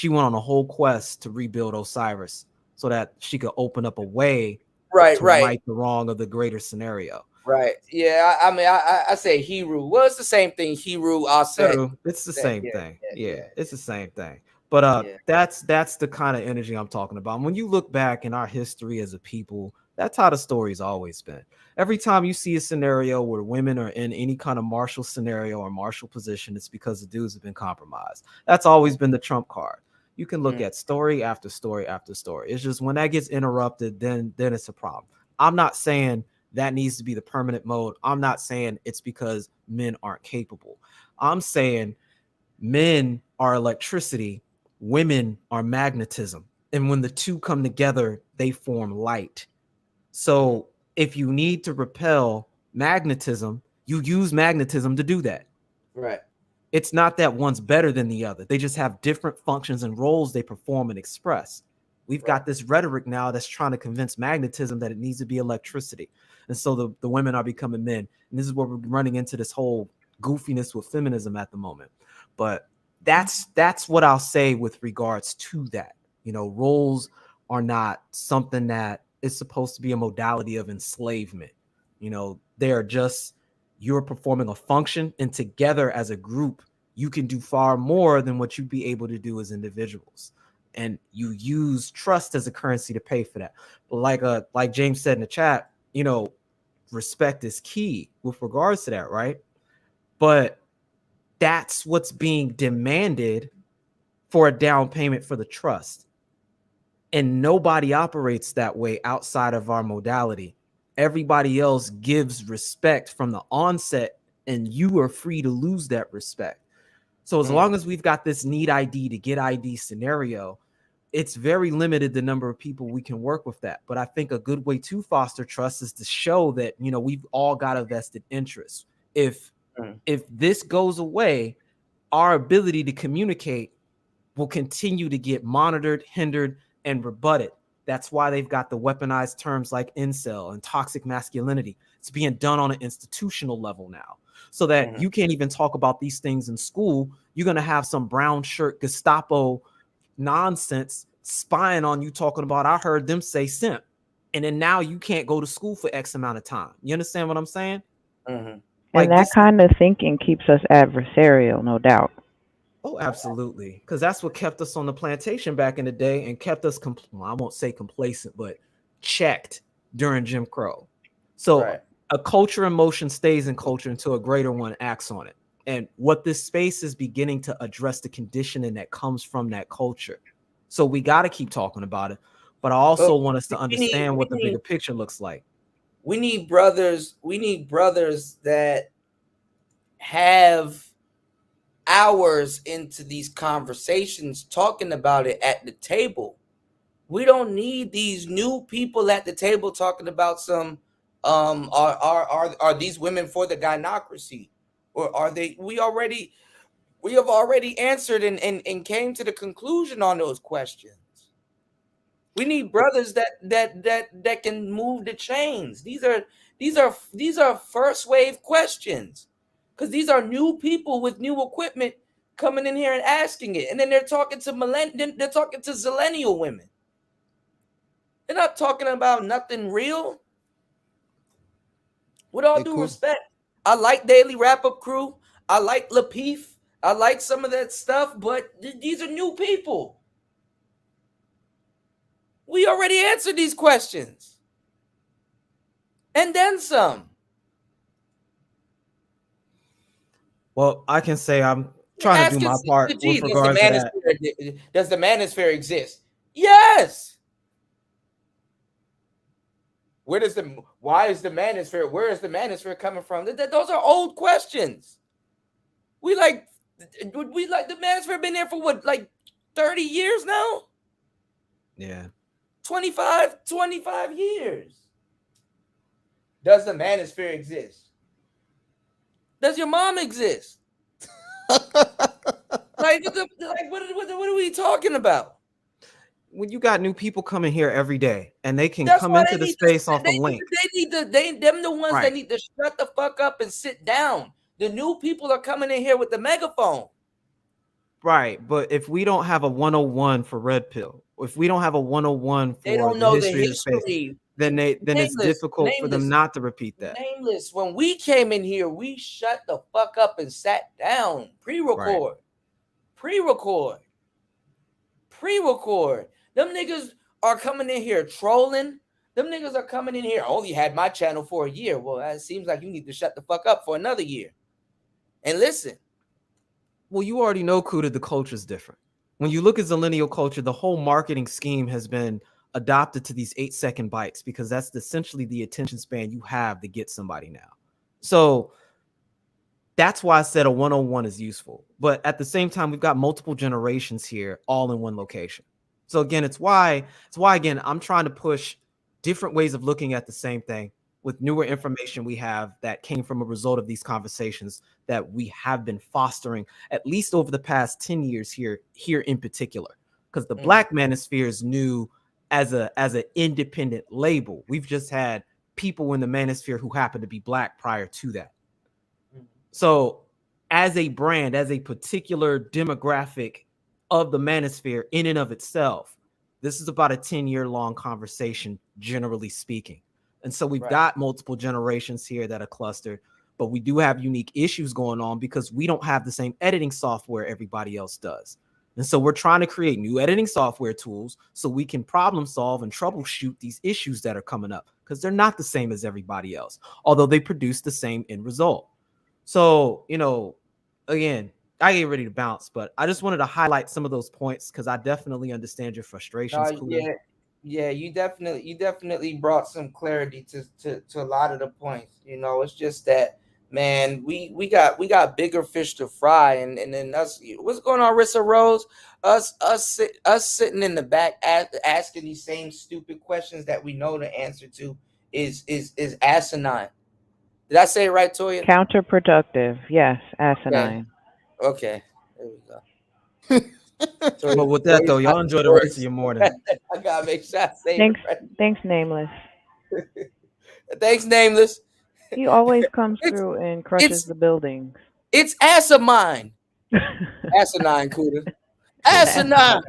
on a whole quest to rebuild Osiris so that she could open up a way to right the wrong of the greater scenario.
Right. Yeah. I mean, I say Heru. Well, it's the same thing. Heru, Aset.
It's the same thing. Yeah, it's the same thing. But that's the kind of energy I'm talking about. When you look back in our history as a people, that's how the story's always been. Every time you see a scenario where women are in any kind of martial scenario or martial position, it's because the dudes have been compromised. That's always been the trump card. You can look at story after story after story. It's just when that gets interrupted, then it's a problem. I'm not saying that needs to be the permanent mode. I'm not saying it's because men aren't capable. I'm saying men are electricity, women are magnetism. And when the two come together, they form light. So if you need to repel magnetism, you use magnetism to do that.
Right.
It's not that one's better than the other. They just have different functions and roles they perform and express. We've got this rhetoric now that's trying to convince magnetism that it needs to be electricity. And so the women are becoming men. And this is where we're running into this whole goofiness with feminism at the moment. But that's what I'll say with regards to that. Roles are not something that is supposed to be a modality of enslavement. They are just, you're performing a function, and together as a group, you can do far more than what you'd be able to do as individuals. And you use trust as a currency to pay for that. But like James said in the chat, respect is key with regards to that, right? But that's what's being demanded for a down payment for the trust. And nobody operates that way outside of our modality. Everybody else gives respect from the onset, and you are free to lose that respect. So as long as we've got this need ID to get ID scenario, it's very limited the number of people we can work with that. But I think a good way to foster trust is to show that, we've all got a vested interest. If this goes away, our ability to communicate will continue to get monitored, hindered, and rebutted. That's why they've got the weaponized terms like incel and toxic masculinity. It's being done on an institutional level now, so that you can't even talk about these things in school. You're going to have some brown shirt Gestapo nonsense spying on you, talking about, I heard them say simp. And then now you can't go to school for X amount of time. You understand what I'm saying?
And that kind of thinking keeps us adversarial, no doubt.
Oh, absolutely. Because that's what kept us on the plantation back in the day and kept us, I won't say complacent, but checked during Jim Crow. So a culture in motion stays in culture until a greater one acts on it. And what this space is beginning to address the conditioning that comes from that culture. So we got to keep talking about it. But I also want us to understand what the bigger picture looks like.
We need brothers. We need brothers that have hours into these conversations talking about it at the table. We don't need these new people at the table talking about some are these women for the gynocracy, or are they? We have already answered and came to the conclusion on those questions. We need brothers that can move the chains. These are first wave questions, because these are new people with new equipment coming in here and asking it, and then they're talking to zillennial women. They're not talking about nothing real. With all due respect, I like Daily Wrap Up Crew. I like Lapeef. I like some of that stuff, but these are new people. We already answered these questions. And then some.
Well, I can say I'm trying to do my part with regards to that.
Does the Manosphere exist? Yes. Why is the Manosphere? Where is the Manosphere coming from? Those are old questions. We like the Manosphere been there for what, like 30 years now?
Yeah.
25 years. Does the Manosphere exist? Does your mom exist? What are we talking about?
When you got new people coming here every day and they can come into the space off a link.
Them the ones that need to shut the fuck up and sit down. The new people are coming in here with the megaphone.
Right, but if we don't have a 101 for Red Pill, if we don't have a 101 for the history of the space, then it's difficult for them not to repeat that.
Nameless. When we came in here, we shut the fuck up and sat down. Pre-record. Them niggas are coming in here trolling. Them niggas are coming in here. I only had my channel for a year. Well, it seems like you need to shut the fuck up for another year and listen.
Well, you already know, Kuda, the culture is different. When you look at zillennial culture, the whole marketing scheme has been adopted to these 8-second bites, because that's essentially the attention span you have to get somebody now. So that's why I said a 101 is useful. But at the same time, we've got multiple generations here all in one location. So again, it's why again, I'm trying to push different ways of looking at the same thing with newer information we have that came from a result of these conversations that we have been fostering at least over the past 10 years here in particular. Because the Black Manosphere is new as an independent label. We've just had people in the Manosphere who happen to be Black prior to that. So as a brand, as a particular demographic of the Manosphere in and of itself, this is about a 10-year-long conversation, generally speaking. And so we've got multiple generations here that are clustered, but we do have unique issues going on because we don't have the same editing software everybody else does. And so we're trying to create new editing software tools so we can problem solve and troubleshoot these issues that are coming up, because they're not the same as everybody else, although they produce the same end result. So, again, I get ready to bounce, but I just wanted to highlight some of those points because I definitely understand your frustrations.
Yeah, you definitely brought some clarity to a lot of the points. It's just that, man, we got bigger fish to fry, and then us. What's going on, Rissa Rose? Us sitting in the back asking these same stupid questions that we know the answer to is asinine. Did I say it right, Toya?
Counterproductive. Yes, asinine.
Okay. There we go.
But with that, though, y'all enjoy the rest of your morning.
I gotta make sure I say
Thanks,
it right.
Thanks, Nameless.
Thanks, Nameless.
He always comes through and crushes the buildings.
It's asinine. Asinine, Kuda. Asinine.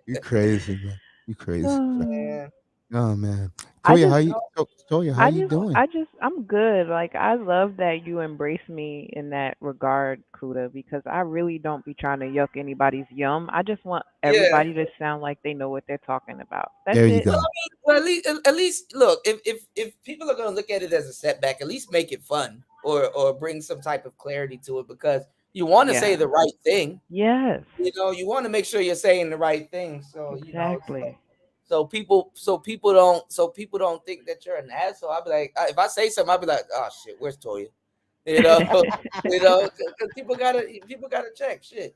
You crazy, man. You crazy.
Man.
Oh man. Toya, how you doing?
I'm good. Like I love that you embrace me in that regard, Kuda, because I really don't be trying to yuck anybody's yum. I just want everybody to sound like they know what they're talking about. That's
There you
it.
go.
Well, at least look, if people are gonna look at it as a setback, at least make it fun or bring some type of clarity to it, because you want to say the right thing.
Yes.
You know, you want to make sure you're saying the right thing. So
exactly.
So people don't think that you're an asshole. I'll be like, if I say something, I'll be like, oh shit, where's Toya? You know, because people gotta check shit.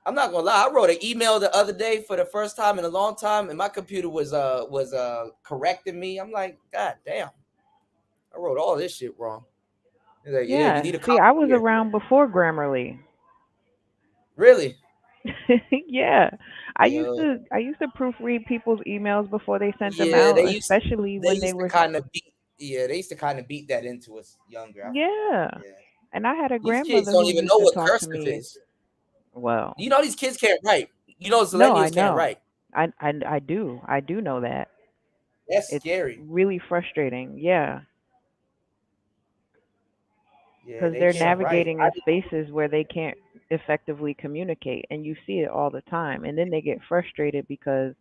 I'm not gonna lie. I wrote an email the other day for the first time in a long time, and my computer was correcting me. I'm like, God damn, I wrote all this shit wrong. He's like, yeah, you need a
See,
copy
I was
here.
around before Grammarly.
Really?
Yeah. I used to proofread people's emails before they sent them
Yeah,
out, especially when they
used to
were
kind of beat. Yeah, they used to kind of beat that into us younger.
Yeah. And I had a
These kids
grandmother
don't
who
even
used
know
to
what
talk to
cursive
me.
is.
Well,
You know, these kids can't write. You know,
no, I
millennials can't
know.
write.
I do know that.
That's
It's
scary.
really frustrating. Yeah.
Yeah,
Because
they
they're
can't write.
navigating in spaces where they can't effectively communicate, and you see it all the time. And then they get frustrated because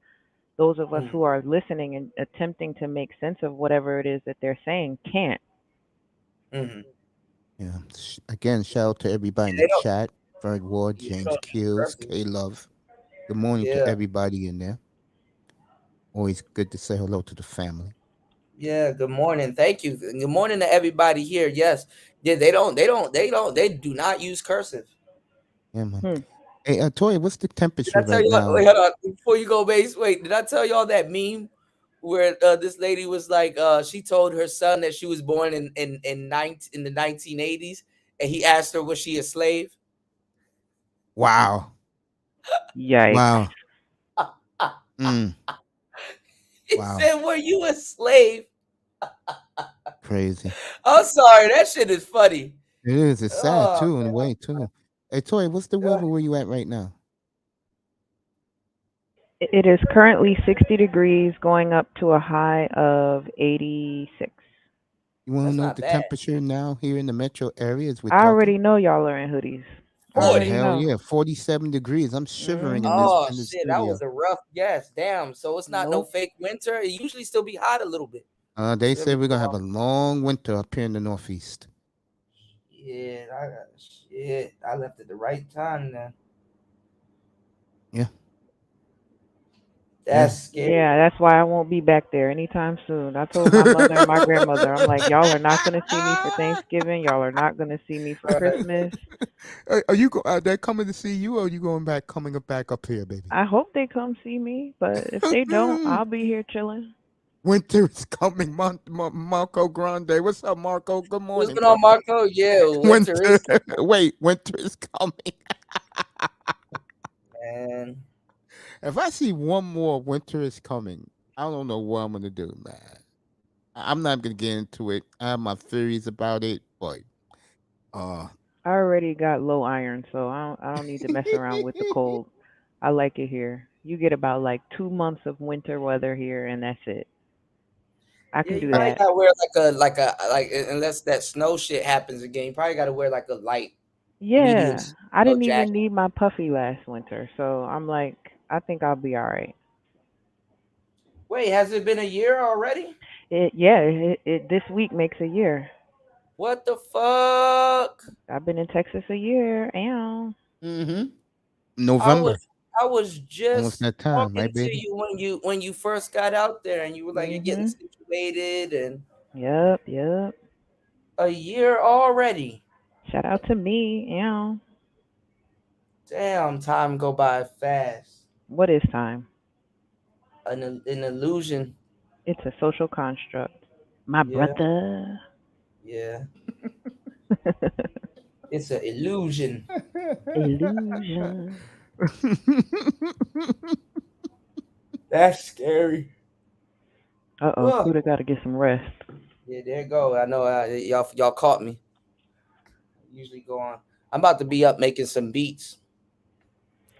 those of us who are listening and attempting to make sense of whatever it is that they're saying can't.
Mm-hmm.
Yeah. Again, shout out to everybody in the chat. Ferg Ward, James Kills, K Love. Good morning to everybody in there. Always good to say hello to the family.
Yeah, good morning. Thank you. Good morning to everybody here. Yes. Yeah, they do not use cursive.
Yeah, man. Hey, Toya, what's the
Did
temperature
I tell
right
you?
now?
Wait, hold on. Before you go, base. Wait, did I tell y'all that meme where this lady was like, she told her son that she was born in the 1980s, and he asked her, was she a slave?
Wow.
Yikes.
Wow.
He said, were you a slave?
Crazy.
I'm sorry, that shit is funny.
It is. It's sad too, in a way too. Hey, Toya, what's the weather where you at right now?
It is currently 60 degrees, going up to a high of 86.
You want to know what the temperature now here in the metro area is?
I already know y'all are in hoodies.
Hell yeah, 47 degrees. I'm shivering in this
Oh
in the
shit, that
studio.
was a rough guess. Damn. So it's not no fake winter. It usually still be hot a little bit.
They say we're gonna have a long winter up here in the Northeast.
Yeah, I left at the right time then.
Yeah.
That's scary.
Yeah, that's why I won't be back there anytime soon. I told my mother and my grandmother, I'm like, y'all are not going to see me for Thanksgiving. Y'all are not going to see me for Christmas.
Are you they coming to see you, or are you coming back up here, baby?
I hope they come see me, but if they don't, I'll be here chilling.
Winter is coming, Marco Grande. What's up, Marco? Good morning.
What's going on, Marco? Yeah, winter is coming.
Wait, winter is coming.
Man.
If I see one more winter is coming, I don't know what I'm gonna do, man. I'm not gonna get into it. I have my theories about it, but
I already got low iron, so I don't need to mess around with the cold. I like it here. You get about like 2 months of winter weather here, and that's it. I can do
you probably
that.
gotta wear like unless that snow shit happens again. You probably gotta wear like a light, medium.
Yeah, I didn't
jacket.
even need my puffy last winter, so I'm like, I think I'll be all right.
Wait, has it been a year already?
It this week makes a year.
What the fuck?
I've been in Texas a year. Ow.
November.
I was just
almost that time,
talking
right, baby?
to you when you first got out there, and you were like, you're getting situated, and
Yep.
a year already.
Shout out to me. Ow.
Damn, time go by fast.
What is time?
An illusion.
It's a social construct. My brother.
Yeah. It's an illusion.
Illusion.
That's scary.
Uh-oh, Kuda got to get some rest.
Yeah, there you go. I know y'all caught me. I usually go on. I'm about to be up making some beats.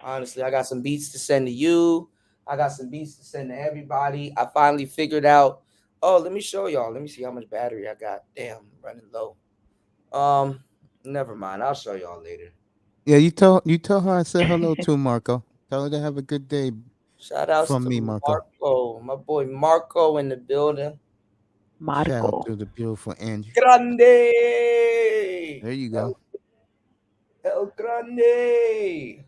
Honestly, I got some beats to send to you. I got some beats to send to everybody. I finally figured out Oh, let me show y'all. Let me see how much battery I got. Damn, running low. Never mind. I'll show y'all later.
Yeah, you tell her I said hello to Marco. Tell her to have a good day.
Shout outs
from
to
me,
Marco. My boy Marco in the building.
Shout out to the beautiful Angie.
Grande.
There you go.
El Grande.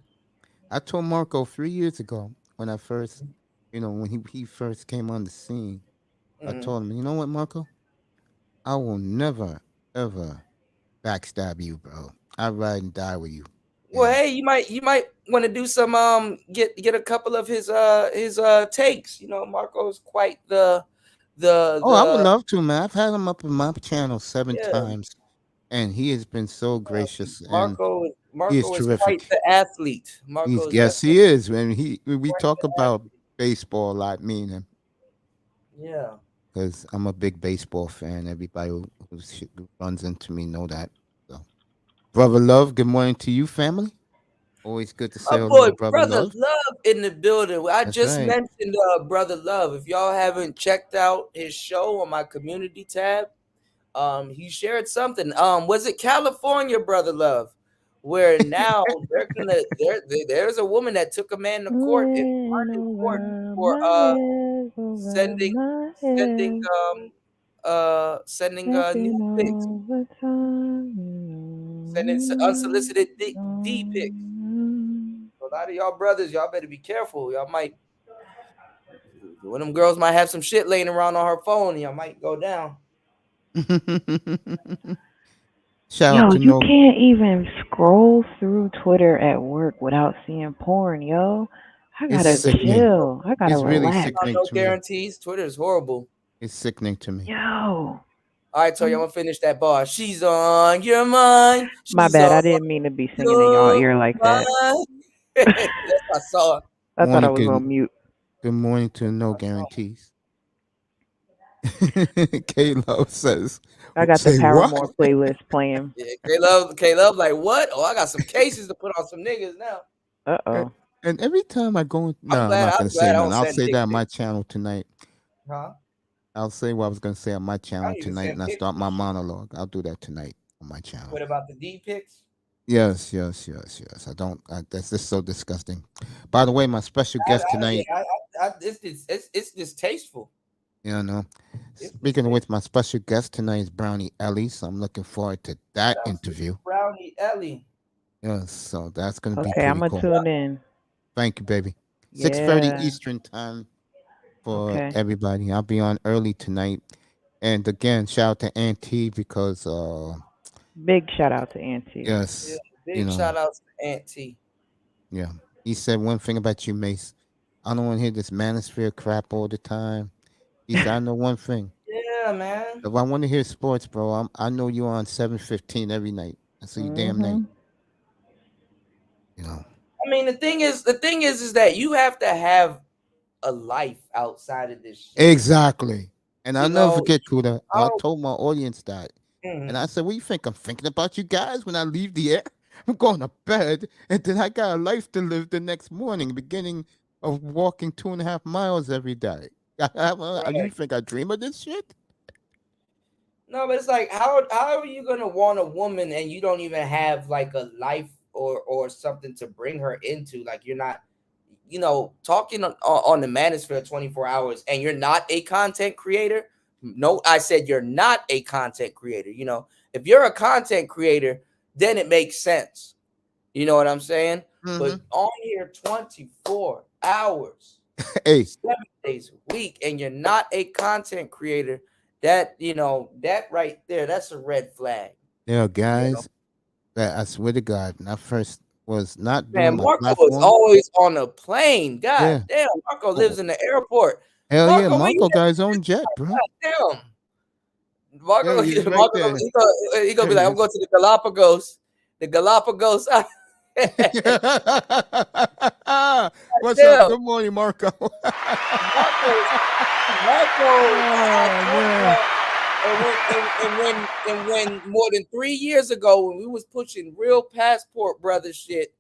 I told Marco 3 years ago when I first, when he first came on the scene, I told him, you know what, Marco? I will never, ever backstab you, bro. I'd ride and die with you.
Well, hey, you might want to do some get a couple of his takes. You know, Marco's quite the
I would love to, man. I've had him up in my channel 7 times, and he has been so gracious.
Marco
he is
is
terrific.
quite the athlete.
Yes, he is. When we talk about baseball a lot, me and him.
Yeah.
Because I'm a big baseball fan. Everybody who runs into me know that. So, Brother Love, good morning to you, family. Always good to say hello, Brother Love.
In the building. I
That's
just
right.
mentioned Brother Love. If y'all haven't checked out his show on my community tab, he shared something. Was it California, Brother Love? Where now there's a woman that took a man to court for sending nude pics, sending unsolicited D pics. So a lot of y'all brothers, y'all better be careful. Y'all might, one of them girls might have some shit laying around on her phone. Y'all might go down.
Yo, you can't even scroll through Twitter at work without seeing porn, yo. I gotta chill. I gotta relax.
Really sickening
no
to
guarantees. Twitter is horrible.
It's sickening to me.
Yo.
All right, so y'all gonna finish that bar. She's on your mind.
My bad. I didn't mean to be singing in y'all ear like that.
That's my song.
I thought I was on mute.
Good morning to No Guarantees. K-Love says,
I got the Paramore playlist playing.
Yeah, K-Love, like, what? Oh, I got some cases to put on some niggas now.
Uh-oh.
And every time I go, I'm not going to say nothing. I'll say that on my channel tonight.
Huh?
I'll say what I was going to say on my channel tonight, and I start my monologue. I'll do that tonight on my channel.
What about the D pics?
Yes. That's just so disgusting. By the way, my special guest tonight.
It's distasteful.
Yeah, no. Speaking of which, my special guest tonight is Brownie Ellie, so I'm looking forward to that interview.
Brownie Ellie.
Yes, so that's going to be
Okay,
pretty
I'm going to tune in.
Thank you, baby.
Yeah.
6:30 Eastern time for everybody. I'll be on early tonight. And again, shout out to Auntie because
big shout out to Auntie.
Yes.
Yeah, big shout out to Auntie.
Yeah. He said one thing about you, Mace. I don't want to hear this manosphere crap all the time. He said, I know one thing.
Yeah, man.
If I want to hear sports, bro, I know you're on 7:15 every night. That's your damn night. You know.
I mean, the thing is that you have to have a life outside of this shit.
Exactly. And I'll never forget, Kuda. I told my audience that. And I said, what do you think? I'm thinking about you guys when I leave the air. I'm going to bed. And then I got a life to live the next morning, beginning of walking 2.5 miles every day. You think I dream of this shit?
No, but it's like, how are you going to want a woman and you don't even have like a life or something to bring her into? Like, you're not, talking on the Manosphere 24 hours and you're not a content creator. No, I said you're not a content creator. If you're a content creator, then it makes sense. You know what I'm saying? But on here 24 hours, 7 days a week, and you're not a content creator, that right there, that's a red flag.
Yeah, guys, I swear to God, when I first was not doing my
Marco
platform,
was always on a plane. God damn, Marco lives in the airport.
Hell yeah, Marco got his own jet, bro.
God damn. Marco,
he
he gonna be like, I'm going to the Galapagos. The Galapagos.
What's up? Good morning, Marco.
And when more than 3 years ago, when we was pushing real passport brother shit,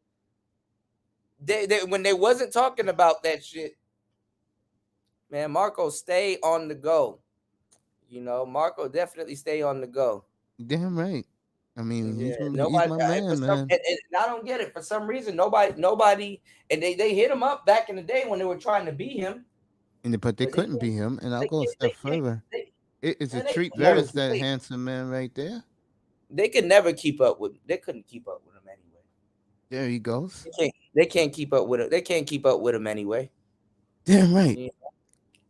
when they wasn't talking about that shit, man, Marco stay on the go. You know, Marco definitely stay on the go.
Damn right. I mean,
Yeah,
he's
nobody.
my
For
man,
some,
man.
and I don't get it. For some reason, nobody, and they hit him up back in the day when they were trying to be him.
But they
But
couldn't be him. And I'll go a step further. It is a treat. There is that handsome man right there.
They could never keep up with. They couldn't keep up with him anyway.
There he goes.
They can't keep up with it. They can't keep up with him anyway.
Damn right.
Yeah.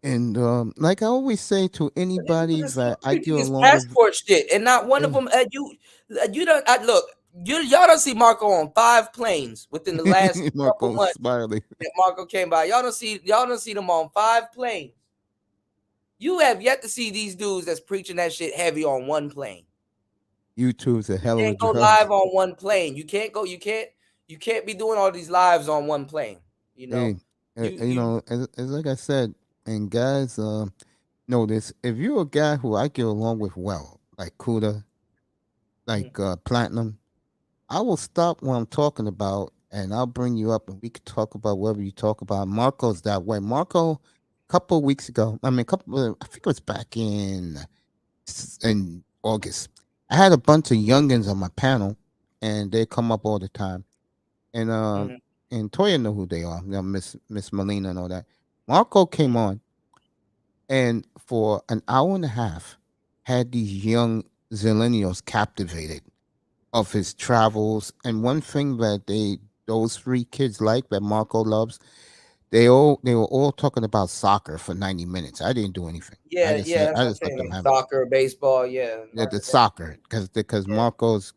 And like I always say to anybody that I get
This
along with,
passport shit, and not one of them. You don't. Look. Y'all don't see Marco on 5 planes within the last couple
Marco
months.
Smiley.
That Marco came by. Y'all don't see them on 5 planes. You have yet to see these dudes that's preaching that shit heavy on 1 plane.
YouTube's a hell of a
You can't go
drug.
live on 1 plane. You can't go. You can't be doing all these lives on 1 plane. You know.
Hey, you know, as like I said, and guys, know this: if you're a guy who I get along with well, like Kuda, like Platinum, I will stop what I'm talking about, and I'll bring you up, and we could talk about whatever you talk about. Marco's that way. Marco, a couple of weeks ago, I think it was back in August. I had a bunch of youngins on my panel, and they come up all the time, and and Toya know who they are. You know, Miss Molina and all that. Marco came on, and for an hour and a half, had these young zillennials captivated of his travels. And one thing that those 3 kids like that Marco loves, they were all talking about soccer for 90 minutes. I didn't do anything.
Yeah,
I
that's
just let them have
soccer, baseball,
the soccer because Marco's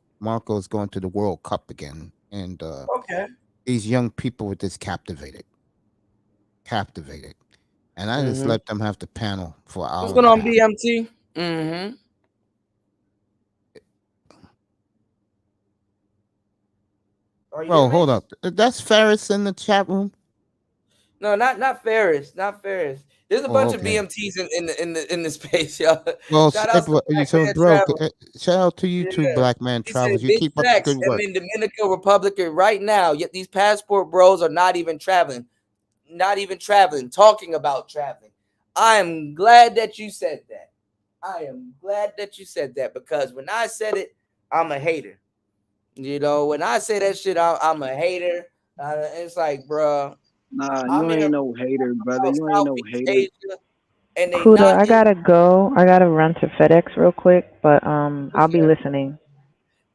going to the World Cup again, and
okay,
these young people were just captivated, and I just let them have the panel for hours.
What's going on, BMT? Mm-hmm.
Bro, hold up. That's Ferris in the chat room.
No, not Ferris. Not Ferris. There's a bunch of BMTs in the space, y'all.
Well,
shout out to Black Man Travel.
Shout out to you too, Black Man Travels. You
Big
keep up the
facts.
good work.
I'm in Dominican Republic right now. Yet these passport bros are not even traveling. Talking about traveling. I am glad that you said that. Because when I said it, I'm a hater. You know, when I say that shit, I'm a hater. It's like, bro.
Nah, you ain't no hater, brother. You ain't no hater.
Asia, and they
Kuda, I gotta go. I gotta run to FedEx real quick, but I'll be listening.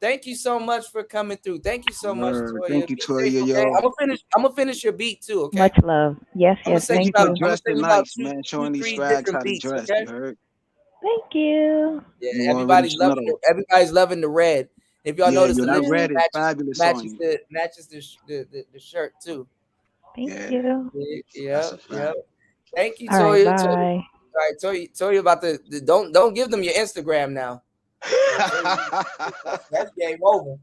Thank you so much for coming through. Thank you so much, Toya.
Thank you, Toya, yo.
I'm gonna finish your beat too, okay?
Much love. Yes, thank you.
I'm gonna send you about man, showing these swags how to
beats,
dress.
Okay?
You heard?
Thank you.
Yeah, everybody's loving the red. If y'all notice, the
that red
lipstick
is fabulous
matches the shirt too.
Thank you.
Yeah. Thank you,
All right,
Toya.
bye.
All right, Toya about the don't give them your Instagram now. That's game over.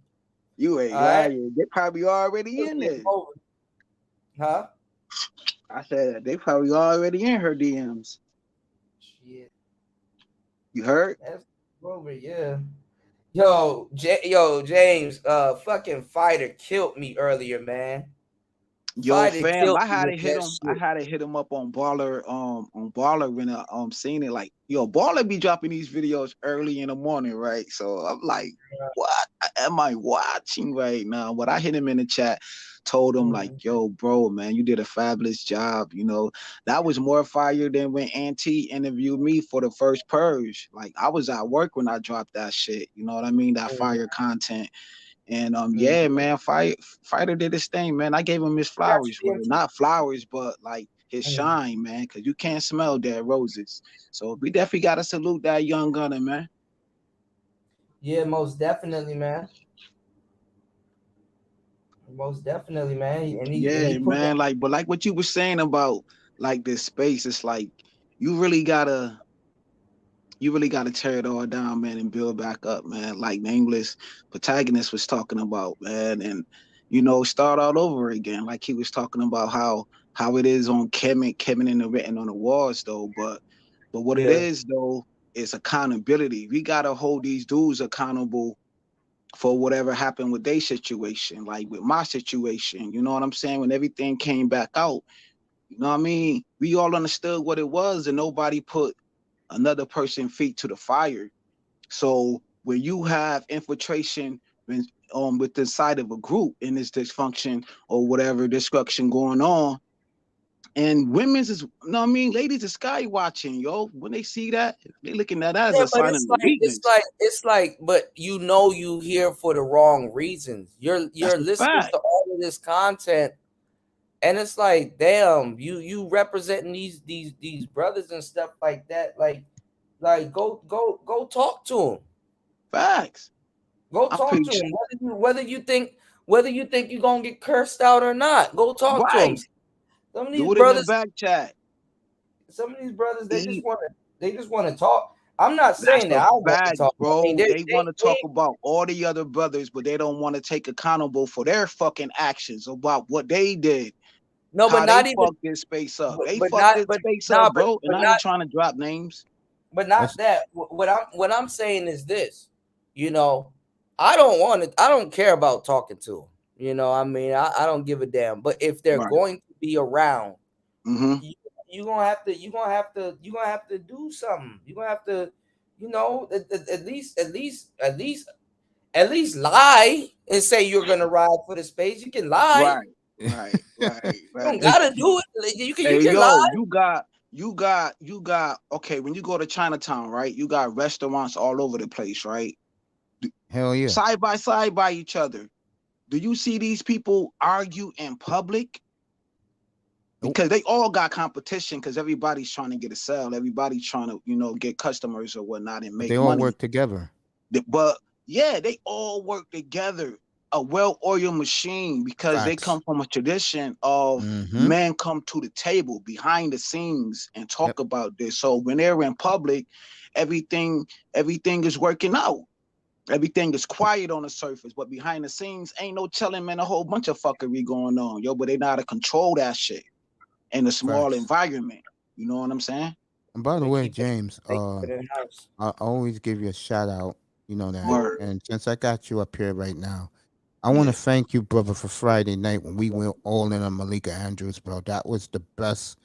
You ain't lying. They probably already in there.
Huh?
I said they probably already in her DMs.
Shit.
You heard?
That's over, yeah. Yo, James, fucking Fighter killed me earlier, man.
Yo, fam, I had to hit him up on Baller, when I seen it. Like, yo, Baller be dropping these videos early in the morning, right? So I'm like, what am I watching right now? But I hit him in the chat, told him like, yo, bro, man, you did a fabulous job. You know, that was more fire than when Auntie interviewed me for the first Purge. Like, I was at work when I dropped that shit. You know what I mean? That fire content. And yeah, man, Fighter did his thing, man. I gave him his flowers, well, not flowers, but like his shine, man, because you can't smell dead roses. So we definitely gotta salute that young gunner, man.
Yeah, most definitely, man. Most definitely, man.
Man. Like, but like what you were saying about like this space, it's like you really gotta tear it all down, man, and build back up, man. Like Nameless Protagonist was talking about, man, and you know, start all over again. Like he was talking about how it is on Kevin and the written on the walls, though. But what it is though is accountability. We gotta hold these dudes accountable for whatever happened with their situation, like with my situation. You know what I'm saying? When everything came back out, you know what I mean? We all understood what it was, and nobody put another person feet to the fire. So when you have infiltration with the side of a group in this dysfunction or whatever destruction going on, and women's is, no, I mean, ladies are sky watching, yo. When they see that, they looking at that as a sign of weakness.
It's like, but you here for the wrong reasons. You're listening to all of this content, and it's like, damn, you representing these brothers and stuff like that. Like go talk to them.
Facts.
Go talk to them. Whether you think you're gonna get cursed out or not, go talk to them. Some of these brothers,
in the back chat.
Some of these brothers, they just want to talk. I'm not saying that I want to talk,
bro. I mean, they want to talk about all the other brothers, but they don't want to take accountable for their fucking actions about what they did.
No, but not even
fuck this space up. They fucked this space up, bro. And I ain't trying to drop names.
But not that. What I'm saying is this. I don't care about talking to them. I mean, I don't give a damn. But if they're going to be around, you're gonna have to do something. You're gonna have to, at least lie and say you're gonna ride for the space. You can lie.
Right.
You don't gotta do it. You can lie.
You got okay, when you go to Chinatown, right? You got restaurants all over the place, right?
Hell yeah.
Side by side by each other. Do you see these people argue in public? Because they all got competition, because everybody's trying to get a sale. Everybody's trying to, get customers or whatnot and make money.
They all work together.
But yeah, they all work together. A well-oiled machine, because they come from a tradition of men come to the table behind the scenes and talk about this. So when they're in public, everything is working out. Everything is quiet on the surface, but behind the scenes, ain't no telling, man, a whole bunch of fuckery going on, yo. But they know how to control that shit in a small environment. You know what I'm saying?
And by the way, James, I always give you a shout out. You know that.
Word.
And since I got you up here right now, I want to thank you, brother, for Friday night when we went all in on Malika Andrews, bro. That was the best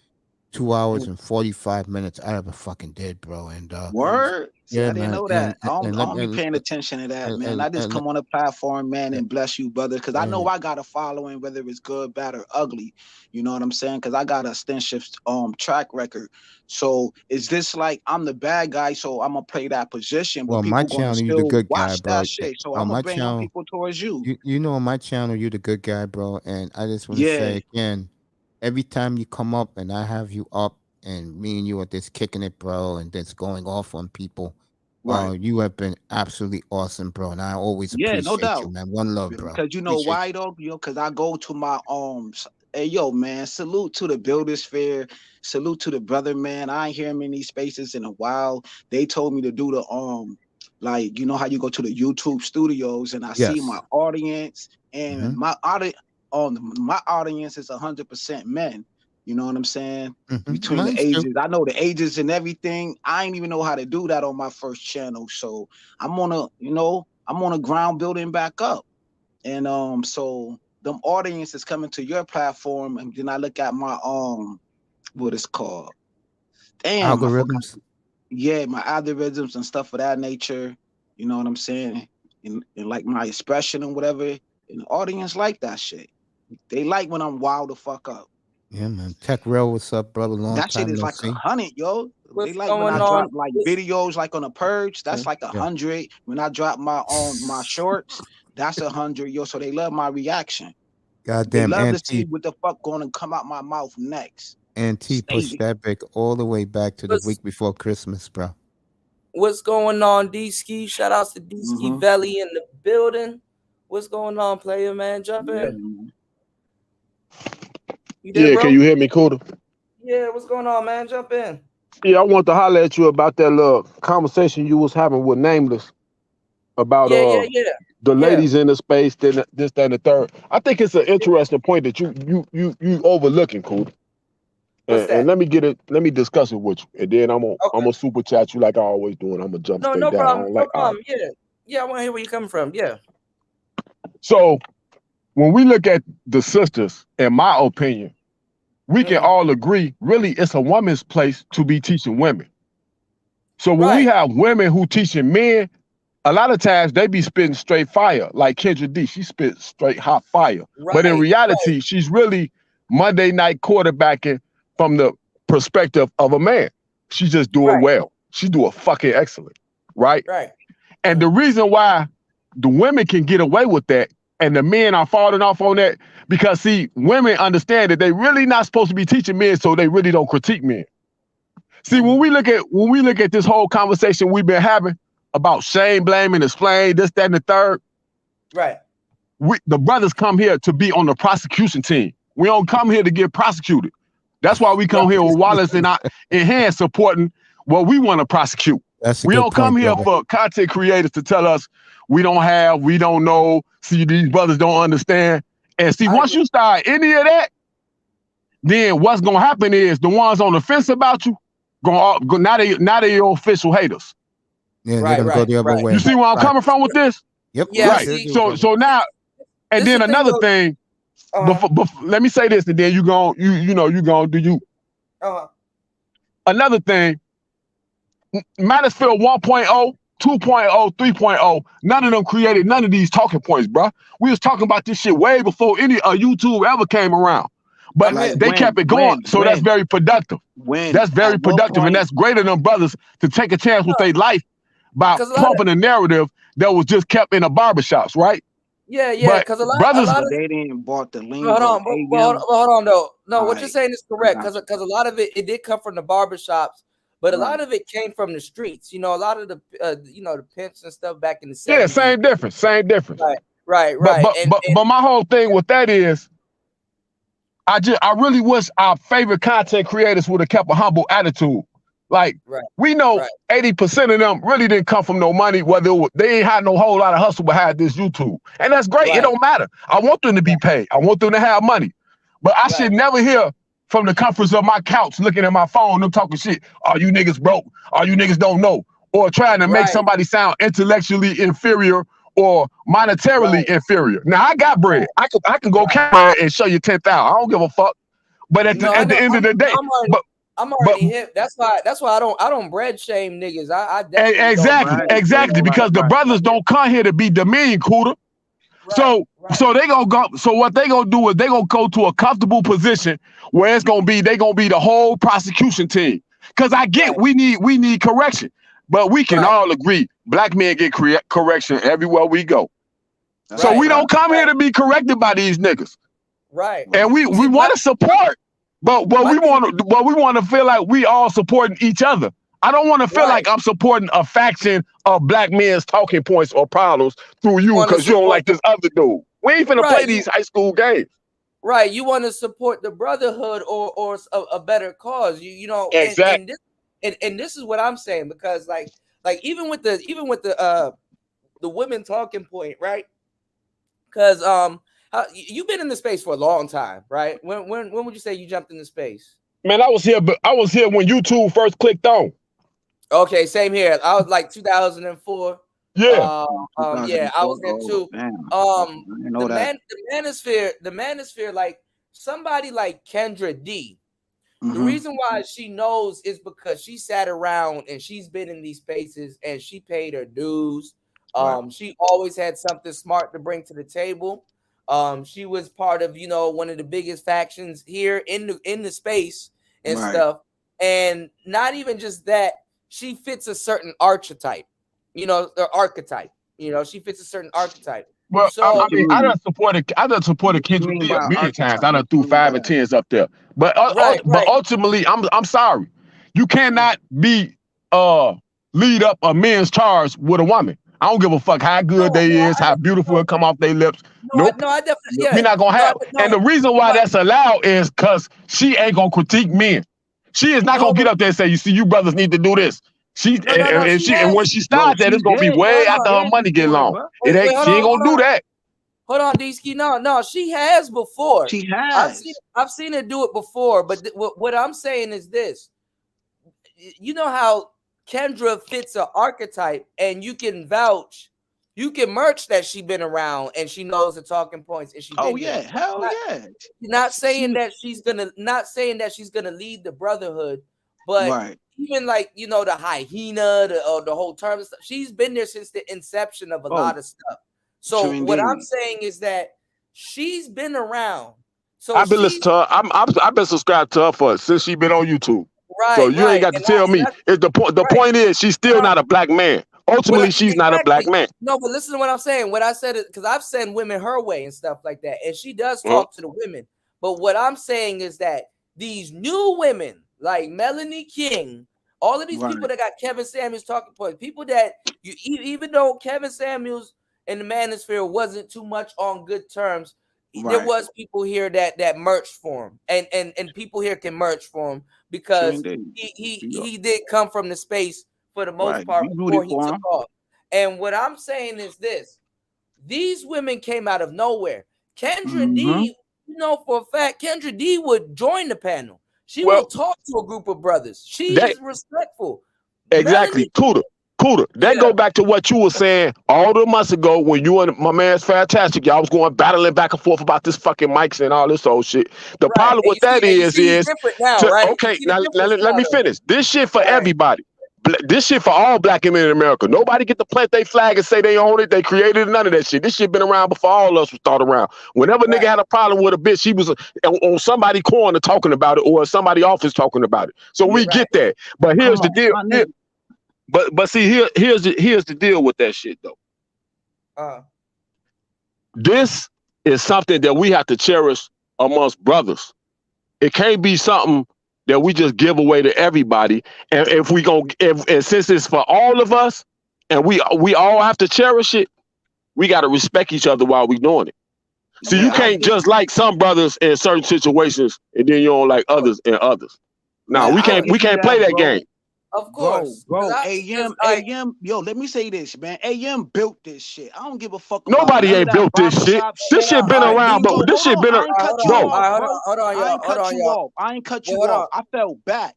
2 hours and 45 minutes I ever fucking did, bro. And
word.
Yeah,
I didn't know that. I don't be paying attention to that, man. I just come on a platform, man, and bless you, brother, because I know I got a following, whether it's good, bad, or ugly. You know what I'm saying? Because I got a extensive track record. So is this like I'm the bad guy, so I'm gonna play that position? But
well, my channel, you the good guy, bro.
That shit. So I'm gonna bring more people towards you.
You know, on my channel, you the good guy, bro. And I just want to say again, every time you come up and I have you up, and me and you are just kicking it, bro, and just going off on people. You have been absolutely awesome, bro, and I always appreciate
no doubt.
you, man. One love, bro.
Because you know why, though? Because I go to my hey, yo, man, salute to the Buildersphere, salute to the brother, man. I ain't hear him in these spaces in a while. They told me to do the like, you know how you go to the YouTube studios, and I see my audience, and my audience is 100% men. You know what I'm saying? Between the ages. I know the ages and everything. I ain't even know how to do that on my first channel. So I'm on a ground building back up. And so them audience is coming to your platform, and then I look at my what it's called. Damn,
algorithms.
My algorithms and stuff of that nature. You know what I'm saying? And like my expression and whatever. And the audience like that shit. They like when I'm wild the fuck up.
Yeah, man. Tech Rail, what's up, brother? Long
that
time
shit is
no
like
see.
100, yo. They like when I drop like videos like on a purge, that's like 100. When I drop my shorts, that's 100, yo. So they love my reaction.
Goddamn,
they love to see what the fuck going to come out my mouth next.
T pushed that back all the way back to the week before Christmas, bro.
What's going on, D-Ski? Shout outs to D-Ski Belly in the building. What's going on, player, man? Jump in.
There, can you hear me, Kuda?
Yeah, what's going on, man? Jump in.
Yeah, I want to holler at you about that little conversation you was having with Nameless about the ladies in the space, then this, that, and the third. I think it's an interesting point that you overlooking, Kuda. And let me discuss it with you, and then I'm gonna super chat you like I always do, and I'm gonna jump straight down.
Problem, no problem. Yeah, I want to hear where you're coming from. Yeah.
So when we look at the sisters, in my opinion, we can all agree, really, it's a woman's place to be teaching women.
So when we have women who teaching men, a lot of times they be spitting straight fire. Like Kendra D, she spit straight hot fire. But in reality, she's really Monday night quarterbacking from the perspective of a man. She just do it well. She do it fucking excellent, right? And the reason why the women can get away with that and the men are falling off on that, because see, women understand that they really not supposed to be teaching men, so they really don't critique men. See, when we look at this whole conversation we've been having about shame, blame, and explain, this, that, and the third. The brothers come here to be on the prosecution team. We don't come here to get prosecuted. That's why we come here with Wallace and in hand supporting what we want to prosecute. We don't come here for content creators to tell us we don't know, see, these brothers don't understand. And see, once you start any of that, then what's gonna happen is the ones on the fence about you, now they your official haters.
Yeah, they're gonna go the other way.
You see where I'm coming from with this?
Yep.
Yeah, right. So now, and then another thing, let me say this, and then you gonna do you. Another thing, Manosphere 1.0, 2.0, 3.0, none of them created none of these talking points, bro. We was talking about this shit way before any YouTube ever came around. But they kept it going, so that's very productive. That's very productive, and that's greater than brothers to take a chance with their life by pumping a narrative that was just kept in the barbershops, right?
Yeah, because a lot of
they didn't bought the link.
Hold on, though. No, what you're saying is correct, because a lot of it did come from the barbershops, but a lot of it came from the streets. You know, a lot of the the pimps and stuff back in the 70s.
Yeah, same difference.
Right.
But my whole thing with that is, I really wish our favorite content creators would have kept a humble attitude. Like, we know 80% of them really didn't come from no money, they ain't had no whole lot of hustle behind this YouTube. And that's great. It don't matter. I want them to be paid. I want them to have money. But I should never hear from the comforts of my couch looking at my phone, them talking shit. Oh, you niggas broke. Oh, you niggas don't know. Or trying to make somebody sound intellectually inferior or monetarily inferior. Now, I got bread. I can go camera and show you 10,000. I don't give a fuck. But at the end of the day,
I'm already hip. That's why I don't bread shame niggas. I
definitely exactly because the brothers don't come here to be demean, Kuda. So they gonna go. So what they gonna do is they gonna go to a comfortable position where they gonna be the whole prosecution team. Because I get we need correction, but we can all agree black men get correction everywhere we go. So we don't come here to be corrected by these niggas.
Right.
And we want to support. But we want to feel like we all supporting each other. I don't want to feel like I'm supporting a faction of black men's talking points or problems through you because you don't like this other dude. We ain't finna play these high school games.
Right. You want to support the brotherhood or a better cause. You know.
Exactly.
And this is what I'm saying, because like even with the women talking point, right? Because you've been in the space for a long time, right? When would you say you jumped into space?
Man, I was here when YouTube first clicked on.
Okay, same here. I was like 2004.
Yeah.
Yeah, I was there too. The Manosphere, like somebody like Kendra D. The reason why she knows is because she sat around and she's been in these spaces and she paid her dues. She always had something smart to bring to the table. She was part of, one of the biggest factions here in the space and stuff. And not even just that, she fits a certain archetype, the archetype, she fits a certain archetype.
Well, so, I mean, I done supported Kendra D a million times. I done threw 5 and 10s up there. But but ultimately, I'm sorry. You cannot lead up a men's charge with a woman. I don't give a fuck how good they is, how beautiful it come off their lips. Nope.
No, I definitely,
we're not gonna have. And the reason why that's allowed is because she ain't gonna critique men. She is not gonna get up there and say, "You see, you brothers need to do this." And when she starts that, it's gonna be way after her money get long. She ain't gonna do that.
Hold on, D-Ski. No, she has before.
She has.
I've seen her do it before. But what I'm saying is this: you know how Kendra fits an archetype, and you can vouch, you can merch that she been around and she knows the talking points. And she
hell yeah.
Not saying that she's gonna lead the brotherhood But even like, you know, the hyena, the whole term and stuff, she's been there since the inception of a lot of stuff. So what I'm saying is that she's been around. So
I've been listening to her. I've been subscribed to her since she been on YouTube.
Right.
So you ain't got to tell me. The point is she's still not a black man. Ultimately, she's not a black man.
No, but listen to what I'm saying. What I said is because I've sent women her way and stuff like that, and she does talk to the women. But what I'm saying is that these new women, like Melanie King, all of these people that got Kevin Samuels talking points, people that you even though Kevin Samuels and the Manosphere wasn't too much on good terms, there was people here that merged for him, and people here can merge for him because he did come from the space for the most part before he took off. And what I'm saying is this: these women came out of nowhere. Kendra D, you know for a fact, Kendra D would join the panel. She will talk to a group of brothers. She is respectful.
Exactly, Cooter. That go back to what you were saying all the months ago when you and my man's Fantastic, y'all was going battling back and forth about this fucking mics and all this old shit. The problem with that is okay, now let me finish. This shit for everybody. This shit for all black men in America. Nobody get to plant their flag and say they own it. They created none of that shit. This shit been around before all of us was thought around. Whenever nigga had a problem with a bitch, she was on somebody corner talking about it or somebody office talking about it. So we get that. But here's the deal. But see, here's the deal with that shit though. This is something that we have to cherish amongst brothers. It can't be something that we just give away to everybody. And and since it's for all of us, and we all have to cherish it, we got to respect each other while we doing it. So you can't just like some brothers in certain situations, and then you don't like others in others. No, we can't play that game.
Of course,
bro. AM, yo, let me say this, man. AM built this shit. I don't give a fuck.
Nobody ain't built this shit. This shit been around, but this shit been around.
Hold on, I ain't cut you off. I ain't cut you off. I fell back.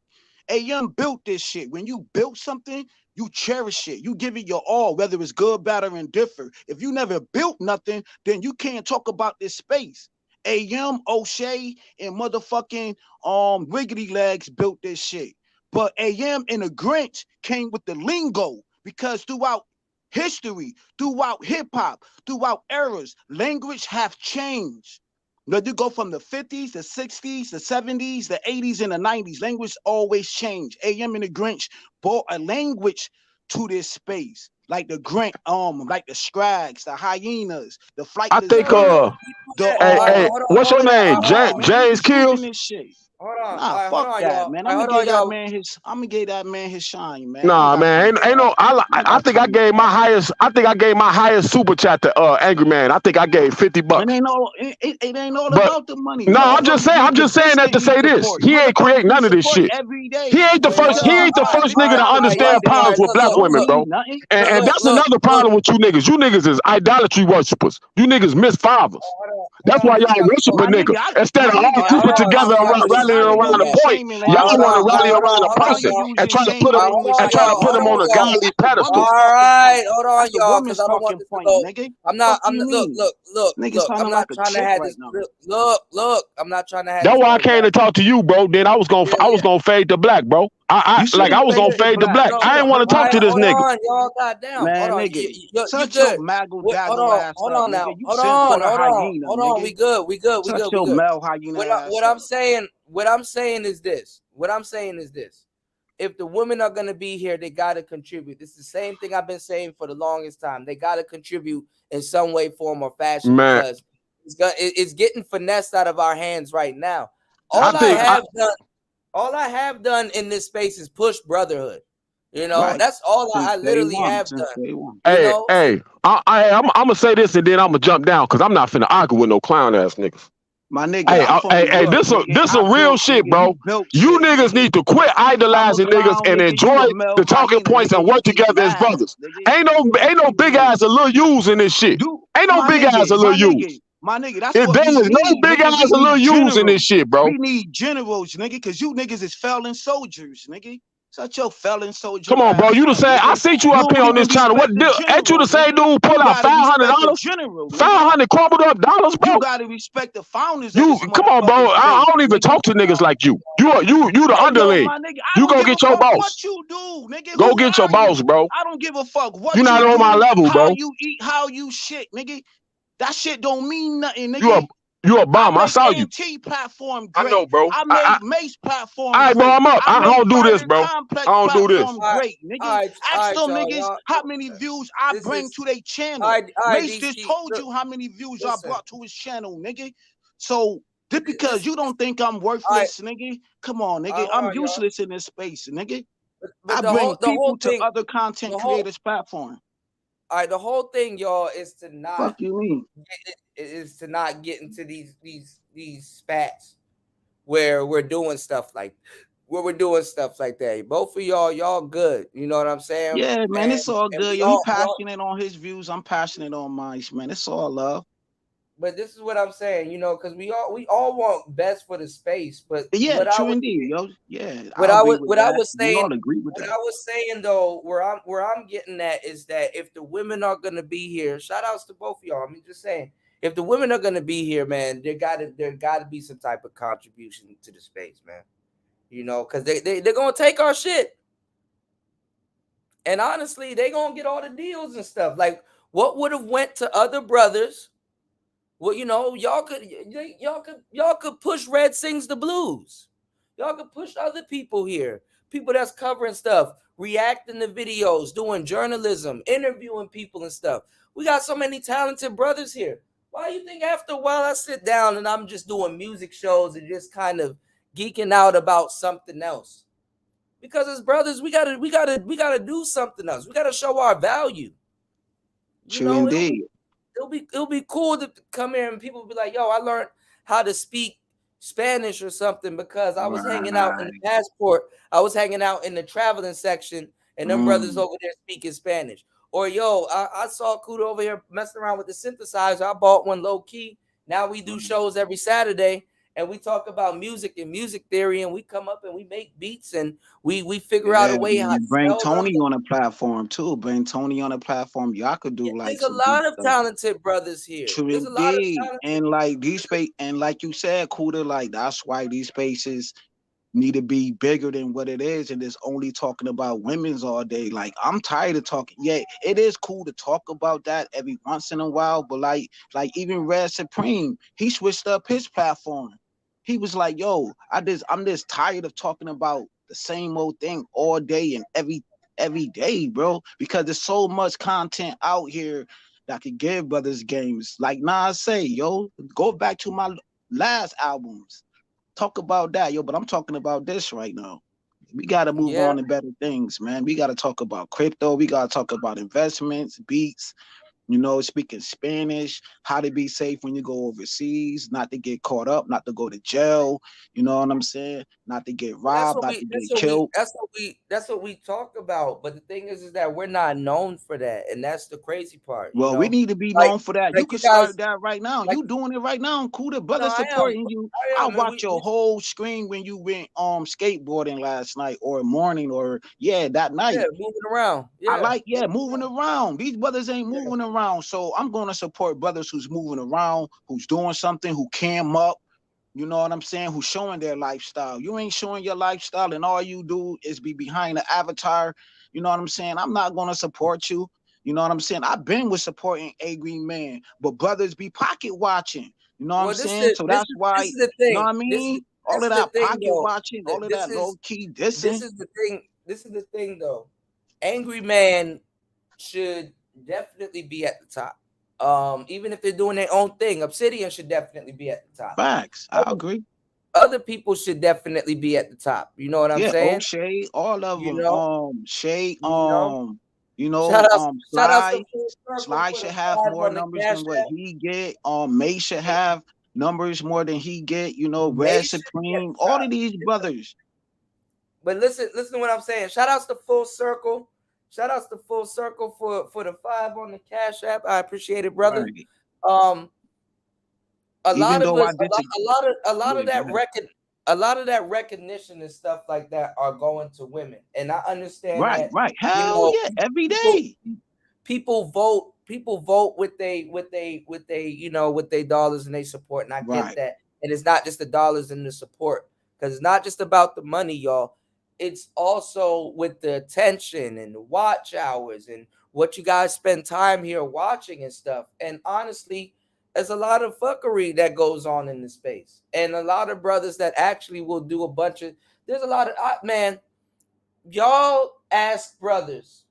AM built this shit. When you built something, you cherish it. You give it your all, whether it's good, bad, or indifferent. If you never built nothing, then you can't talk about this space. AM, O'Shea, and motherfucking Wiggity Legs built this shit. But AM and the Grinch came with the lingo because throughout history, throughout hip hop, throughout eras, language have changed. You go from the 50s, the 60s, the 70s, the 80s, and the 90s. Language always changed. AM and the Grinch brought a language to this space. Like the Grinch, like the Scrags, the Hyenas, the Flight.
I think hey, what's your name? James Kills?
Hold on.
Nah, fuck that, man. I'm gonna give that man his shine, man.
Nah, man, ain't no. I think I gave my highest super chat to Angry Man. I think I gave $50.
It ain't all about the money.
No, I'm just saying that to say this. He ain't create none of this shit. He ain't the first nigga to understand problems with black women, bro. And that's another problem with you niggas. You niggas is idolatry worshipers. You niggas miss fathers. That's why y'all worship a nigga. Instead of all keeping together rallying around the point, y'all want to rally around a person and try to put him on a godly pedestal.
All right, hold on, y'all, because I don't want this to go. I'm not look. I'm not trying to have this. Look. I'm not trying to have.
That's why I came to talk to you, bro. Then I was gonna fade to black, bro. I was gonna fade to black. I ain't want to talk to this nigga.
Hold on, y'all, goddamn.
Man,
hold on,
nigga,
hold on. We good. What I'm saying is this. If the women are gonna be here, they gotta contribute. This is the same thing I've been saying for the longest time. They gotta contribute in some way, form, or fashion, because it's getting finessed out of our hands right now. All I have done in this space is push brotherhood. You know, that's all I literally have done.
Hey, I'm gonna say this and then I'm gonna jump down because I'm not finna argue with no clown ass niggas.
My nigga,
hey, this a real shit, bro. You niggas need to quit idolizing niggas and enjoy the talking points and work together as brothers. Ain't no big ass of little U's in this shit. Ain't no big ass of little U's.
My nigga, that's
what there is no big ass of little U's in this shit, bro.
We need generals, nigga, because you niggas is failing soldiers, nigga. Such your felon soldier.
Come on, bro. You the same. I see you up here on this channel. What deal? Ain't you the same dude pull out $500? 500 crumbled up dollars, bro.
You gotta respect the founders.
You come on, bro. I don't even talk to niggas like you. You the underling. You go get your boss.
What you do, nigga?
Go get your boss, bro.
I don't give a fuck what
you not on my level, bro.
How you eat, how you shit, nigga. That shit don't mean nothing, nigga.
You a bum. I saw you.
Platform great.
I know, bro.
I made Mace platform.
All right, bro. I'm up. I don't do this, bro. I don't do this.
Great, nigga. Ask them niggas how many views I bring to their channel. Mace just told you how many views I brought to his channel, nigga. So just because you don't think I'm worthless, nigga, come on, nigga. I'm useless in this space, nigga. I bring people to other content creators' platform.
All right, the whole thing, y'all, is to not.
Fuck you mean?
Is to not get into these spats where we're doing stuff like that. Both of y'all good. You know what I'm saying?
Yeah, man, it's all good. Yo, he passionate on his views. I'm passionate on mine, man. It's all love.
But this is what I'm saying, you know, because we all want best for the space. But
yeah, true indeed, yo. Yeah.
What I was saying though, where I'm getting at is that if the women are gonna be here, shout outs to both of y'all. I mean, just saying, if the women are gonna be here, man, there gotta be some type of contribution to the space, man. You know, because they're gonna take our shit. And honestly, they're gonna get all the deals and stuff. Like, what would have went to other brothers? Well, you know, y'all could push Red Sings the Blues. Y'all could push other people here. People that's covering stuff, reacting to videos, doing journalism, interviewing people and stuff. We got so many talented brothers here. Why do you think after a while I sit down and I'm just doing music shows and just kind of geeking out about something else? Because as brothers, we gotta do something else. We gotta show our value.
True indeed.
It'll be cool to come here and people will be like, yo, I learned how to speak Spanish or something because I was hanging out in the passport. I was hanging out in the traveling section and them brothers over there speaking Spanish. Or, yo, I saw Kuda over here messing around with the synthesizer. I bought one low key. Now we do shows every Saturday and we talk about music and music theory and we come up and we make beats and we figure out a way how to
bring Tony on a platform too. Bring Tony on a platform. Y'all could do like
there's a lot of talented brothers here.
There's a lot of and like these space and like you said, Kuda, like that's why these spaces need to be bigger than what it is, and it's only talking about women's all day. Like I'm tired of talking. Yeah, it is cool to talk about that every once in a while, but like even Red Supreme, he switched up his platform. He was like, yo, I'm just tired of talking about the same old thing all day and every day, bro, because there's so much content out here that could give brothers games. Like Nas say, yo, go back to my last albums. Talk about that, yo, but I'm talking about this right now. We got to move on to better things, man. We got to talk about crypto. We got to talk about investments, beats, you know, speaking Spanish, how to be safe when you go overseas, not to get caught up, not to go to jail. You know what I'm saying? Not to get robbed, not to get killed.
That's what we talk about. But the thing is that we're not known for that, and that's the crazy part.
Well,
you know?
We need to be known for that. You can start that right now. You doing it right now, Kuda. Brother supporting you. I watched your whole screen when you went skateboarding last night or morning or that night.
Yeah, moving around. Yeah.
I like moving around. These brothers ain't moving around. So I'm going to support brothers who's moving around, who's doing something, who came up, you know what I'm saying, who's showing their lifestyle. You ain't showing your lifestyle and all you do is be behind the avatar. You know what I'm saying? I'm not going to support you. You know what I'm saying? I've been with supporting Angry Man, but brothers be pocket watching. You know what I'm saying? So that's why, you know what I mean? All of that pocket watching, all of that low key dissing.
This is the thing though. Angry Man should definitely be at the top. Even if they're doing their own thing, Obsidian should definitely be at the top.
Facts, I agree.
Other people should definitely be at the top. You know what I'm saying?
Yeah, Shade, all of them. Shade, Sly should have more numbers than what he get. May should have numbers more than he get. You know, Red Supreme, all of these brothers.
But listen to what I'm saying. Shout outs to Full Circle. Shout outs to Full Circle for the 5 on the Cash App. I appreciate it, brother.
Right.
A lot of that record, a lot of that recognition and stuff like that are going to women, and I understand
Right,
that.
right. Hell yeah, every day.
People vote with they you know, with their dollars and they support, and I get that. And it's not just the dollars and the support, because it's not just about the money, y'all. It's also with the attention and the watch hours and what you guys spend time here watching and stuff. And honestly, there's a lot of fuckery that goes on in the space, and a lot of brothers that actually will do a bunch of. There's a lot of man. Y'all ask brothers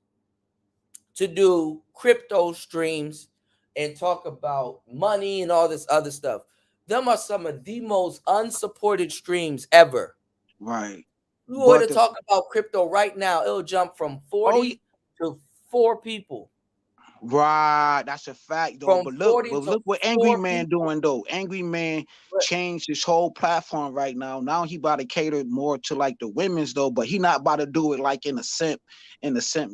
to do crypto streams and talk about money and all this other stuff. Them are some of the most unsupported streams ever.
Right.
You were to talk about crypto right now, it'll jump from 40 to 4 people.
Right, that's a fact though. But look what Angry Man doing though. Angry Man changed his whole platform right now. Now he about to cater more to like the women's though, but he not about to do it like in a simp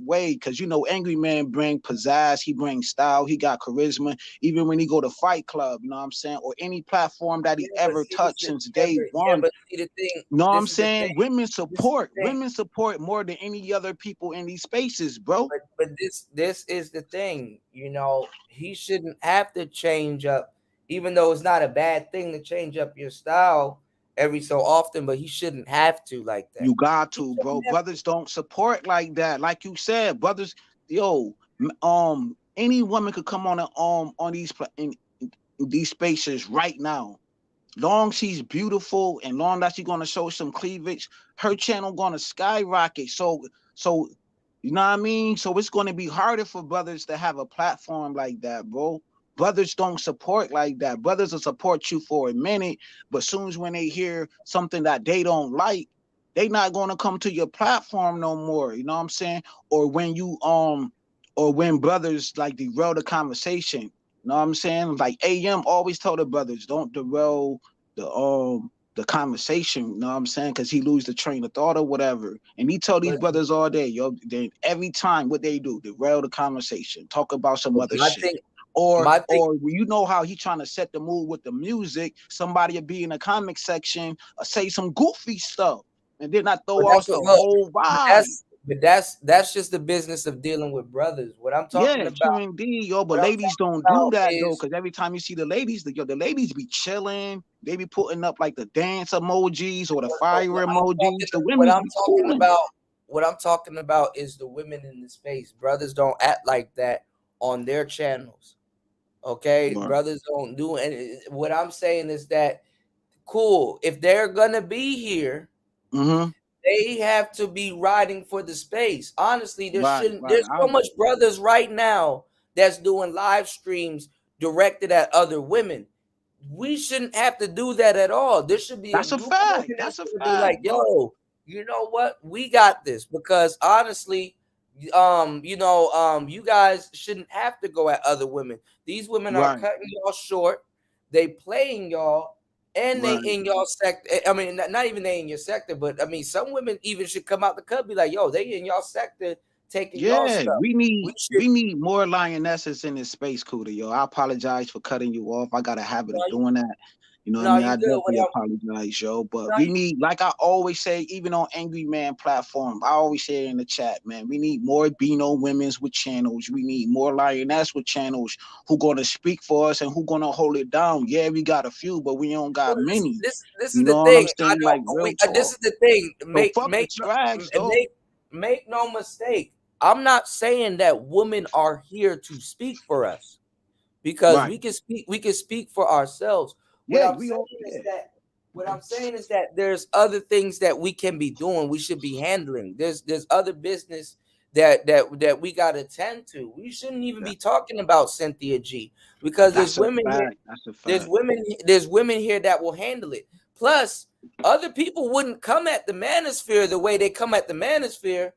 way. Cause you know, Angry Man bring pizzazz, he brings style, he got charisma. Even when he go to Fight Club, you know what I'm saying, or any platform that he ever touched since day one.
But see the thing,
you know what I'm saying? Women support more than any other people in these spaces, bro.
But this is the thing, you know, he shouldn't have to change up, even though it's not a bad thing to change up your style every so often, but he shouldn't have to like that.
You got to, bro. Brothers don't support like that. Like you said, brothers, yo, any woman could come on these spaces right now. Long she's beautiful and long that she's gonna show some cleavage, her channel gonna skyrocket. So you know what I mean? So it's gonna be harder for brothers to have a platform like that, bro. Brothers don't support like that. Brothers will support you for a minute, but soon as when they hear something that they don't like, they not gonna come to your platform no more. You know what I'm saying? Or when you or when brothers like derail the conversation. You know what I'm saying? Like AM always told the brothers, don't derail the conversation, you know what I'm saying? Because he lose the train of thought or whatever. And he told these brothers all day, yo, then every time what they do, derail the conversation, talk about some other shit. Or you know how he trying to set the mood with the music, somebody will be in the comic section or say some goofy stuff, and then I throw off the whole vibe.
But that's just the business of dealing with brothers. What I'm talking about,
true indeed, yo. But ladies don't do that though, because every time you see the ladies, the ladies be chilling. They be putting up like the dance emojis or the fire emojis. The women.
What I'm talking about is the women in the space. Brothers don't act like that on their channels. Okay, brothers don't do it. And what I'm saying is that, cool, if they're gonna be here. They have to be riding for the space. Honestly, there's so much brothers right now that's doing live streams directed at other women. We shouldn't have to do that at all. There should be
a fact. That's a fact.
Like, yo, you know what? We got this, because honestly, you guys shouldn't have to go at other women. These women are cutting y'all short. They playing y'all. And they in your sector. I mean, not even they in your sector, but I mean, some women even should come out the cut, be like, "Yo, they in your sector taking your stuff."
We need more lionesses in this space, Kuda. Yo, I apologize for cutting you off. I got a habit of doing that. You know what I mean? I definitely apologize, yo. But we need, like I always say, even on Angry Man platform, I always say in the chat, man, we need more Beano women's with channels. We need more lioness with channels who gonna speak for us and who gonna hold it down. Yeah, we got a few, but we don't got many.
This is the thing. This is the thing. Make no mistake. I'm not saying that women are here to speak for us, because we can speak for ourselves. What I'm saying is that there's other things that we can be doing. We should be handling. There's other business that we got to tend to. We shouldn't even be talking about Cynthia G, because there's women here. There's women here that will handle it. Plus, other people wouldn't come at the Manosphere the way they come at the Manosphere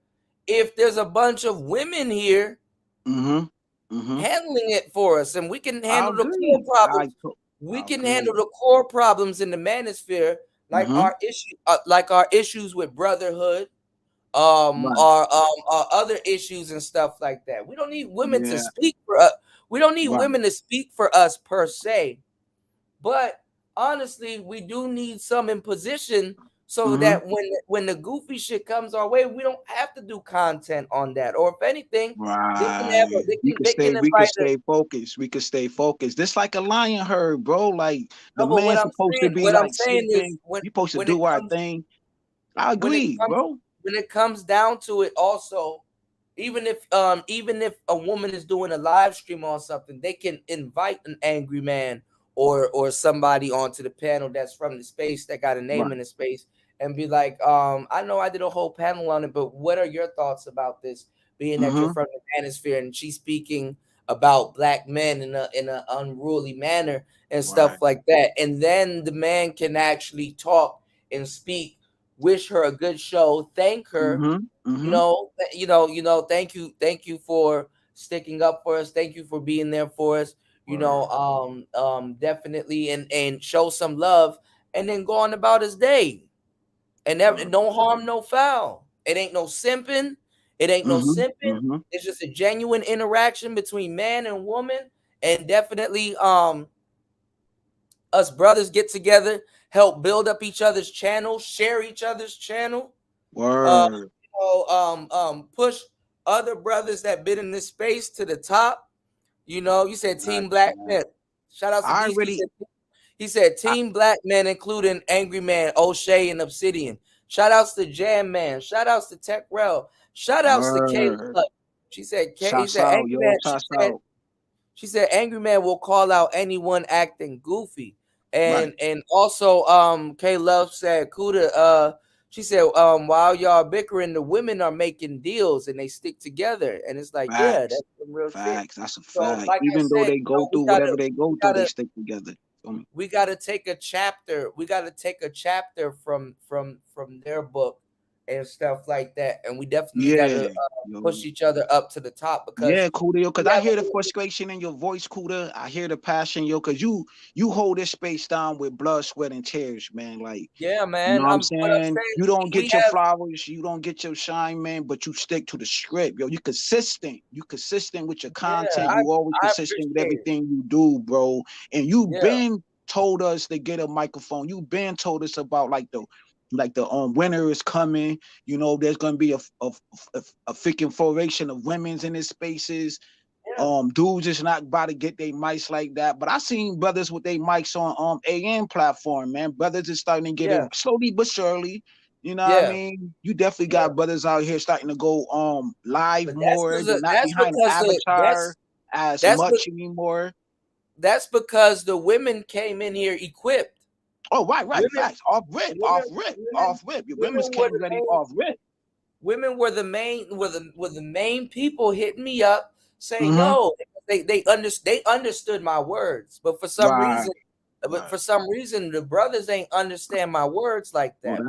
if there's a bunch of women here handling it for us, and we can handle the core problems. We can handle the core problems in the Manosphere, like our issues with brotherhood, our other issues and stuff like that. We don't need women to speak for us. We don't need women to speak for us per se, but honestly, we do need some in position so that when the goofy shit comes our way, we don't have to do content on that. Or if anything, they can have
we could stay focused. We could stay focused. This like a lion herd, bro. Like the man's supposed to be like sleeping. You supposed to do our thing. I agree, bro.
When it comes down to it, also, even if a woman is doing a live stream on something, they can invite an angry man or somebody onto the panel that's from the space that got a name in the space and be like, I know I did a whole panel on it, but what are your thoughts about this? Being that you're from the Manosphere and she's speaking about black men in an unruly manner and stuff like that, and then the man can actually talk and speak, wish her a good show, thank her. Thank you for sticking up for us. Thank you for being there for us. Definitely, and show some love, and then go on about his day, and no harm, no foul. It ain't no simping. It ain't no simping. It's just a genuine interaction between man and woman, and definitely, us brothers get together, help build up each other's channel, share each other's channel. Push other brothers that been in this space to the top. You said Team Black Men. Shout out to DC. He said Team Black Men, including Angry Man, O'Shea, and Obsidian. Shout outs to Jam Man. Shout outs to Tech Rel. Shout outs to Kayla. She said, she said Angry Man will call out anyone acting goofy. And also K Love said Kuda, she said, while y'all bickering, the women are making deals and they stick together. And it's like, yeah, that's some real shit.
That's a fact. Like even though they go through whatever they go through, they stick together.
We gotta take a chapter. We gotta take a chapter from their book and stuff like that. And we definitely gotta push each other up to the top because
Kuda, because I hear the frustration in your voice, Kuda. I hear the passion, because you hold this space down with blood, sweat, and tears, man. Like,
man.
You know what I'm saying? You don't get your flowers, you don't get your shine, man, but you stick to the script, yo. You consistent. You consistent with your content. You always consistent with everything you do, bro. And you've been told us to get a microphone. You've been told us about like the winter is coming. There's gonna be a freaking formation of women's in his spaces. Dudes is not about to get their mics like that. But I seen brothers with their mics on AM platform, man. Brothers is starting to get it slowly but surely. You know what I mean? You definitely got brothers out here starting to go live more. They're not behind an avatar as much anymore.
That's because the women came in here equipped.
Oh, right. Facts. Off rip. Your women's came ready off rip.
Women were the main people hitting me up saying, yo, they understood my words. But for some reason, the brothers ain't understand my words like that.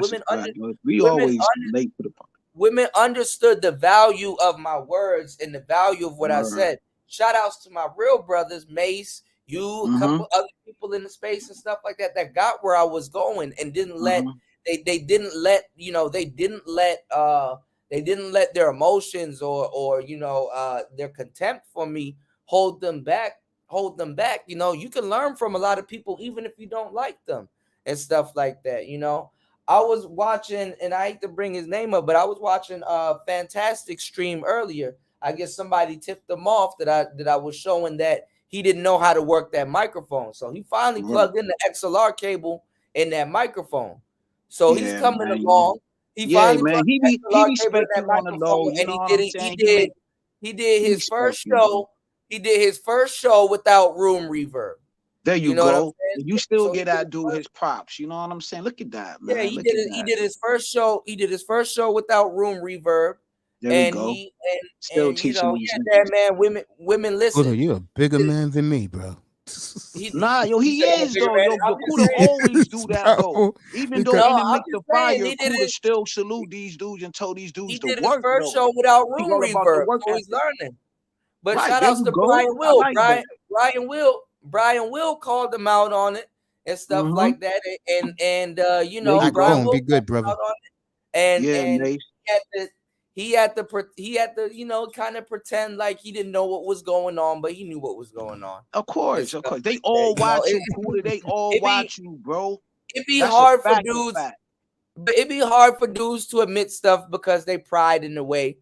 Women understood the value of my words and the value of what I said. Shout outs to my real brothers, Mace, you, a couple other people in the space and stuff like that got where I was going and didn't let they didn't let their emotions or their contempt for me hold them back. You can learn from a lot of people even if you don't like them and stuff like that. I was watching, and I hate to bring his name up, but I was watching a Fantastic stream earlier. I guess somebody tipped them off that I was showing that he didn't know how to work that microphone. So he finally plugged in the XLR cable in that microphone. So he's coming along. He finally plugged the XLR cable in that microphone, and he did his first show. He did his first show without room reverb.
There you go. You still get that dude his props. You know what I'm saying? Look at that, man.
Yeah, he did his first show. He did his first show without room reverb.
There we go.
Still teaching man. Women listen.
Kuda, you're a bigger man than me, bro.
He is though. Yo, but Kuda always do that though. Even though in the mix of fire, Kuda still salute these dudes and tell these dudes to work.
He did his first show without room reverb, so he's learning. But shout outs to Brian Will. Brian Will called him out on it and stuff like that. And Brian Will
be good, brother.
And he had to, kind of pretend like he didn't know what was going on, but he knew what was going on.
Of course. They all watch you, Cooler. They all watch you, bro.
It'd be hard for dudes, but it'd be hard for dudes to admit stuff because they pride in the way.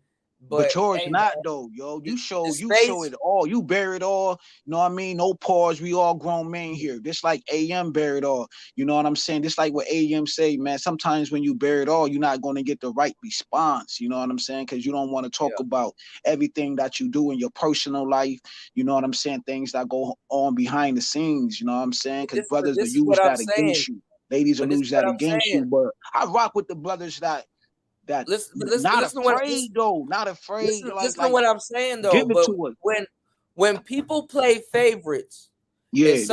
But yours not though, yo. You show it all. You bear it all. You know what I mean? No pause. We all grown men here. Just like AM bear it all. You know what I'm saying? Just like what AM say, man. Sometimes when you bear it all, you're not going to get the right response. You know what I'm saying? Because you don't want to talk about everything that you do in your personal life. You know what I'm saying? Things that go on behind the scenes. You know what I'm saying? Because brothers will use that against you. Ladies will use that against you. But I rock with the brothers that not afraid though, not afraid.
Listen to what I'm saying though.
Give it
but
to us.
When people play favorites, when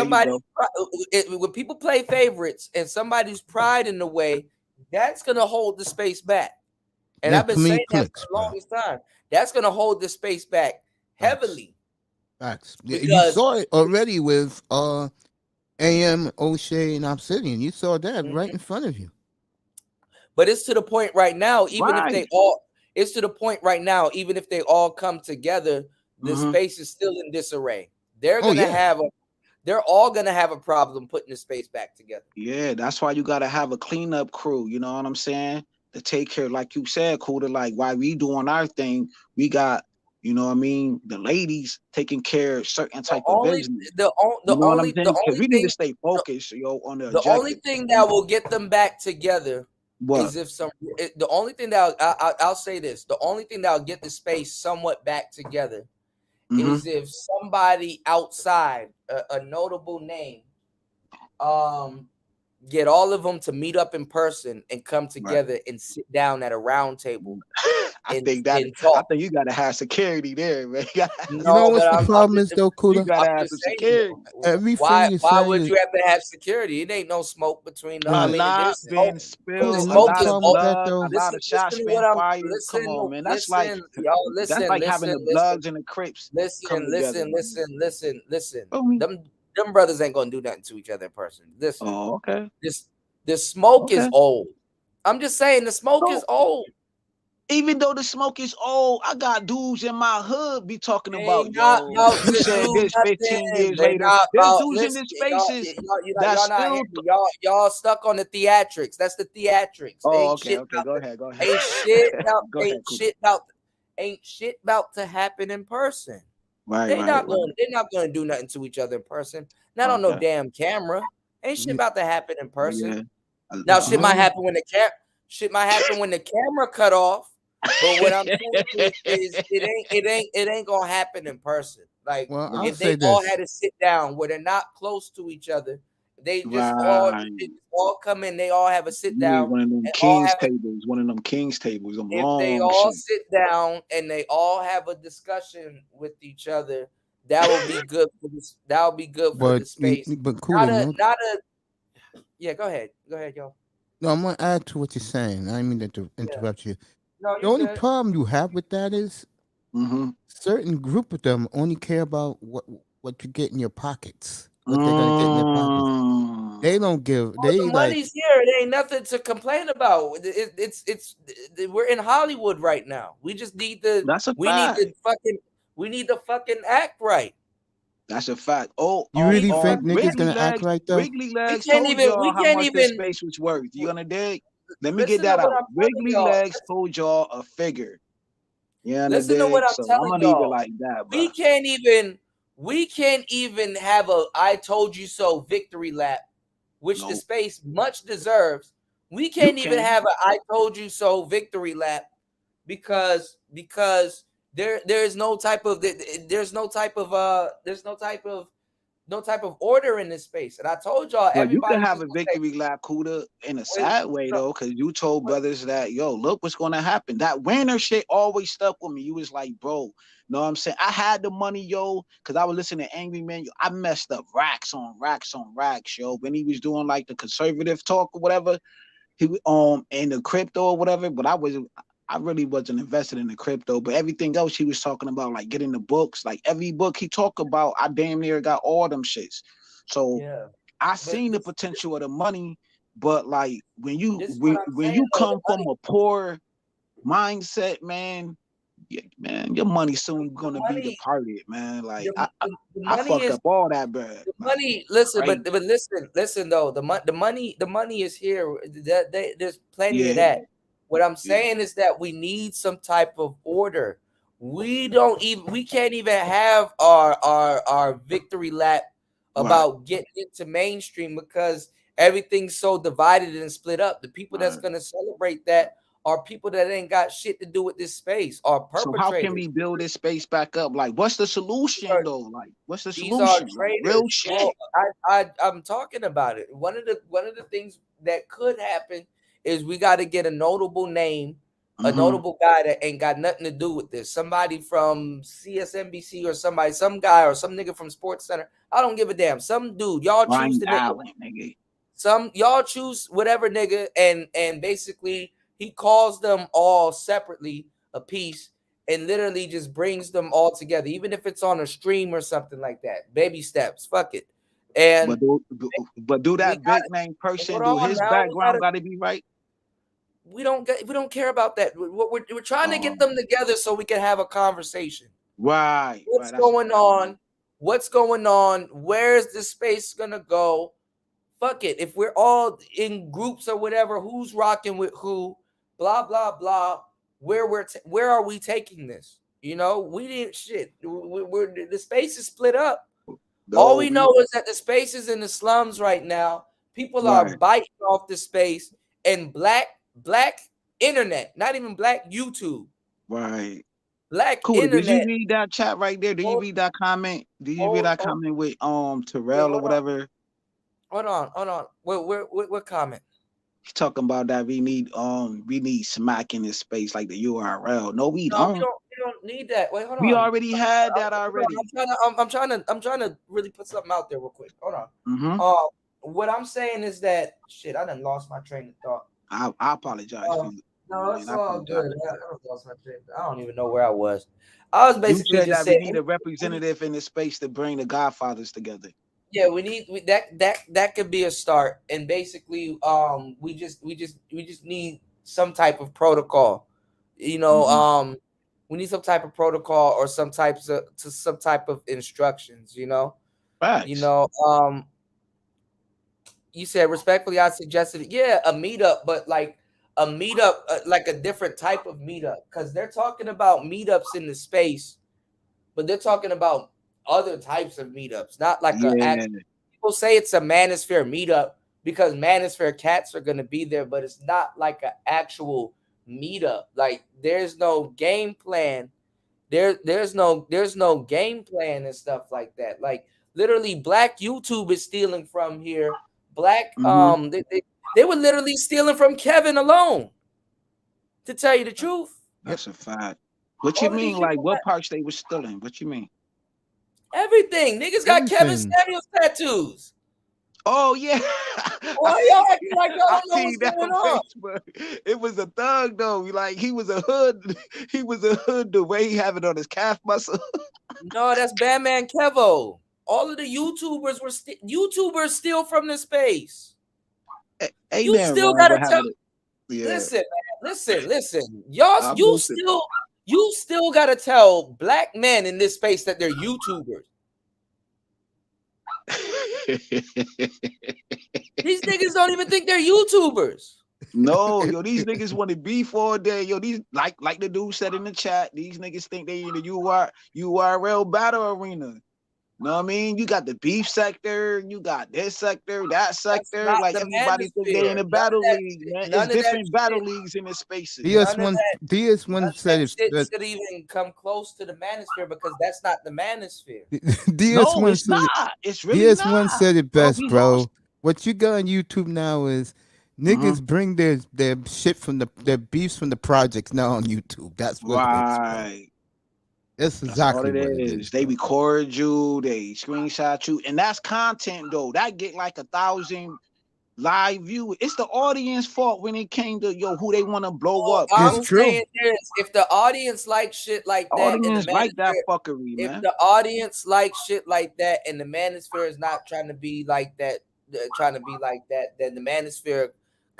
people play favorites and somebody's pride in the way, that's gonna hold the space back. And I've been saying that for the longest time. That's gonna hold the space back heavily.
Facts. You saw it already with AM, O'Shea, and Obsidian. You saw that right in front of you.
But it's to the point right now, even if they all come together, the space is still in disarray. They're all gonna have a problem putting the space back together.
Yeah, that's why you gotta have a cleanup crew, you know what I'm saying? To take care, like you said, Kuda, like while we doing our thing, we got, you know what I mean, the ladies taking care of certain type of business. We need to stay focused, on the objective.
The only thing that will get them back together is if the only thing that I'll say this, the only thing that will get the space somewhat back together is if somebody outside a notable name get all of them to meet up in person and come together and sit down at a round table.
I think you gotta have security there, man.
You know what the problem is though, Kuda?
You gotta have some security.
Why would you have to have security? It ain't no smoke between them.
Been spilled. A lot of blood, a lot of shots been fired. Come on, man. That's like having the Bloods and the Crips.
Listen. Them brothers ain't gonna do nothing to each other in person. Listen.
Oh, okay.
The smoke is old. I'm just saying the smoke is old.
Even though the smoke is old, I got dudes in my hood be talking about, you said this 15 years later. There's dudes in this spaces that's still...
Y'all stuck on the theatrics. That's the theatrics.
Oh, okay. Go ahead.
Ain't shit about to happen in person. They're not gonna do nothing to each other in person. Not on no damn camera. Ain't shit about to happen in person. Yeah. Now shit might happen when the camera cut off. But what I'm saying is it ain't gonna happen in person. Like if they all had to sit down where they're not close to each other, they just all come in, they all have a sit down.
One of them king's tables.
If they all sit down and they all have a discussion with each other, that will be good for this. That will be good for the space.
But cool.
Yeah, go ahead, y'all.
No, I'm gonna add to what you're saying. I didn't mean to interrupt you. No, the only problem you have with that is certain group of them only care about what you get in your pockets. What they're gonna get in their pockets. They don't give.
The money's here. It ain't nothing to complain about. It's we're in Hollywood right now. We just need to.
That's a fact.
We need to fucking act right.
That's a fact. Oh,
you really think niggas gonna act right though?
Wrigley Legs told y'all how much this space was worth. You gonna dig? Let me get that out. Wrigley Legs told y'all a figure. Yeah,
listen to what I'm telling y'all.
Leave it like that, bro.
We can't even have a "I told you so" victory lap, which the space much deserves. We can't even have a "I told you so" victory lap because there's no type of order in this space. And I told y'all,
you can have a victory lap, Kuda, in a sad way though, because you told brothers that, yo, look what's gonna happen. That winner shit always stuck with me. You was like, bro, know what I'm saying? I had the money, yo, because I was listening to Angry Man. Yo, I messed up racks on racks, yo. When he was doing like the conservative talk or whatever, he in the crypto or whatever, but I really wasn't invested in the crypto, but everything else he was talking about, like getting the books, like every book he talked about, I damn near got all them shits. So I seen the potential of the money, but like when you come from a poor mindset, man. Yeah, man, your money soon gonna be departed, man. Like I fucked up all that bread.
The money, listen, but listen though. The money is here. There's plenty of that. What I'm saying is that we need some type of order. We can't even have our victory lap about getting into mainstream because everything's so divided and split up. The people that's gonna celebrate that are people that ain't got shit to do with this space, are perpetrators.
So how can we build this space back up? Like, what's the solution though? Like, what's the solution? Like, real shit.
Well, I'm talking about it. One of the things that could happen is we got to get a notable name, a notable guy that ain't got nothing to do with this. Somebody from CSNBC or some guy or some nigga from Sports Center. I don't give a damn. Some dude, y'all choose the nigga. Y'all choose whatever nigga, and basically he calls them all separately a piece and literally just brings them all together, even if it's on a stream or something like that. Baby steps, fuck it. And
but do that big name person, do his background got to be right?
We don't care about that. We're trying to get them together so we can have a conversation.
Right.
What's going on? What's going on? Where's this space gonna go? Fuck it. If we're all in groups or whatever, who's rocking with who? Blah blah blah. Where are we taking this? You know, we didn't shit. The space is split up. All we know is that the space is in the slums right now. People are biting off the space, and black internet, not even black YouTube.
Right.
Black
Did
internet.
you read that chat right there? Did you read that comment? Did you read that comment with Terrell or whatever?
Hold on. What comment?
He's talking about that we need smack in this space like the URL. No, we don't.
We don't need that. Wait, hold on.
We already had that already.
I'm trying to really put something out there real quick. Hold on. What I'm saying is that shit. I done lost my train of thought.
I apologize.
No, it's all good. I don't even know where I was. I was basically just saying
we need a representative in this space to bring the Godfathers together.
Yeah, we need that could be a start, and basically, we just need some type of protocol. You know, we need some type of protocol or some type of instructions. You know,
Facts.
You know, you said respectfully, I suggested a meetup, but like a meetup, like a different type of meetup, because they're talking about meetups in the space, but they're talking about other types of meetups, not like people say it's a Manosphere meetup because Manosphere cats are going to be there, but it's not like an actual meetup. Like there's no game plan. There's no game plan and stuff like that. Like literally black YouTube is stealing from here. Black they were literally stealing from Kevin alone. To tell you the truth.
That's a fact. What you mean? Like what parts they were stealing? What you mean?
Everything. Niggas got Kevin Samuels tattoos.
Oh yeah.
Why y'all acting like y'all don't know what's going on?
Facebook. It was a thug though. Like he was a hood. He was a hood the way he have it on his calf muscle.
No, that's Batman Kevo. All of the YouTubers were YouTubers steal from the space. You still gotta tell. Listen, man. Listen. Y'all, you still gotta tell black men in this space that they're YouTubers. These niggas don't even think they're YouTubers.
No, yo, these niggas want to beef all day. Yo, these like the dude said in the chat, these niggas think they in the URL battle arena. Know what I mean? You got the beef sector, you got this sector, that sector. Like everybody think they in the battle league, man. It's different battle leagues in the spaces.
DS1 said
it should even come close to the Manosphere because that's not the Manosphere.
No, it's not. It's really
DS1
not.
said it best, bro. What you got on YouTube now is niggas bring their shit from their beefs from the projects now on YouTube. That's what
right.
That's exactly
what
it is.
They record you, they screenshot you, and that's content though. That get like 1,000 live views. It's the audience fault when it came to who they want to blow up.
I'm saying this: if the audience like shit like that,
audience like that fuckery, man.
If the audience like shit like that, and the Manosphere is not trying to be like that, then the Manosphere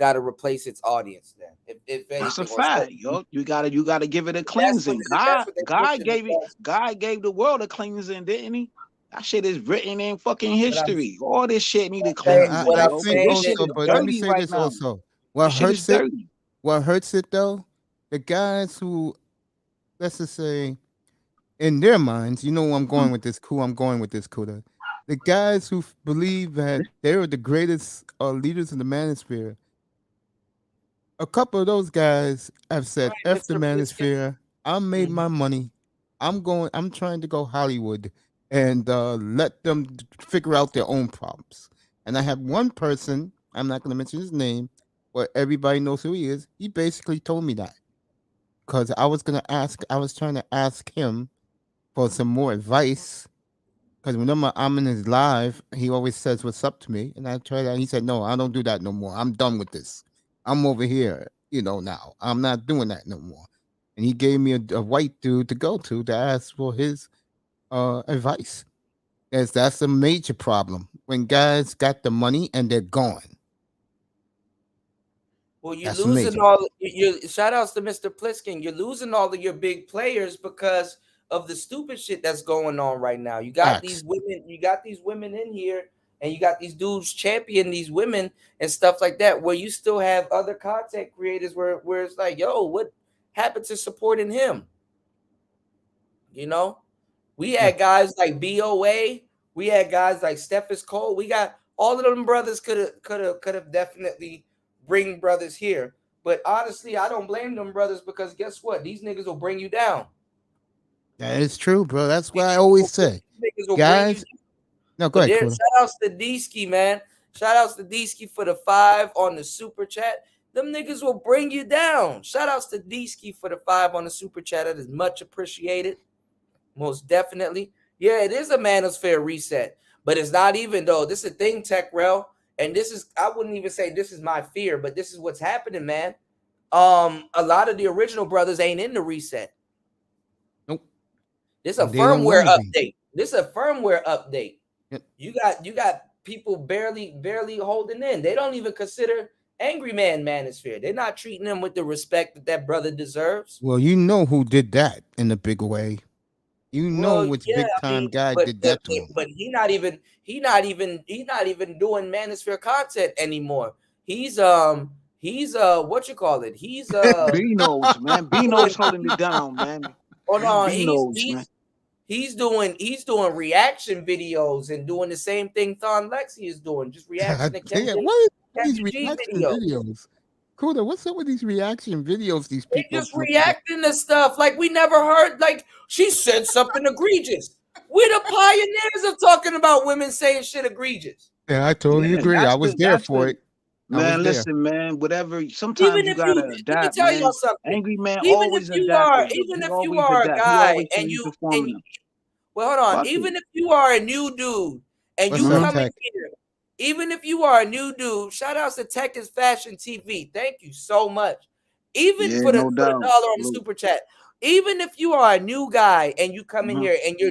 got to replace its audience. Then, if anything,
that's a fact, yo. You gotta give it a cleansing. God gave the world a cleansing, didn't he? That shit is written in fucking history. All this shit need a cleansing.
I think also, but let me say this also. What hurts it though, the guys who, let's just say, in their minds, you know where I'm going with this, Kuda. The guys who believe that they're the greatest leaders in the manosphere, a couple of those guys have said, F the manosphere, I made my money, I'm trying to go Hollywood and let them figure out their own problems. And I have one person, I'm not going to mention his name, but everybody knows who he is. He basically told me that. Because I was trying to ask him for some more advice. Because whenever I'm in his live, he always says what's up to me. And I tried that. He said, no, I don't do that no more. I'm done with this. I'm over here, now. I'm not doing that no more. And he gave me a white dude to go to ask for his advice. That's a major problem. When guys got the money and they're gone.
Well, you're losing shout outs to Mr. Pliskin. You're losing all of your big players because of the stupid shit that's going on right now. You got these women in here, and you got these dudes champion these women and stuff like that, where you still have other content creators where it's like, yo, what happened to supporting him? We had guys like BOA, we had guys like Stephis Cole. We got all of them brothers could have definitely bring brothers here. But honestly, I don't blame them brothers, because guess what? These niggas will bring you down.
That is true, bro. That's what I always say. Guys, no, go ahead.
Shout outs to D-Ski, man. Shout outs to D-Ski for the 5 on the super chat. Them niggas will bring you down. Shout outs to D-Ski for the 5 on the super chat. That is much appreciated. Most definitely. Yeah, it is a Manosphere reset. But it's not even, though. This is a thing, TechRel. And this is, I wouldn't even say this is my fear, but this is what's happening, man. A lot of the original brothers ain't in the reset.
Nope.
This is a firmware update. Yep. You got people barely holding in. They don't even consider Angry Man Manosphere. They're not treating him with the respect that brother deserves.
Well, you know who did that in a big way. Which big time guy did that to him.
But he not even doing Manosphere content anymore. He's what you call it? He's
Beano's, man. Beano's holding it down, man.
Hold on, he's doing reaction videos and doing the same thing Thon Lexi is doing, just reaction to
what are these reaction videos? Kuda, what's up with these reaction videos? These people
they just reacting to stuff like we never heard. Like, she said something egregious. We're the pioneers of talking about women saying shit egregious.
Yeah, I totally agree. I was there for it.
Man, listen, man. Whatever. Sometimes you gotta adapt. Let me
tell y'all something.
Angry Man always adapts.
Even if you are a guy and you hold on. Even if you are a new dude and you come in here. Even if you are a new dude, shout outs to Tech is Fashion TV. Thank you so much. Even for the $1 on the super chat. Even if you are a new guy and you come in here and you're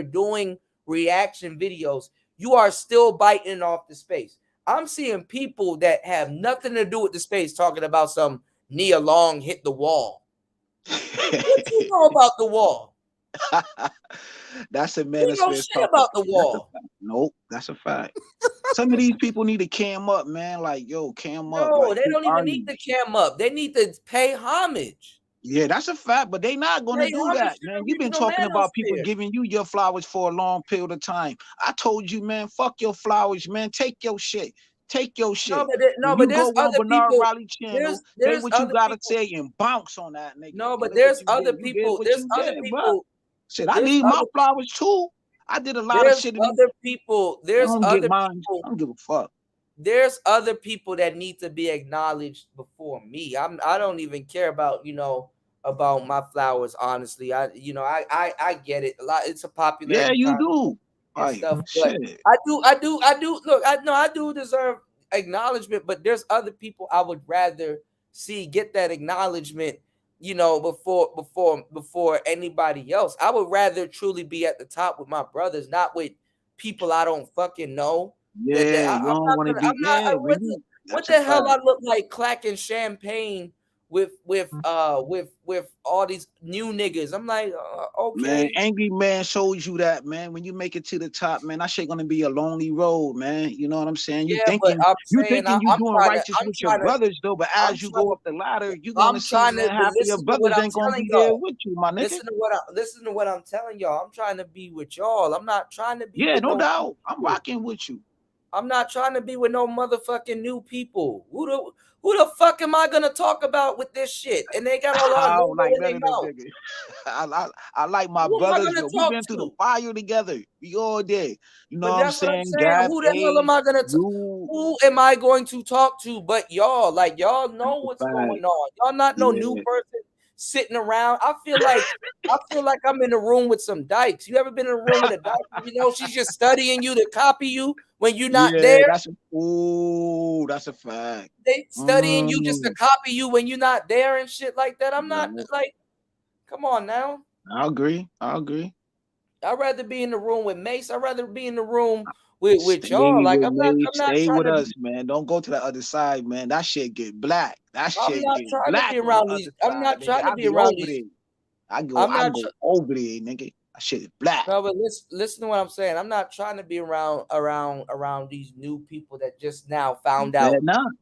doing reaction videos, you are still biting off the space. I'm seeing people that have nothing to do with the space talking about some Nia Long hit the wall. What you know about the wall?
That's a man.
You know shit about the wall.
Nope, that's a fact. Some of these people need to cam up, man. Like, yo, cam up.
No, like, they don't even need to cam up. They need to pay homage.
Yeah, that's a fact, but they not going to do that, man. You've been talking about people giving you your flowers for a long period of time. I told you, man, fuck your flowers, man. Take your shit. Take your shit.
No, but there's other people.
Riley channel, say what you gotta say and bounce on that nigga.
No, but there's other people. There's other people.
Shit, I need my flowers too. I did a lot of shit.
Other people. There's other people.
I don't give a fuck.
There's other people that need to be acknowledged before me. I don't even care about about my flowers. Honestly, I get it. A lot. It's a popular.
Yeah, you do.
Stuff, but I do. Look, I do deserve acknowledgement, but there's other people I would rather see get that acknowledgement. Before anybody else. I would rather truly be at the top with my brothers, not with people I don't fucking know.
Yeah, you don't want to be.
What the hell I look like clacking champagne with all these new niggas? I'm like, okay.
Man, Angry Man shows you that, man. When you make it to the top, man, that shit gonna be a lonely road, man. You know what I'm saying? You thinking you doing righteous with your brothers though, but as you go up the ladder, you're gonna see, man, half of your brothers ain't gonna be there with you, my nigga.
Listen to what I'm telling y'all. I'm trying to be with y'all. I'm not trying to be.
Yeah, no doubt. I'm rocking with you.
I'm not trying to be with no motherfucking new people. Who the fuck am I gonna talk about with this shit? And they got a lot of
like that in the I like my brothers. We've been through the fire together. We all did. You know what I'm saying?
Who the hell am I gonna who am I going to talk to but y'all? Like, y'all know what's going on. Y'all not no new person sitting around. I feel like I'm in a room with some dykes. You ever been in a room with a dyke? You know, she's just studying you to copy you when you're not there.
That's a fact.
They studying you just to copy you when you're not there and shit like that. I'm not like, come on now.
I agree.
I'd rather be in the room with Mace. I'd rather be in the room with y'all. Like, I'm not
stay with us, man. Don't go to the other side, man. That shit get black. That shit get black.
I'm not trying to be around these.
I go over there, nigga. That shit is black.
No, but listen to what I'm saying. I'm not trying to be around these new people that just now found out.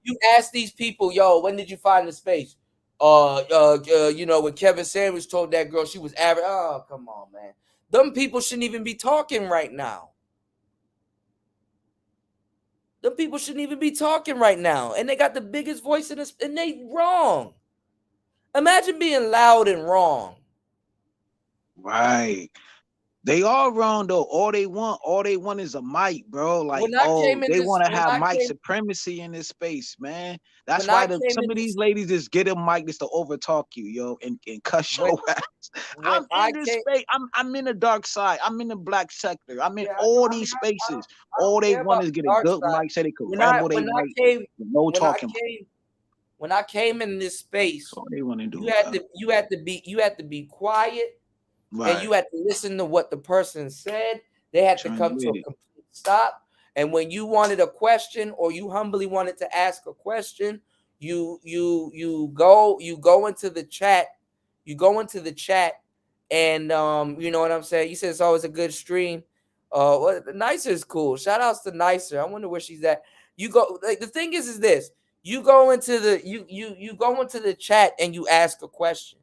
You ask these people, yo, when did you find the space? You know, when Kevin Sanders told that girl she was average. Oh, come on, man. Them people shouldn't even be talking right now. Them people shouldn't even be talking right now. And they got the biggest voice in this, and they wrong. Imagine being loud and wrong.
Right. They are wrong though. All they want is a mic, bro. Like, they want to have mic supremacy in this space, man. That's why some of these ladies just get a mic just to overtalk you, yo, and cuss your ass. I'm in this space. I'm in the dark side. I'm in the black sector. I'm in all these spaces. All they want is get a good mic so they can ramble their mic. No talking.
When I came in this space,
all they want to do.
You had to be quiet. Right. And you had to listen to what the person said. They had to come to a complete stop. And when you wanted a question or you humbly wanted to ask a question, you go into the chat. You go into the chat, and you know what I'm saying. You said it's always a good stream. Nicer is cool. Shout outs to Nicer. I wonder where she's at. You go. Like, the thing is this. You go into you go into the chat and you ask a question.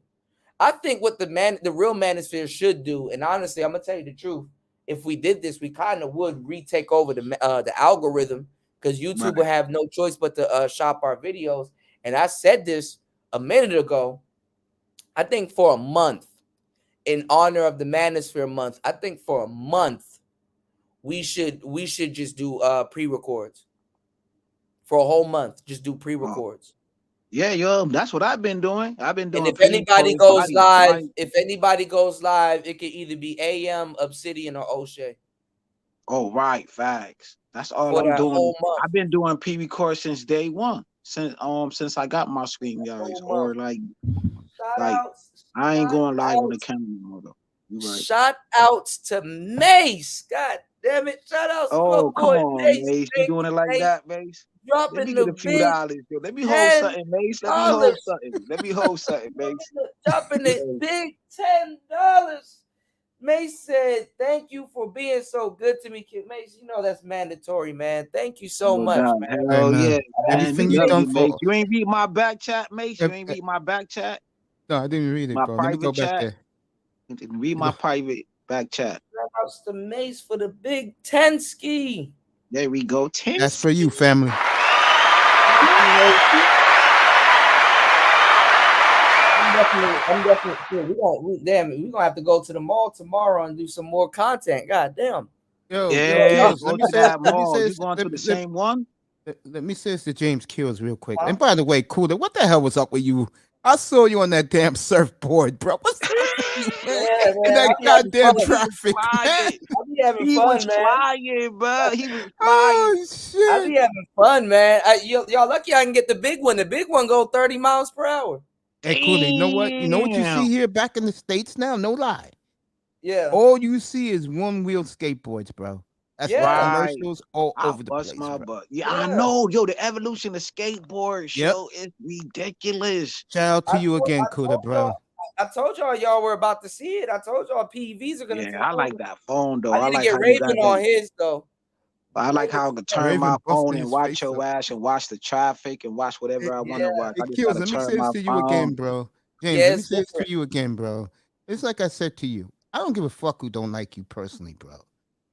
I think what the real Manosphere should do, and honestly, I'm gonna tell you the truth. If we did this, we kind of would retake over the algorithm, because YouTube would have no choice but to shop our videos. And I said this a minute ago. I think for a month, in honor of the Manosphere month, I think for a month we should just do pre-records for a whole month. Just do pre-records.
Yeah, yo, that's what I've been doing. And
if anybody goes live, it could either be AM, Obsidian, or O'Shea.
Oh, right, facts. That's all I'm doing. I've been doing pre-record since day one, since I got my screen yards, or like I ain't going live on the camera though. Right.
Shout outs to Mace. God damn it! Shout outs to my boy
Mace. You doing it like that, Mace? Let me get a few dollars, yo. Let me hold something, Mace. Let me hold something, Mace.
Dropping it big $10. Mace said, "Thank you for being so good to me, kid." Mace, you know that's mandatory, man. Thank you so much, man.
Oh yeah, everything you done for. You ain't read my back chat, Mace. You ain't read my back chat.
No, I didn't read it, bro. Let me go back there.
Read my private back chat.
Shout outs to Mace for the big 10 ski.
There we go. 10.
That's for you, family.
I'm definitely sure. We're gonna have to go to the mall tomorrow and do some more content. God damn.
Yo,
let me say, you going to the same one?
Let me say this to James Kills real quick. And by the way, Cooler, what the hell was up with you? I saw you on that damn surfboard, bro. What's in that goddamn traffic?
He was
flying, bro. He was flying.
Oh shit!
I be having fun, man. Y'all lucky I can get the big one. The big one go 30 miles per hour.
Hey, Cooler, you know what? You know what you see here back in the States now? No lie.
Yeah.
All you see is one-wheel skateboards, bro. That's commercials all over the place,
my
bro.
butt. Yeah, I know. Yo, the evolution of skateboard show is ridiculous.
Shout out to you again, Kuda, bro.
I told y'all were about to see it. I told y'all PVs are gonna.
Yeah, I like that phone though.
I need to
like
get
how
Raven on his though.
I like how I can turn my phone and watch your ass and watch the traffic and watch whatever I want to watch. I just gotta
Let me
turn
say
my
this to you
phone.
again, bro. James, let me say this to you again, bro. It's like I said to you. I don't give a fuck who don't like you personally, bro.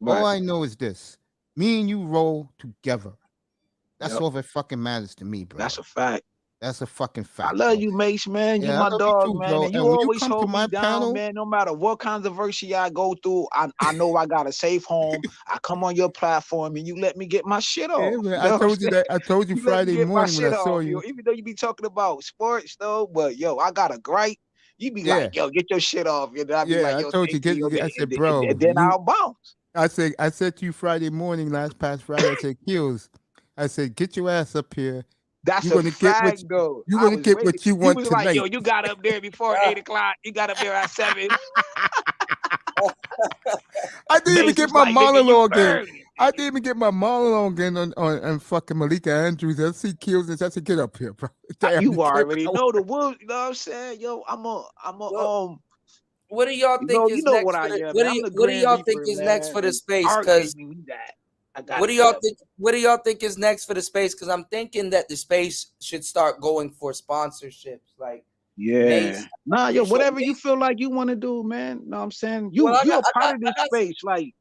All I know is this. Me and you roll together. That's all that fucking matters to me, bro.
That's a fact.
That's a fucking fact.
I love you, Mace, man. You my dog, man. And you always hold me down, man. No matter what controversy I go through, I know I got a safe home. I come on your platform and you let me get my shit off.
Yeah, man. I told you that. I told you Friday morning when I saw you.
Even though you be talking about sports, though, but yo, I got a gripe. You be like, yo, get your shit off. And I be like, yo,
I told you. I said, bro.
And then I'll bounce.
I said to you Friday morning, past Friday. I said, Kills. I said, get your ass up here.
That's a fact, though.
You're gonna get what you want tonight.
Like, yo, you got up there before 8 o'clock. You got up there at 7.
I didn't even get my monologue in. I didn't even get my monologue in on fucking Malika Andrews. I see Kills and I said, get up here, bro.
Damn, you already know the wolves. You know what I'm saying? Yo, I'm a
What do y'all think is next? What do y'all think is next for the space? Because what do y'all think is next for the space? Because I'm thinking that the space should start going for sponsorships, like
whatever you feel like you want to do, man. Know what I'm saying? You're part of this space, like.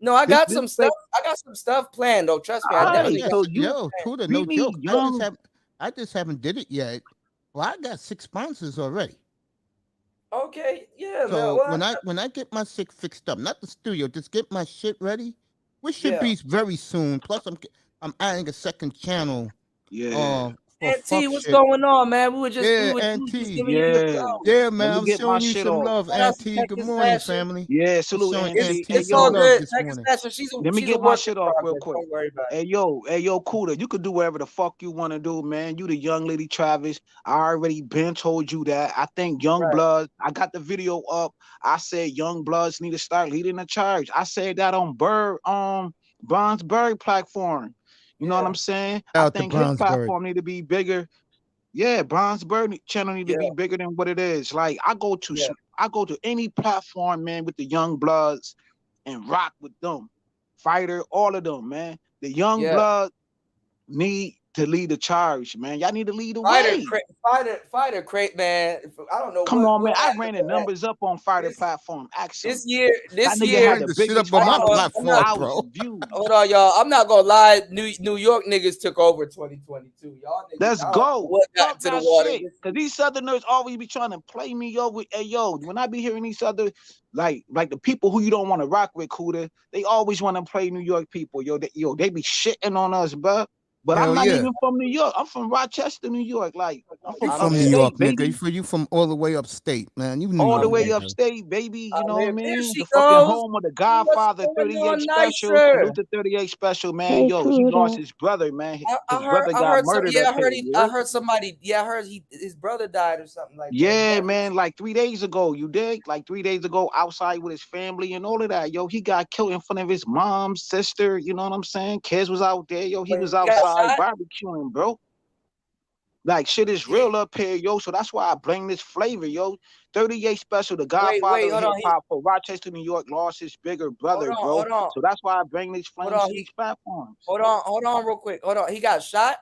No, I got some stuff. I got some stuff planned, though. Trust me.
Kuda, no joke. I just haven't did it yet. Well, I got 6 sponsors already.
Okay, yeah.
So when I get my shit fixed up, not the studio, just get my shit ready, which should be very soon. Plus, I'm adding a second channel.
Yeah.
Auntie, what's going on, man? We were just
Auntie.
Yeah,
man. I'm showing you some love, Auntie. Good morning, family.
Yeah, salute, Auntie.
It's all good.
Let me get my shit off real quick. Hey, yo, Kuda, you could do whatever the fuck you want to do, man. You the young lady Travis. I already been told you that. I think young bloods. I got the video up. I said young bloods need to start leading the charge. I said that on Bronzeberry platform. You know what I'm saying? I think his platform need to be bigger. Yeah, Bronzeberry channel need to be bigger than what it is. Like I go to any platform, man, with the young bloods and rock with them. Fighter, all of them, man. The young blood need to lead the charge, man. Y'all need to lead the way.
Fighter, crate, man. I don't know.
Come on, man. I ran the numbers up on Fighter platform.
This year,
had the shit up on my platform, bro.
Hold on, y'all. I'm not gonna lie. New York niggas took over 2022. Y'all niggas.
Let's go.
What got to the water?
Because these Southerners always be trying to play me over. Hey, yo, when I be hearing these other, like the people who you don't want to rock with, Kuda, they always want to play New York people. Yo, they be shitting on us, bro. But I'm not even from New York. I'm from Rochester, New York. Like
I'm from New York, nigga. You from all the way upstate, man. You
all the way upstate, baby. You know what I mean? The fucking home of the Godfather 38 special. Salute the 38 special, man. Yo, he lost his brother, man. His brother got murdered.
I heard somebody. Yeah, I heard his brother died or something like that.
Yeah, man. Like 3 days ago, you dig? Like 3 days ago, outside with his family and all of that. Yo, he got killed in front of his mom, sister. You know what I'm saying? Kids was out there. Yo, he was outside barbecuing, bro. Like shit is real up here, yo. So that's why I bring this flavor, yo. 38 special, the Godfather of hip hop for Rochester, New York, lost his bigger brother, bro. So that's why I bring these flames to these platforms.
Hold on, real quick. Hold on, he got shot.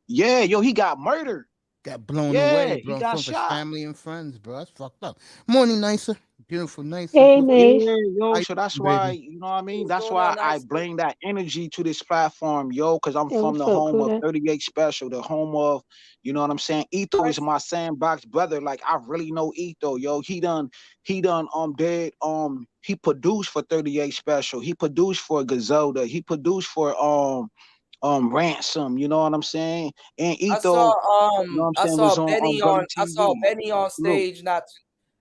Yeah, yo, he got murdered.
Got blown away, bro. He got shot. Family and friends, bro. That's fucked up. Morning, Nicer. Beautiful, nice.
Hey, yo, so that's why, you know what I mean? That's why I bring that energy to this platform, yo, because I'm from the home of 38 Special, the home of, you know what I'm saying? Etho is my sandbox brother. Like, I really know Etho, yo. He produced for 38 Special. He produced for Gazelda. He produced for Ransom, you know what I'm saying? And Etho,
I saw Benny on stage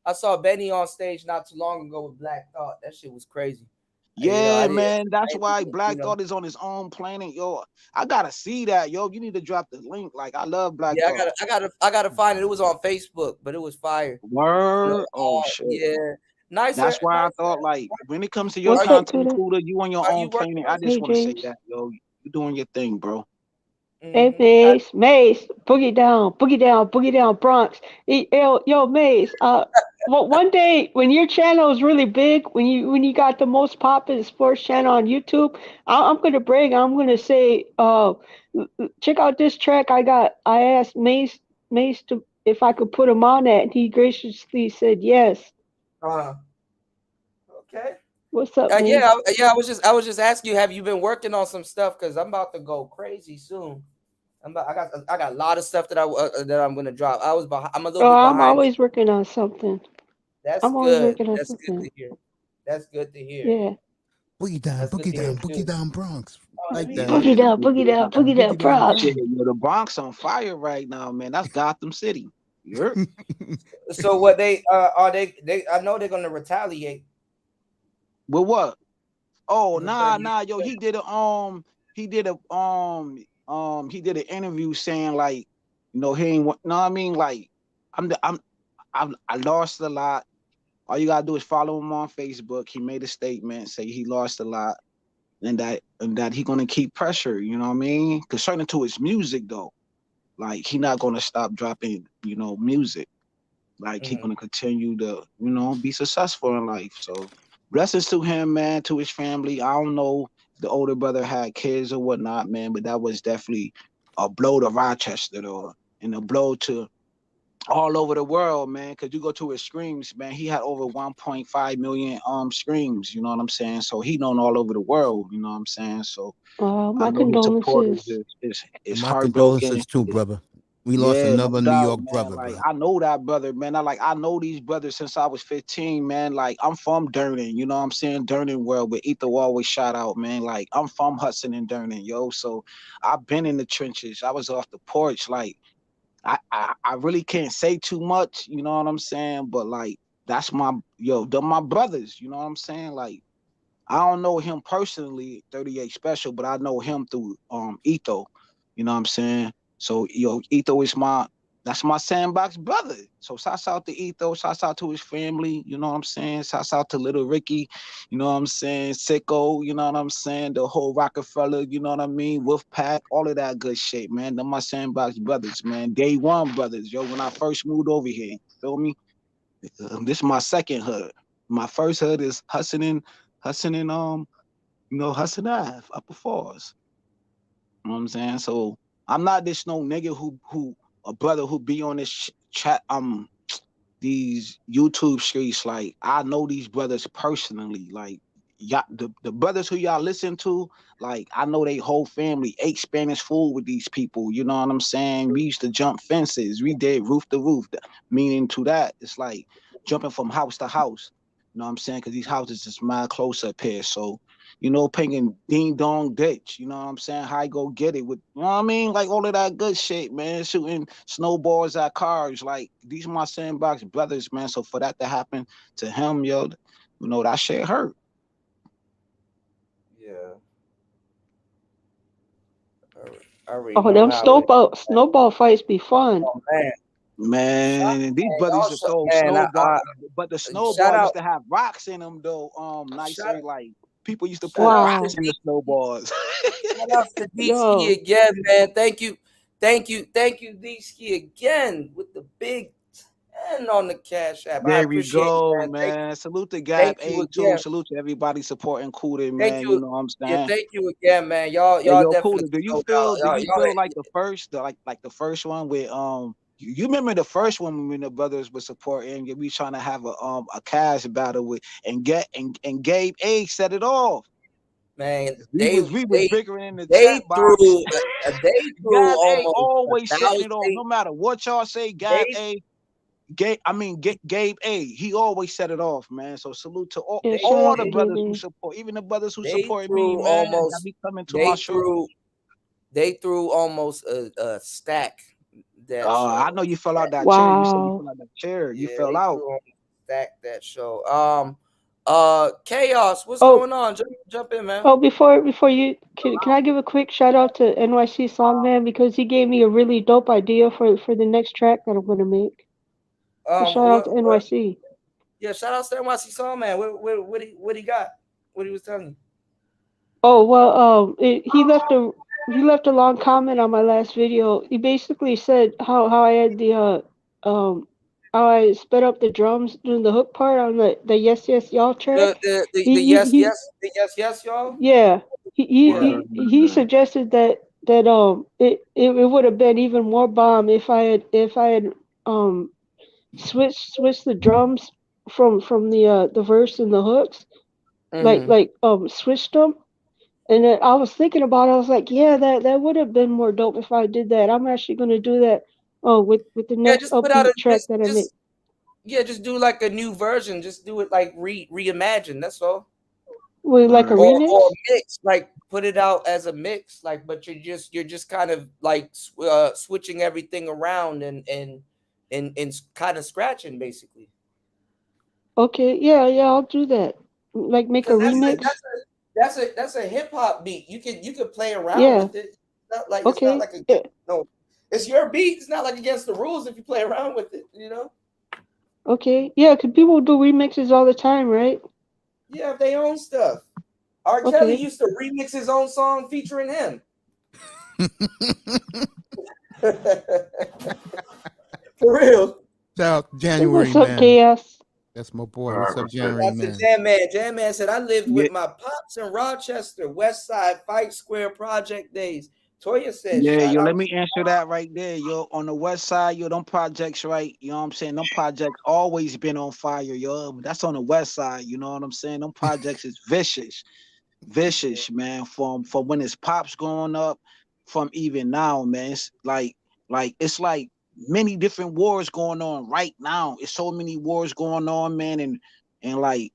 I saw Benny on stage not too long ago with Black Thought. That shit was crazy.
Yeah, man. That's why Black Thought is on his own planet, yo. I gotta see that, yo. You need to drop the link. Like, I love Black Thought.
I gotta find it. It was on Facebook, but it was fire.
Word. Oh shit.
Yeah.
That's why I thought, like, when it comes to your content, Kuda, you on your own planet. I just want to say that, yo, you doing your thing, bro.
Hey, Mace, boogie down, Bronx. Yo, Mace. One day when your channel is really big, when you got the most popular sports channel on YouTube, I'm gonna brag. I'm gonna say, check out this track. I asked Mace to if I could put him on that, and he graciously said yes.
Okay.
What's up, Mace?
Yeah. I was just asking you, have you been working on some stuff? Because I'm about to go crazy soon. I got a lot of stuff that I'm gonna drop. I'm a little bit behind.
I'm always working on something.
That's
I'm always working on something.
Good to hear. That's good to hear.
Yeah.
Boogie down, Bronx. Like that.
Boogie down, Bronx.
Shit, the Bronx on fire right now, man. That's Gotham City.
So what they are they I know they're gonna retaliate.
With what? Oh, nah, yo, he did an interview saying, like, he ain't. No, I mean, like, I lost a lot. All you gotta do is follow him on Facebook. He made a statement, say he lost a lot, and that he gonna keep pressure. You know what I mean? Concerning to his music, though, like, he not gonna stop dropping, music. Like, he gonna continue to, be successful in life. So, blessings to him, man, to his family. I don't know if the older brother had kids or whatnot, man, but that was definitely a blow to Rochester, though, and a blow to all over the world, man. Because you go to his streams, man, he had over 1.5 million streams. You know what I'm saying? So he known all over the world. You know what I'm saying? So
my
I know his supporters
condolences.
is
my
heartbroken.
condolences too, brother. We lost another New York brother,
like,
bro.
I know that brother, man. I know these brothers since I was 15, man. Like, I'm from Durnan, you know what I'm saying? Durnan world, but Ether always shout out, man. Like, I'm from Hudson and Durnan, yo. So I've been in the trenches. I was off the porch. Like, I really can't say too much, you know what I'm saying? But, like, that's they're my brothers, you know what I'm saying? Like, I don't know him personally, 38 Special, but I know him through Etho, you know what I'm saying? So, Etho is that's my sandbox brother. So shouts out to Etho, shouts out to his family, you know what I'm saying? Shouts out to Little Ricky, you know what I'm saying? Sicko, you know what I'm saying? The whole Rockefeller, you know what I mean? Wolfpack, all of that good shit, man. They're my sandbox brothers, man. Day one brothers, yo. When I first moved over here, you feel me? This is my second hood. My first hood is Hudson and Hudson Ave, Upper Falls. You know what I'm saying? So I'm not this no nigga who a brother who be on this chat these YouTube streets. Like, I know these brothers personally. Like, y'all, the brothers who y'all listen to, like, I know they whole family ate Spanish food with these people. You know what I'm saying? We used to jump fences. We did roof to roof. Meaning to that, it's like jumping from house to house. You know what I'm saying? Because these houses is mad close up here. So, picking ding dong ditch, you know what I'm saying? How I go get it with, you know what I mean? Like, all of that good shit, man. Shooting snowballs at cars. Like, these are my sandbox brothers, man. So for that to happen to him, yo, that shit hurt.
Yeah.
Them snowball fights be fun.
Oh, man.
Man, these brothers used to throw snowballs, but the snowball used to have rocks in them, though. Nicer, like, people used to put rocks in the snowballs.
Shout out to D-Ski again, man. Thank you, D-Ski again with the big 10 on the Cash App.
There
I
we
appreciate
go,
it,
man. Salute to Gap A2. Salute to everybody supporting Kuda, man. You know what I'm saying?
Yeah, thank you again, man. Y'all definitely.
Kuda, do you feel like the first, like the first one with you remember the first one when the brothers were supporting, we trying to have a cash battle with and Gabe A set it off.
Man,
we was bickering in the chat box.
They threw
Gab A
almost
always setting it off, no matter what y'all say. Gabe A, Gabe A, he always set it off, man. So salute to all the brothers who support, even the brothers who support me, man. That be coming to my show.
They threw almost a stack.
I know you fell out that chair. You said you fell out that chair. You fell out.
Stack that show. Chaos, what's going on? Jump in, man.
Before you can I give a quick shout out to NYC Songman because he gave me a really dope idea for the next track that I'm gonna make. Shout out to NYC.
Yeah, shout out to NYC Song Man. What he got? What he was telling you?
Oh well, he left a long comment on my last video. He basically said how I had the how I sped up the drums doing the hook part on the yes y'all track.
The yes y'all.
Yeah,
Yeah.
he suggested that it would have been even more bomb if I had switched the drums from the verse and the hooks, like switched them. And then I was thinking about it. I was like, yeah, that would have been more dope if I did that. I'm actually gonna do that. With the next
just put out
upbeat track that I make.
Yeah, just do like a new version. Just do it like reimagine. That's all.
With like a remix
or mix, like put it out as a mix, like. But you're just kind of like switching everything around and kind of scratching basically.
Okay, yeah, I'll do that. Like make a remix.
That's a hip hop beat. You could play around with it. It's not like
Okay.
No, it's your beat. It's not like against the rules if you play around with it. You know.
Okay, yeah, because people do remixes all the time, right?
Yeah, if they own stuff. R. Kelly used to remix his own song featuring him. For real.
Shout out January
What's up,
man.
Chaos?
That's my boy. What's up, January
That's
man?
Jam Man. Jam Man said, I lived with my pops in Rochester, West Side, Fight Square Project days. Toya said,
yeah, yo, let me answer that right there. Yo, on the west side, yo, them projects, right? You know what I'm saying? Them projects always been on fire, yo. That's on the west side, you know what I'm saying? Them projects is vicious, man. From when his pops growing up, from even now, man. It's it's like many different wars going on right now. It's so many wars going on, man, and like,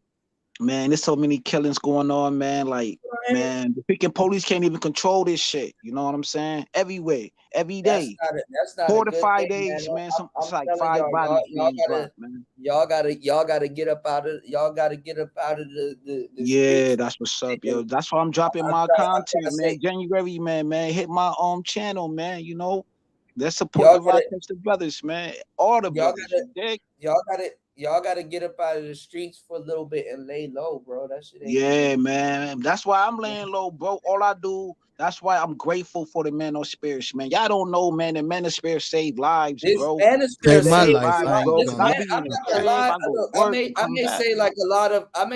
man, there's so many killings going on, man. Like, man, the freaking police can't even control this shit. You know what I'm saying? Everywhere, every day.
That's not
4
a
to
good
5
thing,
days, man. It's like
telling
5 bodies
y'all
being dropped, man.
Y'all gotta get up out of the
Yeah,
streets.
that's what's up, yo. That's why I'm dropping my content, man. January, man. Hit my channel, man. You know, let's support the Rochester brothers, man. All the brothers.
Y'all gotta get up out of the streets for a little bit and lay low, bro. That shit ain't
yeah, man. That's why I'm laying low, bro. All I do. That's why I'm grateful for the Manosphere, man. Y'all don't know, man. The Manosphere saved lives, bro.
Saved my life.
bro.
Listen,
I
man,
be
I'm
in the
not gonna
crib.
lie.
I go
Look,
work.
I may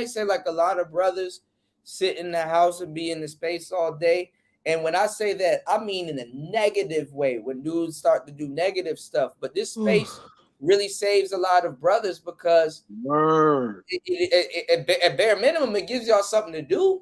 say like a lot of brothers sit in the house and be in the space all day. And when I say that, I mean in a negative way. When dudes start to do negative stuff, but this space really saves a lot of brothers because at bare minimum, it gives y'all something to do.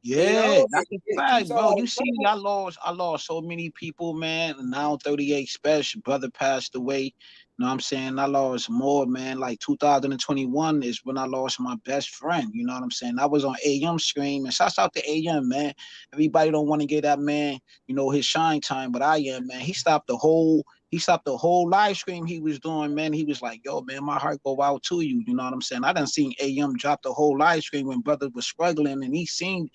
Yeah,
you know?
that's a fact, bro. You see, I lost so many people, man. Now 38 special brother passed away. You know what I'm saying? I lost more, man. Like 2021 is when I lost my best friend. You know what I'm saying? I was on AM screen, and shouts out to AM, man. Everybody don't want to get that man, you know, his shine time, but I am, man. He stopped the whole live stream he was doing, man. He was like, yo, man, my heart go out to you. You know what I'm saying? I done seen AM drop the whole live stream when brothers was struggling, and he send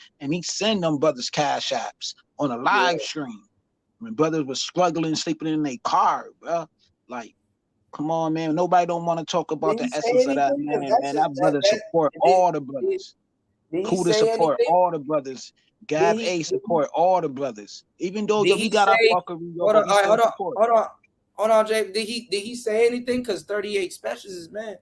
them brothers cash apps on a live stream when brothers was struggling, sleeping in their car, bro. Like, come on, man. Nobody don't want to talk about the essence of that, man. Man, that brother support all the brothers. Kuda support all the brothers. Gab A support all the brothers. Even though we got our fuckery, but we still support.
Hold on, Jay. Did he say anything? Because 38 specials is mad.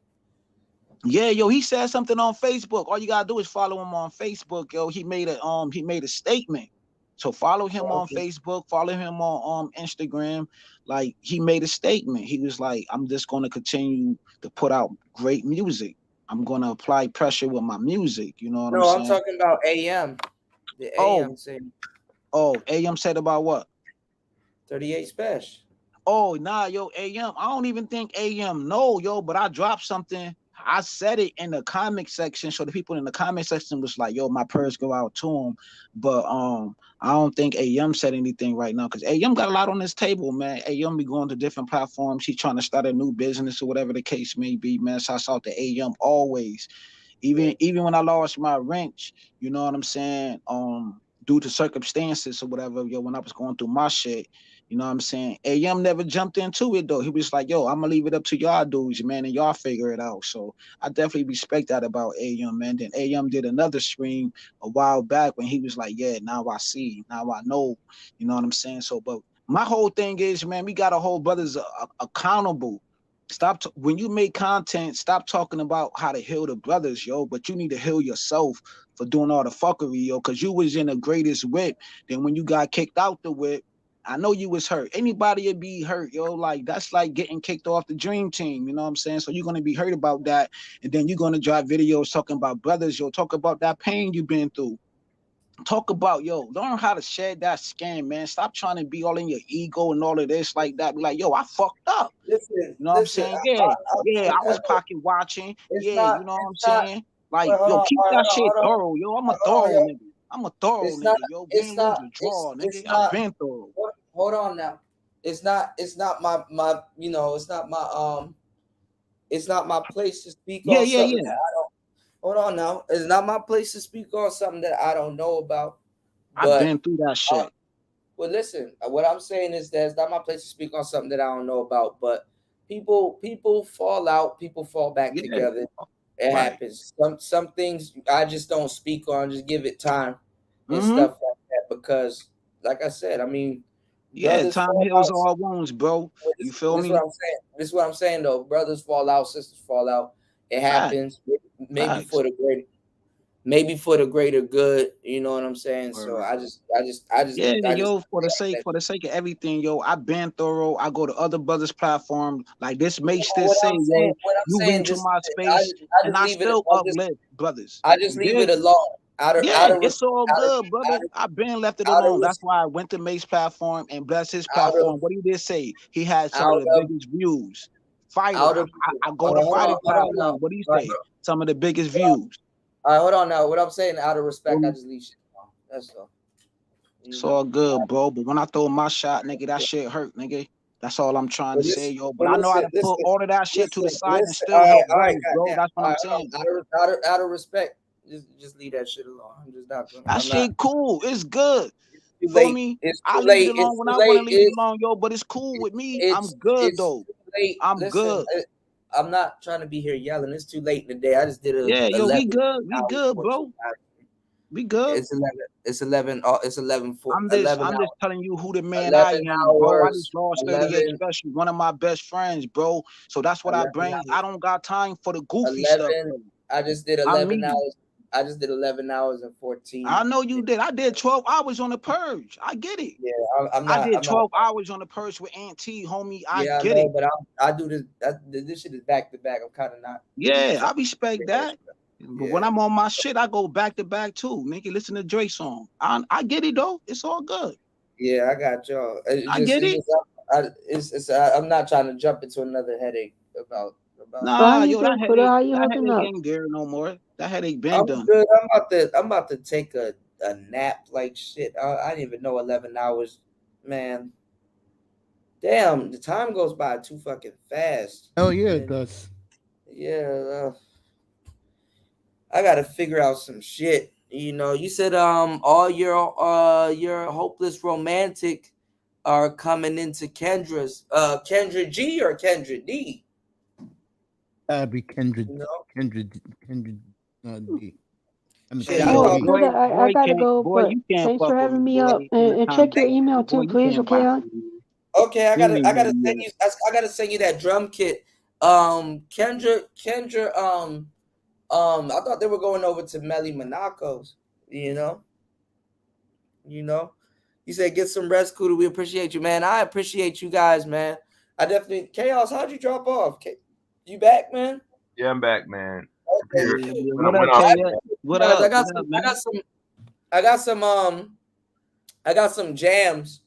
Yeah, yo, he said something on Facebook. All you gotta do is follow him on Facebook, yo. He made a statement. So follow him on Facebook, follow him on Instagram. Like, he made a statement. He was like, I'm just gonna continue to put out great music. I'm gonna apply pressure with my music. You know what I'm saying?
No, I'm talking about AM. The AM said.
Oh, AM said about what?
38 special.
Oh, nah, yo, AM. I don't even think AM know, yo, but I dropped something. I said it in the comment section, so the people in the comment section was like, yo, my prayers go out to him. But I don't think AM said anything right now, because AM got a lot on this table, man. AM be going to different platforms. He's trying to start a new business or whatever the case may be, man. So I saw the AM always. Even when I lost my wrench, you know what I'm saying? Due to circumstances or whatever, yo, when I was going through my shit, You know what I'm saying? AM never jumped into it though. He was like, yo, I'm gonna leave it up to y'all dudes, man, and y'all figure it out. So I definitely respect that about AM, man. Then AM did another stream a while back when he was like, yeah, now I see, now I know. You know what I'm saying? So, but my whole thing is, man, we gotta hold brothers accountable. Stop when you make content, stop talking about how to heal the brothers, yo, but you need to heal yourself for doing all the fuckery, yo, because you was in the greatest whip. Then when you got kicked out the whip, I know you was hurt. Anybody would be hurt, yo. Like that's like getting kicked off the dream team. You know what I'm saying? So you're gonna be hurt about that, and then you're gonna drop videos talking about brothers, yo. Talk about that pain you've been through. Talk about, yo, learn how to shed that skin, man. Stop trying to be all in your ego and all of this like that. Be like, yo, I fucked up.
Listen,
you know what I'm saying? Yeah, I was pocket watching. Yeah, you know what I'm saying? Like, yo, keep that shit thorough, yo. I'm a thorough nigga. I'm a thorough nigga, yo. Win, lose, or draw, nigga. I've been thorough.
Hold on now. It's not my you know, it's not my place to speak on something that I don't. Hold on now. It's not my place to speak on something that I don't know about.
I've been through that shit.
Well, listen, what I'm saying is that it's not my place to speak on something that I don't know about, but people fall out, people fall back together. It happens. Some things I just don't speak on, just give it time and stuff like that, because like I said, I mean,
time heals all wounds, bro. You feel me?
This is what I'm saying though. Brothers fall out, sisters fall out. It happens. Maybe for the greater good. You know what I'm saying? So I just
yo, for the sake of everything, yo, I've been thorough. I go to other brothers' platform. Like this makes this say, yo, you went to my space, and I still uplift brothers.
I just leave it alone.
It's all good, brother. I've been left it alone. That's why I went to Mace's platform and bless his platform. What he did say, he had some of the biggest views. Fighter, I go to Fighter platform. What do you say? Some of the biggest views.
All right, hold on now. What I'm saying, out of respect, I just leave shit alone. That's all.
It's all good, bro. But when I throw my shot, nigga, that shit hurt, nigga. That's all I'm trying to say, yo. But I know how to put all of that shit to the side and still help brothers, bro. That's what I'm saying.
Out of respect, just leave that shit alone. I'm just not gonna.
That shit cool. It's good.
You
feel me? I leave it alone when I want to leave it alone, yo. But it's cool with me. I'm good though. I'm good.
I'm not trying to be here yelling. It's too late in the day. I just did a
we good. We good, bro. We good.
It's 11. It's 11.
I'm just telling you who the man I am, bro. I just lost 38 special, one of my best friends, bro. So that's what I bring. I don't got time for the goofy stuff.
I just did 11 hours. I just did 11 hours and 14.
I know you did. I did 12 hours on the purge. I get it.
Yeah,
I did 12 hours on the purge with Aunt T, homie. I get it.
But I do this. This shit is back to back. I'm kind of not.
Yeah, I respect that. But when I'm on my shit, I go back to back too. Nigga, listen to Dre song. I get it though. It's all good.
Yeah, I got y'all.
I get it.
I'm not trying to jump into another headache about.
Nah, yo, that headache ain't there no more. That headache been done.
Good. I'm about to take a nap like shit. I didn't even know 11 hours, man. Damn, the time goes by too fucking fast.
Oh yeah, it does.
Yeah. I gotta figure out some shit. You know, you said all your hopeless romantic are coming into Kendra's Kendra G or Kendra D?
That'd be Kendra.
You know?
Kendra D.
I gotta go, but thanks for having me up. And check your email too, please. Okay.
Okay, I gotta send you that drum kit. Kendra. I thought they were going over to Melly Monaco's. You know. You said get some rest, Kuda. We appreciate you, man. I appreciate you guys, man. I definitely. Chaos, how'd you drop off? You back, man?
Yeah, I'm back, man.
Okay.
What up?
I got some jams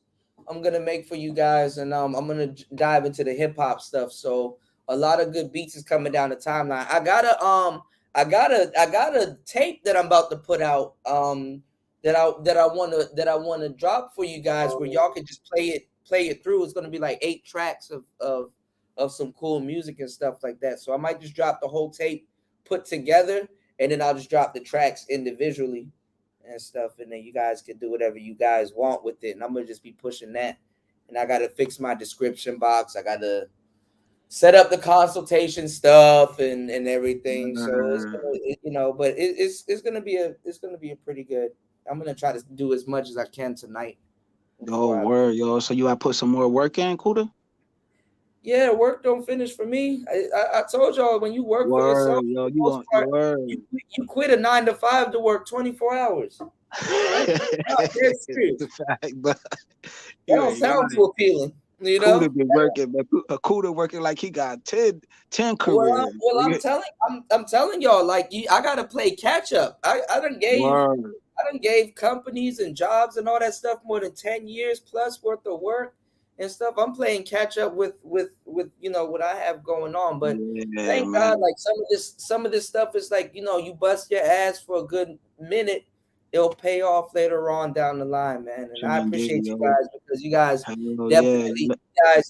I'm gonna make for you guys, and I'm gonna dive into the hip hop stuff. So a lot of good beats is coming down the timeline. I got a tape that I'm about to put out that I wanna drop for you guys where y'all can just play it through. It's gonna be like 8 tracks of some cool music and stuff like that. So I might just drop the whole tape put together, and then I'll just drop the tracks individually and stuff, and then you guys can do whatever you guys want with it. And I'm gonna just be pushing that and I got to fix my description box. I got to set up the consultation stuff and everything. So it's gonna, but it's gonna be a pretty good. I'm gonna try to do as much as I can tonight.
Oh, word, yo. So you gotta put some more work in, Kuda?
Yeah, work don't finish for me. I told y'all, when you work for yourself,
Yo,
you quit a 9 to 5 to work 24 hours. That's true.
But
that don't sound too appealing. You know,
Kuda been working, but Kuda working like he got 10 careers.
I'm telling y'all, like, I gotta play catch up. I done gave companies and jobs and all that stuff more than 10 years plus worth of work and stuff. I'm playing catch up with what I have going on. But thank God, like some of this stuff is like, you bust your ass for a good minute, it'll pay off later on down the line, man. And I appreciate you guys, because you guys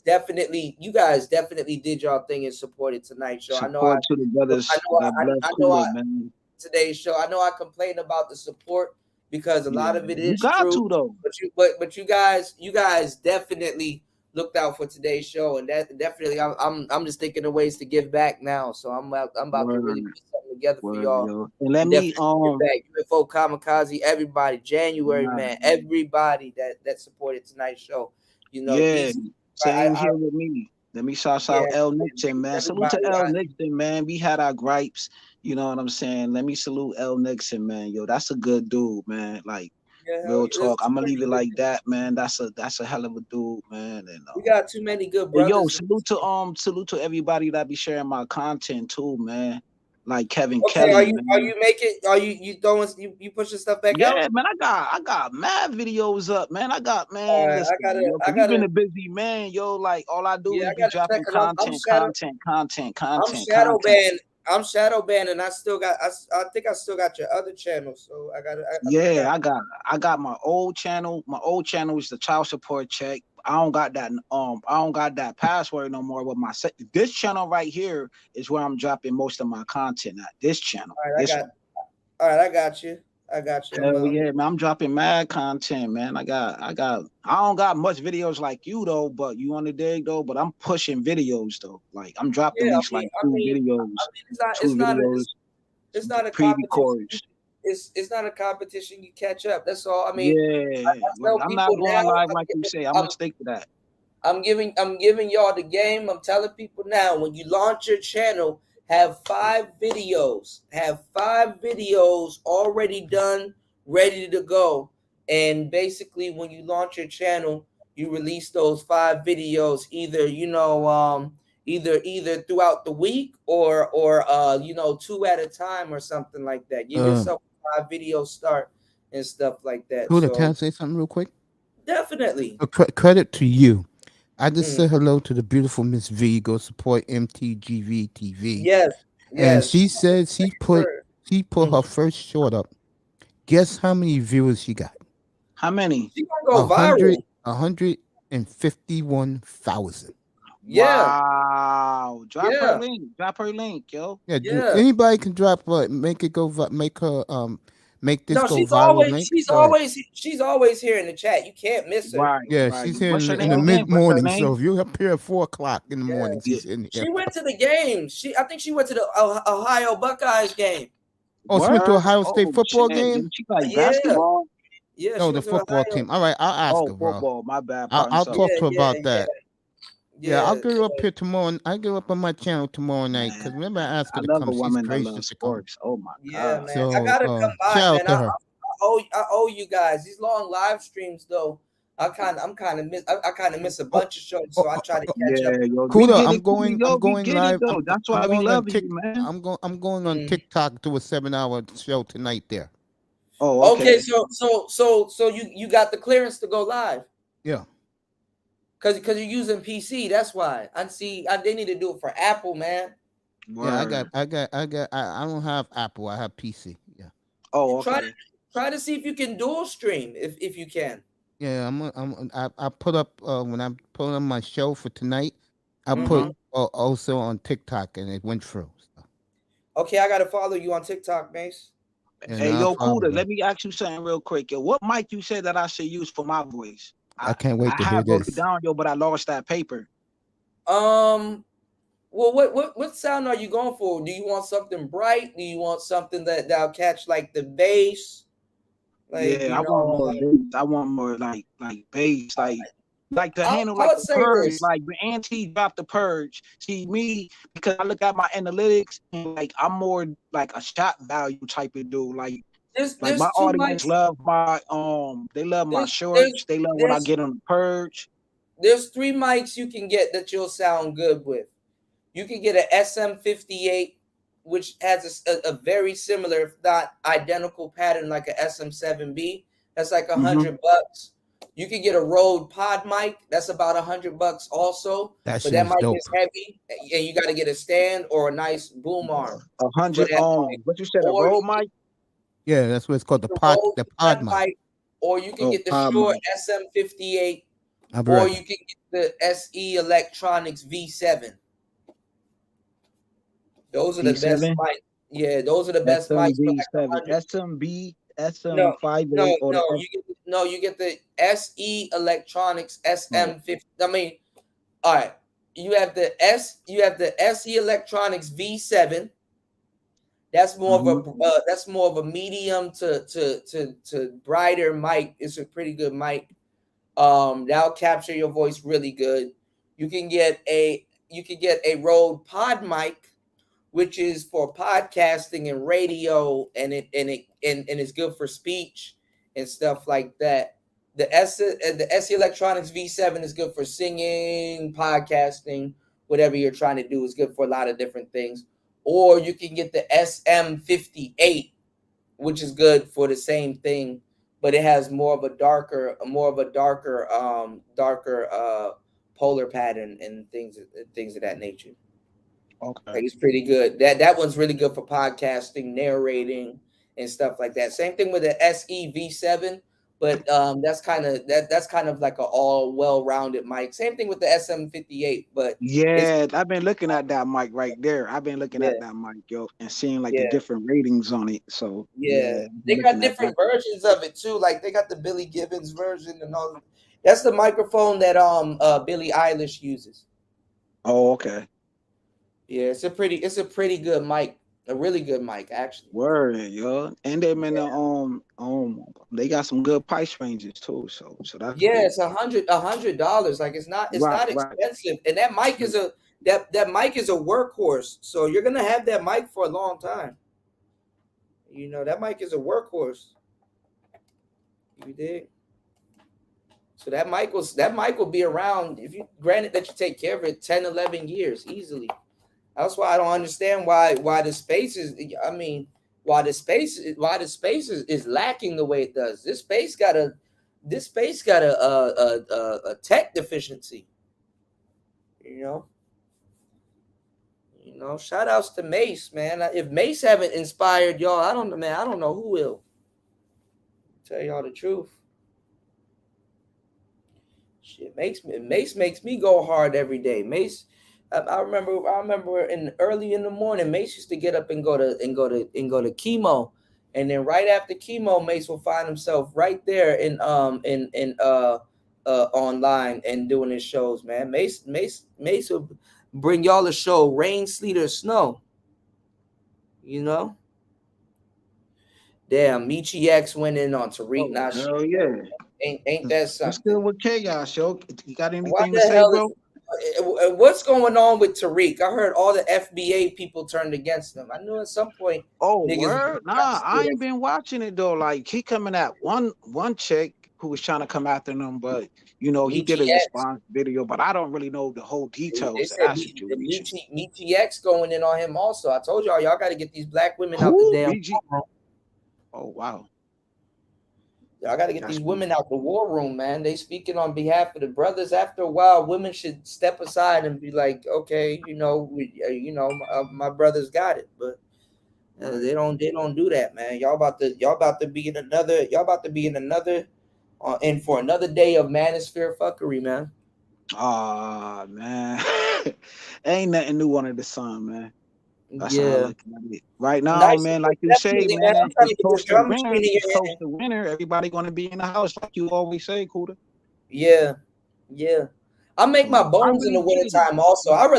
definitely did y'all thing and supported tonight's show.
Support to the brothers.
Today's show. I know I complain about the support because a lot of it is
you got
true.
To, though.
But you guys definitely looked out for today's show, and that definitely I'm just thinking of ways to give back now. So I'm about to really put something together for y'all.
Yo. And let me
back. UFO Kamikaze, everybody, January man, everybody that supported tonight's show.
Same here with me. Let me shout out L Nixon, man. Salute to L Nixon, man. We had our gripes. You know what I'm saying? Let me salute L Nixon, man. Yo, that's a good dude, man. Like, real talk. I'm gonna leave it like that, man. That's a hell of a dude, man. And
we got too many good brothers.
Yo, salute to everybody that be sharing my content too, man. Like Kevin Kelly.
Are you throwing you pushing stuff back out?
Yeah, man. I got mad videos up, man. I got listen, I've been a busy man, yo. Like all I do is be dropping content.
I'm shadow banned, and I think I still got your other channel, so
I got my old channel. My old channel is the child support check. I don't got that password no more. But this channel right here is where I'm dropping most of my content at. This channel.
All right, I got you.
Hell yeah, man. I'm dropping mad content, man. I don't got much videos like you though, but you on the dig though, but I'm pushing videos though. Like I'm dropping these two videos.
It's not a competition. It's not a competition. You catch up. That's all. I mean,
I'm not going live like you say. I'm gonna stick to that.
I'm giving y'all the game. I'm telling people now, when you launch your channel, have 5 videos already done, ready to go. And basically, when you launch your channel, you release those 5 videos either throughout the week or 2 at a time or something like that. Give yourself a 5 video start and stuff like that.
Can I say something real quick?
Definitely.
Credit to you. I just said hello to the beautiful Miss V. Go support MTGV TV.
Yes.
And she said she put her first short up. Guess how many viewers she got?
How many?
She gonna go viral.
151,000.
Yeah.
Wow. Drop her link, yo.
Yeah. Anybody can drop her. Make it go. Make her make this go viral.
She's always here in the chat. You can't miss her.
Right.
Yeah, she's here in the mid morning. So if you're up here at 4:00 in the morning, she's in here.
She went to the game. I think she went to the Ohio Buckeyes game.
Oh, she went to Ohio State football game.
She like basketball.
Yeah.
No, the football team. All right, I'll ask her, bro.
Football. My bad.
I'll talk to her about that. Yeah, I'll get her up here tomorrow. I'll get her up on my channel tomorrow night. Because remember, I asked her to come. She's gracious to come.
Oh my god!
Yeah, man.
So,
I gotta come by,
shout
man.
out to her.
I owe you guys these long live streams though. I kind of miss a bunch of shows, so I try to catch up.
Kuda, I'm going live.
That's why we love you, man.
I'm going on TikTok to a 7-hour show tonight there.
Oh,
okay. So you got the clearance to go live?
Yeah.
Because you're using PC, that's why. They need to do it for Apple, man.
Yeah, I don't have Apple. I have PC. Yeah.
Oh, okay.
Try to see if you can dual stream if you can.
Yeah, I put up when I put on my show for tonight. I put also on TikTok and it went through. So.
Okay, I gotta follow you on TikTok, Mace.
Hey, yo, Kuda, let me ask you something real quick. Yo, what mic you said that I should use for my voice?
I can't wait to hear
have wrote it
this.
down, yo, but I lost that paper.
Well, what sound are you going for? Do you want something bright? Do you want something that'll catch like the bass?
Like, yeah, I want more bass. I want more like bass, like to handle like the purge. Like when Auntie dropped the purge, see me, because I look at my analytics and like I'm more like a shot value type of dude. Like my audience love my they love my shorts. They love when I get on the purge.
There's 3 mics you can get that you'll sound good with. You can get an SM58, which has a very similar, if not identical pattern like a SM7B. That's like $100. You can get a Rode Pod mic. That's about $100 also. But that mic is heavy, and you got to get a stand or a nice boom arm.
100. What you said, a Rode mic?
Yeah, that's what it's called, the pod mic.
Or you can get the short SM58, or you can get the SE Electronics V7. Those are the best mics. Yeah, those are the best mics.
SM58
you get the SE Electronics SM50. I mean, all right. You have the SE Electronics V7. That's more of a medium to brighter mic. It's a pretty good mic. That'll capture your voice really good. You can get a Rode Pod mic, which is for podcasting and radio, and it's good for speech and stuff like that. The SE Electronics V7 is good for singing, podcasting, whatever you're trying to do is good for a lot of different things. Or you can get the SM58, which is good for the same thing, but it has more of a darker polar pattern and things of that nature.
Okay,
like it's pretty good. That one's really good for podcasting, narrating, and stuff like that. Same thing with the SE V7, but that's kind of like an all well-rounded mic. Same thing with the SM58, but
yeah, I've been looking at that mic right there. I've been looking at that mic, yo, and seeing like the different ratings on it. So
yeah, they got different versions of it too. Like they got the Billy Gibbons version and all. That's the microphone that Billie Eilish uses.
Oh, okay.
Yeah, it's a pretty good mic. A really good mic, actually.
Word, yo. And them in the they got some good price ranges too. So that's
it's $100. Like it's not expensive. And that mic is that mic is a workhorse. So you're gonna have that mic for a long time. You know, that mic is a workhorse. You dig? So that mic will be around, if you granted that you take care of it, 10, 11 years easily. That's why I don't understand why the space is. I mean, why the space is lacking the way it does. This space got a tech deficiency. You know. Shout outs to Mace, man. If Mace haven't inspired y'all, I don't know who will. Tell y'all the truth. Shit, Mace makes me go hard every day. Mace. I remember early in the morning, Mace used to get up and go to chemo, and then right after chemo, Mace will find himself right there in online and doing his shows. Man, Mace will bring y'all a show, rain, sleet, or snow. You know. Damn, Michi X went in on Tariq.
Hell yeah.
Ain't that something?
What's still with Chaos, yo? You got anything to say, bro?
What's going on with Tariq? I heard all the FBA people turned against him. I knew at some point.
Oh, word? Nah, I ain't been watching it though. Like he coming at one chick who was trying to come after him, but he did a response video, but I don't really know the whole details.
They said Michi X going in on him also. I told y'all got to get these black women out the damn room.
Oh wow.
Y'all got to get these women out the war room, man. They speaking on behalf of the brothers. After a while, women should step aside and be like, okay, my brothers got it, but they don't do that, man. Y'all about to be in another in for another day of Manosphere fuckery, man.
Ah, man. Ain't nothing new under the sun, man. That's how I'm looking at it. Right now, man, like you say, man, it's close to winter. Everybody gonna be in the house, like you always say, Kuda.
Yeah. I make my bones in the wintertime also. I'm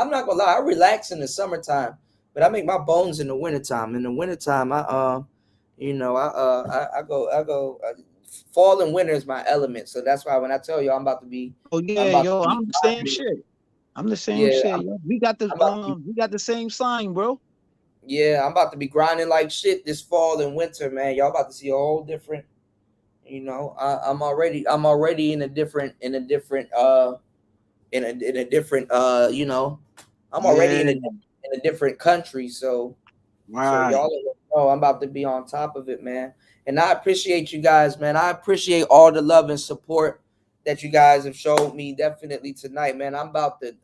not gonna lie, I relax in the summertime, but I make my bones in the wintertime. In the wintertime, I go fall and winter is my element. So that's why when I tell you I'm about to be
I'm the same shit. I'm the same shit. We got the same sign, bro.
Yeah, I'm about to be grinding like shit this fall and winter, man. Y'all about to see a whole different, I'm already in a different I'm already in a different country, so y'all know I'm about to be on top of it, man. And I appreciate you guys, man. I appreciate all the love and support that you guys have showed me definitely tonight, man. I'm about to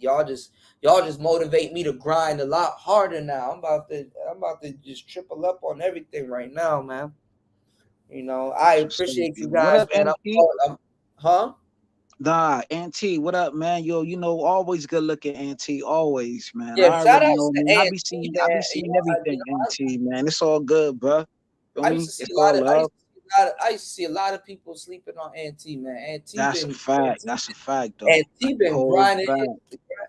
y'all just motivate me to grind a lot harder now. I'm about to just triple up on everything right now, man. I appreciate you guys, man.
Nah, Auntie, what up, man? Yo, always good looking, Auntie. Always, man.
Yeah,
I already know, man. I be seeing everything, Auntie, man. It's all good, bro.
I used to see a lot of people sleeping on Auntie, man.
That's a fact, though.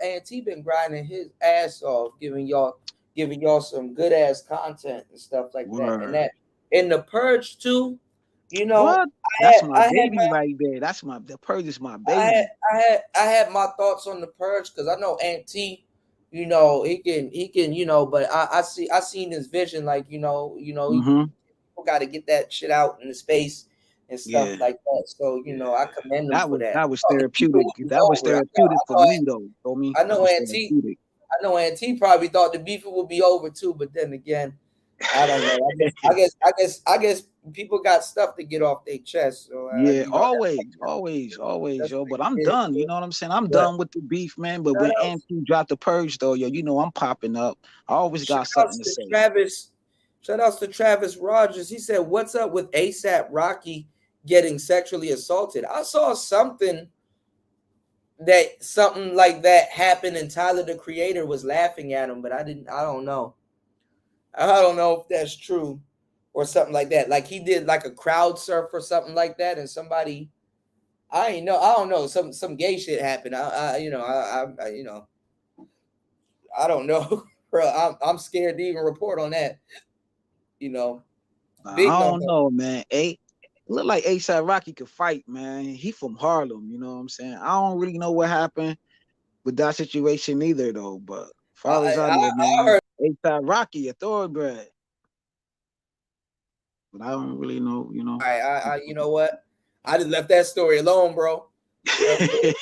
Auntie been grinding his ass off, giving y'all some good ass content and stuff like that. And that in the Purge too,
what? That's my baby right there. The Purge is my baby.
I had my thoughts on the Purge because I know Auntie, he can, but I seen his vision, like, people got to get that shit out in the space and stuff like that. So, I commend him for that.
That was therapeutic. That was therapeutic for me, though.
I know Auntie probably thought the beef would be over too, but then again, I don't know. I guess people got stuff to get off their chest. So
always, yo. But I'm done. You know what I'm saying? I'm done with the beef, man. But when Auntie dropped the Purge, though, yo, I'm popping up. I always got something to say.
Shout outs to Travis Rogers. He said, "What's up with ASAP Rocky getting sexually assaulted?" I saw something like that happened, and Tyler the Creator was laughing at him, but I don't know. I don't know if that's true or something like that. Like he did like a crowd surf or something like that, and somebody, I don't know, some gay shit happened. I don't know, bro. I'm scared to even report on that.
I don't know, man. Look like ASAP Rocky could fight, man. He from Harlem, you know what I'm saying? I don't really know what happened with that situation either, though. But as far as I know, man, ASAP Rocky, a thoroughbred. But I don't really know,
All right, you know what? I just left that story alone, bro. I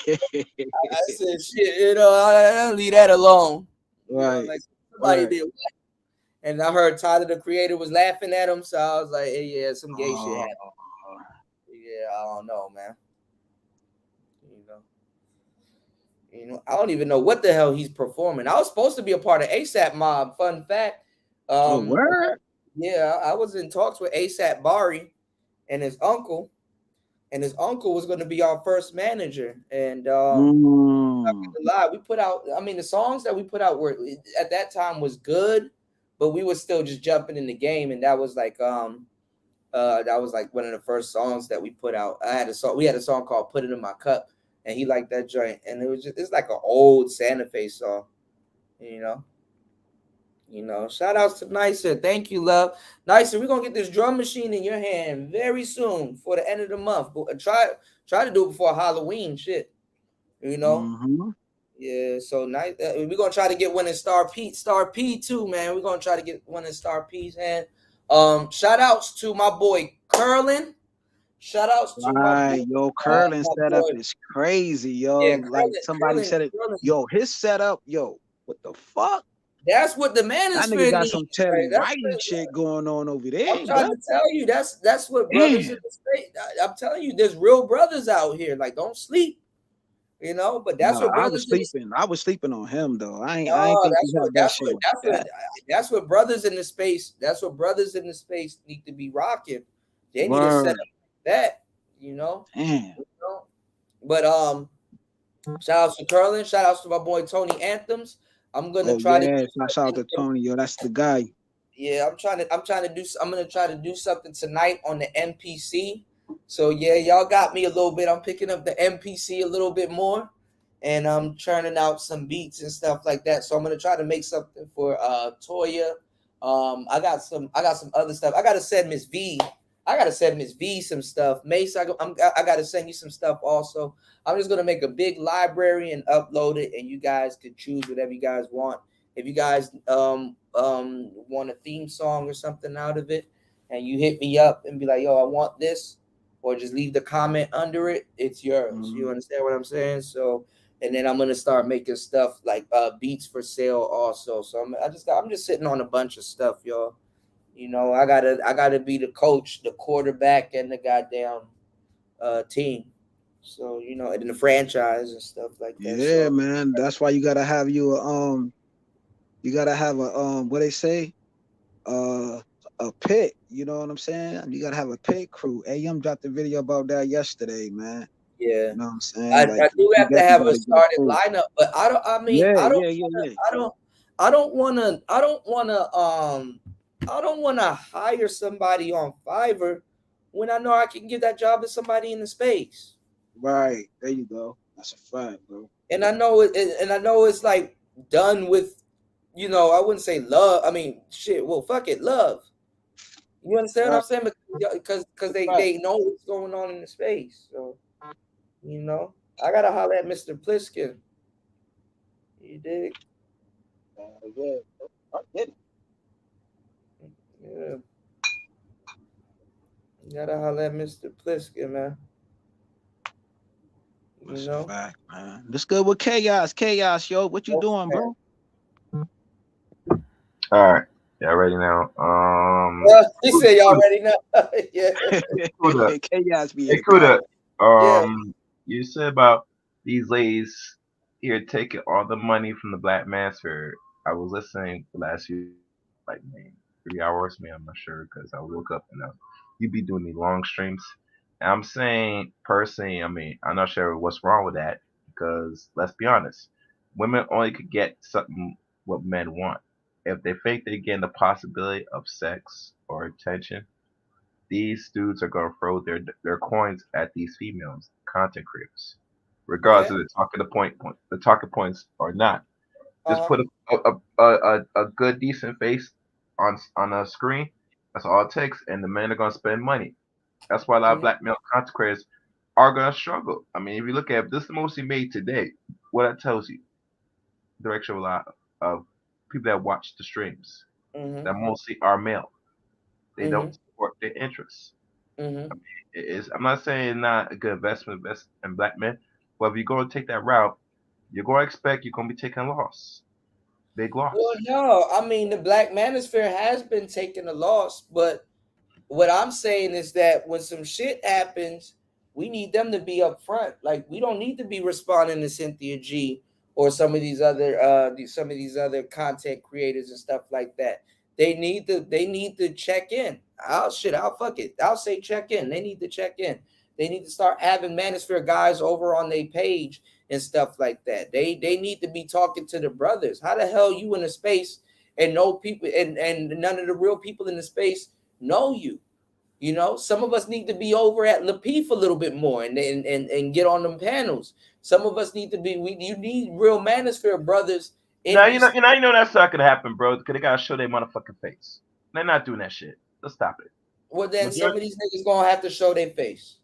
said, shit, I leave that alone.
Right.
Like somebody did what? And I heard Tyler the Creator was laughing at him, so I was like, hey, yeah, some gay shit happened. Yeah, I don't know, man. I don't even know what the hell he's performing. I was supposed to be a part of ASAP Mob. Fun fact.
Word?
Yeah, I was in talks with ASAP Bari and his uncle. And his uncle was going to be our first manager. And I'm not gonna lie, we put out, the songs that we put out were at that time was good, but we were still just jumping in the game. And that was like one of the first songs that we put out. We had a song called Put It in My Cup, and he liked that joint. And it's like an old Santa Fe song, shout outs to Nicer. Thank you, love. Nicer, we're gonna get this drum machine in your hand very soon for the end of the month. But try to do it before Halloween, shit. Yeah, so nice. We're gonna try to get one in Star P too, man. We're gonna try to get one in Star P's hand. Shout outs to my boy Curlin. Shout outs to my boy,
yo, Curlin setup is crazy, yo. Yeah, like somebody said it. Yo, his setup, yo, what the fuck?
That's what the Manosphere
that nigga got some Terry Riley shit going on over there.
I'm trying to tell you, that's what brothers in the state. I'm telling you, there's real brothers out here. Like, don't sleep. But that's what brothers.
I was sleeping on him though. I ain't think he had that shit.
That's what brothers in the space. That's what brothers in the space need to be rocking. They need to set up that.
Damn.
But shout outs to Curlin. Shout outs to my boy Tony Anthems. I'm gonna try to.
Shout out to Tony, yo. That's the guy.
Yeah, I'm gonna try to do something tonight on the MPC. So yeah, y'all got me a little bit. I'm picking up the MPC a little bit more, and I'm churning out some beats and stuff like that. So I'm gonna try to make something for Toya. I got some other stuff. I gotta send Miss V some stuff. Mace, I gotta send you some stuff also. I'm just gonna make a big library and upload it, and you guys can choose whatever you guys want. If you guys want a theme song or something out of it, and you hit me up and be like, yo, I want this, or just leave the comment under it, it's yours. Mm-hmm. You understand what I'm saying? So, and then I'm gonna start making stuff like beats for sale also. So I'm just sitting on a bunch of stuff, y'all. You know, I gotta be the coach, the quarterback, and the goddamn team. So, you know, and the franchise and stuff like that.
Yeah, so, man. That's why you gotta have what they say, a pit. You know what I'm saying? You gotta have a pit crew. AM dropped a video about that yesterday, man.
Yeah,
you know what I'm saying.
I do have to have a started lineup, but I don't want to hire somebody on Fiverr when I know I can give that job to somebody in the space.
Right, there you go. That's a fact, bro.
And I know it's like done with, you know, I wouldn't say love. I mean, shit. Well, fuck it, love. You understand what I'm saying? Because they know what's going on in the space. So, you know, I gotta holler at Mr. Pliskin. You dig?
Yeah, I get it.
Yeah. You gotta holler at Mr. Pliskin, man. You
That's
know?
a fact, man. This good with Chaos. Chaos, yo. What you doing, bro?
All right. Y'all ready now?
He said y'all ready now. Yeah.
Kuda.
Chaos be
Hey, Kuda. You said about these ladies here taking all the money from the Black Manosphere. I was listening the last few, like, 3 hours, maybe, I'm not sure, because I woke up and you be doing these long streams. And I'm saying, personally, I mean, I'm not sure what's wrong with that, because let's be honest, women only could get something what men want. If they think they're getting the possibility of sex or attention, these dudes are gonna throw their coins at these females, content creators, regardless of the talking points or not. Just put a good decent face on a screen. That's all it takes, and the men are gonna spend money. That's why a lot of black male content creators are gonna struggle. I mean, if you look at this, is mostly made today. What that tells you, direction a lot of people that watch the streams that mostly are male. They don't support their interests. I mean, I'm not saying not a good investment in black men, but if you're going to take that route, you're going to expect you're going to be taking a loss. Big loss.
Well, no, I mean, the Black Manosphere has been taking a loss, but what I'm saying is that when some shit happens, we need them to be upfront. Like, we don't need to be responding to Cynthia G or some of these other content creators and stuff like that. They need to check in. I'll fuck it. I'll say check in. They need to check in. They need to start having Manosphere guys over on their page and stuff like that. They need to be talking to the brothers. How the hell you in a space and no people and none of the real people in the space know you? You know, some of us need to be over at Lapeef a little bit more and get on them panels. Some of us need to be. You need real Manosphere brothers.
You know that's not gonna happen, bro. Because they gotta show their motherfucking face. They're not doing that shit. Let's stop it.
Well, then some of these niggas gonna have to show their face.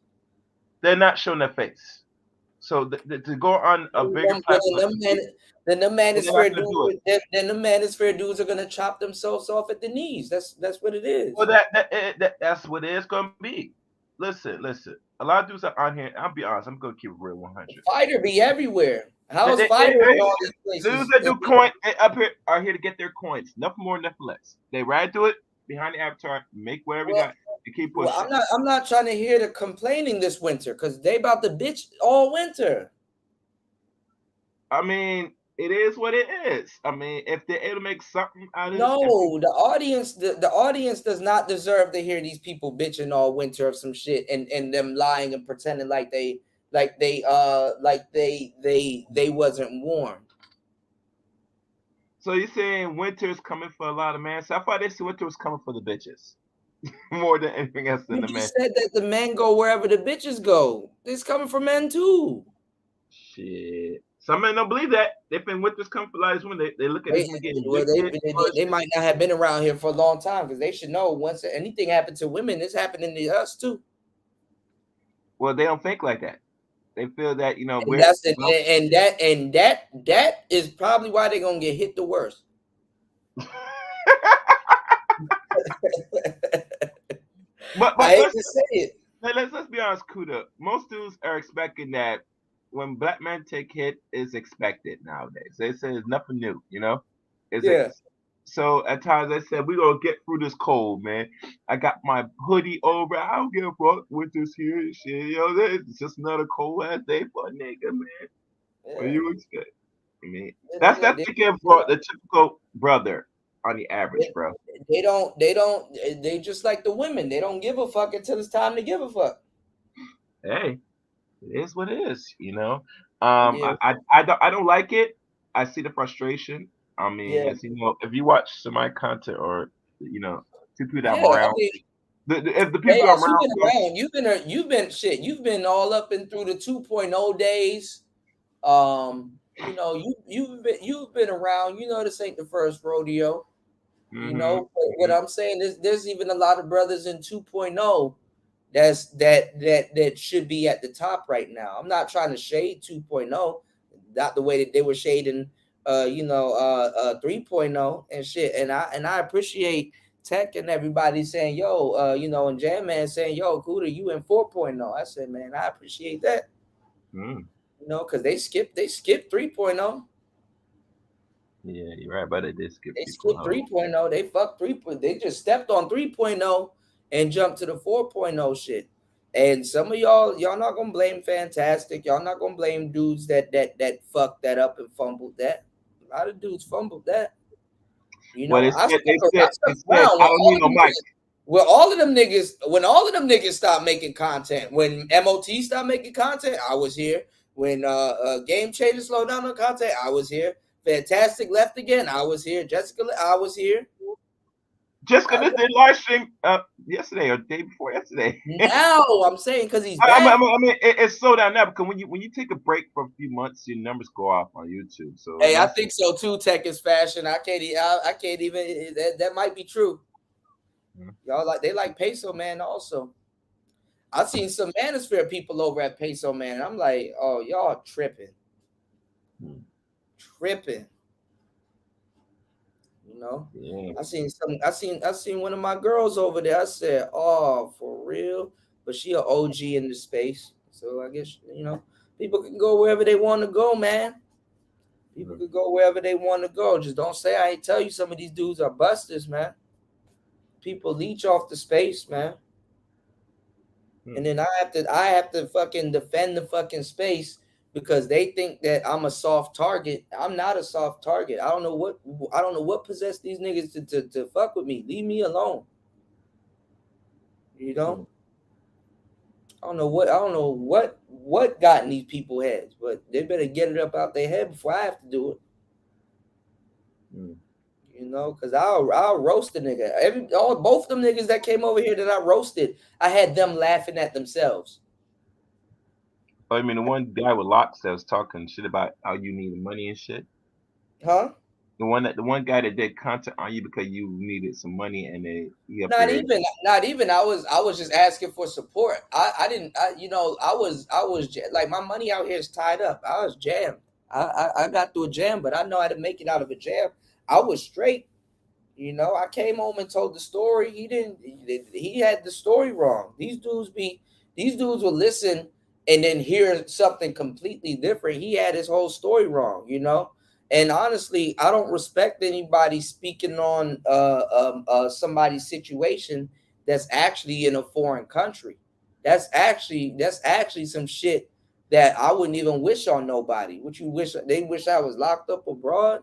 They're not showing their face. So to go on a bigger platform,
then the Manosphere dudes are gonna chop themselves off at the knees. That's what it is.
Well, that's what it is gonna be. Listen. A lot of dudes are on here. I'll be honest. I'm gonna keep it real 100.
Fighter be everywhere. How is Fighter in all these places?
Dudes that do coin up here are here to get their coins. Nothing more, nothing less. They ride to it behind the avatar, make whatever you got, and keep pushing.
Well, I'm not trying to hear the complaining this winter because they about to bitch all winter.
I mean, it is what it is. I mean, if they're able to make something out of it.
No, the audience does not deserve to hear these people bitching all winter of some shit and them lying and pretending like they wasn't warned.
So you're saying winter's coming for a lot of men? So I thought this winter was coming for the bitches more than anything else than the men.
You said that the men go wherever the bitches go. It's coming for men too.
Shit. Some men don't believe that. They think winter's coming for lives when they look at this one getting
they might not have been around here for a long time because they should know once anything happened to women, it's happening to us too.
Well, they don't think like that. They feel that
and that is probably why they're gonna get hit the worst.
but
I hate to say it.
Let's be honest, Kuda. Most dudes are expecting that when black men take hit, is expected nowadays. They say it's nothing new, you know. So at times they said, we're going to get through this cold, man. I got my hoodie over. I don't give a fuck. Winter's here and shit. You know, it's just another cold ass day for a nigga, man. Yeah. What do you expect? I mean, that's thinking for the typical brother on the average, bro.
They just like the women. They don't give a fuck until it's time to give a fuck.
Hey, it is what it is, you know. I don't like it. I see the frustration. I mean, as you know, if you watch some of my content or you know, people that I'm around, if the people I'm around,
you've been all up and through the 2.0 days. You know, you've been around. You know, this ain't the first rodeo. You know, but what I'm saying is, there's even a lot of brothers in 2.0 that should be at the top right now. I'm not trying to shade 2.0, not the way that they were shading 3.0 and shit. And I appreciate Tech and everybody saying, yo, you know, and Jam Man saying, yo, Kuda, you in 4.0. I said, man, I appreciate that. You know, because they skipped 3.0.
Yeah, you're right, but they did skip.
They skipped 3.0. They fucked 3.0. They just stepped on 3.0 and jumped to the 4.0 shit. And some of y'all not gonna blame Fantastic. Y'all not gonna blame dudes that fucked that up and fumbled that. A lot of dudes fumbled that. You know,
I don't need no mic.
When all of them niggas stopped making content, when MOT stopped making content, I was here. When Game Changer slowed down on content, I was here. Fantastic left again, I was here. Jessica, I was here.
Jessica just did live stream yesterday or the day before yesterday.
Now I'm saying because he's back.
I mean, it's slowed down now because when you take a break for a few months, your numbers go off on YouTube. So
hey, I think so too. Tech is fashion. I can't even. That might be true. Y'all they like Peso Man also. I've seen some Manosphere people over at Peso Man. I'm like, oh, y'all tripping. Tripping. You know, I seen one of my girls over there. I said, oh, for real? But she an OG in the space. So I guess, you know, people can go wherever they want to go, man. People can go wherever they want to go. Just don't say I ain't tell you some of these dudes are busters, man. People leech off the space, man. And then I have to fucking defend the fucking space because they think that I'm a soft target. I'm not a soft target. I don't know what possessed these niggas to fuck with me. Leave me alone. You know? I don't know what got in these people's heads, but they better get it up out their head before I have to do it. You know, because I'll roast a nigga. Both of them niggas that came over here that I roasted, I had them laughing at themselves.
Oh, I mean, the one guy with locks that was talking shit about how you needed money and shit.
Huh?
The one guy that did content on you because you needed some money and
not even. I was just asking for support. I was like, my money out here is tied up. I was jammed. I got through a jam, but I know how to make it out of a jam. I was straight. You know, I came home and told the story. He had the story wrong. These dudes will listen and then hear something completely different. He had his whole story wrong, you know? And honestly, I don't respect anybody speaking on somebody's situation that's actually in a foreign country. That's actually some shit that I wouldn't even wish on nobody. Would you wish they wish I was locked up abroad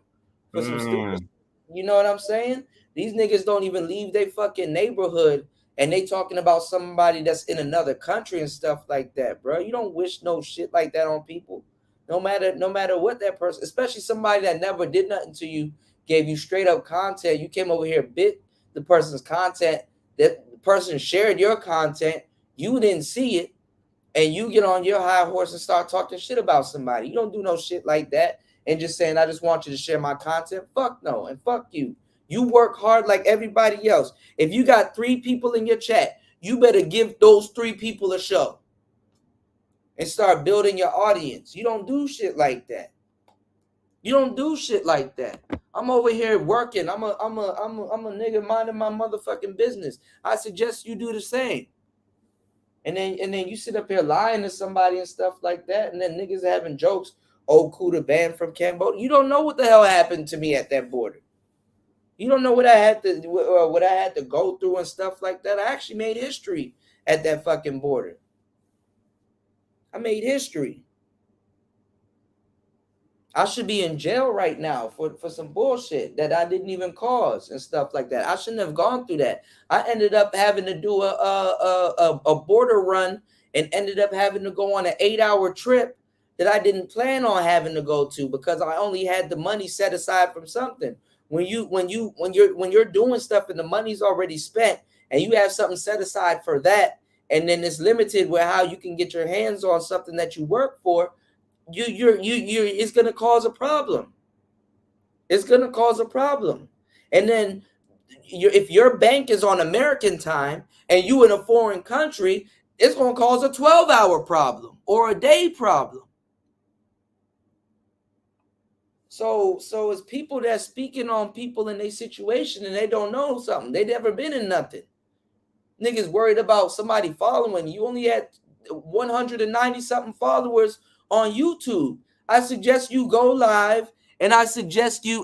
for some stupid? You know what I'm saying? These niggas don't even leave their fucking neighborhood, and they talking about somebody that's in another country and stuff like that, bro. You don't wish no shit like that on people. No matter what that person, especially somebody that never did nothing to you, gave you straight up content. You came over here, bit the person's content, that the person shared your content, you didn't see it, and you get on your high horse and start talking shit about somebody. You don't do no shit like that and just saying, I just want you to share my content. Fuck no, and fuck you. You work hard like everybody else. If you got 3 people in your chat, you better give those 3 people a show and start building your audience. You don't do shit like that. You don't do shit like that. I'm over here working. I'm a nigga minding my motherfucking business. I suggest you do the same. And then you sit up here lying to somebody and stuff like that, and then niggas having jokes. Oh, Kuda banned from Cambodia. You don't know what the hell happened to me at that border. You don't know what I had to go through and stuff like that. I actually made history at that fucking border. I made history. I should be in jail right now for some bullshit that I didn't even cause and stuff like that. I shouldn't have gone through that. I ended up having to do a border run and ended up having to go on an 8-hour trip that I didn't plan on having to go to because I only had the money set aside from something. When you're doing stuff and the money's already spent and you have something set aside for that, and then it's limited where how you can get your hands on something that you work for, it's gonna cause a problem. It's gonna cause a problem. And then if your bank is on American time and you in a foreign country, it's gonna cause a 12-hour problem or a day problem. So it's people that's speaking on people in their situation and they don't know something. They never been in nothing. Niggas worried about somebody following. You only had 190 something followers on YouTube. I suggest you go live, and I suggest you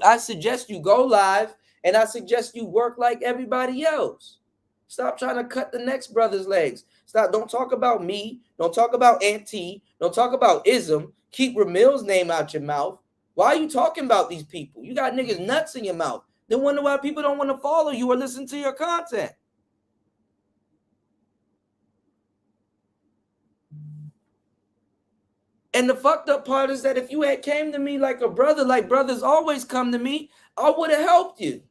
go live, and I suggest you work like everybody else. Stop trying to cut the next brother's legs. Don't talk about me. Don't talk about Auntie. Don't talk about ism. Keep Ramil's name out your mouth. Why are you talking about these people? You got niggas nuts in your mouth. Then wonder why people don't want to follow you or listen to your content. And the fucked up part is that if you had came to me like a brother, like brothers always come to me, I would have helped you.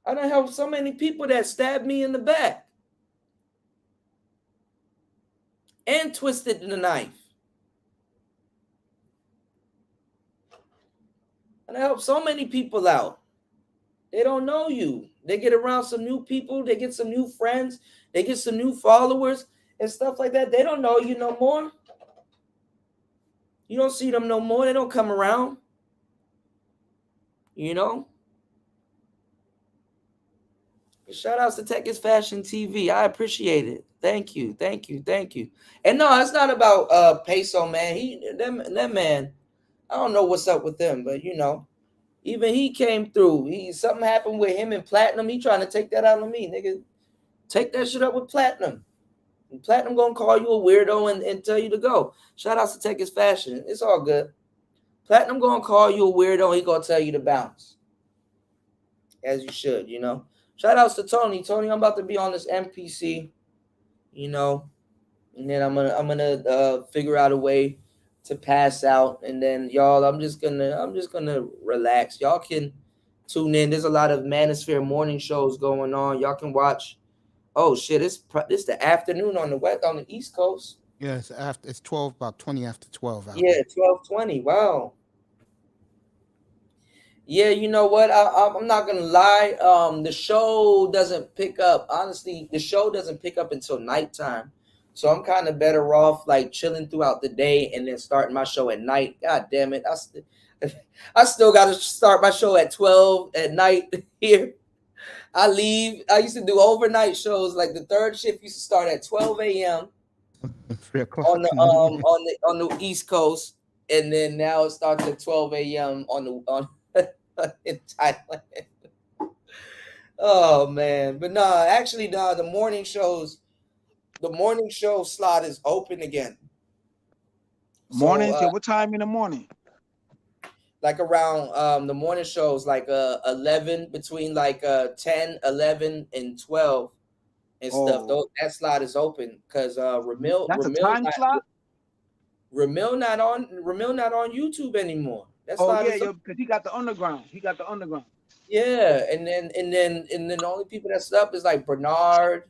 I done helped so many people that stabbed me in the back and twisted the knife. And I help so many people out. They don't know you. They get around some new people. They get some new friends. They get some new followers and stuff like that. They don't know you no more. You don't see them no more. They don't come around. You know? Shout outs to Tech is Fashion TV. I appreciate it. Thank you. Thank you. Thank you. And no, it's not about Peso, man. That man, I don't know what's up with them, but you know, even he came through. Something happened with him and Platinum. He trying to take that out on me, nigga. Take that shit up with Platinum. And Platinum gonna call you a weirdo and tell you to go. Shout outs to Tech is Fashion. It's all good. Platinum gonna call you a weirdo. He gonna tell you to bounce. As you should, you know. Shout outs to Tony. Tony, I'm about to be on this MPC, you know, and then I'm gonna figure out a way to pass out, and then y'all, I'm just gonna relax. Y'all can tune in. There's a lot of Manosphere morning shows going on. Y'all can watch. Oh shit, it's the afternoon on the East Coast.
Yeah, it's 12, about 20 after 12.
Yeah, 12:20. Wow. Yeah, you know what? I'm not gonna lie. The show doesn't pick up. Honestly, the show doesn't pick up until nighttime. So I'm kind of better off like chilling throughout the day and then starting my show at night. God damn it! I still got to start my show at 12 at night here. I leave. I used to do overnight shows. Like the third shift used to start at 12 a.m. on the East Coast, and then now it starts at 12 a.m. in Thailand. Oh man, but actually, the morning show slot is open again.
Morning till what time in the morning?
Like around the morning shows, like 11, between like 10, 11, and 12 and stuff. That slot is open because Ramil.
That's a time slot.
Ramil not on YouTube anymore. That's
Oh
not
yeah,
his.
yo, because he got the underground. He got the underground.
Yeah, and then the only people that set up is like Bernard,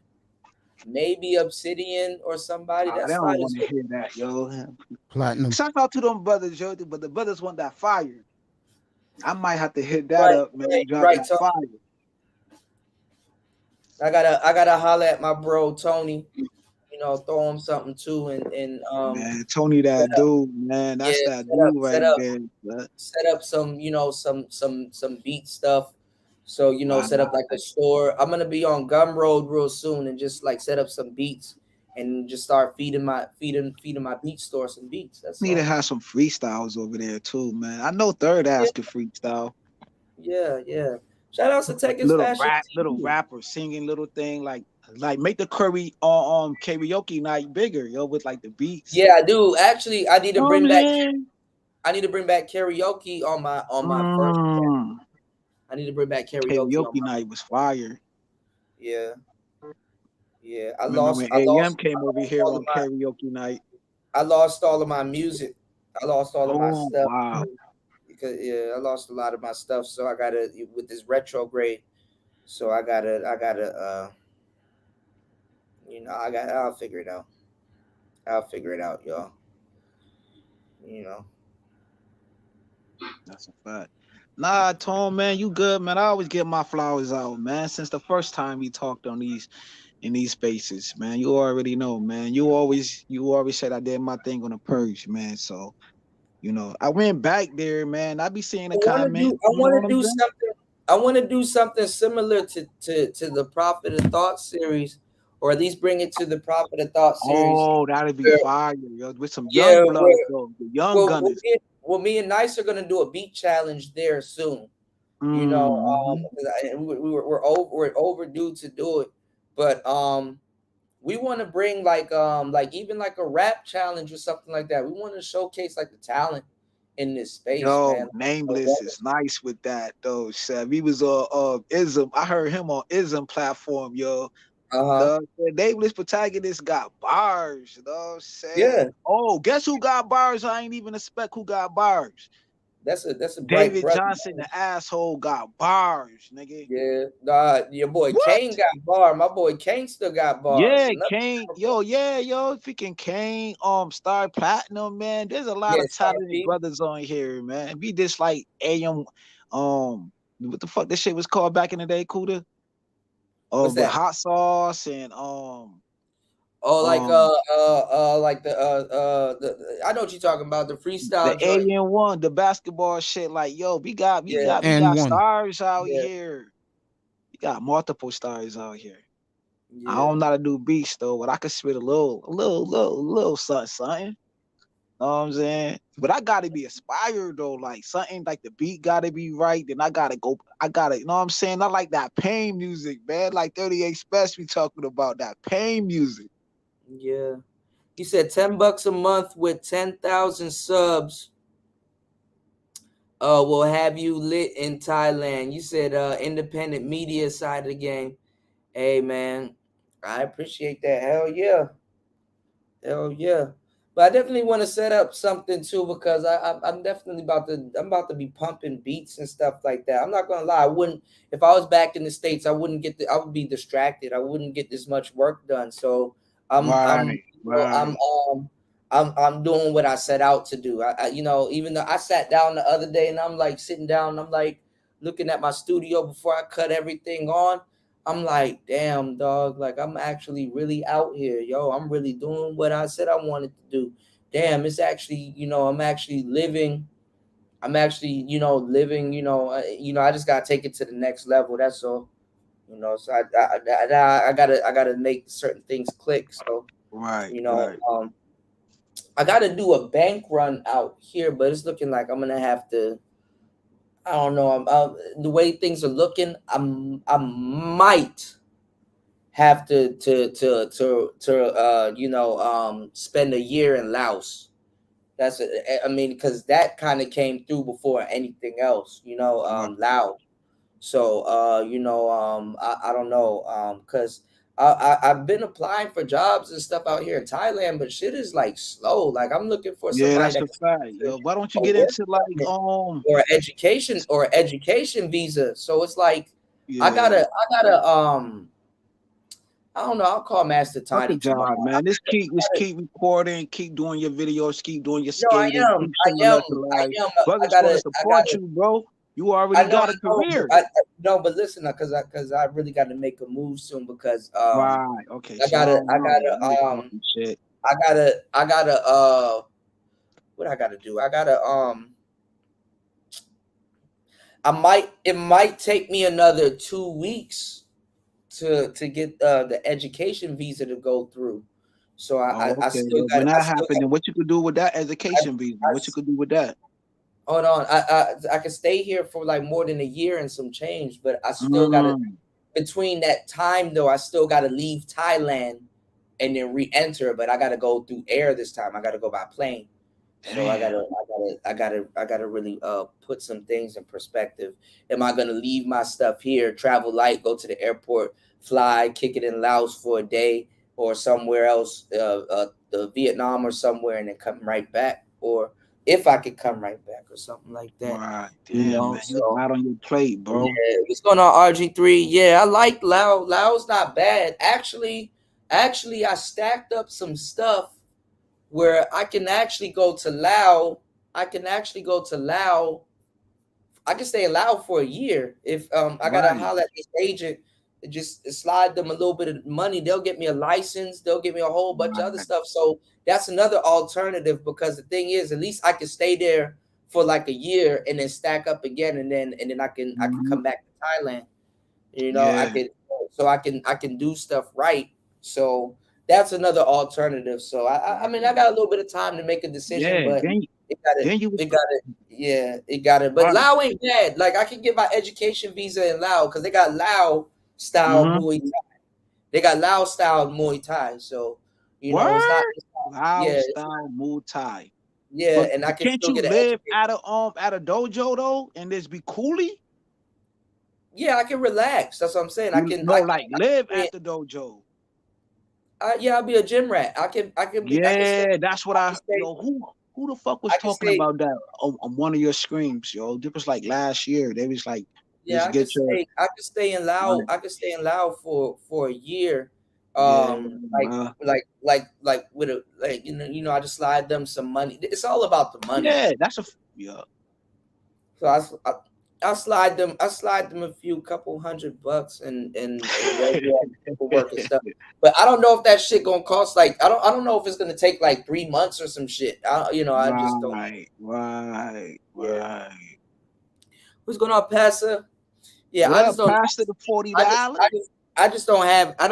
maybe Obsidian or somebody.
They
That's
don't
not
want
his.
to hear that, yo.
Platinum.
Shout out to them brothers, yo, but the brothers want that fire. I might have to hit that
Right,
up, man. Drop
right,
that
Tony.
fire.
I gotta holler at my bro Tony. You know, throw him something too, and
man, Tony, that dude, man, that's that dude right there.
Set up some, some beat stuff. So set up like a store. I'm gonna be on Gumroad real soon, and just like set up some beats and just start feeding my beat store some beats. That's
need
all.
to have some freestyles over there too, man. I know Third Ass could freestyle.
Yeah. Shout out to Tech is
Little
Fashion.
little rapper singing little thing like make the curry on karaoke night bigger, yo, with like the beats.
Yeah, I do. Actually, I need to bring back karaoke on my first set. I need to bring back
karaoke night was fire.
Yeah. I
Remember
lost.
when AM came over here on karaoke night?
I lost all of my music. I lost all of my stuff.
Wow.
Because I lost a lot of my stuff. So I gotta with this retrograde. So I gotta I'll figure it out. I'll figure it out, y'all.
That's a fact. Nah, Tom, man, you good, man. I always get my flowers out, man. Since the first time we talked in these spaces, man. You already know, man. You always said I did my thing on the purge, man. So, I went back there, man. I be seeing the comments.
I want to do something similar to the Prophet of Thought series, or at least bring it to the Prophet of Thought series.
Oh, that'd be fire, yo, with some young blood, though. The young gunners.
Me and Nice are gonna do a beat challenge there soon. We're overdue to do it, but we want to bring like even like a rap challenge or something like that. We want to showcase like the talent in this space, man.
Nameless is nice with that though. Seb. He was Ism. I heard him on Ism platform, yo. The Nameless protagonist got bars, you know what I'm saying?
Yeah.
Oh, guess who got bars? I ain't even expect who got bars.
That's a
David Johnson, the asshole, got bars, nigga.
Yeah, your boy Kane got bar. My boy Kane still got bars.
Yeah, Kane, yo, freaking Kane, Star Platinum, man. There's a lot of talented brothers on here, man. Be this like AM, what the fuck this shit was called back in the day, Kuda?
What's that?
Hot sauce and
like the I know what you're talking about, the freestyle
the AM1, the basketball shit. Like, yo, we got stars out here. We got multiple stars out here. I don't know how to do beats though, but I can spit a little something. Know what I'm saying? But I gotta be inspired though, like something like the beat gotta be right. Then I gotta, you know what I'm saying? I like that pain music, man. Like 38 Special, we talking about that pain music.
Yeah. He said $10 a month with 10,000 subs will have you lit in Thailand. You said independent media side of the game. Hey man, I appreciate that. Hell yeah. But I definitely want to set up something too, because I'm definitely about to be pumping beats and stuff like that. I'm not gonna lie, if I was back in the States, I would be distracted. I wouldn't get this much work done. So I'm doing what I set out to do. Even though I sat down the other day and I'm like sitting down, and I'm like looking at my studio before I cut everything on. I'm like, damn, dog, like I'm actually really out here, yo. I'm really doing what I said I wanted to do. Damn, it's actually, I'm actually living. I just gotta take it to the next level. That's all. So I gotta make certain things click. So I gotta do a bank run out here, but it's looking like I'm gonna have to. I don't know. The way things are looking, I might have to spend a year in Laos. Because that kind of came through before anything else, Laos. So I don't know, because I've been applying for jobs and stuff out here in Thailand, but shit is like slow. Like I'm looking for somebody
that's a fact. Yo, why don't you get into like
or education visa? So it's like I gotta I don't know. I'll call Master Tiny tomorrow.
Man. Just keep recording, keep doing your videos, keep doing your skating.
I am.
Brothers want to support you, bro. You already got a career.
No, but listen, because I really got to make a move soon because
right. Okay.
I gotta what I gotta do? It might take me another 2 weeks to get the education visa to go through. So I still got.
When that happens, then what you could do with that education visa? What you could do with that?
Hold on, I can stay here for like more than a year and some change, but I still gotta. Between that time though, I still gotta leave Thailand and then re-enter. But I gotta go through air this time. I gotta go by plane. So I gotta really put some things in perspective. Am I gonna leave my stuff here, travel light, go to the airport, fly, kick it in Laos for a day or somewhere else, the Vietnam or somewhere, and then come right back? Or if I could come right back or something like that.
Right. Damn, man. You out on your plate, bro.
Yeah, what's going on, RG3? Yeah, I like Lao. Lao's not bad. Actually, I stacked up some stuff where I can actually go to Lao. I can stay in Lao for a year. If I gotta holler at this agent, just slide them a little bit of money. They'll get me a license. They'll get me a whole bunch of other stuff. So that's another alternative, because the thing is, at least I can stay there for like a year and then stack up again, and then I can come back to Thailand. You know, I can do stuff right. So that's another alternative. So I mean, I got a little bit of time to make a decision, but it got it. But Lao ain't bad. Like I can get my education visa in Lao because they got Lao style Muay Thai. They got Lao style Muay Thai. So you know, it's not
Lao style Muay Thai.
Yeah, but and I can
can't
still
you
get
live at a dojo though and just be coolie?
Yeah, I can relax. That's what I'm saying. I can
live at the dojo.
Yeah, I'll be a gym rat. I can be.
Yeah, that's what who the fuck was talking about that on one of your streams, yo? It was like last year. They was like,
yeah, I could stay in Lao. Right. I could stay in Lao for a year. Like with a you know, I just slide them some money. It's all about the money.
Yeah,
So I slide them a couple $100 and work and stuff. But I don't know if that shit gonna cost like I don't know if it's gonna take like 3 months or some shit. I just don't.
Right.
What's going on, Pastor? Yeah,
I just don't pass the $40.
I just don't have. I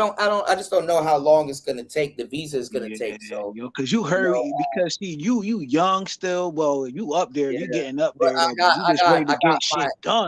just don't know how long it's gonna take. The visa is gonna take. So,
because you hurry because see you young still. Well, you up there. You're getting up there. You just ready to get shit done.